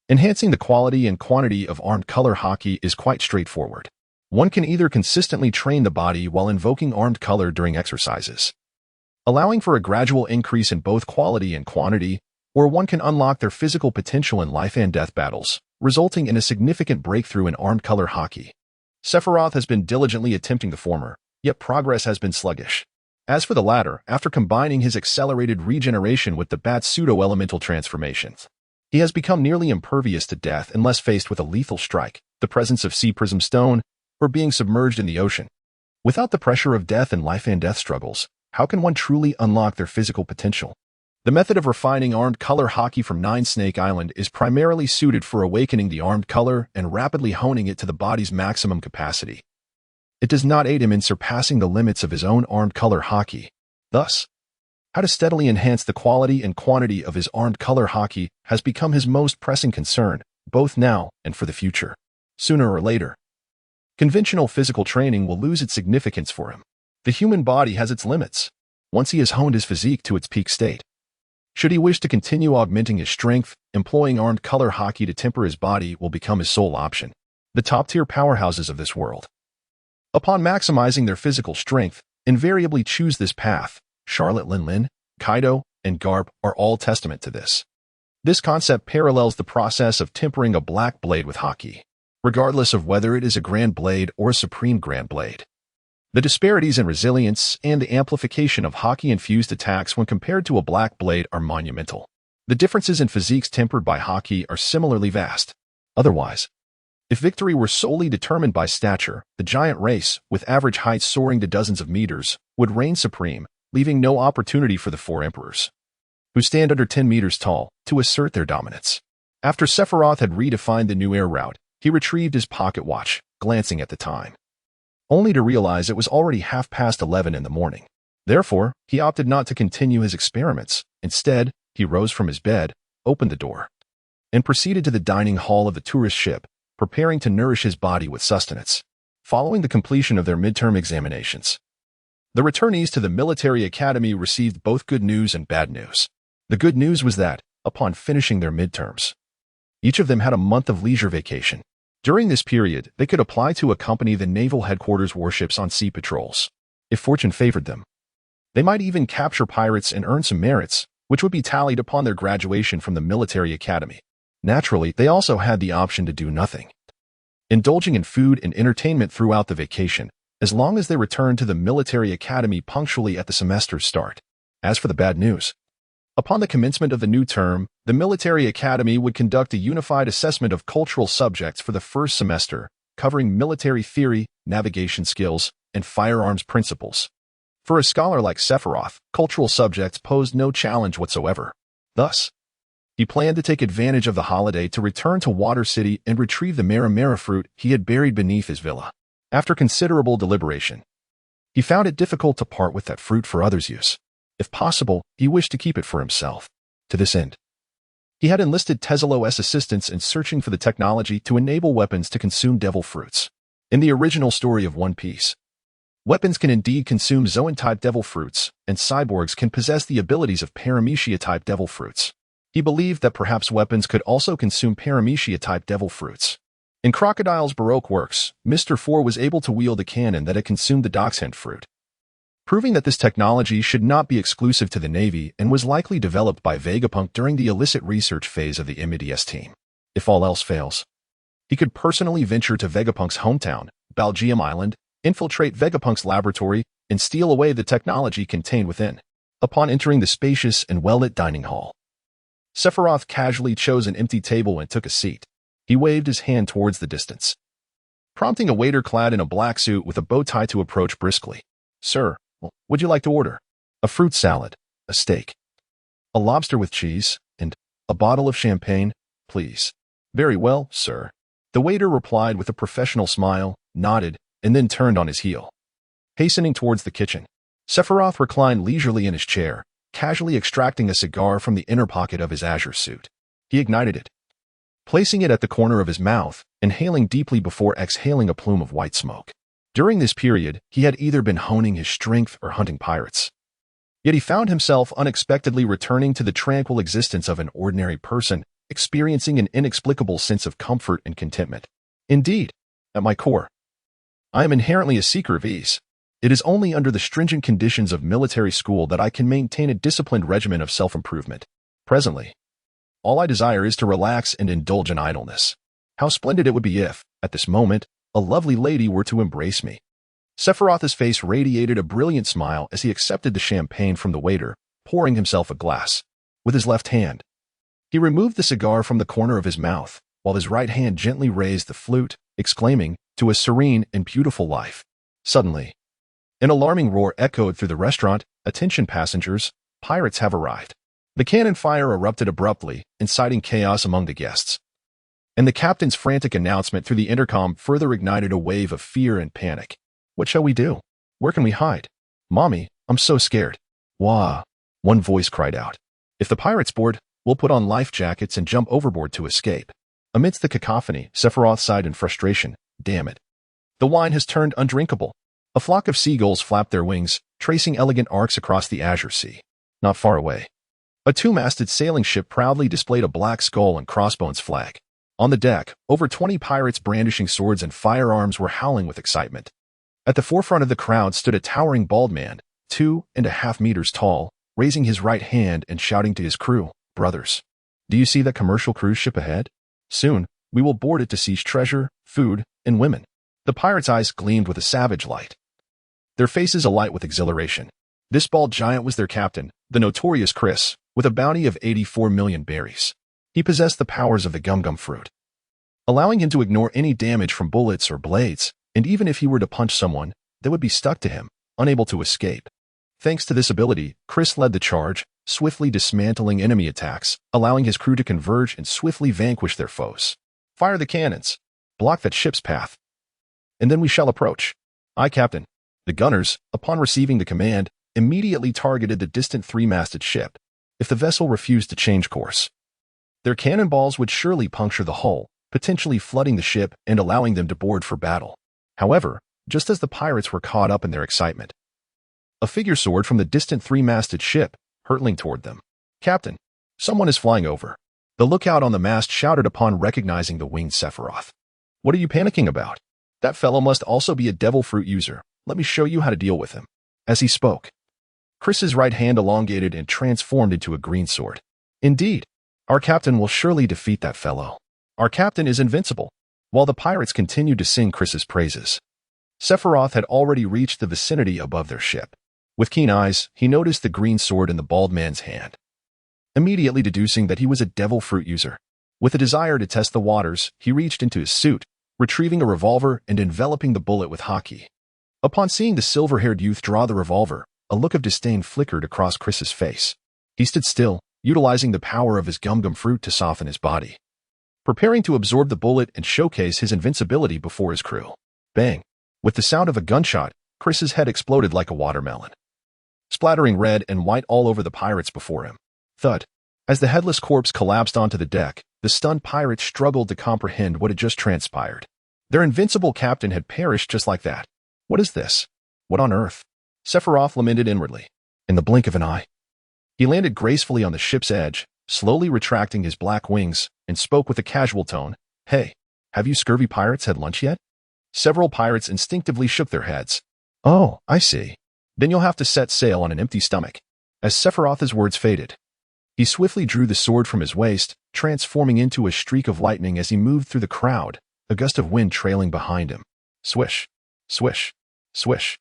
enhancing the quality and quantity of armed color Haki is quite straightforward. One can either consistently train the body while invoking armed color during exercises, allowing for a gradual increase in both quality and quantity, or one can unlock their physical potential in life and death battles, resulting in a significant breakthrough in armed color Haki. Sephiroth has been diligently attempting the former, yet progress has been sluggish. As for the latter, after combining his accelerated regeneration with the bat's pseudo-elemental transformations, he has become nearly impervious to death unless faced with a lethal strike, the presence of sea prism stone, or being submerged in the ocean. Without the pressure of death and life and death struggles, how can one truly unlock their physical potential? The method of refining armed color Haki from Nine Snake Island is primarily suited for awakening the armed color and rapidly honing it to the body's maximum capacity. It does not aid him in surpassing the limits of his own armed color Haki. Thus, how to steadily enhance the quality and quantity of his armed color Haki has become his most pressing concern, both now and for the future. Sooner or later, conventional physical training will lose its significance for him. The human body has its limits, once he has honed his physique to its peak state. Should he wish to continue augmenting his strength, employing armed color Haki to temper his body will become his sole option. The top-tier powerhouses of this world, upon maximizing their physical strength, invariably choose this path. Charlotte Lin, Kaido, and Garp are all testament to this. This concept parallels the process of tempering a black blade with Haki, regardless of whether it is a grand blade or a supreme grand blade. The disparities in resilience and the amplification of Haki-infused attacks when compared to a black blade are monumental. The differences in physiques tempered by Haki are similarly vast. Otherwise, if victory were solely determined by stature, the giant race, with average heights soaring to dozens of meters, would reign supreme, leaving no opportunity for the four emperors, who stand under 10 meters tall, to assert their dominance. After Sephiroth had redefined the new air route, he retrieved his pocket watch, glancing at the time, only to realize it was already 11:30 in the morning. Therefore, he opted not to continue his experiments. Instead, he rose from his bed, opened the door, and proceeded to the dining hall of the tourist ship, preparing to nourish his body with sustenance. Following the completion of their midterm examinations, the returnees to the military academy received both good news and bad news. The good news was that, upon finishing their midterms, each of them had a month of leisure vacation. During this period, they could apply to accompany the naval headquarters warships on sea patrols. If fortune favored them, they might even capture pirates and earn some merits, which would be tallied upon their graduation from the military academy. Naturally, they also had the option to do nothing, indulging in food and entertainment throughout the vacation, as long as they returned to the military academy punctually at the semester's start. As for the bad news, upon the commencement of the new term, the military academy would conduct a unified assessment of cultural subjects for the first semester, covering military theory, navigation skills, and firearms principles. For a scholar like Sephiroth, cultural subjects posed no challenge whatsoever. Thus, he planned to take advantage of the holiday to return to Water City and retrieve the Mara fruit he had buried beneath his villa. After considerable deliberation, He found it difficult to part with that fruit for others' use. If possible, he wished to keep it for himself. To this end, he had enlisted Teselo's assistance in searching for the technology to enable weapons to consume devil fruits. In the original story of One Piece, weapons can indeed consume Zoan-type devil fruits, and cyborgs can possess the abilities of Paramecia-type devil fruits. He believed that perhaps weapons could also consume Paramecia-type devil fruits. In Crocodile's Baroque works, Mr. Four was able to wield a cannon that had consumed the dachshund fruit, proving that this technology should not be exclusive to the Navy and was likely developed by Vegapunk during the illicit research phase of the MDS team. If all else fails, he could personally venture to Vegapunk's hometown, Balgeum Island, infiltrate Vegapunk's laboratory, and steal away the technology contained within. Upon entering the spacious and well-lit dining hall, Sephiroth casually chose an empty table and took a seat. He waved his hand towards the distance, prompting a waiter clad in a black suit with a bow tie to approach briskly. "Sir, would you like to order? A fruit salad, a steak, a lobster with cheese, and a bottle of champagne, please." "Very well, sir." The waiter replied with a professional smile, nodded, and then turned on his heel. Hastening towards the kitchen, Sephiroth reclined leisurely in his chair, casually extracting a cigar from the inner pocket of his azure suit. He ignited it, placing it at the corner of his mouth, inhaling deeply before exhaling a plume of white smoke. During this period, he had either been honing his strength or hunting pirates. Yet he found himself unexpectedly returning to the tranquil existence of an ordinary person, experiencing an inexplicable sense of comfort and contentment. Indeed, at my core, I am inherently a seeker of ease. It is only under the stringent conditions of military school that I can maintain a disciplined regimen of self-improvement. Presently, all I desire is to relax and indulge in idleness. How splendid it would be if, at this moment, a lovely lady were to embrace me. Sephiroth's face radiated a brilliant smile as he accepted the champagne from the waiter, pouring himself a glass. With his left hand, he removed the cigar from the corner of his mouth, while his right hand gently raised the flute, exclaiming, "To a serene and beautiful life." Suddenly, an alarming roar echoed through the restaurant. "Attention passengers, pirates have arrived." The cannon fire erupted abruptly, inciting chaos among the guests, and the captain's frantic announcement through the intercom further ignited a wave of fear and panic. "What shall we do? Where can we hide? Mommy, I'm so scared." "Wah!" one voice cried out. "If the pirates board, we'll put on life jackets and jump overboard to escape." Amidst the cacophony, Sephiroth sighed in frustration. "Damn it. The wine has turned undrinkable." A flock of seagulls flapped their wings, tracing elegant arcs across the azure sea. Not far away, a two-masted sailing ship proudly displayed a black skull and crossbones flag. On the deck, over 20 pirates brandishing swords and firearms were howling with excitement. At the forefront of the crowd stood a towering bald man, 2.5 meters tall, raising his right hand and shouting to his crew, "Brothers, do you see that commercial cruise ship ahead? Soon, we will board it to seize treasure, food, and women." The pirates' eyes gleamed with a savage light, their faces alight with exhilaration. This bald giant was their captain, the notorious Chris, with a bounty of 84 million berries. He possessed the powers of the gum-gum fruit, allowing him to ignore any damage from bullets or blades, and even if he were to punch someone, they would be stuck to him, unable to escape. Thanks to this ability, Chris led the charge, swiftly dismantling enemy attacks, allowing his crew to converge and swiftly vanquish their foes. "Fire the cannons! Block that ship's path, and then we shall approach." "Aye, Captain." The gunners, upon receiving the command, immediately targeted the distant three-masted ship. If the vessel refused to change course, their cannonballs would surely puncture the hull, potentially flooding the ship and allowing them to board for battle. However, just as the pirates were caught up in their excitement, a figure soared from the distant three-masted ship, hurtling toward them. "Captain, someone is flying over." The lookout on the mast shouted upon recognizing the winged Sephiroth. "What are you panicking about? That fellow must also be a devil fruit user. Let me show you how to deal with him." As he spoke, Chris's right hand elongated and transformed into a green sword. "Indeed, our captain will surely defeat that fellow. Our captain is invincible." While the pirates continued to sing Chris's praises, Sephiroth had already reached the vicinity above their ship. With keen eyes, he noticed the green sword in the bald man's hand, immediately deducing that he was a devil fruit user. With a desire to test the waters, he reached into his suit, retrieving a revolver and enveloping the bullet with Haki. Upon seeing the silver-haired youth draw the revolver, a look of disdain flickered across Chris's face. He stood still, utilizing the power of his gum-gum fruit to soften his body, preparing to absorb the bullet and showcase his invincibility before his crew. Bang! With the sound of a gunshot, Chris's head exploded like a watermelon, splattering red and white all over the pirates before him. Thud. As the headless corpse collapsed onto the deck, the stunned pirates struggled to comprehend what had just transpired. Their invincible captain had perished just like that. What is this? What on earth? Sephiroth lamented inwardly. In the blink of an eye, he landed gracefully on the ship's edge, slowly retracting his black wings, and spoke with a casual tone. Hey, have you scurvy pirates had lunch yet? Several pirates instinctively shook their heads. Oh, I see. Then you'll have to set sail on an empty stomach. As Sephiroth's words faded, he swiftly drew the sword from his waist, transforming into a streak of lightning as he moved through the crowd, a gust of wind trailing behind him. Swish, swish, swish.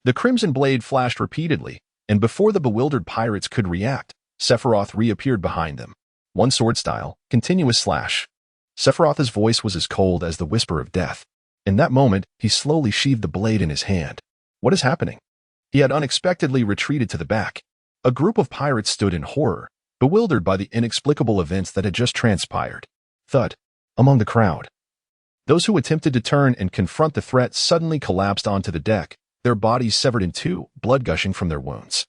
The crimson blade flashed repeatedly, and before the bewildered pirates could react, Sephiroth reappeared behind them. One sword style, continuous slash. Sephiroth's voice was as cold as the whisper of death. In that moment, he slowly sheathed the blade in his hand. What is happening? He had unexpectedly retreated to the back. A group of pirates stood in horror, bewildered by the inexplicable events that had just transpired. Thud. Among the crowd, those who attempted to turn and confront the threat suddenly collapsed onto the deck, their bodies severed in two, blood gushing from their wounds.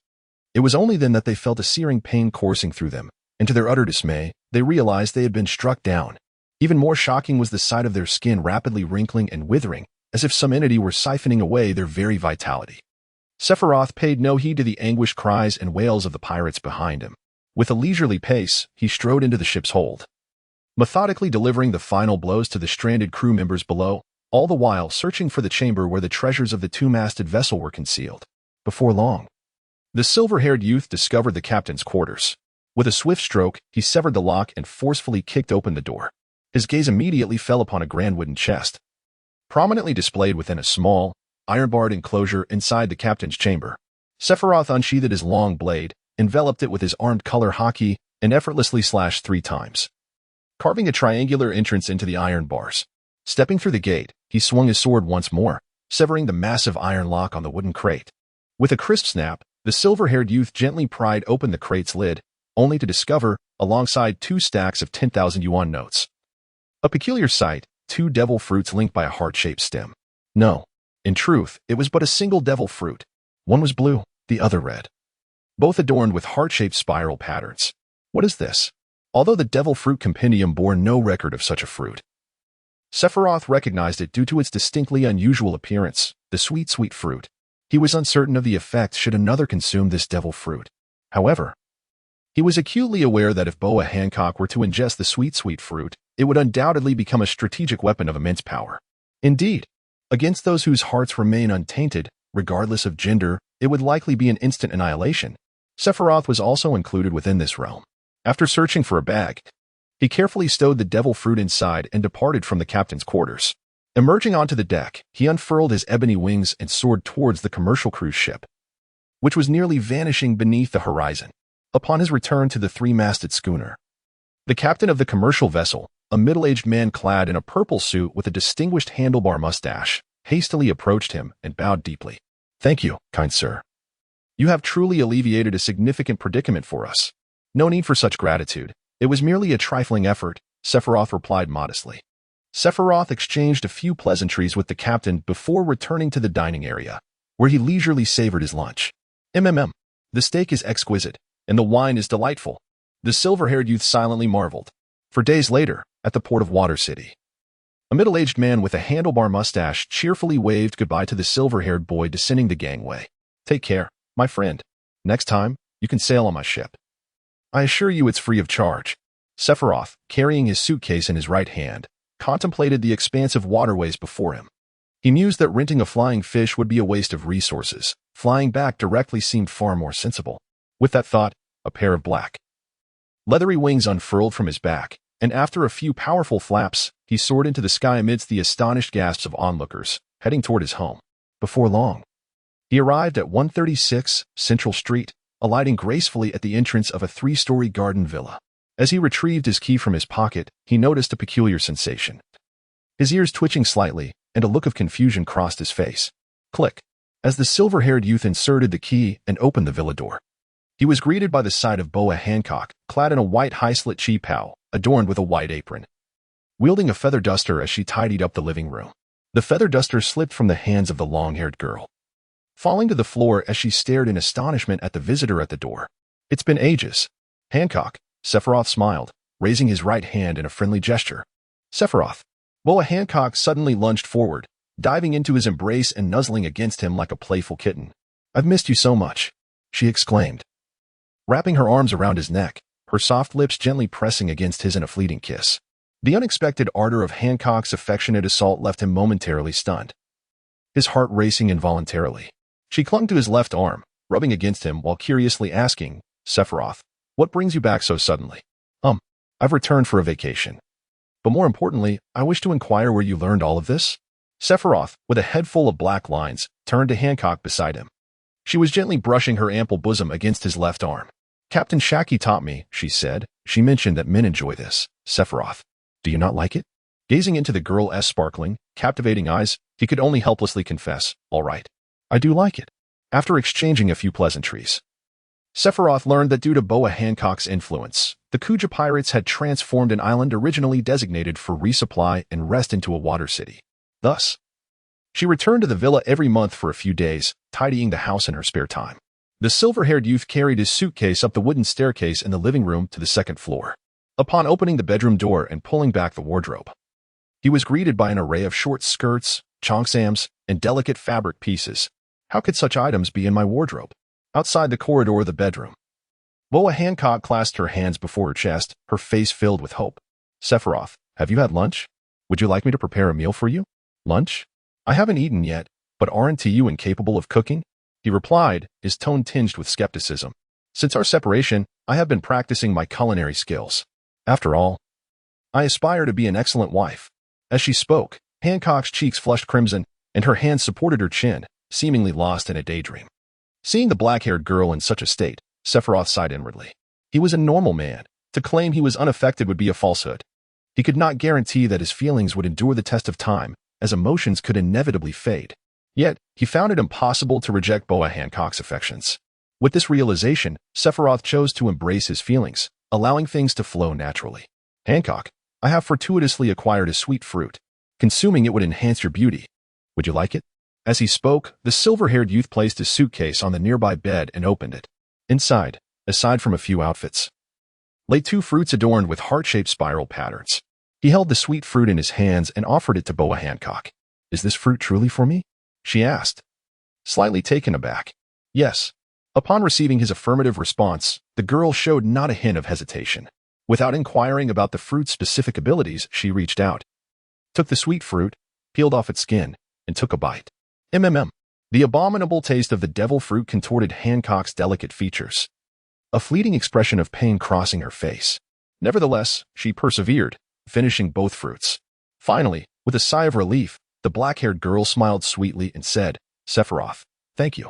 It was only then that they felt a searing pain coursing through them, and to their utter dismay, they realized they had been struck down. Even more shocking was the sight of their skin rapidly wrinkling and withering, as if some entity were siphoning away their very vitality. Sephiroth paid no heed to the anguished cries and wails of the pirates behind him. With a leisurely pace, he strode into the ship's hold, methodically delivering the final blows to the stranded crew members below, all the while searching for the chamber where the treasures of the two-masted vessel were concealed. Before long, the silver-haired youth discovered the captain's quarters. With a swift stroke, he severed the lock and forcefully kicked open the door. His gaze immediately fell upon a grand wooden chest, prominently displayed within a small, iron-barred enclosure inside the captain's chamber. Sephiroth unsheathed his long blade, enveloped it with his armed color Haki, and effortlessly slashed 3 times, carving a triangular entrance into the iron bars. Stepping through the gate, he swung his sword once more, severing the massive iron lock on the wooden crate. With a crisp snap, the silver-haired youth gently pried open the crate's lid, only to discover, alongside 2 stacks of 10,000 yuan notes, a peculiar sight, 2 devil fruits linked by a heart-shaped stem. No, in truth, it was but a single devil fruit. One was blue, the other red, both adorned with heart-shaped spiral patterns. What is this? Although the devil fruit compendium bore no record of such a fruit, Sephiroth recognized it due to its distinctly unusual appearance, the sweet, sweet fruit. He was uncertain of the effect should another consume this devil fruit. However, he was acutely aware that if Boa Hancock were to ingest the sweet, sweet fruit, it would undoubtedly become a strategic weapon of immense power. Indeed, against those whose hearts remain untainted, regardless of gender, it would likely be an instant annihilation. Sephiroth was also included within this realm. After searching for a bag, he carefully stowed the devil fruit inside and departed from the captain's quarters. Emerging onto the deck, he unfurled his ebony wings and soared towards the commercial cruise ship, which was nearly vanishing beneath the horizon. Upon his return to the 3-masted schooner, the captain of the commercial vessel, a middle-aged man clad in a purple suit with a distinguished handlebar mustache, hastily approached him and bowed deeply. Thank you, kind sir. You have truly alleviated a significant predicament for us. No need for such gratitude. It was merely a trifling effort, Sephiroth replied modestly. Sephiroth exchanged a few pleasantries with the captain before returning to the dining area, where he leisurely savored his lunch. The steak is exquisite, and the wine is delightful. The silver-haired youth silently marveled. For days later, at the port of Water City, a middle-aged man with a handlebar mustache cheerfully waved goodbye to the silver-haired boy descending the gangway. Take care, my friend. Next time, you can sail on my ship. I assure you it's free of charge. Sephiroth, carrying his suitcase in his right hand, contemplated the expansive waterways before him. He mused that renting a flying fish would be a waste of resources. Flying back directly seemed far more sensible. With that thought, a pair of black, leathery wings unfurled from his back, and after a few powerful flaps, he soared into the sky amidst the astonished gasps of onlookers, heading toward his home. Before long, he arrived at 136 Central Street, alighting gracefully at the entrance of a 3-story garden villa. As he retrieved his key from his pocket, he noticed a peculiar sensation. His ears twitching slightly, and a look of confusion crossed his face. Click. As the silver-haired youth inserted the key and opened the villa door, he was greeted by the sight of Boa Hancock, clad in a white high-slit cheapao, adorned with a white apron, wielding a feather duster as she tidied up the living room. The feather duster slipped from the hands of the long-haired girl, falling to the floor as she stared in astonishment at the visitor at the door. It's been ages. Hancock, Sephiroth smiled, raising his right hand in a friendly gesture. Sephiroth. Boa Hancock suddenly lunged forward, diving into his embrace and nuzzling against him like a playful kitten. I've missed you so much, she exclaimed, wrapping her arms around his neck, her soft lips gently pressing against his in a fleeting kiss. The unexpected ardor of Hancock's affectionate assault left him momentarily stunned, his heart racing involuntarily. She clung to his left arm, rubbing against him while curiously asking, Sephiroth, what brings you back so suddenly? I've returned for a vacation. But more importantly, I wish to inquire where you learned all of this? Sephiroth, with a head full of black lines, turned to Hancock beside him. She was gently brushing her ample bosom against his left arm. Captain Haki taught me, she said. She mentioned that men enjoy this. Sephiroth, do you not like it? Gazing into the girl's sparkling, captivating eyes, he could only helplessly confess, all right. I do like it. After exchanging a few pleasantries, Sephiroth learned that due to Boa Hancock's influence, the Kuja pirates had transformed an island originally designated for resupply and rest into a water city. Thus, she returned to the villa every month for a few days, tidying the house in her spare time. The silver-haired youth carried his suitcase up the wooden staircase in the living room to the second floor. Upon opening the bedroom door and pulling back the wardrobe, he was greeted by an array of short skirts, cheongsams, and delicate fabric pieces. How could such items be in my wardrobe? Outside the corridor of the bedroom, Boa Hancock clasped her hands before her chest, her face filled with hope. Sephiroth, have you had lunch? Would you like me to prepare a meal for you? Lunch? I haven't eaten yet, but aren't you incapable of cooking? He replied, his tone tinged with skepticism. Since our separation, I have been practicing my culinary skills. After all, I aspire to be an excellent wife. As she spoke, Hancock's cheeks flushed crimson, and her hands supported her chin, seemingly lost in a daydream. Seeing the black-haired girl in such a state, Sephiroth sighed inwardly. He was a normal man. To claim he was unaffected would be a falsehood. He could not guarantee that his feelings would endure the test of time, as emotions could inevitably fade. Yet, he found it impossible to reject Boa Hancock's affections. With this realization, Sephiroth chose to embrace his feelings, allowing things to flow naturally. Hancock, I have fortuitously acquired a sweet fruit. Consuming it would enhance your beauty. Would you like it? As he spoke, the silver-haired youth placed his suitcase on the nearby bed and opened it. Inside, aside from a few outfits, lay 2 fruits adorned with heart-shaped spiral patterns. He held the sweet fruit in his hands and offered it to Boa Hancock. Is this fruit truly for me? She asked, slightly taken aback. Yes. Upon receiving his affirmative response, the girl showed not a hint of hesitation. Without inquiring about the fruit's specific abilities, she reached out, took the sweet fruit, peeled off its skin, and took a bite. The abominable taste of the devil fruit contorted Hancock's delicate features, a fleeting expression of pain crossing her face. Nevertheless, she persevered, finishing both fruits. Finally, with a sigh of relief, the black-haired girl smiled sweetly and said, Sephiroth, thank you.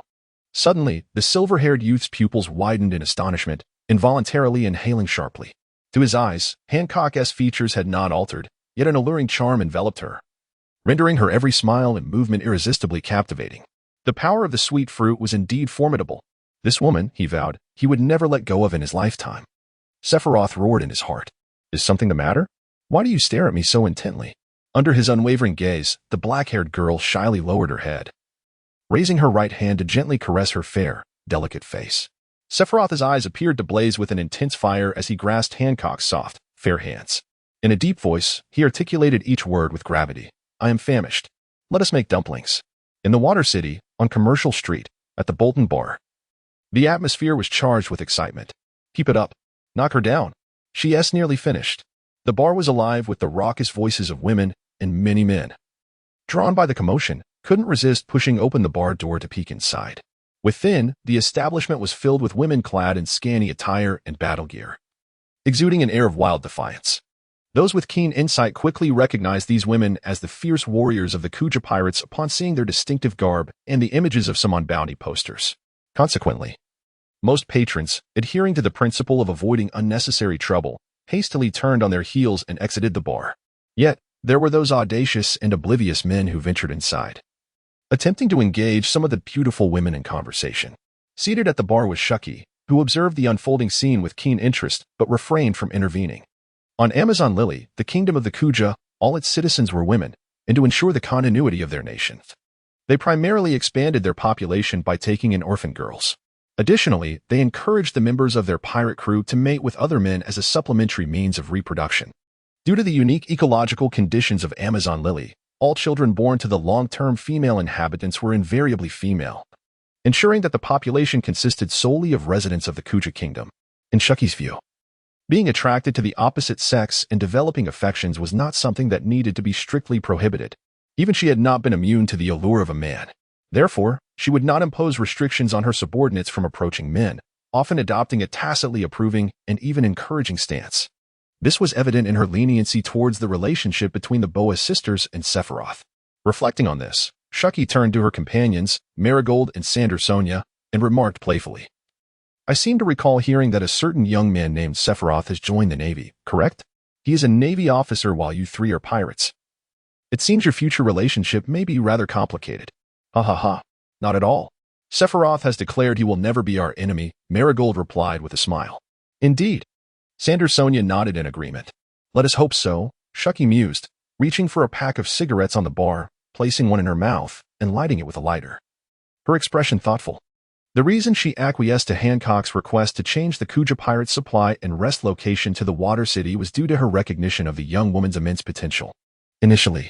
Suddenly, the silver-haired youth's pupils widened in astonishment, involuntarily inhaling sharply. To his eyes, Hancock's features had not altered, yet an alluring charm enveloped her, rendering her every smile and movement irresistibly captivating. The power of the sweet fruit was indeed formidable. This woman, he vowed, he would never let go of in his lifetime. Sephiroth roared in his heart. Is something the matter? Why do you stare at me so intently? Under his unwavering gaze, the black-haired girl shyly lowered her head, raising her right hand to gently caress her fair, delicate face. Sephiroth's eyes appeared to blaze with an intense fire as he grasped Hancock's soft, fair hands. In a deep voice, he articulated each word with gravity. I am famished. Let us make dumplings. In the Water City, on Commercial Street, at the Bolton Bar, the atmosphere was charged with excitement. Keep it up. Knock her down. She's nearly finished. The bar was alive with the raucous voices of women and many men. Drawn by the commotion, couldn't resist pushing open the bar door to peek inside. Within, the establishment was filled with women clad in scanty attire and battle gear, exuding an air of wild defiance. Those with keen insight quickly recognized these women as the fierce warriors of the Kuja pirates upon seeing their distinctive garb and the images of some on bounty posters. Consequently, most patrons, adhering to the principle of avoiding unnecessary trouble, hastily turned on their heels and exited the bar. Yet, there were those audacious and oblivious men who ventured inside, attempting to engage some of the beautiful women in conversation. Seated at the bar was Haki, who observed the unfolding scene with keen interest but refrained from intervening. On Amazon Lily, the kingdom of the Kuja, all its citizens were women, and to ensure the continuity of their nations, They primarily expanded their population by taking in orphan girls. Additionally, they encouraged the members of their pirate crew to mate with other men as a supplementary means of reproduction. Due to the unique ecological conditions of Amazon lily, all children born to the long-term female inhabitants were invariably female, ensuring that the population consisted solely of residents of the Kuja kingdom. In Shuki's view, being attracted to the opposite sex and developing affections was not something that needed to be strictly prohibited. Even she had not been immune to the allure of a man. Therefore, she would not impose restrictions on her subordinates from approaching men, often adopting a tacitly approving and even encouraging stance. This was evident in her leniency towards the relationship between the Boa sisters and Sephiroth. Reflecting on this, Shuki turned to her companions, Marigold and Sandersonia, and remarked playfully, "I seem to recall hearing that a certain young man named Sephiroth has joined the Navy, correct? He is a Navy officer while you three are pirates. It seems your future relationship may be rather complicated." "Ha ha ha. Not at all. Sephiroth has declared he will never be our enemy," Marigold replied with a smile. "Indeed." Sandersonia nodded in agreement. "Let us hope so," Shuki mused, reaching for a pack of cigarettes on the bar, placing one in her mouth, and lighting it with a lighter. Her expression thoughtful. The reason she acquiesced to Hancock's request to change the Kuja pirate's supply and rest location to the Water City was due to her recognition of the young woman's immense potential. Initially,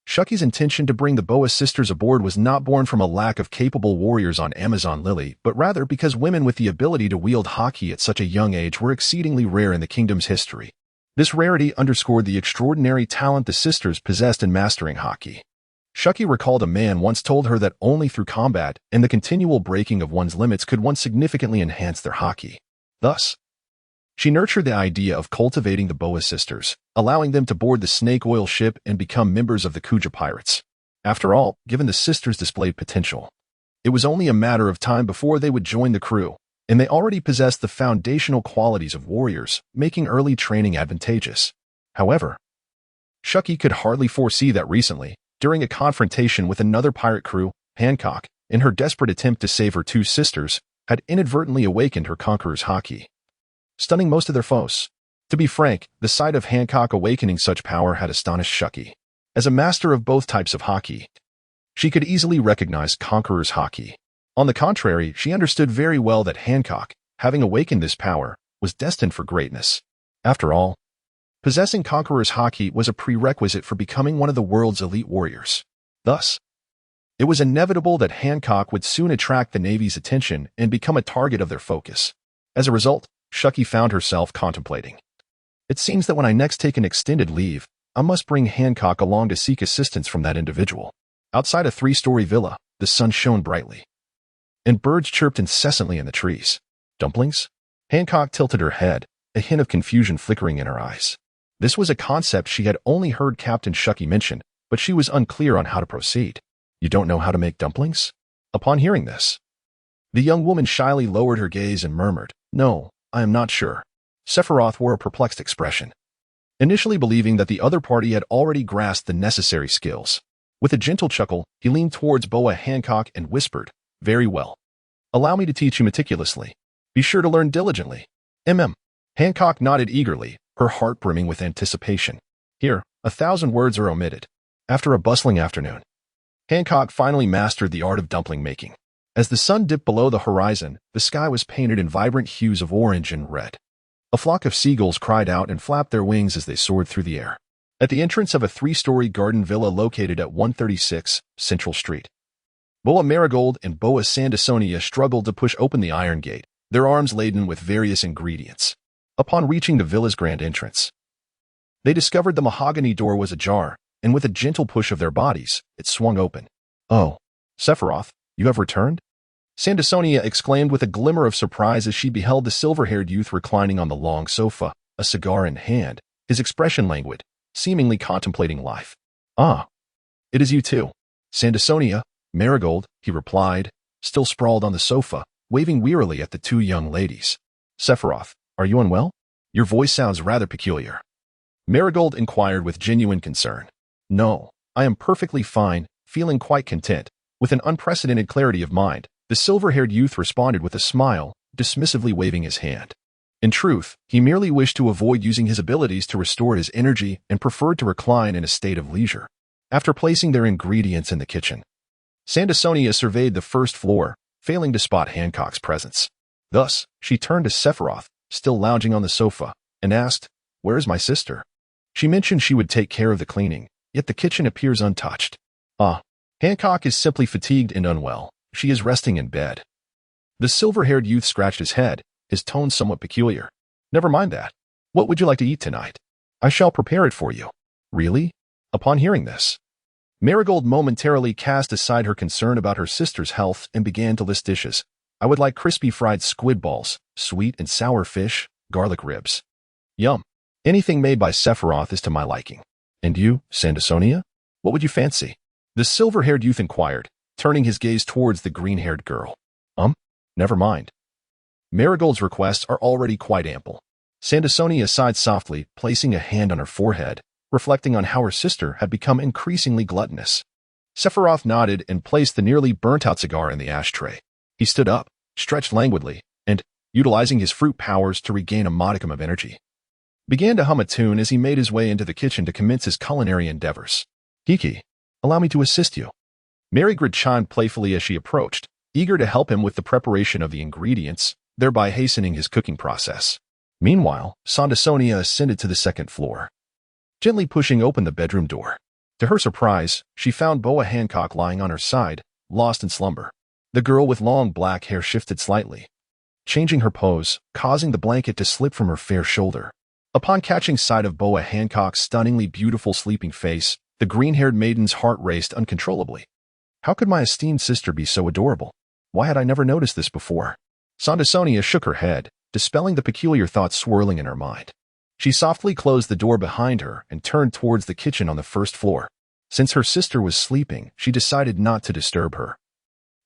Shuki's intention to bring the Boa sisters aboard was not born from a lack of capable warriors on Amazon Lily, but rather because women with the ability to wield Haki at such a young age were exceedingly rare in the kingdom's history. This rarity underscored the extraordinary talent the sisters possessed in mastering Haki. Shuki recalled a man once told her that only through combat and the continual breaking of one's limits could one significantly enhance their Haki. Thus, she nurtured the idea of cultivating the Boa sisters, allowing them to board the snake oil ship and become members of the Kuja pirates. After all, given the sisters' displayed potential, it was only a matter of time before they would join the crew, and they already possessed the foundational qualities of warriors, making early training advantageous. However, Shuki could hardly foresee that recently, during a confrontation with another pirate crew, Hancock, in her desperate attempt to save her two sisters, had inadvertently awakened her Conqueror's Haki, stunning most of their foes. To be frank, the sight of Hancock awakening such power had astonished Shuki. As a master of both types of Haki, she could easily recognize Conqueror's Haki. On the contrary, she understood very well that Hancock, having awakened this power, was destined for greatness. After all, possessing Conqueror's Haki was a prerequisite for becoming one of the world's elite warriors. Thus, it was inevitable that Hancock would soon attract the Navy's attention and become a target of their focus. As a result, Shuki found herself contemplating. It seems that when I next take an extended leave, I must bring Hancock along to seek assistance from that individual. Outside a 3-story villa, the sun shone brightly, and birds chirped incessantly in the trees. "Dumplings?" Hancock tilted her head, a hint of confusion flickering in her eyes. This was a concept she had only heard Captain Shuki mention, but she was unclear on how to proceed. "You don't know how to make dumplings?" Upon hearing this, the young woman shyly lowered her gaze and murmured, "No, I am not sure." Sephiroth wore a perplexed expression, initially believing that the other party had already grasped the necessary skills. With a gentle chuckle, he leaned towards Boa Hancock and whispered, "Very well. Allow me to teach you meticulously. Be sure to learn diligently." Hancock nodded eagerly, her heart brimming with anticipation. Here, 1,000 words are omitted. After a bustling afternoon, Hancock finally mastered the art of dumpling making. As the sun dipped below the horizon, the sky was painted in vibrant hues of orange and red. A flock of seagulls cried out and flapped their wings as they soared through the air. At the entrance of a 3-story garden villa located at 136 Central Street, Boa Marigold and Boa Sandersonia struggled to push open the iron gate, their arms laden with various ingredients. Upon reaching the villa's grand entrance, they discovered the mahogany door was ajar, and with a gentle push of their bodies, it swung open. "Oh, Sephiroth, you have returned?" Sandersonia exclaimed with a glimmer of surprise as she beheld the silver-haired youth reclining on the long sofa, a cigar in hand, his expression languid, seemingly contemplating life. "Ah, it is you too, Sandersonia, Marigold," he replied, still sprawled on the sofa, waving wearily at the two young ladies. "Sephiroth, are you unwell? Your voice sounds rather peculiar." Marigold inquired with genuine concern. "No, I am perfectly fine, feeling quite content." With an unprecedented clarity of mind, the silver-haired youth responded with a smile, dismissively waving his hand. In truth, he merely wished to avoid using his abilities to restore his energy and preferred to recline in a state of leisure. After placing their ingredients in the kitchen, Sandersonia surveyed the first floor, failing to spot Hancock's presence. Thus, she turned to Sephiroth, still lounging on the sofa, and asked, "Where is my sister?" She mentioned she would take care of the cleaning, yet the kitchen appears untouched. Hancock is simply fatigued and unwell. She is resting in bed. The silver-haired youth scratched his head, his tone somewhat peculiar. Never mind that. What would you like to eat tonight? I shall prepare it for you. Really? Upon hearing this, Marigold momentarily cast aside her concern about her sister's health and began to list dishes. I would like crispy fried squid balls, sweet and sour fish, garlic ribs. Yum. Anything made by Sephiroth is to my liking. And you, Sandersonia? What would you fancy? The silver-haired youth inquired, turning his gaze towards the green-haired girl. Never mind. Marigold's requests are already quite ample. Sandersonia sighed softly, placing a hand on her forehead, reflecting on how her sister had become increasingly gluttonous. Sephiroth nodded and placed the nearly burnt-out cigar in the ashtray. He stood up, stretched languidly, and, utilizing his fruit powers to regain a modicum of energy, began to hum a tune as he made his way into the kitchen to commence his culinary endeavors. Haki, allow me to assist you. Marigrid chimed playfully as she approached, eager to help him with the preparation of the ingredients, thereby hastening his cooking process. Meanwhile, Sandersonia ascended to the second floor, gently pushing open the bedroom door. To her surprise, she found Boa Hancock lying on her side, lost in slumber. The girl with long black hair shifted slightly, changing her pose, causing the blanket to slip from her fair shoulder. Upon catching sight of Boa Hancock's stunningly beautiful sleeping face, the green-haired maiden's heart raced uncontrollably. How could my esteemed sister be so adorable? Why had I never noticed this before? Sandersonia shook her head, dispelling the peculiar thoughts swirling in her mind. She softly closed the door behind her and turned towards the kitchen on the first floor. Since her sister was sleeping, she decided not to disturb her,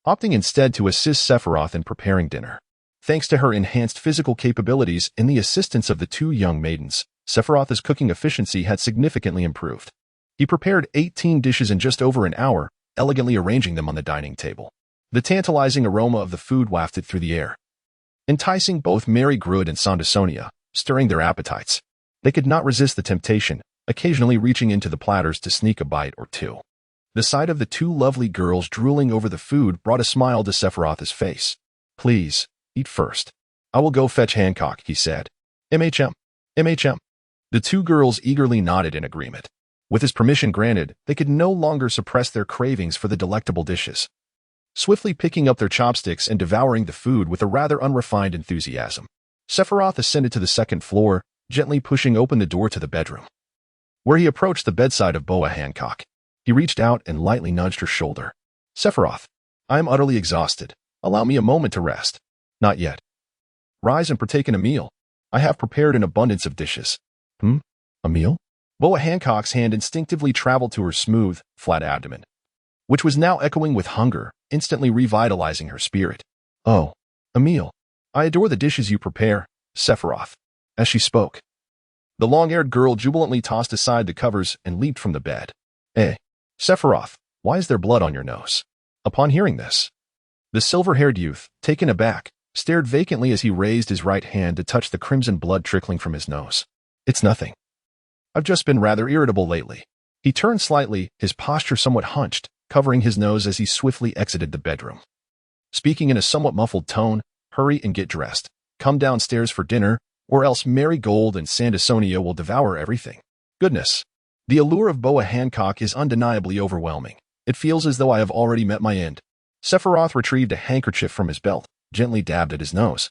opting instead to assist Sephiroth in preparing dinner. Thanks to her enhanced physical capabilities and the assistance of the two young maidens, Sephiroth's cooking efficiency had significantly improved. He prepared 18 dishes in just over an hour, elegantly arranging them on the dining table. The tantalizing aroma of the food wafted through the air, enticing both Marigold and Sandersonia, stirring their appetites. They could not resist the temptation, occasionally reaching into the platters to sneak a bite or two. The sight of the two lovely girls drooling over the food brought a smile to Sephiroth's face. Please, eat first. I will go fetch Hancock, he said. MHM. The two girls eagerly nodded in agreement. With his permission granted, they could no longer suppress their cravings for the delectable dishes, swiftly picking up their chopsticks and devouring the food with a rather unrefined enthusiasm. Sephiroth ascended to the second floor, gently pushing open the door to the bedroom, where he approached the bedside of Boa Hancock. He reached out and lightly nudged her shoulder. Sephiroth, I am utterly exhausted. Allow me a moment to rest. Not yet. Rise and partake in a meal. I have prepared an abundance of dishes. A meal? Boa Hancock's hand instinctively traveled to her smooth, flat abdomen, which was now echoing with hunger, instantly revitalizing her spirit. Oh, a meal. I adore the dishes you prepare, Sephiroth. As she spoke, the long-haired girl jubilantly tossed aside the covers and leaped from the bed. Sephiroth, why is there blood on your nose? Upon hearing this, the silver-haired youth, taken aback, stared vacantly as he raised his right hand to touch the crimson blood trickling from his nose. It's nothing. I've just been rather irritable lately. He turned slightly, his posture somewhat hunched, covering his nose as he swiftly exited the bedroom. Speaking in a somewhat muffled tone, hurry and get dressed. Come downstairs for dinner, or else Marigold and Sandersonia will devour everything. Goodness. The allure of Boa Hancock is undeniably overwhelming. It feels as though I have already met my end. Sephiroth retrieved a handkerchief from his belt, gently dabbed at his nose,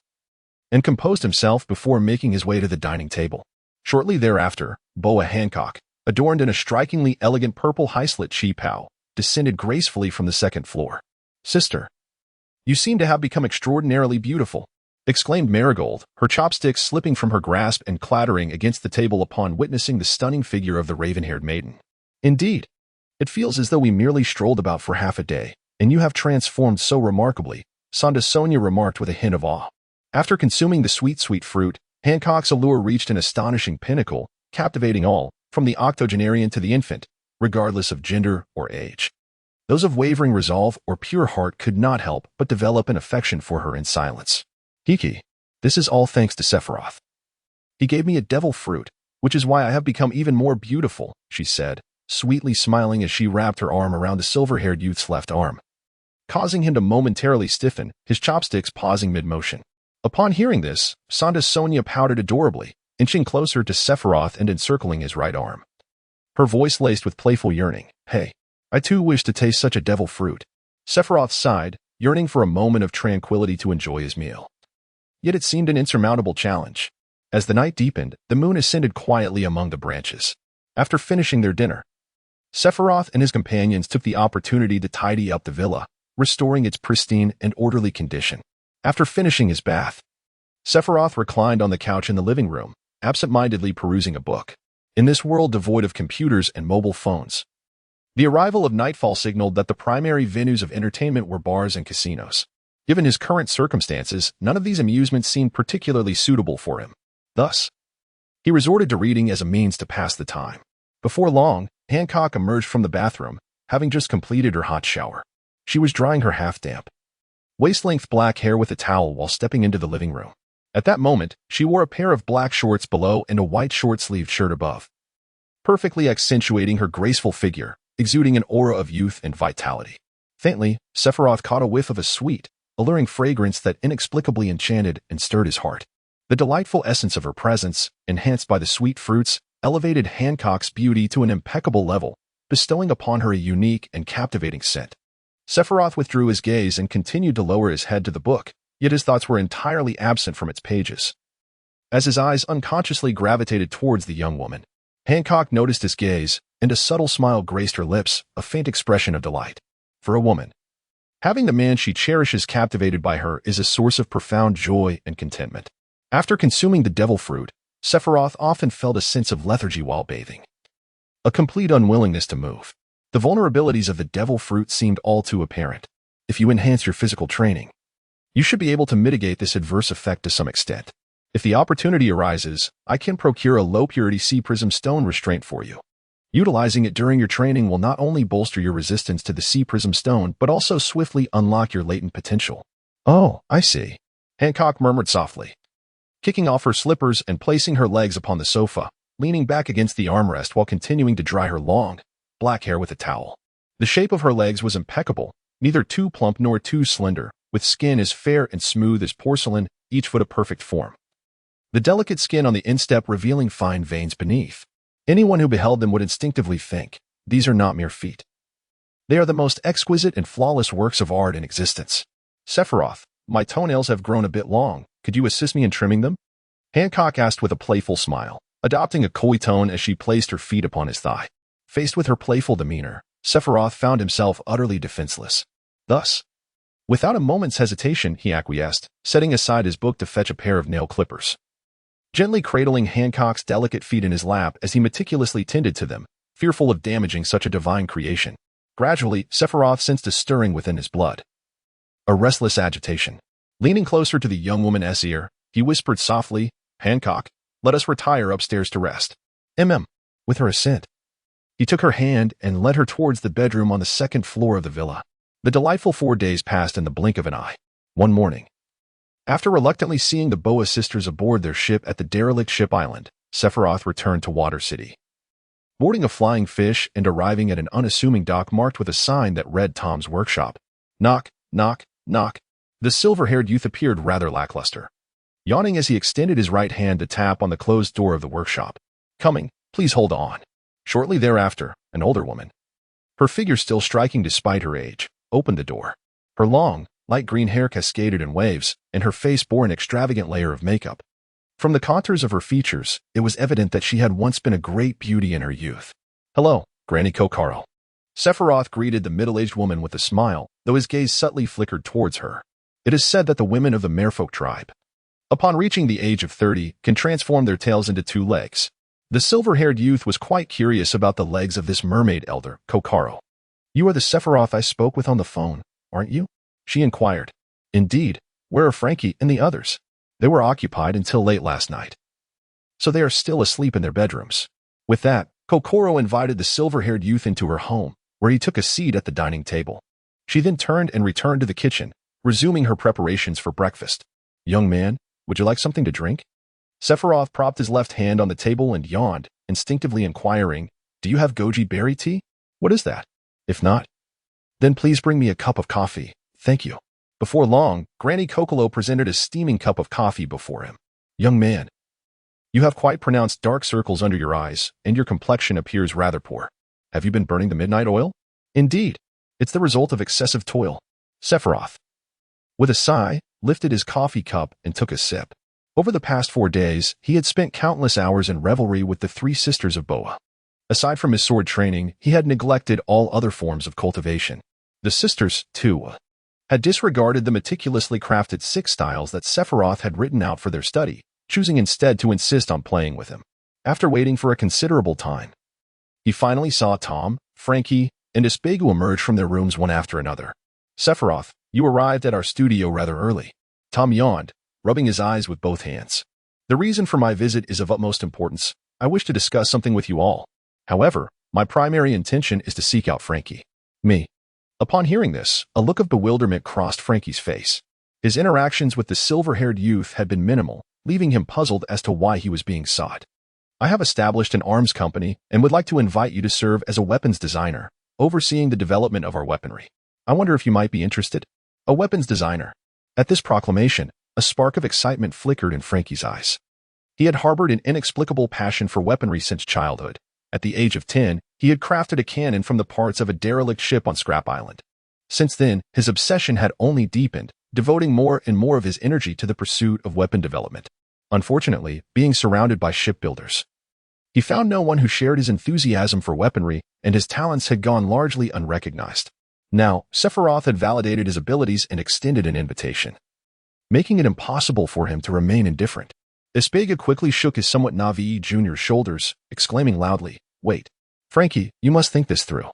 and composed himself before making his way to the dining table. Shortly thereafter, Boa Hancock, adorned in a strikingly elegant purple high-slit chi-pao, descended gracefully from the second floor. Sister, you seem to have become extraordinarily beautiful, exclaimed Marigold, her chopsticks slipping from her grasp and clattering against the table upon witnessing the stunning figure of the raven-haired maiden. Indeed, it feels as though we merely strolled about for half a day, and you have transformed so remarkably, Sandersonia remarked with a hint of awe. After consuming the sweet fruit, Hancock's allure reached an astonishing pinnacle, captivating all, from the octogenarian to the infant, regardless of gender or age. Those of wavering resolve or pure heart could not help but develop an affection for her in silence. Haki, this is all thanks to Sephiroth. He gave me a devil fruit, which is why I have become even more beautiful, she said, sweetly smiling as she wrapped her arm around the silver-haired youth's left arm. causing him to momentarily stiffen, his chopsticks pausing mid-motion. Upon hearing this, Sanda Sonia pouted adorably, inching closer to Sephiroth and encircling his right arm. Her voice laced with playful yearning. Hey, I too wish to taste such a devil fruit. Sephiroth sighed, yearning for a moment of tranquility to enjoy his meal. Yet it seemed an insurmountable challenge. As the night deepened, the moon ascended quietly among the branches. After finishing their dinner, Sephiroth and his companions took the opportunity to tidy up the villa, restoring its pristine and orderly condition. After finishing his bath, Sephiroth reclined on the couch in the living room, absent-mindedly perusing a book. In this world devoid of computers and mobile phones, the arrival of nightfall signaled that the primary venues of entertainment were bars and casinos. Given his current circumstances, none of these amusements seemed particularly suitable for him. Thus, he resorted to reading as a means to pass the time. Before long, Hancock emerged from the bathroom, having just completed her hot shower. She was drying her half-damp, waist-length black hair with a towel while stepping into the living room. At that moment, she wore a pair of black shorts below and a white short-sleeved shirt above, perfectly accentuating her graceful figure, exuding an aura of youth and vitality. Faintly, Sephiroth caught a whiff of a sweet, alluring fragrance that inexplicably enchanted and stirred his heart. The delightful essence of her presence, enhanced by the sweet fruits, elevated Hancock's beauty to an impeccable level, bestowing upon her a unique and captivating scent. Sephiroth withdrew his gaze and continued to lower his head to the book, yet his thoughts were entirely absent from its pages. As his eyes unconsciously gravitated towards the young woman, Hancock noticed his gaze, and a subtle smile graced her lips, a faint expression of delight. For a woman, having the man she cherishes captivated by her is a source of profound joy and contentment. After consuming the devil fruit, Sephiroth often felt a sense of lethargy while bathing, a complete unwillingness to move. The vulnerabilities of the devil fruit seemed all too apparent. If you enhance your physical training, you should be able to mitigate this adverse effect to some extent. If the opportunity arises, I can procure a low-purity sea prism stone restraint for you. Utilizing it during your training will not only bolster your resistance to the sea prism stone, but also swiftly unlock your latent potential. Oh, I see, Hancock murmured softly, kicking off her slippers and placing her legs upon the sofa, leaning back against the armrest while continuing to dry her long, black hair with a towel. The shape of her legs was impeccable, neither too plump nor too slender, with skin as fair and smooth as porcelain, each foot a perfect form. The delicate skin on the instep revealing fine veins beneath. Anyone who beheld them would instinctively think, these are not mere feet. They are the most exquisite and flawless works of art in existence. Sephiroth, my toenails have grown a bit long. Could you assist me in trimming them? Hancock asked with a playful smile, adopting a coy tone as she placed her feet upon his thigh. Faced with her playful demeanor, Sephiroth found himself utterly defenseless. Thus, without a moment's hesitation, he acquiesced, setting aside his book to fetch a pair of nail clippers. Gently cradling Hancock's delicate feet in his lap as he meticulously tended to them, fearful of damaging such a divine creation. Gradually, Sephiroth sensed a stirring within his blood, a restless agitation. Leaning closer to the young woman's ear, he whispered softly, Hancock, let us retire upstairs to rest. With her assent, he took her hand and led her towards the bedroom on the second floor of the villa. The delightful 4 days passed in the blink of an eye. One morning, after reluctantly seeing the Boa sisters aboard their ship at the derelict ship island, Sephiroth returned to Water City. Boarding a flying fish and arriving at an unassuming dock marked with a sign that read Tom's Workshop. Knock, knock, knock. The silver-haired youth appeared rather lackluster, yawning as he extended his right hand to tap on the closed door of the workshop. Coming, please hold on. Shortly thereafter, an older woman, her figure still striking despite her age, opened the door. Her long, light green hair cascaded in waves, and her face bore an extravagant layer of makeup. From the contours of her features, it was evident that she had once been a great beauty in her youth. Hello, Granny Conqueror. Sephiroth greeted the middle-aged woman with a smile, though his gaze subtly flickered towards her. It is said that the women of the merfolk tribe, upon reaching the age of 30, can transform their tails into 2 legs. The silver-haired youth was quite curious about the legs of this mermaid elder, Conqueror. You are the Sephiroth I spoke with on the phone, aren't you? She inquired. Indeed. Where are Frankie and the others? They were occupied until late last night, so they are still asleep in their bedrooms. With that, Conqueror invited the silver-haired youth into her home, where he took a seat at the dining table. She then turned and returned to the kitchen, resuming her preparations for breakfast. Young man, would you like something to drink? Sephiroth propped his left hand on the table and yawned, instinctively inquiring, do you have goji berry tea? What is that? If not, then please bring me a cup of coffee. Thank you. Before long, Granny Kokolo presented a steaming cup of coffee before him. Young man, you have quite pronounced dark circles under your eyes, and your complexion appears rather poor. Have you been burning the midnight oil? Indeed. It's the result of excessive toil. Sephiroth, with a sigh, lifted his coffee cup and took a sip. Over the past 4 days, he had spent countless hours in revelry with the 3 sisters of Boa. Aside from his sword training, he had neglected all other forms of cultivation. The sisters, too, had disregarded the meticulously crafted 6 styles that Sephiroth had written out for their study, choosing instead to insist on playing with him. After waiting for a considerable time, he finally saw Tom, Frankie, and Espegu emerge from their rooms one after another. Sephiroth, you arrived at our studio rather early. Tom yawned, rubbing his eyes with both hands. The reason for my visit is of utmost importance. I wish to discuss something with you all. However, my primary intention is to seek out Frankie. Me. Upon hearing this, a look of bewilderment crossed Frankie's face. His interactions with the silver-haired youth had been minimal, leaving him puzzled as to why he was being sought. I have established an arms company and would like to invite you to serve as a weapons designer, overseeing the development of our weaponry. I wonder if you might be interested? A weapons designer. At this proclamation, a spark of excitement flickered in Frankie's eyes. He had harbored an inexplicable passion for weaponry since childhood. At the age of 10, he had crafted a cannon from the parts of a derelict ship on Scrap Island. Since then, his obsession had only deepened, devoting more and more of his energy to the pursuit of weapon development. Unfortunately, being surrounded by shipbuilders, he found no one who shared his enthusiasm for weaponry, and his talents had gone largely unrecognized. Now, Sephiroth had validated his abilities and extended an invitation, making it impossible for him to remain indifferent. Espegu quickly shook his somewhat naive junior's shoulders, exclaiming loudly, "Wait. Frankie, you must think this through.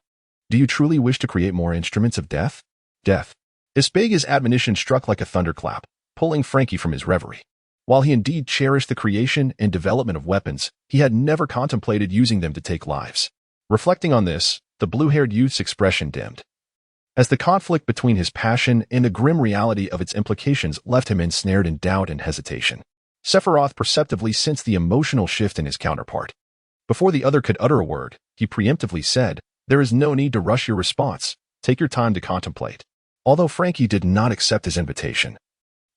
Do you truly wish to create more instruments of death?" Death. Espegu's admonition struck like a thunderclap, pulling Frankie from his reverie. While he indeed cherished the creation and development of weapons, he had never contemplated using them to take lives. Reflecting on this, the blue-haired youth's expression dimmed, as the conflict between his passion and the grim reality of its implications left him ensnared in doubt and hesitation. Sephiroth perceptibly sensed the emotional shift in his counterpart. Before the other could utter a word, he preemptively said, "There is no need to rush your response. Take your time to contemplate." Although Frankie did not accept his invitation,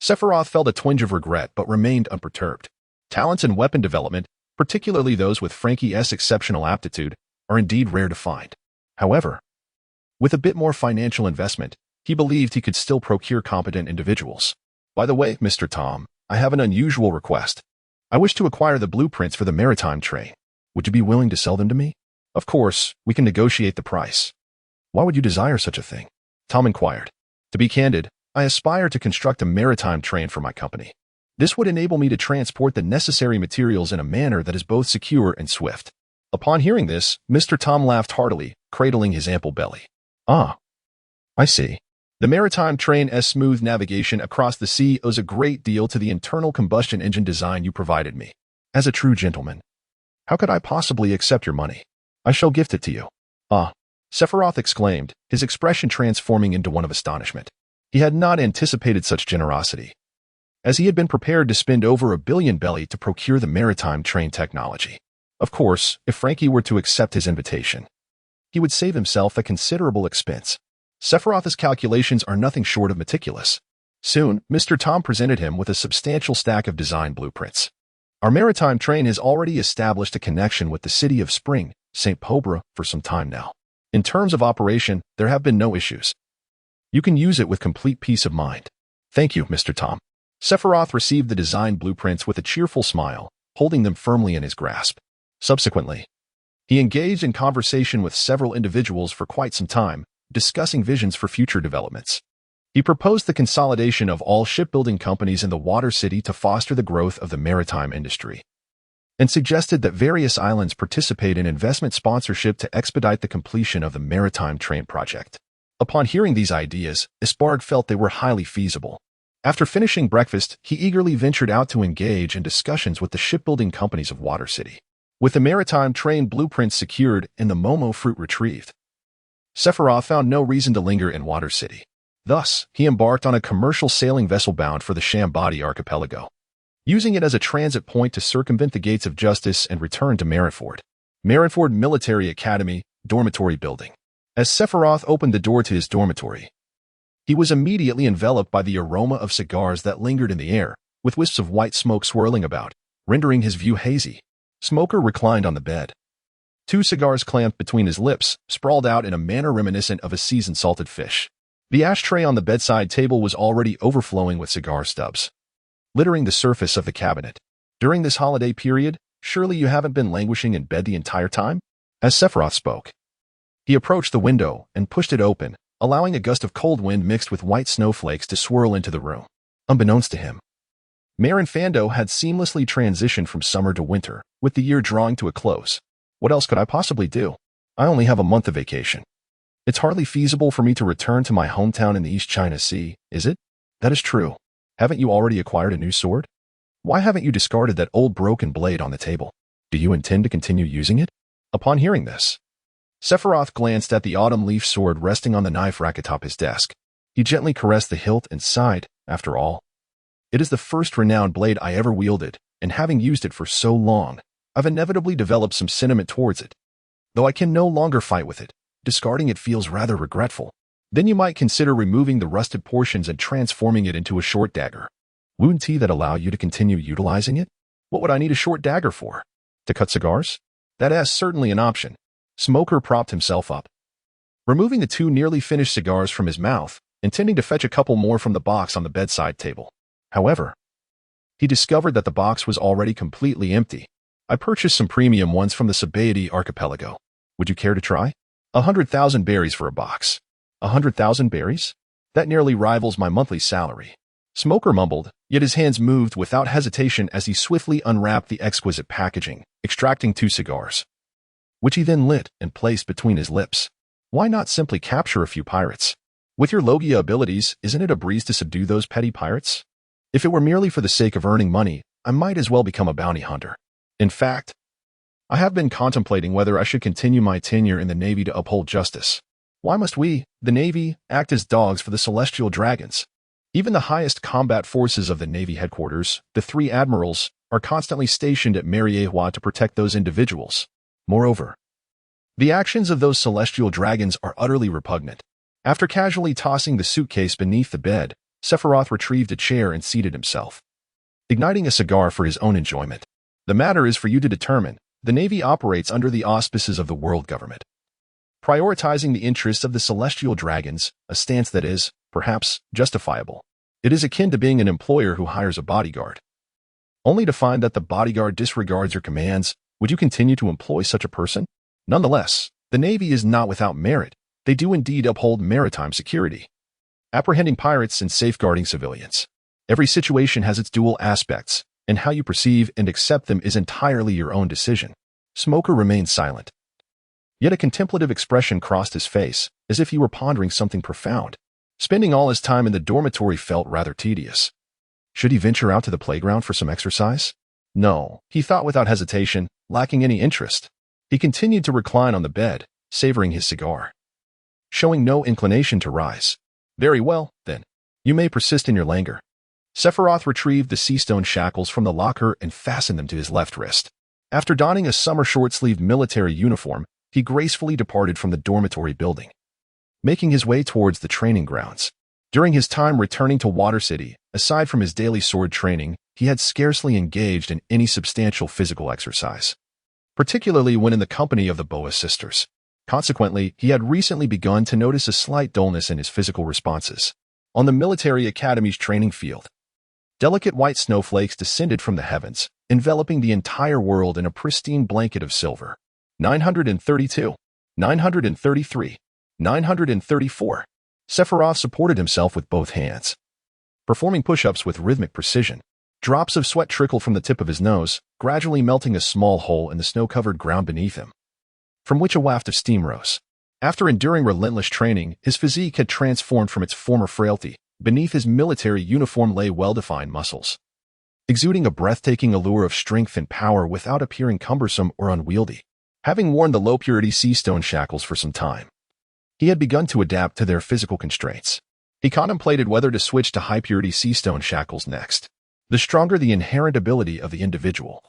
Sephiroth felt a twinge of regret but remained unperturbed. Talents in weapon development, particularly those with Frankie's exceptional aptitude, are indeed rare to find. However, with a bit more financial investment, he believed he could still procure competent individuals. "By the way, Mr. Tom, I have an unusual request. I wish to acquire the blueprints for the maritime train. Would you be willing to sell them to me? Of course, we can negotiate the price." "Why would you desire such a thing?" Tom inquired. "To be candid, I aspire to construct a maritime train for my company. This would enable me to transport the necessary materials in a manner that is both secure and swift." Upon hearing this, Mr. Tom laughed heartily, cradling his ample belly. "Ah, I see. The maritime train's smooth navigation across the sea owes a great deal to the internal combustion engine design you provided me. As a true gentleman, how could I possibly accept your money? I shall gift it to you." "Ah," Sephiroth exclaimed, his expression transforming into one of astonishment. He had not anticipated such generosity, as he had been prepared to spend over 1 billion belly to procure the maritime train technology. Of course, if Frankie were to accept his invitation, he would save himself a considerable expense. Sephiroth's calculations are nothing short of meticulous. Soon, Mr. Tom presented him with a substantial stack of design blueprints. "Our maritime train has already established a connection with the city of Spring, St. Pobra, for some time now. In terms of operation, there have been no issues. You can use it with complete peace of mind." "Thank you, Mr. Tom." Sephiroth received the design blueprints with a cheerful smile, holding them firmly in his grasp. Subsequently, he engaged in conversation with several individuals for quite some time, discussing visions for future developments. He proposed the consolidation of all shipbuilding companies in the water city to foster the growth of the maritime industry, and suggested that various islands participate in investment sponsorship to expedite the completion of the maritime train project. Upon hearing these ideas, Espegu felt they were highly feasible. After finishing breakfast, he eagerly ventured out to engage in discussions with the shipbuilding companies of Water City. With the maritime train blueprints secured and the Momo fruit retrieved, Sephiroth found no reason to linger in Water City. Thus, he embarked on a commercial sailing vessel bound for the Shambadi archipelago, using it as a transit point to circumvent the gates of justice and return to Marineford. Marineford Military Academy, Dormitory Building. As Sephiroth opened the door to his dormitory, He was immediately enveloped by the aroma of cigars that lingered in the air, with wisps of white smoke swirling about, rendering his view hazy. Smoker reclined on the bed. 2 cigars clamped between his lips, sprawled out in a manner reminiscent of a seasoned salted fish. The ashtray on the bedside table was already overflowing with cigar stubs, littering the surface of the cabinet. During this holiday period, surely you haven't been languishing in bed the entire time? As Sephiroth spoke, he approached the window and pushed it open, allowing a gust of cold wind mixed with white snowflakes to swirl into the room. Unbeknownst to him, Mare and Fando had seamlessly transitioned from summer to winter, with the year drawing to a close. What else could I possibly do? I only have a month of vacation. It's hardly feasible for me to return to my hometown in the East China Sea, is it? That is true. Haven't you already acquired a new sword? Why haven't you discarded that old broken blade on the table? Do you intend to continue using it? Upon hearing this, Sephiroth glanced at the autumn leaf sword resting on the knife rack atop his desk. He gently caressed the hilt and sighed. After all, it is the first renowned blade I ever wielded, and having used it for so long, I've inevitably developed some sentiment towards it. Though I can no longer fight with it, discarding it feels rather regretful. Then you might consider removing the rusted portions and transforming it into a short dagger. Wouldn't that allow you to continue utilizing it? What would I need a short dagger for? To cut cigars? That is certainly an option. Smoker propped himself up, removing the 2 nearly finished cigars from his mouth, intending to fetch a couple more from the box on the bedside table. However, he discovered that the box was already completely empty. I purchased some premium ones from the Sabaody archipelago. Would you care to try? 100,000 berries for a box. 100,000 berries? That nearly rivals my monthly salary. Smoker mumbled, yet his hands moved without hesitation as he swiftly unwrapped the exquisite packaging, extracting 2 cigars, which he then lit and placed between his lips. Why not simply capture a few pirates? With your Logia abilities, isn't it a breeze to subdue those petty pirates? If it were merely for the sake of earning money, I might as well become a bounty hunter. In fact, I have been contemplating whether I should continue my tenure in the Navy to uphold justice. Why must we, the Navy, act as dogs for the celestial dragons? Even the highest combat forces of the Navy headquarters, the 3 admirals, are constantly stationed at Mariewa to protect those individuals. Moreover, the actions of those celestial dragons are utterly repugnant. After casually tossing the suitcase beneath the bed, Sephiroth retrieved a chair and seated himself, igniting a cigar for his own enjoyment. The matter is for you to determine. The Navy operates under the auspices of the world government, prioritizing the interests of the celestial dragons, a stance that is, perhaps, justifiable. It is akin to being an employer who hires a bodyguard, only to find that the bodyguard disregards your commands. Would you continue to employ such a person? Nonetheless, the Navy is not without merit. They do indeed uphold maritime security, apprehending pirates and safeguarding civilians. Every situation has its dual aspects, and how you perceive and accept them is entirely your own decision. Smoker remained silent. Yet a contemplative expression crossed his face, as if he were pondering something profound. Spending all his time in the dormitory felt rather tedious. Should he venture out to the playground for some exercise? No, he thought without hesitation, lacking any interest. He continued to recline on the bed, savoring his cigar, showing no inclination to rise. Very well, then. You may persist in your languor. Sephiroth retrieved the seastone shackles from the locker and fastened them to his left wrist. After donning a summer short-sleeved military uniform, he gracefully departed from the dormitory building, making his way towards the training grounds. During his time returning to Water City, aside from his daily sword training, he had scarcely engaged in any substantial physical exercise, particularly when in the company of the Boa sisters. Consequently, he had recently begun to notice a slight dullness in his physical responses. On the military academy's training field, delicate white snowflakes descended from the heavens, enveloping the entire world in a pristine blanket of silver. 932, 933, 934. Sephiroth supported himself with both hands, performing push-ups with rhythmic precision. Drops of sweat trickled from the tip of his nose, gradually melting a small hole in the snow-covered ground beneath him, from which a waft of steam rose. After enduring relentless training, his physique had transformed from its former frailty. Beneath his military uniform lay well-defined muscles, exuding a breathtaking allure of strength and power without appearing cumbersome or unwieldy. Having worn the low-purity seastone shackles for some time, he had begun to adapt to their physical constraints. He contemplated whether to switch to high-purity seastone shackles next. The stronger the inherent ability of the individual,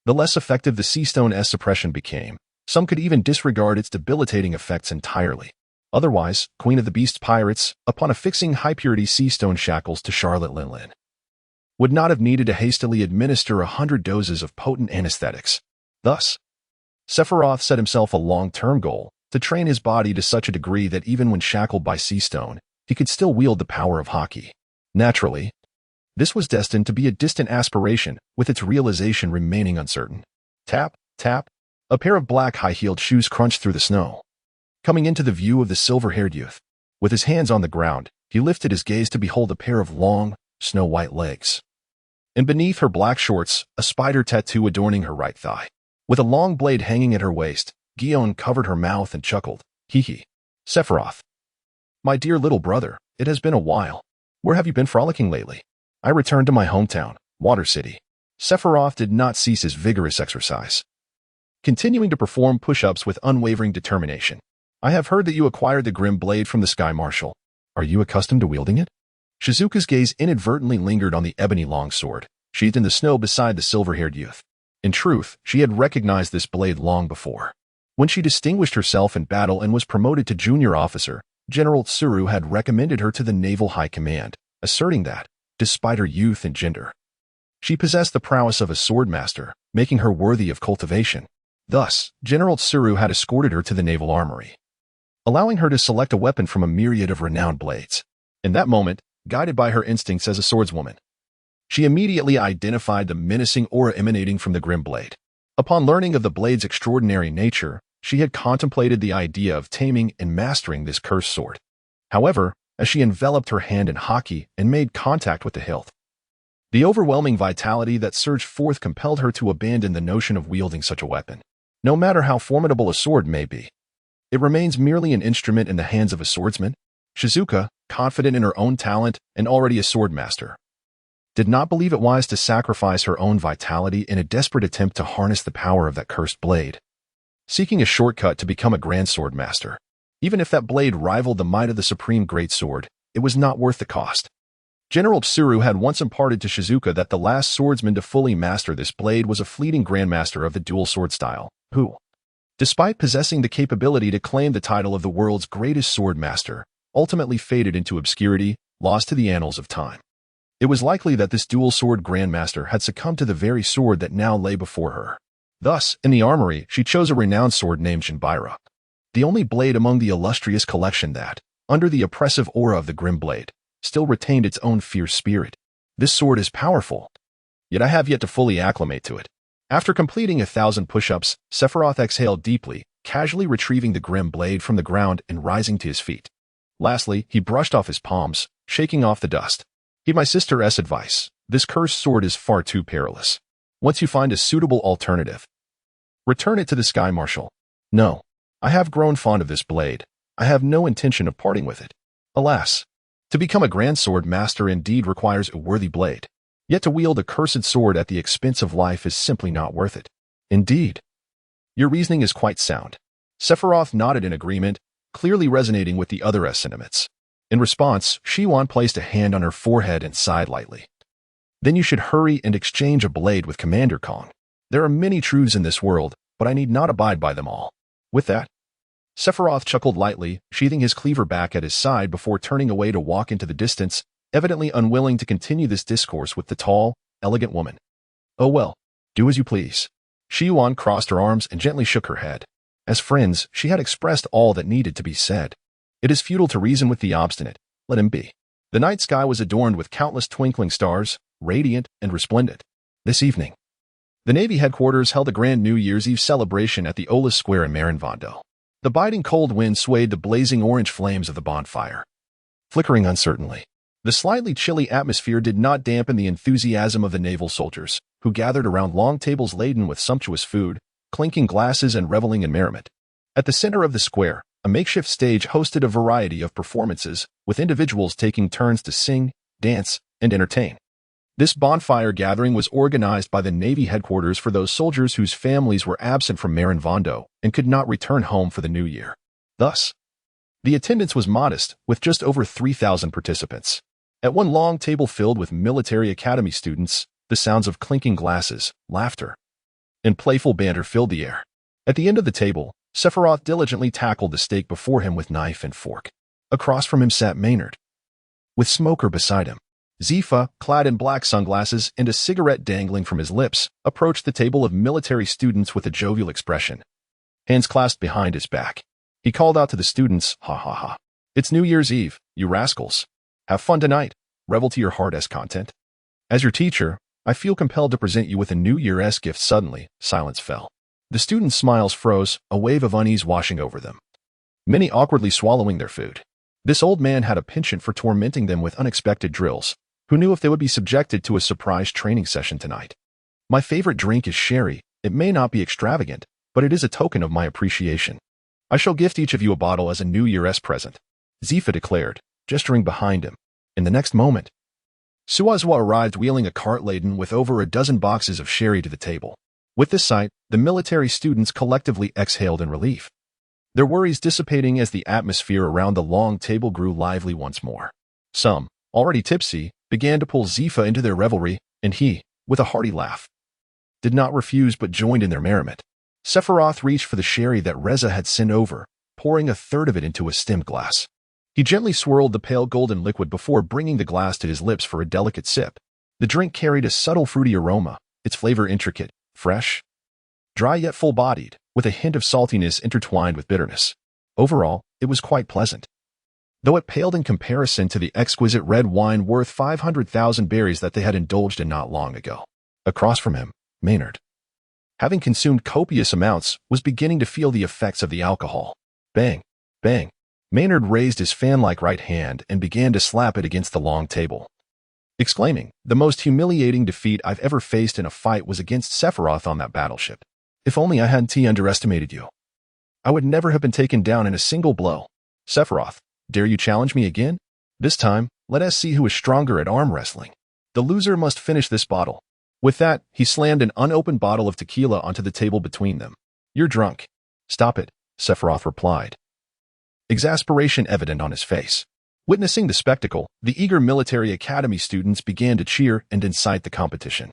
the less effective the seastone suppression became. Some could even disregard its debilitating effects entirely. otherwise Queen of the Beast Pirates, upon affixing high-purity sea-stone shackles to Charlotte Linlin, would not have needed to hastily administer 100 doses of potent anesthetics. Thus, Sephiroth set himself a long-term goal to train his body to such a degree that even when shackled by sea-stone, he could still wield the power of Haki. Naturally, this was destined to be a distant aspiration, with its realization remaining uncertain. Tap, tap, a pair of black high-heeled shoes crunched through the snow, coming into the view of the silver-haired youth. With his hands on the ground, he lifted his gaze to behold a pair of long, snow-white legs. And beneath her black shorts, a spider tattoo adorning her right thigh. With a long blade hanging at her waist, Guion covered her mouth and chuckled. Hee hee. Sephiroth. My dear little brother, it has been a while. Where have you been frolicking lately? I returned to my hometown, Water City. Sephiroth did not cease his vigorous exercise, continuing to perform push-ups with unwavering determination. I have heard that you acquired the grim blade from the Sky Marshal. Are you accustomed to wielding it? Shizuka's gaze inadvertently lingered on the ebony longsword, sheathed in the snow beside the silver-haired youth. In truth, she had recognized this blade long before. When she distinguished herself in battle and was promoted to junior officer, General Tsuru had recommended her to the Naval High Command, asserting that, despite her youth and gender, she possessed the prowess of a swordmaster, making her worthy of cultivation. Thus, General Tsuru had escorted her to the naval armory, allowing her to select a weapon from a myriad of renowned blades. In that moment, guided by her instincts as a swordswoman, she immediately identified the menacing aura emanating from the grim blade. Upon learning of the blade's extraordinary nature, she had contemplated the idea of taming and mastering this cursed sword. However, as she enveloped her hand in Haki and made contact with the hilt, the overwhelming vitality that surged forth compelled her to abandon the notion of wielding such a weapon. No matter how formidable a sword may be, it remains merely an instrument in the hands of a swordsman. Shizuka, confident in her own talent and already a swordmaster, did not believe it wise to sacrifice her own vitality in a desperate attempt to harness the power of that cursed blade, seeking a shortcut to become a grand swordmaster. Even if that blade rivaled the might of the supreme greatsword, it was not worth the cost. General Tsuru had once imparted to Shizuka that the last swordsman to fully master this blade was a fleeting grandmaster of the dual sword style, who, despite possessing the capability to claim the title of the world's greatest swordmaster, ultimately faded into obscurity, lost to the annals of time. It was likely that this dual sword grandmaster had succumbed to the very sword that now lay before her. Thus, in the armory, she chose a renowned sword named Jinbaira, the only blade among the illustrious collection that, under the oppressive aura of the grim blade, still retained its own fierce spirit. This sword is powerful, yet I have yet to fully acclimate to it. After completing 1,000 push-ups, Sephiroth exhaled deeply, casually retrieving the grim blade from the ground and rising to his feet. Lastly, he brushed off his palms, shaking off the dust. Heed my sister's advice. This cursed sword is far too perilous. Once you find a suitable alternative, return it to the Sky Marshal. No, I have grown fond of this blade. I have no intention of parting with it. Alas, to become a grand sword master indeed requires a worthy blade. Yet to wield a cursed sword at the expense of life is simply not worth it. Indeed, your reasoning is quite sound. Sephiroth nodded in agreement, clearly resonating with the other's sentiments. In response, Shiwan placed a hand on her forehead and sighed lightly. Then you should hurry and exchange a blade with Commander Kong. There are many truths in this world, but I need not abide by them all. With that, Sephiroth chuckled lightly, sheathing his cleaver back at his side before turning away to walk into the distance, evidently unwilling to continue this discourse with the tall, elegant woman. Oh well, do as you please. Shiwan crossed her arms and gently shook her head. As friends, she had expressed all that needed to be said. It is futile to reason with the obstinate. Let him be. The night sky was adorned with countless twinkling stars, radiant and resplendent. This evening, the Navy headquarters held a grand New Year's Eve celebration at the Olis Square in Marinvando. The biting cold wind swayed the blazing orange flames of the bonfire, flickering uncertainly. The slightly chilly atmosphere did not dampen the enthusiasm of the naval soldiers, who gathered around long tables laden with sumptuous food, clinking glasses and reveling in merriment. At the center of the square, a makeshift stage hosted a variety of performances, with individuals taking turns to sing, dance, and entertain. This bonfire gathering was organized by the Navy headquarters for those soldiers whose families were absent from Marinvando and could not return home for the new year. Thus, the attendance was modest, with just over 3,000 participants. At one long table filled with military academy students, the sounds of clinking glasses, laughter, and playful banter filled the air. At the end of the table, Sephiroth diligently tackled the steak before him with knife and fork. Across from him sat Maynard, with Smoker beside him. Zifa, clad in black sunglasses and a cigarette dangling from his lips, approached the table of military students with a jovial expression, hands clasped behind his back. He called out to the students, "Ha ha ha. It's New Year's Eve, you rascals. Have fun tonight. Revel to your heart's content. As your teacher, I feel compelled to present you with a New Year's gift." Suddenly, silence fell. The students' smiles froze, a wave of unease washing over them, many awkwardly swallowing their food. This old man had a penchant for tormenting them with unexpected drills. Who knew if they would be subjected to a surprise training session tonight? "My favorite drink is sherry. It may not be extravagant, but it is a token of my appreciation. I shall gift each of you a bottle as a New Year's present," Zifa declared, gesturing behind him. In the next moment, Suazwa arrived wheeling a cart laden with over a dozen boxes of sherry to the table. With this sight, the military students collectively exhaled in relief, their worries dissipating as the atmosphere around the long table grew lively once more. Some, already tipsy, began to pull Zifa into their revelry, and he, with a hearty laugh, did not refuse but joined in their merriment. Sephiroth reached for the sherry that Reza had sent over, pouring a third of it into a stemmed glass. He gently swirled the pale golden liquid before bringing the glass to his lips for a delicate sip. The drink carried a subtle fruity aroma, its flavor intricate, fresh, dry yet full-bodied, with a hint of saltiness intertwined with bitterness. Overall, it was quite pleasant, though it paled in comparison to the exquisite red wine worth 500,000 berries that they had indulged in not long ago. Across from him, Maynard, having consumed copious amounts, was beginning to feel the effects of the alcohol. Bang, bang. Maynard raised his fan-like right hand and began to slap it against the long table, exclaiming, "The most humiliating defeat I've ever faced in a fight was against Sephiroth on that battleship. If only I hadn't underestimated you, I would never have been taken down in a single blow. Sephiroth, dare you challenge me again? This time, let us see who is stronger at arm wrestling. The loser must finish this bottle." With that, he slammed an unopened bottle of tequila onto the table between them. "You're drunk." "Stop it," Sephiroth replied, exasperation evident on his face. Witnessing the spectacle, the eager military academy students began to cheer and incite the competition.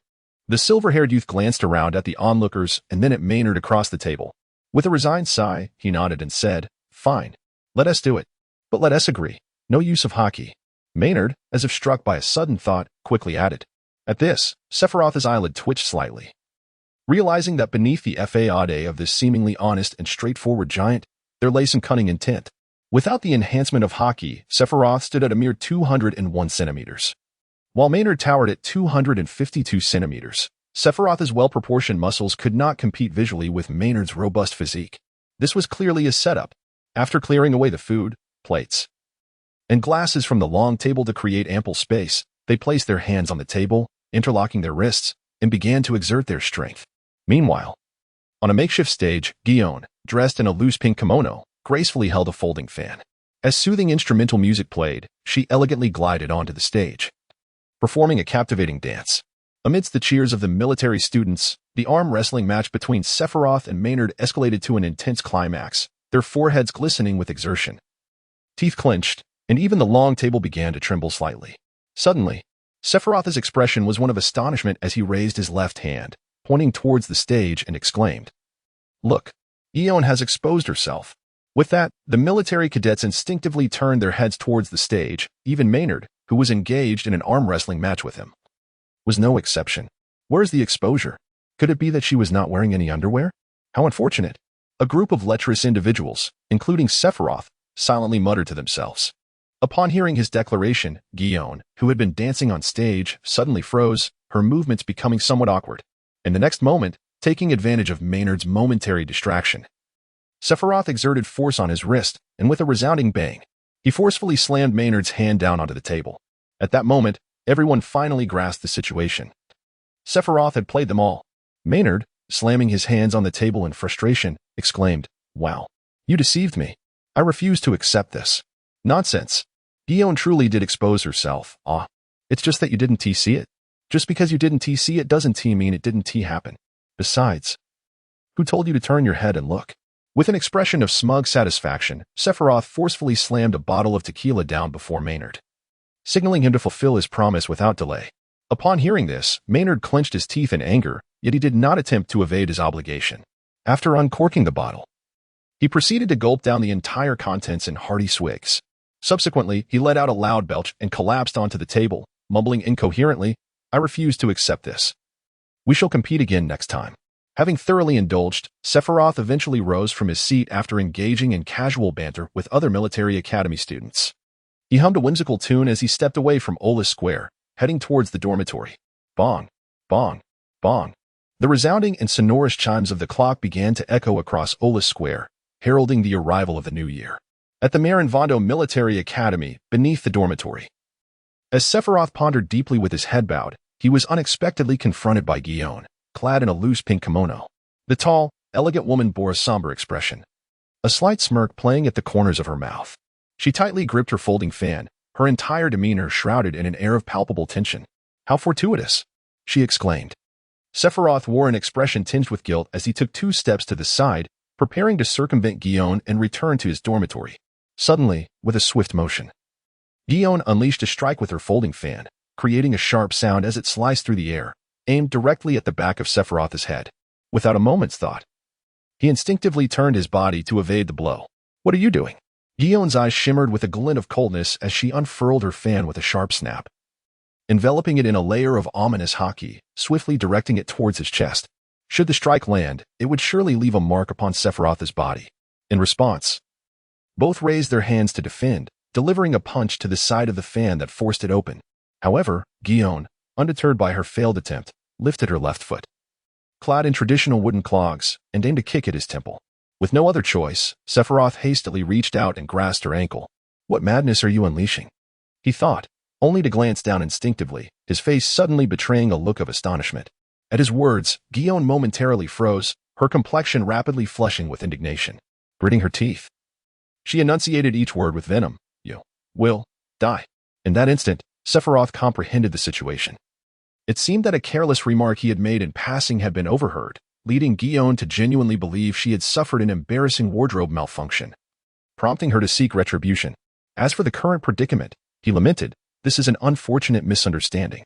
The silver-haired youth glanced around at the onlookers and then at Maynard across the table. With a resigned sigh, he nodded and said, "Fine. Let us do it. But let us agree. No use of Haki." Maynard, as if struck by a sudden thought, quickly added. At this, Sephiroth's eyelid twitched slightly, realizing that beneath the facade of this seemingly honest and straightforward giant, there lay some cunning intent. Without the enhancement of Haki, Sephiroth stood at a mere 201 centimeters, while Maynard towered at 252 centimeters. Sephiroth's well-proportioned muscles could not compete visually with Maynard's robust physique. This was clearly a setup. After clearing away the food, plates, and glasses from the long table to create ample space, they placed their hands on the table, interlocking their wrists, and began to exert their strength. Meanwhile, on a makeshift stage, Guion, dressed in a loose pink kimono, gracefully held a folding fan. As soothing instrumental music played, she elegantly glided onto the stage, performing a captivating dance. Amidst the cheers of the military students, the arm wrestling match between Sephiroth and Maynard escalated to an intense climax, their foreheads glistening with exertion. Teeth clenched, and even the long table began to tremble slightly. Suddenly, Sephiroth's expression was one of astonishment as he raised his left hand, pointing towards the stage, and exclaimed, "Look, Eon has exposed herself." With that, the military cadets instinctively turned their heads towards the stage. Even Maynard, who was engaged in an arm wrestling match with him, was no exception. Where's the exposure? Could it be that she was not wearing any underwear? How unfortunate. A group of lecherous individuals, including Sephiroth, silently muttered to themselves. Upon hearing his declaration, Guion, who had been dancing on stage, suddenly froze, her movements becoming somewhat awkward. In the next moment, taking advantage of Maynard's momentary distraction, Sephiroth exerted force on his wrist, and with a resounding bang, he forcefully slammed Maynard's hand down onto the table. At that moment, everyone finally grasped the situation. Sephiroth had played them all. Maynard, slamming his hands on the table in frustration, exclaimed, "Wow, you deceived me. I refuse to accept this." "Nonsense. Guion truly did expose herself. It's just that you didn't see it. Just because you didn't see it doesn't mean it didn't happen. Besides, who told you to turn your head and look?" With an expression of smug satisfaction, Sephiroth forcefully slammed a bottle of tequila down before Maynard, signaling him to fulfill his promise without delay. Upon hearing this, Maynard clenched his teeth in anger, yet he did not attempt to evade his obligation. After uncorking the bottle, He proceeded to gulp down the entire contents in hearty swigs. Subsequently, he let out a loud belch and collapsed onto the table, mumbling incoherently, "I refuse to accept this. We shall compete again next time." Having thoroughly indulged, Sephiroth eventually rose from his seat after engaging in casual banter with other military academy students. He hummed a whimsical tune as he stepped away from Olis Square, heading towards the dormitory. Bong, bong, bong. The resounding and sonorous chimes of the clock began to echo across Olis Square, heralding the arrival of the new year. At the Marinvondo Military Academy, beneath the dormitory. As Sephiroth pondered deeply with his head bowed, he was unexpectedly confronted by Guion, clad in a loose pink kimono. The tall, elegant woman bore a somber expression, a slight smirk playing at the corners of her mouth. She tightly gripped her folding fan, her entire demeanor shrouded in an air of palpable tension. "How fortuitous!" she exclaimed. Sephiroth wore an expression tinged with guilt as he took 2 steps to the side, preparing to circumvent Guion and return to his dormitory. Suddenly, with a swift motion, Guion unleashed a strike with her folding fan, creating a sharp sound as it sliced through the air, aimed directly at the back of Sephiroth's head. Without a moment's thought, he instinctively turned his body to evade the blow. "What are you doing?" Guion's eyes shimmered with a glint of coldness as she unfurled her fan with a sharp snap, enveloping it in a layer of ominous Haki, swiftly directing it towards his chest. Should the strike land, it would surely leave a mark upon Sephiroth's body. In response, both raised their hands to defend, delivering a punch to the side of the fan that forced it open. However, Guion, undeterred by her failed attempt, lifted her left foot, clad in traditional wooden clogs, and aimed a kick at his temple. With no other choice, Sephiroth hastily reached out and grasped her ankle. "What madness are you unleashing?" he thought, only to glance down instinctively, his face suddenly betraying a look of astonishment. At his words, Guion momentarily froze, her complexion rapidly flushing with indignation. Gritting her teeth, she enunciated each word with venom. "You will die." In that instant, Sephiroth comprehended the situation. It seemed that a careless remark he had made in passing had been overheard, leading Guion to genuinely believe she had suffered an embarrassing wardrobe malfunction, prompting her to seek retribution. As for the current predicament, he lamented, "This is an unfortunate misunderstanding."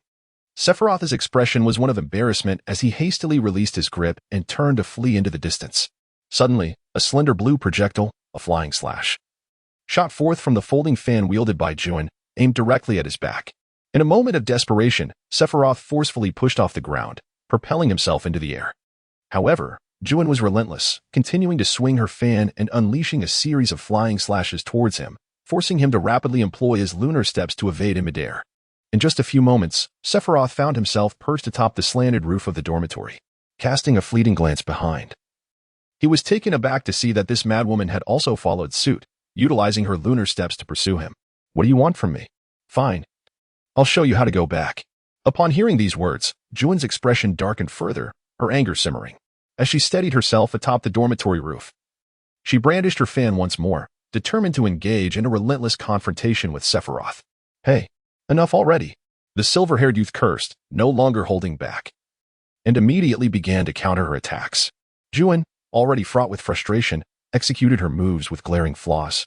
Sephiroth's expression was one of embarrassment as he hastily released his grip and turned to flee into the distance. Suddenly, a slender blue projectile, a flying slash, shot forth from the folding fan wielded by Juin, aimed directly at his back. In a moment of desperation, Sephiroth forcefully pushed off the ground, propelling himself into the air. However, Juin was relentless, continuing to swing her fan and unleashing a series of flying slashes towards him, forcing him to rapidly employ his lunar steps to evade in midair. In just a few moments, Sephiroth found himself perched atop the slanted roof of the dormitory, casting a fleeting glance behind. He was taken aback to see that this madwoman had also followed suit, utilizing her lunar steps to pursue him. "What do you want from me?" "Fine. I'll show you how to go back." Upon hearing these words, Juin's expression darkened further, her anger simmering. As she steadied herself atop the dormitory roof, she brandished her fan once more, determined to engage in a relentless confrontation with Sephiroth. "Hey, enough already," the silver-haired youth cursed, no longer holding back, and immediately began to counter her attacks. Juin, already fraught with frustration, executed her moves with glaring flaws.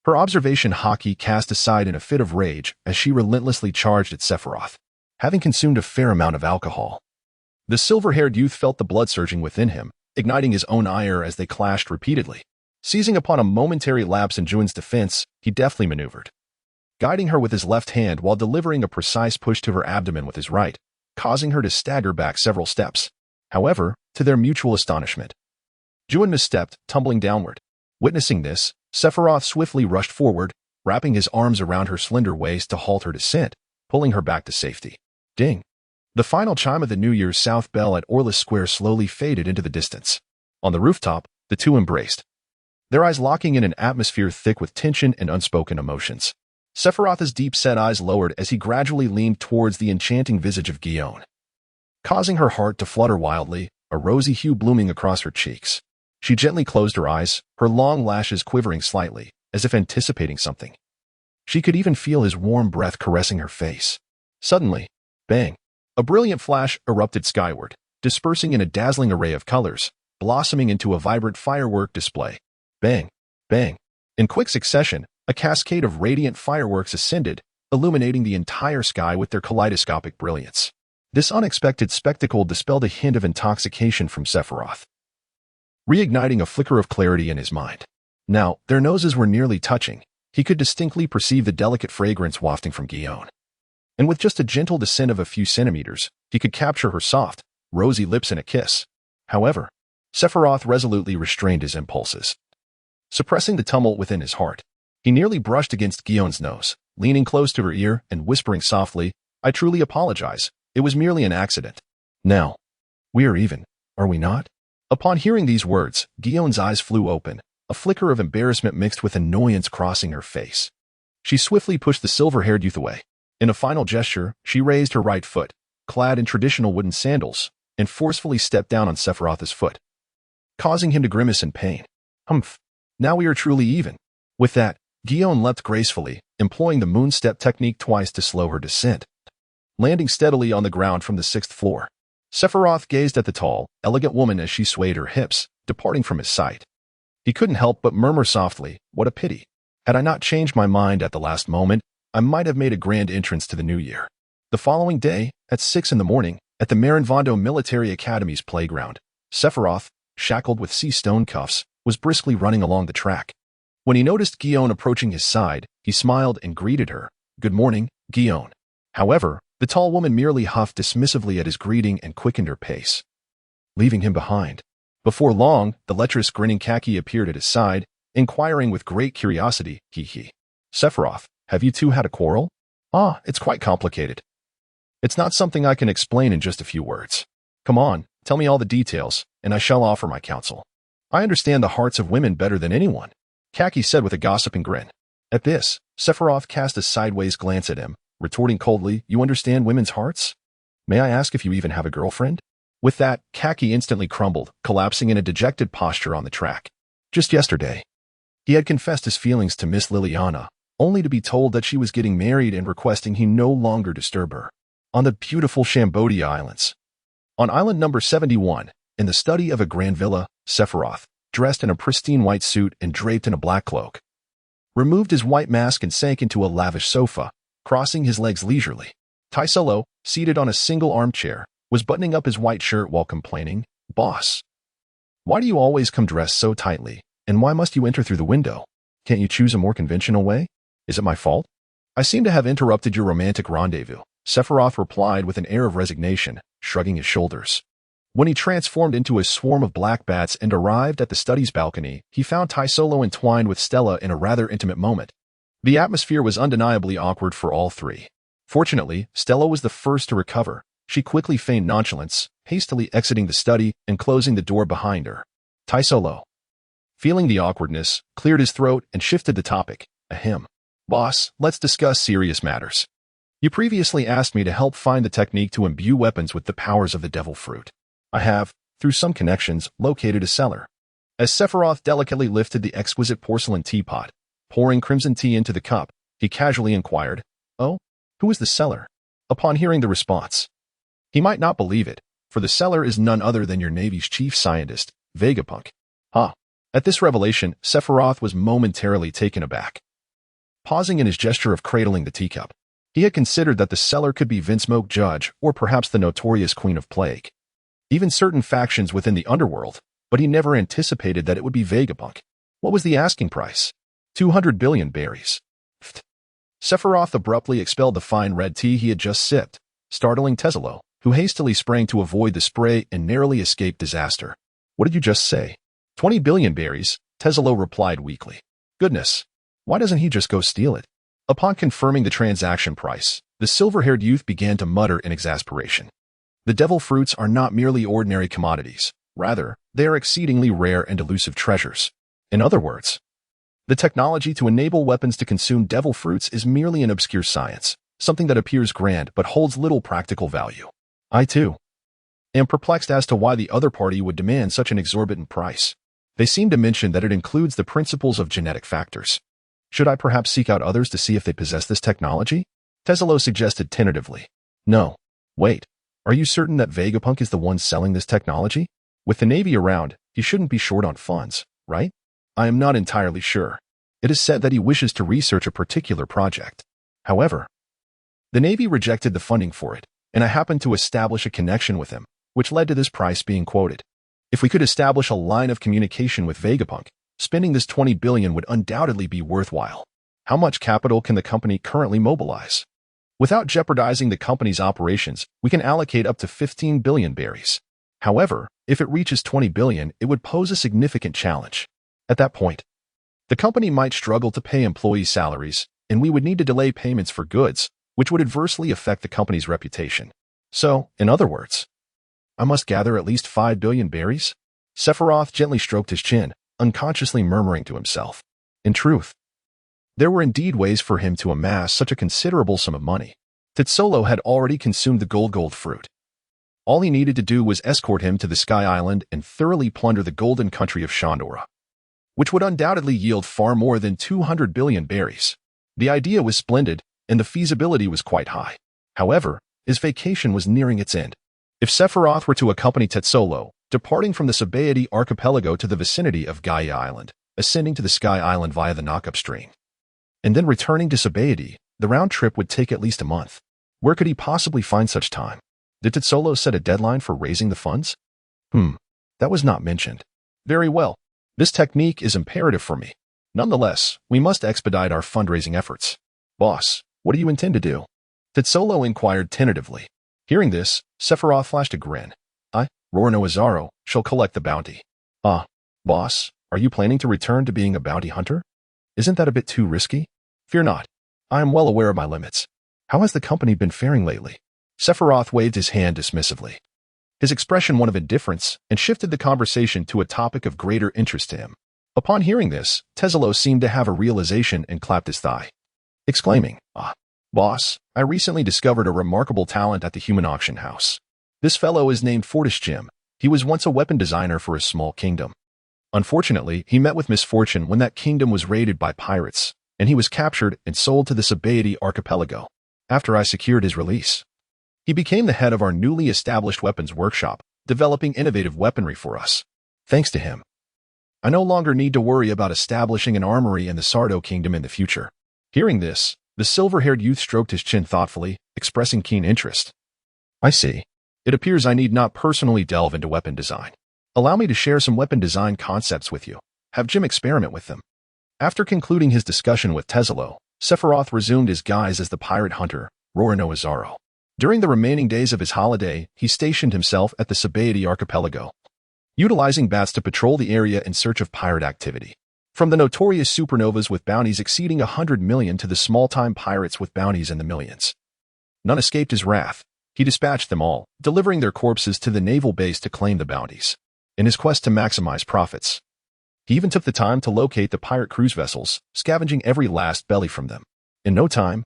Her observation Haki cast aside in a fit of rage as she relentlessly charged at Sephiroth. Having consumed a fair amount of alcohol, the silver-haired youth felt the blood surging within him, igniting his own ire as they clashed repeatedly. Seizing upon a momentary lapse in Juin's defense, he deftly maneuvered, guiding her with his left hand while delivering a precise push to her abdomen with his right, causing her to stagger back several steps. However, to their mutual astonishment, Juin misstepped, tumbling downward. Witnessing this, Sephiroth swiftly rushed forward, wrapping his arms around her slender waist to halt her descent, pulling her back to safety. Ding! The final chime of the New Year's South bell at Olis Square slowly faded into the distance. On the rooftop, the two embraced, their eyes locking in an atmosphere thick with tension and unspoken emotions. Sephiroth's deep-set eyes lowered as he gradually leaned towards the enchanting visage of Guion, causing her heart to flutter wildly, a rosy hue blooming across her cheeks. She gently closed her eyes, her long lashes quivering slightly, as if anticipating something. She could even feel his warm breath caressing her face. Suddenly, bang! A brilliant flash erupted skyward, dispersing in a dazzling array of colors, blossoming into a vibrant firework display. Bang! Bang! In quick succession, a cascade of radiant fireworks ascended, illuminating the entire sky with their kaleidoscopic brilliance. This unexpected spectacle dispelled a hint of intoxication from Sephiroth. reigniting a flicker of clarity in his mind. Now, their noses were nearly touching. He could distinctly perceive the delicate fragrance wafting from Guillaume. And with just a gentle descent of a few centimeters, he could capture her soft, rosy lips in a kiss. However, Sephiroth resolutely restrained his impulses. Suppressing the tumult within his heart, he nearly brushed against Guillaume's nose, leaning close to her ear and whispering softly, "I truly apologize. It was merely an accident. Now, we are even, are we not?" Upon hearing these words, Guillaume's eyes flew open, a flicker of embarrassment mixed with annoyance crossing her face. She swiftly pushed the silver-haired youth away. In a final gesture, she raised her right foot, clad in traditional wooden sandals, and forcefully stepped down on Sephiroth's foot, causing him to grimace in pain. Humph. Now we are truly even. With that, Guillaume leapt gracefully, employing the moon step technique twice to slow her descent, landing steadily on the ground from the 6th floor. Sephiroth gazed at the tall, elegant woman as she swayed her hips, departing from his sight. He couldn't help but murmur softly, "What a pity. Had I not changed my mind at the last moment, I might have made a grand entrance to the new year." The following day, at 6 in the morning, at the Marinvando Military Academy's playground, Sephiroth, shackled with sea stone cuffs, was briskly running along the track. When he noticed Guillaume approaching his side, he smiled and greeted her. "Good morning, Guillaume." However, the tall woman merely huffed dismissively at his greeting and quickened her pace, leaving him behind. Before long, the lecherous grinning Haki appeared at his side, inquiring with great curiosity, "He. Sephiroth, have you two had a quarrel?" "Ah, it's quite complicated. It's not something I can explain in just a few words. Come on, tell me all the details, and I shall offer my counsel. I understand the hearts of women better than anyone," Haki said with a gossiping grin. At this, Sephiroth cast a sideways glance at him, retorting coldly, "You understand women's hearts? May I ask if you even have a girlfriend?" With that, Haki instantly crumbled, collapsing in a dejected posture on the track. Just yesterday, he had confessed his feelings to Miss Liliana, only to be told that she was getting married and requesting he no longer disturb her. On the beautiful Cambodia Islands. On island number 71, in the study of a grand villa, Sephiroth, dressed in a pristine white suit and draped in a black cloak, removed his white mask and sank into a lavish sofa, crossing his legs leisurely. Taisolo, seated on a single armchair, was buttoning up his white shirt while complaining, "Boss, why do you always come dressed so tightly, and why must you enter through the window? Can't you choose a more conventional way? Is it my fault? I seem to have interrupted your romantic rendezvous," Sephiroth replied with an air of resignation, shrugging his shoulders. When he transformed into a swarm of black bats and arrived at the study's balcony, he found Taisolo entwined with Stella in a rather intimate moment. The atmosphere was undeniably awkward for all three. Fortunately, Stella was the first to recover. She quickly feigned nonchalance, hastily exiting the study and closing the door behind her. Taisolo, feeling the awkwardness, cleared his throat and shifted the topic. "Ahem. Boss, let's discuss serious matters. You previously asked me to help find the technique to imbue weapons with the powers of the devil fruit. I have, through some connections, located a seller." As Sephiroth delicately lifted the exquisite porcelain teapot, pouring crimson tea into the cup, he casually inquired, "Oh, who is the seller?" Upon hearing the response, he might not believe it, for the seller is none other than your Navy's chief scientist, Vegapunk. Ha! At this revelation, Sephiroth was momentarily taken aback. Pausing in his gesture of cradling the teacup, he had considered that the seller could be Vinsmoke Judge or perhaps the notorious Queen of Plague. Even certain factions within the underworld, but he never anticipated that it would be Vegapunk. What was the asking price? 200 billion berries. Pfft. Sephiroth abruptly expelled the fine red tea he had just sipped, startling Taisolo, who hastily sprang to avoid the spray and narrowly escaped disaster. "What did you just say?" 20 billion berries, Taisolo replied weakly. "Goodness, why doesn't he just go steal it?" Upon confirming the transaction price, the silver-haired youth began to mutter in exasperation. The devil fruits are not merely ordinary commodities. Rather, they are exceedingly rare and elusive treasures. In other words, the technology to enable weapons to consume devil fruits is merely an obscure science, something that appears grand but holds little practical value. I, too, am perplexed as to why the other party would demand such an exorbitant price. They seem to mention that it includes the principles of genetic factors. Should I perhaps seek out others to see if they possess this technology? Taisolo suggested tentatively. No. Wait. Are you certain that Vegapunk is the one selling this technology? With the Navy around, he shouldn't be short on funds, right? I am not entirely sure. It is said that he wishes to research a particular project. However, the Navy rejected the funding for it, and I happened to establish a connection with him, which led to this price being quoted. If we could establish a line of communication with Vegapunk, spending this 20 billion would undoubtedly be worthwhile. How much capital can the company currently mobilize? Without jeopardizing the company's operations, we can allocate up to 15 billion berries. However, if it reaches 20 billion, it would pose a significant challenge. At that point, the company might struggle to pay employee salaries, and we would need to delay payments for goods, which would adversely affect the company's reputation. So, in other words, I must gather at least 5 billion berries? Sephiroth gently stroked his chin, unconsciously murmuring to himself. In truth, there were indeed ways for him to amass such a considerable sum of money. Tetsolo had already consumed the gold fruit. All he needed to do was escort him to the Sky Island and thoroughly plunder the golden country of Shandora, which would undoubtedly yield far more than 200 billion berries. The idea was splendid, and the feasibility was quite high. However, his vacation was nearing its end. If Sephiroth were to accompany Tetsolo, departing from the Sabaody archipelago to the vicinity of Gaia Island, ascending to the Sky Island via the Knockup String, and then returning to Sabaody, the round trip would take at least a month. Where could he possibly find such time? Did Tetsolo set a deadline for raising the funds? That was not mentioned. Very well. This technique is imperative for me. Nonetheless, we must expedite our fundraising efforts. Boss, what do you intend to do? Tetsolo inquired tentatively. Hearing this, Sephiroth flashed a grin. I, Rorno Azaro, shall collect the bounty. Ah, boss, are you planning to return to being a bounty hunter? Isn't that a bit too risky? Fear not. I am well aware of my limits. How has the company been faring lately? Sephiroth waved his hand dismissively, his expression one of indifference, and shifted the conversation to a topic of greater interest to him. Upon hearing this, Tetsolo seemed to have a realization and clapped his thigh, exclaiming, Ah, boss, I recently discovered a remarkable talent at the human auction house. This fellow is named Fortis Jim. He was once a weapon designer for a small kingdom. Unfortunately, he met with misfortune when that kingdom was raided by pirates, and he was captured and sold to the Sabaody archipelago. After I secured his release, he became the head of our newly established weapons workshop, developing innovative weaponry for us. Thanks to him, I no longer need to worry about establishing an armory in the Sardo kingdom in the future. Hearing this, the silver-haired youth stroked his chin thoughtfully, expressing keen interest. I see. It appears I need not personally delve into weapon design. Allow me to share some weapon design concepts with you. Have Jim experiment with them. After concluding his discussion with Tetsolo, Sephiroth resumed his guise as the pirate hunter, Rorno Azaro. During the remaining days of his holiday, he stationed himself at the Sabaody archipelago, utilizing bats to patrol the area in search of pirate activity. From the notorious supernovas with bounties exceeding 100 million to the small-time pirates with bounties in the millions, none escaped his wrath. He dispatched them all, delivering their corpses to the naval base to claim the bounties. In his quest to maximize profits, he even took the time to locate the pirate cruise vessels, scavenging every last belly from them. In no time,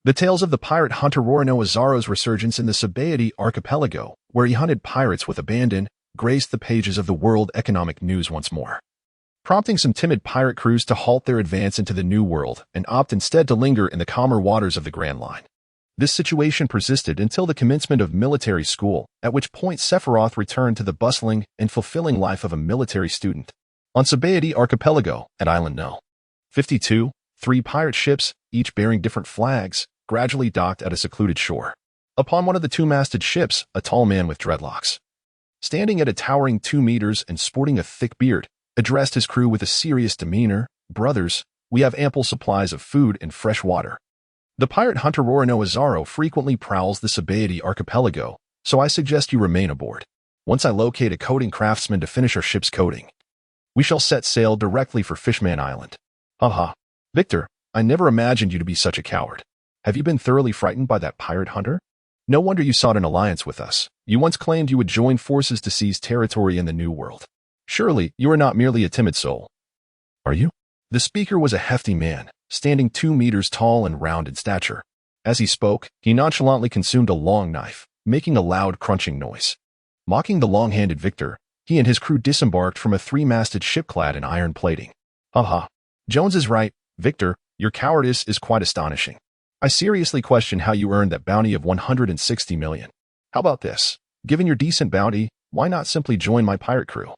the tales of the pirate hunter Rorno Azaro's resurgence in the Sabaody archipelago, where he hunted pirates with abandon, graced the pages of the World Economic News once more, prompting some timid pirate crews to halt their advance into the New World and opt instead to linger in the calmer waters of the Grand Line. This situation persisted until the commencement of military school, at which point Sephiroth returned to the bustling and fulfilling life of a military student. On Sabaody archipelago, at Island No. 52, 3 pirate ships, each bearing different flags, gradually docked at a secluded shore. Upon one of the 2-masted ships, a tall man with dreadlocks, standing at a towering 2 meters and sporting a thick beard, addressed his crew with a serious demeanor. Brothers, we have ample supplies of food and fresh water. The pirate hunter Rorno Azaro frequently prowls the Sabaody archipelago, so I suggest you remain aboard. Once I locate a coating craftsman to finish our ship's coating, we shall set sail directly for Fishman Island. Haha. Victor, I never imagined you to be such a coward. Have you been thoroughly frightened by that pirate hunter? No wonder you sought an alliance with us. You once claimed you would join forces to seize territory in the New World. Surely, you are not merely a timid soul. Are you? The speaker was a hefty man, standing 2 meters tall and round in stature. As he spoke, he nonchalantly consumed a long knife, making a loud crunching noise. Mocking the long-handed Victor, he and his crew disembarked from a 3-masted ship clad in iron plating. Haha. Jones is right, Victor, your cowardice is quite astonishing. I seriously question how you earned that bounty of 160 million. How about this? Given your decent bounty, why not simply join my pirate crew?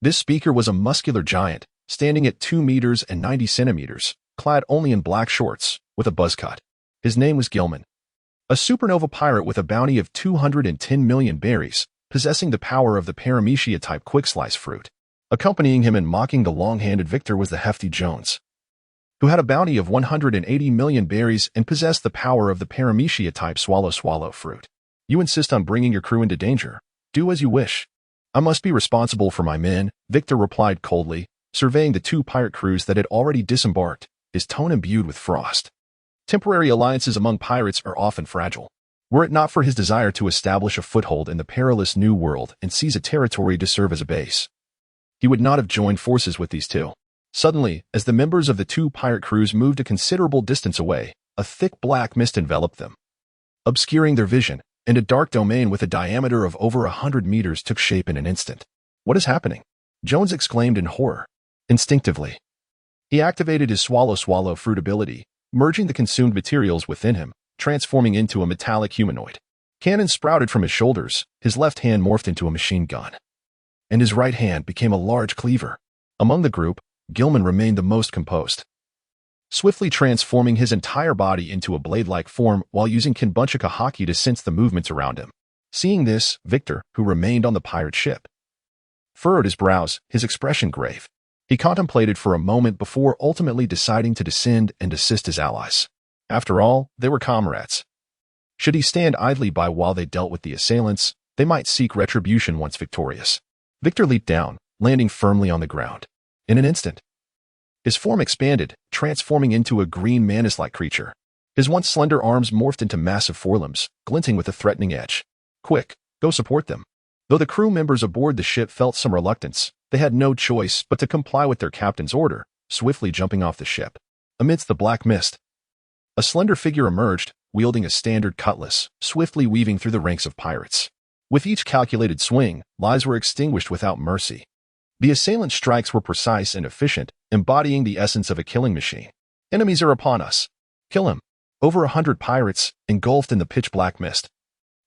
This speaker was a muscular giant, standing at 2 meters and 90 centimeters, clad only in black shorts, with a buzz cut. His name was Gilman, a supernova pirate with a bounty of 210 million berries, possessing the power of the paramecia-type quick-slice fruit. Accompanying him and mocking the long-handed victor was the hefty Jones, who had a bounty of 180 million berries and possessed the power of the paramecia-type swallow fruit. You insist on bringing your crew into danger. Do as you wish. I must be responsible for my men, Victor replied coldly, surveying the two pirate crews that had already disembarked, his tone imbued with frost. Temporary alliances among pirates are often fragile. Were it not for his desire to establish a foothold in the perilous New World and seize a territory to serve as a base, he would not have joined forces with these two. Suddenly, as the members of the two pirate crews moved a considerable distance away, a thick black mist enveloped them, obscuring their vision, and a dark domain with a diameter of over 100 meters took shape in an instant. What is happening? Jones exclaimed in horror. Instinctively, he activated his swallow fruit ability, merging the consumed materials within him, transforming into a metallic humanoid. Cannons sprouted from his shoulders, his left hand morphed into a machine gun, and his right hand became a large cleaver. Among the group, Gilman remained the most composed, swiftly transforming his entire body into a blade-like form while using Kinbunchika Haki to sense the movements around him. Seeing this, Victor, who remained on the pirate ship, furrowed his brows, his expression grave. He contemplated for a moment before ultimately deciding to descend and assist his allies. After all, they were comrades. Should he stand idly by while they dealt with the assailants, they might seek retribution once victorious. Victor leaped down, landing firmly on the ground. In an instant, his form expanded, transforming into a green mantis-like creature. His once slender arms morphed into massive forelimbs, glinting with a threatening edge. Quick, go support them. Though the crew members aboard the ship felt some reluctance, they had no choice but to comply with their captain's order, swiftly jumping off the ship. Amidst the black mist, a slender figure emerged, wielding a standard cutlass, swiftly weaving through the ranks of pirates. With each calculated swing, lives were extinguished without mercy. The assailant's strikes were precise and efficient, embodying the essence of a killing machine. Enemies are upon us. Kill him. Over 100 pirates, engulfed in the pitch-black mist,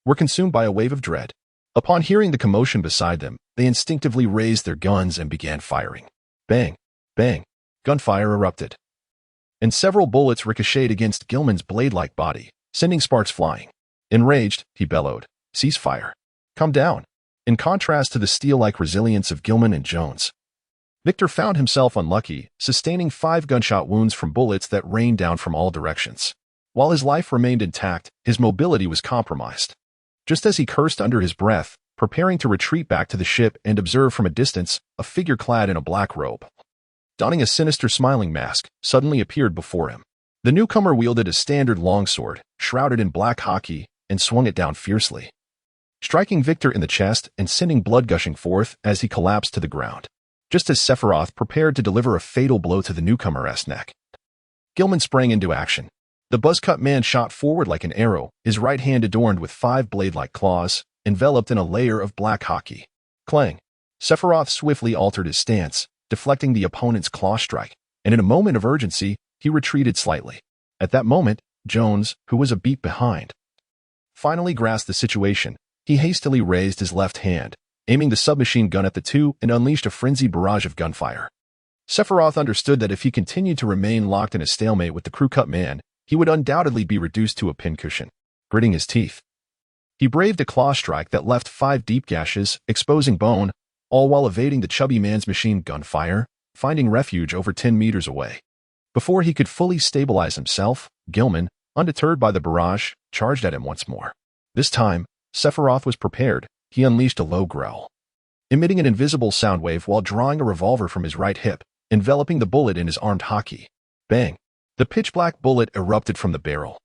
were consumed by a wave of dread. Upon hearing the commotion beside them, they instinctively raised their guns and began firing. Bang! Bang! Gunfire erupted, and several bullets ricocheted against Gilman's blade-like body, sending sparks flying. Enraged, he bellowed, "Cease fire. Come down." In contrast to the steel-like resilience of Gilman and Jones, Victor found himself unlucky, sustaining 5 gunshot wounds from bullets that rained down from all directions. While his life remained intact, his mobility was compromised. Just as he cursed under his breath, preparing to retreat back to the ship and observe from a distance, a figure clad in a black robe, donning a sinister smiling mask, suddenly appeared before him. The newcomer wielded a standard longsword, shrouded in black Haki, and swung it down fiercely, striking Victor in the chest and sending blood gushing forth as he collapsed to the ground. Just as Sephiroth prepared to deliver a fatal blow to the newcomer's neck, Gilman sprang into action. The buzz-cut man shot forward like an arrow, his right hand adorned with 5 blade-like claws, enveloped in a layer of black Haki. Clang! Sephiroth swiftly altered his stance, deflecting the opponent's claw strike, and in a moment of urgency, he retreated slightly. At that moment, Jones, who was a beat behind, finally grasped the situation. He hastily raised his left hand, aiming the submachine gun at the two, and unleashed a frenzied barrage of gunfire. Sephiroth understood that if he continued to remain locked in a stalemate with the crew-cut man, he would undoubtedly be reduced to a pincushion. Gritting his teeth, he braved a claw strike that left 5 deep gashes, exposing bone, all while evading the chubby man's machine gun fire, finding refuge over 10 meters away. Before he could fully stabilize himself, Gilman, undeterred by the barrage, charged at him once more. This time, Sephiroth was prepared. He unleashed a low growl, emitting an invisible sound wave while drawing a revolver from his right hip, enveloping the bullet in his armed Haki. Bang! The pitch-black bullet erupted from the barrel,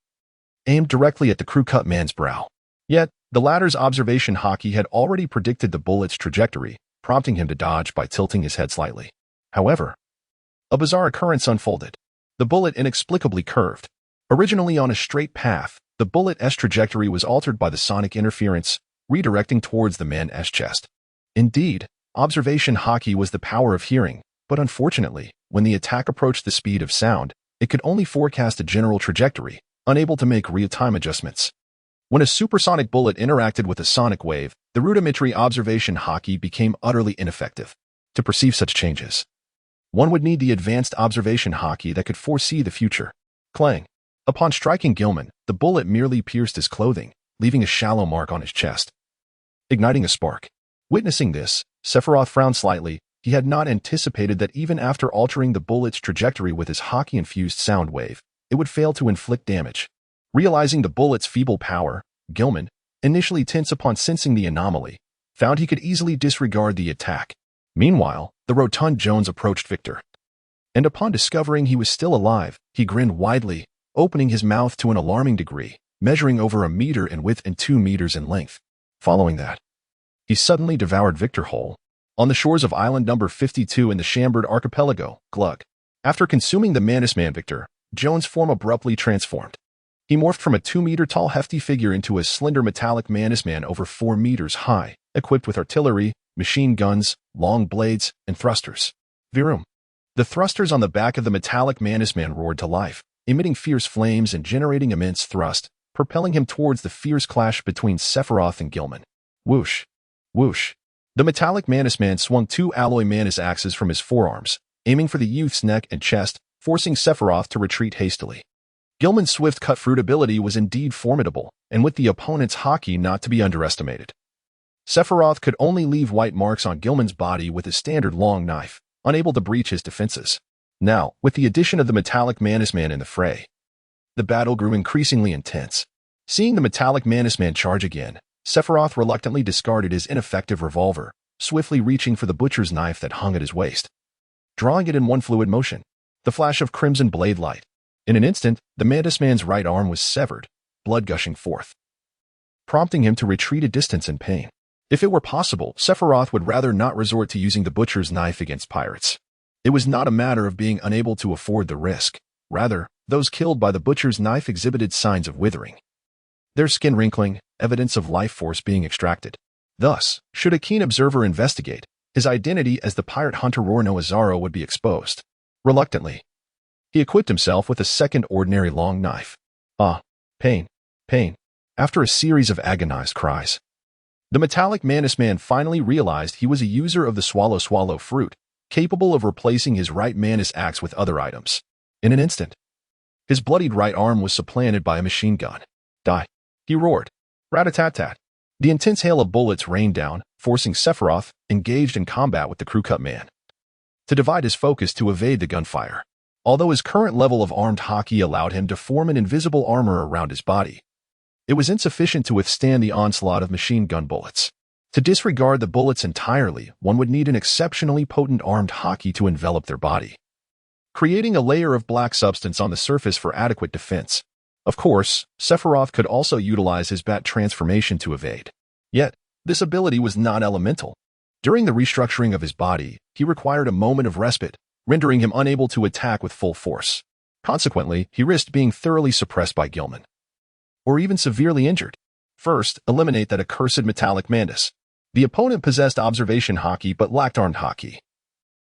aimed directly at the crew-cut man's brow. Yet, the latter's observation Haki had already predicted the bullet's trajectory, prompting him to dodge by tilting his head slightly. However, a bizarre occurrence unfolded. The bullet inexplicably curved. Originally on a straight path, the bullet's trajectory was altered by the sonic interference, redirecting towards the man's chest. Indeed, observation Haki was the power of hearing, but unfortunately, when the attack approached the speed of sound, it could only forecast a general trajectory, unable to make real-time adjustments. When a supersonic bullet interacted with a sonic wave, the rudimentary observation Haki became utterly ineffective. To perceive such changes, one would need the advanced observation Haki that could foresee the future. Clang! Upon striking Gilman, the bullet merely pierced his clothing, leaving a shallow mark on his chest. igniting a spark. Witnessing this, Sephiroth frowned slightly. He had not anticipated that even after altering the bullet's trajectory with his Haki-infused sound wave, it would fail to inflict damage. Realizing the bullet's feeble power, Gilman, initially tense upon sensing the anomaly, found he could easily disregard the attack. Meanwhile, the rotund Jones approached Victor. And upon discovering he was still alive, he grinned widely, opening his mouth to an alarming degree, measuring over 1 meter in width and 2 meters in length. Following that, he suddenly devoured Victor whole. On the shores of island number 52 in the Shambird archipelago, glug. After consuming the Mantis Man Victor, Jones' form abruptly transformed. He morphed from a 2-meter-tall hefty figure into a slender metallic Mantis Man over 4 meters high, equipped with artillery, machine guns, long blades, and thrusters. Virum. The thrusters on the back of the metallic Mantis Man roared to life, emitting fierce flames and generating immense thrust, propelling him towards the fierce clash between Sephiroth and Gilman. Whoosh. Whoosh. The metallic Mantis Man swung 2 alloy Mantis axes from his forearms, aiming for the youth's neck and chest, forcing Sephiroth to retreat hastily. Gilman's swift cut-fruit ability was indeed formidable, and with the opponent's Haki not to be underestimated. Sephiroth could only leave white marks on Gilman's body with his standard long knife, unable to breach his defenses. Now, with the addition of the metallic Mantis Man in the fray, the battle grew increasingly intense. Seeing the metallic Mantis Man charge again, Sephiroth reluctantly discarded his ineffective revolver, swiftly reaching for the butcher's knife that hung at his waist. Drawing it in one fluid motion, the flash of crimson blade light. In an instant, the Mantis Man's right arm was severed, blood gushing forth, prompting him to retreat a distance in pain. If it were possible, Sephiroth would rather not resort to using the butcher's knife against pirates. It was not a matter of being unable to afford the risk. Rather, those killed by the butcher's knife exhibited signs of withering, their skin wrinkling, evidence of life force being extracted. Thus, should a keen observer investigate, his identity as the pirate hunter Rorno Azaro would be exposed. Reluctantly, he equipped himself with a second ordinary long knife. Ah, pain, pain. After a series of agonized cries, the metallic Mantis Man finally realized he was a user of the swallow fruit, capable of replacing his right Mantis axe with other items. In an instant, his bloodied right arm was supplanted by a machine gun. Die, he roared. Rat-a-tat-tat. The intense hail of bullets rained down, forcing Sephiroth, engaged in combat with the crew-cut man, to divide his focus to evade the gunfire. Although his current level of armed Haki allowed him to form an invisible armor around his body, it was insufficient to withstand the onslaught of machine gun bullets. To disregard the bullets entirely, one would need an exceptionally potent armed Haki to envelop their body, creating a layer of black substance on the surface for adequate defense. Of course, Sephiroth could also utilize his bat transformation to evade. Yet, this ability was not elemental. During the restructuring of his body, he required a moment of respite, rendering him unable to attack with full force. Consequently, he risked being thoroughly suppressed by Gilman, or even severely injured. First, eliminate that accursed metallic Mantis. The opponent possessed observation Haki but lacked armed Haki.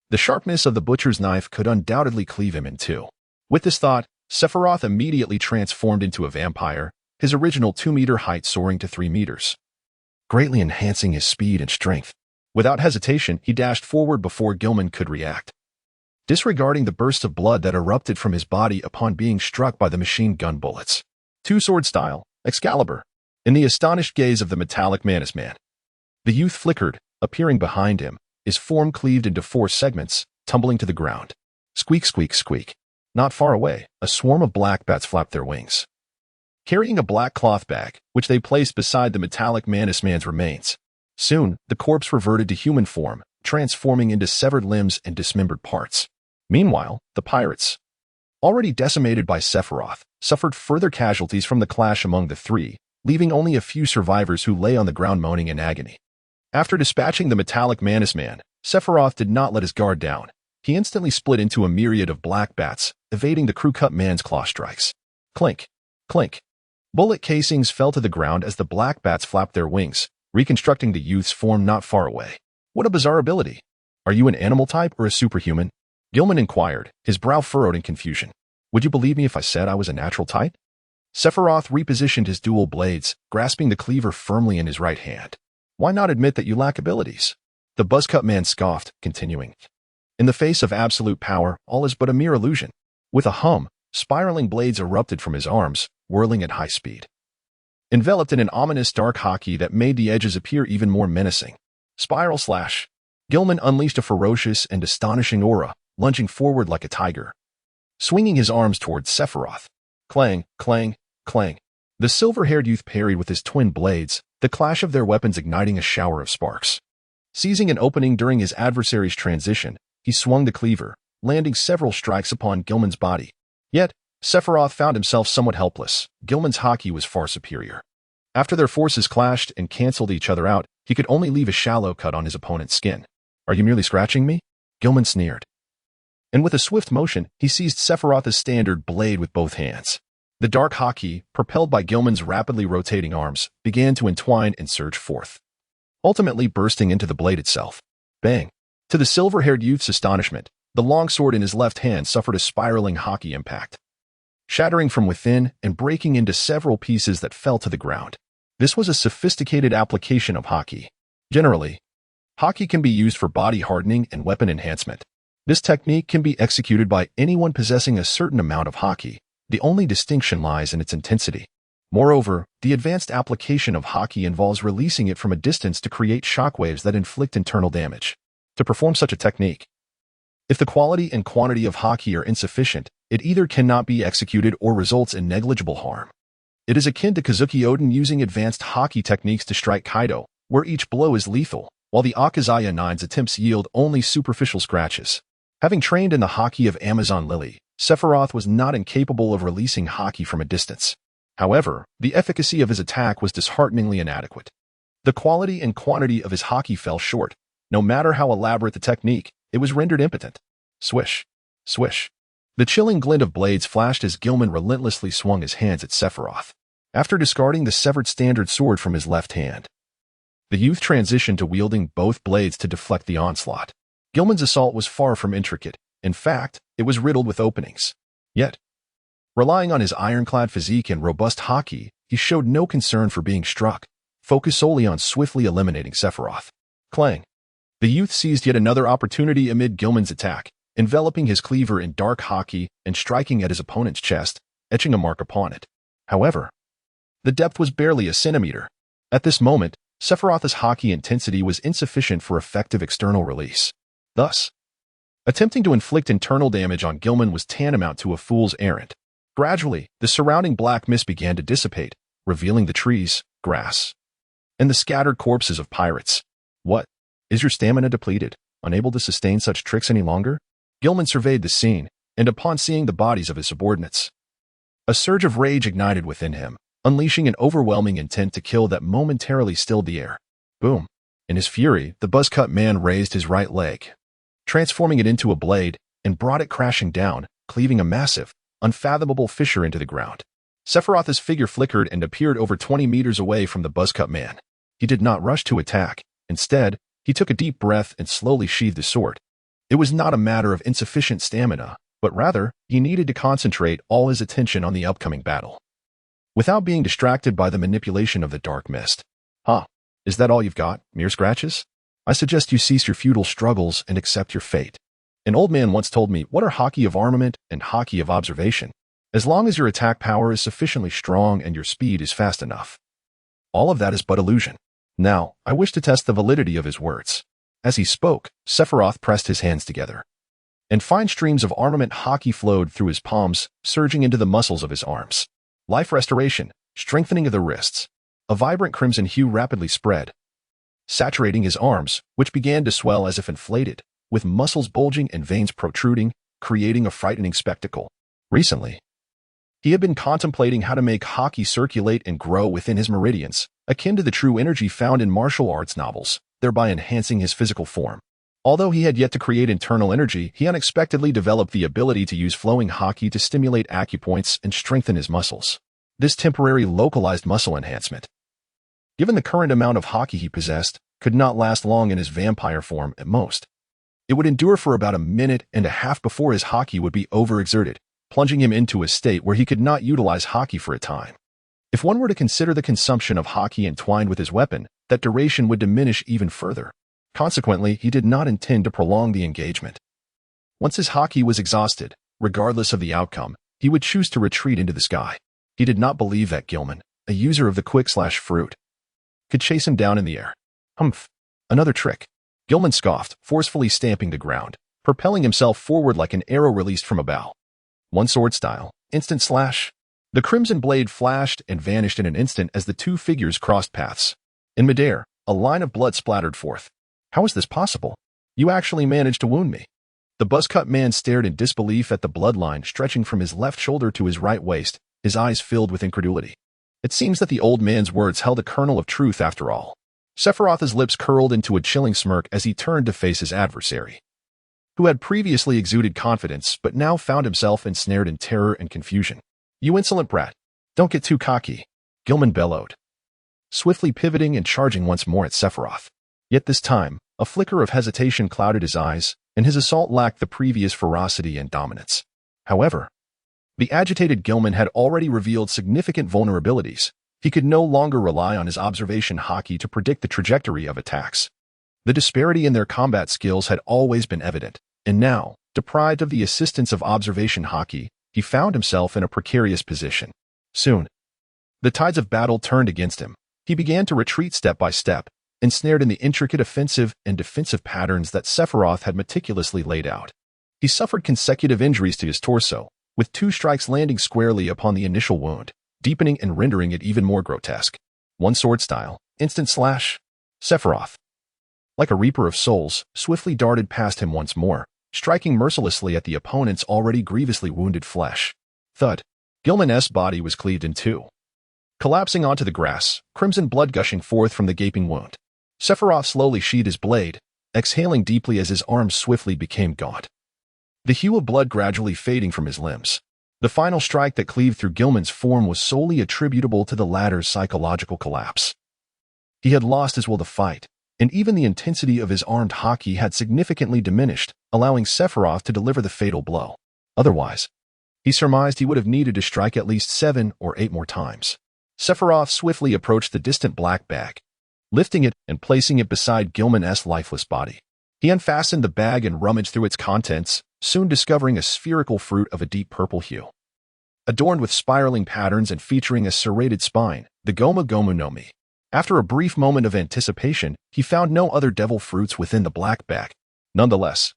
The sharpness of the butcher's knife could undoubtedly cleave him in two. With this thought, Sephiroth immediately transformed into a vampire, his original 2-meter height soaring to 3 meters, greatly enhancing his speed and strength. Without hesitation, he dashed forward before Gilman could react, disregarding the burst of blood that erupted from his body upon being struck by the machine gun bullets. Two-sword style, Excalibur. In the astonished gaze of the metallic Mantis Man, the youth flickered, appearing behind him, his form cleaved into 4 segments, tumbling to the ground. Squeak, squeak, squeak. Not far away, a swarm of black bats flapped their wings, carrying a black cloth bag, which they placed beside the metallic Mantis Man's remains. Soon, the corpse reverted to human form, transforming into severed limbs and dismembered parts. Meanwhile, the pirates, already decimated by Sephiroth, suffered further casualties from the clash among the three, leaving only a few survivors who lay on the ground moaning in agony. After dispatching the metallic Mantis Man, Sephiroth did not let his guard down. He instantly split into a myriad of black bats, evading the crew-cut man's claw strikes. Clink, clink. Bullet casings fell to the ground as the black bats flapped their wings, reconstructing the youth's form not far away. What a bizarre ability. Are you an animal type or a superhuman? Gilman inquired, his brow furrowed in confusion. Would you believe me if I said I was a natural type? Sephiroth repositioned his dual blades, grasping the cleaver firmly in his right hand. Why not admit that you lack abilities? The buzzcut man scoffed, continuing. In the face of absolute power, all is but a mere illusion. With a hum, spiraling blades erupted from his arms, whirling at high speed, enveloped in an ominous dark haki that made the edges appear even more menacing. Spiral slash. Gilman unleashed a ferocious and astonishing aura, lunging forward like a tiger, swinging his arms towards Sephiroth. Clang, clang, clang. The silver-haired youth parried with his twin blades, the clash of their weapons igniting a shower of sparks. Seizing an opening during his adversary's transition, he swung the cleaver, landing several strikes upon Gilman's body. Yet, Sephiroth found himself somewhat helpless. Gilman's haki was far superior. After their forces clashed and canceled each other out, he could only leave a shallow cut on his opponent's skin. "Are you merely scratching me?" Gilman sneered. And with a swift motion, he seized Sephiroth's standard blade with both hands. The dark haki, propelled by Gilman's rapidly rotating arms, began to entwine and surge forth, ultimately bursting into the blade itself. Bang! To the silver-haired youth's astonishment, the longsword in his left hand suffered a spiraling haki impact, shattering from within and breaking into several pieces that fell to the ground. This was a sophisticated application of haki. Generally, haki can be used for body hardening and weapon enhancement. This technique can be executed by anyone possessing a certain amount of haki. The only distinction lies in its intensity. Moreover, the advanced application of haki involves releasing it from a distance to create shockwaves that inflict internal damage. To perform such a technique, if the quality and quantity of haki are insufficient, it either cannot be executed or results in negligible harm. It is akin to Kazuki Oden using advanced haki techniques to strike Kaido, where each blow is lethal, while the Akazaya Nine's attempts yield only superficial scratches. Having trained in the haki of Amazon Lily, Sephiroth was not incapable of releasing haki from a distance. However, the efficacy of his attack was dishearteningly inadequate. The quality and quantity of his haki fell short. No matter how elaborate the technique, it was rendered impotent. Swish, swish. The chilling glint of blades flashed as Gilman relentlessly swung his hands at Sephiroth. After discarding the severed standard sword from his left hand, the youth transitioned to wielding both blades to deflect the onslaught. Gilman's assault was far from intricate. In fact, it was riddled with openings. Yet, relying on his ironclad physique and robust haki, he showed no concern for being struck, focused solely on swiftly eliminating Sephiroth. Clang. The youth seized yet another opportunity amid Gilman's attack, enveloping his cleaver in dark haki and striking at his opponent's chest, etching a mark upon it. However, the depth was barely a centimeter. At this moment, Sephiroth's haki intensity was insufficient for effective external release. Thus, attempting to inflict internal damage on Gilman was tantamount to a fool's errand. Gradually, the surrounding black mist began to dissipate, revealing the trees, grass, and the scattered corpses of pirates. "What? Is your stamina depleted, unable to sustain such tricks any longer?" Gilman surveyed the scene, and upon seeing the bodies of his subordinates, a surge of rage ignited within him, unleashing an overwhelming intent to kill that momentarily stilled the air. Boom! In his fury, the buzz-cut man raised his right leg, transforming it into a blade, and brought it crashing down, cleaving a massive, unfathomable fissure into the ground. Sephiroth's figure flickered and appeared over 20 meters away from the buzz-cut man. He did not rush to attack. Instead, he took a deep breath and slowly sheathed the sword. It was not a matter of insufficient stamina, but rather, he needed to concentrate all his attention on the upcoming battle, without being distracted by the manipulation of the dark mist. "Huh? Is that all you've got? Mere scratches? I suggest you cease your futile struggles and accept your fate. An old man once told me, what are haki of armament and haki of observation? As long as your attack power is sufficiently strong and your speed is fast enough. All of that is but illusion." Now, I wish to test the validity of his words. As he spoke, Sephiroth pressed his hands together, and fine streams of armament haki flowed through his palms, surging into the muscles of his arms. Life restoration, strengthening of the wrists. A vibrant crimson hue rapidly spread, saturating his arms, which began to swell as if inflated, with muscles bulging and veins protruding, creating a frightening spectacle. Recently, he had been contemplating how to make haki circulate and grow within his meridians, akin to the true energy found in martial arts novels, thereby enhancing his physical form. Although he had yet to create internal energy, he unexpectedly developed the ability to use flowing haki to stimulate acupoints and strengthen his muscles. This temporary localized muscle enhancement, given the current amount of haki he possessed, could not last long in his vampire form at most. It would endure for about a minute and a half before his haki would be overexerted, plunging him into a state where he could not utilize haki for a time. If one were to consider the consumption of haki entwined with his weapon, that duration would diminish even further. Consequently, he did not intend to prolong the engagement. Once his haki was exhausted, regardless of the outcome, he would choose to retreat into the sky. He did not believe that Gilman, a user of the quick/fruit, could chase him down in the air. Humph. Another trick. Gilman scoffed, forcefully stamping the ground, propelling himself forward like an arrow released from a bow. One sword style, instant slash. The crimson blade flashed and vanished in an instant as the two figures crossed paths. In midair, a line of blood splattered forth. How is this possible? You actually managed to wound me. The buzz-cut man stared in disbelief at the bloodline stretching from his left shoulder to his right waist, his eyes filled with incredulity. It seems that the old man's words held a kernel of truth after all. Sephiroth's lips curled into a chilling smirk as he turned to face his adversary, who had previously exuded confidence but now found himself ensnared in terror and confusion. You insolent brat. Don't get too cocky, Gilman bellowed, swiftly pivoting and charging once more at Sephiroth. Yet this time, a flicker of hesitation clouded his eyes, and his assault lacked the previous ferocity and dominance. However, the agitated Gilman had already revealed significant vulnerabilities. He could no longer rely on his observation Haki to predict the trajectory of attacks. The disparity in their combat skills had always been evident, and now, deprived of the assistance of observation Haki, he found himself in a precarious position. Soon, the tides of battle turned against him. He began to retreat step by step, ensnared in the intricate offensive and defensive patterns that Sephiroth had meticulously laid out. He suffered consecutive injuries to his torso, with 2 strikes landing squarely upon the initial wound, deepening and rendering it even more grotesque. One sword style, instant slash. Sephiroth, like a reaper of souls, swiftly darted past him once more, striking mercilessly at the opponent's already grievously wounded flesh. Thud. Gilman's body was cleaved in two, collapsing onto the grass, crimson blood gushing forth from the gaping wound. Sephiroth slowly sheathed his blade, exhaling deeply as his arms swiftly became gaunt, the hue of blood gradually fading from his limbs. The final strike that cleaved through Gilman's form was solely attributable to the latter's psychological collapse. He had lost his will to fight, and even the intensity of his armed Haki had significantly diminished, allowing Sephiroth to deliver the fatal blow. Otherwise, he surmised he would have needed to strike at least 7 or 8 more times. Sephiroth swiftly approached the distant black bag, lifting it and placing it beside Gilman's lifeless body. He unfastened the bag and rummaged through its contents, soon discovering a spherical fruit of a deep purple hue, adorned with spiraling patterns and featuring a serrated spine, the Gomu Gomu no Mi. After a brief moment of anticipation, he found no other devil fruits within the black bag. Nonetheless,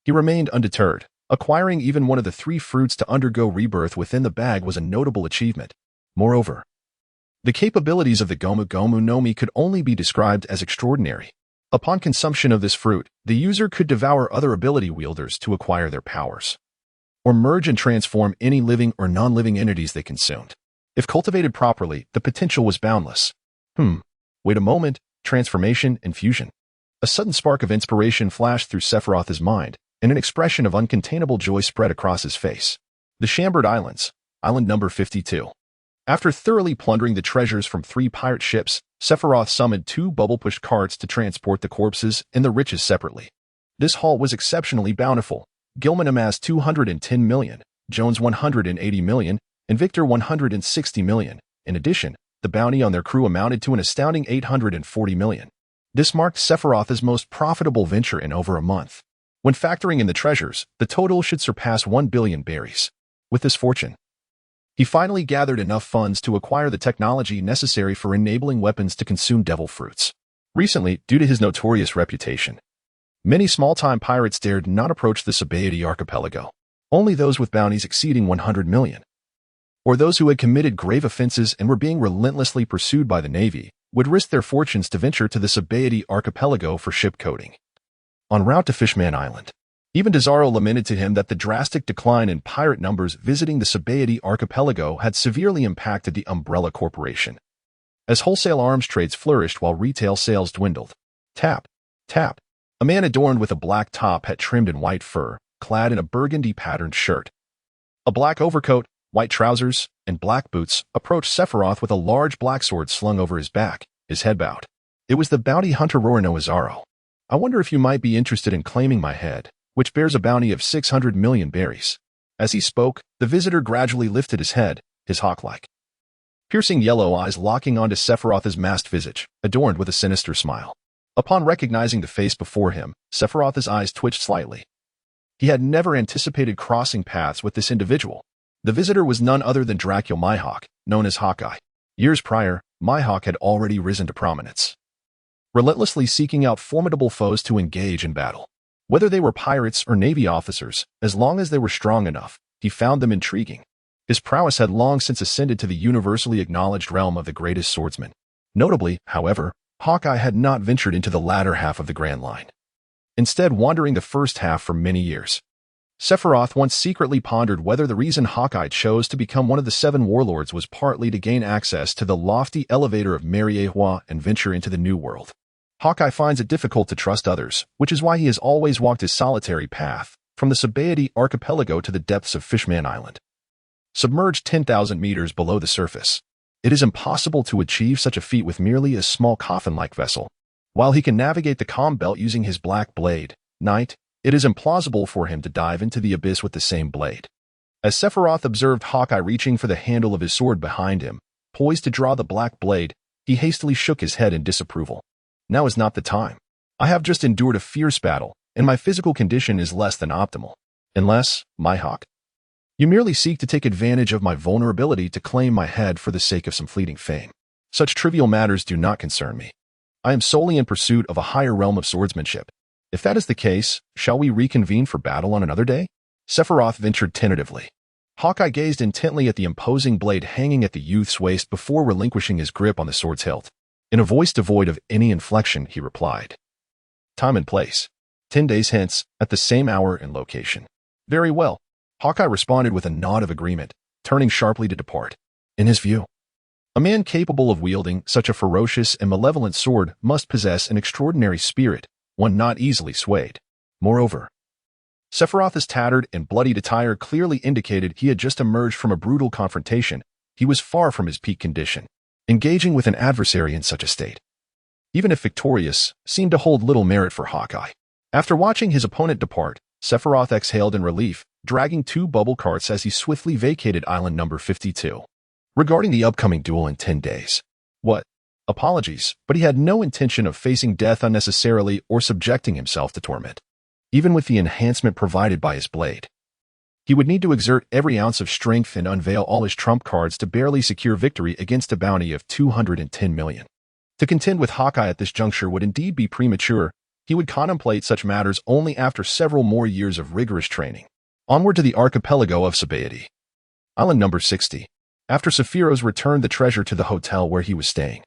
he remained undeterred. Acquiring even one of the 3 fruits to undergo rebirth within the bag was a notable achievement. Moreover, the capabilities of the Gomu Gomu no Mi could only be described as extraordinary. Upon consumption of this fruit, the user could devour other ability wielders to acquire their powers, or merge and transform any living or non-living entities they consumed. If cultivated properly, the potential was boundless. Wait a moment, transformation and fusion. A sudden spark of inspiration flashed through Sephiroth's mind, and an expression of uncontainable joy spread across his face. The Shambard Islands, Island number 52. After thoroughly plundering the treasures from 3 pirate ships, Sephiroth summoned 2 bubble-pushed carts to transport the corpses and the riches separately. This haul was exceptionally bountiful. Gilman amassed 210 million, Jones 180 million, and Victor 160 million. In addition, the bounty on their crew amounted to an astounding 840 million. This marked Sephiroth's most profitable venture in over a month. When factoring in the treasures, the total should surpass 1 billion berries. With this fortune, he finally gathered enough funds to acquire the technology necessary for enabling weapons to consume devil fruits. Recently, due to his notorious reputation, many small-time pirates dared not approach the Sabaody archipelago. Only those with bounties exceeding 100 million, or those who had committed grave offenses and were being relentlessly pursued by the Navy, would risk their fortunes to venture to the Sabaody archipelago for ship coating. En route to Fishman Island, even Desaro lamented to him that the drastic decline in pirate numbers visiting the Sabaody archipelago had severely impacted the Umbrella Corporation, as wholesale arms trades flourished while retail sales dwindled. Tap, tap. A man adorned with a black top hat trimmed in white fur, clad in a burgundy-patterned shirt, a black overcoat, white trousers, and black boots, approached Sephiroth with a large black sword slung over his back, his head bowed. It was the bounty hunter Rorano Azaro. I wonder if you might be interested in claiming my head, which bears a bounty of 600 million berries. As he spoke, the visitor gradually lifted his head, his hawk-like, piercing yellow eyes locking onto Sephiroth's masked visage, adorned with a sinister smile. Upon recognizing the face before him, Sephiroth's eyes twitched slightly. He had never anticipated crossing paths with this individual. The visitor was none other than Dracul Mihawk, known as Hawkeye. Years prior, Mihawk had already risen to prominence, relentlessly seeking out formidable foes to engage in battle. Whether they were pirates or navy officers, as long as they were strong enough, he found them intriguing. His prowess had long since ascended to the universally acknowledged realm of the greatest swordsman. Notably, however, Hawkeye had not ventured into the latter half of the Grand Line, instead wandering the first half for many years. Sephiroth once secretly pondered whether the reason Hawkeye chose to become one of the 7 warlords was partly to gain access to the lofty elevator of Mariehua and venture into the New World. Hawkeye finds it difficult to trust others, which is why he has always walked his solitary path, from the Sabaody archipelago to the depths of Fishman Island, submerged 10,000 meters below the surface. It is impossible to achieve such a feat with merely a small coffin-like vessel. While he can navigate the calm belt using his black blade, Knight, it is implausible for him to dive into the abyss with the same blade. As Sephiroth observed Hawkeye reaching for the handle of his sword behind him, poised to draw the black blade, he hastily shook his head in disapproval. Now is not the time. I have just endured a fierce battle, and my physical condition is less than optimal. Unless, Mihawk, you merely seek to take advantage of my vulnerability to claim my head for the sake of some fleeting fame. Such trivial matters do not concern me. I am solely in pursuit of a higher realm of swordsmanship. If that is the case, shall we reconvene for battle on another day? Sephiroth ventured tentatively. Hawkeye gazed intently at the imposing blade hanging at the youth's waist before relinquishing his grip on the sword's hilt. In a voice devoid of any inflection, he replied, "Time and place. 10 days hence, at the same hour and location." "Very well," Hawkeye responded with a nod of agreement, turning sharply to depart. In his view, a man capable of wielding such a ferocious and malevolent sword must possess an extraordinary spirit, one not easily swayed. Moreover, Sephiroth's tattered and bloodied attire clearly indicated he had just emerged from a brutal confrontation. He was far from his peak condition. Engaging with an adversary in such a state, even if victorious, seemed to hold little merit for Hawkeye. After watching his opponent depart, Sephiroth exhaled in relief, dragging 2 bubble carts as he swiftly vacated island number 52. Regarding the upcoming duel in 10 days. What? Apologies, but he had no intention of facing death unnecessarily or subjecting himself to torment. Even with the enhancement provided by his blade, he would need to exert every ounce of strength and unveil all his trump cards to barely secure victory against a bounty of 210 million. To contend with Hawkeye at this juncture would indeed be premature. He would contemplate such matters only after several more years of rigorous training. Onward to the archipelago of Sabaody. Island number 60. After Sephiroth returned the treasure to the hotel where he was staying,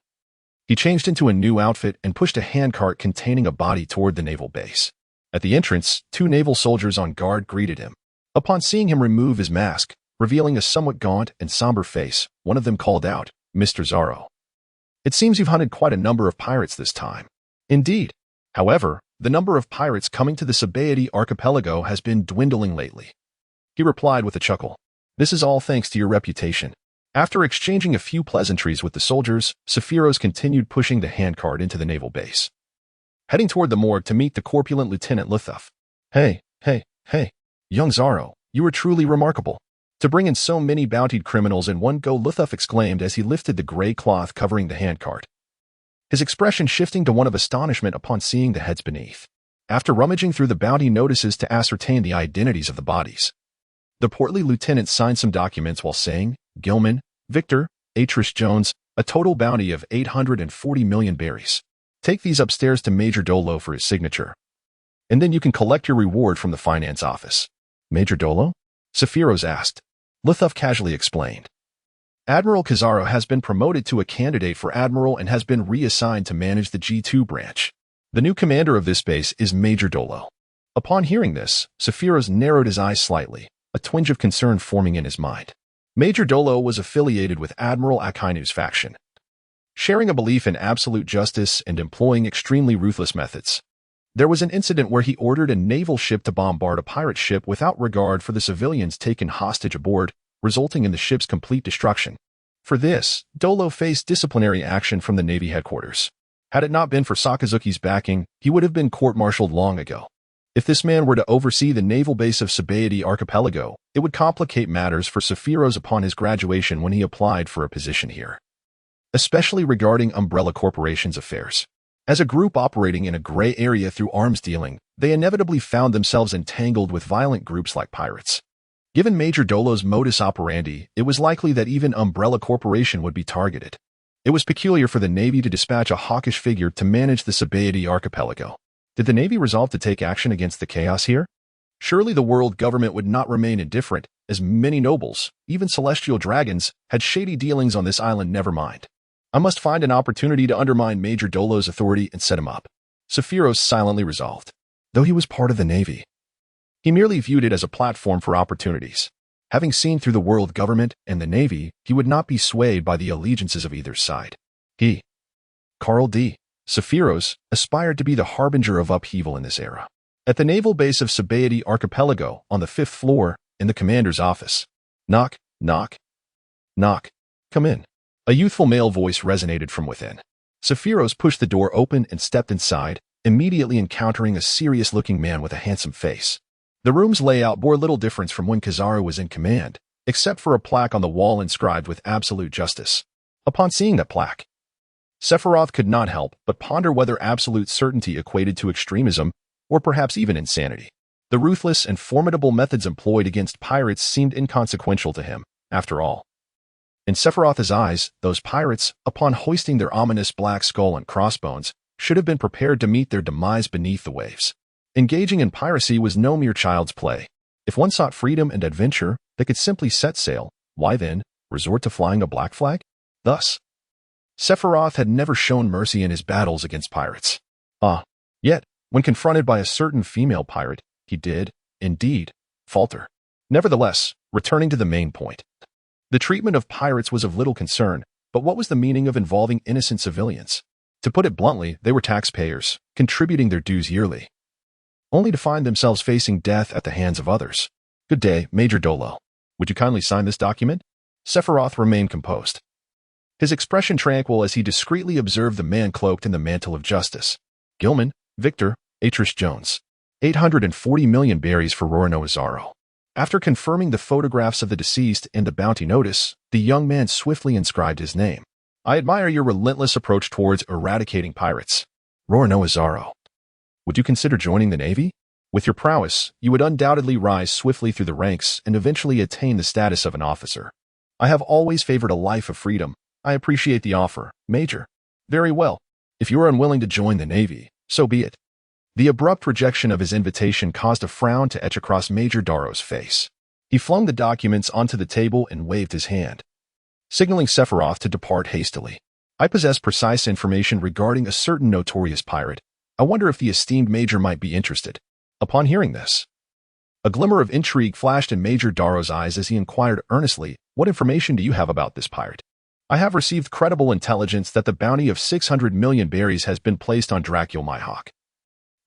he changed into a new outfit and pushed a handcart containing a body toward the naval base. At the entrance, 2 naval soldiers on guard greeted him. Upon seeing him remove his mask, revealing a somewhat gaunt and somber face, one of them called out, "Mr. Zaro. It seems you've hunted quite a number of pirates this time." "Indeed. However, the number of pirates coming to the Sabaody archipelago has been dwindling lately," he replied with a chuckle. "This is all thanks to your reputation." After exchanging a few pleasantries with the soldiers, Sephiroth continued pushing the handcart into the naval base, heading toward the morgue to meet the corpulent Lieutenant Luthuf. Hey, young Zaro, you are truly remarkable. To bring in so many bountied criminals in one go," Luthuf exclaimed as he lifted the gray cloth covering the handcart, his expression shifting to one of astonishment upon seeing the heads beneath. After rummaging through the bounty notices to ascertain the identities of the bodies, the portly lieutenant signed some documents while saying, "Gilman, Victor, Atrish Jones, a total bounty of 840 million berries. Take these upstairs to Major Dolo for his signature, and then you can collect your reward from the finance office." "Major Dolo?" Sephiroth asked. Luthuf casually explained. "Admiral Kizaru has been promoted to a candidate for admiral and has been reassigned to manage the G2 branch. The new commander of this base is Major Dolo." Upon hearing this, Sephiroth narrowed his eyes slightly, a twinge of concern forming in his mind. Major Dolo was affiliated with Admiral Akainu's faction, sharing a belief in absolute justice and employing extremely ruthless methods. There was an incident where he ordered a naval ship to bombard a pirate ship without regard for the civilians taken hostage aboard, resulting in the ship's complete destruction. For this, Dolo faced disciplinary action from the Navy headquarters. Had it not been for Sakazuki's backing, he would have been court-martialed long ago. If this man were to oversee the naval base of Sabaody archipelago, it would complicate matters for Sephiroth upon his graduation when he applied for a position here, especially regarding Umbrella Corporation's affairs. As a group operating in a gray area through arms dealing, they inevitably found themselves entangled with violent groups like pirates. Given Major Dolo's modus operandi, it was likely that even Umbrella Corporation would be targeted. It was peculiar for the Navy to dispatch a hawkish figure to manage the Sabaody archipelago. Did the Navy resolve to take action against the chaos here? Surely the world government would not remain indifferent, as many nobles, even celestial dragons, had shady dealings on this island. Never mind. I must find an opportunity to undermine Major Dolo's authority and set him up. Sephiroth silently resolved. Though he was part of the Navy, he merely viewed it as a platform for opportunities. Having seen through the world government and the Navy, he would not be swayed by the allegiances of either side. He, Carl D. Sephiroth, aspired to be the harbinger of upheaval in this era. At the naval base of Sabaody Archipelago, on the 5th floor, in the commander's office. Knock, knock, knock. Come in. A youthful male voice resonated from within. Sephiroth pushed the door open and stepped inside, immediately encountering a serious-looking man with a handsome face. The room's layout bore little difference from when Kizaru was in command, except for a plaque on the wall inscribed with absolute justice. Upon seeing that plaque, Sephiroth could not help but ponder whether absolute certainty equated to extremism, or perhaps even insanity. The ruthless and formidable methods employed against pirates seemed inconsequential to him, after all. In Sephiroth's eyes, those pirates, upon hoisting their ominous black skull and crossbones, should have been prepared to meet their demise beneath the waves. Engaging in piracy was no mere child's play. If one sought freedom and adventure, they could simply set sail. Why then resort to flying a black flag? Thus, Sephiroth had never shown mercy in his battles against pirates. Yet, when confronted by a certain female pirate, he did, indeed, falter. Nevertheless, returning to the main point. The treatment of pirates was of little concern, but what was the meaning of involving innocent civilians? To put it bluntly, they were taxpayers, contributing their dues yearly, only to find themselves facing death at the hands of others. Good day, Major Dolo. Would you kindly sign this document? Sephiroth remained composed, his expression tranquil as he discreetly observed the man cloaked in the mantle of justice. Gilman, Victor, Atris Jones. 840 million berries for Roronoizaro. After confirming the photographs of the deceased and the bounty notice, the young man swiftly inscribed his name. I admire your relentless approach towards eradicating pirates. Roronoizaro. Would you consider joining the Navy? With your prowess, you would undoubtedly rise swiftly through the ranks and eventually attain the status of an officer. I have always favored a life of freedom. I appreciate the offer, Major. Very well. If you are unwilling to join the Navy, so be it. The abrupt rejection of his invitation caused a frown to etch across Major Daro's face. He flung the documents onto the table and waved his hand, signaling Sephiroth to depart hastily. I possess precise information regarding a certain notorious pirate. I wonder if the esteemed Major might be interested. Upon hearing this, a glimmer of intrigue flashed in Major Daro's eyes as he inquired earnestly, what information do you have about this pirate? I have received credible intelligence that the bounty of 600 million berries has been placed on Dracul Myhawk,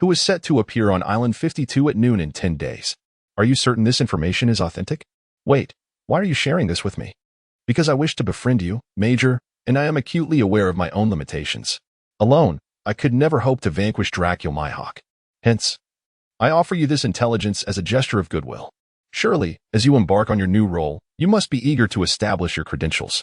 who is set to appear on Island 52 at noon in 10 days. Are you certain this information is authentic? Wait, why are you sharing this with me? Because I wish to befriend you, Major, and I am acutely aware of my own limitations. Alone, I could never hope to vanquish Dracul Myhawk. Hence, I offer you this intelligence as a gesture of goodwill. Surely, as you embark on your new role, you must be eager to establish your credentials.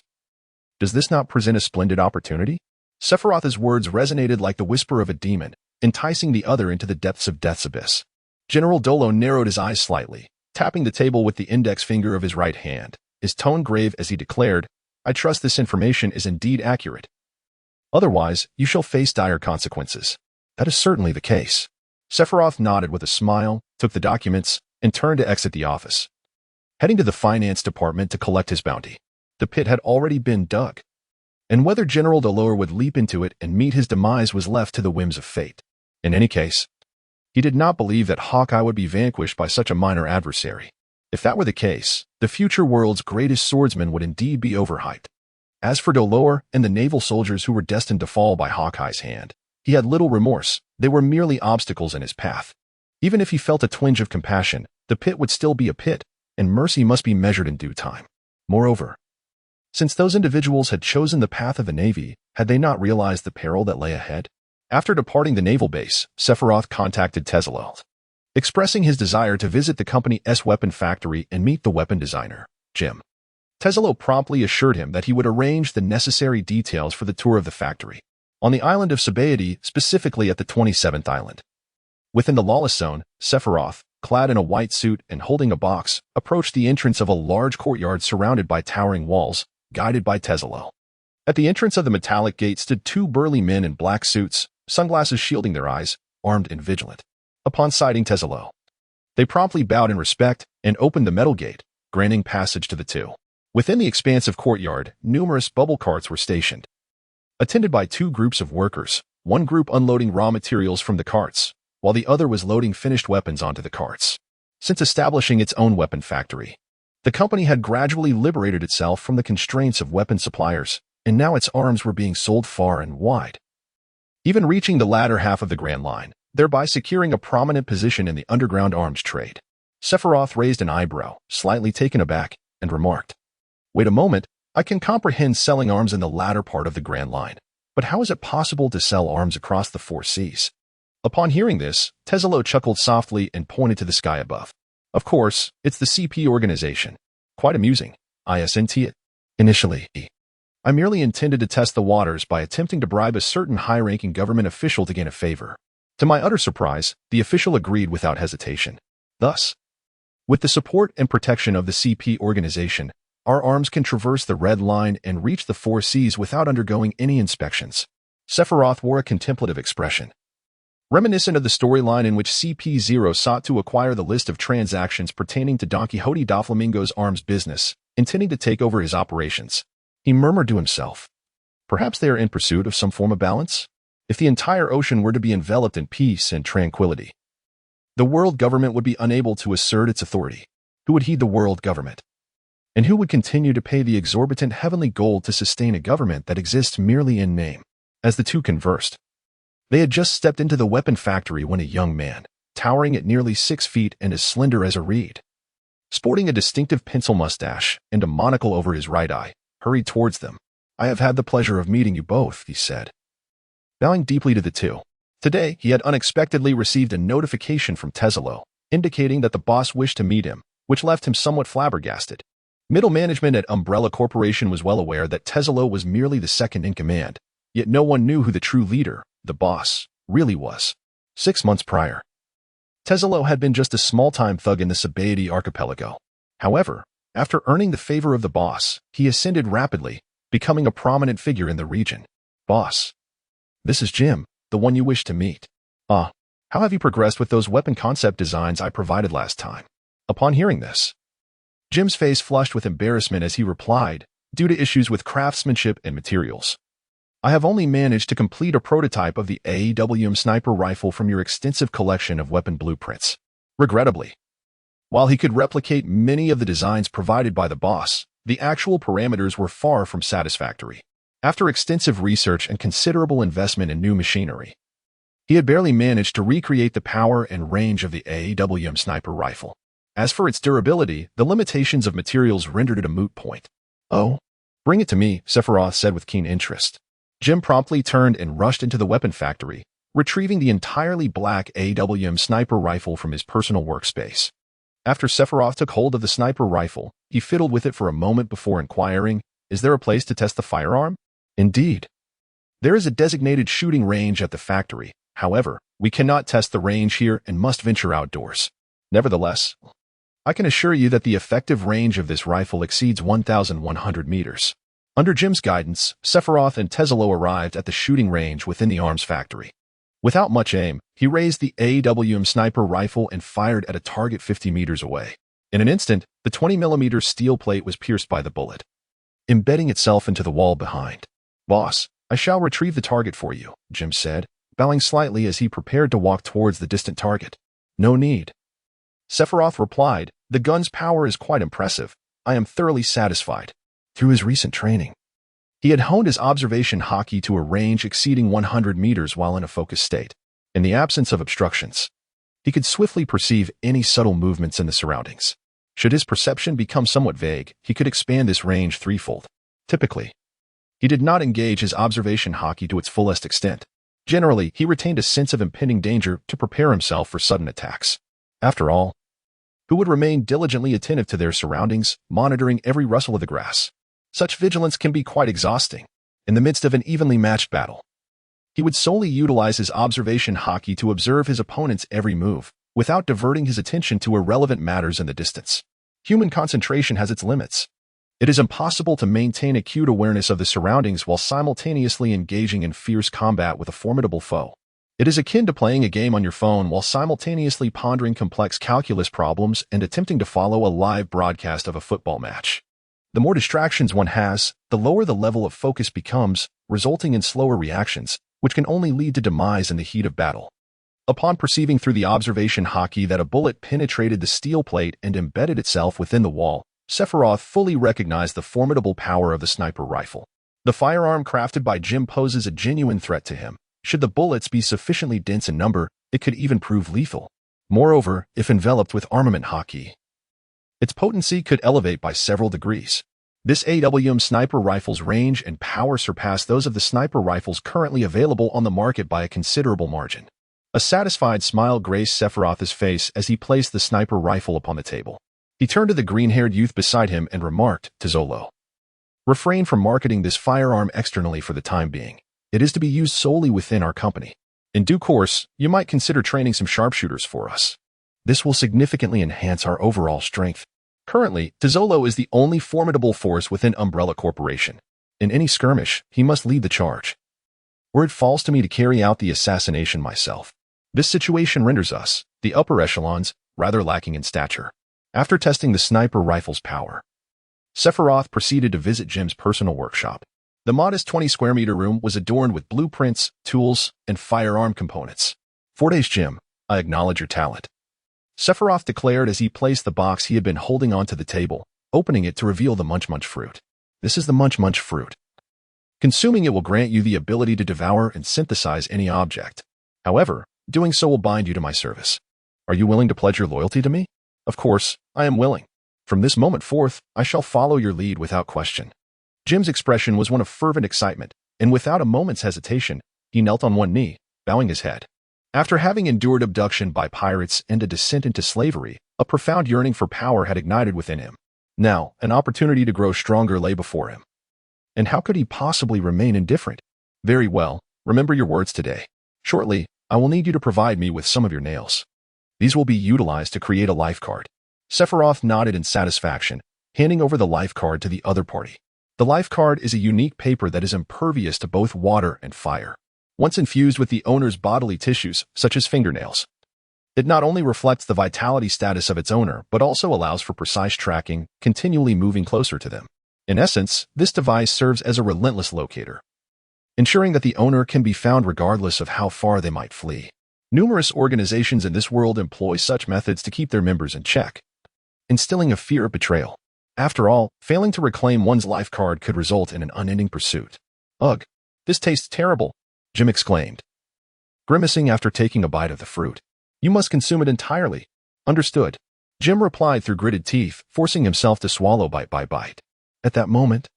Does this not present a splendid opportunity? Sephiroth's words resonated like the whisper of a demon, enticing the other into the depths of death's abyss. General Dolo narrowed his eyes slightly, tapping the table with the index finger of his right hand, his tone grave as he declared, I trust this information is indeed accurate. Otherwise, you shall face dire consequences. That is certainly the case. Sephiroth nodded with a smile, took the documents, and turned to exit the office, heading to the finance department to collect his bounty. The pit had already been dug, and whether General Dolo would leap into it and meet his demise was left to the whims of fate. In any case, he did not believe that Hawkeye would be vanquished by such a minor adversary. If that were the case, the future world's greatest swordsman would indeed be overhyped. As for Dolor and the naval soldiers who were destined to fall by Hawkeye's hand, he had little remorse. They were merely obstacles in his path. Even if he felt a twinge of compassion, the pit would still be a pit, and mercy must be measured in due time. Moreover, since those individuals had chosen the path of the Navy, had they not realized the peril that lay ahead? After departing the naval base, Sephiroth contacted Tezaloth, expressing his desire to visit the company's weapon factory and meet the weapon designer, Jim. Tezalo promptly assured him that he would arrange the necessary details for the tour of the factory, on the island of Sabaody, specifically at the 27th island. Within the lawless zone, Sephiroth, clad in a white suit and holding a box, approached the entrance of a large courtyard surrounded by towering walls, guided by Tesla. At the entrance of the metallic gate stood two burly men in black suits, sunglasses shielding their eyes, armed and vigilant. Upon sighting Tesla, they promptly bowed in respect and opened the metal gate, granting passage to the two. Within the expansive courtyard, numerous bubble carts were stationed, attended by two groups of workers, one group unloading raw materials from the carts, while the other was loading finished weapons onto the carts. Since establishing its own weapon factory, the company had gradually liberated itself from the constraints of weapon suppliers, and now its arms were being sold far and wide, even reaching the latter half of the Grand Line, thereby securing a prominent position in the underground arms trade. Sephiroth raised an eyebrow, slightly taken aback, and remarked, "Wait a moment, I can comprehend selling arms in the latter part of the Grand Line, but how is it possible to sell arms across the four seas?" Upon hearing this, Tesla chuckled softly and pointed to the sky above. "Of course, it's the CP organization. Quite amusing, isn't it? Initially, I merely intended to test the waters by attempting to bribe a certain high-ranking government official to gain a favor. To my utter surprise, the official agreed without hesitation. Thus, with the support and protection of the CP organization, our arms can traverse the Red Line and reach the four seas without undergoing any inspections." Sephiroth wore a contemplative expression, reminiscent of the storyline in which CP0 sought to acquire the list of transactions pertaining to Don Quixote Doflamingo's arms business, intending to take over his operations. He murmured to himself, "Perhaps they are in pursuit of some form of balance? If the entire ocean were to be enveloped in peace and tranquility, the world government would be unable to assert its authority. Who would heed the world government? And who would continue to pay the exorbitant heavenly gold to sustain a government that exists merely in name?" As the two conversed, they had just stepped into the weapon factory when a young man, towering at nearly 6 feet and as slender as a reed, sporting a distinctive pencil mustache and a monocle over his right eye, hurried towards them. "I have had the pleasure of meeting you both," he said, bowing deeply to the two. Today, he had unexpectedly received a notification from Tesla, indicating that the boss wished to meet him, which left him somewhat flabbergasted. Middle management at Umbrella Corporation was well aware that Tesla was merely the second in command, yet no one knew who the true leader, the boss, really was. 6 months prior, Tesla had been just a small-time thug in the Sabaody archipelago. However, after earning the favor of the boss, he ascended rapidly, becoming a prominent figure in the region. "Boss, this is Jim, the one you wish to meet. How have you progressed with those weapon concept designs I provided last time?" Upon hearing this, Jim's face flushed with embarrassment as he replied, "Due to issues with craftsmanship and materials, I have only managed to complete a prototype of the AWM sniper rifle from your extensive collection of weapon blueprints." Regrettably, while he could replicate many of the designs provided by the boss, the actual parameters were far from satisfactory. After extensive research and considerable investment in new machinery, he had barely managed to recreate the power and range of the AWM sniper rifle. As for its durability, the limitations of materials rendered it a moot point. "Oh, bring it to me," Sephiroth said with keen interest. Jim promptly turned and rushed into the weapon factory, retrieving the entirely black AWM sniper rifle from his personal workspace. After Sephiroth took hold of the sniper rifle, he fiddled with it for a moment before inquiring, "Is there a place to test the firearm?" "Indeed. There is a designated shooting range at the factory. However, we cannot test the range here and must venture outdoors. Nevertheless, I can assure you that the effective range of this rifle exceeds 1,100 meters." Under Jim's guidance, Sephiroth and Tesla arrived at the shooting range within the arms factory. Without much aim, he raised the AWM sniper rifle and fired at a target 50 meters away. In an instant, the 20mm steel plate was pierced by the bullet, embedding itself into the wall behind. "Boss, I shall retrieve the target for you," Jim said, bowing slightly as he prepared to walk towards the distant target. "No need." Sephiroth replied, "The gun's power is quite impressive. I am thoroughly satisfied." Through his recent training, he had honed his observation Haki to a range exceeding 100 meters while in a focused state. In the absence of obstructions, he could swiftly perceive any subtle movements in the surroundings. Should his perception become somewhat vague, he could expand this range threefold. Typically, he did not engage his observation Haki to its fullest extent. Generally, he retained a sense of impending danger to prepare himself for sudden attacks. After all, who would remain diligently attentive to their surroundings, monitoring every rustle of the grass? Such vigilance can be quite exhausting. In the midst of an evenly matched battle, he would solely utilize his observation Haki to observe his opponent's every move, without diverting his attention to irrelevant matters in the distance. Human concentration has its limits. It is impossible to maintain acute awareness of the surroundings while simultaneously engaging in fierce combat with a formidable foe. It is akin to playing a game on your phone while simultaneously pondering complex calculus problems and attempting to follow a live broadcast of a football match. The more distractions one has, the lower the level of focus becomes, resulting in slower reactions, which can only lead to demise in the heat of battle. Upon perceiving through the observation Haki that a bullet penetrated the steel plate and embedded itself within the wall, Sephiroth fully recognized the formidable power of the sniper rifle. The firearm crafted by Jim poses a genuine threat to him. Should the bullets be sufficiently dense in number, it could even prove lethal. Moreover, if enveloped with armament Haki, its potency could elevate by several degrees. This AWM sniper rifle's range and power surpass those of the sniper rifles currently available on the market by a considerable margin. A satisfied smile graced Sephiroth's face as he placed the sniper rifle upon the table. He turned to the green-haired youth beside him and remarked to Zolo, "Refrain from marketing this firearm externally for the time being. It is to be used solely within our company. In due course, you might consider training some sharpshooters for us. This will significantly enhance our overall strength. Currently, Tizolo is the only formidable force within Umbrella Corporation. In any skirmish, he must lead the charge. Or it falls to me to carry out the assassination myself. This situation renders us, the upper echelons, rather lacking in stature." After testing the sniper rifle's power, Sephiroth proceeded to visit Jim's personal workshop. The modest 20-square-meter room was adorned with blueprints, tools, and firearm components. "4 days, Jim. I acknowledge your talent," Sephiroth declared as he placed the box he had been holding onto the table, opening it to reveal the Munch Munch fruit. "This is the Munch Munch fruit. Consuming it will grant you the ability to devour and synthesize any object. However, doing so will bind you to my service. Are you willing to pledge your loyalty to me?" "Of course, I am willing. From this moment forth, I shall follow your lead without question." Jim's expression was one of fervent excitement, and without a moment's hesitation, he knelt on one knee, bowing his head. After having endured abduction by pirates and a descent into slavery, a profound yearning for power had ignited within him. Now, an opportunity to grow stronger lay before him. And how could he possibly remain indifferent? "Very well, remember your words today. Shortly, I will need you to provide me with some of your nails. These will be utilized to create a life card." Sephiroth nodded in satisfaction, handing over the life card to the other party. The life card is a unique paper that is impervious to both water and fire. Once infused with the owner's bodily tissues, such as fingernails, it not only reflects the vitality status of its owner, but also allows for precise tracking, continually moving closer to them. In essence, this device serves as a relentless locator, ensuring that the owner can be found regardless of how far they might flee. Numerous organizations in this world employ such methods to keep their members in check, instilling a fear of betrayal. After all, failing to reclaim one's life card could result in an unending pursuit. "Ugh, this tastes terrible," Jim exclaimed, grimacing after taking a bite of the fruit. "You must consume it entirely." "Understood," Jim replied through gritted teeth, forcing himself to swallow bite by bite. At that moment,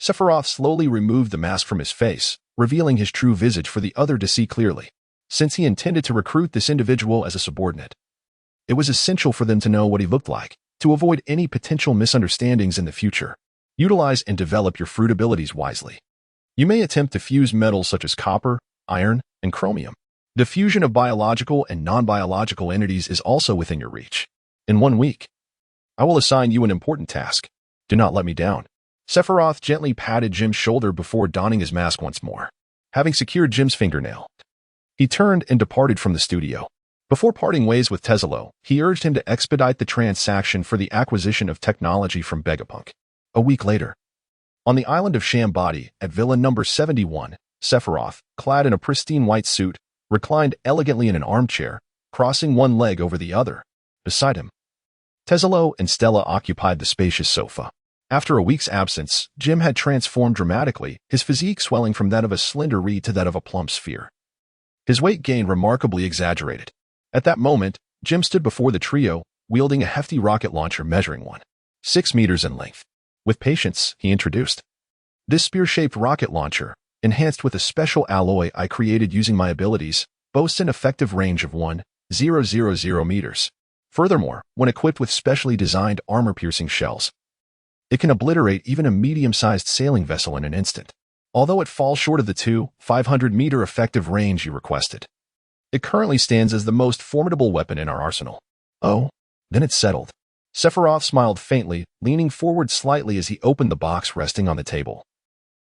Sephiroth slowly removed the mask from his face, revealing his true visage for the other to see clearly. Since he intended to recruit this individual as a subordinate, it was essential for them to know what he looked like, to avoid any potential misunderstandings in the future. Utilize and develop your fruit abilities wisely. You may attempt to fuse metals such as copper, iron, and chromium. The fusion of biological and non-biological entities is also within your reach. In 1 week, I will assign you an important task. Do not let me down." Sephiroth gently patted Jim's shoulder before donning his mask once more. Having secured Jim's fingernail, he turned and departed from the studio. Before parting ways with Tezolo, he urged him to expedite the transaction for the acquisition of technology from Vegapunk. A week later, on the island of Shambadi, at Villa number 71, Sephiroth, clad in a pristine white suit, reclined elegantly in an armchair, crossing one leg over the other. Beside him, Tezolo and Stella occupied the spacious sofa. After a week's absence, Jim had transformed dramatically, his physique swelling from that of a slender reed to that of a plump sphere. His weight gain remarkably exaggerated. At that moment, Jim stood before the trio, wielding a hefty rocket launcher measuring 1.6 meters in length. With patience, he introduced, "This spear-shaped rocket launcher, enhanced with a special alloy I created using my abilities, boasts an effective range of 1,000 meters. Furthermore, when equipped with specially designed armor-piercing shells, it can obliterate even a medium-sized sailing vessel in an instant, although it falls short of the 2,500-meter effective range you requested." It currently stands as the most formidable weapon in our arsenal. Oh, then it's settled. Sephiroth smiled faintly, leaning forward slightly as he opened the box resting on the table,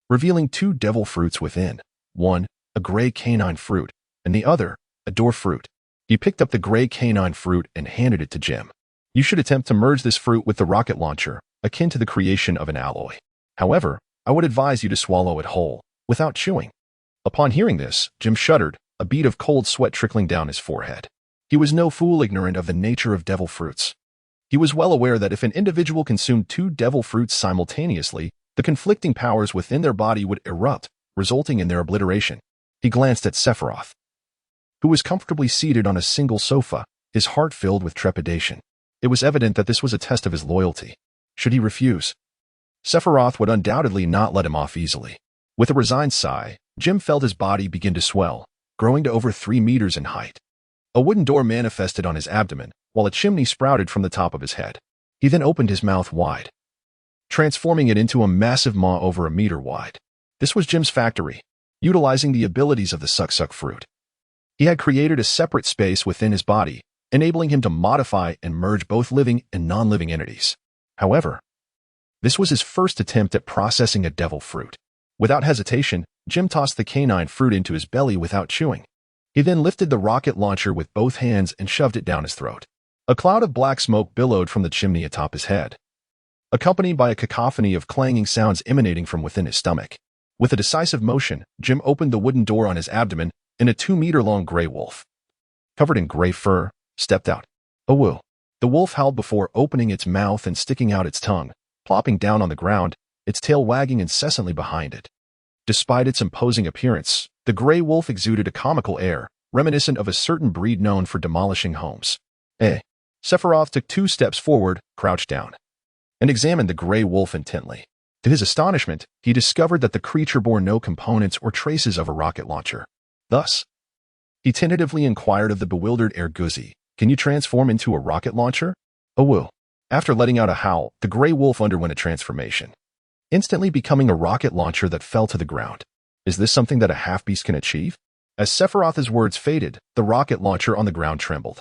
revealing 2 devil fruits within. One, a gray canine fruit, and the other, a dwarf fruit. He picked up the gray canine fruit and handed it to Jim. You should attempt to merge this fruit with the rocket launcher, akin to the creation of an alloy. However, I would advise you to swallow it whole, without chewing. Upon hearing this, Jim shuddered, a bead of cold sweat trickling down his forehead. He was no fool ignorant of the nature of devil fruits. He was well aware that if an individual consumed 2 devil fruits simultaneously, the conflicting powers within their body would erupt, resulting in their obliteration. He glanced at Sephiroth, who was comfortably seated on a single sofa, his heart filled with trepidation. It was evident that this was a test of his loyalty. Should he refuse, Sephiroth would undoubtedly not let him off easily. With a resigned sigh, Jim felt his body begin to swell, growing to over 3 meters in height. A wooden door manifested on his abdomen, while a chimney sprouted from the top of his head. He then opened his mouth wide, transforming it into a massive maw over 1 meter wide. This was Jim's factory, utilizing the abilities of the suck fruit. He had created a separate space within his body, enabling him to modify and merge both living and non-living entities. However, this was his first attempt at processing a devil fruit. Without hesitation, Jim tossed the canine fruit into his belly without chewing. He then lifted the rocket launcher with both hands and shoved it down his throat. A cloud of black smoke billowed from the chimney atop his head, accompanied by a cacophony of clanging sounds emanating from within his stomach. With a decisive motion, Jim opened the wooden door on his abdomen, and a 2-meter-long gray wolf, covered in gray fur, stepped out. A woo. The wolf howled before opening its mouth and sticking out its tongue, plopping down on the ground, its tail wagging incessantly behind it. Despite its imposing appearance, the gray wolf exuded a comical air, reminiscent of a certain breed known for demolishing homes. Sephiroth took 2 steps forward, crouched down, and examined the gray wolf intently. To his astonishment, he discovered that the creature bore no components or traces of a rocket launcher. Thus, he tentatively inquired of the bewildered Erguzi, "Can you transform into a rocket launcher?" A woo. After letting out a howl, the gray wolf underwent a transformation, instantly becoming a rocket launcher that fell to the ground. Is this something that a half-beast can achieve? As Sephiroth's words faded, the rocket launcher on the ground trembled,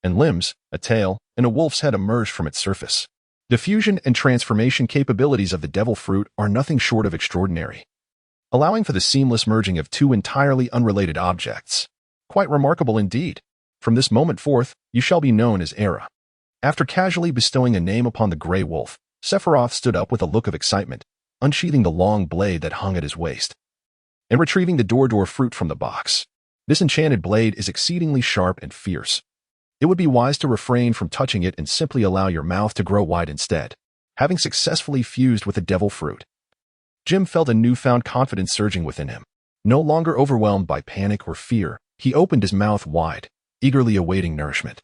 and limbs, a tail, and a wolf's head emerged from its surface. The fusion and transformation capabilities of the devil fruit are nothing short of extraordinary, allowing for the seamless merging of 2 entirely unrelated objects. Quite remarkable indeed. From this moment forth, you shall be known as Era. After casually bestowing a name upon the gray wolf, Sephiroth stood up with a look of excitement, unsheathing the long blade that hung at his waist, and retrieving the door fruit from the box. This enchanted blade is exceedingly sharp and fierce. It would be wise to refrain from touching it and simply allow your mouth to grow wide instead. Having successfully fused with the devil fruit, Jim felt a newfound confidence surging within him. No longer overwhelmed by panic or fear, he opened his mouth wide, eagerly awaiting nourishment.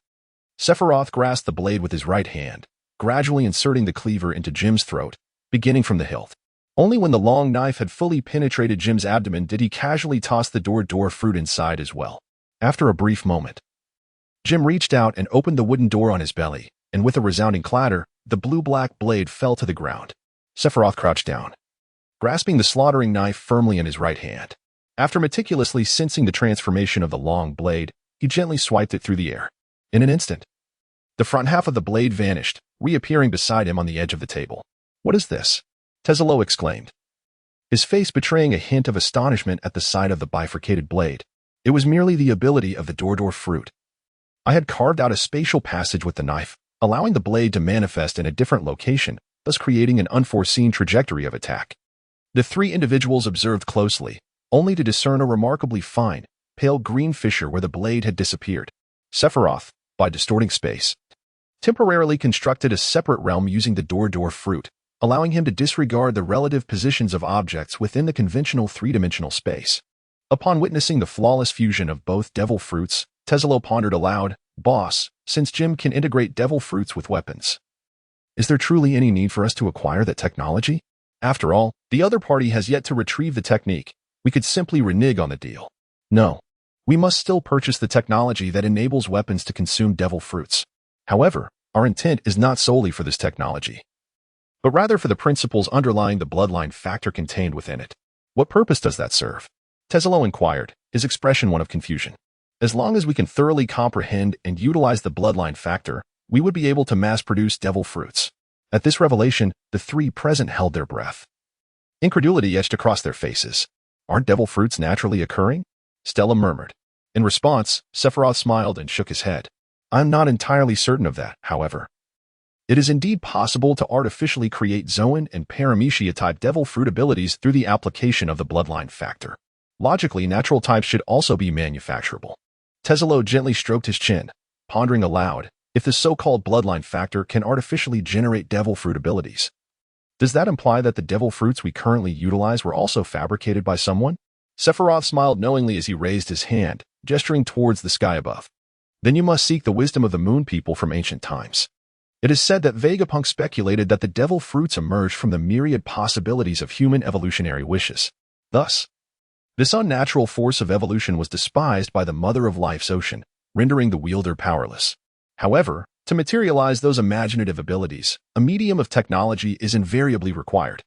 Sephiroth grasped the blade with his right hand, gradually inserting the cleaver into Jim's throat, beginning from the hilt. Only when the long knife had fully penetrated Jim's abdomen did he casually toss the door fruit inside as well. After a brief moment, Jim reached out and opened the wooden door on his belly, and with a resounding clatter, the blue-black blade fell to the ground. Sephiroth crouched down, grasping the slaughtering knife firmly in his right hand. After meticulously sensing the transformation of the long blade, he gently swiped it through the air. In an instant, the front half of the blade vanished, reappearing beside him on the edge of the table. "What is this?" Tezzalo exclaimed, his face betraying a hint of astonishment at the sight of the bifurcated blade. It was merely the ability of the door fruit. I had carved out a spatial passage with the knife, allowing the blade to manifest in a different location, thus creating an unforeseen trajectory of attack. The 3 individuals observed closely, only to discern a remarkably fine, pale green fissure where the blade had disappeared. Sephiroth, by distorting space, temporarily constructed a separate realm using the door fruit, allowing him to disregard the relative positions of objects within the conventional 3-dimensional space. Upon witnessing the flawless fusion of both devil fruits, Tezzalo pondered aloud, "Boss, since Jim can integrate devil fruits with weapons, is there truly any need for us to acquire that technology? After all, the other party has yet to retrieve the technique. We could simply renege on the deal. No, we must still purchase the technology that enables weapons to consume devil fruits. However, our intent is not solely for this technology, but rather for the principles underlying the bloodline factor contained within it." "What purpose does that serve?" Tezzalo inquired, his expression one of confusion. As long as we can thoroughly comprehend and utilize the bloodline factor, we would be able to mass-produce devil fruits. At this revelation, the three present held their breath. Incredulity etched across their faces. Aren't devil fruits naturally occurring? Stella murmured. In response, Sephiroth smiled and shook his head. I'm not entirely certain of that, however. It is indeed possible to artificially create Zoan and Paramecia-type devil fruit abilities through the application of the bloodline factor. Logically, natural types should also be manufacturable. Tezelo gently stroked his chin, pondering aloud, if the so-called bloodline factor can artificially generate devil fruit abilities. Does that imply that the devil fruits we currently utilize were also fabricated by someone? Sephiroth smiled knowingly as he raised his hand, gesturing towards the sky above. Then you must seek the wisdom of the moon people from ancient times. It is said that Vegapunk speculated that the devil fruits emerged from the myriad possibilities of human evolutionary wishes. Thus, this unnatural force of evolution was despised by the mother of life's ocean, rendering the wielder powerless. However, to materialize those imaginative abilities, a medium of technology is invariably required.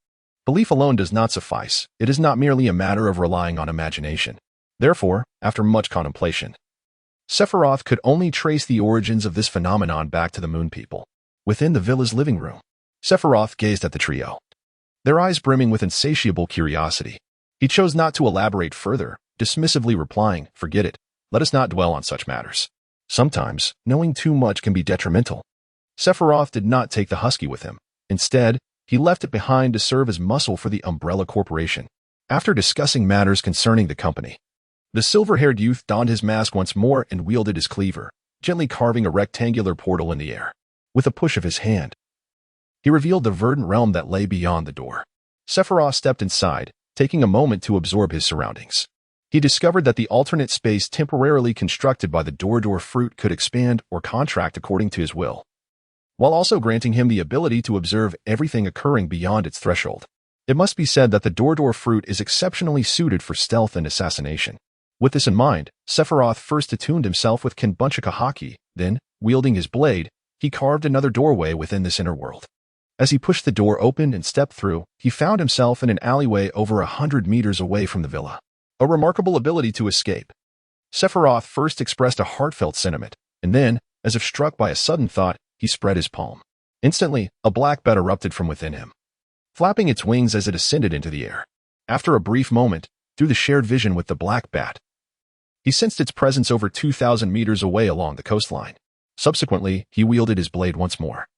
Belief alone does not suffice. It is not merely a matter of relying on imagination. Therefore, after much contemplation, Sephiroth could only trace the origins of this phenomenon back to the moon people. Within the villa's living room, Sephiroth gazed at the trio, their eyes brimming with insatiable curiosity. He chose not to elaborate further, dismissively replying, "Forget it. Let us not dwell on such matters. Sometimes, knowing too much can be detrimental." Sephiroth did not take the husky with him. Instead, he left it behind to serve as muscle for the Umbrella Corporation. After discussing matters concerning the company, the silver-haired youth donned his mask once more and wielded his cleaver, gently carving a rectangular portal in the air. With a push of his hand, he revealed the verdant realm that lay beyond the door. Sephiroth stepped inside, taking a moment to absorb his surroundings. He discovered that the alternate space temporarily constructed by the door fruit could expand or contract according to his will, while also granting him the ability to observe everything occurring beyond its threshold. It must be said that the door fruit is exceptionally suited for stealth and assassination. With this in mind, Sephiroth first attuned himself with Kenbunchika Haki, then, wielding his blade, he carved another doorway within this inner world. As he pushed the door open and stepped through, he found himself in an alleyway over 100 meters away from the villa. A remarkable ability to escape. Sephiroth first expressed a heartfelt sentiment, and then, as if struck by a sudden thought, he spread his palm. Instantly, a black bat erupted from within him, flapping its wings as it ascended into the air. After a brief moment, through the shared vision with the black bat, he sensed its presence over 2,000 meters away along the coastline. Subsequently, he wielded his blade once more,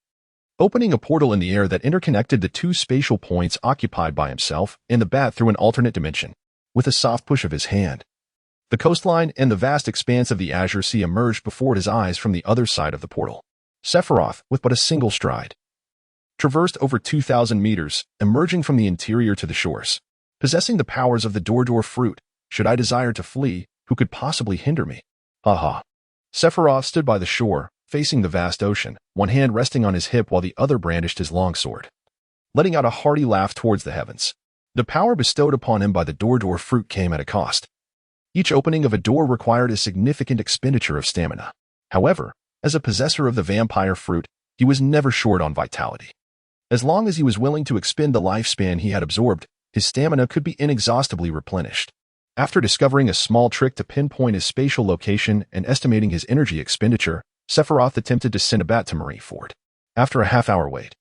opening a portal in the air that interconnected the two spatial points occupied by himself and the bat through an alternate dimension. With a soft push of his hand, the coastline and the vast expanse of the Azure Sea emerged before his eyes from the other side of the portal. Sephiroth, with but a single stride, traversed over 2,000 meters, emerging from the interior to the shores. Possessing the powers of the door fruit, should I desire to flee, who could possibly hinder me? Ha. Sephiroth stood by the shore, facing the vast ocean, one hand resting on his hip while the other brandished his longsword, letting out a hearty laugh towards the heavens. The power bestowed upon him by the door fruit came at a cost. Each opening of a door required a significant expenditure of stamina. However, as a possessor of the vampire fruit, he was never short on vitality. As long as he was willing to expend the lifespan he had absorbed, his stamina could be inexhaustibly replenished. After discovering a small trick to pinpoint his spatial location and estimating his energy expenditure, Sephiroth attempted to send a bat to Marineford. After a half-hour wait,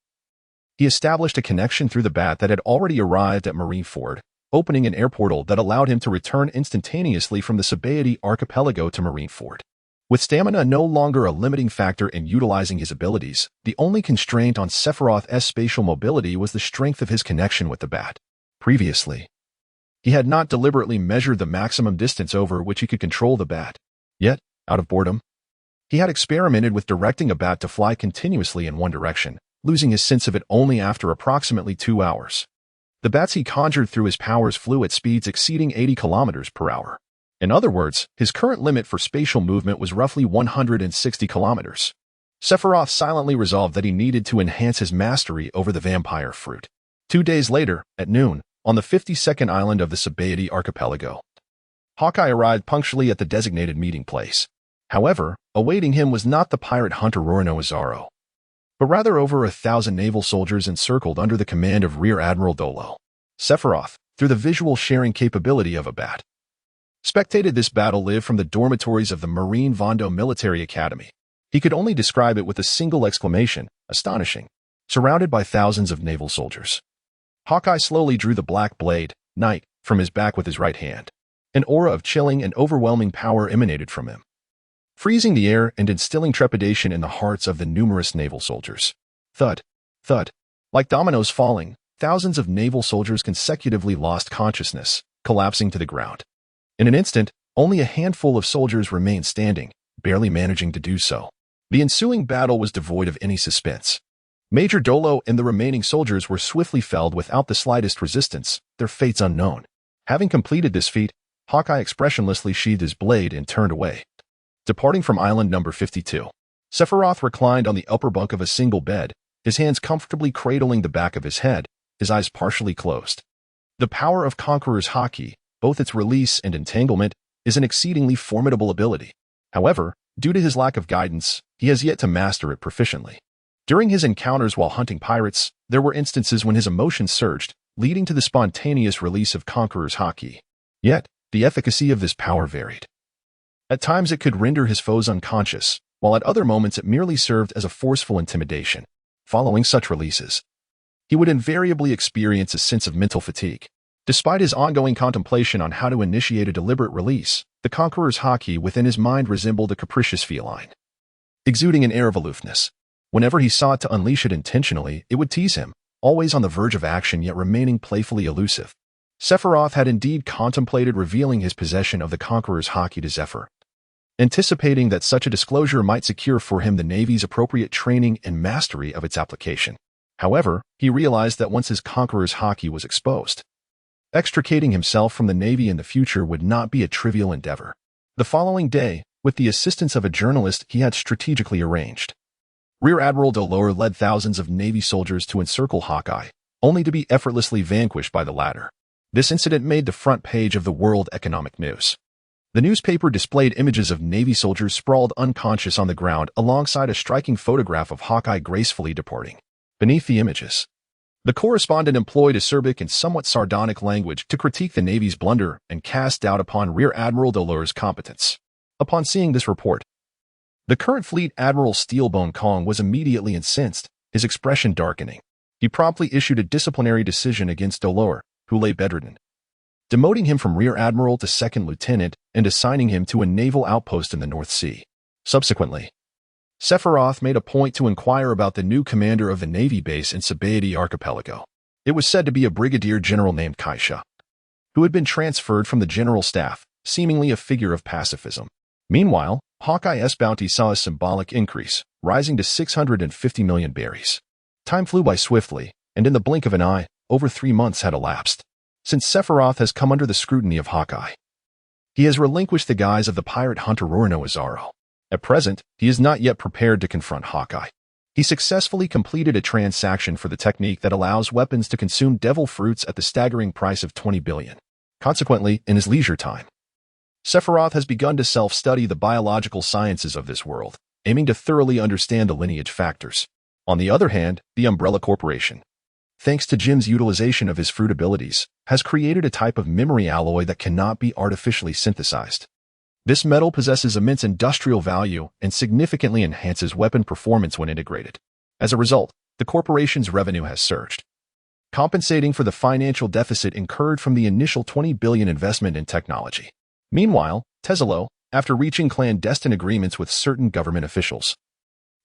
he established a connection through the bat that had already arrived at Marineford, opening an air portal that allowed him to return instantaneously from the Sephiroth archipelago to Marineford. With stamina no longer a limiting factor in utilizing his abilities, the only constraint on Sephiroth's spatial mobility was the strength of his connection with the bat. Previously, he had not deliberately measured the maximum distance over which he could control the bat. Yet, out of boredom, he had experimented with directing a bat to fly continuously in one direction, losing his sense of it only after approximately 2 hours. The bats he conjured through his powers flew at speeds exceeding 80 kilometers per hour. In other words, his current limit for spatial movement was roughly 160 kilometers. Sephiroth silently resolved that he needed to enhance his mastery over the vampire fruit. 2 days later, at noon, on the 52nd island of the Sephiroth archipelago, Hawkeye arrived punctually at the designated meeting place. However, awaiting him was not the pirate hunter Rorino Azaro, but rather over 1,000 naval soldiers encircled under the command of Rear Admiral Dolo. Sephiroth, through the visual sharing capability of a bat, spectated this battle live from the dormitories of the Marine Vondo Military Academy. He could only describe it with a single exclamation, astonishing. Surrounded by thousands of naval soldiers, Hawkeye slowly drew the black blade, knight, from his back with his right hand. An aura of chilling and overwhelming power emanated from him, freezing the air and instilling trepidation in the hearts of the numerous naval soldiers. Thud, thud. Like dominoes falling, thousands of naval soldiers consecutively lost consciousness, collapsing to the ground. In an instant, only a handful of soldiers remained standing, barely managing to do so. The ensuing battle was devoid of any suspense. Major Dolo and the remaining soldiers were swiftly felled without the slightest resistance, their fates unknown. Having completed this feat, Hawkeye expressionlessly sheathed his blade and turned away. Departing from island number 52, Sephiroth reclined on the upper bunk of a single bed, his hands comfortably cradling the back of his head, his eyes partially closed. The power of Conqueror's Haki, both its release and entanglement, is an exceedingly formidable ability. However, due to his lack of guidance, he has yet to master it proficiently. During his encounters while hunting pirates, there were instances when his emotions surged, leading to the spontaneous release of Conqueror's Haki. Yet, the efficacy of this power varied. At times it could render his foes unconscious, while at other moments it merely served as a forceful intimidation. Following such releases, he would invariably experience a sense of mental fatigue. Despite his ongoing contemplation on how to initiate a deliberate release, the Conqueror's Haki within his mind resembled a capricious feline, exuding an air of aloofness. Whenever he sought to unleash it intentionally, it would tease him, always on the verge of action yet remaining playfully elusive. Sephiroth had indeed contemplated revealing his possession of the Conqueror's Haki to Zephyr, anticipating that such a disclosure might secure for him the Navy's appropriate training and mastery of its application. However, he realized that once his Conqueror's Haki was exposed, extricating himself from the Navy in the future would not be a trivial endeavor. The following day, with the assistance of a journalist he had strategically arranged, Rear Admiral Dolor led thousands of Navy soldiers to encircle Hawkeye, only to be effortlessly vanquished by the latter. This incident made the front page of the World Economic News. The newspaper displayed images of Navy soldiers sprawled unconscious on the ground alongside a striking photograph of Hawkeye gracefully departing. Beneath the images, the correspondent employed acerbic and somewhat sardonic language to critique the Navy's blunder and cast doubt upon Rear Admiral Dolor's competence. Upon seeing this report, the current Fleet Admiral Steelbone Kong was immediately incensed, his expression darkening. He promptly issued a disciplinary decision against Dolor, who lay bedridden, demoting him from Rear Admiral to Second Lieutenant and assigning him to a naval outpost in the North Sea. Subsequently, Sephiroth made a point to inquire about the new commander of the Navy base in Sabaody Archipelago. It was said to be a brigadier general named Kaisha, who had been transferred from the general staff, seemingly a figure of pacifism. Meanwhile, Hawkeye's bounty saw a symbolic increase, rising to 650 million berries. Time flew by swiftly, and in the blink of an eye, over 3 months had elapsed since Sephiroth has come under the scrutiny of Hawkeye. He has relinquished the guise of the pirate hunter Rorno Azaro. At present, he is not yet prepared to confront Hawkeye. He successfully completed a transaction for the technique that allows weapons to consume devil fruits at the staggering price of 20 billion. Consequently, in his leisure time, Sephiroth has begun to self-study the biological sciences of this world, aiming to thoroughly understand the lineage factors. On the other hand, the Umbrella Corporation, thanks to Jim's utilization of his fruit abilities, has created a type of memory alloy that cannot be artificially synthesized. This metal possesses immense industrial value and significantly enhances weapon performance when integrated. As a result, the corporation's revenue has surged, compensating for the financial deficit incurred from the initial 20 billion investment in technology. Meanwhile, Tesalo, after reaching clandestine agreements with certain government officials,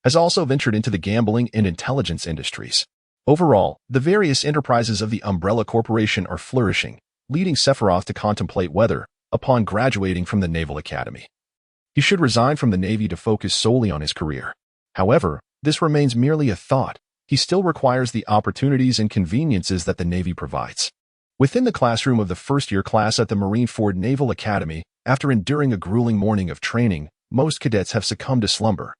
has also ventured into the gambling and intelligence industries. Overall, the various enterprises of the Umbrella Corporation are flourishing, leading Sephiroth to contemplate whether, upon graduating from the Naval Academy, he should resign from the Navy to focus solely on his career. However, this remains merely a thought. He still requires the opportunities and conveniences that the Navy provides. Within the classroom of the first-year class at the Marineford Naval Academy, after enduring a grueling morning of training, most cadets have succumbed to slumber,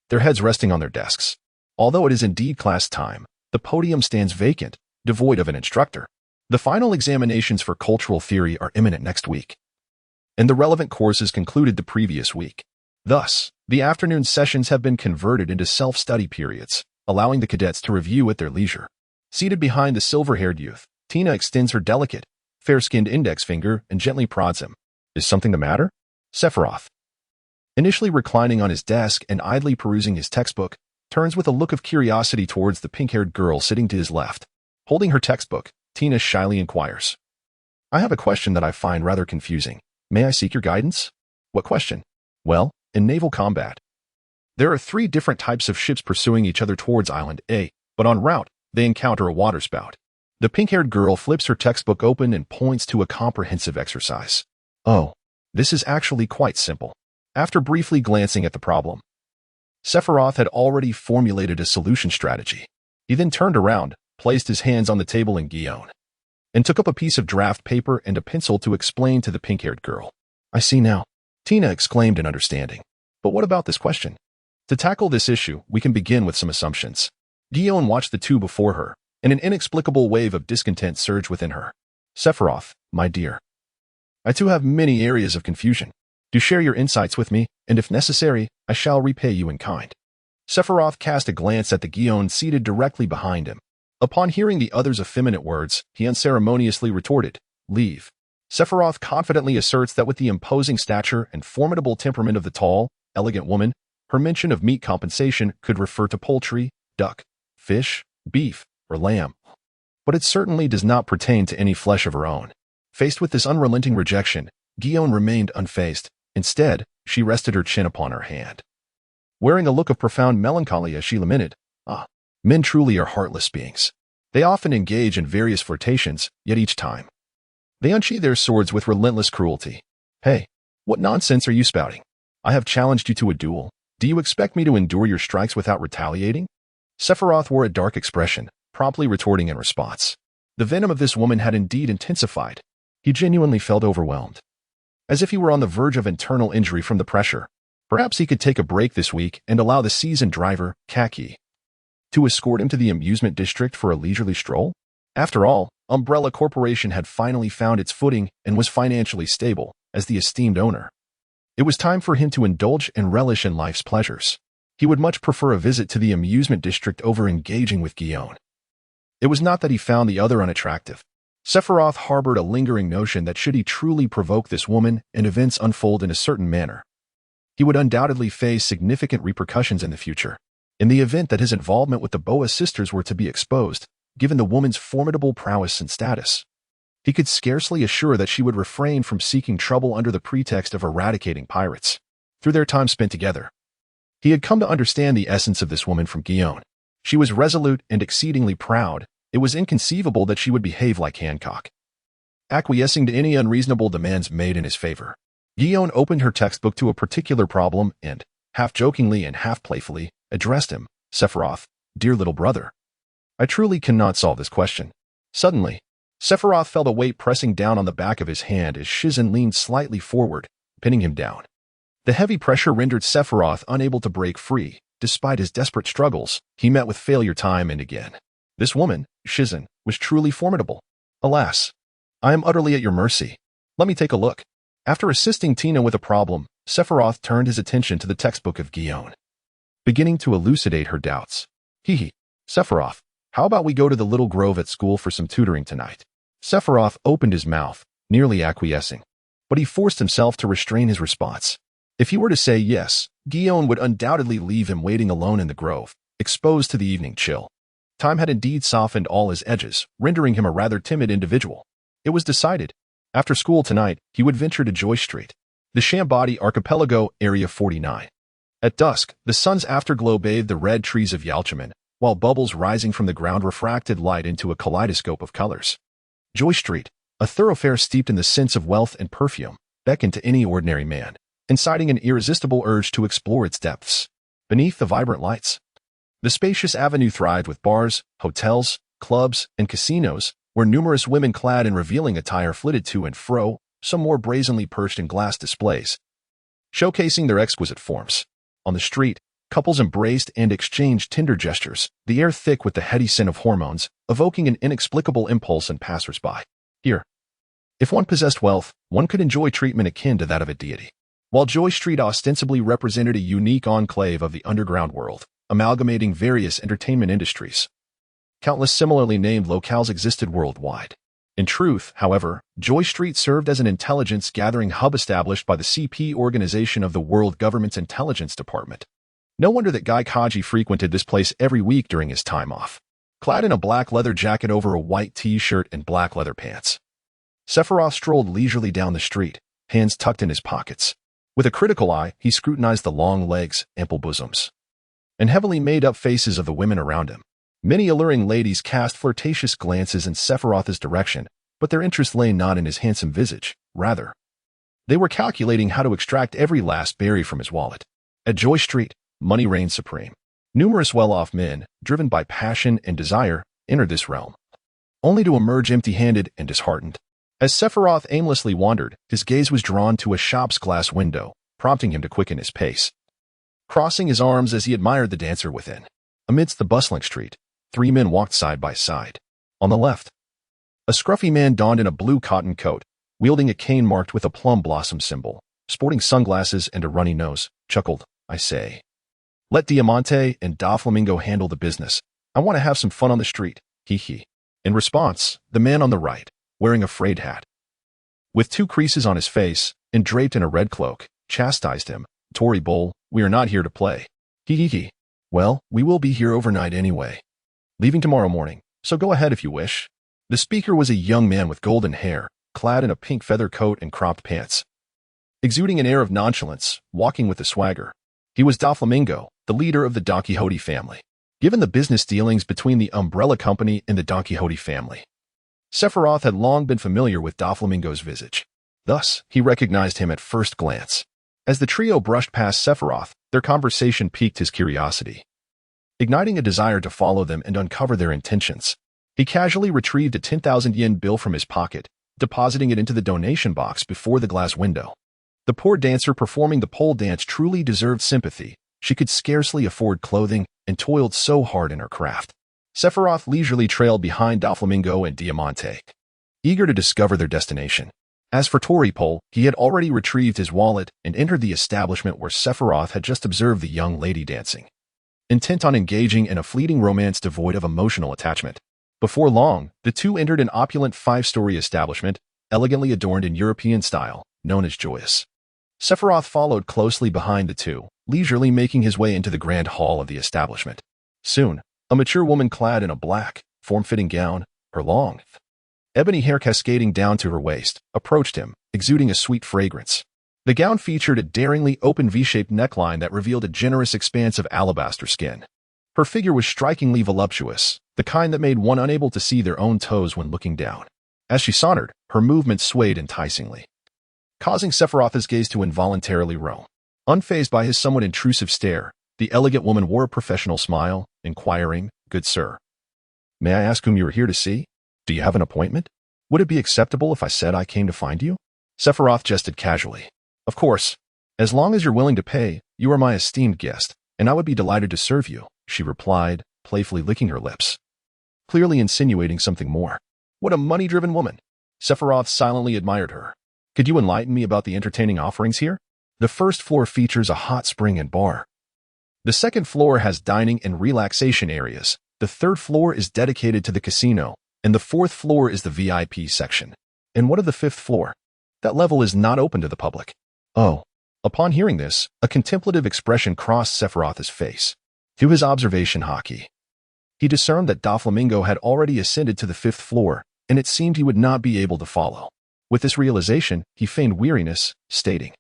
their heads resting on their desks. Although it is indeed class time, the podium stands vacant, devoid of an instructor. The final examinations for cultural theory are imminent next week, and the relevant courses concluded the previous week. Thus, the afternoon sessions have been converted into self-study periods, allowing the cadets to review at their leisure. Seated behind the silver-haired youth, Tina extends her delicate, fair-skinned index finger and gently prods him. Is something the matter? Sephiroth, initially reclining on his desk and idly perusing his textbook, turns with a look of curiosity towards the pink-haired girl sitting to his left. Holding her textbook, Tina shyly inquires, I have a question that I find rather confusing. May I seek your guidance? What question? Well, in naval combat, there are 3 different types of ships pursuing each other towards Island A, but en route, they encounter a waterspout. The pink-haired girl flips her textbook open and points to a comprehensive exercise. Oh, this is actually quite simple. After briefly glancing at the problem, Sephiroth had already formulated a solution strategy. He then turned around, placed his hands on the table in Guion, and took up a piece of draft paper and a pencil to explain to the pink-haired girl. I see now, Tina exclaimed in understanding. But what about this question? To tackle this issue, we can begin with some assumptions. Guion watched the two before her, and an inexplicable wave of discontent surged within her. Sephiroth, my dear, I too have many areas of confusion. Do share your insights with me, and if necessary, I shall repay you in kind. Sephiroth cast a glance at the Guion seated directly behind him. Upon hearing the other's effeminate words, he unceremoniously retorted, Leave. Sephiroth confidently asserts that with the imposing stature and formidable temperament of the tall, elegant woman, her mention of meat compensation could refer to poultry, duck, fish, beef, or lamb. But it certainly does not pertain to any flesh of her own. Faced with this unrelenting rejection, Guion remained unfazed. Instead, she rested her chin upon her hand, wearing a look of profound melancholy as she lamented, men truly are heartless beings. They often engage in various flirtations, yet each time, they unsheathe their swords with relentless cruelty. Hey, what nonsense are you spouting? I have challenged you to a duel. Do you expect me to endure your strikes without retaliating? Sephiroth wore a dark expression, promptly retorting in response. The venom of this woman had indeed intensified. He genuinely felt overwhelmed, as if he were on the verge of internal injury from the pressure. Perhaps he could take a break this week and allow the seasoned driver, Haki, to escort him to the amusement district for a leisurely stroll. After all, Umbrella Corporation had finally found its footing and was financially stable as the esteemed owner. It was time for him to indulge and relish in life's pleasures. He would much prefer a visit to the amusement district over engaging with Guion. It was not that he found the other unattractive. Sephiroth harbored a lingering notion that should he truly provoke this woman and events unfold in a certain manner, he would undoubtedly face significant repercussions in the future, in the event that his involvement with the Boa sisters were to be exposed, given the woman's formidable prowess and status. He could scarcely assure that she would refrain from seeking trouble under the pretext of eradicating pirates. Through their time spent together, he had come to understand the essence of this woman from Guion. She was resolute and exceedingly proud. It was inconceivable that she would behave like Hancock, acquiescing to any unreasonable demands made in his favor. Guion opened her textbook to a particular problem and, half jokingly and half playfully, addressed him, Sephiroth, dear little brother. I truly cannot solve this question. Suddenly, Sephiroth felt a weight pressing down on the back of his hand as Shizen leaned slightly forward, pinning him down. The heavy pressure rendered Sephiroth unable to break free. Despite his desperate struggles, he met with failure time and again. This woman, Shizen, was truly formidable. Alas, I am utterly at your mercy. Let me take a look. After assisting Tina with a problem, Sephiroth turned his attention to the textbook of Guion, beginning to elucidate her doubts. Sephiroth, how about we go to the little grove at school for some tutoring tonight? Sephiroth opened his mouth, nearly acquiescing, but he forced himself to restrain his response. If he were to say yes, Guion would undoubtedly leave him waiting alone in the grove, exposed to the evening chill. Time had indeed softened all his edges, rendering him a rather timid individual. It was decided. After school tonight, he would venture to Joy Street, the Shambadi Archipelago, Area 49. At dusk, the sun's afterglow bathed the red trees of Yalchaman, while bubbles rising from the ground refracted light into a kaleidoscope of colors. Joy Street, a thoroughfare steeped in the scents of wealth and perfume, beckoned to any ordinary man, inciting an irresistible urge to explore its depths. Beneath the vibrant lights, the spacious avenue thrived with bars, hotels, clubs, and casinos, where numerous women clad in revealing attire flitted to and fro, some more brazenly perched in glass displays, showcasing their exquisite forms. On the street, couples embraced and exchanged tender gestures, the air thick with the heady scent of hormones, evoking an inexplicable impulse in passers-by. Here, if one possessed wealth, one could enjoy treatment akin to that of a deity. While Joy Street ostensibly represented a unique enclave of the underground world, amalgamating various entertainment industries, countless similarly named locales existed worldwide. In truth, however, Joy Street served as an intelligence-gathering hub established by the CP organization of the World Government's Intelligence Department. No wonder that Guy Kaji frequented this place every week during his time off. Clad in a black leather jacket over a white t-shirt and black leather pants, Sephiroth strolled leisurely down the street, hands tucked in his pockets. With a critical eye, he scrutinized the long legs, ample bosoms, and heavily made-up faces of the women around him. Many alluring ladies cast flirtatious glances in Sephiroth's direction, but their interest lay not in his handsome visage. Rather, they were calculating how to extract every last berry from his wallet. At Joy Street, money reigned supreme. Numerous well-off men, driven by passion and desire, entered this realm, only to emerge empty-handed and disheartened. As Sephiroth aimlessly wandered, his gaze was drawn to a shop's glass window, prompting him to quicken his pace. Crossing his arms as he admired the dancer within. Amidst the bustling street, 3 men walked side by side. On the left, a scruffy man donned in a blue cotton coat, wielding a cane marked with a plum blossom symbol, sporting sunglasses and a runny nose, chuckled, "I say, let Diamante and Doflamingo handle the business. I want to have some fun on the street, hee." In response, the man on the right, wearing a frayed hat, with 2 creases on his face and draped in a red cloak, chastised him, "Tory Bull, we are not here to play. Hee. Well, we will be here overnight anyway. Leaving tomorrow morning, so go ahead if you wish." The speaker was a young man with golden hair, clad in a pink feather coat and cropped pants, exuding an air of nonchalance, walking with a swagger. He was Doflamingo, the leader of the Don Quixote family. Given the business dealings between the Umbrella Company and the Don Quixote family, Sephiroth had long been familiar with Doflamingo's visage. Thus, he recognized him at first glance. As the trio brushed past Sephiroth, their conversation piqued his curiosity, igniting a desire to follow them and uncover their intentions. He casually retrieved a 10,000 yen bill from his pocket, depositing it into the donation box before the glass window. The poor dancer performing the pole dance truly deserved sympathy. She could scarcely afford clothing and toiled so hard in her craft. Sephiroth leisurely trailed behind Doflamingo and Diamante, eager to discover their destination. As for Toripol, he had already retrieved his wallet and entered the establishment where Sephiroth had just observed the young lady dancing, intent on engaging in a fleeting romance devoid of emotional attachment. Before long, the two entered an opulent 5-story establishment, elegantly adorned in European style, known as Joyous. Sephiroth followed closely behind the two, leisurely making his way into the grand hall of the establishment. Soon, a mature woman clad in a black, form-fitting gown, her long, ebony hair cascading down to her waist, approached him, exuding a sweet fragrance. The gown featured a daringly open V-shaped neckline that revealed a generous expanse of alabaster skin. Her figure was strikingly voluptuous, the kind that made one unable to see their own toes when looking down. As she sauntered, her movements swayed enticingly, causing Sephiroth's gaze to involuntarily roam. Unfazed by his somewhat intrusive stare, the elegant woman wore a professional smile, inquiring, "Good sir, may I ask whom you are here to see? Do you have an appointment? Would it be acceptable if I said I came to find you?" Sephiroth jested casually. "Of course. As long as you're willing to pay, you are my esteemed guest, and I would be delighted to serve you," she replied, playfully licking her lips, clearly insinuating something more. What a money-driven woman! Sephiroth silently admired her. "Could you enlighten me about the entertaining offerings here?" The first floor features a hot spring and bar. The second floor has dining and relaxation areas. The third floor is dedicated to the casino, and the fourth floor is the VIP section. And what of the fifth floor? That level is not open to the public. Oh. Upon hearing this, a contemplative expression crossed Sephiroth's face. To his observation Haki, he discerned that Doflamingo had already ascended to the fifth floor, and it seemed he would not be able to follow. With this realization, he feigned weariness, stating,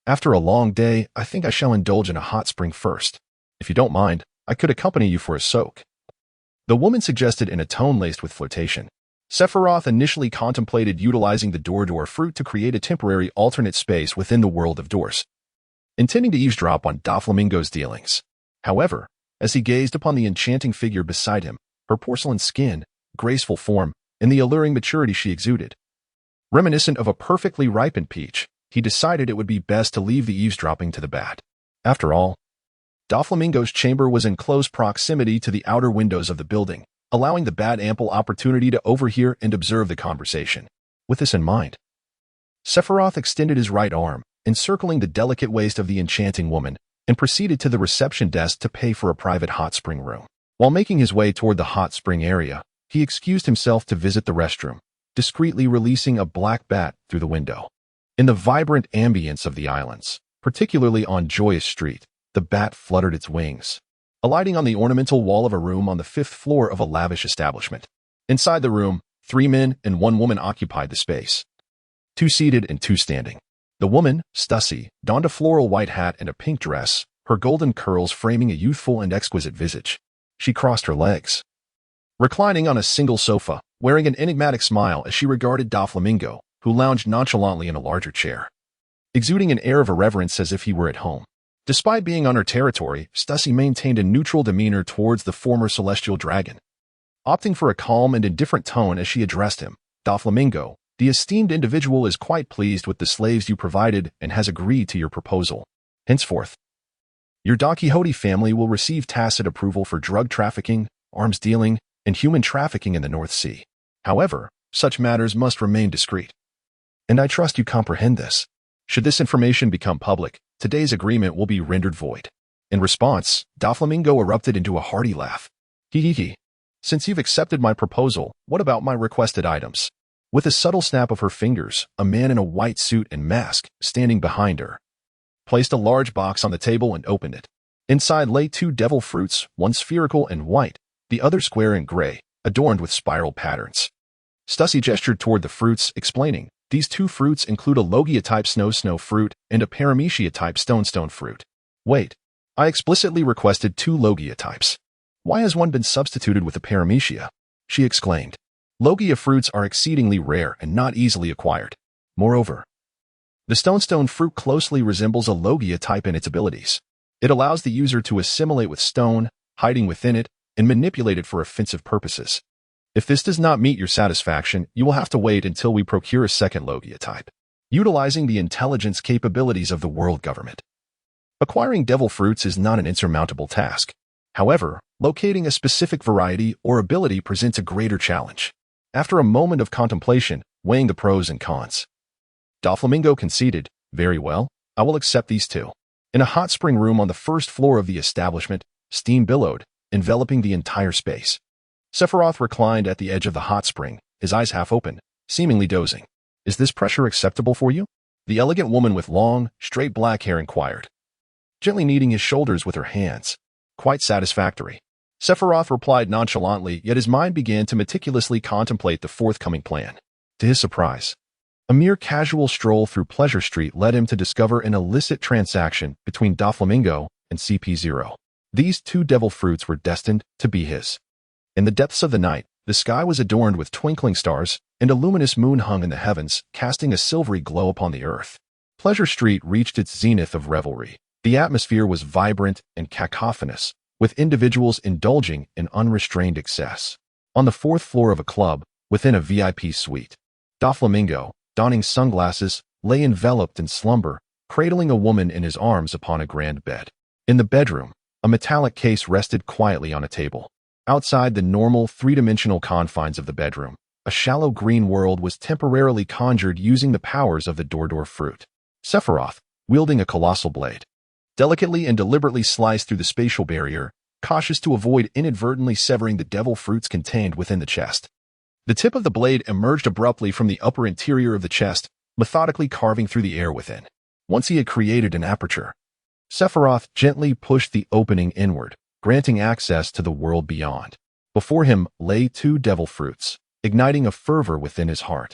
"After a long day, I think I shall indulge in a hot spring first. If you don't mind, I could accompany you for a soak," the woman suggested in a tone laced with flirtation. Sephiroth initially contemplated utilizing the door fruit to create a temporary alternate space within the world of doors, intending to eavesdrop on Doflamingo's dealings. However, as he gazed upon the enchanting figure beside him, her porcelain skin, graceful form, and the alluring maturity she exuded, reminiscent of a perfectly ripened peach, he decided it would be best to leave the eavesdropping to the bat. After all, Doflamingo's chamber was in close proximity to the outer windows of the building, allowing the bat ample opportunity to overhear and observe the conversation. With this in mind, Sephiroth extended his right arm, encircling the delicate waist of the enchanting woman, and proceeded to the reception desk to pay for a private hot spring room. While making his way toward the hot spring area, he excused himself to visit the restroom, discreetly releasing a black bat through the window. In the vibrant ambience of the islands, particularly on Joyous Street, the bat fluttered its wings, alighting on the ornamental wall of a room on the 5th floor of a lavish establishment. Inside the room, 3 men and 1 woman occupied the space. 2 seated and 2 standing. The woman, Stussy, donned a floral white hat and a pink dress, her golden curls framing a youthful and exquisite visage. She crossed her legs, reclining on a single sofa, wearing an enigmatic smile as she regarded Doflamingo, who lounged nonchalantly in a larger chair, exuding an air of irreverence as if he were at home. Despite being on her territory, Stussy maintained a neutral demeanor towards the former celestial dragon, opting for a calm and indifferent tone as she addressed him. Doflamingo, the esteemed individual is quite pleased with the slaves you provided and has agreed to your proposal. Henceforth, your Don Quixote family will receive tacit approval for drug trafficking, arms dealing, and human trafficking in the North Sea. However, such matters must remain discreet. And I trust you comprehend this. Should this information become public, today's agreement will be rendered void. In response, Doflamingo erupted into a hearty laugh. Hee. Since you've accepted my proposal, what about my requested items? With a subtle snap of her fingers, a man in a white suit and mask, standing behind her, placed a large box on the table and opened it. Inside lay 2 devil fruits, one spherical and white, the other square and gray, adorned with spiral patterns. Stussy gestured toward the fruits, explaining, these 2 fruits include a Logia-type snow fruit and a Paramecia-type stone fruit. Wait, I explicitly requested 2 Logia types. Why has one been substituted with a Paramecia? She exclaimed. Logia fruits are exceedingly rare and not easily acquired. Moreover, the stone fruit closely resembles a Logia type in its abilities. It allows the user to assimilate with stone, hiding within it, and manipulate it for offensive purposes. If this does not meet your satisfaction, you will have to wait until we procure a second Logia type, utilizing the intelligence capabilities of the world government. Acquiring devil fruits is not an insurmountable task. However, locating a specific variety or ability presents a greater challenge. After a moment of contemplation, weighing the pros and cons, Doflamingo conceded, very well, I will accept these 2. In a hot spring room on the 1st floor of the establishment, steam billowed, enveloping the entire space. Sephiroth reclined at the edge of the hot spring, his eyes half open, seemingly dozing. Is this pressure acceptable for you? The elegant woman with long, straight black hair inquired, gently kneading his shoulders with her hands. Quite satisfactory. Sephiroth replied nonchalantly, yet his mind began to meticulously contemplate the forthcoming plan. To his surprise, a mere casual stroll through Pleasure Street led him to discover an illicit transaction between Doflamingo and CP0. These 2 devil fruits were destined to be his. In the depths of the night, the sky was adorned with twinkling stars, and a luminous moon hung in the heavens, casting a silvery glow upon the earth. Pleasure Street reached its zenith of revelry. The atmosphere was vibrant and cacophonous, with individuals indulging in unrestrained excess. On the 4th floor of a club, within a VIP suite, Doflamingo, donning sunglasses, lay enveloped in slumber, cradling a woman in his arms upon a grand bed. In the bedroom, a metallic case rested quietly on a table. Outside the normal 3-dimensional confines of the bedroom, a shallow green world was temporarily conjured using the powers of the Dordor fruit. Sephiroth, wielding a colossal blade, delicately and deliberately sliced through the spatial barrier, cautious to avoid inadvertently severing the devil fruits contained within the chest. The tip of the blade emerged abruptly from the upper interior of the chest, methodically carving through the air within. Once he had created an aperture, Sephiroth gently pushed the opening inward, granting access to the world beyond. Before him lay 2 devil fruits, igniting a fervor within his heart.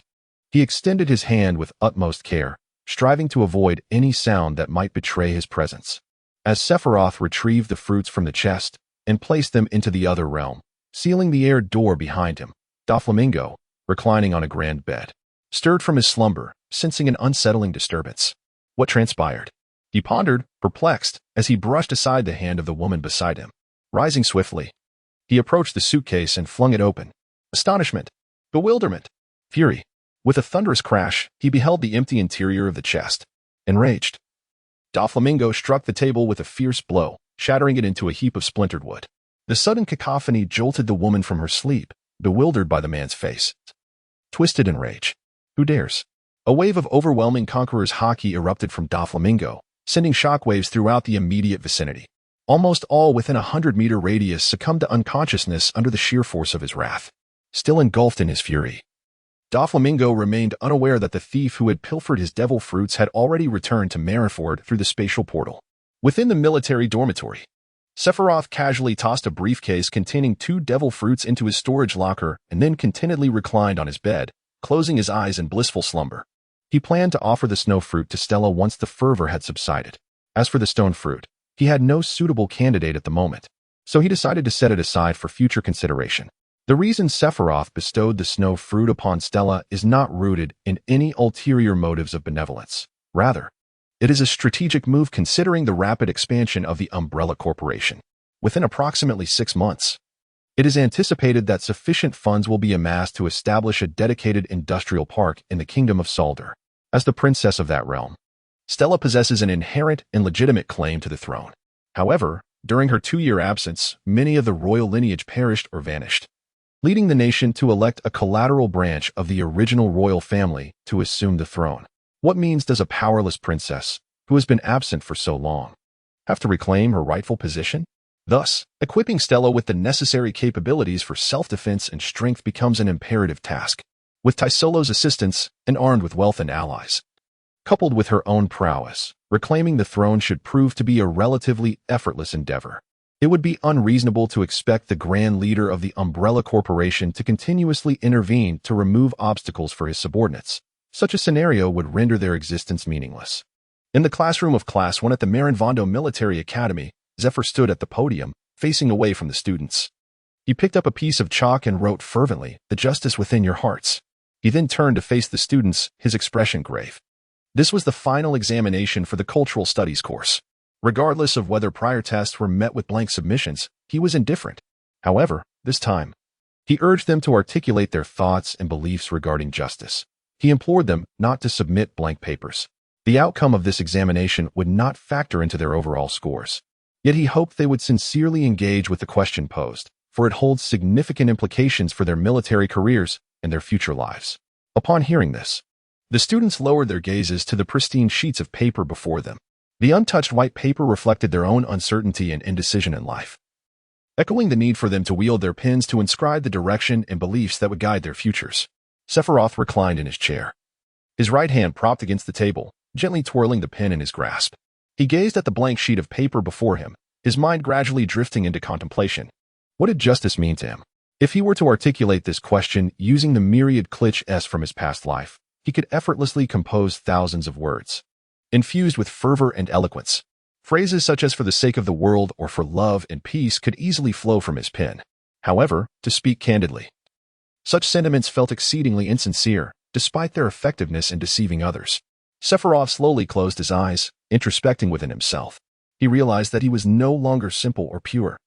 He extended his hand with utmost care, striving to avoid any sound that might betray his presence. As Sephiroth retrieved the fruits from the chest and placed them into the other realm, sealing the air door behind him, Doflamingo, reclining on a grand bed, stirred from his slumber, sensing an unsettling disturbance. What transpired? He pondered, perplexed, as he brushed aside the hand of the woman beside him. Rising swiftly, he approached the suitcase and flung it open. Astonishment, bewilderment, fury. With a thunderous crash, he beheld the empty interior of the chest. Enraged, Doflamingo struck the table with a fierce blow, shattering it into a heap of splintered wood. The sudden cacophony jolted the woman from her sleep, bewildered by the man's face. Twisted in rage. Who dares? A wave of overwhelming Conqueror's Haki erupted from Doflamingo, sending shockwaves throughout the immediate vicinity. Almost all within a 100-meter radius succumbed to unconsciousness under the sheer force of his wrath. Still engulfed in his fury, Doflamingo remained unaware that the thief who had pilfered his devil fruits had already returned to Marineford through the spatial portal. Within the military dormitory, Sephiroth casually tossed a briefcase containing 2 devil fruits into his storage locker and then contentedly reclined on his bed, closing his eyes in blissful slumber. He planned to offer the snow fruit to Stella once the fervor had subsided. As for the stone fruit, he had no suitable candidate at the moment, so he decided to set it aside for future consideration. The reason Sephiroth bestowed the snow fruit upon Stella is not rooted in any ulterior motives of benevolence. Rather, it is a strategic move considering the rapid expansion of the Umbrella Corporation. Within approximately 6 months, it is anticipated that sufficient funds will be amassed to establish a dedicated industrial park in the Kingdom of Saldar. As the princess of that realm, Stella possesses an inherent and legitimate claim to the throne. However, during her 2-year absence, many of the royal lineage perished or vanished, leading the nation to elect a collateral branch of the original royal family to assume the throne. What means does a powerless princess, who has been absent for so long, have to reclaim her rightful position? Thus, equipping Stella with the necessary capabilities for self-defense and strength becomes an imperative task. With Tisolo's assistance and armed with wealth and allies, coupled with her own prowess, reclaiming the throne should prove to be a relatively effortless endeavor. It would be unreasonable to expect the Grand Leader of the Umbrella Corporation to continuously intervene to remove obstacles for his subordinates. Such a scenario would render their existence meaningless. In the classroom of Class 1 at the Marinvondo Military Academy, Zephyr stood at the podium, facing away from the students. He picked up a piece of chalk and wrote fervently, "The justice within your hearts." He then turned to face the students, his expression grave. This was the final examination for the Cultural Studies course. Regardless of whether prior tests were met with blank submissions, he was indifferent. However, this time, he urged them to articulate their thoughts and beliefs regarding justice. He implored them not to submit blank papers. The outcome of this examination would not factor into their overall scores. Yet he hoped they would sincerely engage with the question posed, for it holds significant implications for their military careers and their future lives. Upon hearing this, the students lowered their gazes to the pristine sheets of paper before them. The untouched white paper reflected their own uncertainty and indecision in life, echoing the need for them to wield their pens to inscribe the direction and beliefs that would guide their futures. Sephiroth reclined in his chair, his right hand propped against the table, gently twirling the pen in his grasp. He gazed at the blank sheet of paper before him, his mind gradually drifting into contemplation. What did justice mean to him? If he were to articulate this question using the myriad cliches from his past life, he could effortlessly compose thousands of words, infused with fervor and eloquence. Phrases such as "for the sake of the world" or "for love and peace" could easily flow from his pen. However, to speak candidly, such sentiments felt exceedingly insincere, despite their effectiveness in deceiving others. Sephiroth slowly closed his eyes, introspecting within himself. He realized that he was no longer simple or pure.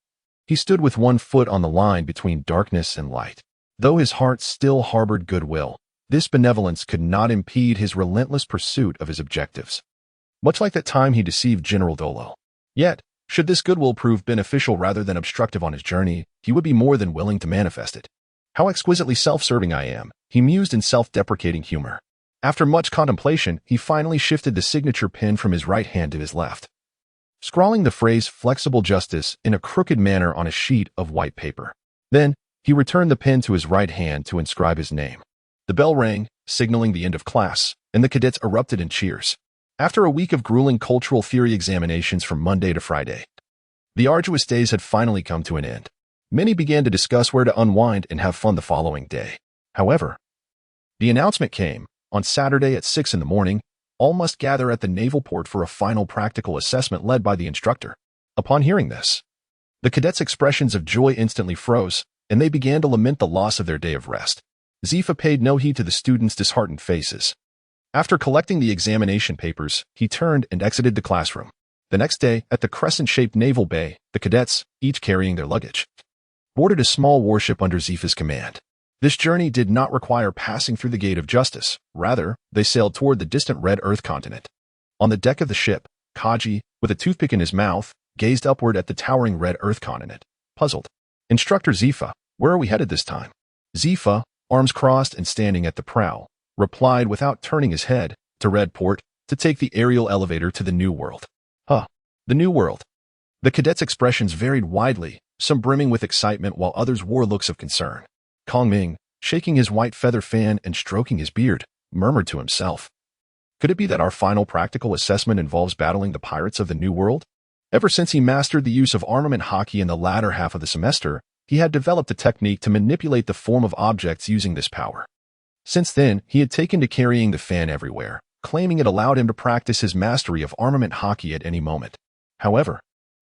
He stood with one foot on the line between darkness and light. Though his heart still harbored goodwill, this benevolence could not impede his relentless pursuit of his objectives. Much like that time he deceived General Dolo. Yet, should this goodwill prove beneficial rather than obstructive on his journey, he would be more than willing to manifest it. How exquisitely self-serving I am, he mused in self-deprecating humor. After much contemplation, he finally shifted the signature pen from his right hand to his left, scrawling the phrase "flexible justice" in a crooked manner on a sheet of white paper. Then, he returned the pen to his right hand to inscribe his name. The bell rang, signaling the end of class, and the cadets erupted in cheers. After a week of grueling cultural theory examinations from Monday to Friday, the arduous days had finally come to an end. Many began to discuss where to unwind and have fun the following day. However, the announcement came. On Saturday at 6 in the morning, all must gather at the naval port for a final practical assessment led by the instructor. Upon hearing this, the cadets' expressions of joy instantly froze, and they began to lament the loss of their day of rest. Zifa paid no heed to the students' disheartened faces. After collecting the examination papers, he turned and exited the classroom. The next day, at the crescent-shaped naval bay, the cadets, each carrying their luggage, boarded a small warship under Zifa's command. This journey did not require passing through the Gate of Justice. Rather, they sailed toward the distant Red Earth continent. On the deck of the ship, Kaji, with a toothpick in his mouth, gazed upward at the towering Red Earth continent, puzzled. "Instructor Zifa, where are we headed this time?" Zifa, arms crossed and standing at the prow, replied without turning his head, "To Redport, to take the aerial elevator to the New World." "Huh, the New World." The cadets' expressions varied widely, some brimming with excitement while others wore looks of concern. Kong Ming, shaking his white feather fan and stroking his beard, murmured to himself. Could it be that our final practical assessment involves battling the pirates of the New World? Ever since he mastered the use of armament Haki in the latter half of the semester, he had developed a technique to manipulate the form of objects using this power. Since then, he had taken to carrying the fan everywhere, claiming it allowed him to practice his mastery of armament Haki at any moment. However,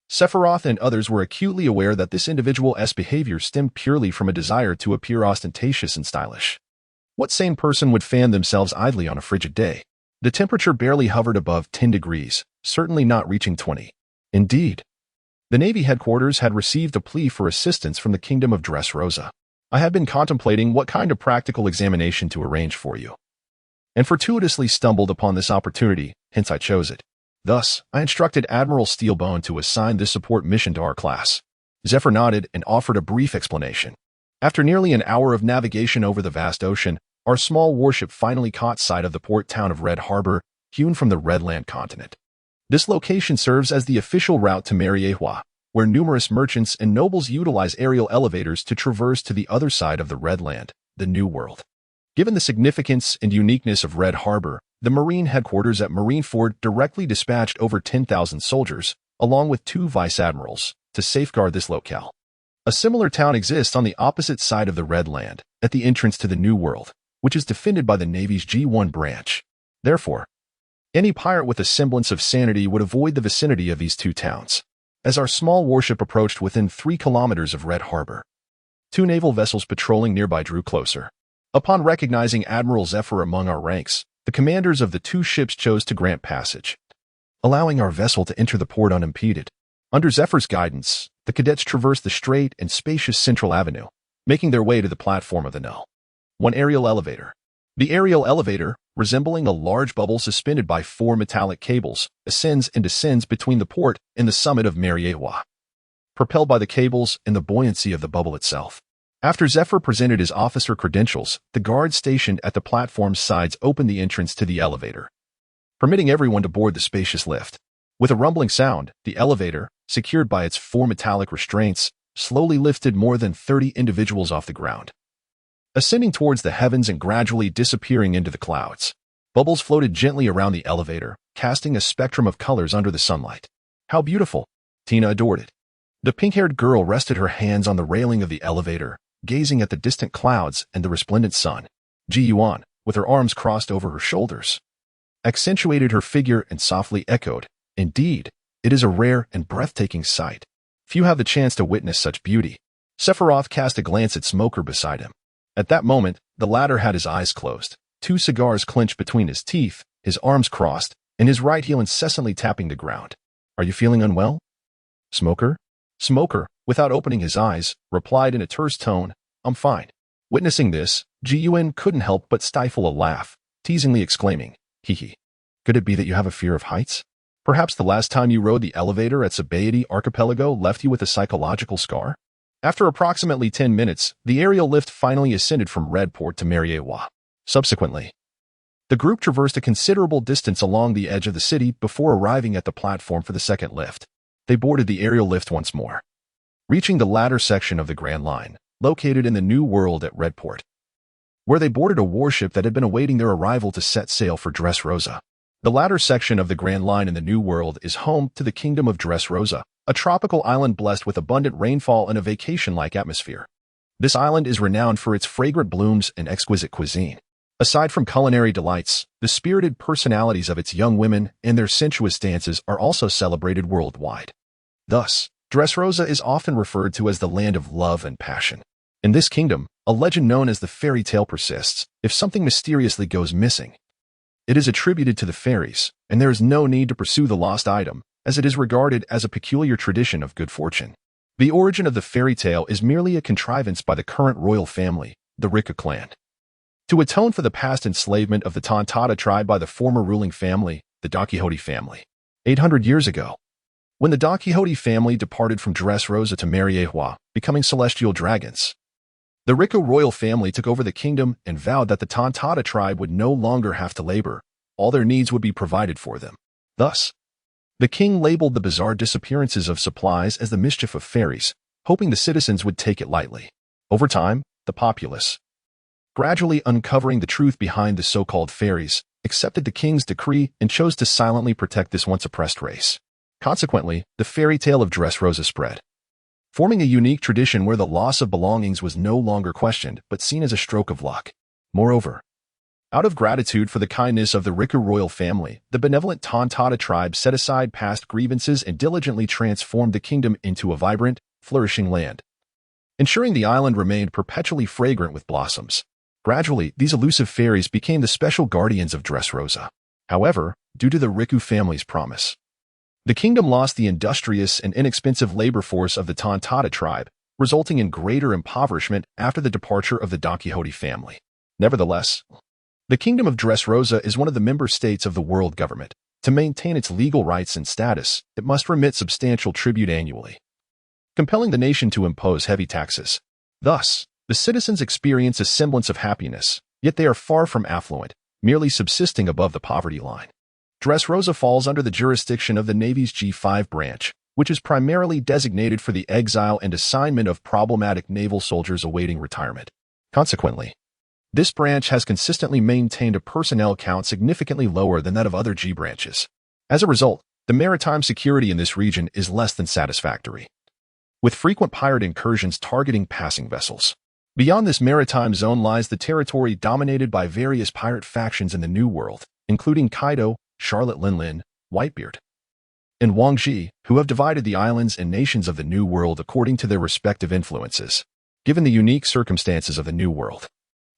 Sephiroth and others were acutely aware that this individual's behavior stemmed purely from a desire to appear ostentatious and stylish. What sane person would fan themselves idly on a frigid day? The temperature barely hovered above 10 degrees, certainly not reaching 20. Indeed, the Navy headquarters had received a plea for assistance from the Kingdom of Dress Rosa. I had been contemplating what kind of practical examination to arrange for you, and fortuitously stumbled upon this opportunity, hence I chose it. Thus, I instructed Admiral Steelbone to assign this support mission to our class. Zephyr nodded and offered a brief explanation. After nearly an hour of navigation over the vast ocean, our small warship finally caught sight of the port town of Red Harbor, hewn from the Redland continent. This location serves as the official route to Mariehua, where numerous merchants and nobles utilize aerial elevators to traverse to the other side of the Redland, the New World. Given the significance and uniqueness of Red Harbor, the Marine headquarters at Marineford directly dispatched over 10,000 soldiers, along with 2 vice-admirals, to safeguard this locale. A similar town exists on the opposite side of the Redland, at the entrance to the New World, which is defended by the Navy's G1 branch. Therefore, any pirate with a semblance of sanity would avoid the vicinity of these 2 towns. As our small warship approached within 3 kilometers of Red Harbor, 2 naval vessels patrolling nearby drew closer. Upon recognizing Admiral Zephyr among our ranks, the commanders of the 2 ships chose to grant passage, allowing our vessel to enter the port unimpeded. Under Zephyr's guidance, the cadets traversed the straight and spacious Central Avenue, making their way to the platform of the Null. 1 aerial elevator. The aerial elevator, resembling a large bubble suspended by 4 metallic cables, ascends and descends between the port and the summit of Mariehua, propelled by the cables and the buoyancy of the bubble itself. After Zephyr presented his officer credentials, the guards stationed at the platform's sides opened the entrance to the elevator, permitting everyone to board the spacious lift. With a rumbling sound, the elevator, secured by its 4 metallic restraints, slowly lifted more than 30 individuals off the ground, ascending towards the heavens and gradually disappearing into the clouds. Bubbles floated gently around the elevator, casting a spectrum of colors under the sunlight. How beautiful! Tina adored it. The pink-haired girl rested her hands on the railing of the elevator, gazing at the distant clouds and the resplendent sun. Ji Yuan, with her arms crossed over her shoulders, accentuated her figure and softly echoed, "Indeed, it is a rare and breathtaking sight. Few have the chance to witness such beauty." Sephiroth cast a glance at Smoker beside him. At that moment, the latter had his eyes closed, 2 cigars clenched between his teeth, his arms crossed, and his right heel incessantly tapping the ground. "Are you feeling unwell, Smoker?" Smoker, without opening his eyes, replied in a terse tone, "I'm fine." Witnessing this, Ji Yuan couldn't help but stifle a laugh, teasingly exclaiming, "Hee hee. Could it be that you have a fear of heights? Perhaps the last time you rode the elevator at Sabaody Archipelago left you with a psychological scar?" After approximately 10 minutes, the aerial lift finally ascended from Redport to Mariehua. Subsequently, the group traversed a considerable distance along the edge of the city before arriving at the platform for the second lift. They boarded the aerial lift once more, reaching the latter section of the Grand Line, located in the New World at Redport, where they boarded a warship that had been awaiting their arrival to set sail for Dress Rosa. The latter section of the Grand Line in the New World is home to the Kingdom of Dress Rosa, a tropical island blessed with abundant rainfall and a vacation-like atmosphere. This island is renowned for its fragrant blooms and exquisite cuisine. Aside from culinary delights, the spirited personalities of its young women and their sensuous dances are also celebrated worldwide. Thus, Dress Rosa is often referred to as the land of love and passion. In this kingdom, a legend known as the fairy tale persists. If something mysteriously goes missing, it is attributed to the fairies, and there is no need to pursue the lost item, as it is regarded as a peculiar tradition of good fortune. The origin of the fairy tale is merely a contrivance by the current royal family, the Rika clan, to atone for the past enslavement of the Tontata tribe by the former ruling family, the Dakihote family. 800 years ago, when the Dakihote family departed from Dress Rosa to Mariehua, becoming celestial dragons, the Rika royal family took over the kingdom and vowed that the Tontata tribe would no longer have to labor. All their needs would be provided for them. Thus, the king labeled the bizarre disappearances of supplies as the mischief of fairies, hoping the citizens would take it lightly. Over time, the populace, gradually uncovering the truth behind the so-called fairies, accepted the king's decree and chose to silently protect this once oppressed race. Consequently, the fairy tale of Dress Rosa spread, forming a unique tradition where the loss of belongings was no longer questioned but seen as a stroke of luck. Moreover, out of gratitude for the kindness of the Riku royal family, the benevolent Tontata tribe set aside past grievances and diligently transformed the kingdom into a vibrant, flourishing land, ensuring the island remained perpetually fragrant with blossoms. Gradually, these elusive fairies became the special guardians of Dress Rosa. However, due to the Riku family's promise, the kingdom lost the industrious and inexpensive labor force of the Tontata tribe, resulting in greater impoverishment after the departure of the Don Quixote family. Nevertheless, the Kingdom of Dress Rosa is one of the member states of the world government. To maintain its legal rights and status, it must remit substantial tribute annually, compelling the nation to impose heavy taxes. Thus, the citizens experience a semblance of happiness, yet they are far from affluent, merely subsisting above the poverty line. Dress Rosa falls under the jurisdiction of the Navy's G5 branch, which is primarily designated for the exile and assignment of problematic naval soldiers awaiting retirement. Consequently, this branch has consistently maintained a personnel count significantly lower than that of other G branches. As a result, the maritime security in this region is less than satisfactory, with frequent pirate incursions targeting passing vessels. Beyond this maritime zone lies the territory dominated by various pirate factions in the New World, including Kaido, Charlotte Linlin, Whitebeard, and Wang Ji, who have divided the islands and nations of the New World according to their respective influences. Given the unique circumstances of the New World,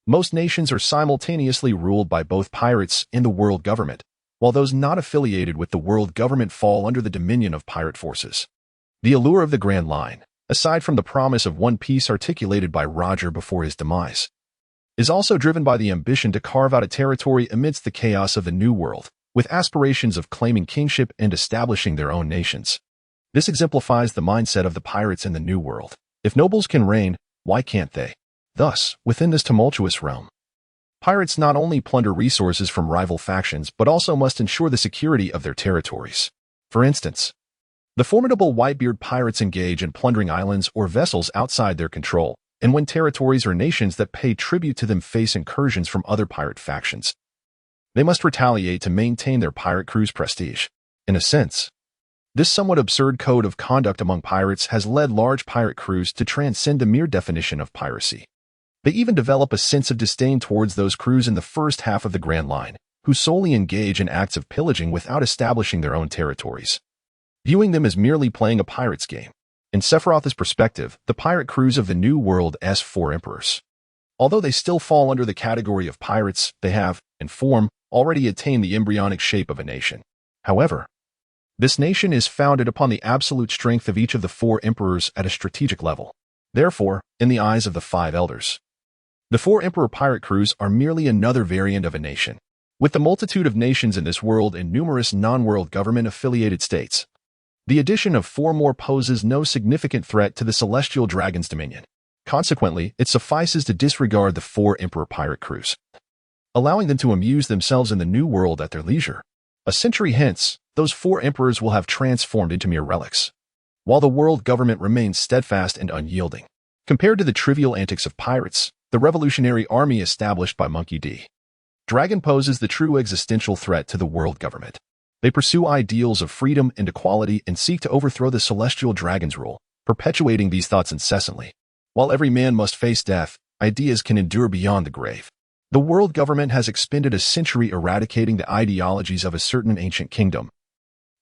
most nations are simultaneously ruled by both pirates and the world government, while those not affiliated with the world government fall under the dominion of pirate forces. The allure of the Grand Line, aside from the promise of one piece articulated by Roger before his demise, is also driven by the ambition to carve out a territory amidst the chaos of the New World, with aspirations of claiming kingship and establishing their own nations. This exemplifies the mindset of the pirates in the New World. If nobles can reign, why can't they? Thus, within this tumultuous realm, pirates not only plunder resources from rival factions but also must ensure the security of their territories. For instance, the formidable Whitebeard pirates engage in plundering islands or vessels outside their control, and when territories or nations that pay tribute to them face incursions from other pirate factions, they must retaliate to maintain their pirate crew's prestige. In a sense, this somewhat absurd code of conduct among pirates has led large pirate crews to transcend the mere definition of piracy. They even develop a sense of disdain towards those crews in the first half of the Grand Line, who solely engage in acts of pillaging without establishing their own territories, viewing them as merely playing a pirate's game. In Sephiroth's perspective, the pirate crews of the New World's 4 emperors, although they still fall under the category of pirates, they have, in form, already attained the embryonic shape of a nation. However, this nation is founded upon the absolute strength of each of the 4 emperors at a strategic level. Therefore, in the eyes of the 5 elders, the 4 emperor pirate crews are merely another variant of a nation. With the multitude of nations in this world and numerous non-world government-affiliated states, the addition of 4 more poses no significant threat to the celestial dragon's dominion. Consequently, it suffices to disregard the 4 emperor pirate crews, allowing them to amuse themselves in the New World at their leisure. A century hence, those 4 emperors will have transformed into mere relics, while the world government remains steadfast and unyielding. Compared to the trivial antics of pirates, the revolutionary army established by Monkey D. Dragon poses the true existential threat to the world government. They pursue ideals of freedom and equality and seek to overthrow the celestial dragon's rule, perpetuating these thoughts incessantly. While every man must face death, ideas can endure beyond the grave. The world government has expended a century eradicating the ideologies of a certain ancient kingdom,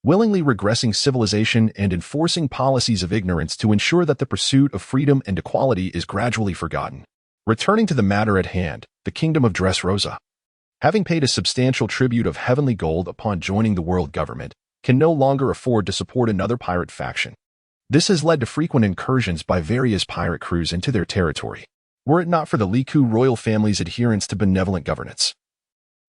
willingly regressing civilization and enforcing policies of ignorance to ensure that the pursuit of freedom and equality is gradually forgotten. Returning to the matter at hand, the kingdom of Dress Rosa, having paid a substantial tribute of heavenly gold upon joining the world government, can no longer afford to support another pirate faction. This has led to frequent incursions by various pirate crews into their territory, were it not for the Riku royal family's adherence to benevolent governance,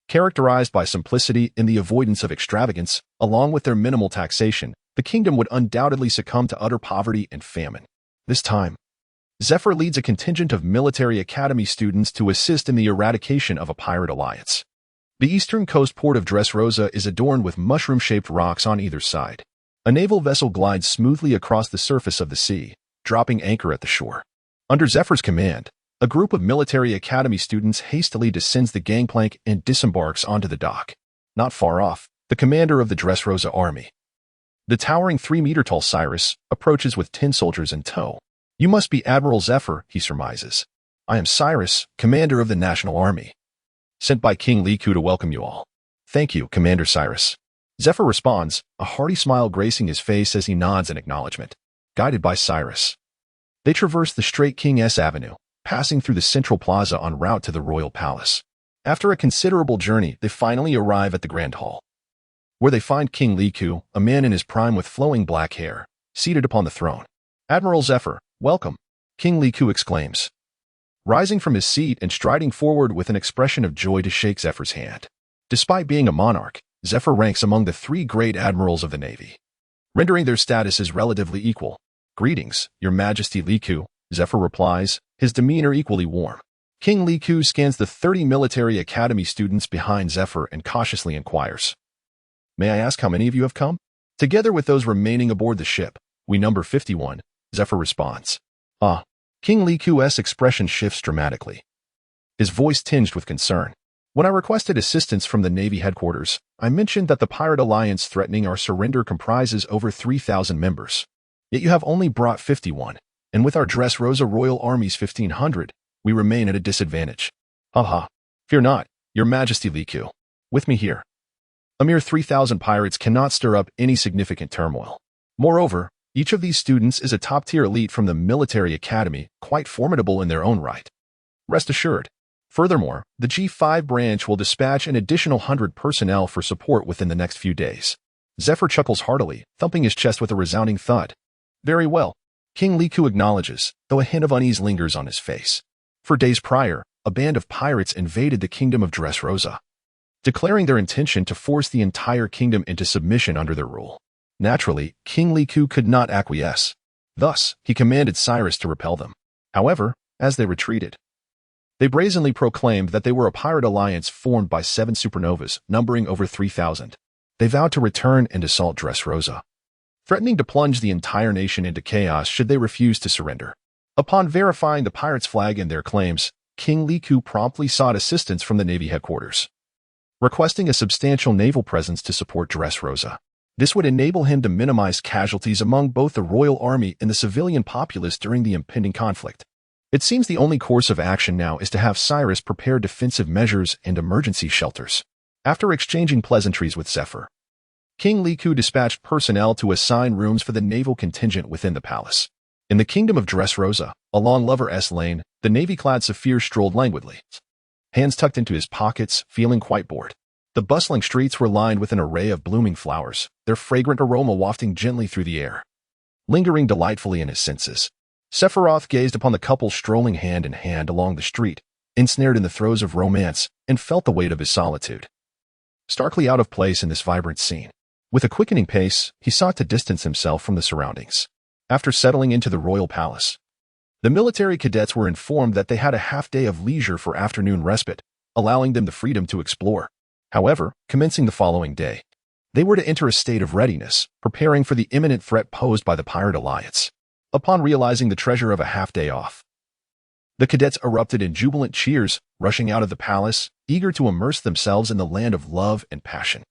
characterized by simplicity and the avoidance of extravagance. Along with their minimal taxation, the kingdom would undoubtedly succumb to utter poverty and famine. This time, Zephyr leads a contingent of military academy students to assist in the eradication of a pirate alliance. The eastern coast port of Dress Rosa is adorned with mushroom-shaped rocks on either side. A naval vessel glides smoothly across the surface of the sea, dropping anchor at the shore. Under Zephyr's command, A group of military academy students hastily descends the gangplank and disembarks onto the dock. Not far off, the commander of the Dress Rosa army, the towering 3-meter-tall Cyrus, approaches with 10 soldiers in tow. "You must be Admiral Zephyr," he surmises. "I am Cyrus, commander of the National Army, sent by King Liku to welcome you all." "Thank you, Commander Cyrus." Zephyr responds, a hearty smile gracing his face as he nods in acknowledgement. Guided by Cyrus, they traverse the straight King S Avenue, passing through the central plaza en route to the royal palace. After a considerable journey, they finally arrive at the Grand Hall, where they find King Liku, a man in his prime with flowing black hair, seated upon the throne. "Admiral Zephyr, welcome," King Liku exclaims, rising from his seat and striding forward with an expression of joy to shake Zephyr's hand. Despite being a monarch, Zephyr ranks among the 3 great admirals of the Navy, rendering their statuses relatively equal. "Greetings, Your Majesty Liku," Zephyr replies, his demeanor equally warm. King Liku scans the 30 military academy students behind Zephyr and cautiously inquires, "May I ask how many of you have come?" "Together with those remaining aboard the ship, we number 51, Zephyr responds. "Ah." King Liku's expression shifts dramatically, his voice tinged with concern. "When I requested assistance from the Navy headquarters, I mentioned that the pirate alliance threatening our surrender comprises over 3,000 members. Yet you have only brought 51, and with our Dress Rosa Royal Army's 1,500, we remain at a disadvantage." "Haha. Fear not, Your Majesty Liku. With me here, a mere 3,000 pirates cannot stir up any significant turmoil. Moreover, each of these students is a top-tier elite from the military academy, quite formidable in their own right. Rest assured. Furthermore, the G5 branch will dispatch an additional 100 personnel for support within the next few days." Zephyr chuckles heartily, thumping his chest with a resounding thud. "Very well," King Liku acknowledges, though a hint of unease lingers on his face. For days prior, a band of pirates invaded the kingdom of Dress Rosa, declaring their intention to force the entire kingdom into submission under their rule. Naturally, King Liku could not acquiesce. Thus, he commanded Cyrus to repel them. However, as they retreated, they brazenly proclaimed that they were a pirate alliance formed by 7 supernovas, numbering over 3,000. They vowed to return and assault Dress Rosa, threatening to plunge the entire nation into chaos should they refuse to surrender. Upon verifying the pirates' flag and their claims, King Liku promptly sought assistance from the Navy headquarters, requesting a substantial naval presence to support Dress Rosa. This would enable him to minimize casualties among both the Royal Army and the civilian populace during the impending conflict. It seems the only course of action now is to have Cyrus prepare defensive measures and emergency shelters. After exchanging pleasantries with Zephyr, King Liku dispatched personnel to assign rooms for the naval contingent within the palace. In the kingdom of Dress Rosa, along Lover S Lane, the navy-clad Saphir strolled languidly, hands tucked into his pockets, feeling quite bored. The bustling streets were lined with an array of blooming flowers, their fragrant aroma wafting gently through the air, lingering delightfully in his senses. Sephiroth gazed upon the couple strolling hand in hand along the street, ensnared in the throes of romance, and felt the weight of his solitude, starkly out of place in this vibrant scene. With a quickening pace, he sought to distance himself from the surroundings. After settling into the royal palace, the military cadets were informed that they had a half-day of leisure for afternoon respite, allowing them the freedom to explore. However, commencing the following day, they were to enter a state of readiness, preparing for the imminent threat posed by the pirate alliance. Upon realizing the treasure of a half-day off, the cadets erupted in jubilant cheers, rushing out of the palace, eager to immerse themselves in the land of love and passion.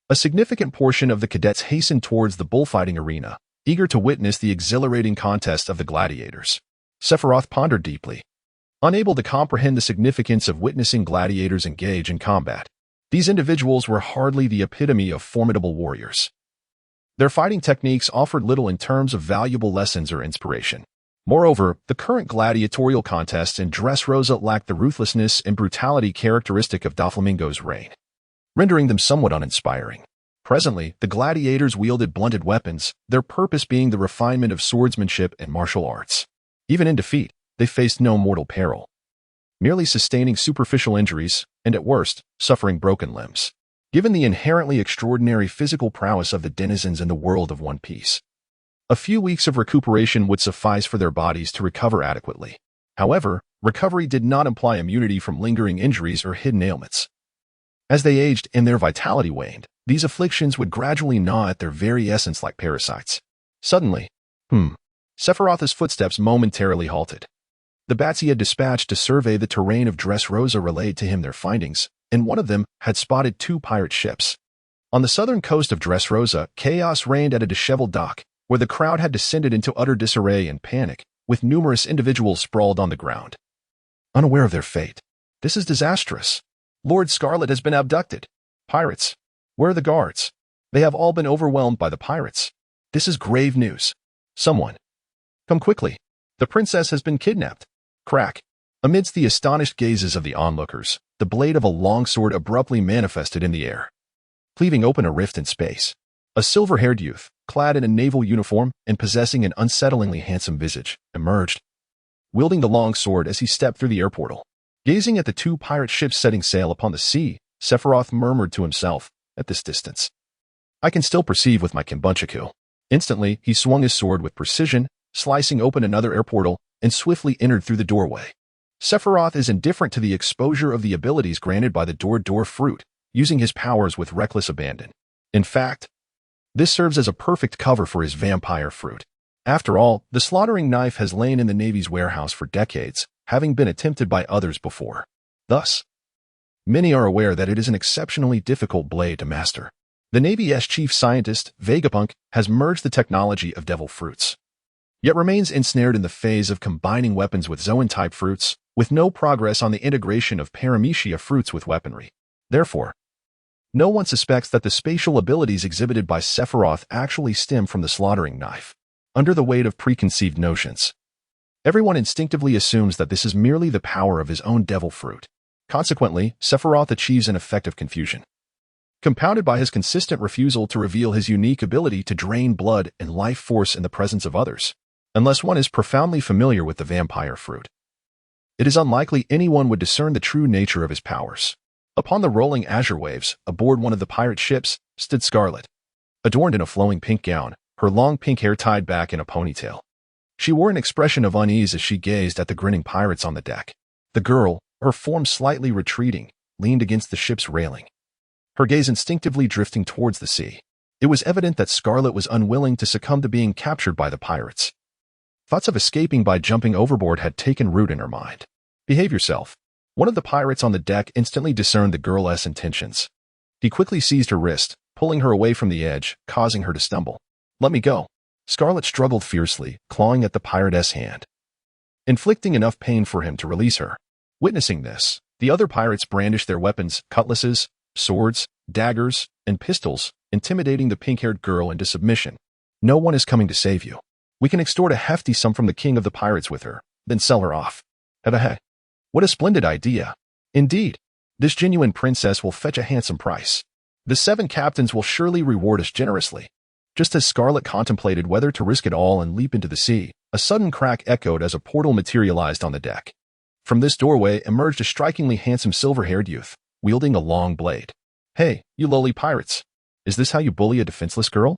A significant portion of the cadets hastened towards the bullfighting arena, eager to witness the exhilarating contest of the gladiators. Sephiroth pondered deeply, unable to comprehend the significance of witnessing gladiators engage in combat. These individuals were hardly the epitome of formidable warriors. Their fighting techniques offered little in terms of valuable lessons or inspiration. Moreover, the current gladiatorial contests in Dress Rosa lacked the ruthlessness and brutality characteristic of Doflamingo's reign, rendering them somewhat uninspiring. Presently, the gladiators wielded blunted weapons, their purpose being the refinement of swordsmanship and martial arts. Even in defeat, they faced no mortal peril, merely sustaining superficial injuries, and at worst, suffering broken limbs. Given the inherently extraordinary physical prowess of the denizens in the world of One Piece, a few weeks of recuperation would suffice for their bodies to recover adequately. However, recovery did not imply immunity from lingering injuries or hidden ailments. As they aged and their vitality waned, these afflictions would gradually gnaw at their very essence like parasites. Suddenly, Sephiroth's footsteps momentarily halted. The bats he had dispatched to survey the terrain of Dress Rosa relayed to him their findings, and one of them had spotted 2 pirate ships. On the southern coast of Dress Rosa, chaos reigned at a disheveled dock, where the crowd had descended into utter disarray and panic, with numerous individuals sprawled on the ground. Unaware of their fate. This is disastrous. Lord Scarlet has been abducted. Pirates. Where are the guards? They have all been overwhelmed by the pirates. This is grave news. Someone. Come quickly. The princess has been kidnapped. Crack. Amidst the astonished gazes of the onlookers, the blade of a longsword abruptly manifested in the air, cleaving open a rift in space. A silver-haired youth, clad in a naval uniform and possessing an unsettlingly handsome visage, emerged, wielding the long sword as he stepped through the air portal. Gazing at the 2 pirate ships setting sail upon the sea, Sephiroth murmured to himself, at this distance, I can still perceive with my Kimbunshaku. Instantly, he swung his sword with precision, slicing open another air portal, and swiftly entered through the doorway. Sephiroth is indifferent to the exposure of the abilities granted by the door fruit, using his powers with reckless abandon. In fact, this serves as a perfect cover for his vampire fruit. After all, the slaughtering knife has lain in the Navy's warehouse for decades, having been attempted by others before. Thus, many are aware that it is an exceptionally difficult blade to master. The Navy's chief scientist, Vegapunk, has merged the technology of devil fruits, yet remains ensnared in the phase of combining weapons with Zoan-type fruits, with no progress on the integration of Paramecia fruits with weaponry. Therefore, no one suspects that the spatial abilities exhibited by Sephiroth actually stem from the slaughtering knife. Under the weight of preconceived notions, everyone instinctively assumes that this is merely the power of his own devil fruit. Consequently, Sephiroth achieves an effect of confusion, compounded by his consistent refusal to reveal his unique ability to drain blood and life force in the presence of others. Unless one is profoundly familiar with the vampire fruit, it is unlikely anyone would discern the true nature of his powers. Upon the rolling azure waves, aboard one of the pirate ships, stood Scarlet, adorned in a flowing pink gown, her long pink hair tied back in a ponytail. She wore an expression of unease as she gazed at the grinning pirates on the deck. The girl, her form slightly retreating, leaned against the ship's railing, her gaze instinctively drifting towards the sea. It was evident that Scarlet was unwilling to succumb to being captured by the pirates. Thoughts of escaping by jumping overboard had taken root in her mind. Behave yourself. One of the pirates on the deck instantly discerned the girl's intentions. He quickly seized her wrist, pulling her away from the edge, causing her to stumble. Let me go. Scarlet struggled fiercely, clawing at the pirate's hand, inflicting enough pain for him to release her. Witnessing this, the other pirates brandished their weapons, cutlasses, swords, daggers, and pistols, intimidating the pink-haired girl into submission. No one is coming to save you. We can extort a hefty sum from the king of the pirates with her, then sell her off. Hehe. What a splendid idea. Indeed, this genuine princess will fetch a handsome price. The 7 captains will surely reward us generously. Just as Scarlet contemplated whether to risk it all and leap into the sea, a sudden crack echoed as a portal materialized on the deck. From this doorway emerged a strikingly handsome silver-haired youth, wielding a long blade. Hey, you lowly pirates. Is this how you bully a defenseless girl?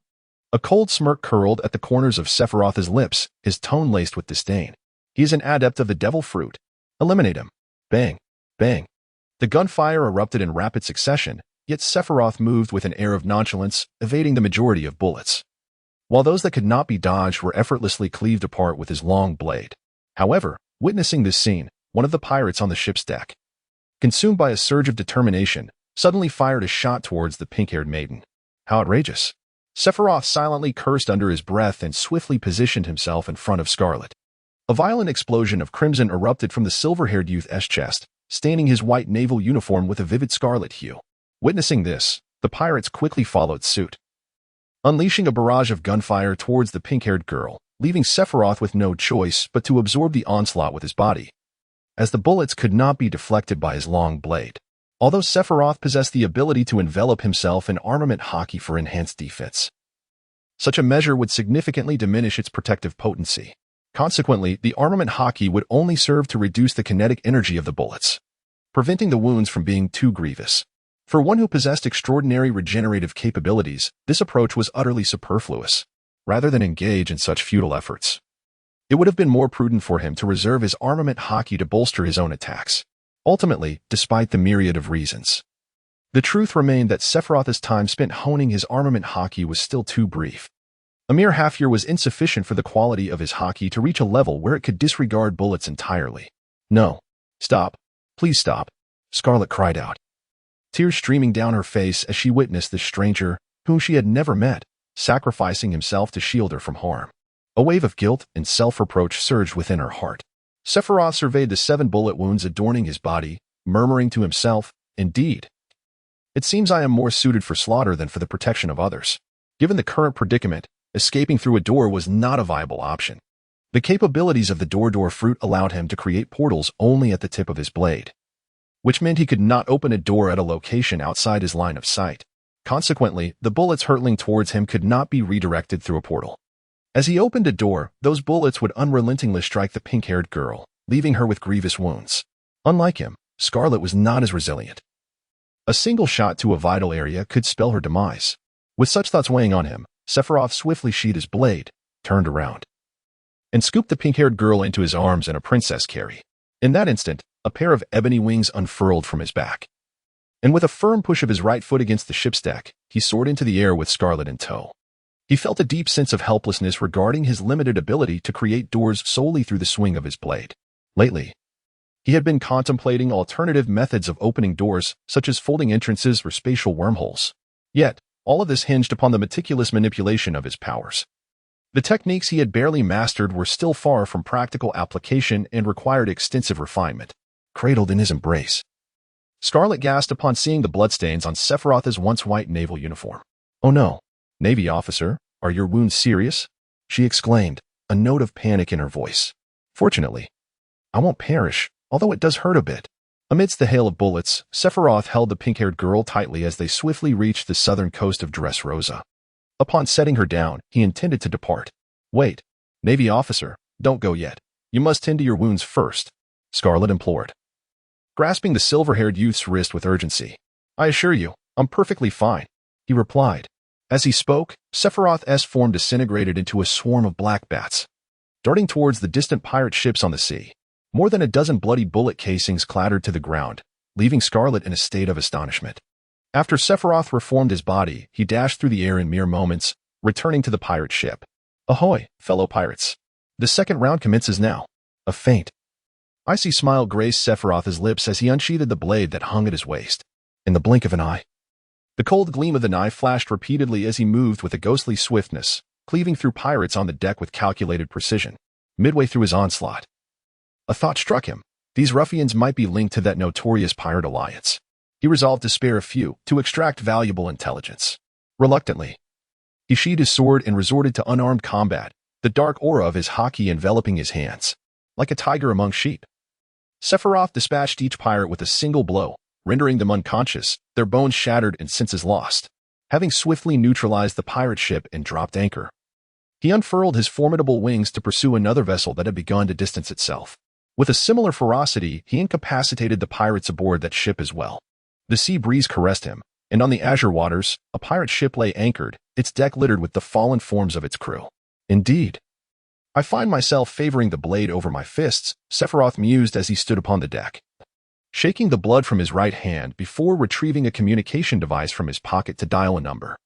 A cold smirk curled at the corners of Sephiroth's lips, his tone laced with disdain. He is an adept of the devil fruit. Eliminate him. Bang. Bang. The gunfire erupted in rapid succession, yet Sephiroth moved with an air of nonchalance, evading the majority of bullets, while those that could not be dodged were effortlessly cleaved apart with his long blade. However, witnessing this scene, one of the pirates on the ship's deck, consumed by a surge of determination, suddenly fired a shot towards the pink-haired maiden. How outrageous. Sephiroth silently cursed under his breath and swiftly positioned himself in front of Scarlet. A violent explosion of crimson erupted from the silver-haired youth's chest, staining his white naval uniform with a vivid scarlet hue. Witnessing this, the pirates quickly followed suit, unleashing a barrage of gunfire towards the pink-haired girl, leaving Sephiroth with no choice but to absorb the onslaught with his body, as the bullets could not be deflected by his long blade. Although Sephiroth possessed the ability to envelop himself in armament Haki for enhanced defense, such a measure would significantly diminish its protective potency. Consequently, the armament Haki would only serve to reduce the kinetic energy of the bullets, preventing the wounds from being too grievous. For one who possessed extraordinary regenerative capabilities, this approach was utterly superfluous. Rather than engage in such futile efforts, it would have been more prudent for him to reserve his armament Haki to bolster his own attacks. Ultimately, despite the myriad of reasons, the truth remained that Sephiroth's time spent honing his armament Haki was still too brief. A mere half year was insufficient for the quality of his Haki to reach a level where it could disregard bullets entirely. No. Stop. Please stop. Scarlet cried out, tears streaming down her face as she witnessed this stranger, whom she had never met, sacrificing himself to shield her from harm. A wave of guilt and self-reproach surged within her heart. Sephiroth surveyed the 7 bullet wounds adorning his body, murmuring to himself, "Indeed. It seems I am more suited for slaughter than for the protection of others." Given the current predicament, escaping through a door was not a viable option. The capabilities of the door fruit allowed him to create portals only at the tip of his blade, which meant he could not open a door at a location outside his line of sight. Consequently, the bullets hurtling towards him could not be redirected through a portal. As he opened a door, those bullets would unrelentingly strike the pink-haired girl, leaving her with grievous wounds. Unlike him, Scarlet was not as resilient. A single shot to a vital area could spell her demise. With such thoughts weighing on him, Sephiroth swiftly sheathed his blade, turned around, and scooped the pink-haired girl into his arms in a princess carry. In that instant, a pair of ebony wings unfurled from his back, and with a firm push of his right foot against the ship's deck, he soared into the air with Scarlet in tow. He felt a deep sense of helplessness regarding his limited ability to create doors solely through the swing of his blade. Lately, he had been contemplating alternative methods of opening doors, such as folding entrances or spatial wormholes. Yet, all of this hinged upon the meticulous manipulation of his powers. The techniques he had barely mastered were still far from practical application and required extensive refinement. Cradled in his embrace, Scarlet gasped upon seeing the bloodstains on Sephiroth's once white naval uniform. "Oh no, Navy officer, are your wounds serious?" she exclaimed, a note of panic in her voice. "Fortunately, I won't perish, although it does hurt a bit." Amidst the hail of bullets, Sephiroth held the pink-haired girl tightly as they swiftly reached the southern coast of Dress Rosa. Upon setting her down, he intended to depart. "Wait, Navy officer, don't go yet. You must tend to your wounds first," Scarlet implored, grasping the silver-haired youth's wrist with urgency. "I assure you, I'm perfectly fine," he replied. As he spoke, Sephiroth's form disintegrated into a swarm of black bats, darting towards the distant pirate ships on the sea. More than a dozen bloody bullet casings clattered to the ground, leaving Scarlet in a state of astonishment. After Sephiroth reformed his body, he dashed through the air in mere moments, returning to the pirate ship. "Ahoy, fellow pirates. The second round commences now." A faint, icy smile graced Sephiroth's lips as he unsheathed the blade that hung at his waist. In the blink of an eye, the cold gleam of the knife flashed repeatedly as he moved with a ghostly swiftness, cleaving through pirates on the deck with calculated precision. Midway through his onslaught, a thought struck him. These ruffians might be linked to that notorious pirate alliance. He resolved to spare a few to extract valuable intelligence. Reluctantly, he sheathed his sword and resorted to unarmed combat, the dark aura of his Haki enveloping his hands, like a tiger among sheep. Sephiroth dispatched each pirate with a single blow, rendering them unconscious, their bones shattered and senses lost. Having swiftly neutralized the pirate ship and dropped anchor, he unfurled his formidable wings to pursue another vessel that had begun to distance itself. With a similar ferocity, he incapacitated the pirates aboard that ship as well. The sea breeze caressed him, and on the azure waters, a pirate ship lay anchored, its deck littered with the fallen forms of its crew. "Indeed, I find myself favoring the blade over my fists," Sephiroth mused as he stood upon the deck, shaking the blood from his right hand before retrieving a communication device from his pocket to dial a number.